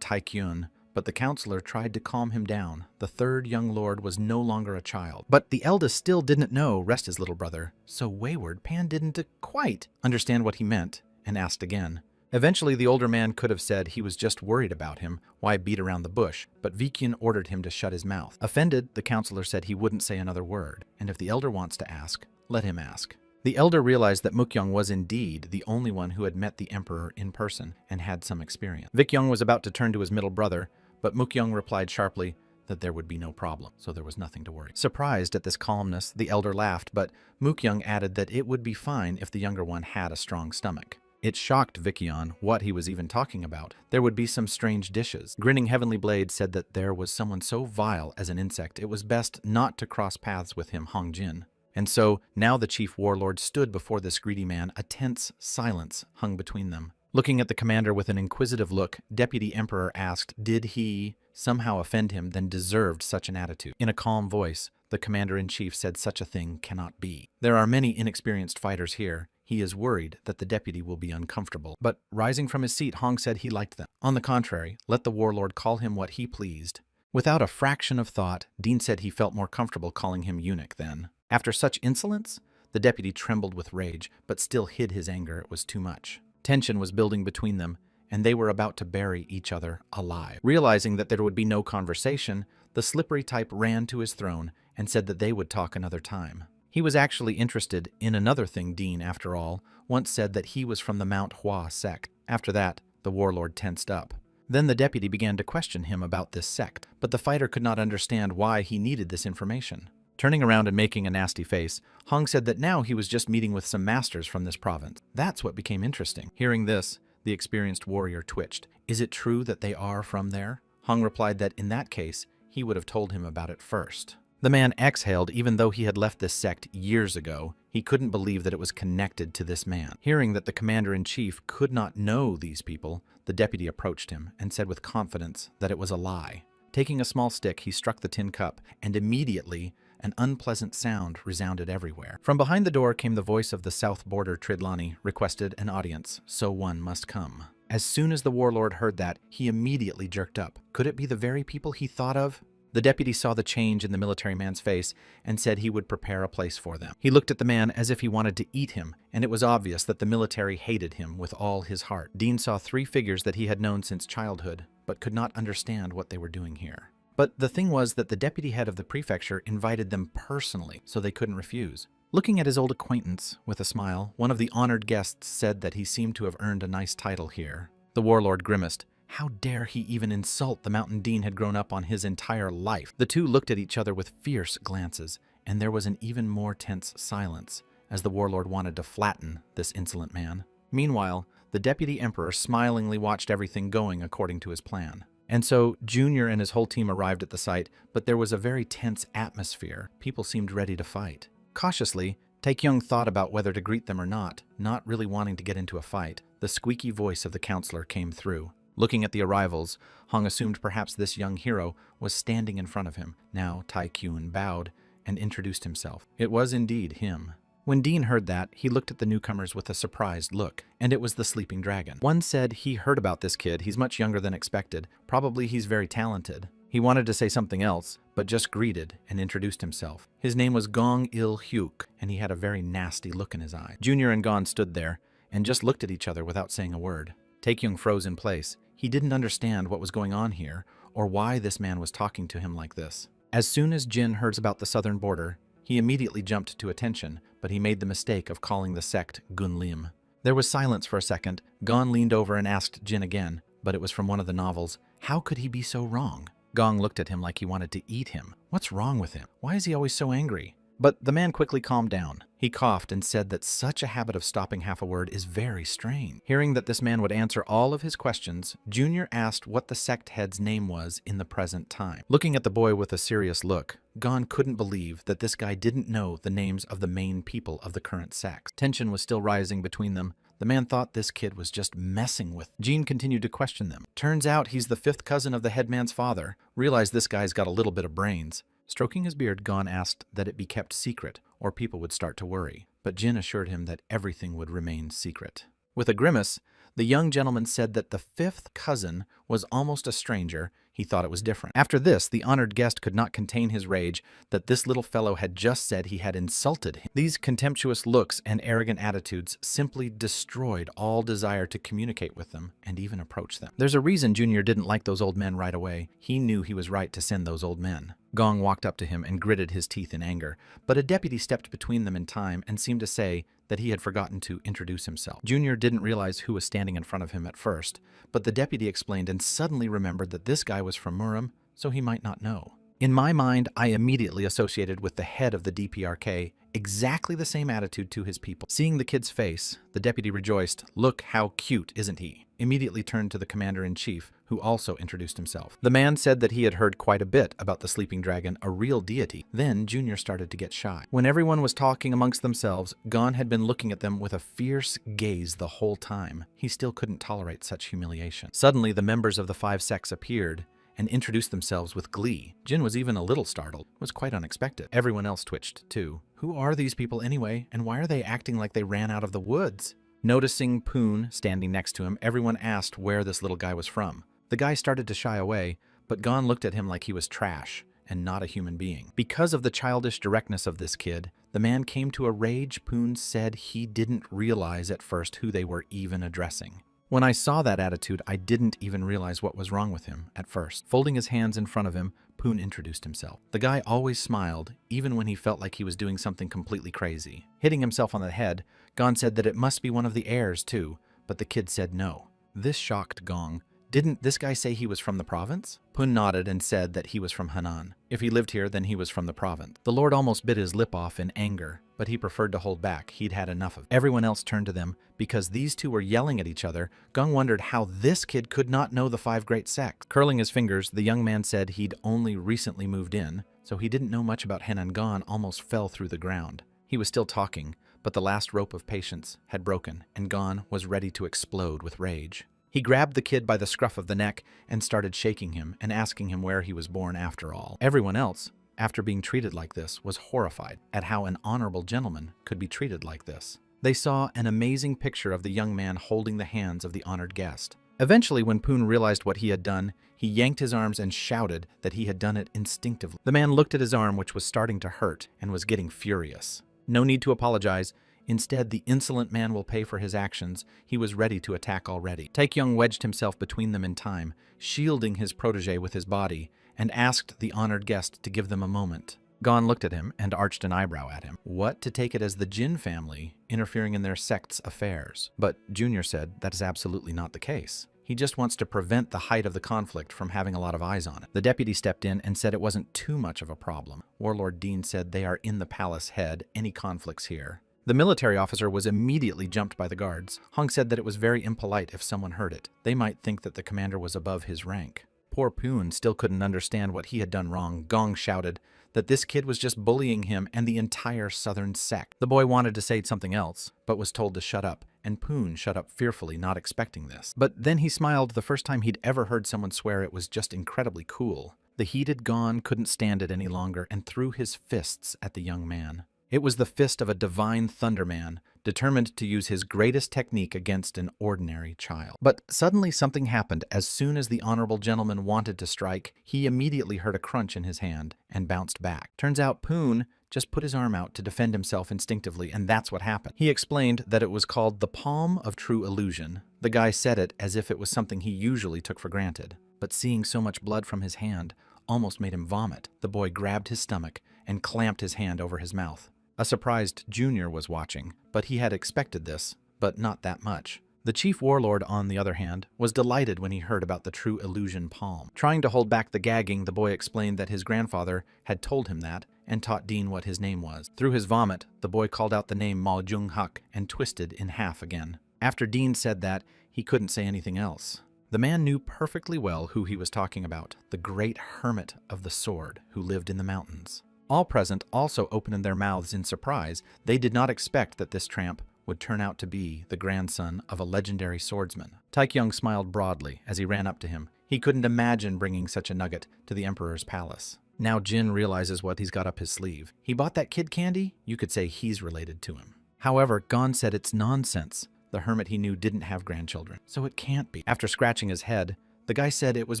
Taekyun, but the counselor tried to calm him down. The third young lord was no longer a child. But the eldest still didn't know, rest his little brother. So wayward, Pan didn't quite understand what he meant, and asked again. Eventually, the older man could have said he was just worried about him, why beat around the bush, but Vikyun ordered him to shut his mouth. Offended, the counselor said he wouldn't say another word, and if the elder wants to ask, let him ask. The elder realized that Mukyung was indeed the only one who had met the emperor in person and had some experience. Vikyung was about to turn to his middle brother, but Mukyung replied sharply, that there would be no problem, so there was nothing to worry. Surprised at this calmness, the elder laughed, but Mookyoung added that it would be fine if the younger one had a strong stomach. It shocked Vickion what he was even talking about. There would be some strange dishes. Grinning Heavenly Blade said that there was someone so vile as an insect, it was best not to cross paths with him, Hong Jin. And so, now the chief warlord stood before this greedy man, a tense silence hung between them. Looking at the commander with an inquisitive look, Deputy Emperor asked, did he somehow offend him, then deserved such an attitude? In a calm voice, the commander-in-chief said such a thing cannot be. There are many inexperienced fighters here. He is worried that the deputy will be uncomfortable. But rising from his seat, Hong said he liked them. On the contrary, let the warlord call him what he pleased. Without a fraction of thought, Dean said he felt more comfortable calling him eunuch then. After such insolence, the deputy trembled with rage, but still hid his anger. It was too much. Tension was building between them, and they were about to bury each other alive. Realizing that there would be no conversation, the slippery type ran to his throne and said that they would talk another time. He was actually interested in another thing. Dean, after all, once said that he was from the Manhwa sect. After that, the warlord tensed up. Then the deputy began to question him about this sect, but the fighter could not understand why he needed this information. Turning around and making a nasty face, Hong said that now he was just meeting with some masters from this province. That's what became interesting. Hearing this, the experienced warrior twitched. Is it true that they are from there? Hong replied that in that case, he would have told him about it first. The man exhaled. Even though he had left this sect years ago, he couldn't believe that it was connected to this man. Hearing that the commander-in-chief could not know these people, the deputy approached him and said with confidence that it was a lie. Taking a small stick, he struck the tin cup, and immediately an unpleasant sound resounded everywhere. From behind the door came the voice of the South Border Tridlani, requested an audience, so one must come. As soon as the warlord heard that, he immediately jerked up. Could it be the very people he thought of? The deputy saw the change in the military man's face and said he would prepare a place for them. He looked at the man as if he wanted to eat him, and it was obvious that the military hated him with all his heart. Dean saw three figures that he had known since childhood, but could not understand what they were doing here. But the thing was that the deputy head of the prefecture invited them personally, so they couldn't refuse. Looking at his old acquaintance with a smile, one of the honored guests said that he seemed to have earned a nice title here. The warlord grimaced. How dare he even insult the mountain Dean had grown up on his entire life? The two looked at each other with fierce glances, and there was an even more tense silence, as the warlord wanted to flatten this insolent man. Meanwhile, the deputy emperor smilingly watched everything going according to his plan. And so, Junior and his whole team arrived at the site, but there was a very tense atmosphere. People seemed ready to fight. Cautiously, Taekyung thought about whether to greet them or not really wanting to get into a fight. The squeaky voice of the counselor came through. Looking at the arrivals, Hong assumed perhaps this young hero was standing in front of him. Now Taekyung bowed and introduced himself. It was indeed him. When Dean heard that, he looked at the newcomers with a surprised look, and it was the sleeping dragon. One said he heard about this kid. He's much younger than expected. Probably he's very talented. He wanted to say something else, but just greeted and introduced himself. His name was Gong Il-hyuk, and he had a very nasty look in his eye. Junior and Gon stood there and just looked at each other without saying a word. Taekyung froze in place. He didn't understand what was going on here, or why this man was talking to him like this. As soon as Jin heard about the southern border, he immediately jumped to attention, but he made the mistake of calling the sect Gunlim. There was silence for a second. Gon leaned over and asked Jin again, but it was from one of the novels. How could he be so wrong? Gong looked at him like he wanted to eat him. What's wrong with him? Why is he always so angry? But the man quickly calmed down. He coughed and said that such a habit of stopping half a word is very strange. Hearing that this man would answer all of his questions, Junior asked what the sect head's name was in the present time. Looking at the boy with a serious look, Gon couldn't believe that this guy didn't know the names of the main people of the current sect. Tension was still rising between them. The man thought this kid was just messing with. Jean continued to question them. Turns out he's the fifth cousin of the headman's father. Realized this guy's got a little bit of brains. Stroking his beard, Gon asked that it be kept secret, or people would start to worry. But Jin assured him that everything would remain secret. With a grimace, the young gentleman said that the fifth cousin was almost a stranger. He thought it was different. After this, the honored guest could not contain his rage that this little fellow had just said he had insulted him. These contemptuous looks and arrogant attitudes simply destroyed all desire to communicate with them and even approach them. There's a reason Junior didn't like those old men right away. He knew he was right to send those old men. Gong walked up to him and gritted his teeth in anger, but a deputy stepped between them in time and seemed to say that he had forgotten to introduce himself. Junior didn't realize who was standing in front of him at first, but the deputy explained and suddenly remembered that this guy was from Murim, so he might not know. In my mind, I immediately associated with the head of the DPRK exactly the same attitude to his people. Seeing the kid's face, the deputy rejoiced, "Look how cute, isn't he?" Immediately turned to the commander-in-chief, who also introduced himself. The man said that he had heard quite a bit about the sleeping dragon, a real deity. Then Junior started to get shy. When everyone was talking amongst themselves, Gon had been looking at them with a fierce gaze the whole time. He still couldn't tolerate such humiliation. Suddenly, the members of the 5 sects appeared and introduced themselves with glee. Jin was even a little startled. It was quite unexpected. Everyone else twitched, too. Who are these people anyway, and why are they acting like they ran out of the woods? Noticing Poon standing next to him, everyone asked where this little guy was from. The guy started to shy away, but Gon looked at him like he was trash and not a human being. Because of the childish directness of this kid, the man came to a rage. Poon said he didn't realize at first who they were even addressing. When I saw that attitude, I didn't even realize what was wrong with him at first. Folding his hands in front of him, Poon introduced himself. The guy always smiled, even when he felt like he was doing something completely crazy. Hitting himself on the head, Gon said that it must be one of the heirs too, but the kid said no. This shocked Gong. Didn't this guy say he was from the province? Poon nodded and said that he was from Henan. If he lived here, then he was from the province. The lord almost bit his lip off in anger, but he preferred to hold back. He'd had enough of it. Everyone else turned to them. Because these two were yelling at each other, Gong wondered how this kid could not know the 5 great sects. Curling his fingers, the young man said he'd only recently moved in, so he didn't know much about Henan. Gon almost fell through the ground. He was still talking, but the last rope of patience had broken, and Gon was ready to explode with rage. He grabbed the kid by the scruff of the neck and started shaking him and asking him where he was born after all. Everyone else, after being treated like this, was horrified at how an honorable gentleman could be treated like this. They saw an amazing picture of the young man holding the hands of the honored guest. Eventually, when Poon realized what he had done, he yanked his arms and shouted that he had done it instinctively. The man looked at his arm, which was starting to hurt, and was getting furious. No need to apologize. Instead, the insolent man will pay for his actions. He was ready to attack already. Taekyung wedged himself between them in time, shielding his protege with his body, and asked the honored guest to give them a moment. Gon looked at him and arched an eyebrow at him. What to take it as the Jin family interfering in their sect's affairs? But Junior said that is absolutely not the case. He just wants to prevent the height of the conflict from having a lot of eyes on it. The deputy stepped in and said it wasn't too much of a problem. Warlord Dean said they are in the palace head. Any conflicts here? The military officer was immediately jumped by the guards. Hong said that it was very impolite if someone heard it. They might think that the commander was above his rank. Poor Poon still couldn't understand what he had done wrong. Gong shouted that this kid was just bullying him and the entire southern sect. The boy wanted to say something else, but was told to shut up, and Poon shut up fearfully, not expecting this. But then he smiled. The first time he'd ever heard someone swear, it was just incredibly cool. The heated Gon couldn't stand it any longer and threw his fists at the young man. It was the fist of a divine thunderman, determined to use his greatest technique against an ordinary child. But suddenly something happened. As soon as the honorable gentleman wanted to strike, he immediately heard a crunch in his hand and bounced back. Turns out Poon just put his arm out to defend himself instinctively, and that's what happened. He explained that it was called the palm of true illusion. The guy said it as if it was something he usually took for granted, but seeing so much blood from his hand almost made him vomit. The boy grabbed his stomach and clamped his hand over his mouth. A surprised Junior was watching, but he had expected this, but not that much. The chief warlord, on the other hand, was delighted when he heard about the true illusion palm. Trying to hold back the gagging, the boy explained that his grandfather had told him that and taught Dean what his name was. Through his vomit, the boy called out the name Ma Jung-hak and twisted in half again. After Dean said that, he couldn't say anything else. The man knew perfectly well who he was talking about, the great hermit of the sword who lived in the mountains. All present also opened their mouths in surprise. They did not expect that this tramp would turn out to be the grandson of a legendary swordsman. Taekyung smiled broadly as he ran up to him. He couldn't imagine bringing such a nugget to the emperor's palace. Now Jin realizes what he's got up his sleeve. He bought that kid candy? You could say he's related to him. However, Gon said it's nonsense. The hermit he knew didn't have grandchildren, so it can't be. After scratching his head, the guy said it was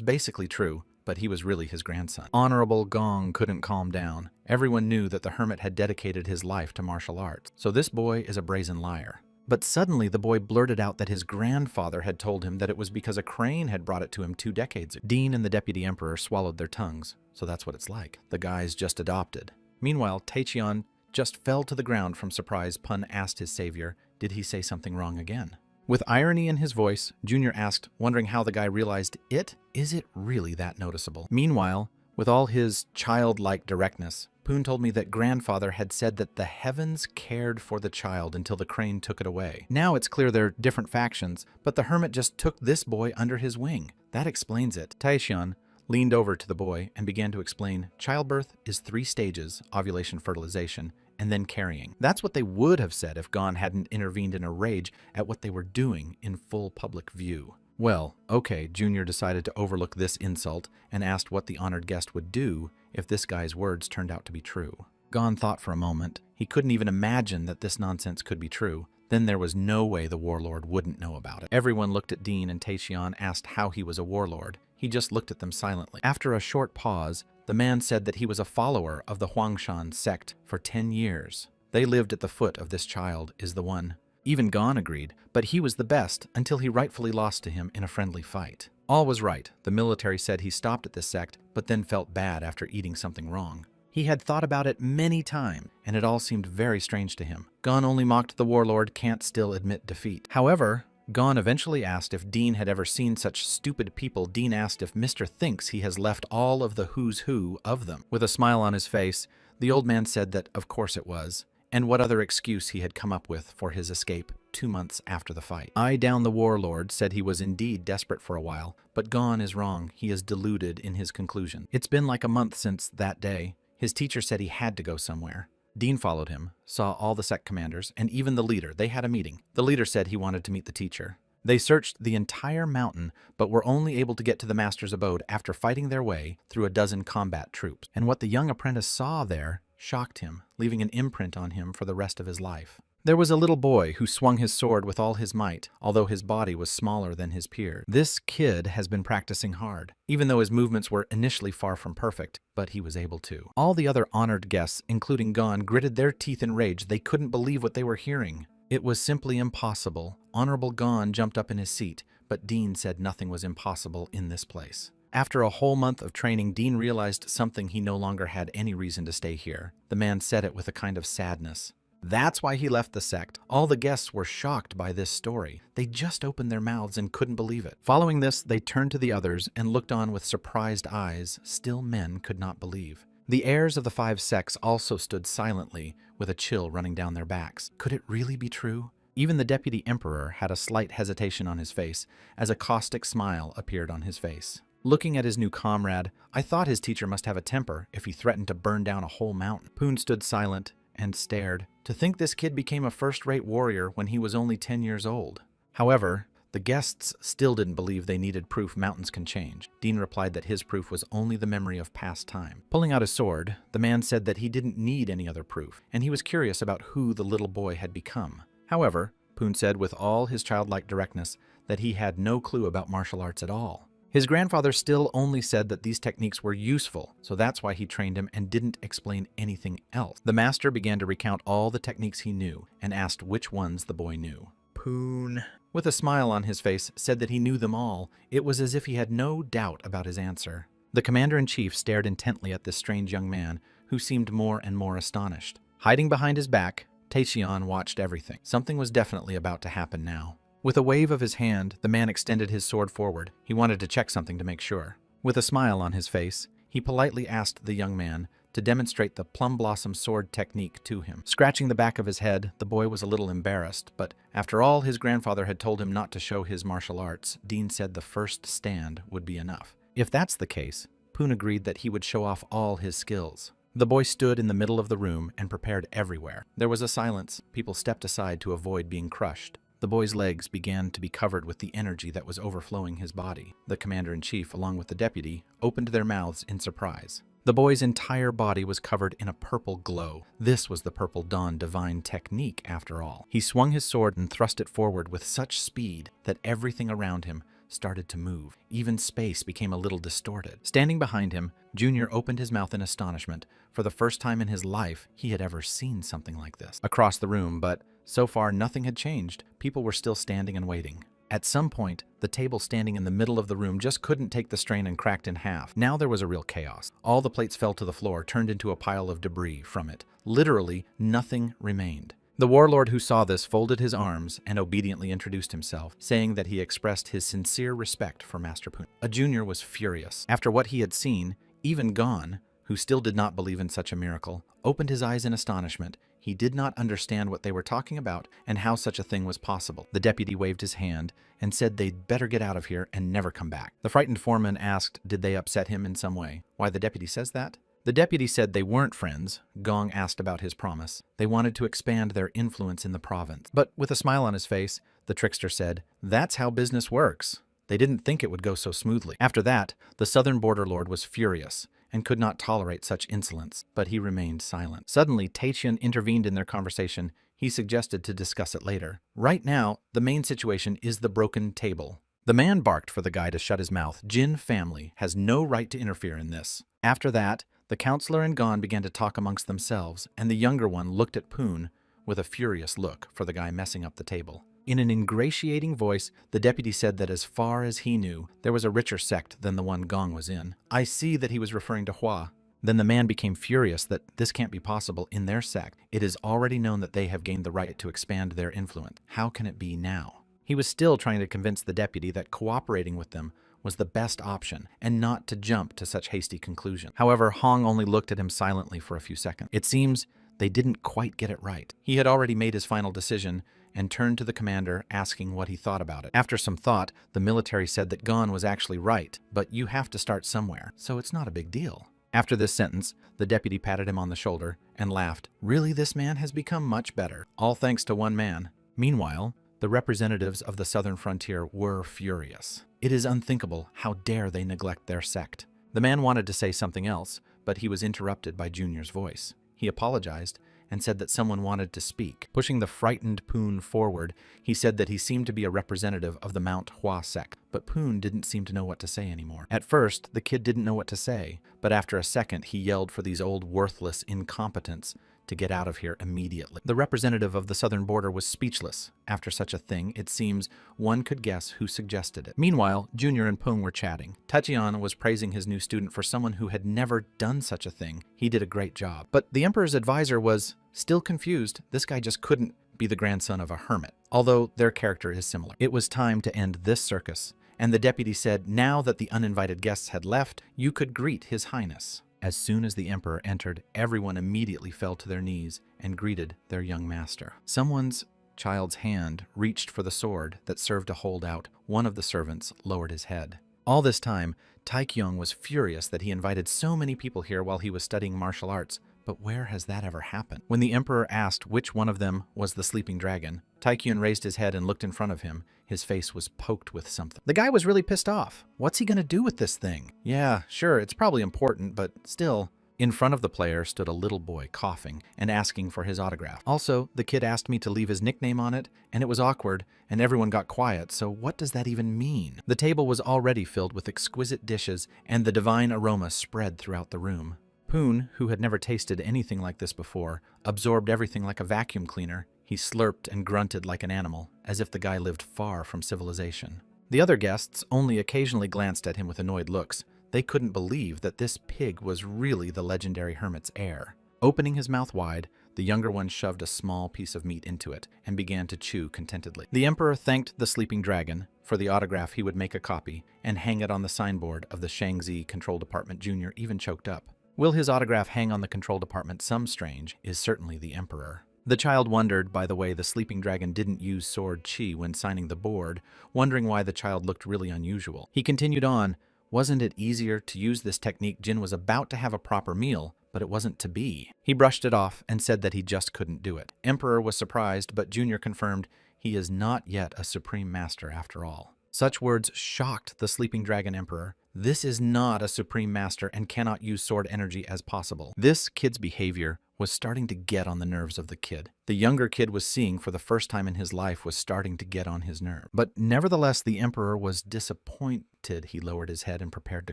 basically true, but he was really his grandson. Honorable Gong couldn't calm down. Everyone knew that the hermit had dedicated his life to martial arts, so this boy is a brazen liar. But suddenly the boy blurted out that his grandfather had told him that it was because a crane had brought it to him 2 decades ago. Dean and the deputy emperor swallowed their tongues, so that's what it's like. The guy's just adopted. Meanwhile, Taecheon just fell to the ground from surprise. Pun asked his savior, did he say something wrong again? With irony in his voice, Junior asked, wondering how the guy realized it. Is it really that noticeable? Meanwhile, With all his childlike directness, Poon told me that grandfather had said that the heavens cared for the child until the crane took it away. Now it's clear they're different factions, but the hermit just took this boy under his wing. That explains it. Taishan leaned over to the boy and began to explain childbirth is 3 stages, ovulation, fertilization, and then carrying. That's what they would have said if Gon hadn't intervened in a rage at what they were doing in full public view. Well, okay, Junior decided to overlook this insult and asked what the honored guest would do if this guy's words turned out to be true. Gon thought for a moment. He couldn't even imagine that this nonsense could be true. Then there was no way the warlord wouldn't know about it. Everyone looked at Dean, and Taishan asked how he was a warlord. He just looked at them silently. After a short pause, the man said that he was a follower of the Huangshan sect for 10 years. They lived at the foot of this child is the one. Even Gon agreed, but he was the best until he rightfully lost to him in a friendly fight. All was right. The military said he stopped at this sect, but then felt bad after eating something wrong. He had thought about it many times, and it all seemed very strange to him. Gon only mocked the warlord can't still admit defeat. However, Gon eventually asked if Dean had ever seen such stupid people. Dean asked if Mr. thinks he has left all of the who's who of them. With a smile on his face, the old man said that of course it was, and what other excuse he had come up with for his escape 2 months after the fight. Eye Down the warlord said he was indeed desperate for a while, but Gon is wrong. He is deluded in his conclusion. It's been like a month since that day. His teacher said he had to go somewhere. Dean followed him, saw all the sect commanders, and even the leader. They had a meeting. The leader said he wanted to meet the teacher. They searched the entire mountain, but were only able to get to the master's abode after fighting their way through a dozen combat troops. And what the young apprentice saw there shocked him, leaving an imprint on him for the rest of his life. There was a little boy who swung his sword with all his might, although his body was smaller than his peers. This kid has been practicing hard, even though his movements were initially far from perfect, but he was able to. All the other honored guests, including Gon, gritted their teeth in rage. They couldn't believe what they were hearing. It was simply impossible. Honorable Gon jumped up in his seat, but Dean said nothing was impossible in this place. After a whole month of training, Dean realized something: he no longer had any reason to stay here. The man said it with a kind of sadness. That's why he left the sect. All the guests were shocked by this story. They just opened their mouths and couldn't believe it. Following this, they turned to the others and looked on with surprised eyes. Still, men could not believe. The heirs of the 5 sects also stood silently, with a chill running down their backs. Could it really be true? Even the deputy emperor had a slight hesitation on his face, as a caustic smile appeared on his face. Looking at his new comrade, I thought his teacher must have a temper if he threatened to burn down a whole mountain. Poon stood silent and stared. To think this kid became a first-rate warrior when he was only 10 years old. However, the guests still didn't believe they needed proof mountains can change. Dean replied that his proof was only the memory of past time. Pulling out his sword, the man said that he didn't need any other proof, and he was curious about who the little boy had become. However, Poon said with all his childlike directness that he had no clue about martial arts at all. His grandfather still only said that these techniques were useful, so that's why he trained him and didn't explain anything else. The master began to recount all the techniques he knew and asked which ones the boy knew. Poon, with a smile on his face, said that he knew them all. It was as if he had no doubt about his answer. The commander-in-chief stared intently at this strange young man, who seemed more and more astonished. Hiding behind his back, Taishan watched everything. Something was definitely about to happen now. With a wave of his hand, the man extended his sword forward. He wanted to check something to make sure. With a smile on his face, he politely asked the young man to demonstrate the plum blossom sword technique to him. Scratching the back of his head, the boy was a little embarrassed, but after all his grandfather had told him not to show his martial arts, Dean said the first stand would be enough. If that's the case, Poon agreed that he would show off all his skills. The boy stood in the middle of the room and prepared everywhere. There was a silence. People stepped aside to avoid being crushed. The boy's legs began to be covered with the energy that was overflowing his body. The commander-in-chief, along with the deputy, opened their mouths in surprise. The boy's entire body was covered in a purple glow. This was the Purple Dawn divine technique, after all. He swung his sword and thrust it forward with such speed that everything around him started to move. Even space became a little distorted. Standing behind him, Junior opened his mouth in astonishment. For the first time in his life, he had ever seen something like this. Across the room, but so far nothing had changed. People were still standing and waiting. At some point, the table standing in the middle of the room just couldn't take the strain and cracked in half. Now there was a real chaos. All the plates fell to the floor, turned into a pile of debris from it. Literally, nothing remained. The warlord who saw this folded his arms and obediently introduced himself, saying that he expressed his sincere respect for Master Poon. A junior was furious. After what he had seen, Even Gon, who still did not believe in such a miracle, opened his eyes in astonishment. He did not understand what they were talking about and how such a thing was possible. The deputy waved his hand and said they'd better get out of here and never come back. The frightened foreman asked, did they upset him in some way? Why the deputy says that? The deputy said they weren't friends. Gong asked about his promise. They wanted to expand their influence in the province. But with a smile on his face, the trickster said, that's how business works. They didn't think it would go so smoothly. After that, the southern border lord was furious and could not tolerate such insolence, but he remained silent. Suddenly, Taichun intervened in their conversation. He suggested to discuss it later. Right now, the main situation is the broken table. The man barked for the guy to shut his mouth. Jin family has no right to interfere in this. After that, the counselor and Gon began to talk amongst themselves, and the younger one looked at Poon with a furious look for the guy messing up the table. In an ingratiating voice, the deputy said that as far as he knew, there was a richer sect than the one Gong was in. I see that he was referring to Hua. Then the man became furious that this can't be possible in their sect. It is already known that they have gained the right to expand their influence. How can it be now? He was still trying to convince the deputy that cooperating with them was the best option and not to jump to such hasty conclusion. However, Hong only looked at him silently for a few seconds. It seems they didn't quite get it right. He had already made his final decision and turned to the commander asking what he thought about it. After some thought, the military said that Gon was actually right, but you have to start somewhere, so it's not a big deal. After this sentence, the deputy patted him on the shoulder and laughed. Really, this man has become much better, all thanks to one man. Meanwhile, the representatives of the southern frontier were furious. It is unthinkable how dare they neglect their sect. The man wanted to say something else, but he was interrupted by Junior's voice. He apologized and said that someone wanted to speak. Pushing the frightened Poon forward, he said that he seemed to be a representative of the Mount Hua sect, but Poon didn't seem to know what to say anymore. At first, the kid didn't know what to say, but after a second, he yelled for these old worthless incompetents to get out of here immediately. The representative of the southern border was speechless. After such a thing, it seems one could guess who suggested it. Meanwhile, Junior and Pung were chatting. Tachian was praising his new student for someone who had never done such a thing. He did a great job. But the Emperor's advisor was still confused. This guy just couldn't be the grandson of a hermit, although their character is similar. It was time to end this circus, and the deputy said, now that the uninvited guests had left, you could greet His Highness. As soon as the Emperor entered, everyone immediately fell to their knees and greeted their young master. Someone's child's hand reached for the sword that served to hold out. One of the servants lowered his head. All this time, Taikyung was furious that he invited so many people here while he was studying martial arts, but where has that ever happened? When the Emperor asked which one of them was the sleeping dragon, Taikyun raised his head and looked in front of him. His face was poked with something. The guy was really pissed off. What's he gonna do with this thing? Yeah, sure, it's probably important, but still. In front of the player stood a little boy coughing and asking for his autograph. Also, the kid asked me to leave his nickname on it, and it was awkward, and everyone got quiet, so what does that even mean? The table was already filled with exquisite dishes, and the divine aroma spread throughout the room. Poon, who had never tasted anything like this before, absorbed everything like a vacuum cleaner. He slurped and grunted like an animal, as if the guy lived far from civilization. The other guests only occasionally glanced at him with annoyed looks. They couldn't believe that this pig was really the legendary hermit's heir. Opening his mouth wide, the younger one shoved a small piece of meat into it and began to chew contentedly. The Emperor thanked the sleeping dragon for the autograph. He would make a copy and hang it on the signboard of the Shangzi Control Department. Junior even choked up. Will his autograph hang on the control department? Some strange is certainly the Emperor. The child wondered, by the way, the sleeping dragon didn't use sword chi when signing the board, wondering why the child looked really unusual. He continued on. Wasn't it easier to use this technique? Jin was about to have a proper meal, but it wasn't to be. He brushed it off and said that he just couldn't do it. Emperor was surprised, but Junior confirmed he is not yet a supreme master after all. Such words shocked the sleeping dragon Emperor. This is not a supreme master and cannot use sword energy as possible. This kid's behavior was starting to get on the nerves of the kid. The younger kid was seeing for the first time in his life was starting to get on his nerve. But nevertheless, the Emperor was disappointed. He lowered his head and prepared to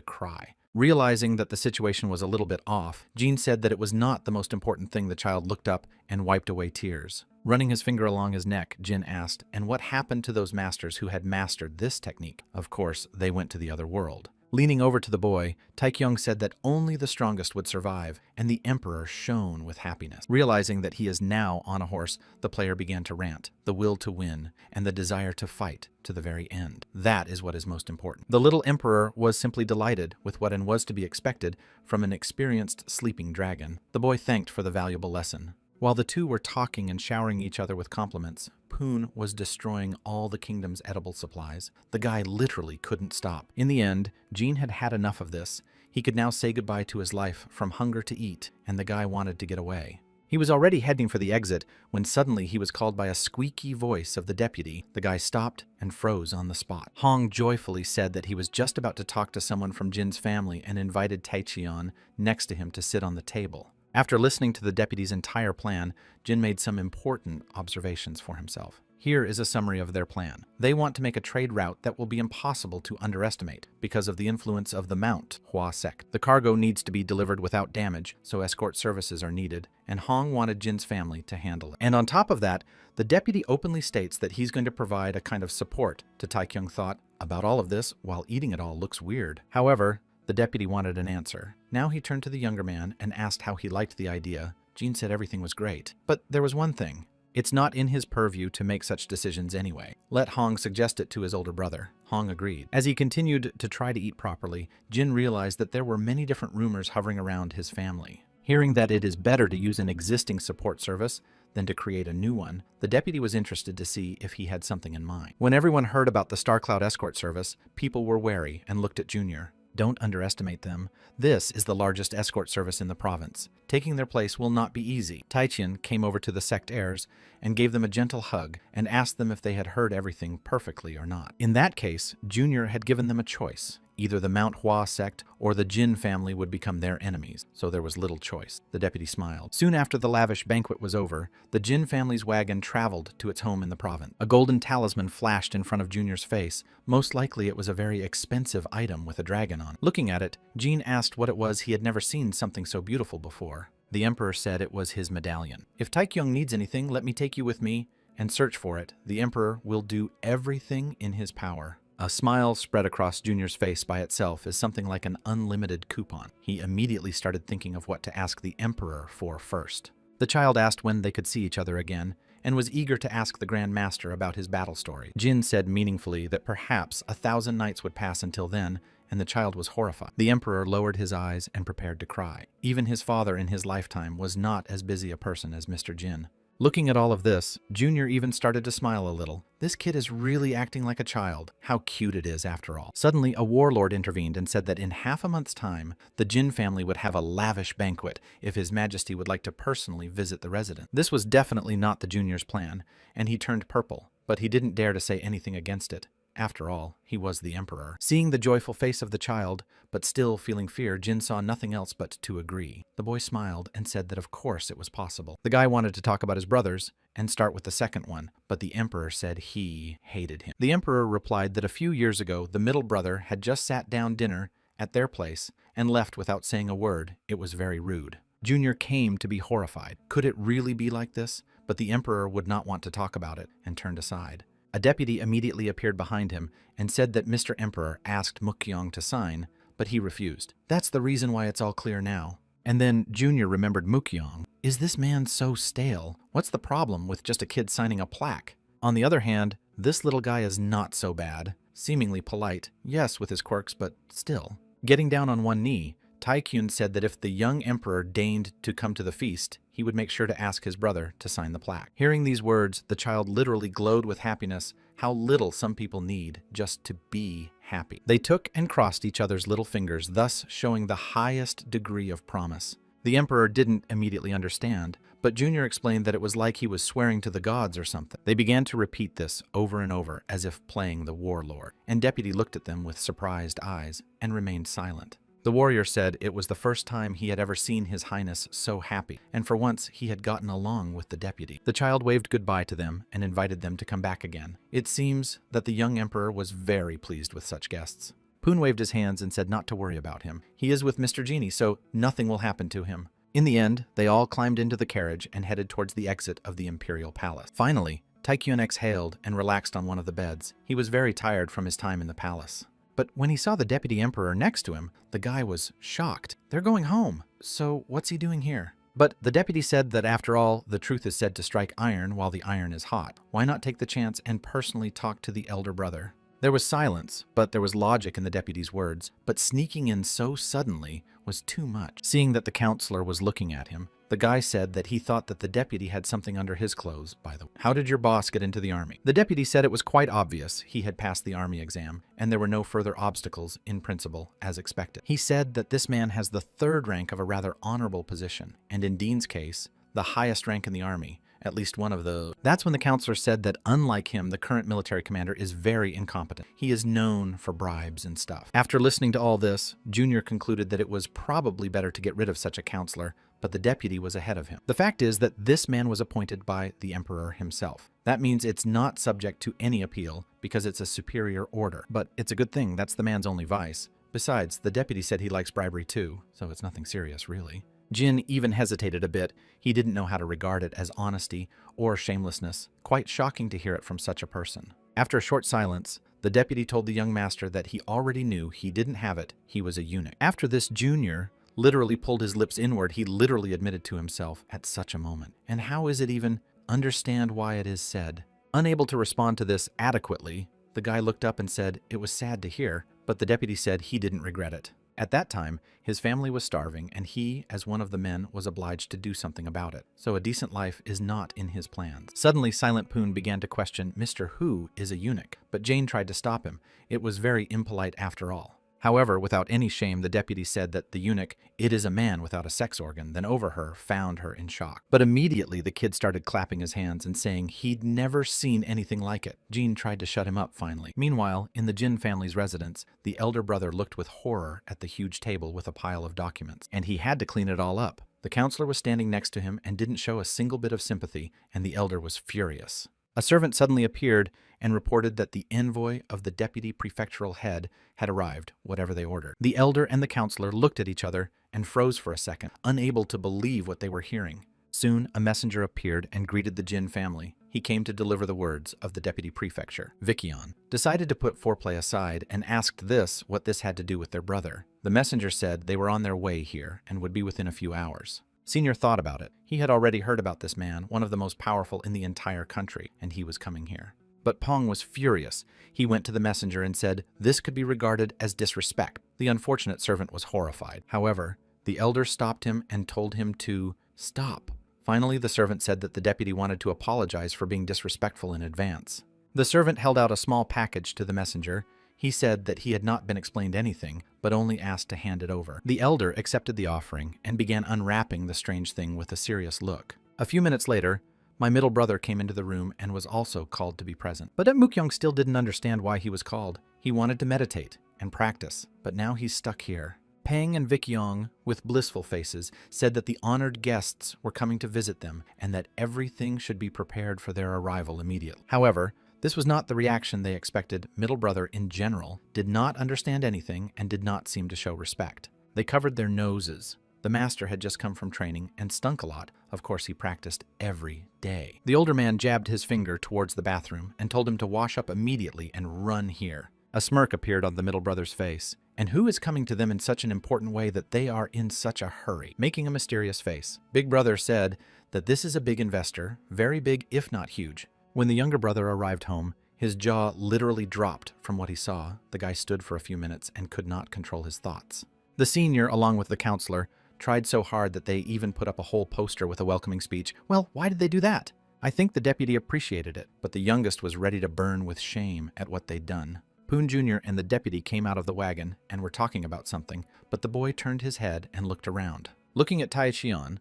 cry. Realizing that the situation was a little bit off, Jean said that it was not the most important thing. The child looked up and wiped away tears. Running his finger along his neck, Jin asked, and what happened to those masters who had mastered this technique? Of course, they went to the other world. Leaning over to the boy, Taekyung said that only the strongest would survive, and the emperor shone with happiness. Realizing that he is now on a horse, the player began to rant, the will to win, and the desire to fight to the very end. That is what is most important. The little emperor was simply delighted with what was to be expected from an experienced sleeping dragon. The boy thanked for the valuable lesson. While the two were talking and showering each other with compliments, Poon was destroying all the kingdom's edible supplies. The guy literally couldn't stop. In the end, Jean had had enough of this. He could now say goodbye to his life from hunger to eat, and the guy wanted to get away. He was already heading for the exit when suddenly he was called by a squeaky voice of the deputy. The guy stopped and froze on the spot. Hong joyfully said that he was just about to talk to someone from Jin's family and invited Taecheon next to him to sit on the table. After listening to the deputy's entire plan, Jin made some important observations for himself. Here is a summary of their plan. They want to make a trade route that will be impossible to underestimate because of the influence of the Manhwa sect. The cargo needs to be delivered without damage, so escort services are needed, and Hong wanted Jin's family to handle it. And on top of that, the deputy openly states that he's going to provide a kind of support to Taekyung thought about all of this while eating it all looks weird. However, the deputy wanted an answer. Now he turned to the younger man and asked how he liked the idea. Jin said everything was great. But there was one thing. It's not in his purview to make such decisions anyway. Let Hong suggest it to his older brother. Hong agreed. As he continued to try to eat properly, Jin realized that there were many different rumors hovering around his family. Hearing that it is better to use an existing support service than to create a new one, the deputy was interested to see if he had something in mind. When everyone heard about the Star Cloud escort service, people were wary and looked at Junior. Don't underestimate them. This is the largest escort service in the province. Taking their place will not be easy. Taecheon came over to the sect heirs and gave them a gentle hug and asked them if they had heard everything perfectly or not. In that case, Junior had given them a choice. Either the Manhwa sect or the Jin family would become their enemies, so there was little choice. The deputy smiled. Soon after the lavish banquet was over, the Jin family's wagon traveled to its home in the province. A golden talisman flashed in front of Junior's face. Most likely it was a very expensive item with a dragon on it. Looking at it, Jean asked what it was. He had never seen something so beautiful before. The emperor said it was his medallion. If Taekyung needs anything, let me take you with me and search for it. The emperor will do everything in his power. A smile spread across Junior's face by itself as something like an unlimited coupon. He immediately started thinking of what to ask the emperor for first. The child asked when they could see each other again, and was eager to ask the Grand Master about his battle story. Jin said meaningfully that perhaps 1,000 nights would pass until then, and the child was horrified. The emperor lowered his eyes and prepared to cry. Even his father in his lifetime was not as busy a person as Mr. Jin. Looking at all of this, Junior even started to smile a little. This kid is really acting like a child. How cute it is, after all. Suddenly, a warlord intervened and said that in half a month's time, the Jin family would have a lavish banquet if His Majesty would like to personally visit the residence. This was definitely not the Junior's plan, and he turned purple, but he didn't dare to say anything against it. After all, he was the emperor. Seeing the joyful face of the child, but still feeling fear, Jin saw nothing else but to agree. The boy smiled and said that of course it was possible. The guy wanted to talk about his brothers and start with the second one, but the emperor said he hated him. The emperor replied that a few years ago, the middle brother had just sat down dinner at their place and left without saying a word. It was very rude. Junior came to be horrified. Could it really be like this? But the emperor would not want to talk about it and turned aside. A deputy immediately appeared behind him and said that Mr. Emperor asked Mukyong to sign, but he refused. That's the reason why it's all clear now. And then Junior remembered Mukyong. Is this man so stale? What's the problem with just a kid signing a plaque? On the other hand, this little guy is not so bad. Seemingly polite, yes, with his quirks, but still. Getting down on one knee, Taekyun said that if the young emperor deigned to come to the feast, he would make sure to ask his brother to sign the plaque. Hearing these words, the child literally glowed with happiness. How little some people need just to be happy. They took and crossed each other's little fingers, thus showing the highest degree of promise. The emperor didn't immediately understand, but Junior explained that it was like he was swearing to the gods or something. They began to repeat this over and over, as if playing the warlord, and Deputy looked at them with surprised eyes and remained silent. The warrior said it was the first time he had ever seen His Highness so happy, and for once he had gotten along with the deputy. The child waved goodbye to them and invited them to come back again. It seems that the young emperor was very pleased with such guests. Poon waved his hands and said not to worry about him. He is with Mr. Genie, so nothing will happen to him. In the end, they all climbed into the carriage and headed towards the exit of the imperial palace. Finally, Taekyun exhaled and relaxed on one of the beds. He was very tired from his time in the palace. But when he saw the deputy emperor next to him, the guy was shocked. They're going home. So what's he doing here? But the deputy said that after all, the truth is said to strike iron while the iron is hot. Why not take the chance and personally talk to the elder brother? There was silence, but there was logic in the deputy's words. But sneaking in so suddenly was too much. Seeing that the counselor was looking at him, the guy said that he thought that the deputy had something under his clothes, by the way. How did your boss get into the army? The deputy said it was quite obvious he had passed the army exam, and there were no further obstacles in principle, as expected. He said that this man has the third rank of a rather honorable position, and in Dean's case, the highest rank in the army, at least one of those. That's when the counselor said that unlike him, the current military commander is very incompetent. He is known for bribes and stuff. After listening to all this, Junior concluded that it was probably better to get rid of such a counselor, but the deputy was ahead of him. The fact is that this man was appointed by the emperor himself. That means it's not subject to any appeal because it's a superior order. But it's a good thing, that's the man's only vice. Besides, the deputy said he likes bribery too, so it's nothing serious, really. Jin even hesitated a bit. He didn't know how to regard it as honesty or shamelessness. Quite shocking to hear it from such a person. After a short silence, the deputy told the young master that he already knew he didn't have it, he was a eunuch. After this, Junior literally pulled his lips inward. He literally admitted to himself at such a moment. And how is it even understand why it is said? Unable to respond to this adequately, the guy looked up and said it was sad to hear, but the deputy said he didn't regret it. At that time, his family was starving, and he, as one of the men, was obliged to do something about it. So a decent life is not in his plans. Suddenly, Silent Poon began to question Mr. Who is a eunuch, but Jane tried to stop him. It was very impolite after all. However, without any shame, the deputy said that the eunuch, it is a man without a sex organ, then over her, found her in shock. But immediately the kid started clapping his hands and saying he'd never seen anything like it. Jean tried to shut him up finally. Meanwhile, in the Jin family's residence, the elder brother looked with horror at the huge table with a pile of documents, and he had to clean it all up. The counselor was standing next to him and didn't show a single bit of sympathy, and the elder was furious. A servant suddenly appeared and reported that the envoy of the deputy prefectural head had arrived, whatever they ordered. The elder and the counselor looked at each other and froze for a second, unable to believe what they were hearing. Soon, a messenger appeared and greeted the Jin family. He came to deliver the words of the deputy prefecture. Vikion decided to put foreplay aside and asked what this had to do with their brother. The messenger said they were on their way here and would be within a few hours. Senior thought about it. He had already heard about this man, one of the most powerful in the entire country, and he was coming here. But Pong was furious. He went to the messenger and said this could be regarded as disrespect. The unfortunate servant was horrified. However, the elder stopped him and told him to stop. Finally, the servant said that the deputy wanted to apologize for being disrespectful in advance. The servant held out a small package to the messenger. He said that he had not been explained anything, but only asked to hand it over. The elder accepted the offering and began unwrapping the strange thing with a serious look. A few minutes later, my middle brother came into the room and was also called to be present. But Mukyong still didn't understand why he was called. He wanted to meditate and practice, but now he's stuck here. Pang and Vikyong, with blissful faces, said that the honored guests were coming to visit them and that everything should be prepared for their arrival immediately. However, this was not the reaction they expected. Middle brother, in general, did not understand anything and did not seem to show respect. They covered their noses. The master had just come from training and stunk a lot. Of course, he practiced every day. The older man jabbed his finger towards the bathroom and told him to wash up immediately and run here. A smirk appeared on the middle brother's face. And who is coming to them in such an important way that they are in such a hurry? Making a mysterious face. Big brother said that this is a big investor, very big if not huge. When the younger brother arrived home, his jaw literally dropped from what he saw. The guy stood for a few minutes and could not control his thoughts. The senior, along with the counselor, tried so hard that they even put up a whole poster with a welcoming speech. Well, why did they do that? I think the deputy appreciated it, but the youngest was ready to burn with shame at what they'd done. Poon Jr. and the deputy came out of the wagon and were talking about something, but the boy turned his head and looked around. Looking at Tai Xian,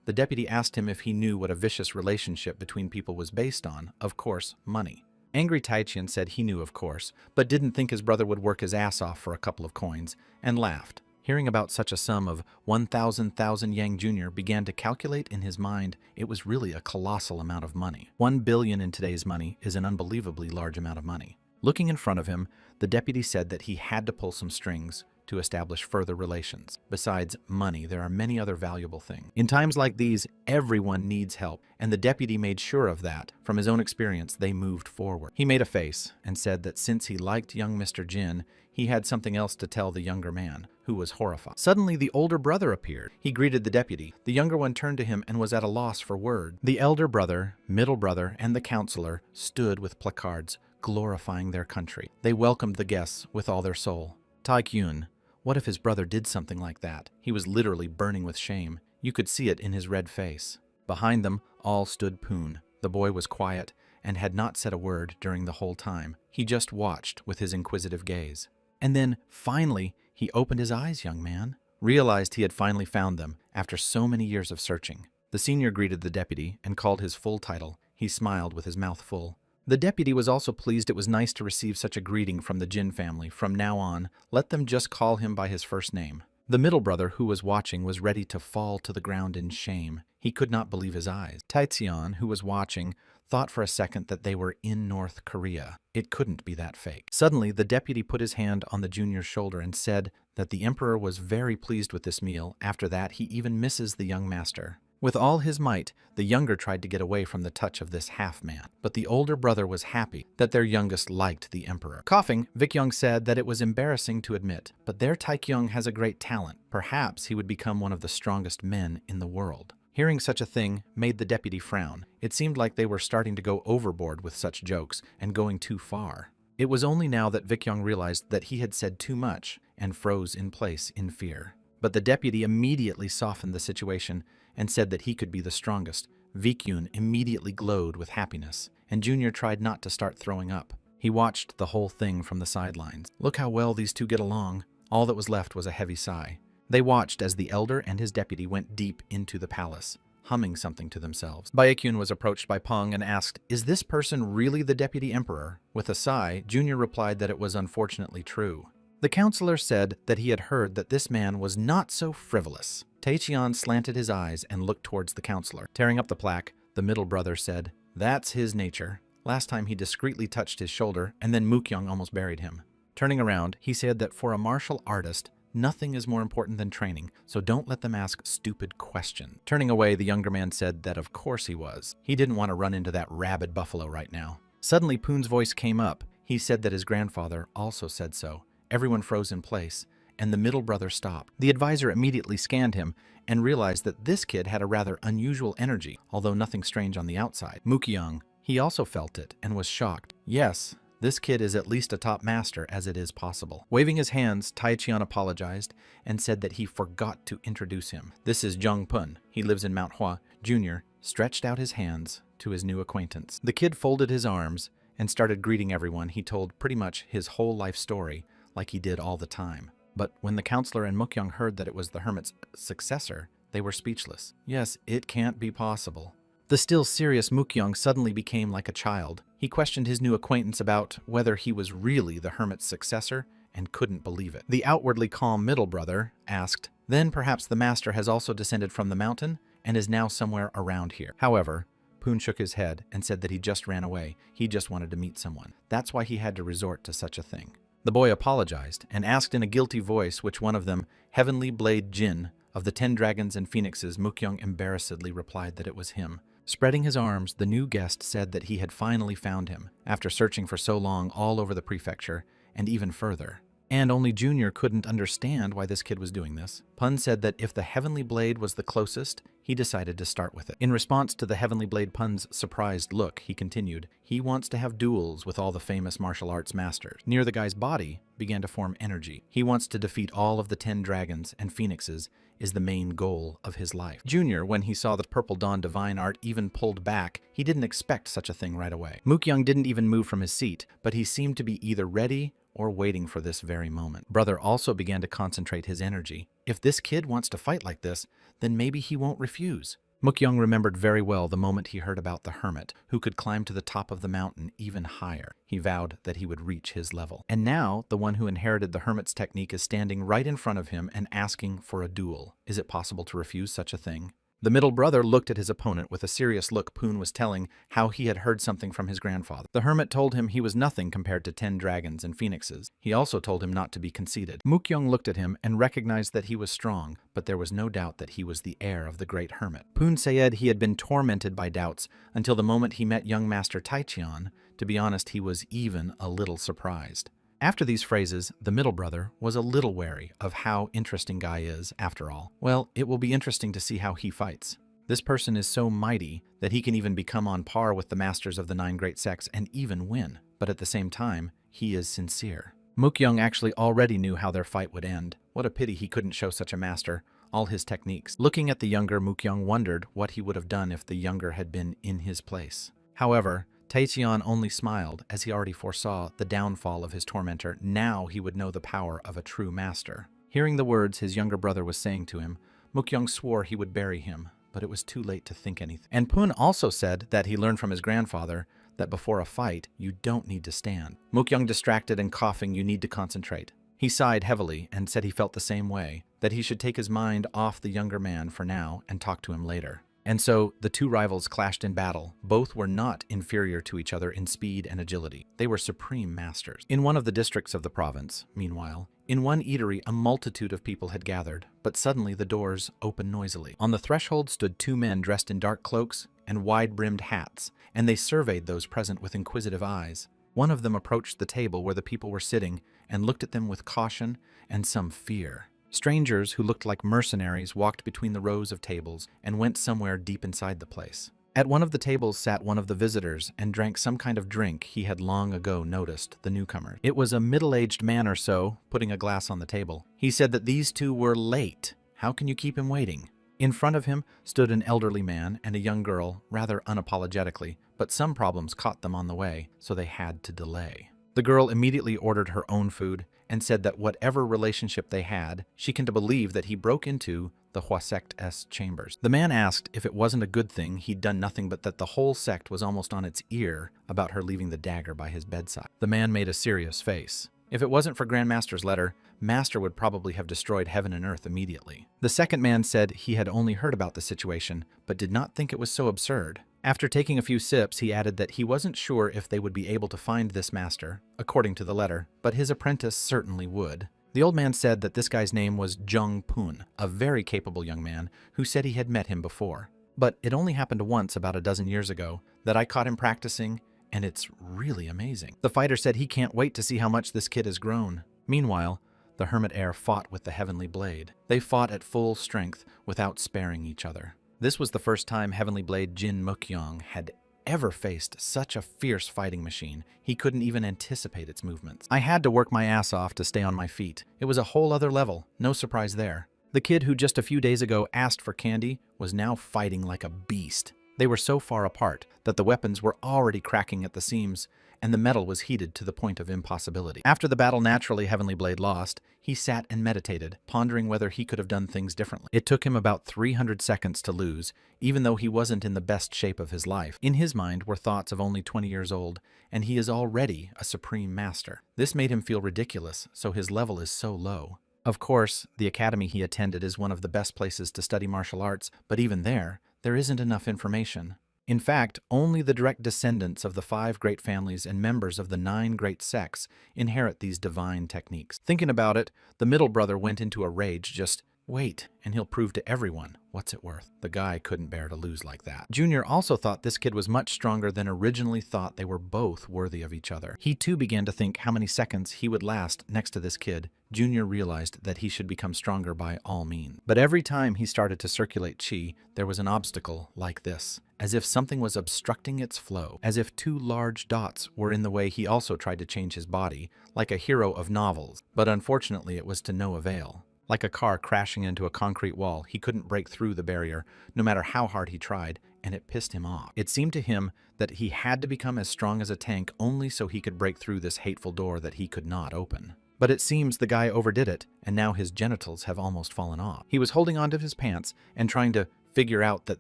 the deputy asked him if he knew what a vicious relationship between people was based on. Of course, money. Angry Taichian said he knew, of course, but didn't think his brother would work his ass off for a couple of coins, and laughed. Hearing about such a sum of 1,000 Yang Jr. began to calculate in his mind it was really a colossal amount of money. 1 billion in today's money is an unbelievably large amount of money. Looking in front of him, the deputy said that he had to pull some strings to establish further relations. Besides money, there are many other valuable things. In times like these, Everyone needs help, and the deputy made sure of that. From his own experience, they moved forward. He made a face and said that since he liked young Mr. Jin, he had something else to tell the younger man, who was horrified. Suddenly, the older brother appeared. He greeted the deputy. The younger one turned to him and was at a loss for words. The elder brother, middle brother, and the counselor stood with placards, glorifying their country. They welcomed the guests with all their soul. Taekyun, what if his brother did something like that? He was literally burning with shame. You could see it in his red face. Behind them all stood Poon. The boy was quiet and had not said a word during the whole time. He just watched with his inquisitive gaze. And then, finally, he opened his eyes, young man. Realized he had finally found them after so many years of searching. The senior greeted the deputy and called his full title. He smiled with his mouth full. The deputy was also pleased. It was nice to receive such a greeting from the Jin family. From now on, let them just call him by his first name. The middle brother, who was watching, was ready to fall to the ground in shame. He could not believe his eyes. Taetsian, who was watching, thought for a second that they were in North Korea. It couldn't be that fake. Suddenly, the deputy put his hand on the junior's shoulder and said that the emperor was very pleased with this meal. After that, he even misses the young master. With all his might, the younger tried to get away from the touch of this half-man, but the older brother was happy that their youngest liked the emperor. Coughing, Vikyong said that it was embarrassing to admit, but their Taekyung has a great talent. Perhaps he would become one of the strongest men in the world. Hearing such a thing made the deputy frown. It seemed like they were starting to go overboard with such jokes and going too far. It was only now that Vikyong realized that he had said too much and froze in place in fear. But the deputy immediately softened the situation and said that he could be the strongest. Vikyun immediately glowed with happiness, and Junior tried not to start throwing up. He watched the whole thing from the sidelines. Look how well these two get along. All that was left was a heavy sigh. They watched as the elder and his deputy went deep into the palace, humming something to themselves. Baekhyun was approached by Peng and asked, "Is this person really the deputy emperor?" With a sigh, Junior replied that it was unfortunately true. The counselor said that he had heard that this man was not so frivolous. Taechion slanted his eyes and looked towards the counselor. Tearing up the plaque, the middle brother said, "That's his nature." Last time he discreetly touched his shoulder, and then Mukyong almost buried him. Turning around, he said that for a martial artist, nothing is more important than training, so don't let them ask stupid questions. Turning away, the younger man said that of course he was. He didn't want to run into that rabid buffalo right now. Suddenly, Poon's voice came up. He said that his grandfather also said so. Everyone froze in place, and the middle brother stopped. The advisor immediately scanned him and realized that this kid had a rather unusual energy, although nothing strange on the outside. Mukyong, he also felt it and was shocked. Yes, this kid is at least a top master as it is possible. Waving his hands, Taechion apologized and said that he forgot to introduce him. This is Jung Pun. He lives in Manhwa. Junior stretched out his hands to his new acquaintance. The kid folded his arms and started greeting everyone. He told pretty much his whole life story, like he did all the time. But when the counselor and Mukyong heard that it was the hermit's successor, they were speechless. Yes, it can't be possible. The still serious Mukyong suddenly became like a child. He questioned his new acquaintance about whether he was really the hermit's successor and couldn't believe it. The outwardly calm middle brother asked, "Then perhaps the master has also descended from the mountain and is now somewhere around here." However, Poon shook his head and said that he just ran away. He just wanted to meet someone. That's why he had to resort to such a thing. The boy apologized and asked in a guilty voice which one of them, Heavenly Blade Jin, of the 10 Dragons and Phoenixes. Mukyong embarrassedly replied that it was him. Spreading his arms, the new guest said that he had finally found him, after searching for so long all over the prefecture, and even further. And only Junior couldn't understand why this kid was doing this. Pun said that if the Heavenly Blade was the closest, he decided to start with it. In response to the Heavenly Blade Pun's surprised look, he continued, he wants to have duels with all the famous martial arts masters. Near the guy's body began to form energy. He wants to defeat all of the 10 dragons and phoenixes is the main goal of his life. Junior, when he saw the Purple Dawn divine art, even pulled back. He didn't expect such a thing right away. Mukyong didn't even move from his seat, but he seemed to be either ready or waiting for this very moment. Brother also began to concentrate his energy. If this kid wants to fight like this, then maybe he won't refuse. Mukyong remembered very well the moment he heard about the hermit, who could climb to the top of the mountain even higher. He vowed that he would reach his level. And now, the one who inherited the hermit's technique is standing right in front of him and asking for a duel. Is it possible to refuse such a thing? The middle brother looked at his opponent with a serious look. Poon was telling how he had heard something from his grandfather. The hermit told him he was nothing compared to 10 dragons and phoenixes. He also told him not to be conceited. Mookyoung looked at him and recognized that he was strong, but there was no doubt that he was the heir of the great hermit. Poon said he had been tormented by doubts until the moment he met young master Taichian. To be honest, he was even a little surprised. After these phrases, the middle brother was a little wary of how interesting Guy is, after all. Well, it will be interesting to see how he fights. This person is so mighty that he can even become on par with the masters of the 9 great sects and even win. But at the same time, he is sincere. Mookyoung actually already knew how their fight would end. What a pity he couldn't show such a master all his techniques. Looking at the younger, Mookyoung wondered what he would have done if the younger had been in his place. However, Taichian only smiled, as he already foresaw the downfall of his tormentor. Now he would know the power of a true master. Hearing the words his younger brother was saying to him, Mookyoung swore he would bury him, but it was too late to think anything. And Poon also said that he learned from his grandfather that before a fight, you don't need to stand. Mookyoung, distracted and coughing, you need to concentrate. He sighed heavily and said he felt the same way, that he should take his mind off the younger man for now and talk to him later. And so the two rivals clashed in battle. Both were not inferior to each other in speed and agility. They were supreme masters. In one of the districts of the province, meanwhile, in one eatery a multitude of people had gathered, but suddenly the doors opened noisily. On the threshold stood 2 men dressed in dark cloaks and wide-brimmed hats, and they surveyed those present with inquisitive eyes. One of them approached the table where the people were sitting and looked at them with caution and some fear. Strangers who looked like mercenaries walked between the rows of tables and went somewhere deep inside the place. At one of the tables sat one of the visitors and drank some kind of drink he had long ago noticed the newcomer. It was a middle-aged man or so, putting a glass on the table. He said that these two were late. How can you keep him waiting? In front of him stood an elderly man and a young girl, rather unapologetically, but some problems caught them on the way, so they had to delay. The girl immediately ordered her own food and said that whatever relationship they had, she came to believe that he broke into the Hua sect's chambers. The man asked if it wasn't a good thing he'd done nothing, but that the whole sect was almost on its ear about her leaving the dagger by his bedside. The man made a serious face. If it wasn't for Grandmaster's letter, Master would probably have destroyed heaven and earth immediately. The second man said he had only heard about the situation, but did not think it was so absurd. After taking a few sips, he added that he wasn't sure if they would be able to find this master, according to the letter, but his apprentice certainly would. The old man said that this guy's name was Jung Poon, a very capable young man who said he had met him before. But it only happened once about a dozen years ago that I caught him practicing, and it's really amazing. The fighter said he can't wait to see how much this kid has grown. Meanwhile, the hermit heir fought with the heavenly blade. They fought at full strength without sparing each other. This was the first time Heavenly Blade Jin Mookyoung had ever faced such a fierce fighting machine. He couldn't even anticipate its movements. I had to work my ass off to stay on my feet. It was a whole other level, no surprise there. The kid who just a few days ago asked for candy was now fighting like a beast. They were so far apart that the weapons were already cracking at the seams, and the metal was heated to the point of impossibility. After the battle, naturally Heavenly Blade lost. He sat and meditated, pondering whether he could have done things differently. It took him about 300 seconds to lose, even though he wasn't in the best shape of his life. In his mind were thoughts of only 20 years old, and he is already a supreme master. This made him feel ridiculous, so his level is so low. Of course, the academy he attended is one of the best places to study martial arts, but even there isn't enough information. In fact, only the direct descendants of the 5 great families and members of the 9 great sects inherit these divine techniques. Thinking about it, the middle brother went into a rage. Just wait, and he'll prove to everyone what's it worth. The guy couldn't bear to lose like that. Junior also thought this kid was much stronger than originally thought. They were both worthy of each other. He too began to think how many seconds he would last next to this kid. Junior realized that he should become stronger by all means. But every time he started to circulate chi, there was an obstacle like this, as if something was obstructing its flow, as if 2 large dots were in the way. He also tried to change his body, like a hero of novels, but unfortunately it was to no avail. Like a car crashing into a concrete wall, he couldn't break through the barrier, no matter how hard he tried, and it pissed him off. It seemed to him that he had to become as strong as a tank only so he could break through this hateful door that he could not open. But it seems the guy overdid it, and now his genitals have almost fallen off. He was holding onto his pants and trying to figure out that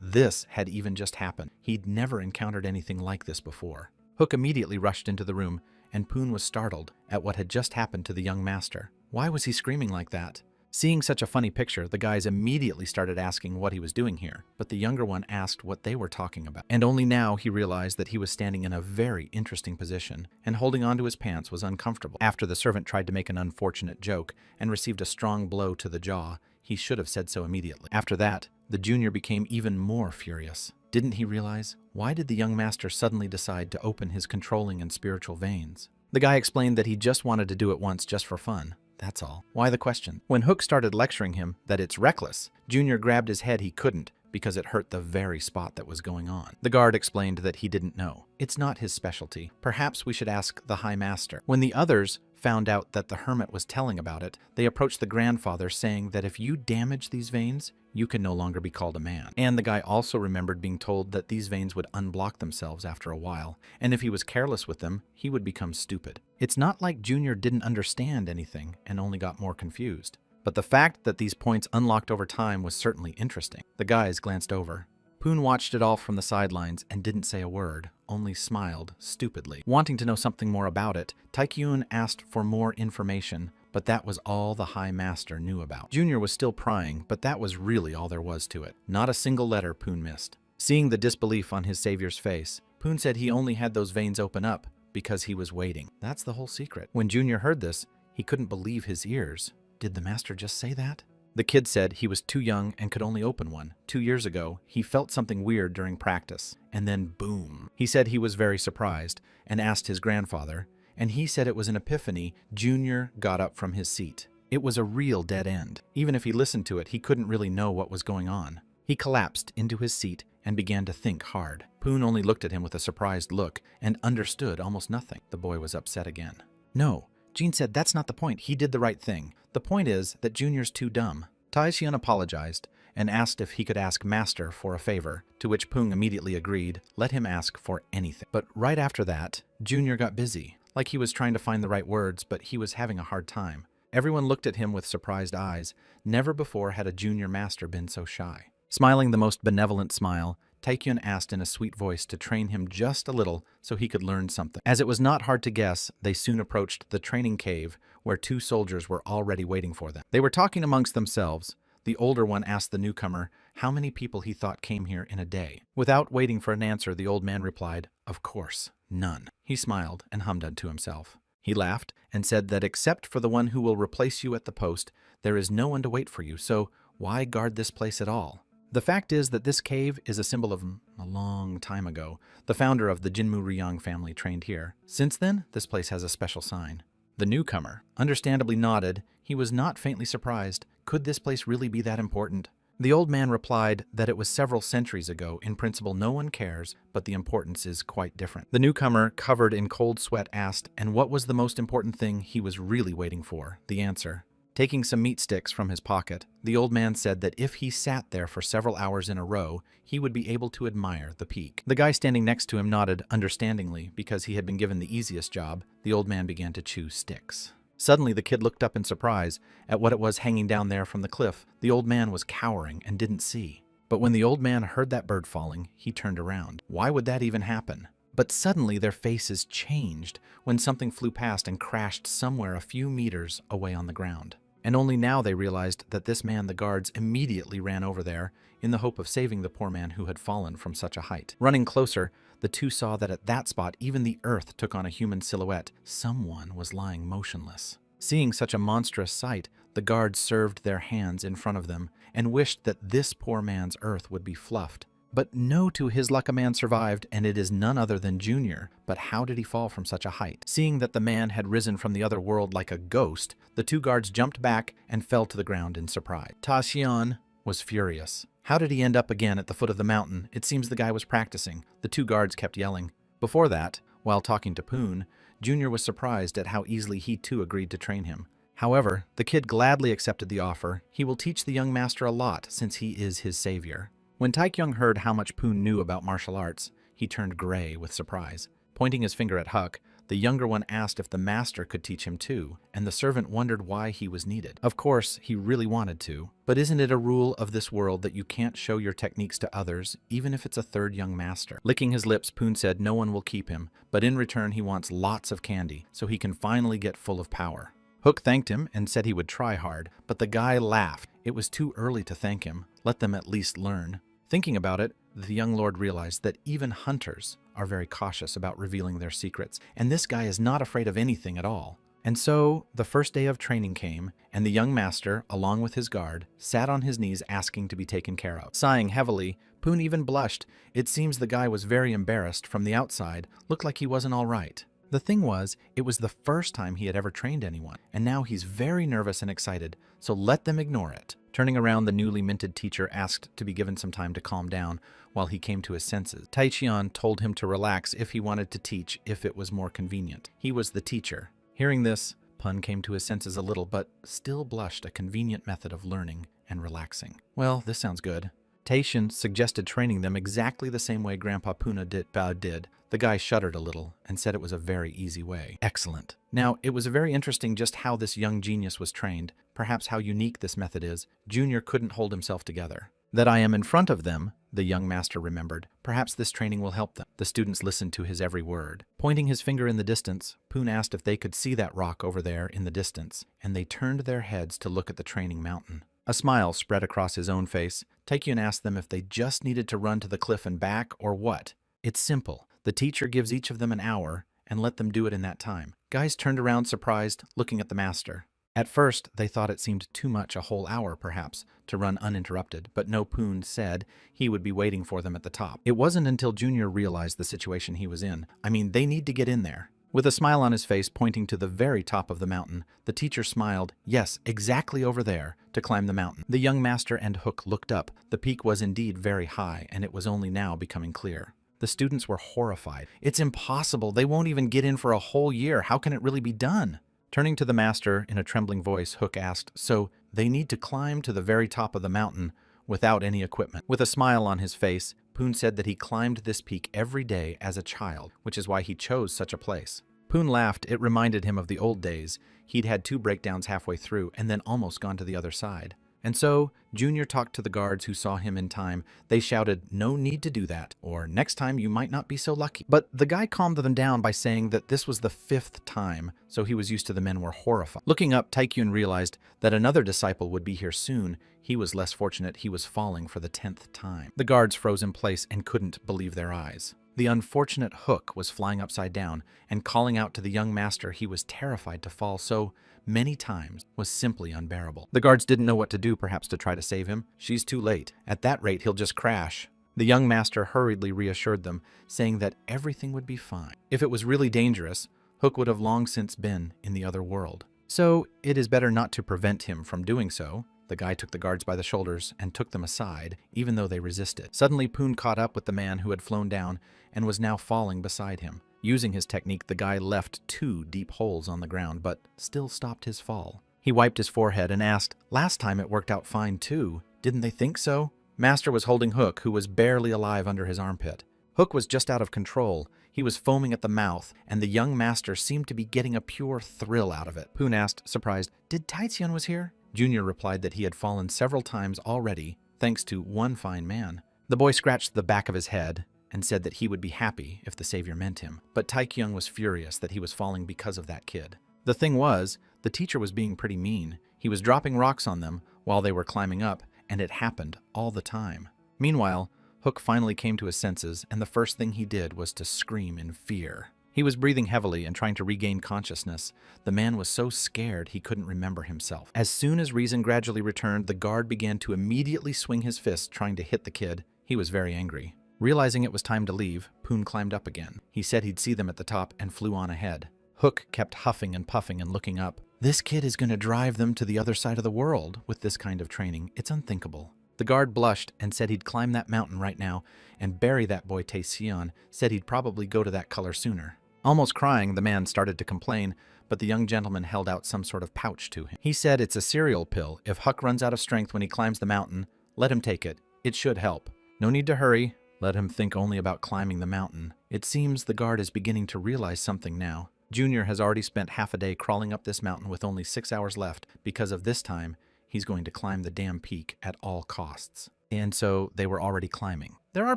this had even just happened. He'd never encountered anything like this before. Hook immediately rushed into the room, and Poon was startled at what had just happened to the young master. Why was he screaming like that? Seeing such a funny picture, the guys immediately started asking what he was doing here, but the younger one asked what they were talking about. And only now he realized that he was standing in a very interesting position, and holding onto his pants was uncomfortable. After the servant tried to make an unfortunate joke and received a strong blow to the jaw, he should have said so immediately. After that, the junior became even more furious. Didn't he realize? Why did the young master suddenly decide to open his controlling and spiritual veins? The guy explained that he just wanted to do it once just for fun. That's all. Why the question? When Hook started lecturing him that it's reckless, Junior grabbed his head he couldn't because it hurt the very spot that was going on. The guard explained that he didn't know. It's not his specialty. Perhaps we should ask the High Master. When the others found out that the hermit was telling about it, they approached the grandfather saying that if you damage these veins, you can no longer be called a man. And the guy also remembered being told that these veins would unblock themselves after a while, and if he was careless with them, he would become stupid. It's not like Junior didn't understand anything and only got more confused. But the fact that these points unlocked over time was certainly interesting. The guys glanced over. Poon watched it all from the sidelines and didn't say a word, only smiled stupidly. Wanting to know something more about it, Taekyun asked for more information, but that was all the High Master knew about. Junior was still prying, but that was really all there was to it. Not a single letter Poon missed. Seeing the disbelief on his savior's face, Poon said he only had those veins open up because he was waiting. That's the whole secret. When Junior heard this, he couldn't believe his ears. Did the master just say that? The kid said he was too young and could only open one. 2 years ago, he felt something weird during practice, and then boom. He said he was very surprised and asked his grandfather, and he said it was an epiphany. Junior got up from his seat. It was a real dead end. Even if he listened to it, he couldn't really know what was going on. He collapsed into his seat and began to think hard. Poon only looked at him with a surprised look and understood almost nothing. The boy was upset again. No, Jean said that's not the point. He did the right thing. The point is that Junior's too dumb. Taehyun apologized and asked if he could ask Master for a favor, to which Poon immediately agreed, let him ask for anything. But right after that, Junior got busy, like he was trying to find the right words, but he was having a hard time. Everyone looked at him with surprised eyes. Never before had a junior master been so shy. Smiling the most benevolent smile, Taekyun asked in a sweet voice to train him just a little so he could learn something. As it was not hard to guess, they soon approached the training cave where 2 soldiers were already waiting for them. They were talking amongst themselves. The older one asked the newcomer how many people he thought came here in a day. Without waiting for an answer, the old man replied, "Of course, none." He smiled and hummed to himself. He laughed and said that except for the one who will replace you at the post, there is no one to wait for you, so why guard this place at all? The fact is that this cave is a symbol of a long time ago. The founder of the Jinmu Ryang family trained here. Since then, this place has a special sign. The newcomer understandably nodded. He was not faintly surprised. Could this place really be that important? The old man replied that it was several centuries ago. In principle, no one cares, but the importance is quite different. The newcomer, covered in cold sweat, asked, and what was the most important thing he was really waiting for? The answer. Taking some meat sticks from his pocket, the old man said that if he sat there for several hours in a row, he would be able to admire the peak. The guy standing next to him nodded understandingly because he had been given the easiest job. The old man began to chew sticks. Suddenly, the kid looked up in surprise at what it was hanging down there from the cliff. The old man was cowering and didn't see. But when the old man heard that bird falling, he turned around. Why would that even happen? But suddenly their faces changed when something flew past and crashed somewhere a few meters away on the ground. And only now they realized that this man the guards immediately ran over there in the hope of saving the poor man who had fallen from such a height. Running closer, the two saw that at that spot even the earth took on a human silhouette. Someone was lying motionless. Seeing such a monstrous sight, the guards served their hands in front of them and wished that this poor man's earth would be fluffed. But no, to his luck a man survived, and it is none other than Junior. But how did he fall from such a height? Seeing that the man had risen from the other world like a ghost, the two guards jumped back and fell to the ground in surprise. Taehyun was furious. How did he end up again at the foot of the mountain? It seems the guy was practicing. The two guards kept yelling. Before that, while talking to Poon, Junior was surprised at how easily he too agreed to train him. However, the kid gladly accepted the offer. He will teach the young master a lot since he is his savior. When Taekyung heard how much Poon knew about martial arts, he turned gray with surprise. Pointing his finger at Huck, the younger one asked if the master could teach him too, and the servant wondered why he was needed. Of course, he really wanted to, but isn't it a rule of this world that you can't show your techniques to others, even if it's a third young master? Licking his lips, Poon said no one will keep him, but in return he wants lots of candy, so he can finally get full of power. Hook thanked him and said he would try hard, but the guy laughed. It was too early to thank him. Let them at least learn. Thinking about it, the young lord realized that even hunters are very cautious about revealing their secrets, and this guy is not afraid of anything at all. And so the first day of training came, and the young master, along with his guard, sat on his knees asking to be taken care of. Sighing heavily, Poon even blushed. It seems the guy was very embarrassed. From the outside, looked like he wasn't all right. The thing was, it was the first time he had ever trained anyone, and now he's very nervous and excited, so let them ignore it. Turning around, the newly minted teacher asked to be given some time to calm down while he came to his senses. Taichian told him to relax if he wanted to teach, if it was more convenient. He was the teacher. Hearing this, Pun came to his senses a little, but still blushed, a convenient method of learning and relaxing. Well, this sounds good. Taishan suggested training them exactly the same way Grandpa Puna did. The guy shuddered a little and said it was a very easy way. Excellent. Now, it was very interesting just how this young genius was trained, perhaps how unique this method is. Junior couldn't hold himself together. That I am in front of them, the young master remembered. Perhaps this training will help them. The students listened to his every word. Pointing his finger in the distance, Poon asked if they could see that rock over there in the distance, and they turned their heads to look at the training mountain. A smile spread across his own face. Taekyun asked them if they just needed to run to the cliff and back, or what. It's simple. The teacher gives each of them an hour, and let them do it in that time. Guys turned around surprised, looking at the master. At first, they thought it seemed too much, a whole hour perhaps, to run uninterrupted, but No Poon said he would be waiting for them at the top. It wasn't until Junior realized the situation he was in. I mean, they need to get in there. With a smile on his face pointing to the very top of the mountain, the teacher smiled, yes, exactly over there, to climb the mountain. The young master and Hook looked up. The peak was indeed very high, and it was only now becoming clear. The students were horrified. It's impossible. They won't even get in for a whole year. How can it really be done? Turning to the master in a trembling voice, Hook asked, so they need to climb to the very top of the mountain without any equipment. With a smile on his face, Poon said that he climbed this peak every day as a child, which is why he chose such a place. Poon laughed. It reminded him of the old days. He'd had 2 breakdowns halfway through and then almost gone to the other side. And so, Junior talked to the guards who saw him in time. They shouted, no need to do that, or next time you might not be so lucky. But the guy calmed them down by saying that this was the 5th time, so he was used to the men were horrified. Looking up, Taekyun realized that another disciple would be here soon. He was less fortunate. He was falling for the 10th time. The guards froze in place and couldn't believe their eyes. The unfortunate Hook was flying upside down, and calling out to the young master he was terrified to fall so many times was simply unbearable. The guards didn't know what to do, perhaps to try to save him. She's too late. At that rate, he'll just crash. The young master hurriedly reassured them, saying that everything would be fine. If it was really dangerous, Hook would have long since been in the other world. So it is better not to prevent him from doing so. The guy took the guards by the shoulders and took them aside, even though they resisted. Suddenly, Poon caught up with the man who had flown down and was now falling beside him. Using his technique, the guy left 2 deep holes on the ground, but still stopped his fall. He wiped his forehead and asked, last time it worked out fine too. Didn't they think so? Master was holding Hook, who was barely alive under his armpit. Hook was just out of control. He was foaming at the mouth, and the young master seemed to be getting a pure thrill out of it. Poon asked, surprised, did Taetsian was here? Junior replied that he had fallen several times already, thanks to one fine man. The boy scratched the back of his head and said that he would be happy if the savior meant him. But Taekyung was furious that he was falling because of that kid. The thing was, the teacher was being pretty mean. He was dropping rocks on them while they were climbing up, and it happened all the time. Meanwhile, Hook finally came to his senses, and the first thing he did was to scream in fear. He was breathing heavily and trying to regain consciousness. The man was so scared he couldn't remember himself. As soon as reason gradually returned, the guard began to immediately swing his fist, trying to hit the kid. He was very angry. Realizing it was time to leave, Poon climbed up again. He said he'd see them at the top and flew on ahead. Hook kept huffing and puffing and looking up. This kid is going to drive them to the other side of the world with this kind of training. It's unthinkable. The guard blushed and said he'd climb that mountain right now and bury that boy Tae-Sion, said he'd probably go to that color sooner. Almost crying, the man started to complain, but the young gentleman held out some sort of pouch to him. He said it's a cereal pill. If Huck runs out of strength when he climbs the mountain, let him take it. It should help. No need to hurry. Let him think only about climbing the mountain. It seems the guard is beginning to realize something now. Junior has already spent half a day crawling up this mountain with only 6 hours left because of this time he's going to climb the damn peak at all costs. And so they were already climbing. There are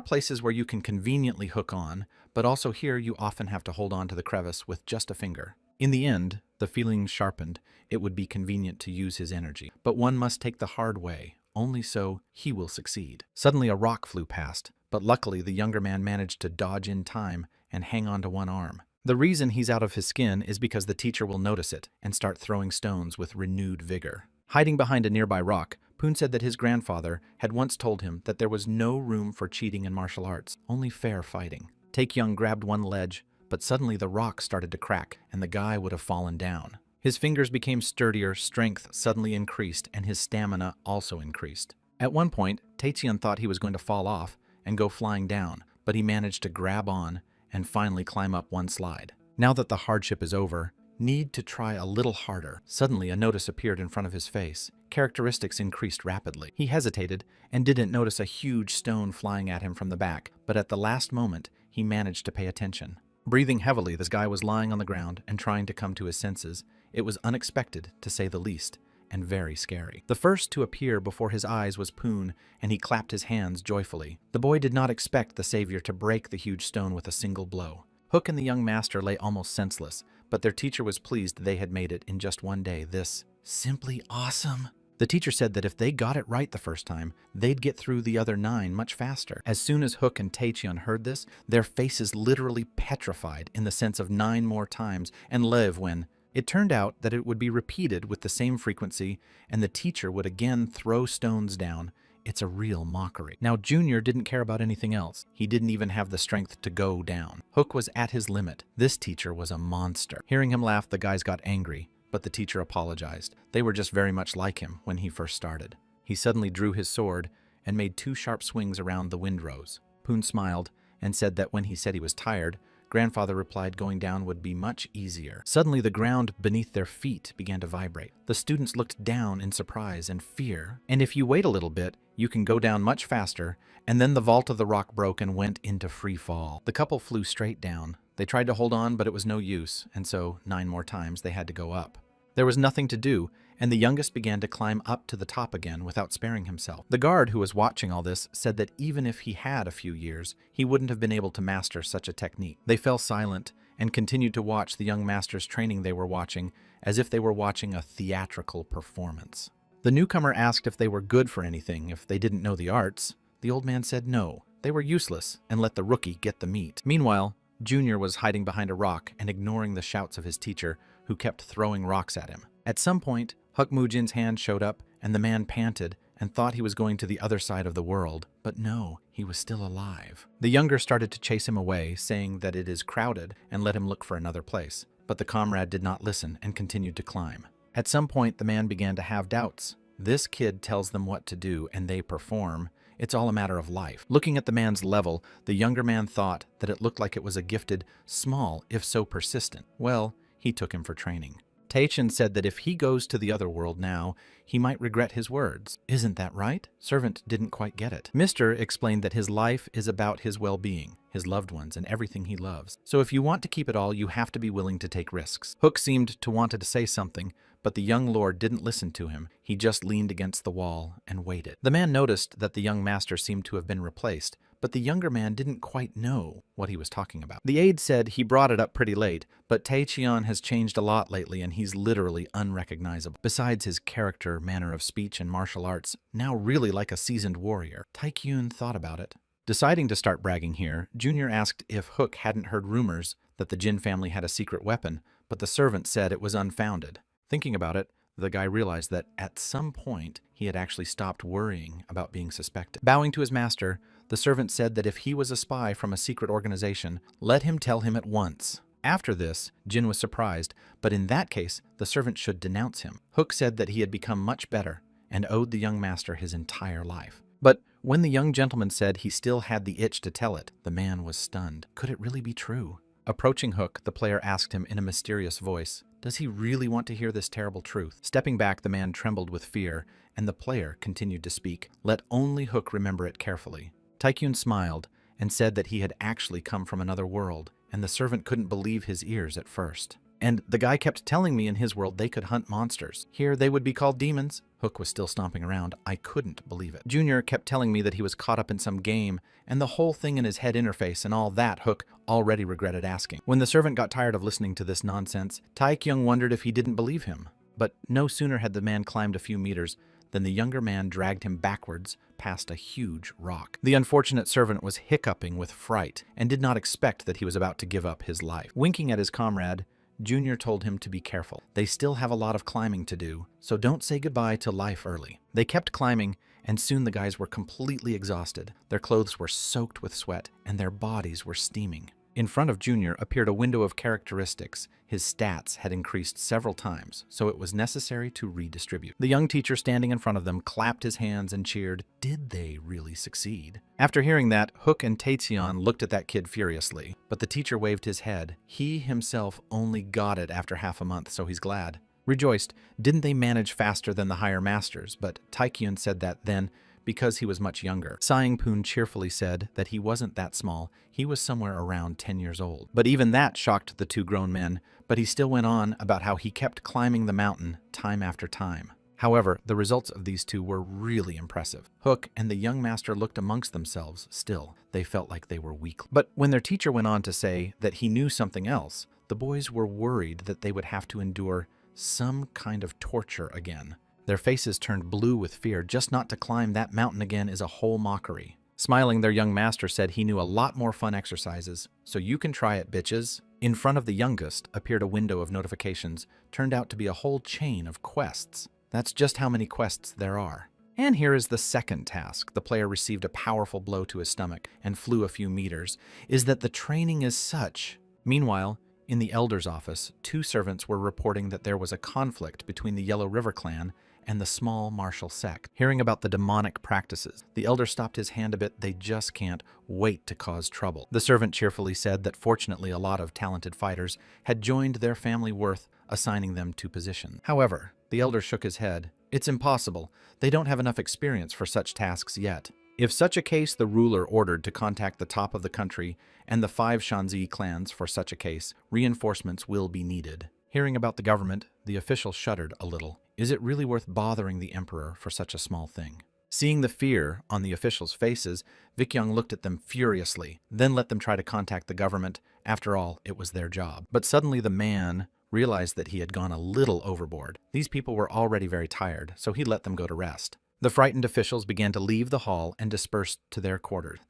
places where you can conveniently hook on, but also here you often have to hold on to the crevice with just a finger. In the end, the feeling sharpened. It would be convenient to use his energy. But one must take the hard way. Only so he will succeed. Suddenly a rock flew past, but luckily the younger man managed to dodge in time and hang on to one arm. The reason he's out of his skin is because the teacher will notice it and start throwing stones with renewed vigor. Hiding behind a nearby rock, Poon said that his grandfather had once told him that there was no room for cheating in martial arts, only fair fighting. Taekyung grabbed one ledge, but suddenly the rock started to crack and the guy would have fallen down. His fingers became sturdier, strength suddenly increased, and his stamina also increased. At one point, Taecheon thought he was going to fall off and go flying down, but he managed to grab on and finally climb up one slide. Now that the hardship is over, need to try a little harder. Suddenly, a notice appeared in front of his face. Characteristics increased rapidly. He hesitated and didn't notice a huge stone flying at him from the back, but at the last moment, he managed to pay attention. Breathing heavily, this guy was lying on the ground and trying to come to his senses. It was unexpected, to say the least, and very scary. The first to appear before his eyes was Poon, and he clapped his hands joyfully. The boy did not expect the savior to break the huge stone with a single blow. Hook and the young master lay almost senseless, but their teacher was pleased they had made it in just one day. This simply awesome. The teacher said that if they got it right the first time, they'd get through the other 9 much faster. As soon as Hook and Taecheon heard this, their faces literally petrified in the sense of 9 more times and live when it turned out that it would be repeated with the same frequency and the teacher would again throw stones down. It's a real mockery. Now, Junior didn't care about anything else. He didn't even have the strength to go down. Hook was at his limit. This teacher was a monster. Hearing him laugh, the guys got angry, but the teacher apologized. They were just very much like him when he first started. He suddenly drew his sword and made 2 sharp swings around the windrows. Poon smiled and said that when he said he was tired, Grandfather replied going down would be much easier. Suddenly, the ground beneath their feet began to vibrate. The students looked down in surprise and fear, and if you wait a little bit, you can go down much faster, and then the vault of the rock broke and went into free fall. The couple flew straight down. They tried to hold on, but it was no use, and so 9 more times they had to go up. There was nothing to do, and the youngest began to climb up to the top again without sparing himself. The guard who was watching all this said that even if he had a few years, he wouldn't have been able to master such a technique. They fell silent and continued to watch the young master's training they were watching as if they were watching a theatrical performance. The newcomer asked if they were good for anything, if they didn't know the arts. The old man said no, they were useless, and let the rookie get the meat. Meanwhile, Junior was hiding behind a rock and ignoring the shouts of his teacher, who kept throwing rocks at him. At some point, Huk Mujin's hand showed up, and the man panted and thought he was going to the other side of the world, but no, he was still alive. The younger started to chase him away, saying that it is crowded and let him look for another place, but the comrade did not listen and continued to climb. At some point, the man began to have doubts. This kid tells them what to do, and they perform. It's all a matter of life. Looking at the man's level, the younger man thought that it looked like it was a gifted, small, if so persistent. Well, he took him for training. Taecheon said that if he goes to the other world now, he might regret his words. Isn't that right? Servant didn't quite get it. Mr. explained that his life is about his well-being, his loved ones, and everything he loves. So if you want to keep it all, you have to be willing to take risks. Hook seemed to want to say something, but the young lord didn't listen to him. He just leaned against the wall and waited. The man noticed that the young master seemed to have been replaced, but the younger man didn't quite know what he was talking about. The aide said he brought it up pretty late, but Taecheon has changed a lot lately and he's literally unrecognizable. Besides his character, manner of speech, and martial arts, now really like a seasoned warrior. Taekyun thought about it. Deciding to start bragging here, Junior asked if Hook hadn't heard rumors that the Jin family had a secret weapon, but the servant said it was unfounded. Thinking about it, the guy realized that at some point he had actually stopped worrying about being suspected. Bowing to his master, the servant said that if he was a spy from a secret organization, let him tell him at once. After this, Jin was surprised, but in that case, the servant should denounce him. Hook said that he had become much better and owed the young master his entire life. But when the young gentleman said he still had the itch to tell it, the man was stunned. Could it really be true? Approaching Hook, the player asked him in a mysterious voice, does he really want to hear this terrible truth? Stepping back, the man trembled with fear, and the player continued to speak. Let only Hook remember it carefully. Taekyun smiled and said that he had actually come from another world, and the servant couldn't believe his ears at first. And the guy kept telling me in his world they could hunt monsters. Here they would be called demons. Hook was still stomping around. I couldn't believe it. Junior kept telling me that he was caught up in some game, and the whole thing in his head interface and all that Hook already regretted asking. When the servant got tired of listening to this nonsense, Taekyung wondered if he didn't believe him. But no sooner had the man climbed a few meters than the younger man dragged him backwards past a huge rock. The unfortunate servant was hiccuping with fright and did not expect that he was about to give up his life. Winking at his comrade, Junior told him to be careful. They still have a lot of climbing to do, so don't say goodbye to life early. They kept climbing, and soon the guys were completely exhausted. Their clothes were soaked with sweat, and their bodies were steaming. In front of Junior appeared a window of characteristics. His stats had increased several times, so it was necessary to redistribute. The young teacher standing in front of them clapped his hands and cheered. Did they really succeed? After hearing that, Hook and Taeyeon looked at that kid furiously, but the teacher waved his head. He himself only got it after half a month, so he's glad. Rejoiced, didn't they manage faster than the higher masters? But Taeyeon said that then, because he was much younger. Sang-poon cheerfully said that he wasn't that small, he was somewhere around 10 years old. But even that shocked the two grown men, but he still went on about how he kept climbing the mountain time after time. However, the results of these two were really impressive. Hook and the young master looked amongst themselves still. They felt like they were weak. But when their teacher went on to say that he knew something else, the boys were worried that they would have to endure some kind of torture again. Their faces turned blue with fear. Just not to climb that mountain again is a whole mockery. Smiling, their young master said he knew a lot more fun exercises, so you can try it, bitches. In front of the youngest appeared a window of notifications. Turned out to be a whole chain of quests. That's just how many quests there are. And here is the second task. The player received a powerful blow to his stomach and flew a few meters. Is that the training is such. Meanwhile, in the elder's office, two servants were reporting that there was a conflict between the Yellow River clan and the small martial sect. Hearing about the demonic practices, the elder stopped his hand a bit. They just can't wait to cause trouble. The servant cheerfully said that fortunately a lot of talented fighters had joined their family worth, assigning them to positions. However, the elder shook his head. It's impossible. They don't have enough experience for such tasks yet. If such a case, the ruler ordered to contact the top of the country and the 5 Shanzi clans for such a case, reinforcements will be needed. Hearing about the government, the official shuddered a little. Is it really worth bothering the emperor for such a small thing? Seeing the fear on the officials' faces, Vikyung looked at them furiously, then let them try to contact the government. After all, it was their job. But suddenly the man realized that he had gone a little overboard. These people were already very tired, so he let them go to rest. The frightened officials began to leave the hall and dispersed to their quarters.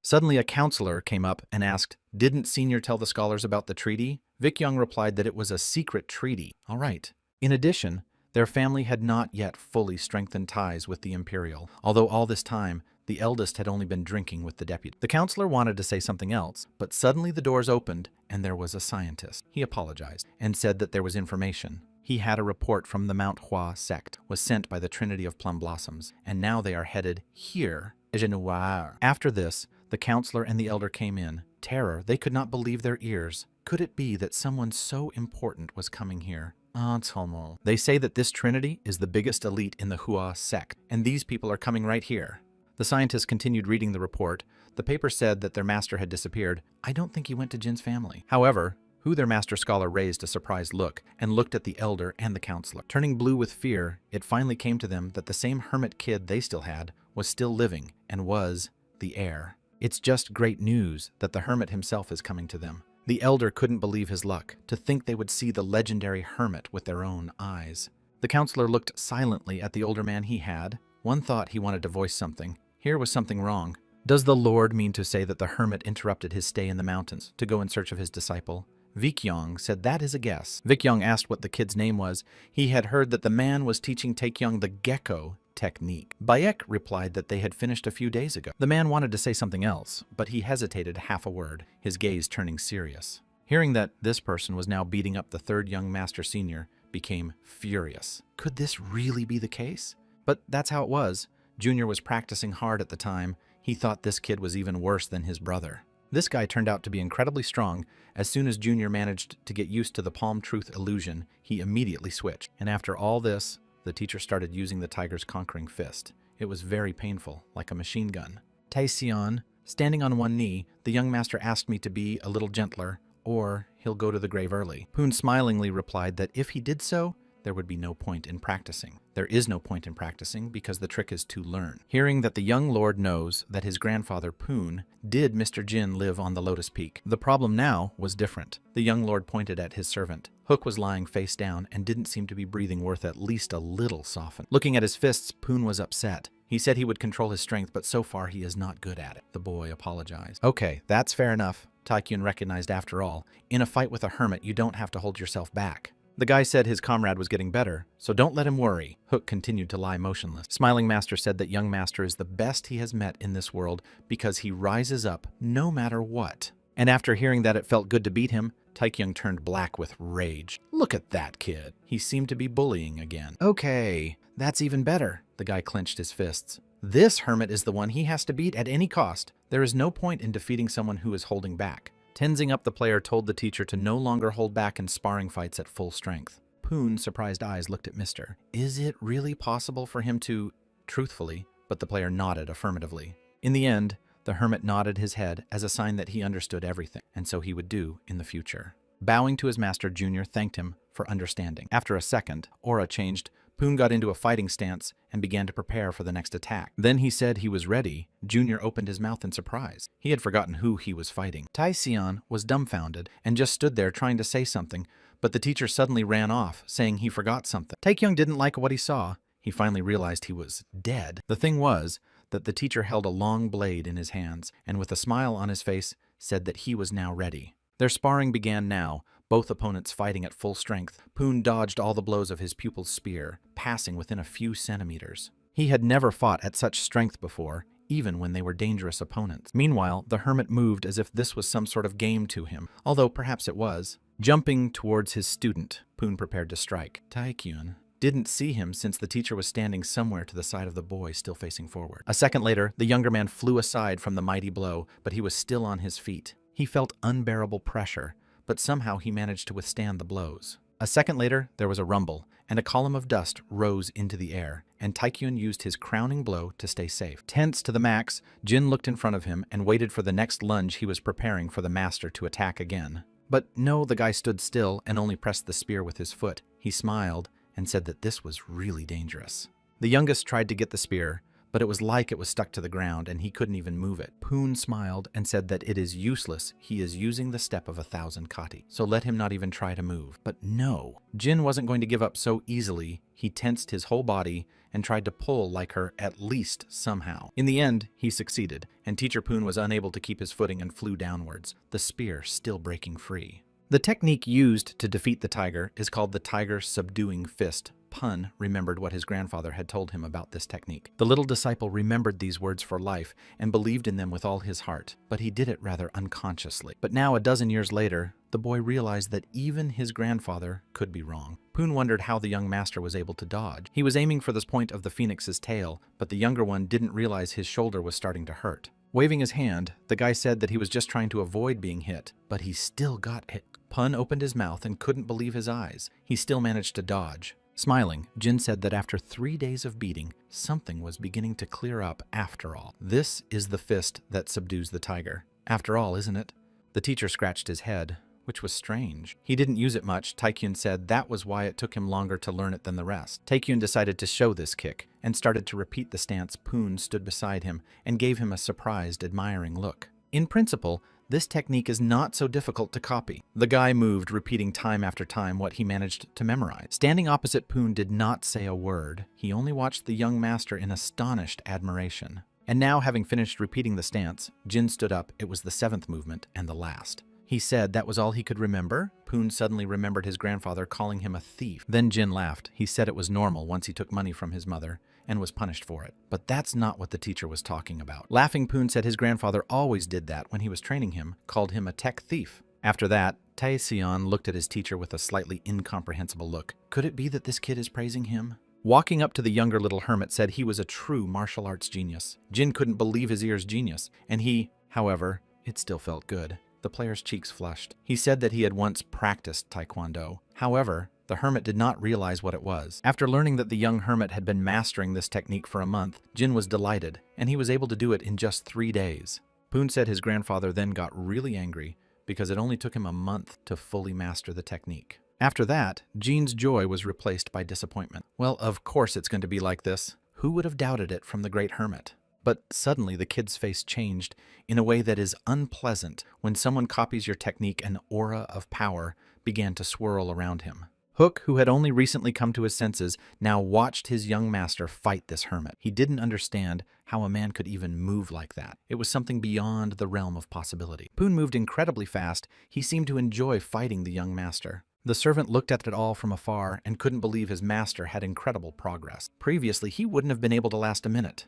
Suddenly a counselor came up and asked, "Didn't Senior tell the scholars about the treaty?" Vikyung replied that it was a secret treaty. All right. In addition, their family had not yet fully strengthened ties with the Imperial, although all this time, the eldest had only been drinking with the deputy. The counselor wanted to say something else, but suddenly the doors opened and there was a scientist. He apologized and said that there was information. He had a report from the Manhwa sect, was sent by the Trinity of Plum Blossoms, and now they are headed here. After this, the counselor and the elder came in. Terror, they could not believe their ears. Could it be that someone so important was coming here? They say that this Trinity is the biggest elite in the Hua sect, and these people are coming right here. The scientists continued reading the report. The paper said that their master had disappeared. I don't think he went to Jin's family. However, their master scholar raised a surprised look and looked at the elder and the counselor. Turning blue with fear, it finally came to them that the same hermit kid they still had was still living and was the heir. It's just great news that the hermit himself is coming to them. The elder couldn't believe his luck, to think they would see the legendary hermit with their own eyes. The counselor looked silently at the older man he had. One thought he wanted to voice something. Here was something wrong. Does the Lord mean to say that the hermit interrupted his stay in the mountains to go in search of his disciple? Vikyung said that is a guess. Vikyung asked what the kid's name was. He had heard that the man was teaching Taekyung the gecko technique. Bayek replied that they had finished a few days ago. The man wanted to say something else, but he hesitated half a word, his gaze turning serious. Hearing that this person was now beating up the third young master senior, became furious. Could this really be the case? But that's how it was. Junior was practicing hard at the time. He thought this kid was even worse than his brother. This guy turned out to be incredibly strong. As soon as Junior managed to get used to the palm truth illusion, he immediately switched. And after all this, the teacher started using the tiger's conquering fist. It was very painful, like a machine gun. Taeyeon, standing on one knee, the young master asked me to be a little gentler, or he'll go to the grave early. Poon smilingly replied that if he did so, there would be no point in practicing. There is no point in practicing because the trick is to learn. Hearing that the young lord knows that his grandfather Poon did Mr. Jin live on the Lotus Peak. The problem now was different. The young lord pointed at his servant. Hook was lying face down and didn't seem to be breathing worth at least a little softened. Looking at his fists, Poon was upset. He said he would control his strength, but so far he is not good at it. The boy apologized. Okay, that's fair enough. Taekyun recognized after all, in a fight with a hermit, you don't have to hold yourself back. The guy said his comrade was getting better, so don't let him worry. Hook continued to lie motionless. Smiling Master said that young Master is the best he has met in this world because he rises up no matter what. And after hearing that it felt good to beat him, Taekyung turned black with rage. Look at that kid. He seemed to be bullying again. Okay, that's even better. The guy clenched his fists. This hermit is the one he has to beat at any cost. There is no point in defeating someone who is holding back. Tensing up, the player told the teacher to no longer hold back in sparring fights at full strength. Poon's surprised eyes looked at Mr. Is it really possible for him to... Truthfully, but the player nodded affirmatively. In the end, the hermit nodded his head as a sign that he understood everything, and so he would do in the future. Bowing to his master, Junior thanked him for understanding. After a second, aura changed. Poon got into a fighting stance and began to prepare for the next attack. Then he said he was ready. Junior opened his mouth in surprise. He had forgotten who he was fighting. Taeseon was dumbfounded and just stood there trying to say something, but the teacher suddenly ran off, saying he forgot something. Taekyung didn't like what he saw. He finally realized he was dead. The thing was that the teacher held a long blade in his hands and with a smile on his face said that he was now ready. Their sparring began now, both opponents fighting at full strength. Poon dodged all the blows of his pupil's spear, passing within a few centimeters. He had never fought at such strength before, even when they were dangerous opponents. Meanwhile, the hermit moved as if this was some sort of game to him, although perhaps it was. Jumping towards his student, Poon prepared to strike. Taekyun didn't see him since the teacher was standing somewhere to the side of the boy, still facing forward. A second later, the younger man flew aside from the mighty blow, but he was still on his feet. He felt unbearable pressure, but somehow he managed to withstand the blows. A second later, there was a rumble, and a column of dust rose into the air, and Taekyun used his crowning blow to stay safe. Tense to the max, Jin looked in front of him and waited for the next lunge he was preparing for the master to attack again. But no, the guy stood still and only pressed the spear with his foot. He smiled and said that this was really dangerous. The youngest tried to get the spear, but it was like it was stuck to the ground and he couldn't even move it. Poon smiled and said that it is useless. He is using the step of 1,000 kati, so let him not even try to move. But no, Jin wasn't going to give up so easily. He tensed his whole body and tried to pull like her at least somehow. In the end, he succeeded, and Teacher Poon was unable to keep his footing and flew downwards, the spear still breaking free. The technique used to defeat the tiger is called the tiger subduing fist. Pun remembered what his grandfather had told him about this technique. The little disciple remembered these words for life and believed in them with all his heart, but he did it rather unconsciously. But now, a dozen years later, the boy realized that even his grandfather could be wrong. Poon wondered how the young master was able to dodge. He was aiming for the point of the phoenix's tail, but the younger one didn't realize his shoulder was starting to hurt. Waving his hand, the guy said that he was just trying to avoid being hit, but he still got hit. Pun opened his mouth and couldn't believe his eyes. He still managed to dodge. Smiling, Jin said that after 3 days of beating, something was beginning to clear up after all. This is the fist that subdues the tiger. After all, isn't it? The teacher scratched his head, which was strange. He didn't use it much. Taekyun said that was why it took him longer to learn it than the rest. Taekyun decided to show this kick and started to repeat the stance. Poon stood beside him and gave him a surprised, admiring look. In principle, this technique is not so difficult to copy. The guy moved, repeating time after time what he managed to memorize. Standing opposite Poon did not say a word. He only watched the young master in astonished admiration. And now, having finished repeating the stance, Jin stood up. It was the 7th movement and the last. He said that was all he could remember. Poon suddenly remembered his grandfather calling him a thief. Then Jin laughed. He said it was normal once he took money from his mother and was punished for it. But that's not what the teacher was talking about. Laughing, Poon said his grandfather always did that when he was training him, called him a tech thief. After that, Taeseon looked at his teacher with a slightly incomprehensible look. Could it be that this kid is praising him? Walking up to the younger little hermit said he was a true martial arts genius. Jin couldn't believe his ears. Genius. And he, however, it still felt good. The player's cheeks flushed. He said that he had once practiced taekwondo. However, the hermit did not realize what it was. After learning that the young hermit had been mastering this technique for a month, Jin was delighted, and he was able to do it in just 3 days. Poon said his grandfather then got really angry, because it only took him a month to fully master the technique. After that, Jean's joy was replaced by disappointment. Well, of course it's going to be like this. Who would have doubted it from the Great Hermit? But suddenly the kid's face changed in a way that is unpleasant. When someone copies your technique, an aura of power began to swirl around him. Hook, who had only recently come to his senses, now watched his young master fight this hermit. He didn't understand how a man could even move like that. It was something beyond the realm of possibility. Poon moved incredibly fast. He seemed to enjoy fighting the young master. The servant looked at it all from afar and couldn't believe his master had incredible progress. Previously, he wouldn't have been able to last a minute.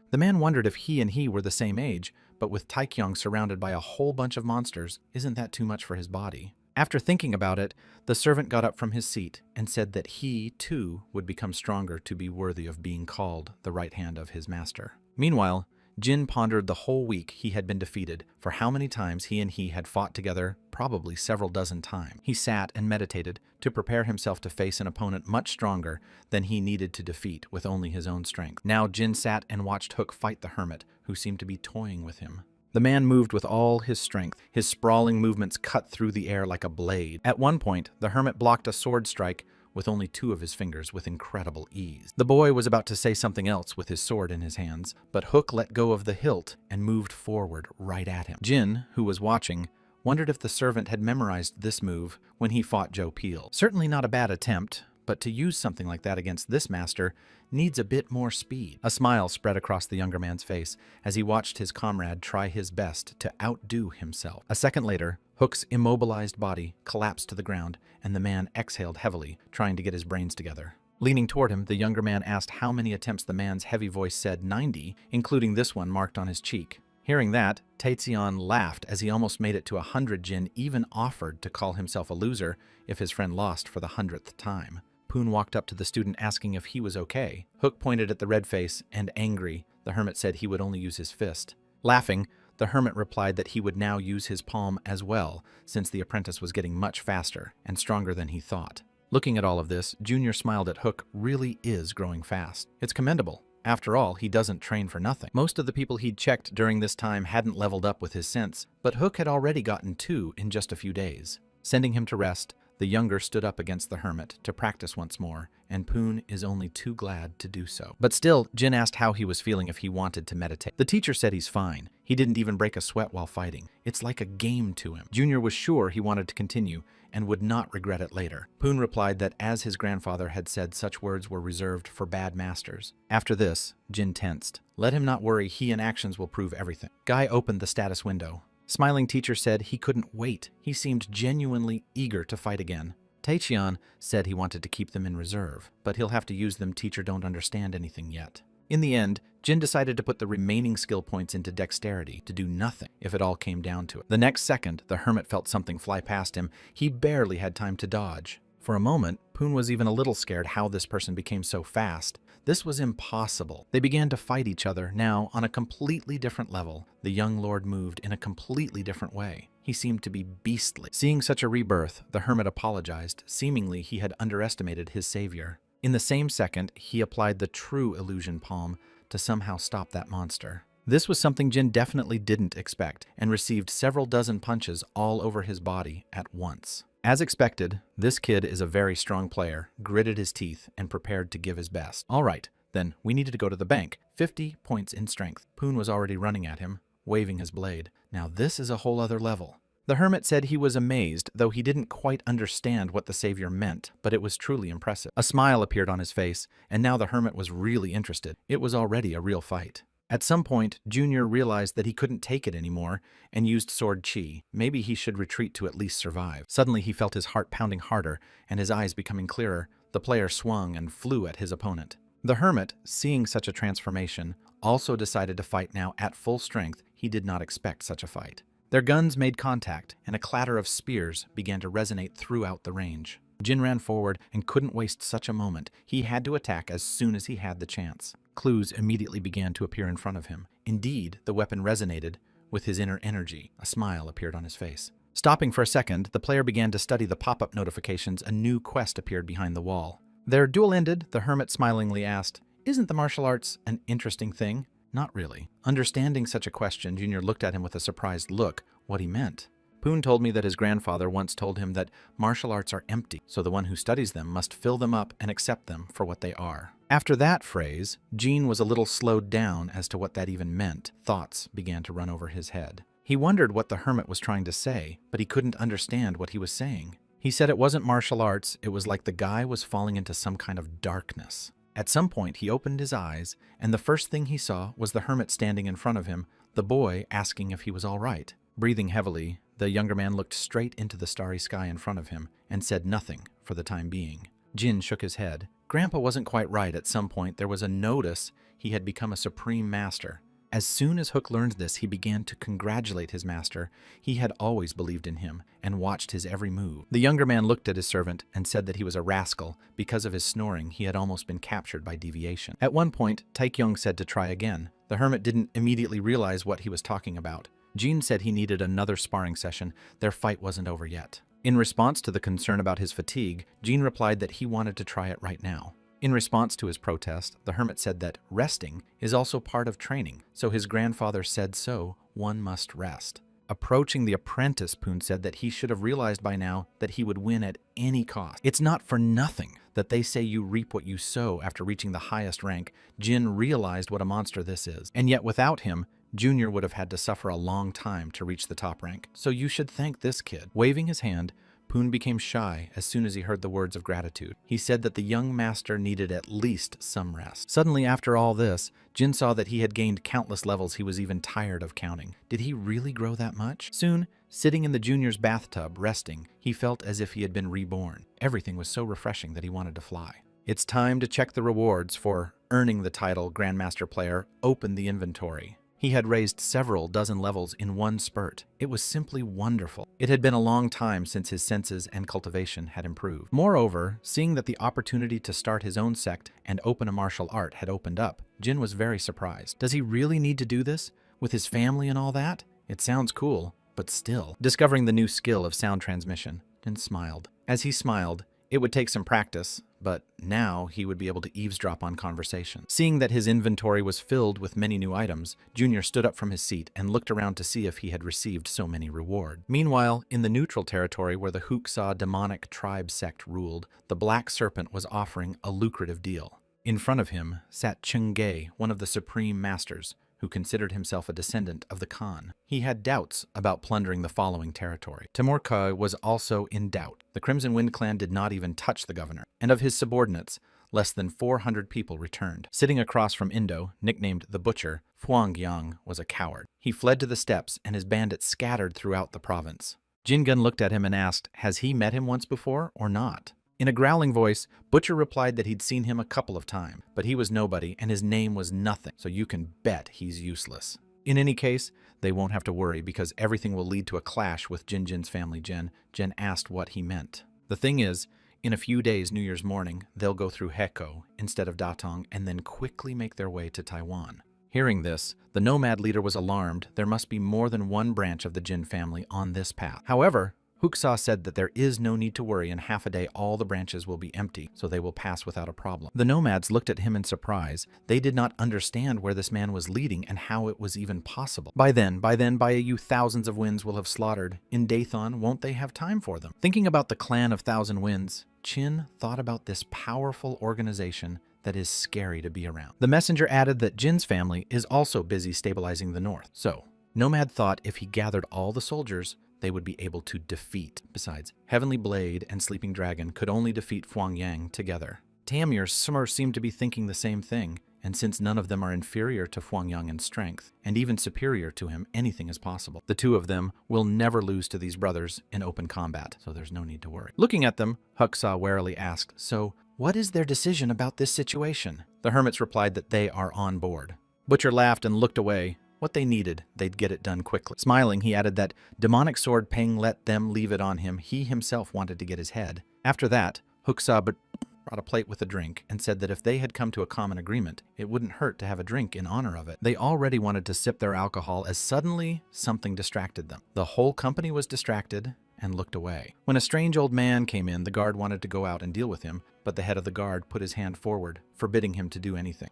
The man wondered if he and he were the same age, but with Taekyung surrounded by a whole bunch of monsters, isn't that too much for his body? After thinking about it, the servant got up from his seat and said that he, too, would become stronger to be worthy of being called the right hand of his master. Meanwhile, Jin pondered the whole week he had been defeated, for how many times he and he had fought together, probably several dozen times. He sat and meditated to prepare himself to face an opponent much stronger than he needed to defeat with only his own strength. Now Jin sat and watched Hook fight the hermit, who seemed to be toying with him. The man moved with all his strength. His sprawling movements cut through the air like a blade. At one point, the hermit blocked a sword strike with only 2 of his fingers with incredible ease. The boy was about to say something else with his sword in his hands, but Hook let go of the hilt and moved forward right at him. Jin, who was watching, wondered if the servant had memorized this move when he fought Joe Peel. Certainly not a bad attempt, but to use something like that against this master needs a bit more speed. A smile spread across the younger man's face as he watched his comrade try his best to outdo himself. A second later, Hook's immobilized body collapsed to the ground, and the man exhaled heavily, trying to get his brains together. Leaning toward him, the younger man asked how many attempts. The man's heavy voice said 90, including this one marked on his cheek. Hearing that, Taetsian laughed as he almost made it to 100. Jin even offered to call himself a loser if his friend lost for the 100th time. Poon walked up to the student asking if he was okay. Hook pointed at the red face, and angry, the hermit said he would only use his fist. Laughing, the hermit replied that he would now use his palm as well, since the apprentice was getting much faster and stronger than he thought. Looking at all of this, Junior smiled at Hook really is growing fast. It's commendable. After all, he doesn't train for nothing. Most of the people he'd checked during this time hadn't leveled up with his sense, but Hook had already gotten 2 in just a few days. Sending him to rest, the younger stood up against the hermit to practice once more, and Poon is only too glad to do so. But still, Jin asked how he was feeling if he wanted to meditate. The teacher said he's fine. He didn't even break a sweat while fighting. It's like a game to him. Junior was sure he wanted to continue and would not regret it later. Poon replied that as his grandfather had said, such words were reserved for bad masters. After this, Jin tensed. Let him not worry, he and actions will prove everything. Guy opened the status window. Smiling teacher said he couldn't wait. He seemed genuinely eager to fight again. Taecheon said he wanted to keep them in reserve, but he'll have to use them. Teacher don't understand anything yet. In the end, Jin decided to put the remaining skill points into dexterity to do nothing if it all came down to it. The next second, the hermit felt something fly past him. He barely had time to dodge. For a moment, Poon was even a little scared how this person became so fast. This was impossible. They began to fight each other, now on a completely different level. The young lord moved in a completely different way. He seemed to be beastly. Seeing such a rebirth, the hermit apologized. Seemingly, he had underestimated his savior. In the same second, he applied the true illusion palm to somehow stop that monster. This was something Jin definitely didn't expect, and received several dozen punches all over his body at once. As expected, this kid is a very strong player, gritted his teeth, and prepared to give his best. All right, then we needed to go to the bank. 50 points in strength. Poon was already running at him, waving his blade. Now this is a whole other level. The hermit said he was amazed, though he didn't quite understand what the savior meant, but it was truly impressive. A smile appeared on his face, and now the hermit was really interested. It was already a real fight. At some point, Junior realized that he couldn't take it anymore and used sword chi. Maybe he should retreat to at least survive. Suddenly, he felt his heart pounding harder and his eyes becoming clearer. The player swung and flew at his opponent. The hermit, seeing such a transformation, also decided to fight now at full strength. He did not expect such a fight. Their guns made contact, and a clatter of spears began to resonate throughout the range. Jin ran forward and couldn't waste such a moment. He had to attack as soon as he had the chance. Clues immediately began to appear in front of him. Indeed, the weapon resonated with his inner energy. A smile appeared on his face. Stopping for a second, the player began to study the pop-up notifications. A new quest appeared behind the wall. Their duel ended, the hermit smilingly asked, "Isn't the martial arts an interesting thing?" Not really. Understanding such a question, Junior looked at him with a surprised look. What he meant? Poon told me that his grandfather once told him that martial arts are empty, so the one who studies them must fill them up and accept them for what they are. After that phrase, Jean was a little slowed down as to what that even meant. Thoughts began to run over his head. He wondered what the hermit was trying to say, but he couldn't understand what he was saying. He said it wasn't martial arts, it was like the guy was falling into some kind of darkness. At some point, he opened his eyes, and the first thing he saw was the hermit standing in front of him, the boy asking if he was all right. Breathing heavily, the younger man looked straight into the starry sky in front of him and said nothing for the time being. Jin shook his head. Grandpa wasn't quite right. At some point, there was a notice he had become a supreme master. As soon as Hook learned this, he began to congratulate his master. He had always believed in him and watched his every move. The younger man looked at his servant and said that he was a rascal. Because of his snoring, he had almost been captured by deviation. At one point, Taekyung said to try again. The hermit didn't immediately realize what he was talking about. Jin said he needed another sparring session. Their fight wasn't over yet. In response to the concern about his fatigue, Jin replied that he wanted to try it right now. In response to his protest, the hermit said that resting is also part of training, so his grandfather said so, one must rest. Approaching the apprentice, Poon said that he should have realized by now that he would win at any cost. It's not for nothing that they say you reap what you sow after reaching the highest rank. Jin realized what a monster this is, and yet without him, Junior would have had to suffer a long time to reach the top rank. So you should thank this kid. Waving his hand, Poon became shy as soon as he heard the words of gratitude. He said that the young master needed at least some rest. Suddenly, after all this, Jin saw that he had gained countless levels he was even tired of counting. Did he really grow that much? Soon, sitting in the junior's bathtub, resting, he felt as if he had been reborn. Everything was so refreshing that he wanted to fly. It's time to check the rewards for earning the title Grandmaster Player. Open the inventory. He had raised several dozen levels in one spurt. It was simply wonderful. It had been a long time since his senses and cultivation had improved. Moreover, seeing that the opportunity to start his own sect and open a martial art had opened up, Jin was very surprised. Does he really need to do this? With his family and all that? It sounds cool, but still. Discovering the new skill of sound transmission, Jin smiled. As he smiled, it would take some practice, but now he would be able to eavesdrop on conversation. Seeing that his inventory was filled with many new items, Junior stood up from his seat and looked around to see if he had received so many rewards. Meanwhile, in the neutral territory where the Hooksaw demonic tribe sect ruled, the Black Serpent was offering a lucrative deal. In front of him sat Chungay, one of the supreme masters, who considered himself a descendant of the Khan. He had doubts about plundering the following territory. Temurka was also in doubt. The Crimson Wind clan did not even touch the governor, and of his subordinates, less than 400 people returned. Sitting across from Indo, nicknamed the Butcher, Fuang Yang was a coward. He fled to the steppes, and his bandits scattered throughout the province. Jingun looked at him and asked, has he met him once before or not? In a growling voice, Butcher replied that he'd seen him a couple of times, but he was nobody and his name was nothing, so you can bet he's useless. In any case, they won't have to worry because everything will lead to a clash with Jin's family. Jen asked what he meant. The thing is, in a few days, New Year's morning, they'll go through Heko instead of Datong and then quickly make their way to Taiwan. Hearing this, the nomad leader was alarmed. There must be more than one branch of the Jin family on this path. However, Hooksaw said that there is no need to worry. In half a day, all the branches will be empty, so they will pass without a problem. The nomads looked at him in surprise. They did not understand where this man was leading and how it was even possible. By then, thousands of winds will have slaughtered. In Dathon, won't they have time for them? Thinking about the clan of Thousand Winds, Chin thought about this powerful organization that is scary to be around. The messenger added that Jin's family is also busy stabilizing the north. So, Nomad thought if he gathered all the soldiers, they would be able to defeat. Besides, Heavenly Blade and Sleeping Dragon could only defeat Fuang Yang together. Tamir Summer seemed to be thinking the same thing, and since none of them are inferior to Fuang Yang in strength, and even superior to him, anything is possible. The two of them will never lose to these brothers in open combat, so there's no need to worry. Looking at them, Hooksaw warily asked, so, what is their decision about this situation? The hermits replied that they are on board. Butcher laughed and looked away. What they needed, they'd get it done quickly. Smiling, he added that demonic sword Peng let them leave it on him. He himself wanted to get his head. After that, Hooksaw brought a plate with a drink and said that if they had come to a common agreement, it wouldn't hurt to have a drink in honor of it. They already wanted to sip their alcohol as suddenly something distracted them. The whole company was distracted and looked away. When a strange old man came in, the guard wanted to go out and deal with him, but the head of the guard put his hand forward, forbidding him to do anything.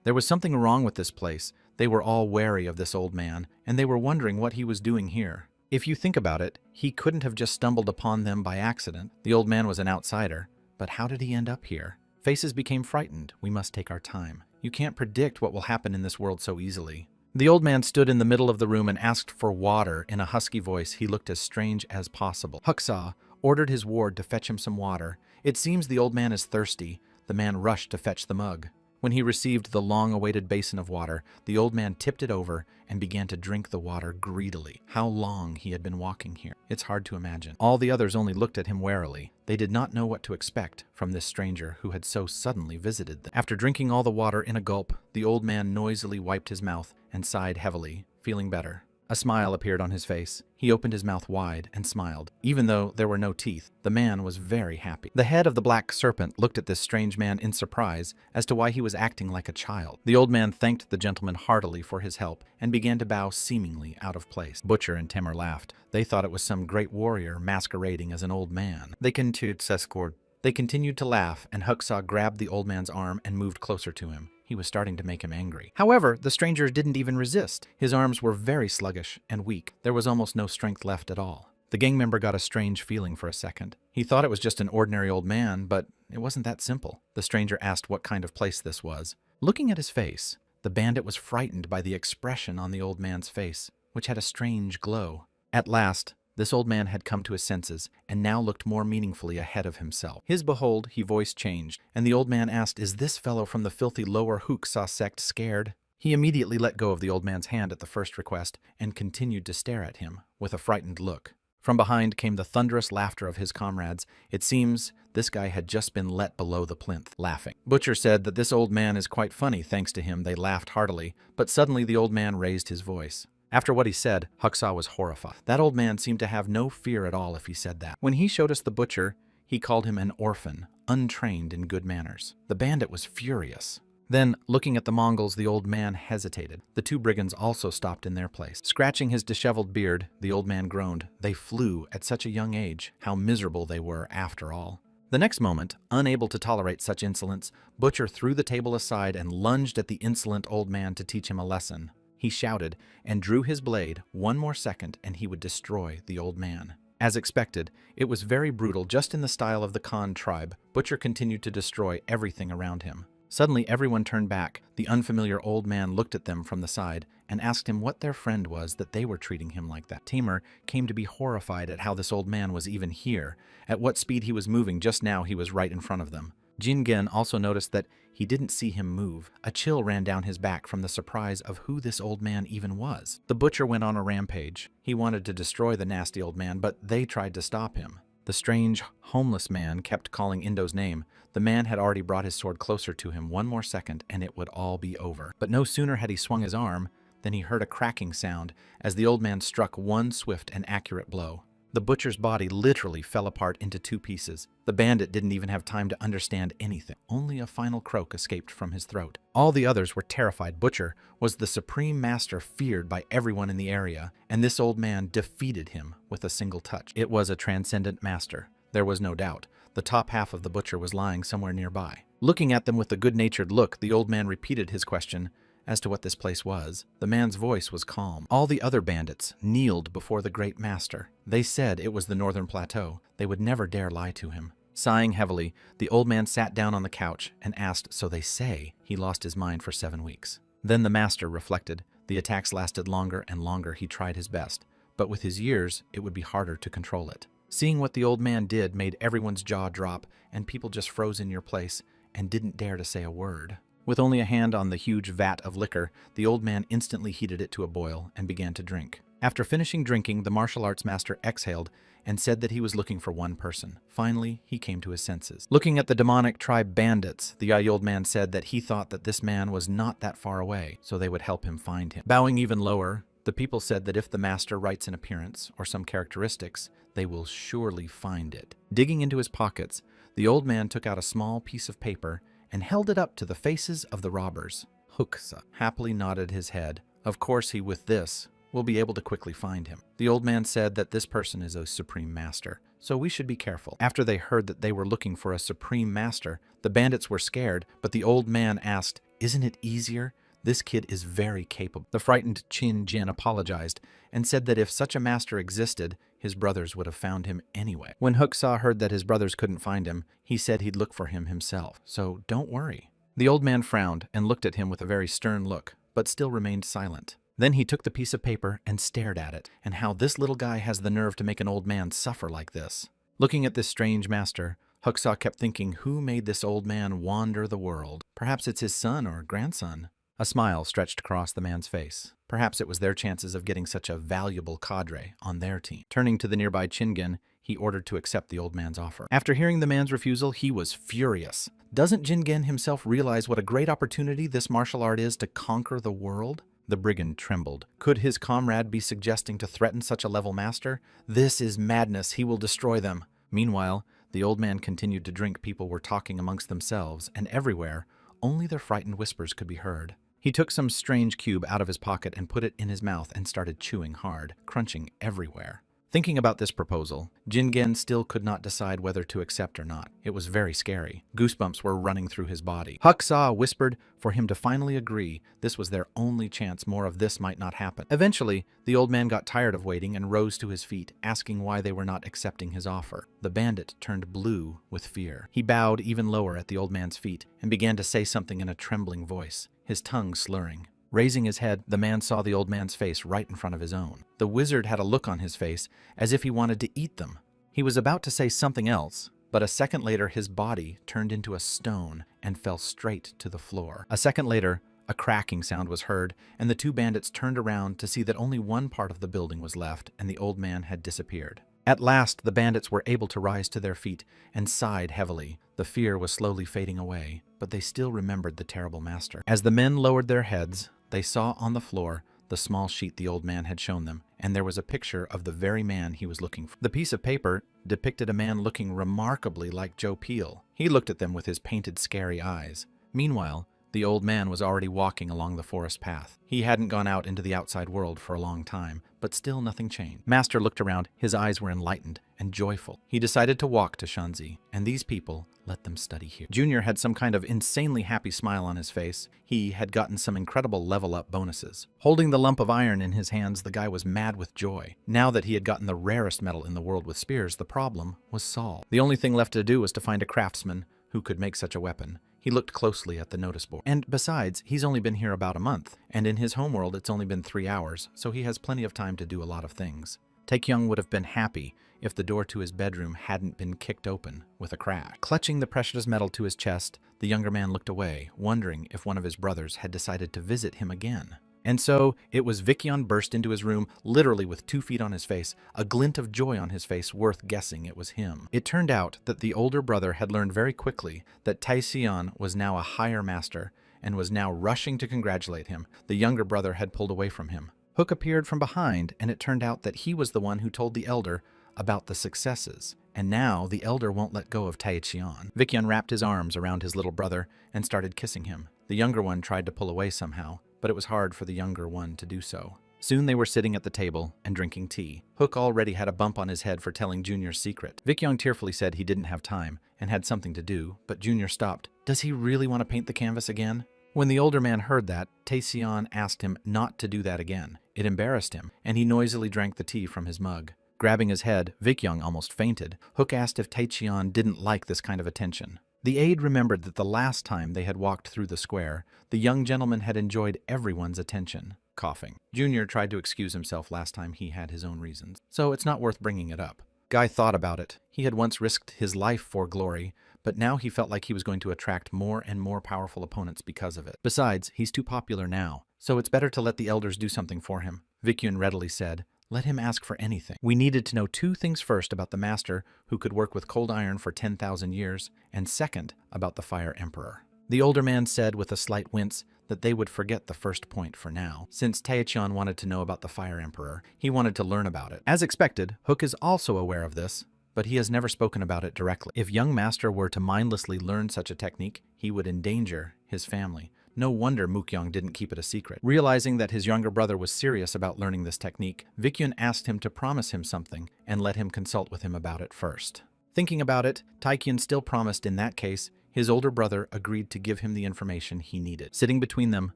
There was something wrong with this place. They were all wary of this old man, and they were wondering what he was doing here. If you think about it, he couldn't have just stumbled upon them by accident. The old man was an outsider. But how did he end up here? Faces became frightened. We must take our time. You can't predict what will happen in this world so easily. The old man stood in the middle of the room and asked for water in a husky voice. He looked as strange as possible. Huksa ordered his ward to fetch him some water. It seems the old man is thirsty. The man rushed to fetch the mug. When he received the long-awaited basin of water, the old man tipped it over and began to drink the water greedily. How long he had been walking here. It's hard to imagine. All the others only looked at him warily. They did not know what to expect from this stranger who had so suddenly visited them. After drinking all the water in a gulp, the old man noisily wiped his mouth and sighed heavily, feeling better. A smile appeared on his face. He opened his mouth wide and smiled. Even though there were no teeth, the man was very happy. The head of the black serpent looked at this strange man in surprise as to why he was acting like a child. The old man thanked the gentleman heartily for his help and began to bow seemingly out of place. Butcher and Timur laughed. They thought it was some great warrior masquerading as an old man. They continued to laugh, and Huksa grabbed the old man's arm and moved closer to him. He was starting to make him angry. However, the stranger didn't even resist. His arms were very sluggish and weak. There was almost no strength left at all. The gang member got a strange feeling for a second. He thought it was just an ordinary old man, but it wasn't that simple. The stranger asked what kind of place this was. Looking at his face, the bandit was frightened by the expression on the old man's face, which had a strange glow. At last, this old man had come to his senses, and now looked more meaningfully ahead of himself. His voice changed, and the old man asked, "Is this fellow from the filthy lower Huksa sect scared?" He immediately let go of the old man's hand at the first request, and continued to stare at him, with a frightened look. From behind came the thunderous laughter of his comrades. It seems this guy had just been let below the plinth, laughing. Butcher said that this old man is quite funny. Thanks to him, they laughed heartily, but suddenly the old man raised his voice. After what he said, Huksa was horrified. That old man seemed to have no fear at all if he said that. When he showed us the butcher, he called him an orphan, untrained in good manners. The bandit was furious. Then, looking at the Mongols, the old man hesitated. The two brigands also stopped in their place. Scratching his disheveled beard, the old man groaned. They flew at such a young age. How miserable they were after all. The next moment, unable to tolerate such insolence, Butcher threw the table aside and lunged at the insolent old man to teach him a lesson. He shouted and drew his blade. One more second and he would destroy the old man. As expected, it was very brutal, just in the style of the Khan tribe. Butcher continued to destroy everything around him. Suddenly everyone turned back. The unfamiliar old man looked at them from the side and asked him what their friend was that they were treating him like that. Timur came to be horrified at how this old man was even here. At what speed he was moving. Just now he was right in front of them. Jingen also noticed that he didn't see him move. A chill ran down his back from the surprise of who this old man even was. The butcher went on a rampage. He wanted to destroy the nasty old man, but they tried to stop him. The strange, homeless man kept calling Indo's name. The man had already brought his sword closer to him. One more second and it would all be over. But no sooner had he swung his arm than he heard a cracking sound as the old man struck one swift and accurate blow. The butcher's body literally fell apart into two pieces. The bandit didn't even have time to understand anything. Only a final croak escaped from his throat. All the others were terrified. Butcher was the supreme master feared by everyone in the area, and this old man defeated him with a single touch. It was a transcendent master. There was no doubt. The top half of the butcher was lying somewhere nearby. Looking at them with a good-natured look, the old man repeated his question as to what this place was. The man's voice was calm. All the other bandits kneeled before the great master. They said it was the northern plateau. They would never dare lie to him. Sighing heavily, the old man sat down on the couch and asked, "So they say he lost his mind for 7 weeks." Then the master reflected. The attacks lasted longer and longer. He tried his best, but with his years, it would be harder to control it. Seeing what the old man did made everyone's jaw drop, and people just froze in your place and didn't dare to say a word. With only a hand on the huge vat of liquor, the old man instantly heated it to a boil and began to drink. After finishing drinking, the martial arts master exhaled and said that he was looking for one person. Finally, he came to his senses. Looking at the demonic tribe Bandits, the old man said that he thought that this man was not that far away, so they would help him find him. Bowing even lower, the people said that if the master writes an appearance or some characteristics, they will surely find it. Digging into his pockets, the old man took out a small piece of paper and held it up to the faces of the robbers. Huksa happily nodded his head. Of course he with this will be able to quickly find him. The old man said that this person is a supreme master, so we should be careful. After they heard that they were looking for a supreme master, the bandits were scared, but the old man asked, "Isn't it easier This kid is very capable. The frightened Chin Jin apologized and said that if such a master existed, his brothers would have found him anyway. When Hooksaw heard that his brothers couldn't find him, he said he'd look for him himself, so don't worry. The old man frowned and looked at him with a very stern look, but still remained silent. Then he took the piece of paper and stared at it, and how this little guy has the nerve to make an old man suffer like this. Looking at this strange master, Hooksaw kept thinking, who made this old man wander the world? Perhaps it's his son or grandson. A smile stretched across the man's face. Perhaps it was their chances of getting such a valuable cadre on their team. Turning to the nearby Chingen, he ordered to accept the old man's offer. After hearing the man's refusal, he was furious. Doesn't Jingen himself realize what a great opportunity this martial art is to conquer the world? The brigand trembled. Could his comrade be suggesting to threaten such a level master? This is madness. He will destroy them. Meanwhile, the old man continued to drink. People were talking amongst themselves, and everywhere, only their frightened whispers could be heard. He took some strange cube out of his pocket and put it in his mouth and started chewing hard, crunching everywhere. Thinking about this proposal, Jingen still could not decide whether to accept or not. It was very scary. Goosebumps were running through his body. Hooksaw whispered for him to finally agree. This was their only chance. More of this might not happen. Eventually, the old man got tired of waiting and rose to his feet, asking why they were not accepting his offer. The bandit turned blue with fear. He bowed even lower at the old man's feet and began to say something in a trembling voice, his tongue slurring. Raising his head, the man saw the old man's face right in front of his own. The wizard had a look on his face as if he wanted to eat them. He was about to say something else, but a second later his body turned into a stone and fell straight to the floor. A second later, a cracking sound was heard, and the two bandits turned around to see that only one part of the building was left and the old man had disappeared. At last, the bandits were able to rise to their feet and sighed heavily. The fear was slowly fading away, but they still remembered the terrible master. As the men lowered their heads, they saw on the floor the small sheet the old man had shown them, and there was a picture of the very man he was looking for. The piece of paper depicted a man looking remarkably like Joe Peel. He looked at them with his painted, scary eyes. Meanwhile, the old man was already walking along the forest path. He hadn't gone out into the outside world for a long time, but still nothing changed. Master looked around. His eyes were enlightened and joyful. He decided to walk to Shanzi, and these people let them study here. Junior had some kind of insanely happy smile on his face. He had gotten some incredible level-up bonuses. Holding the lump of iron in his hands, the guy was mad with joy. Now that he had gotten the rarest metal in the world with spears, the problem was solved. The only thing left to do was to find a craftsman who could make such a weapon. He looked closely at the notice board. And besides, he's only been here about a month, and in his homeworld it's only been 3 hours, so he has plenty of time to do a lot of things. Taekyung would have been happy if the door to his bedroom hadn't been kicked open with a crash. Clutching the precious metal to his chest, the younger man looked away, wondering if one of his brothers had decided to visit him again. And so it was Vickion burst into his room, literally with 2 feet on his face, a glint of joy on his face worth guessing it was him. It turned out that the older brother had learned very quickly that Taeseon was now a higher master and was now rushing to congratulate him. The younger brother had pulled away from him. Hook appeared from behind, and it turned out that he was the one who told the elder about the successes. And now the elder won't let go of Taecheon. Vickion wrapped his arms around his little brother and started kissing him. The younger one tried to pull away somehow, but it was hard for the younger one to do so. Soon they were sitting at the table and drinking tea. Hook already had a bump on his head for telling Junior's secret. Vickion tearfully said he didn't have time and had something to do, but Junior stopped. Does he really want to paint the canvas again? When the older man heard that, Taeseon asked him not to do that again. It embarrassed him, and he noisily drank the tea from his mug. Grabbing his head, Vickyung almost fainted. Hook asked if Taecheon didn't like this kind of attention. The aide remembered that the last time they had walked through the square, the young gentleman had enjoyed everyone's attention. Coughing. Junior tried to excuse himself last time he had his own reasons, so it's not worth bringing it up. Guy thought about it. He had once risked his life for glory, but now he felt like he was going to attract more and more powerful opponents because of it. Besides, he's too popular now, so it's better to let the elders do something for him. Vickyun readily said, let him ask for anything. We needed to know 2 things first about the master who could work with cold iron for 10,000 years, and second, about the Fire Emperor. The older man said with a slight wince that they would forget the first point for now. Since Taecheon wanted to know about the Fire Emperor, he wanted to learn about it. As expected, Hook is also aware of this, but he has never spoken about it directly. If young master were to mindlessly learn such a technique, he would endanger his family. No wonder Mukyong didn't keep it a secret. Realizing that his younger brother was serious about learning this technique, Vickyun asked him to promise him something and let him consult with him about it first. Thinking about it, Taekyun still promised in that case. His older brother agreed to give him the information he needed. Sitting between them,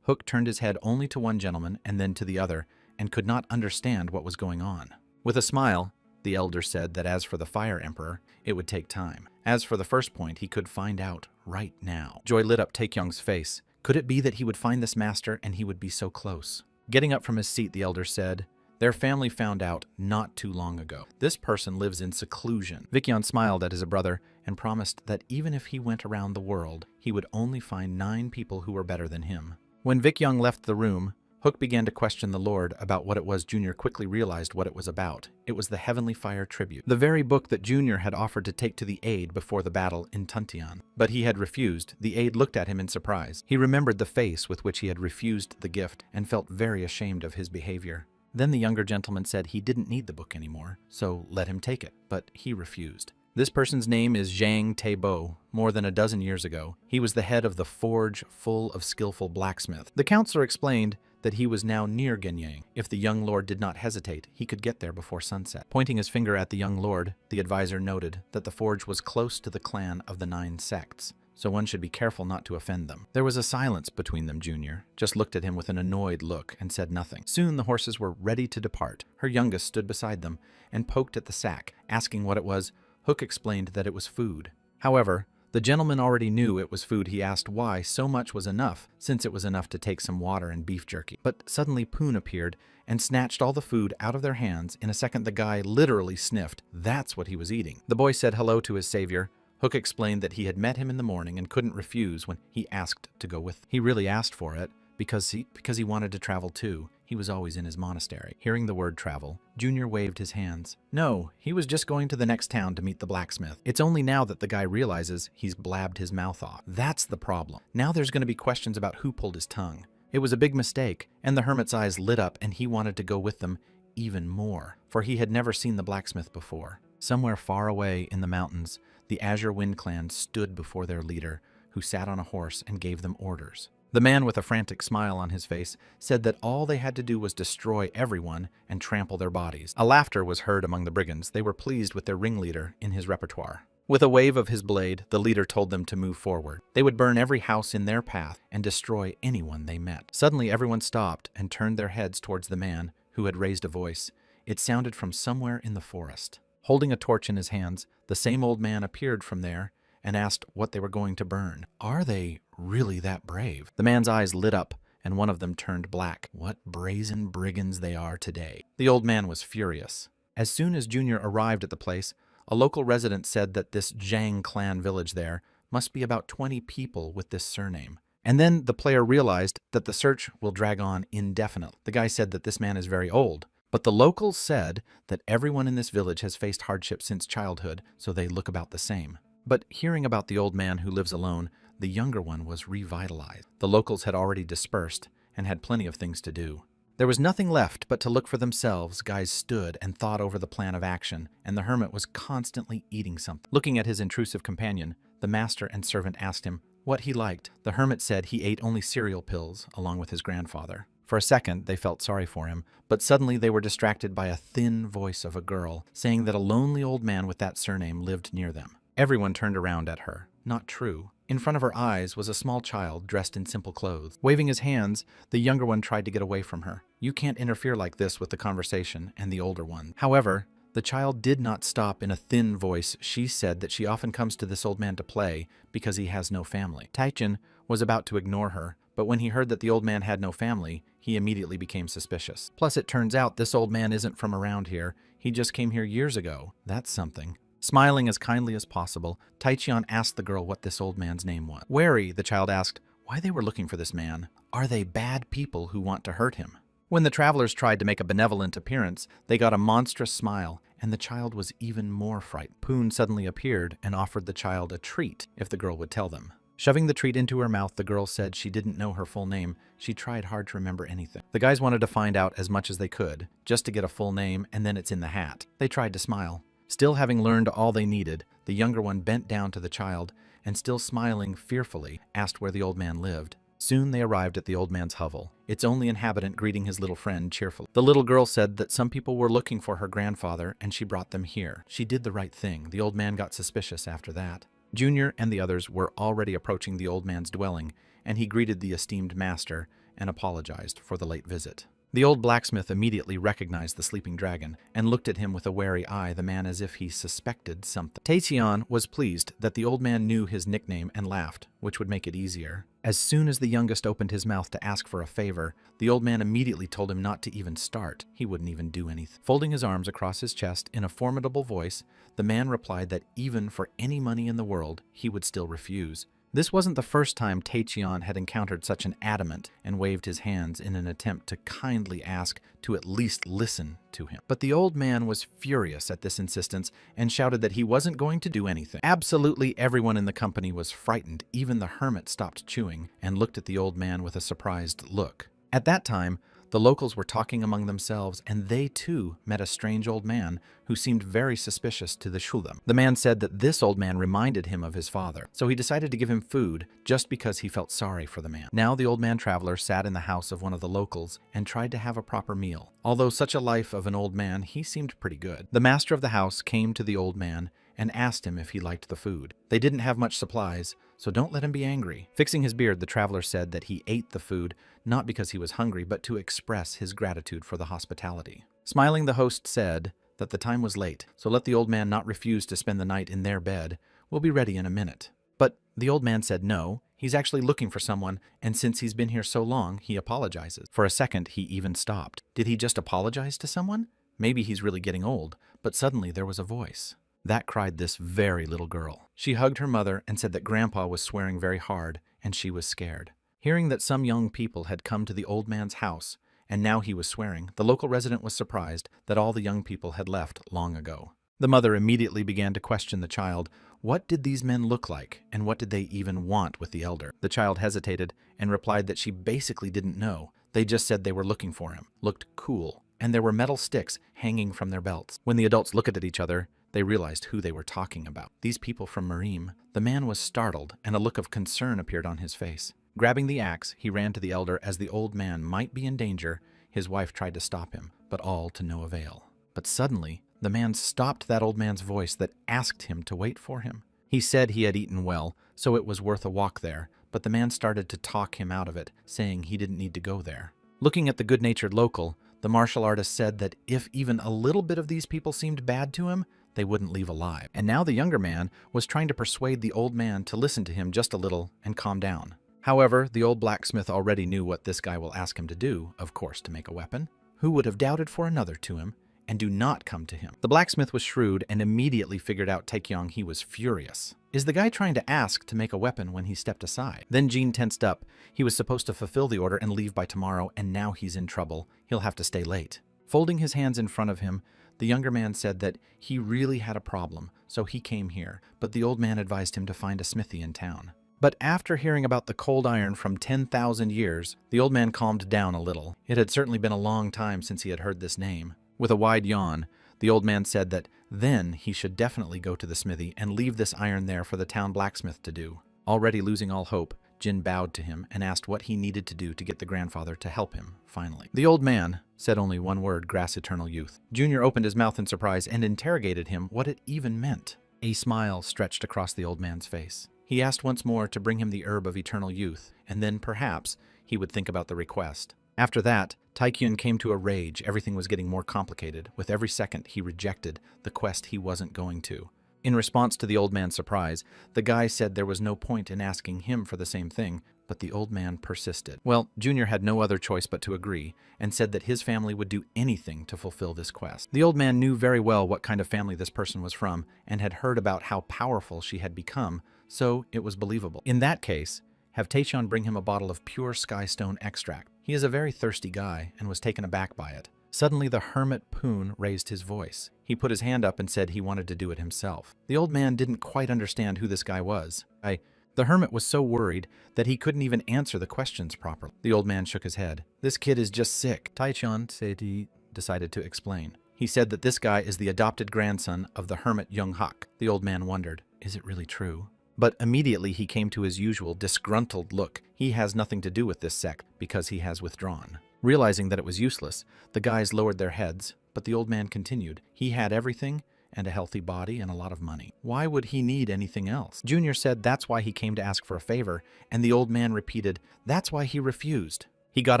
Hook turned his head only to one gentleman and then to the other, and could not understand what was going on. With a smile, the elder said that as for the Fire Emperor, it would take time. As for the first point, he could find out right now. Joy lit up Taekyung's face. Could it be that he would find this master and he would be so close? Getting up from his seat, the elder said, their family found out not too long ago. This person lives in seclusion. Vikyon smiled at his brother and promised that even if he went around the world, he would only find 9 people who were better than him. When Vikyon left the room, Hook began to question the Lord about what it was. Junior quickly realized what it was about. It was the Heavenly Fire Tribute, the very book that Junior had offered to take to the aide before the battle in Tuntian. But he had refused. The aide looked at him in surprise. He remembered the face with which he had refused the gift and felt very ashamed of his behavior. Then the younger gentleman said he didn't need the book anymore, so let him take it, but he refused. This person's name is Zhang Taibo. More than a dozen years ago, he was the head of the forge full of skillful blacksmith. The counselor explained that he was now near Genyang. If the young lord did not hesitate, he could get there before sunset. Pointing his finger at the young lord, the advisor noted that the forge was close to the clan of the 9 sects, so one should be careful not to offend them. There was a silence between them. Junior just looked at him with an annoyed look and said nothing. Soon the horses were ready to depart. Her youngest stood beside them and poked at the sack, asking what it was. Hook explained that it was food. However, the gentleman already knew it was food. He asked why so much was enough, since it was enough to take some water and beef jerky. But suddenly Poon appeared and snatched all the food out of their hands. In a second, the guy literally sniffed. That's what he was eating. The boy said hello to his savior. Hook explained that he had met him in the morning and couldn't refuse when he asked to go with. He really asked for it because he wanted to travel too. He was always in his monastery. Hearing the word travel, Junior waved his hands. No, he was just going to the next town to meet the blacksmith. It's only now that the guy realizes he's blabbed his mouth off. That's the problem. Now there's going to be questions about who pulled his tongue. It was a big mistake, and the hermit's eyes lit up and he wanted to go with them even more, for he had never seen the blacksmith before. Somewhere far away in the mountains, the Azure Wind Clan stood before their leader, who sat on a horse and gave them orders. The man, with a frantic smile on his face, said that all they had to do was destroy everyone and trample their bodies. A laughter was heard among the brigands. They were pleased with their ringleader in his repertoire. With a wave of his blade, the leader told them to move forward. They would burn every house in their path and destroy anyone they met. Suddenly, everyone stopped and turned their heads towards the man who had raised a voice. It sounded from somewhere in the forest. Holding a torch in his hands, the same old man appeared from there and asked what they were going to burn. Are they really that brave? The man's eyes lit up, and one of them turned black. What brazen brigands they are today. The old man was furious. As soon as Junior arrived at the place, a local resident said that this Zhang clan village there must be about 20 people with this surname. And then the player realized that the search will drag on indefinitely. The guy said that this man is very old, but the locals said that everyone in this village has faced hardship since childhood, so they look about the same. But hearing about the old man who lives alone, the younger one was revitalized. The locals had already dispersed and had plenty of things to do. There was nothing left but to look for themselves. Guys stood and thought over the plan of action, and the hermit was constantly eating something. Looking at his intrusive companion, the master and servant asked him what he liked. The hermit said he ate only cereal pills, along with his grandfather. For a second, they felt sorry for him, but suddenly they were distracted by a thin voice of a girl, saying that a lonely old man with that surname lived near them. Everyone turned around at her. Not true. In front of her eyes was a small child dressed in simple clothes. Waving his hands, the younger one tried to get away from her. You can't interfere like this with the conversation, and the older one. However, the child did not stop. In a thin voice, she said that she often comes to this old man to play because he has no family. Taichin was about to ignore her, but when he heard that the old man had no family, he immediately became suspicious. Plus, it turns out this old man isn't from around here. He just came here years ago. That's something. Smiling as kindly as possible, Taichian asked the girl what this old man's name was. Wary, the child asked why they were looking for this man. Are they bad people who want to hurt him? When the travelers tried to make a benevolent appearance, they got a monstrous smile, and the child was even more frightened. Poon suddenly appeared and offered the child a treat if the girl would tell them. Shoving the treat into her mouth, the girl said she didn't know her full name. She tried hard to remember anything. The guys wanted to find out as much as they could, just to get a full name, and then it's in the hat. They tried to smile. Still having learned all they needed, the younger one bent down to the child, and still smiling fearfully, asked where the old man lived. Soon they arrived at the old man's hovel, its only inhabitant greeting his little friend cheerfully. The little girl said that some people were looking for her grandfather, and she brought them here. She did the right thing. The old man got suspicious after that. Junior and the others were already approaching the old man's dwelling, and he greeted the esteemed master and apologized for the late visit. The old blacksmith immediately recognized the sleeping dragon and looked at him with a wary eye, the man as if he suspected something. Taecyeon was pleased that the old man knew his nickname and laughed, which would make it easier. As soon as the youngest opened his mouth to ask for a favor, the old man immediately told him not to even start. He wouldn't even do anything. Folding his arms across his chest in a formidable voice, the man replied that even for any money in the world, he would still refuse. This wasn't the first time Taecyeon had encountered such an adamant and waved his hands in an attempt to kindly ask to at least listen to him. But the old man was furious at this insistence and shouted that he wasn't going to do anything. Absolutely everyone in the company was frightened. Even the hermit stopped chewing and looked at the old man with a surprised look. At that time, the locals were talking among themselves, and they too met a strange old man who seemed very suspicious to the shulam. The man said that this old man reminded him of his father, so he decided to give him food just because he felt sorry for the man. Now the old man traveler sat in the house of one of the locals and tried to have a proper meal. Although such a life of an old man, he seemed pretty good. The master of the house came to the old man and asked him if he liked the food. They didn't have much supplies, so don't let him be angry. Fixing his beard, the traveler said that he ate the food not because he was hungry, but to express his gratitude for the hospitality. Smiling, the host said that the time was late, so let the old man not refuse to spend the night in their bed. We'll be ready in a minute. But the old man said no, he's actually looking for someone, and since he's been here so long, he apologizes. For a second, he even stopped. Did he just apologize to someone? Maybe he's really getting old. But suddenly there was a voice. That cried this very little girl. She hugged her mother and said that Grandpa was swearing very hard, and she was scared. Hearing that some young people had come to the old man's house, and now he was swearing, the local resident was surprised that all the young people had left long ago. The mother immediately began to question the child. What did these men look like, and what did they even want with the elder? The child hesitated and replied that she basically didn't know. They just said they were looking for him, looked cool, and there were metal sticks hanging from their belts. When the adults looked at each other, they realized who they were talking about. These people from Merim. The man was startled, and a look of concern appeared on his face. Grabbing the axe, he ran to the elder as the old man might be in danger. His wife tried to stop him, but all to no avail. But suddenly, the man stopped that old man's voice that asked him to wait for him. He said he had eaten well, so it was worth a walk there, but the man started to talk him out of it, saying he didn't need to go there. Looking at the good-natured local, the martial artist said that if even a little bit of these people seemed bad to him, they wouldn't leave alive. And now the younger man was trying to persuade the old man to listen to him just a little and calm down. However, the old blacksmith already knew what this guy will ask him to do, of course, to make a weapon. Who would have doubted for another to him, and do not come to him? The blacksmith was shrewd and immediately figured out Taecyeon. He was furious. Is the guy trying to ask to make a weapon when he stepped aside? Then Jean tensed up. He was supposed to fulfill the order and leave by tomorrow, and now he's in trouble. He'll have to stay late. Folding his hands in front of him, the younger man said that he really had a problem, so he came here, but the old man advised him to find a smithy in town. But after hearing about the cold iron from 10,000 years, the old man calmed down a little. It had certainly been a long time since he had heard this name. With a wide yawn, the old man said that then he should definitely go to the smithy and leave this iron there for the town blacksmith to do. Already losing all hope, Jin bowed to him and asked what he needed to do to get the grandfather to help him, finally. The old man said only one word, grass eternal youth. Junior opened his mouth in surprise and interrogated him what it even meant. A smile stretched across the old man's face. He asked once more to bring him the herb of eternal youth, and then perhaps he would think about the request. After that, Taecyeon came to a rage. Everything was getting more complicated. With every second, he rejected the quest he wasn't going to. In response to the old man's surprise, the guy said there was no point in asking him for the same thing, but the old man persisted. Well, Junior had no other choice but to agree, and said that his family would do anything to fulfill this quest. The old man knew very well what kind of family this person was from, and had heard about how powerful she had become, so it was believable. In that case, have Taecyeon bring him a bottle of pure skystone extract. He is a very thirsty guy, and was taken aback by it. Suddenly the hermit Poon raised his voice. He put his hand up and said he wanted to do it himself. The old man didn't quite understand who this guy was. The hermit was so worried that he couldn't even answer the questions properly. The old man shook his head. This kid is just sick. Taecyeon decided to explain. He said that this guy is the adopted grandson of the hermit Younghak. The old man wondered, is it really true? But immediately he came to his usual disgruntled look. He has nothing to do with this sect because he has withdrawn. Realizing that it was useless, the guys lowered their heads, but the old man continued. He had everything, and a healthy body and a lot of money. Why would he need anything else? Junior said that's why he came to ask for a favor, and the old man repeated, that's why he refused. He got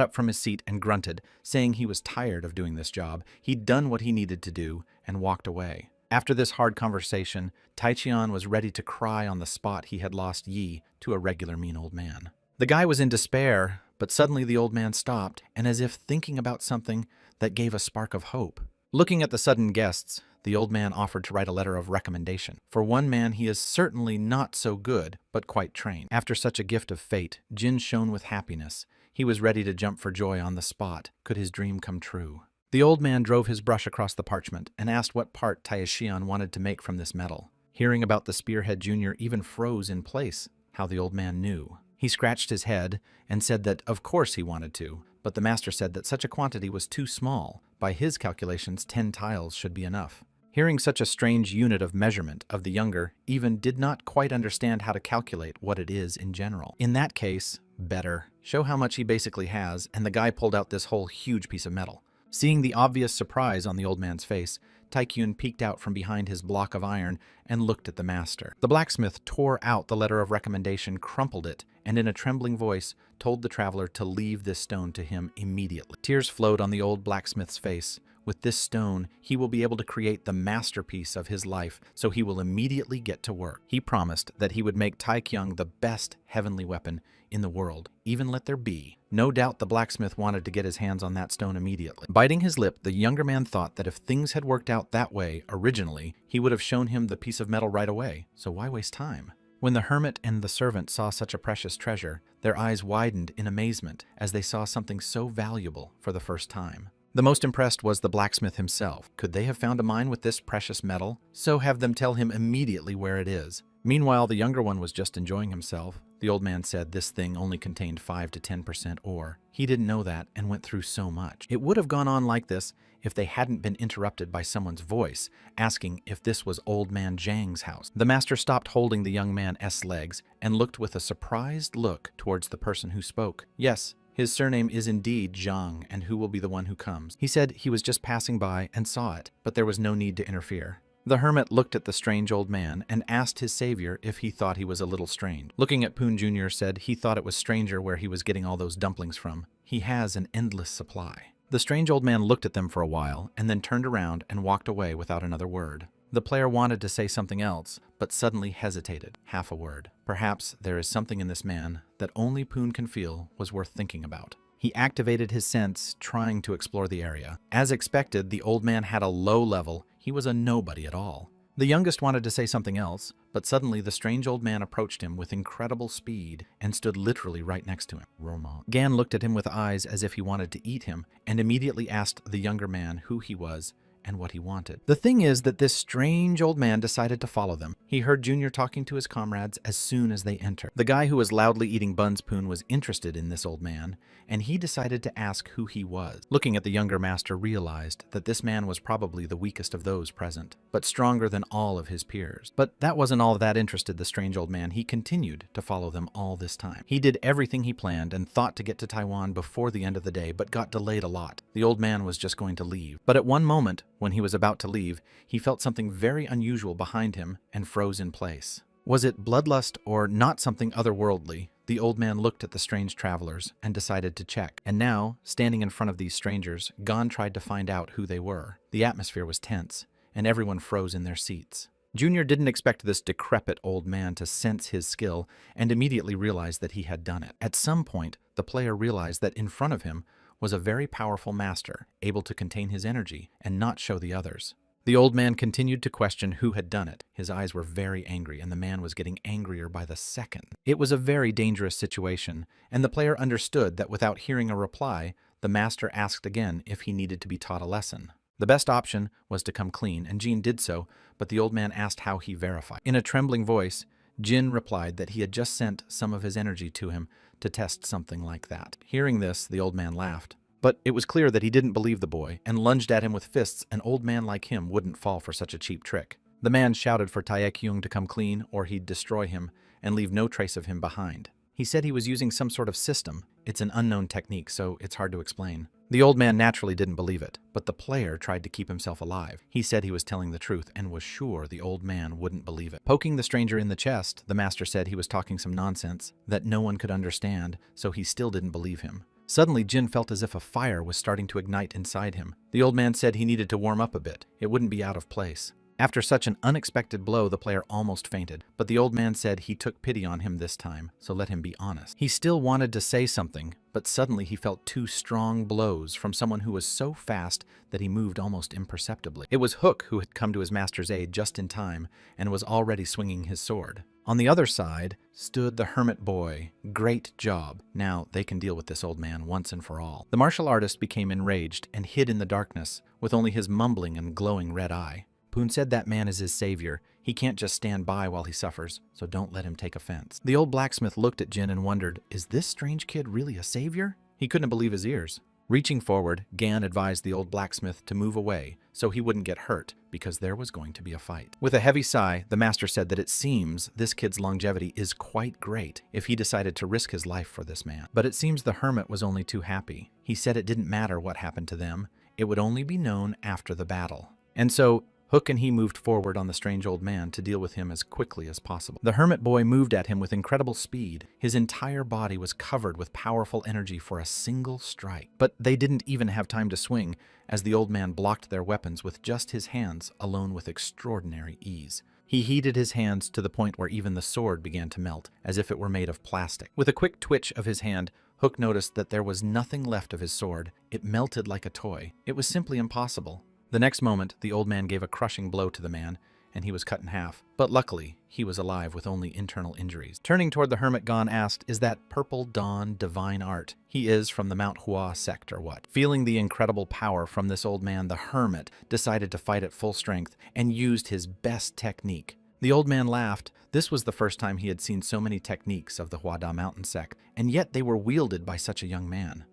up from his seat and grunted, saying he was tired of doing this job. He'd done what he needed to do and walked away. After this hard conversation, Taichian was ready to cry on the spot he had lost Yi to a regular mean old man. The guy was in despair, but suddenly the old man stopped, and as if thinking about something that gave a spark of hope. Looking at the sudden guests, the old man offered to write a letter of recommendation. For one man, he is certainly not so good, but quite trained. After such a gift of fate, Jin shone with happiness. He was ready to jump for joy on the spot. Could his dream come true? The old man drove his brush across the parchment and asked what part Taichian wanted to make from this metal. Hearing about the Spearhead Jr. even froze in place. How the old man knew. He scratched his head and said that of course he wanted to, but the master said that such a quantity was too small. By his calculations, 10 tiles should be enough. Hearing such a strange unit of measurement of the younger even did not quite understand how to calculate what it is in general. In that case, better. Show how much he basically has, and the guy pulled out this whole huge piece of metal. Seeing the obvious surprise on the old man's face, Taikyun peeked out from behind his block of iron and looked at the master. The blacksmith tore out the letter of recommendation, crumpled it, and in a trembling voice told the traveler to leave this stone to him immediately. Tears flowed on the old blacksmith's face. With this stone, he will be able to create the masterpiece of his life, so he will immediately get to work. He promised that he would make Taikyung the best heavenly weapon in the world, even let there be. No doubt the blacksmith wanted to get his hands on that stone immediately. Biting his lip, the younger man thought that if things had worked out that way originally, he would have shown him the piece of metal right away, so why waste time? When the hermit and the servant saw such a precious treasure, their eyes widened in amazement as they saw something so valuable for the first time. The most impressed was the blacksmith himself. Could they have found a mine with this precious metal? So have them tell him immediately where it is. Meanwhile, the younger one was just enjoying himself. The old man said this thing only contained 5 to 10% ore. He didn't know that and went through so much. It would have gone on like this if they hadn't been interrupted by someone's voice, asking if this was old man Zhang's house. The master stopped holding the young man's legs and looked with a surprised look towards the person who spoke. Yes, his surname is indeed Zhang, and who will be the one who comes? He said he was just passing by and saw it, but there was no need to interfere. The hermit looked at the strange old man and asked his savior if he thought he was a little strange. Looking at Poon Jr. said he thought it was stranger where he was getting all those dumplings from. He has an endless supply. The strange old man looked at them for a while and then turned around and walked away without another word. The player wanted to say something else, but suddenly hesitated. Half a word. Perhaps there is something in this man that only Poon can feel was worth thinking about. He activated his sense, trying to explore the area. As expected, the old man had a low level. He was a nobody at all. The youngest wanted to say something else, but suddenly the strange old man approached him with incredible speed and stood literally right next to him. Roma. Gan looked at him with eyes as if he wanted to eat him and immediately asked the younger man who he was and what he wanted. The thing is that this strange old man decided to follow them. He heard Junior talking to his comrades as soon as they entered. The guy who was loudly eating buns Poon was interested in this old man, and he decided to ask who he was. Looking at the younger master realized that this man was probably the weakest of those present, but stronger than all of his peers. But that wasn't all that interested the strange old man. He continued to follow them all this time. He did everything he planned and thought to get to Taiwan before the end of the day, but got delayed a lot. The old man was just going to leave. But at one moment, when he was about to leave, he felt something very unusual behind him and froze in place. Was it bloodlust or not something otherworldly? The old man looked at the strange travelers and decided to check. And now, standing in front of these strangers, Gon tried to find out who they were. The atmosphere was tense, and everyone froze in their seats. Junior didn't expect this decrepit old man to sense his skill and immediately realized that he had done it. At some point, the player realized that in front of him was a very powerful master, able to contain his energy and not show the others. The old man continued to question who had done it. His eyes were very angry, and the man was getting angrier by the second. It was a very dangerous situation, and the player understood that without hearing a reply, the master asked again if he needed to be taught a lesson. The best option was to come clean, and Jin did so, but the old man asked how he verified. In a trembling voice, Jin replied that he had just sent some of his energy to him to test something like that. Hearing this, the old man laughed. But it was clear that he didn't believe the boy, and lunged at him with fists. An old man like him wouldn't fall for such a cheap trick. The man shouted for Taekyung to come clean, or he'd destroy him and leave no trace of him behind. He said he was using some sort of system. It's an unknown technique, so it's hard to explain. The old man naturally didn't believe it, but the player tried to keep himself alive. He said he was telling the truth and was sure the old man wouldn't believe it. Poking the stranger in the chest, the master said he was talking some nonsense that no one could understand, so he still didn't believe him. Suddenly, Jin felt as if a fire was starting to ignite inside him. The old man said he needed to warm up a bit. It wouldn't be out of place. After such an unexpected blow, the player almost fainted, but the old man said he took pity on him this time, so let him be honest. He still wanted to say something, but suddenly he felt two strong blows from someone who was so fast that he moved almost imperceptibly. It was Hook who had come to his master's aid just in time and was already swinging his sword. On the other side stood the hermit boy. Great job. Now they can deal with this old man once and for all. The martial artist became enraged and hid in the darkness with only his mumbling and glowing red eye. Poon said that man is his savior. He can't just stand by while he suffers, so don't let him take offense. The old blacksmith looked at Jin and wondered, is this strange kid really a savior? He couldn't believe his ears. Reaching forward, Gan advised the old blacksmith to move away so he wouldn't get hurt because there was going to be a fight. With a heavy sigh, the master said that it seems this kid's longevity is quite great if he decided to risk his life for this man. But it seems the hermit was only too happy. He said it didn't matter what happened to them. It would only be known after the battle. And so Hook and he moved forward on the strange old man to deal with him as quickly as possible. The hermit boy moved at him with incredible speed. His entire body was covered with powerful energy for a single strike. But they didn't even have time to swing, as the old man blocked their weapons with just his hands alone with extraordinary ease. He heated his hands to the point where even the sword began to melt, as if it were made of plastic. With a quick twitch of his hand, Hook noticed that there was nothing left of his sword. It melted like a toy. It was simply impossible. The next moment, the old man gave a crushing blow to the man, and he was cut in half. But luckily, he was alive with only internal injuries. Turning toward the hermit, Gon asked, is that Purple Dawn divine art? He is from the Manhwa sect or what? Feeling the incredible power from this old man, the hermit decided to fight at full strength and used his best technique. The old man laughed. This was the first time he had seen so many techniques of the Hwada mountain sect, and yet they were wielded by such a young man.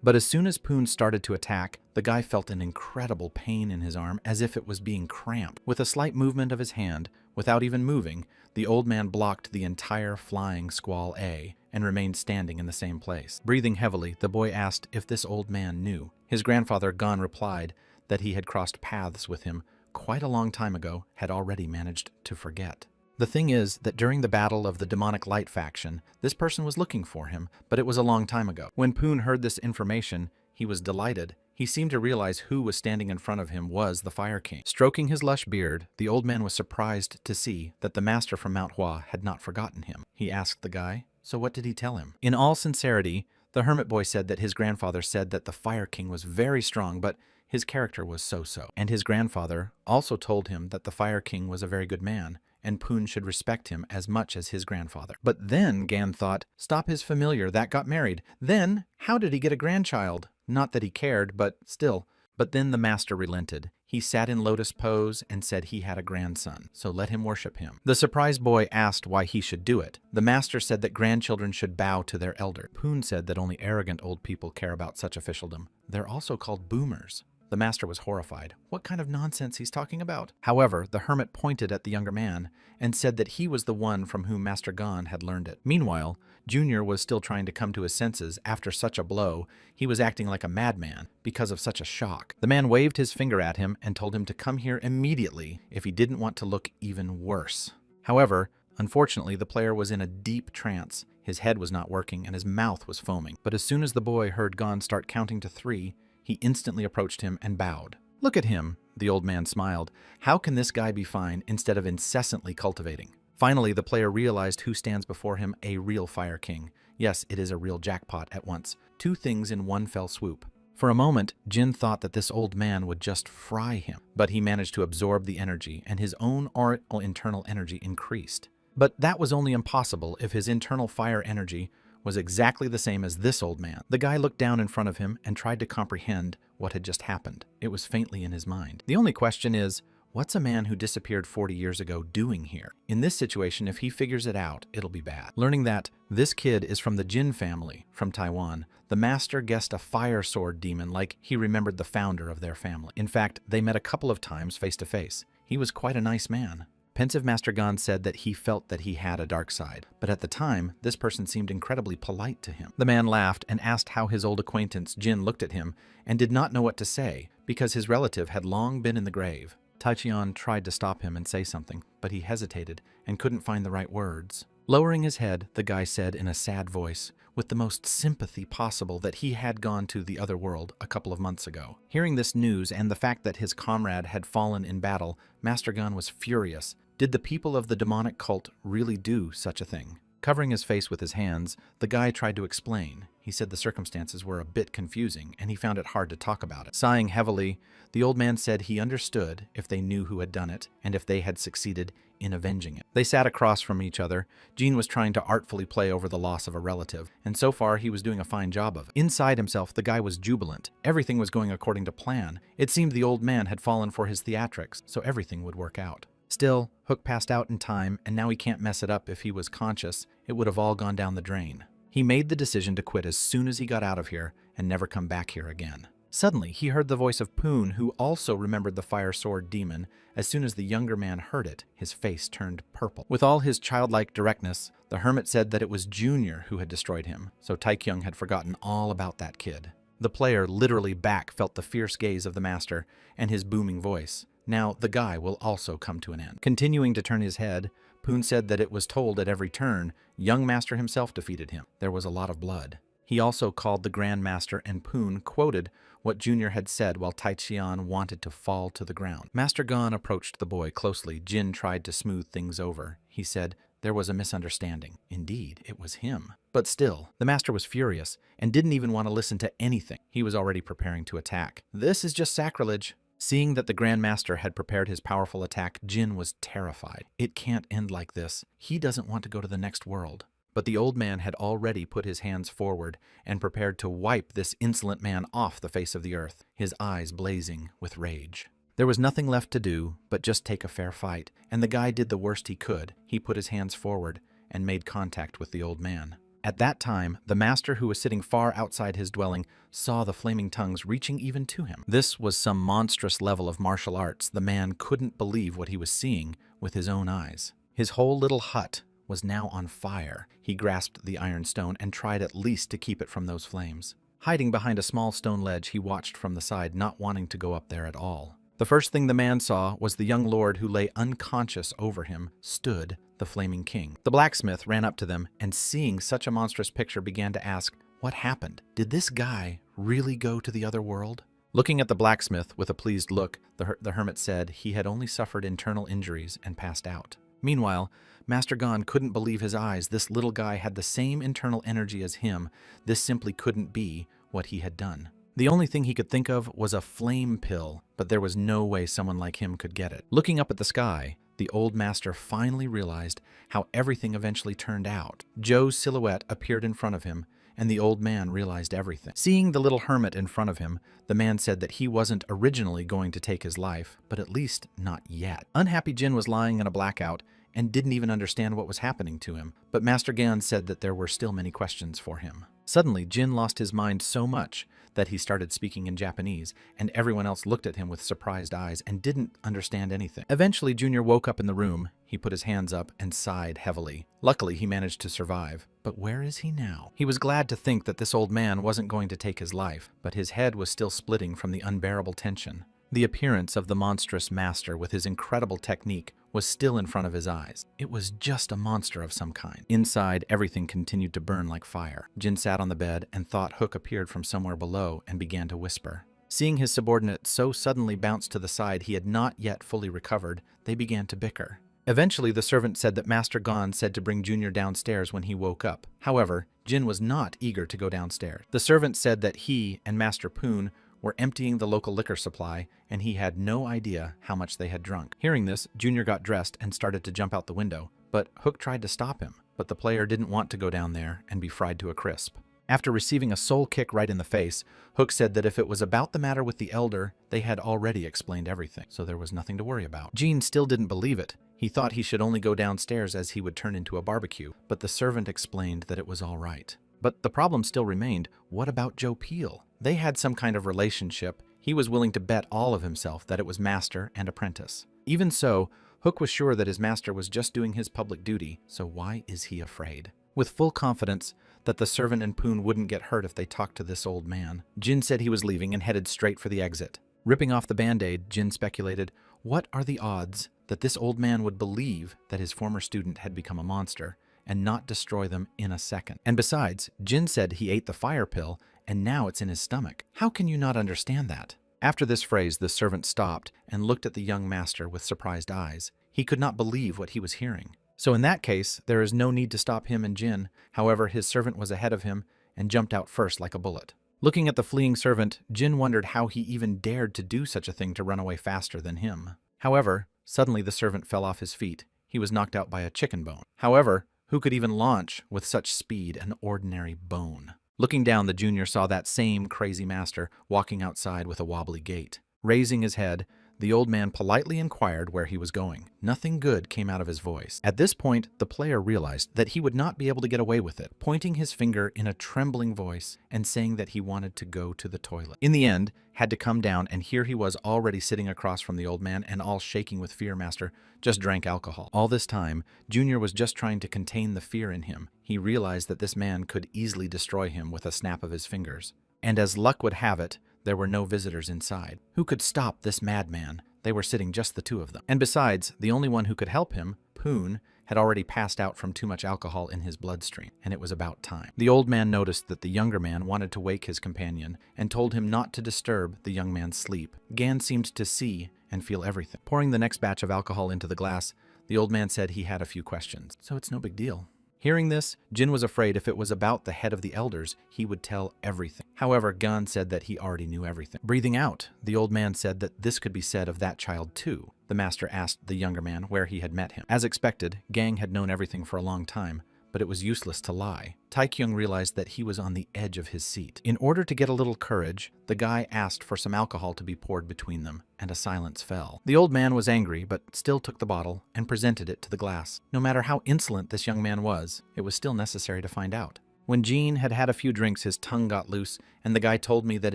But as soon as Poon started to attack, the guy felt an incredible pain in his arm as if it was being cramped. With a slight movement of his hand, without even moving, the old man blocked the entire flying squall A and remained standing in the same place. Breathing heavily, the boy asked if this old man knew. His grandfather, Gon, replied that he had crossed paths with him quite a long time ago, had already managed to forget. The thing is that during the battle of the demonic light faction, this person was looking for him, but it was a long time ago. When Poon heard this information, he was delighted. He seemed to realize who was standing in front of him was the Fire King. Stroking his lush beard, the old man was surprised to see that the master from Manhwa had not forgotten him. He asked the guy, so what did he tell him? In all sincerity, the hermit boy said that his grandfather said that the Fire King was very strong, but his character was so-so. And his grandfather also told him that the Fire King was a very good man, and Poon should respect him as much as his grandfather. But then, Gan thought, stop his familiar, that got married. Then, how did he get a grandchild? Not that he cared, but still. But then the master relented. He sat in lotus pose and said he had a grandson, so let him worship him. The surprised boy asked why he should do it. The master said that grandchildren should bow to their elder. Poon said that only arrogant old people care about such officialdom. They're also called boomers. The master was horrified. What kind of nonsense he's talking about? However, the hermit pointed at the younger man and said that he was the one from whom Master Gon had learned it. Meanwhile, Junior was still trying to come to his senses after such a blow. He was acting like a madman because of such a shock. The man waved his finger at him and told him to come here immediately if he didn't want to look even worse. However, unfortunately, the player was in a deep trance. His head was not working and his mouth was foaming. But as soon as the boy heard Gon start counting to 3, he instantly approached him and bowed. Look at him, the old man smiled. How can this guy be fine instead of incessantly cultivating? Finally, the player realized who stands before him, a real Fire King. Yes, it is a real jackpot at once. 2 things in one fell swoop. For a moment, Jin thought that this old man would just fry him, but he managed to absorb the energy and his own internal energy increased. But that was only impossible if his internal fire energy was exactly the same as this old man. The guy looked down in front of him and tried to comprehend what had just happened. It was faintly in his mind. The only question is, what's a man who disappeared 40 years ago doing here? In this situation, if he figures it out, it'll be bad. Learning that this kid is from the Jin family from Taiwan, the master guessed a fire sword demon like he remembered the founder of their family. In fact, they met a couple of times face to face. He was quite a nice man. Pensive Master Gon said that he felt that he had a dark side, but at the time, this person seemed incredibly polite to him. The man laughed and asked how his old acquaintance Jin looked at him and did not know what to say because his relative had long been in the grave. Taichion tried to stop him and say something, but he hesitated and couldn't find the right words. Lowering his head, the guy said in a sad voice, with the most sympathy possible that he had gone to the other world a couple of months ago. Hearing this news and the fact that his comrade had fallen in battle, Master Gon was furious. Did the people of the demonic cult really do such a thing? Covering his face with his hands, the guy tried to explain. He said the circumstances were a bit confusing, and he found it hard to talk about it. Sighing heavily, the old man said he understood if they knew who had done it, and if they had succeeded in avenging it. They sat across from each other. Jean was trying to artfully play over the loss of a relative, and so far he was doing a fine job of it. Inside himself, the guy was jubilant. Everything was going according to plan. It seemed the old man had fallen for his theatrics, so everything would work out. Still, Hook passed out in time, and now he can't mess it up. If he was conscious, it would have all gone down the drain. He made the decision to quit as soon as he got out of here and never come back here again. Suddenly, he heard the voice of Poon, who also remembered the fire sword demon. As soon as the younger man heard it, his face turned purple. With all his childlike directness, the hermit said that it was Junior who had destroyed him, so Taekyung had forgotten all about that kid. The player, literally back, felt the fierce gaze of the master and his booming voice. Now, the guy will also come to an end. Continuing to turn his head, Poon said that it was told at every turn, young master himself defeated him. There was a lot of blood. He also called the Grand Master, and Poon quoted what Junior had said while Taichian wanted to fall to the ground. Master Gon approached the boy closely. Jin tried to smooth things over. He said there was a misunderstanding. Indeed, it was him. But still, the master was furious and didn't even want to listen to anything. He was already preparing to attack. This is just sacrilege. Seeing that the Grand Master had prepared his powerful attack, Jin was terrified. It can't end like this. He doesn't want to go to the next world. But the old man had already put his hands forward and prepared to wipe this insolent man off the face of the earth, his eyes blazing with rage. There was nothing left to do but just take a fair fight, and the guy did the worst he could. He put his hands forward and made contact with the old man. At that time, the master, who was sitting far outside his dwelling, saw the flaming tongues reaching even to him. This was some monstrous level of martial arts. The man couldn't believe what he was seeing with his own eyes. His whole little hut was now on fire. He grasped the iron stone and tried at least to keep it from those flames. Hiding behind a small stone ledge, he watched from the side, not wanting to go up there at all. The first thing the man saw was the young lord who lay unconscious over him stood the flaming king. The blacksmith ran up to them and, seeing such a monstrous picture, began to ask, what happened? Did this guy really go to the other world? Looking at the blacksmith with a pleased look, the hermit said he had only suffered internal injuries and passed out. Meanwhile, Master Gon couldn't believe his eyes. This little guy had the same internal energy as him. This simply couldn't be what he had done. The only thing he could think of was a flame pill, but there was no way someone like him could get it. Looking up at the sky, the old master finally realized how everything eventually turned out. Joe's silhouette appeared in front of him, and the old man realized everything. Seeing the little hermit in front of him, the man said that he wasn't originally going to take his life, but at least not yet. Unhappy Jin was lying in a blackout and didn't even understand what was happening to him, but Master Gan said that there were still many questions for him. Suddenly, Jin lost his mind so much that he started speaking in Japanese, and everyone else looked at him with surprised eyes and didn't understand anything. Eventually, Junior woke up in the room. He put his hands up and sighed heavily. Luckily, he managed to survive. But where is he now? He was glad to think that this old man wasn't going to take his life, but his head was still splitting from the unbearable tension. The appearance of the monstrous master with his incredible technique was still in front of his eyes. It was just a monster of some kind. Inside, everything continued to burn like fire. Jin sat on the bed and thought Hook appeared from somewhere below and began to whisper. Seeing his subordinate so suddenly bounce to the side he had not yet fully recovered, they began to bicker. Eventually, the servant said that Master Gon said to bring Junior downstairs when he woke up. However, Jin was not eager to go downstairs. The servant said that he and Master Poon were emptying the local liquor supply, and he had no idea how much they had drunk. Hearing this, Junior got dressed and started to jump out the window, but Hook tried to stop him. But the player didn't want to go down there and be fried to a crisp. After receiving a soul kick right in the face, Hook said that if it was about the matter with the elder, they had already explained everything, so there was nothing to worry about. Jean still didn't believe it. He thought he should only go downstairs as he would turn into a barbecue, but the servant explained that it was all right. But the problem still remained. What about Joe Peel? They had some kind of relationship. He was willing to bet all of himself that it was master and apprentice. Even so, Hook was sure that his master was just doing his public duty, so why is he afraid? With full confidence that the servant and Poon wouldn't get hurt if they talked to this old man, Jin said he was leaving and headed straight for the exit. Ripping off the band-aid, Jin speculated, what are the odds that this old man would believe that his former student had become a monster and not destroy them in a second. And besides, Jin said he ate the fire pill, and now it's in his stomach. How can you not understand that? After this phrase, the servant stopped and looked at the young master with surprised eyes. He could not believe what he was hearing. So in that case, there is no need to stop him and Jin. However, his servant was ahead of him and jumped out first like a bullet. Looking at the fleeing servant, Jin wondered how he even dared to do such a thing to run away faster than him. However, suddenly the servant fell off his feet. He was knocked out by a chicken bone. However, who could even launch with such speed an ordinary bone? Looking down, the junior saw that same crazy master walking outside with a wobbly gait. Raising his head, the old man politely inquired where he was going. Nothing good came out of his voice. At this point, the player realized that he would not be able to get away with it, pointing his finger in a trembling voice and saying that he wanted to go to the toilet. In the end, had to come down, and here he was already sitting across from the old man and all shaking with fear. Master just drank alcohol. All this time, Junior was just trying to contain the fear in him. He realized that this man could easily destroy him with a snap of his fingers. And as luck would have it, there were no visitors inside. Who could stop this madman? They were sitting just the two of them. And besides, the only one who could help him, Poon, had already passed out from too much alcohol in his bloodstream, and it was about time. The old man noticed that the younger man wanted to wake his companion and told him not to disturb the young man's sleep. Gan seemed to see and feel everything. Pouring the next batch of alcohol into the glass, the old man said he had a few questions. So it's no big deal. Hearing this, Jin was afraid if it was about the head of the elders, he would tell everything. However, Gan said that he already knew everything. Breathing out, the old man said that this could be said of that child too. The master asked the younger man where he had met him. As expected, Gang had known everything for a long time, but it was useless to lie. Taekyung realized that he was on the edge of his seat. In order to get a little courage, the guy asked for some alcohol to be poured between them, and a silence fell. The old man was angry, but still took the bottle and presented it to the glass. No matter how insolent this young man was, it was still necessary to find out. When Gene had had a few drinks, his tongue got loose, and the guy told me that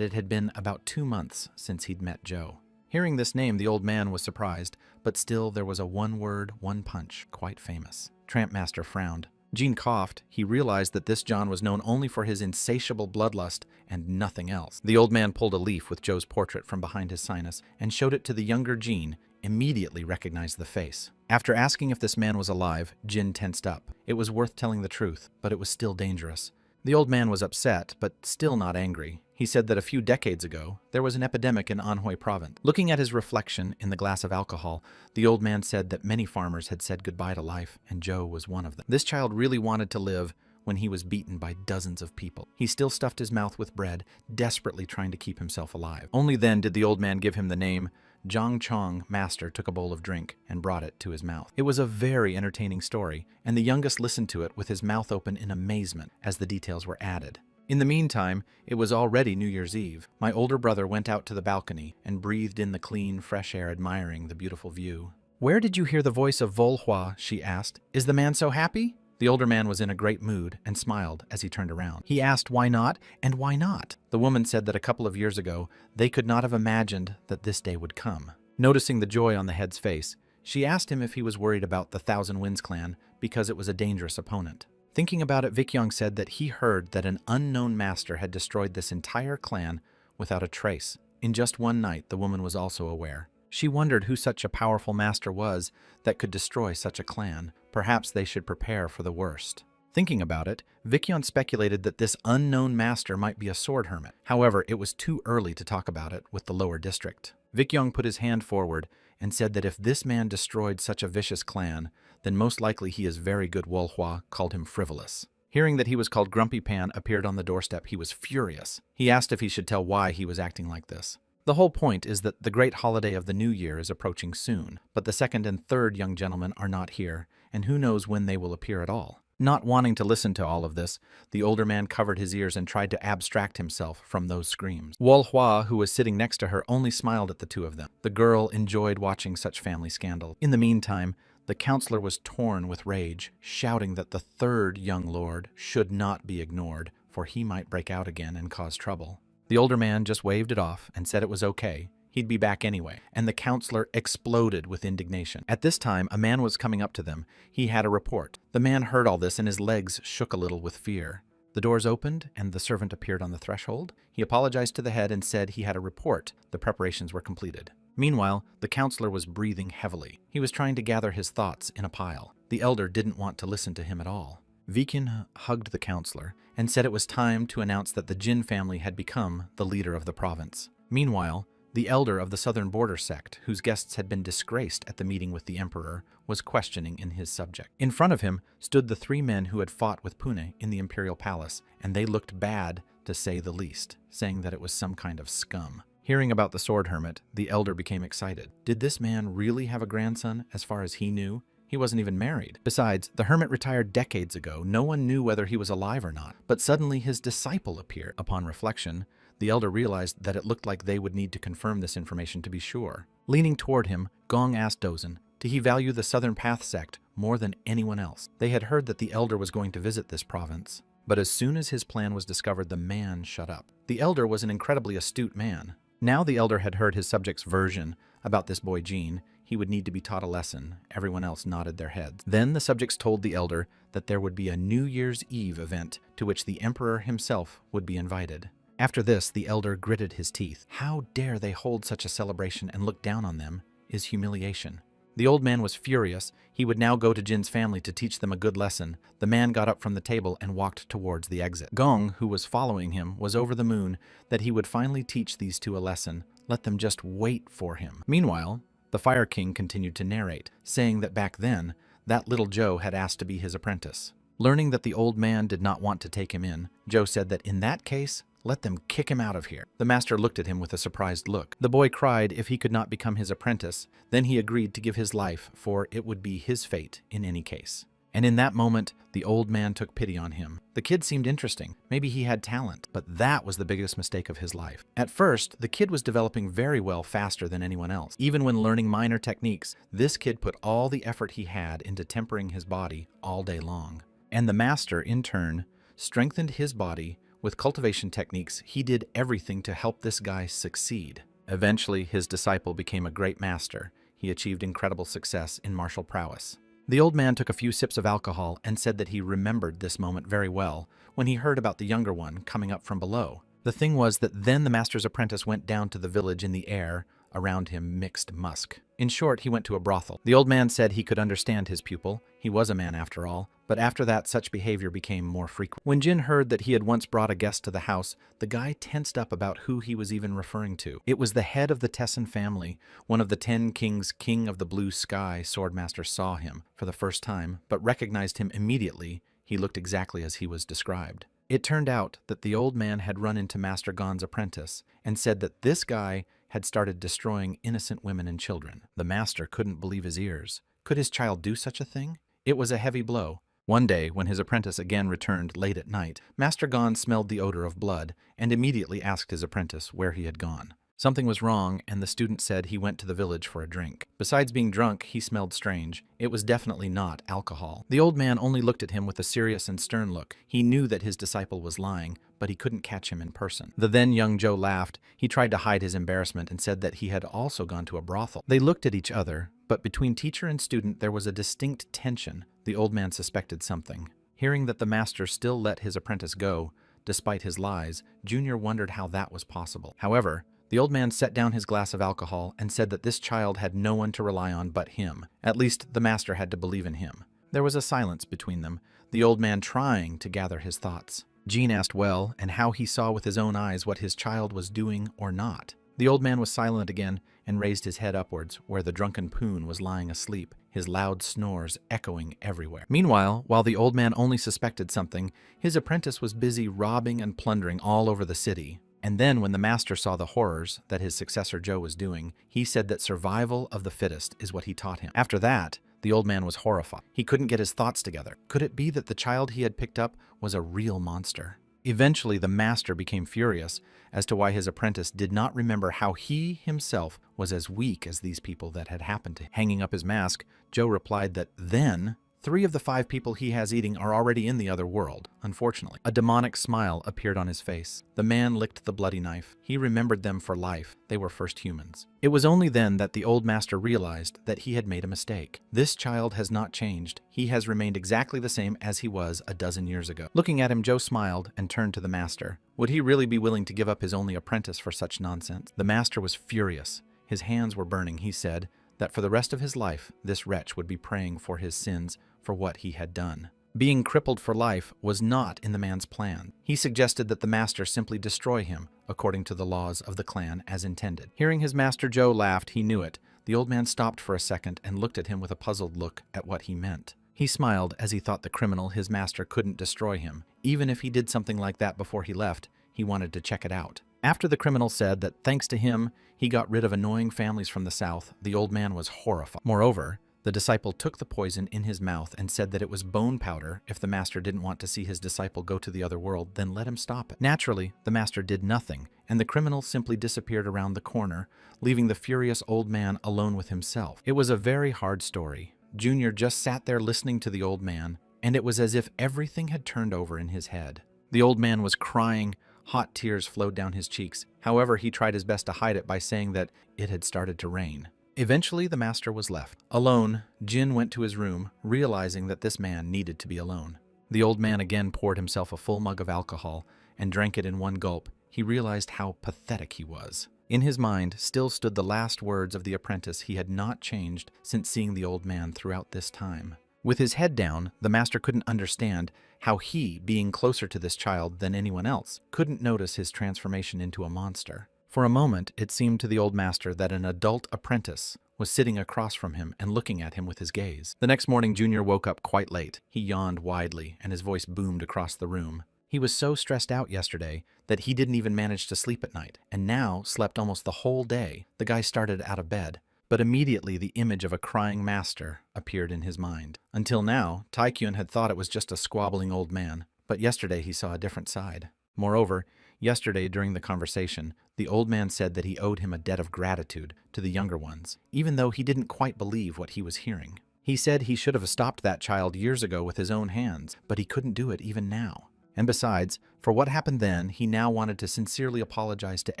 it had been about 2 months since he'd met Joe. Hearing this name, the old man was surprised, but still there was a one-word, one-punch, quite famous. Trampmaster frowned. Gene coughed. He realized that this John was known only for his insatiable bloodlust and nothing else. The old man pulled a leaf with Joe's portrait from behind his sinus and showed it to the younger Gene, immediately recognized the face. After asking if this man was alive, Jin tensed up. It was worth telling the truth, but it was still dangerous. The old man was upset, but still not angry. He said that a few decades ago, there was an epidemic in Anhui province. Looking at his reflection in the glass of alcohol, the old man said that many farmers had said goodbye to life, and Joe was one of them. This child really wanted to live when he was beaten by dozens of people. He still stuffed his mouth with bread, desperately trying to keep himself alive. Only then did the old man give him the name. Zhang Chong, master, took a bowl of drink and brought it to his mouth. It was a very entertaining story, and the youngest listened to it with his mouth open in amazement as the details were added. In the meantime, it was already New Year's Eve. My older brother went out to the balcony and breathed in the clean, fresh air, admiring the beautiful view. "Where did you hear the voice of Volhua?" she asked. "Is the man so happy?" The older man was in a great mood and smiled as he turned around. He asked why not, and why not? The woman said that a couple of years ago, they could not have imagined that this day would come. Noticing the joy on the head's face, she asked him if he was worried about the Thousand Winds clan because it was a dangerous opponent. Thinking about it, Vikyong said that he heard that an unknown master had destroyed this entire clan without a trace. In just one night, the woman was also aware. She wondered who such a powerful master was that could destroy such a clan. Perhaps they should prepare for the worst. Thinking about it, Vikyong speculated that this unknown master might be a sword hermit. However, it was too early to talk about it with the lower district. Vikyong put his hand forward and said that if this man destroyed such a vicious clan, then most likely he is very good. Wolhua called him frivolous. Hearing that he was called Grumpy Pan appeared on the doorstep, he was furious. He asked if he should tell why he was acting like this. The whole point is that the great holiday of the New Year is approaching soon, but the second and third young gentlemen are not here, and who knows when they will appear at all. Not wanting to listen to all of this, the older man covered his ears and tried to abstract himself from those screams. Wolhua, who was sitting next to her, only smiled at the two of them. The girl enjoyed watching such family scandal. In the meantime, the counselor was torn with rage, shouting that the third young lord should not be ignored, for he might break out again and cause trouble. The older man just waved it off and said it was okay. He'd be back anyway, and the counselor exploded with indignation. At this time, a man was coming up to them. He had a report. The man heard all this, and his legs shook a little with fear. The doors opened, and the servant appeared on the threshold. He apologized to the head and said he had a report. The preparations were completed. Meanwhile, the counselor was breathing heavily. He was trying to gather his thoughts in a pile. The elder didn't want to listen to him at all. Vikin hugged the counselor and said it was time to announce that the Jin family had become the leader of the province. Meanwhile, the elder of the southern border sect, whose guests had been disgraced at the meeting with the emperor, was questioning in his subject. In front of him stood the 3 men who had fought with Pune in the imperial palace, and they looked bad, to say the least, saying that it was some kind of scum. Hearing about the sword hermit, the elder became excited. Did this man really have a grandson, as far as he knew? He wasn't even married. Besides, the hermit retired decades ago. No one knew whether he was alive or not. But suddenly his disciple appeared. Upon reflection, the elder realized that it looked like they would need to confirm this information to be sure. Leaning toward him, Gong asked Dozan, did he value the Southern Path sect more than anyone else? They had heard that the elder was going to visit this province. But as soon as his plan was discovered, the man shut up. The elder was an incredibly astute man. Now the elder had heard his subject's version about this boy Jean. He would need to be taught a lesson. Everyone else nodded their heads. Then the subjects told the elder that there would be a New Year's Eve event to which the emperor himself would be invited. After this, the elder gritted his teeth. How dare they hold such a celebration and look down on them is humiliation. The old man was furious. He would now go to Jin's family to teach them a good lesson. The man got up from the table and walked towards the exit. Gong, who was following him, was over the moon that he would finally teach these 2 a lesson. Let them just wait for him. Meanwhile, the Fire King continued to narrate, saying that back then, that little Joe had asked to be his apprentice. Learning that the old man did not want to take him in, Joe said that in that case, let them kick him out of here. The master looked at him with a surprised look. The boy cried if he could not become his apprentice. Then he agreed to give his life, for it would be his fate in any case. And in that moment, the old man took pity on him. The kid seemed interesting. Maybe he had talent, but that was the biggest mistake of his life. At first, the kid was developing very well, faster than anyone else. Even when learning minor techniques, this kid put all the effort he had into tempering his body all day long. And the master, in turn, strengthened his body with cultivation techniques. He did everything to help this guy succeed. Eventually, his disciple became a great master. He achieved incredible success in martial prowess. The old man took a few sips of alcohol and said that he remembered this moment very well when he heard about the younger one coming up from below. The thing was that then the master's apprentice went down to the village. In the air around him mixed musk. In short, he went to a brothel. The old man said he could understand his pupil. He was a man after all. But after that, such behavior became more frequent. When Jin heard that he had once brought a guest to the house, the guy tensed up about who he was even referring to. It was the head of the Tessin family. One of the 10 kings, king of the blue sky. Swordmaster saw him for the first time, but recognized him immediately. He looked exactly as he was described. It turned out that the old man had run into Master Gon's apprentice and said that this guy had started destroying innocent women and children. The master couldn't believe his ears. Could his child do such a thing? It was a heavy blow. One day, when his apprentice again returned late at night, Master Gon smelled the odor of blood and immediately asked his apprentice where he had gone. Something was wrong, and the student said he went to the village for a drink. Besides being drunk, he smelled strange. It was definitely not alcohol. The old man only looked at him with a serious and stern look. He knew that his disciple was lying, but he couldn't catch him in person. The then young Joe laughed. He tried to hide his embarrassment and said that he had also gone to a brothel. They looked at each other, but between teacher and student there was a distinct tension. The old man suspected something. Hearing that the master still let his apprentice go, despite his lies, Junior wondered how that was possible. However, the old man set down his glass of alcohol and said that this child had no one to rely on but him. At least the master had to believe in him. There was a silence between them, the old man trying to gather his thoughts. Jean asked well and how he saw with his own eyes what his child was doing or not. The old man was silent again and raised his head upwards where the drunken Poon was lying asleep, his loud snores echoing everywhere. Meanwhile, while the old man only suspected something, his apprentice was busy robbing and plundering all over the city. And then when the master saw the horrors that his successor Joe was doing, he said that survival of the fittest is what he taught him. After that, the old man was horrified. He couldn't get his thoughts together. Could it be that the child he had picked up was a real monster? Eventually, the master became furious as to why his apprentice did not remember how he himself was as weak as these people that had happened to him. Hanging up his mask, Joe replied that then 3 of the 5 people he has eating are already in the other world, unfortunately. A demonic smile appeared on his face. The man licked the bloody knife. He remembered them for life. They were first humans. It was only then that the old master realized that he had made a mistake. This child has not changed. He has remained exactly the same as he was a dozen years ago. Looking at him, Joe smiled and turned to the master. Would he really be willing to give up his only apprentice for such nonsense? The master was furious. His hands were burning. He said that for the rest of his life, this wretch would be praying for his sins for what he had done. Being crippled for life was not in the man's plan. He suggested that the master simply destroy him, according to the laws of the clan as intended. Hearing his master Joe laughed, he knew it. The old man stopped for a second and looked at him with a puzzled look at what he meant. He smiled as he thought the criminal, his master, couldn't destroy him. Even if he did something like that before he left, he wanted to check it out. After the criminal said that thanks to him, he got rid of annoying families from the south, the old man was horrified. Moreover, the disciple took the poison in his mouth and said that it was bone powder. If the master didn't want to see his disciple go to the other world, then let him stop it. Naturally, the master did nothing, and the criminal simply disappeared around the corner, leaving the furious old man alone with himself. It was a very hard story. Junior just sat there listening to the old man, and it was as if everything had turned over in his head. The old man was crying. Hot tears flowed down his cheeks. However, he tried his best to hide it by saying that it had started to rain. Eventually, the master was left. Alone, Jin went to his room, realizing that this man needed to be alone. The old man again poured himself a full mug of alcohol and drank it in one gulp. He realized how pathetic he was. In his mind still stood the last words of the apprentice he had not changed since seeing the old man throughout this time. With his head down, the master couldn't understand how he, being closer to this child than anyone else, couldn't notice his transformation into a monster. For a moment, it seemed to the old master that an adult apprentice was sitting across from him and looking at him with his gaze. The next morning, Junior woke up quite late. He yawned widely, and his voice boomed across the room. He was so stressed out yesterday that he didn't even manage to sleep at night, and now slept almost the whole day. The guy started out of bed, but immediately the image of a crying master appeared in his mind. Until now, Taekyun had thought it was just a squabbling old man, but yesterday he saw a different side. Moreover, yesterday during the conversation, the old man said that he owed him a debt of gratitude to the younger ones, even though he didn't quite believe what he was hearing. He said he should have stopped that child years ago with his own hands, but he couldn't do it even now. And besides, for what happened then, he now wanted to sincerely apologize to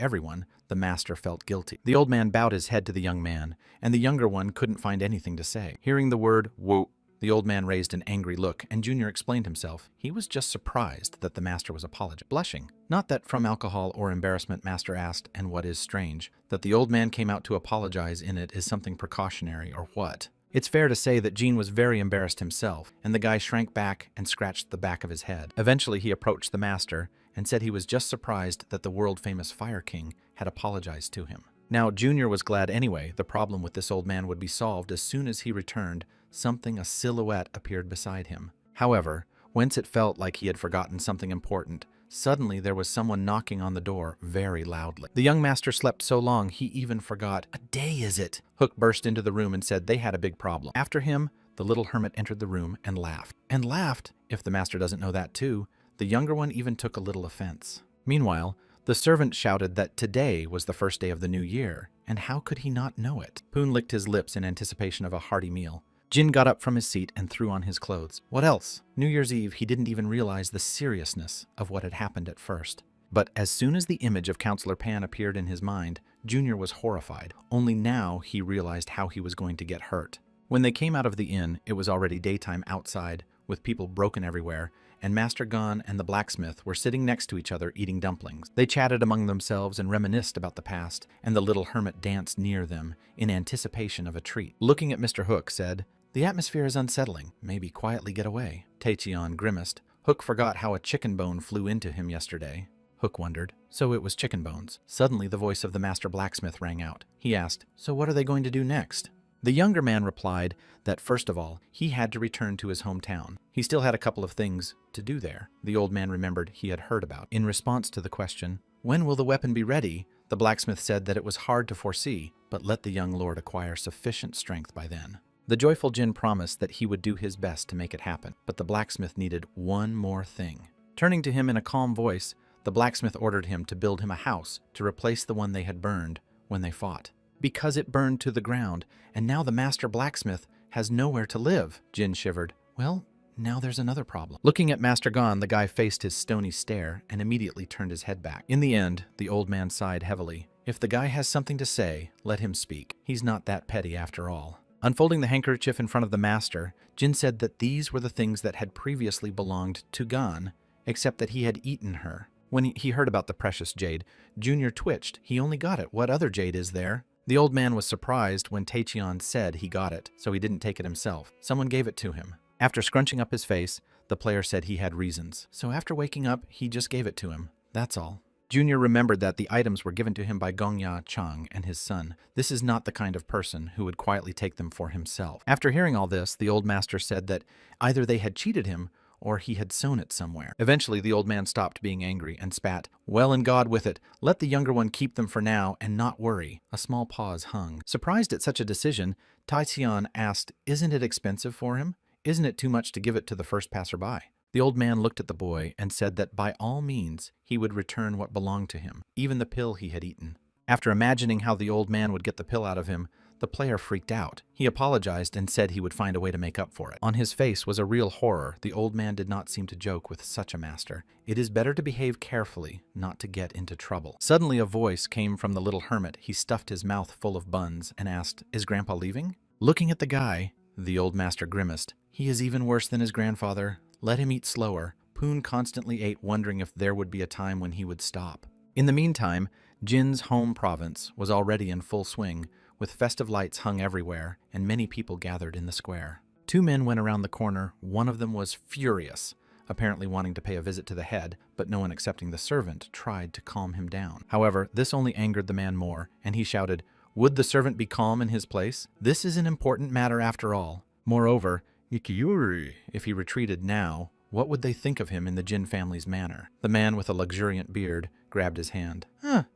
everyone. The master felt guilty. The old man bowed his head to the young man, and the younger one couldn't find anything to say. Hearing the word "whoa," the old man raised an angry look, and Junior explained himself. He was just surprised that the master was apologizing. Blushing. Not that from alcohol or embarrassment, master asked, and what is strange, that the old man came out to apologize in it is something precautionary or what? It's fair to say that Jean was very embarrassed himself, and the guy shrank back and scratched the back of his head. Eventually, he approached the master and said he was just surprised that the world-famous Fire King had apologized to him. Now, Junior was glad anyway. The problem with this old man would be solved as soon as he returned. A silhouette appeared beside him. However, whence it felt like he had forgotten something important, suddenly there was someone knocking on the door very loudly. The young master slept so long he even forgot. "A day, is it?" Hook burst into the room and said they had a big problem. After him, the little hermit entered the room and laughed. And laughed, if the master doesn't know that too. The younger one even took a little offense. Meanwhile, the servant shouted that today was the first day of the new year, and how could he not know it? Poon licked his lips in anticipation of a hearty meal. Jin got up from his seat and threw on his clothes. What else? New Year's Eve, he didn't even realize the seriousness of what had happened at first. But as soon as the image of Counselor Pan appeared in his mind, Junior was horrified. Only now he realized how he was going to get hurt. When they came out of the inn, it was already daytime outside, with people broken everywhere, and Master Gon and the blacksmith were sitting next to each other eating dumplings. They chatted among themselves and reminisced about the past, and the little hermit danced near them in anticipation of a treat. Looking at Mr. Hook, said, "The atmosphere is unsettling. Maybe quietly get away." Taecheon grimaced. Hook forgot how a chicken bone flew into him yesterday. Hook wondered. So it was chicken bones. Suddenly the voice of the master blacksmith rang out. He asked, "So what are they going to do next?" The younger man replied that first of all, he had to return to his hometown. He still had a couple of things to do there. The old man remembered he had heard about. In response to the question, "When will the weapon be ready?" the blacksmith said that it was hard to foresee, but let the young lord acquire sufficient strength by then. The joyful Jin promised that he would do his best to make it happen, but the blacksmith needed one more thing. Turning to him in a calm voice, the blacksmith ordered him to build him a house to replace the one they had burned when they fought. Because it burned to the ground, and now the master blacksmith has nowhere to live. Jin shivered. Well, now there's another problem. Looking at Master Gon, the guy faced his stony stare and immediately turned his head back. In the end, the old man sighed heavily. If the guy has something to say, let him speak. He's not that petty after all. Unfolding the handkerchief in front of the master, Jin said that these were the things that had previously belonged to Gon, except that he had eaten her. When he heard about the precious jade, Junior twitched. He only got it. What other jade is there? The old man was surprised when Taecheon said he got it, so he didn't take it himself. Someone gave it to him. After scrunching up his face, the player said he had reasons. So after waking up, he just gave it to him. That's all. Junior remembered that the items were given to him by Gongya Chang and his son. This is not the kind of person who would quietly take them for himself. After hearing all this, the old master said that either they had cheated him or he had sewn it somewhere. Eventually, the old man stopped being angry and spat, "Well and God with it. Let the younger one keep them for now and not worry." A small pause hung. Surprised at such a decision, Tai Xian asked, "Isn't it expensive for him? Isn't it too much to give it to the first passerby?" The old man looked at the boy and said that by all means he would return what belonged to him, even the pill he had eaten. After imagining how the old man would get the pill out of him, the player freaked out. He apologized and said he would find a way to make up for it. On his face was a real horror. The old man did not seem to joke with such a master. It is better to behave carefully, not to get into trouble. Suddenly a voice came from the little hermit. He stuffed his mouth full of buns and asked, "Is Grandpa leaving?" Looking at the guy, the old master grimaced. "He is even worse than his grandfather. Let him eat slower." Poon constantly ate, wondering if there would be a time when he would stop. In the meantime, Jin's home province was already in full swing, with festive lights hung everywhere and many people gathered in the square. Two men went around the corner. One of them was furious, apparently wanting to pay a visit to the head, but no one excepting the servant tried to calm him down. However, this only angered the man more, and he shouted, "Would the servant be calm in his place? This is an important matter after all. Moreover, Ikiyuri, if he retreated now, what would they think of him in the Jin family's manor?" The man with a luxuriant beard grabbed his hand.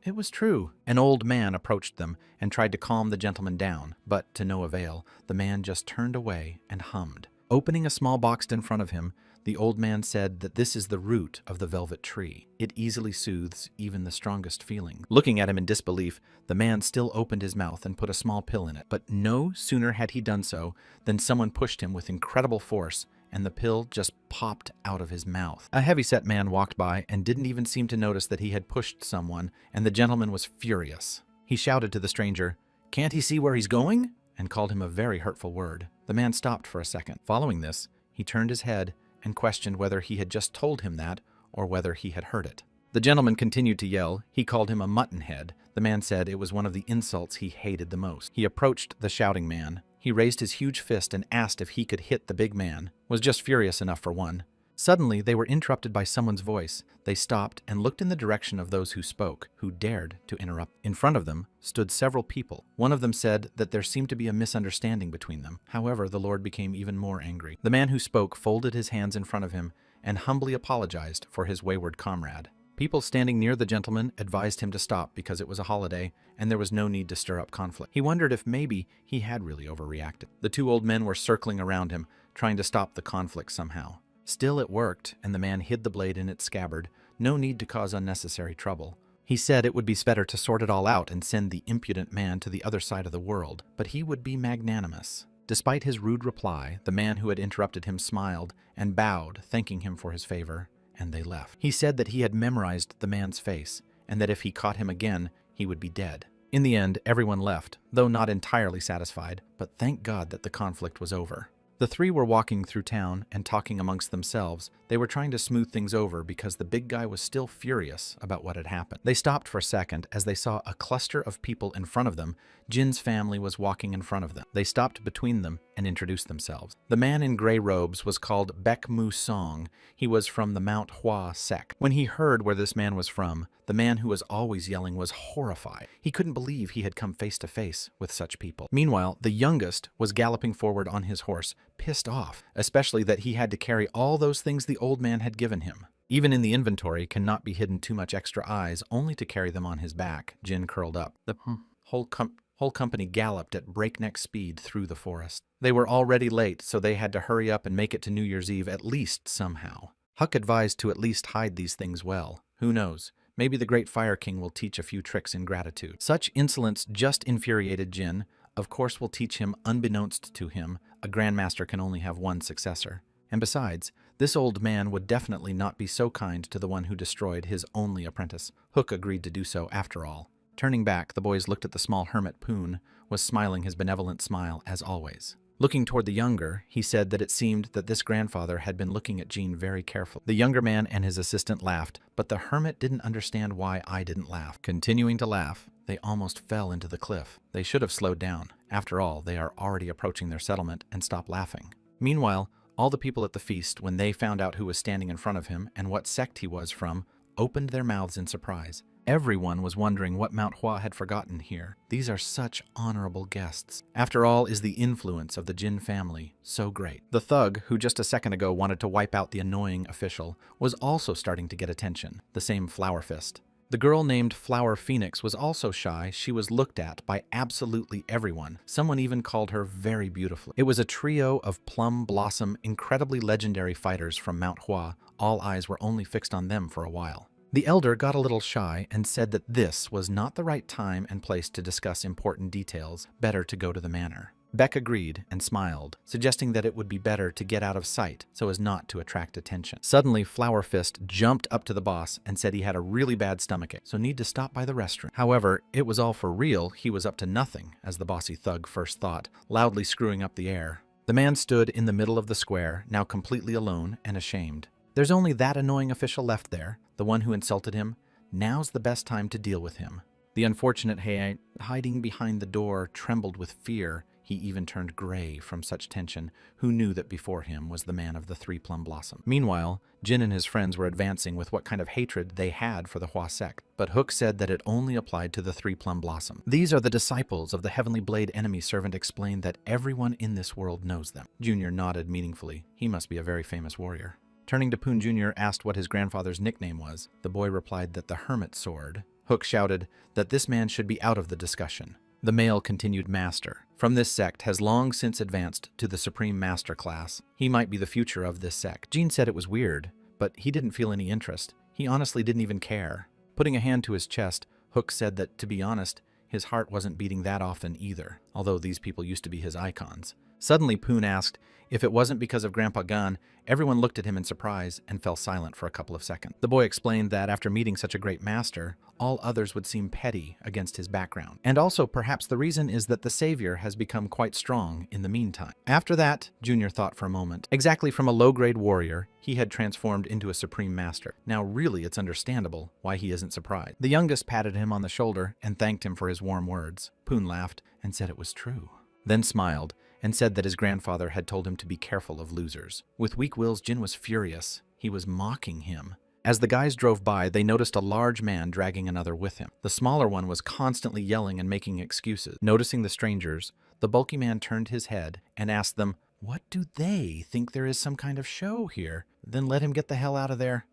It was true. An old man approached them and tried to calm the gentleman down, but to no avail. The man just turned away and hummed. Opening a small box in front of him, the old man said that this is the root of the velvet tree. It easily soothes even the strongest feelings. Looking at him in disbelief, the man still opened his mouth and put a small pill in it. But no sooner had he done so than someone pushed him with incredible force, and the pill just popped out of his mouth. A heavy-set man walked by and didn't even seem to notice that he had pushed someone, and the gentleman was furious. He shouted to the stranger, "Can't he see where he's going?" and called him a very hurtful word. The man stopped for a second. Following this, he turned his head and questioned whether he had just told him that or whether he had heard it. The gentleman continued to yell. He called him a muttonhead. The man said it was one of the insults he hated the most. He approached the shouting man. He raised his huge fist and asked if he could hit the big man. Was just furious enough for one. Suddenly, they were interrupted by someone's voice. They stopped and looked in the direction of those who spoke, who dared to interrupt. In front of them stood several people. One of them said that there seemed to be a misunderstanding between them. However, the Lord became even more angry. The man who spoke folded his hands in front of him and humbly apologized for his wayward comrade. People standing near the gentleman advised him to stop because it was a holiday and there was no need to stir up conflict. He wondered if maybe he had really overreacted. The two old men were circling around him, trying to stop the conflict somehow. Still, it worked, and the man hid the blade in its scabbard. No need to cause unnecessary trouble. He said it would be better to sort it all out and send the impudent man to the other side of the world, but he would be magnanimous. Despite his rude reply, the man who had interrupted him smiled and bowed, thanking him for his favor, and they left. He said that he had memorized the man's face, and that if he caught him again, he would be dead. In the end, everyone left, though not entirely satisfied, but thank God that the conflict was over. The three were walking through town and talking amongst themselves. They were trying to smooth things over because the big guy was still furious about what had happened. They stopped for a second as they saw a cluster of people in front of them. Jin's family was walking in front of them. They stopped between them and introduced themselves. The man in gray robes was called Baek Mu Song. He was from the Mount Hua sect. When he heard where this man was from, the man who was always yelling was horrified. He couldn't believe he had come face to face with such people. Meanwhile, the youngest was galloping forward on his horse, pissed off, especially that he had to carry all those things the old man had given him. Even in the inventory cannot be hidden too much extra eyes, only to carry them on his back. Jin curled up. The whole company galloped at breakneck speed through the forest. They were already late, so they had to hurry up and make it to New Year's Eve at least somehow. Huck advised to at least hide these things well. Who knows? Maybe the Great Fire King will teach a few tricks in gratitude. Such insolence just infuriated Jin. Of course will teach him, unbeknownst to him, a Grandmaster can only have one successor. And besides, this old man would definitely not be so kind to the one who destroyed his only apprentice. Hook agreed to do so after all. Turning back, the boys looked at the small hermit Poon, was smiling his benevolent smile as always. Looking toward the younger, he said that it seemed that this grandfather had been looking at Jean very carefully. The younger man and his assistant laughed, but the hermit didn't understand why I didn't laugh. Continuing to laugh, they almost fell into the cliff. They should have slowed down. After all, they are already approaching their settlement and stopped laughing. Meanwhile, All the people at the feast, when they found out who was standing in front of him and what sect he was from, opened their mouths in surprise. Everyone was wondering what Manhwa had forgotten here. These are such honorable guests. After all, is the influence of the Jin family so great? The thug, who just a second ago wanted to wipe out the annoying official, was also starting to get attention, the same Flower Fist. The girl named Flower Phoenix was also shy. She was looked at by absolutely everyone. Someone even called her very beautiful. It was a trio of Plum Blossom, incredibly legendary fighters from Manhwa. All eyes were only fixed on them for a while. The elder got a little shy and said that this was not the right time and place to discuss important details. Better to go to the manor. Beck agreed and smiled, suggesting that it would be better to get out of sight so as not to attract attention. Suddenly, Flower Fist jumped up to the boss and said he had a really bad stomachache, so need to stop by the restroom. However, it was all for real. He was up to nothing, as the bossy thug first thought, loudly screwing up the air. The man stood in the middle of the square, now completely alone and ashamed. There's only that annoying official left there, the one who insulted him. Now's the best time to deal with him. The unfortunate Hei, hiding behind the door, trembled with fear. He even turned gray from such tension. Who knew that before him was the man of the 3 plum blossom? Meanwhile, Jin and his friends were advancing with what kind of hatred they had for the Hua sect, but Hook said that it only applied to the 3 plum blossom. These are the disciples of the Heavenly Blade. Enemy servant explained that everyone in this world knows them. Junior nodded meaningfully. He must be a very famous warrior. Turning to Poon Jr., asked what his grandfather's nickname was. The boy replied that the Hermit Sword. Hook shouted that this man should be out of the discussion. The male continued, Master from this sect has long since advanced to the Supreme Master class. He might be the future of this sect. Jean said it was weird, but he didn't feel any interest. He honestly didn't even care. Putting a hand to his chest, Hook said that, to be honest, his heart wasn't beating that often either, although these people used to be his icons. Suddenly, Poon asked if it wasn't because of Grandpa Gun. Everyone looked at him in surprise and fell silent for a couple of seconds. The boy explained that after meeting such a great master, all others would seem petty against his background. And also, perhaps the reason is that the savior has become quite strong in the meantime. After that, Junior thought for a moment. Exactly, from a low-grade warrior, he had transformed into a supreme master. Now really, it's understandable why he isn't surprised. The youngest patted him on the shoulder and thanked him for his warm words. Poon laughed and said it was true, then smiled and said that his grandfather had told him to be careful of losers. With weak wills, Jin was furious. He was mocking him. As the guys drove by, they noticed a large man dragging another with him. The smaller one was constantly yelling and making excuses. Noticing the strangers, the bulky man turned his head and asked them, what do they think there is some kind of show here? Then let him get the hell out of there.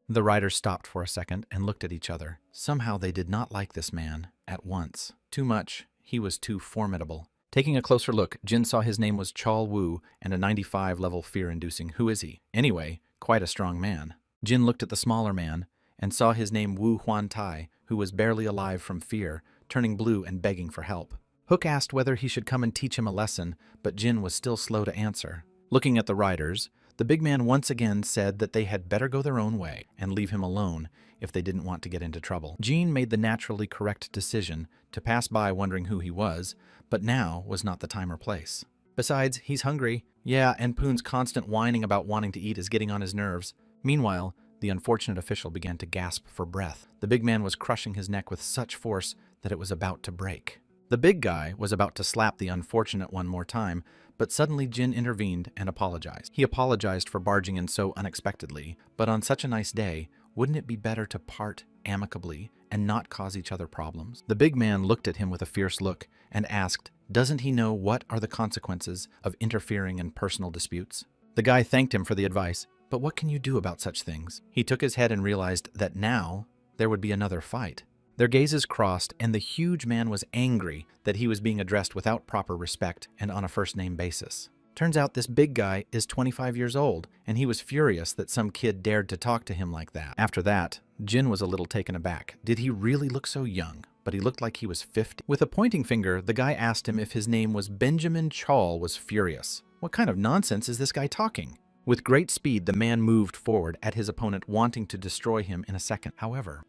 The riders stopped for a second and looked at each other. Somehow they did not like this man at once. Too much. He was too formidable. Taking a closer look, Jin saw his name was Chal Wu and a 95 level fear-inducing. Who is he? Anyway, quite a strong man. Jin looked at the smaller man and saw his name Wu Huan Tai, who was barely alive from fear, turning blue and begging for help. Hook asked whether he should come and teach him a lesson, but Jin was still slow to answer. Looking at the riders, the big man once again said that they had better go their own way and leave him alone if they didn't want to get into trouble. Jean made the naturally correct decision to pass by wondering who he was, but now was not the time or place. Besides, he's hungry. Yeah, and Poon's constant whining about wanting to eat is getting on his nerves. Meanwhile, the unfortunate official began to gasp for breath. The big man was crushing his neck with such force that it was about to break. The big guy was about to slap the unfortunate one more time, but suddenly Jin intervened and apologized. He apologized for barging in so unexpectedly, but on such a nice day, wouldn't it be better to part amicably and not cause each other problems? The big man looked at him with a fierce look and asked, doesn't he know what are the consequences of interfering in personal disputes? The guy thanked him for the advice, but what can you do about such things? He took his head and realized that now there would be another fight. Their gazes crossed, and the huge man was angry that he was being addressed without proper respect and on a first-name basis. Turns out this big guy is 25 years old, and he was furious that some kid dared to talk to him like that. After that, Jin was a little taken aback. Did he really look so young? But he looked like he was 50. With a pointing finger, the guy asked him if his name was Benjamin Chal. Was furious. What kind of nonsense is this guy talking? With great speed, the man moved forward at his opponent, wanting to destroy him in a second. However,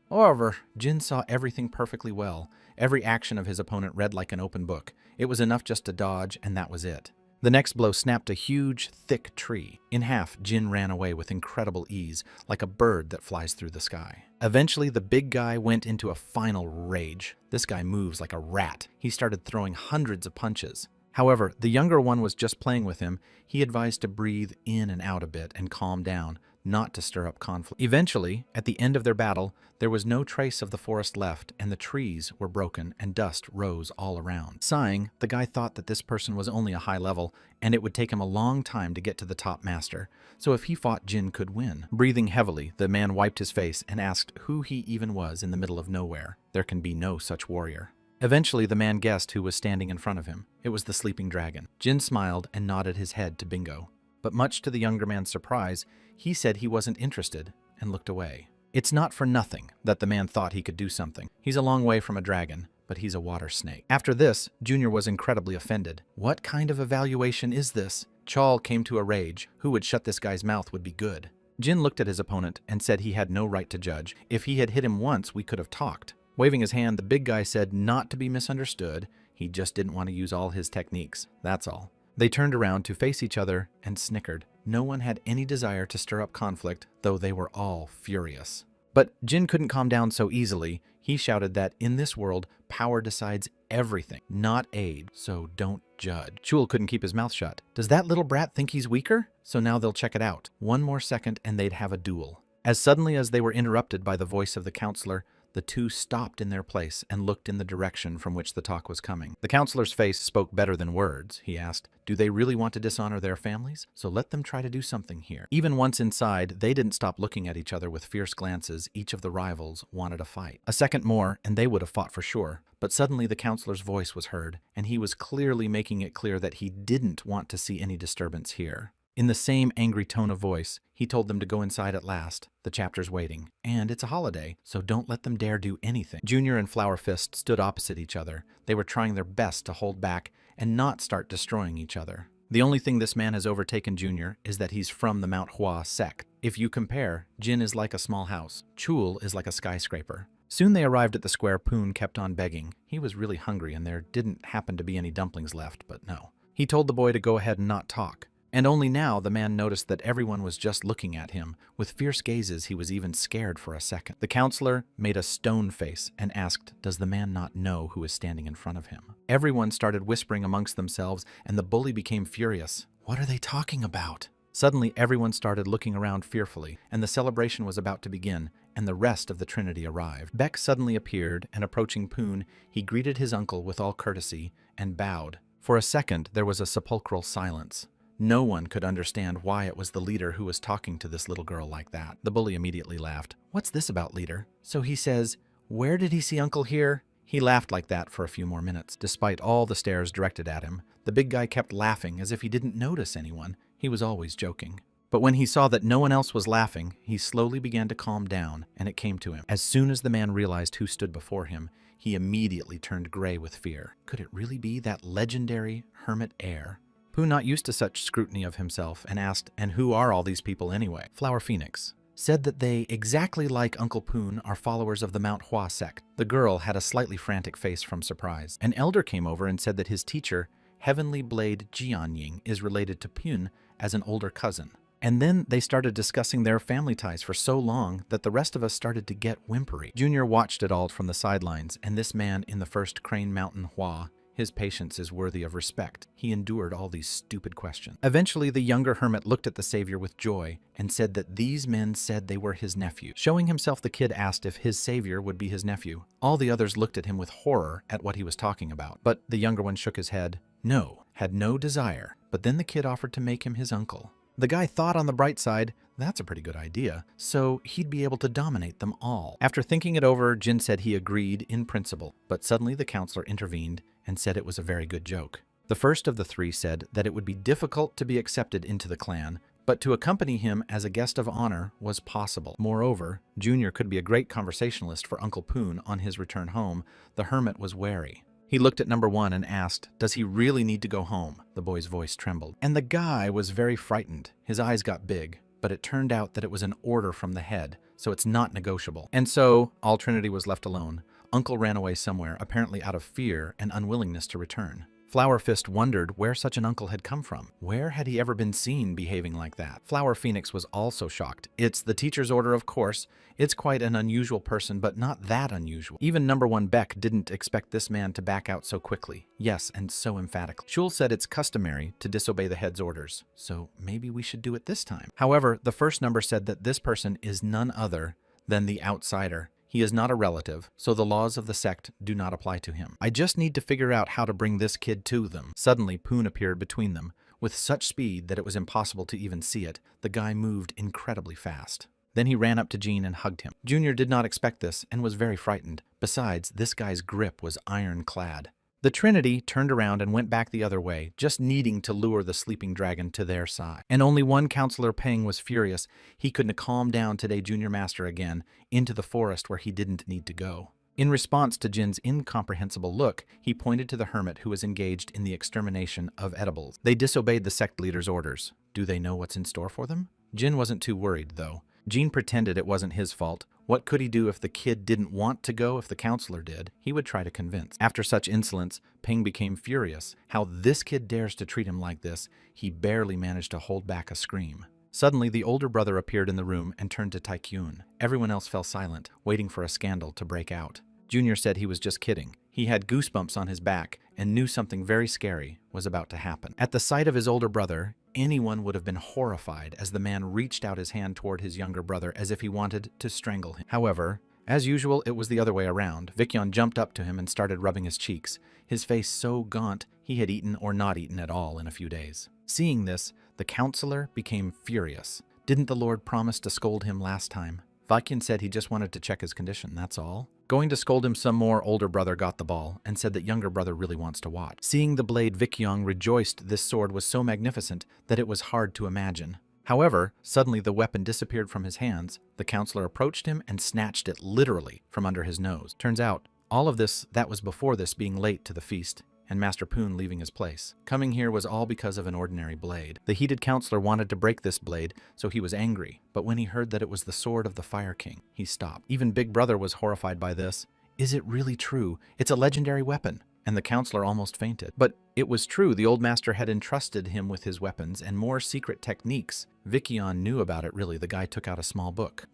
Jin saw everything perfectly well. Every action of his opponent read like an open book. It was enough just to dodge, and that was it. The next blow snapped a huge, thick tree. In half, Jin ran away with incredible ease, like a bird that flies through the sky. Eventually, the big guy went into a final rage. This guy moves like a rat. He started throwing hundreds of punches. However, the younger one was just playing with him. He advised to breathe in and out a bit and calm down, not to stir up conflict. Eventually, at the end of their battle, there was no trace of the forest left, and the trees were broken and dust rose all around. Sighing, the guy thought that this person was only a high level, and it would take him a long time to get to the top master, so if he fought, Jin could win. Breathing heavily, the man wiped his face and asked who he even was in the middle of nowhere. There can be no such warrior. Eventually, the man guessed who was standing in front of him. It was the sleeping dragon. Jin smiled and nodded his head to Bingo. But much to the younger man's surprise, he said he wasn't interested and looked away. It's not for nothing that the man thought he could do something. He's a long way from a dragon, but he's a water snake. After this, Junior was incredibly offended. What kind of evaluation is this? Chal came to a rage. Who would shut this guy's mouth would be good. Jin looked at his opponent and said he had no right to judge. If he had hit him once, we could have talked. Waving his hand, the big guy said not to be misunderstood. He just didn't want to use all his techniques. That's all. They turned around to face each other and snickered. No one had any desire to stir up conflict, though they were all furious. But Jin couldn't calm down so easily. He shouted that in this world, power decides everything, not aid, so don't judge. Chul couldn't keep his mouth shut. Does that little brat think he's weaker? So now they'll check it out. One more second and they'd have a duel. As suddenly as they were interrupted by the voice of the counselor, the two stopped in their place and looked in the direction from which the talk was coming. The counselor's face spoke better than words. He asked, do they really want to dishonor their families? So let them try to do something here. Even once inside, they didn't stop looking at each other with fierce glances. Each of the rivals wanted a fight. A second more, and they would have fought for sure. But suddenly the counselor's voice was heard, and he was clearly making it clear that he didn't want to see any disturbance here. In the same angry tone of voice, he told them to go inside at last. The chapter's waiting. And it's a holiday, so don't let them dare do anything. Junior and Flower Fist stood opposite each other. They were trying their best to hold back and not start destroying each other. The only thing this man has overtaken Junior is that he's from the Manhwa sect. If you compare, Jin is like a small house. Chul is like a skyscraper. Soon they arrived at the square. Poon kept on begging. He was really hungry and there didn't happen to be any dumplings left, but no. He told the boy to go ahead and not talk. And only now the man noticed that everyone was just looking at him. With fierce gazes, he was even scared for a second. The counselor made a stone face and asked, does the man not know who is standing in front of him? Everyone started whispering amongst themselves, and the bully became furious. What are they talking about? Suddenly, everyone started looking around fearfully, and the celebration was about to begin, and the rest of the Trinity arrived. Beck suddenly appeared, and approaching Poon, he greeted his uncle with all courtesy and bowed. For a second, there was a sepulchral silence. No one could understand why it was the leader who was talking to this little girl like that. The bully immediately laughed. What's this about, leader? So he says, where did he see Uncle here? He laughed like that for a few more minutes. Despite all the stares directed at him, the big guy kept laughing as if he didn't notice anyone. He was always joking. But when he saw that no one else was laughing, he slowly began to calm down, and it came to him. As soon as the man realized who stood before him, he immediately turned gray with fear. Could it really be that legendary hermit heir? Pooh, not used to such scrutiny of himself, and asked, and who are all these people anyway? Flower Phoenix said that they, exactly like Uncle Poon, are followers of the Manhwa sect. The girl had a slightly frantic face from surprise. An elder came over and said that his teacher, Heavenly Blade Jianying, is related to Poon as an older cousin. And then they started discussing their family ties for so long that the rest of us started to get whimpery. Junior watched it all from the sidelines, and this man in the first Crane Mountain Hua, his patience is worthy of respect. He endured all these stupid questions. Eventually, the younger hermit looked at the savior with joy and said that these men said they were his nephew. Showing himself, the kid asked if his savior would be his nephew. All the others looked at him with horror at what he was talking about, but the younger one shook his head. No, had no desire. But then the kid offered to make him his uncle. The guy thought on the bright side, that's a pretty good idea, so he'd be able to dominate them all. After thinking it over, Jin said he agreed in principle, but suddenly the counselor intervened and said it was a very good joke. The first of the three said that it would be difficult to be accepted into the clan, but to accompany him as a guest of honor was possible. Moreover, Junior could be a great conversationalist for Uncle Poon on his return home. The hermit was wary. He looked at number one and asked, does he really need to go home? The boy's voice trembled. And the guy was very frightened. His eyes got big, but it turned out that it was an order from the head, so it's not negotiable. And so, all Trinity was left alone. Uncle ran away somewhere, apparently out of fear and unwillingness to return. Flower Fist wondered where such an uncle had come from. Where had he ever been seen behaving like that? Flower Phoenix was also shocked. It's the teacher's order, of course. It's quite an unusual person, but not that unusual. Even number 1 Beck didn't expect this man to back out so quickly. Yes, and so emphatically. Shul said it's customary to disobey the head's orders, so maybe we should do it this time. However, the first number said that this person is none other than the outsider. He is not a relative, so the laws of the sect do not apply to him. I just need to figure out how to bring this kid to them. Suddenly, Poon appeared between them. With such speed that it was impossible to even see it, the guy moved incredibly fast. Then he ran up to Jean and hugged him. Junior did not expect this and was very frightened. Besides, this guy's grip was ironclad. The Trinity turned around and went back the other way, just needing to lure the sleeping dragon to their side. And only one counselor, Peng, was furious. He couldn't calm down today Junior Master again into the forest where he didn't need to go. In response to Jin's incomprehensible look, he pointed to the hermit who was engaged in the extermination of edibles. They disobeyed the sect leader's orders. Do they know what's in store for them? Jin wasn't too worried, though. Jean pretended it wasn't his fault. What could he do if the kid didn't want to go if the counselor did? He would try to convince. After such insolence, Peng became furious. How this kid dares to treat him like this, he barely managed to hold back a scream. Suddenly, the older brother appeared in the room and turned to Taekyun. Everyone else fell silent, waiting for a scandal to break out. Junior said he was just kidding. He had goosebumps on his back and knew something very scary was about to happen. At the sight of his older brother, anyone would have been horrified as the man reached out his hand toward his younger brother as if he wanted to strangle him. However, as usual, it was the other way around. Vikyon jumped up to him and started rubbing his cheeks, his face so gaunt he had eaten or not eaten at all in a few days. Seeing this, the counselor became furious. Didn't the Lord promise to scold him last time? Vikyon said he just wanted to check his condition, that's all. Going to scold him some more, older brother got the ball and said that younger brother really wants to watch. Seeing the blade, Vikyon rejoiced this sword was so magnificent that it was hard to imagine. However, suddenly the weapon disappeared from his hands. The counselor approached him and snatched it literally from under his nose. Turns out, all of this, that was before this being late to the feast, and Master Poon leaving his place. Coming here was all because of an ordinary blade. The heated counselor wanted to break this blade, so he was angry, but when he heard that it was the sword of the Fire King, he stopped. Even Big Brother was horrified by this. Is it really true? It's a legendary weapon. And the counselor almost fainted. But it was true, the old master had entrusted him with his weapons and more secret techniques. Vikyon knew about it really, the guy took out a small book.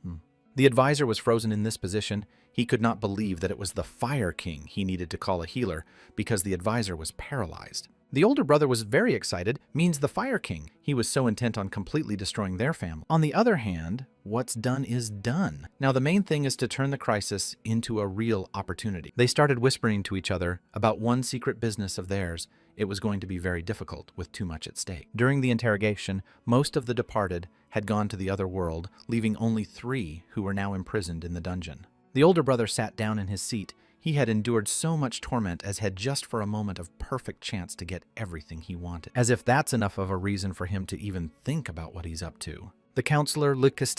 The advisor was frozen in this position. He could not believe that it was the Fire King he needed to call a healer because the advisor was paralyzed. The older brother was very excited, means the Fire King. He was so intent on completely destroying their family. On the other hand, what's done is done. Now the main thing is to turn the crisis into a real opportunity. They started whispering to each other about one secret business of theirs. It was going to be very difficult with too much at stake. During the interrogation, most of the departed had gone to the other world, leaving only 3 who were now imprisoned in the dungeon. The older brother sat down in his seat. He had endured so much torment as had just for a moment of perfect chance to get everything he wanted. As if that's enough of a reason for him to even think about what he's up to. The counselor looked at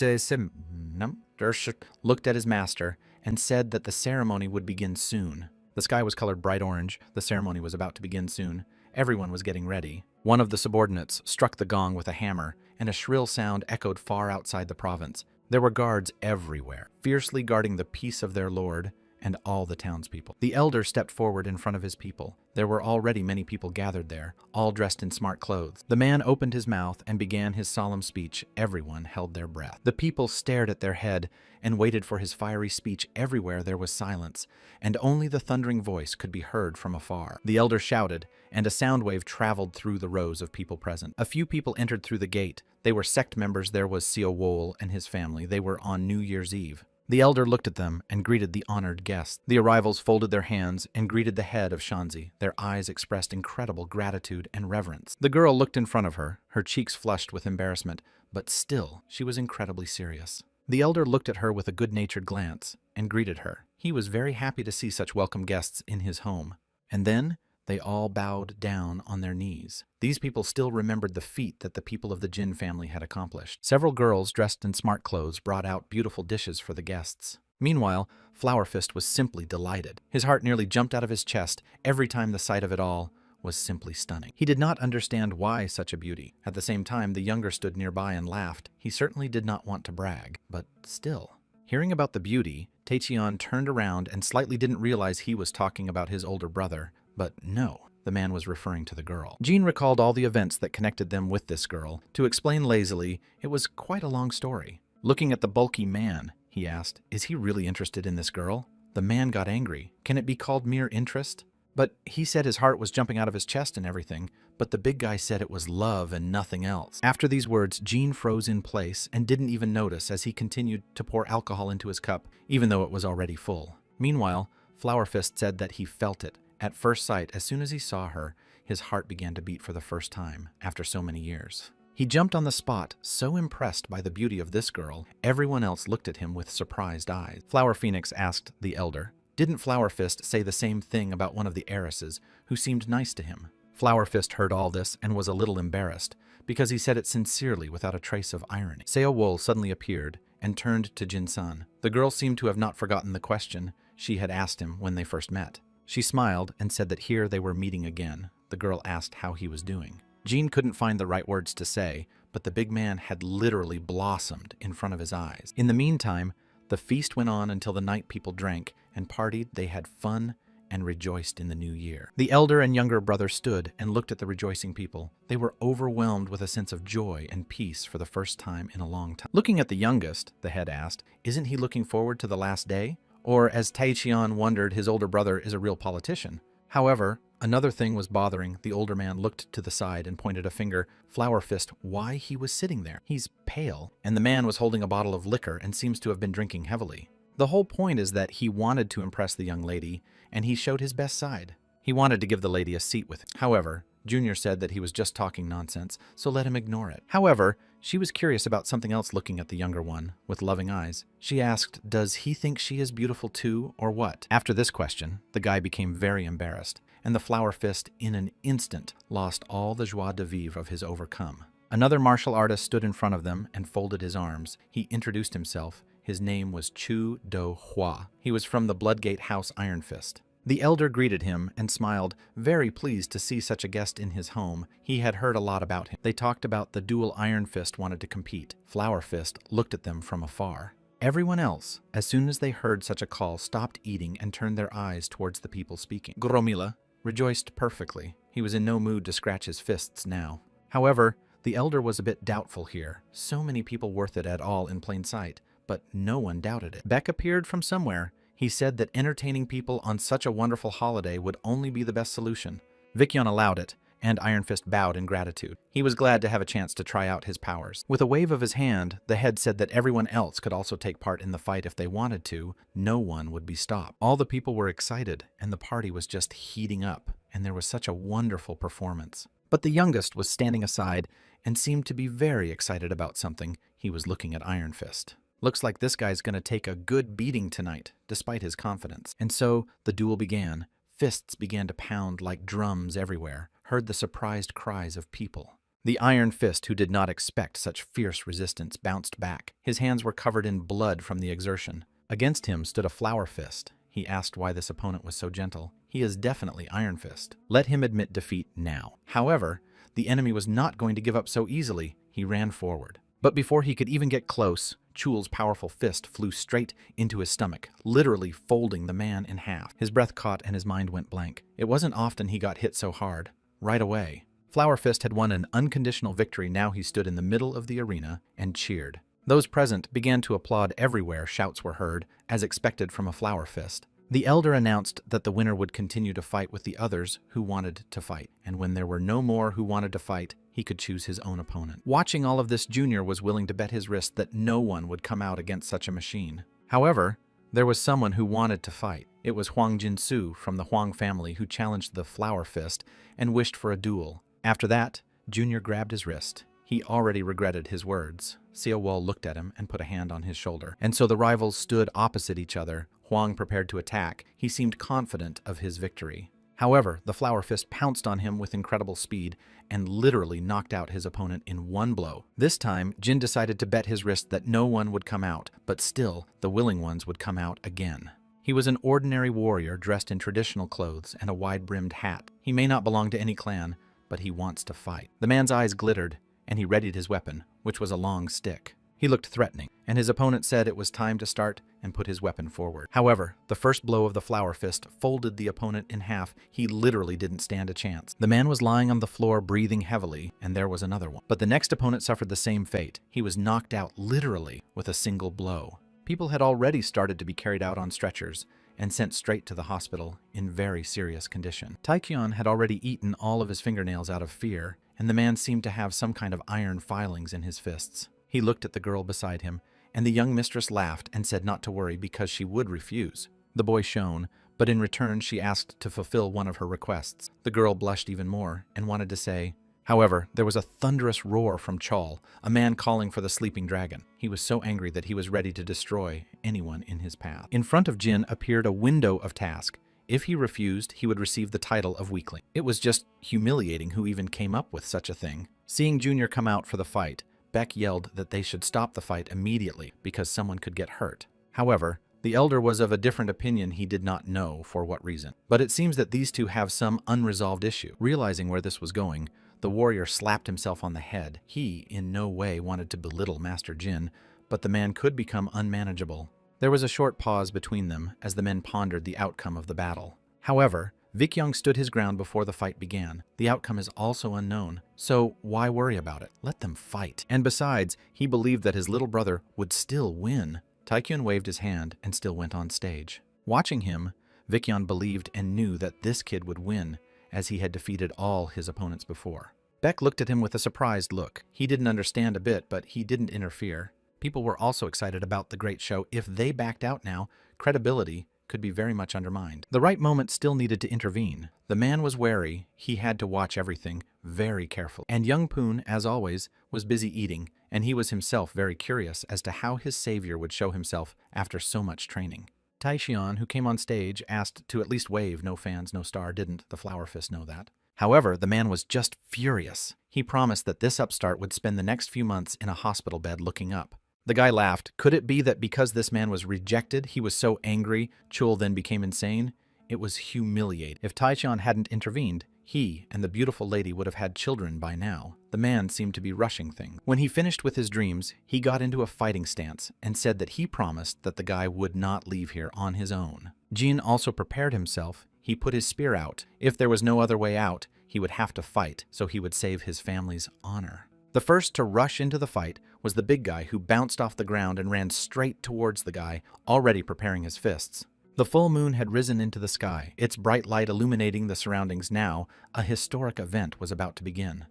his master and said that the ceremony would begin soon. The sky was colored bright orange. The ceremony was about to begin soon. Everyone was getting ready. One of the subordinates struck the gong with a hammer, and a shrill sound echoed far outside the province. There were guards everywhere, fiercely guarding the peace of their lord and all the townspeople. The elder stepped forward in front of his people. There were already many people gathered there, all dressed in smart clothes. The man opened his mouth and began his solemn speech. Everyone held their breath. The people stared at their head and waited for his fiery speech. Everywhere there was silence, and only the thundering voice could be heard from afar. The elder shouted, and a sound wave traveled through the rows of people present. A few people entered through the gate. They were sect members. There was Seo Wol and his family. They were on New Year's Eve. The elder looked at them and greeted the honored guests. The arrivals folded their hands and greeted the head of Shanzi. Their eyes expressed incredible gratitude and reverence. The girl looked in front of her, her cheeks flushed with embarrassment, but still, she was incredibly serious. The elder looked at her with a good-natured glance and greeted her. He was very happy to see such welcome guests in his home. And then, they all bowed down on their knees. These people still remembered the feat that the people of the Jin family had accomplished. Several girls dressed in smart clothes brought out beautiful dishes for the guests. Meanwhile, Flower Fist was simply delighted. His heart nearly jumped out of his chest every time the sight of it all was simply stunning. He did not understand why such a beauty. At the same time, the younger stood nearby and laughed. He certainly did not want to brag, but still. Hearing about the beauty, Taecheon turned around and slightly didn't realize he was talking about his older brother. But no, The man was referring to the girl. Jean recalled all the events that connected them with this girl. To explain lazily, it was quite a long story. Looking at the bulky man, he asked, "Is he really interested in this girl?" The man got angry. Can it be called mere interest? But he said his heart was jumping out of his chest and everything, but the big guy said it was love and nothing else. After these words, Jean froze in place and didn't even notice as he continued to pour alcohol into his cup, even though it was already full. Meanwhile, Flower Fist said that he felt it. At first sight, as soon as he saw her, his heart began to beat for the first time after so many years. He jumped on the spot, so impressed by the beauty of this girl, everyone else looked at him with surprised eyes. Flower Phoenix asked the elder, "Didn't Flower Fist say the same thing about one of the heiresses who seemed nice to him?" Flower Fist heard all this and was a little embarrassed, because he said it sincerely without a trace of irony. Seo Wool suddenly appeared and turned to Jin-san. The girl seemed to have not forgotten the question she had asked him when they first met. She smiled and said that here they were meeting again. The girl asked how he was doing. Jean couldn't find the right words to say, but the big man had literally blossomed in front of his eyes. In the meantime, the feast went on until the night people drank and partied. They had fun and rejoiced in the new year. The elder and younger brother stood and looked at the rejoicing people. They were overwhelmed with a sense of joy and peace for the first time in a long time. Looking at the youngest, the head asked, "Isn't he looking forward to the last day?" Or, as Taichian wondered, his older brother is a real politician. However, another thing was bothering. The older man looked to the side and pointed a finger, Flower Fist, why he was sitting there. He's pale, and the man was holding a bottle of liquor and seems to have been drinking heavily. The whole point is that he wanted to impress the young lady, and he showed his best side. He wanted to give the lady a seat with him. However, Junior said that he was just talking nonsense, so let him ignore it. However, she was curious about something else looking at the younger one with loving eyes. She asked, does he think she is beautiful too, or what? After this question, the guy became very embarrassed, and the Flower Fist in an instant lost all the joie de vivre of his overcome. Another martial artist stood in front of them and folded his arms. He introduced himself. His name was Chu Do Hua. He was from the Bloodgate House Iron Fist. The elder greeted him and smiled, very pleased to see such a guest in his home. He had heard a lot about him. They talked about the dual Iron Fist wanted to compete. Flower Fist looked at them from afar. Everyone else, as soon as they heard such a call, stopped eating and turned their eyes towards the people speaking. Gromila rejoiced perfectly. He was in no mood to scratch his fists now. However, the elder was a bit doubtful here. So many people worth it at all in plain sight, but no one doubted it. Beck appeared from somewhere. He said that entertaining people on such a wonderful holiday would only be the best solution. Vicyon allowed it, and Iron Fist bowed in gratitude. He was glad to have a chance to try out his powers. With a wave of his hand, the head said that everyone else could also take part in the fight if they wanted to. No one would be stopped. All the people were excited, and the party was just heating up, and there was such a wonderful performance. But the youngest was standing aside and seemed to be very excited about something. He was looking at Iron Fist. Looks like this guy's gonna take a good beating tonight, despite his confidence. And so the duel began. Fists began to pound like drums everywhere, heard the surprised cries of people. The Iron Fist, who did not expect such fierce resistance, bounced back. His hands were covered in blood from the exertion. Against him stood a Flower Fist. He asked why this opponent was so gentle. He is definitely Iron Fist. Let him admit defeat now. However, the enemy was not going to give up so easily. He ran forward. But before he could even get close, Chul's powerful fist flew straight into his stomach, literally folding the man in half. His breath caught and his mind went blank. It wasn't often he got hit so hard. Right away. Flower Fist had won an unconditional victory. Now he stood in the middle of the arena and cheered. Those present began to applaud everywhere. Shouts were heard, as expected from a Flower Fist. The elder announced that the winner would continue to fight with the others who wanted to fight, and when there were no more who wanted to fight, he could choose his own opponent. Watching all of this, Junior was willing to bet his wrist that no one would come out against such a machine. However, there was someone who wanted to fight. It was Huang Jinsu from the Huang family who challenged the Flower Fist and wished for a duel. After that, Junior grabbed his wrist. He already regretted his words. Seo Wall looked at him and put a hand on his shoulder. And so the rivals stood opposite each other. Huang prepared to attack. He seemed confident of his victory. However, the Flower Fist pounced on him with incredible speed and literally knocked out his opponent in one blow. This time, Jin decided to bet his wrist that no one would come out, but still, the willing ones would come out again. He was an ordinary warrior dressed in traditional clothes and a wide-brimmed hat. He may not belong to any clan, but he wants to fight. The man's eyes glittered, and he readied his weapon, which was a long stick. He looked threatening, and his opponent said it was time to start and put his weapon forward. However, the first blow of the flower fist folded the opponent in half. He literally didn't stand a chance. The man was lying on the floor breathing heavily, and there was another one. But the next opponent suffered the same fate. He was knocked out literally with a single blow. People had already started to be carried out on stretchers and sent straight to the hospital in very serious condition. Taekyon had already eaten all of his fingernails out of fear, and the man seemed to have some kind of iron filings in his fists. He looked at the girl beside him, and the young mistress laughed and said not to worry because she would refuse. The boy shone, but in return she asked to fulfill one of her requests. The girl blushed even more and wanted to say. However, there was a thunderous roar from Chol, a man calling for the sleeping dragon. He was so angry that he was ready to destroy anyone in his path. In front of Jin appeared a window of task. If he refused, he would receive the title of weakling. It was just humiliating who even came up with such a thing. Seeing Junior come out for the fight, Beck yelled that they should stop the fight immediately because someone could get hurt. However, the elder was of a different opinion. He did not know for what reason. But it seems that these two have some unresolved issue. Realizing where this was going, the warrior slapped himself on the head. He in no way wanted to belittle Master Jin, but the man could become unmanageable. There was a short pause between them as the men pondered the outcome of the battle. However, Vikyong stood his ground before the fight began. The outcome is also unknown, so why worry about it? Let them fight. And besides, he believed that his little brother would still win. Taekyon waved his hand and still went on stage. Watching him, Vikyong believed and knew that this kid would win, as he had defeated all his opponents before. Beck looked at him with a surprised look. He didn't understand a bit, but he didn't interfere. People were also excited about the great show. If they backed out now, credibility could be very much undermined. The right moment still needed to intervene. The man was wary. He had to watch everything very carefully. And young Poon, as always, was busy eating, and he was himself very curious as to how his savior would show himself after so much training. Taishion, who came on stage, asked to at least wave. No fans, no star. Didn't the flower fist know that? However, the man was just furious. He promised that this upstart would spend the next few months in a hospital bed looking up. The guy laughed. Could it be that because this man was rejected, he was so angry, Chul then became insane? It was humiliating. If Taishan hadn't intervened, he and the beautiful lady would have had children by now. The man seemed to be rushing things. When he finished with his dreams, he got into a fighting stance and said that he promised that the guy would not leave here on his own. Jin also prepared himself. He put his spear out. If there was no other way out, he would have to fight, so he would save his family's honor. The first to rush into the fight was the big guy who bounced off the ground and ran straight towards the guy, already preparing his fists. The full moon had risen into the sky, its bright light illuminating the surroundings now. A historic event was about to begin.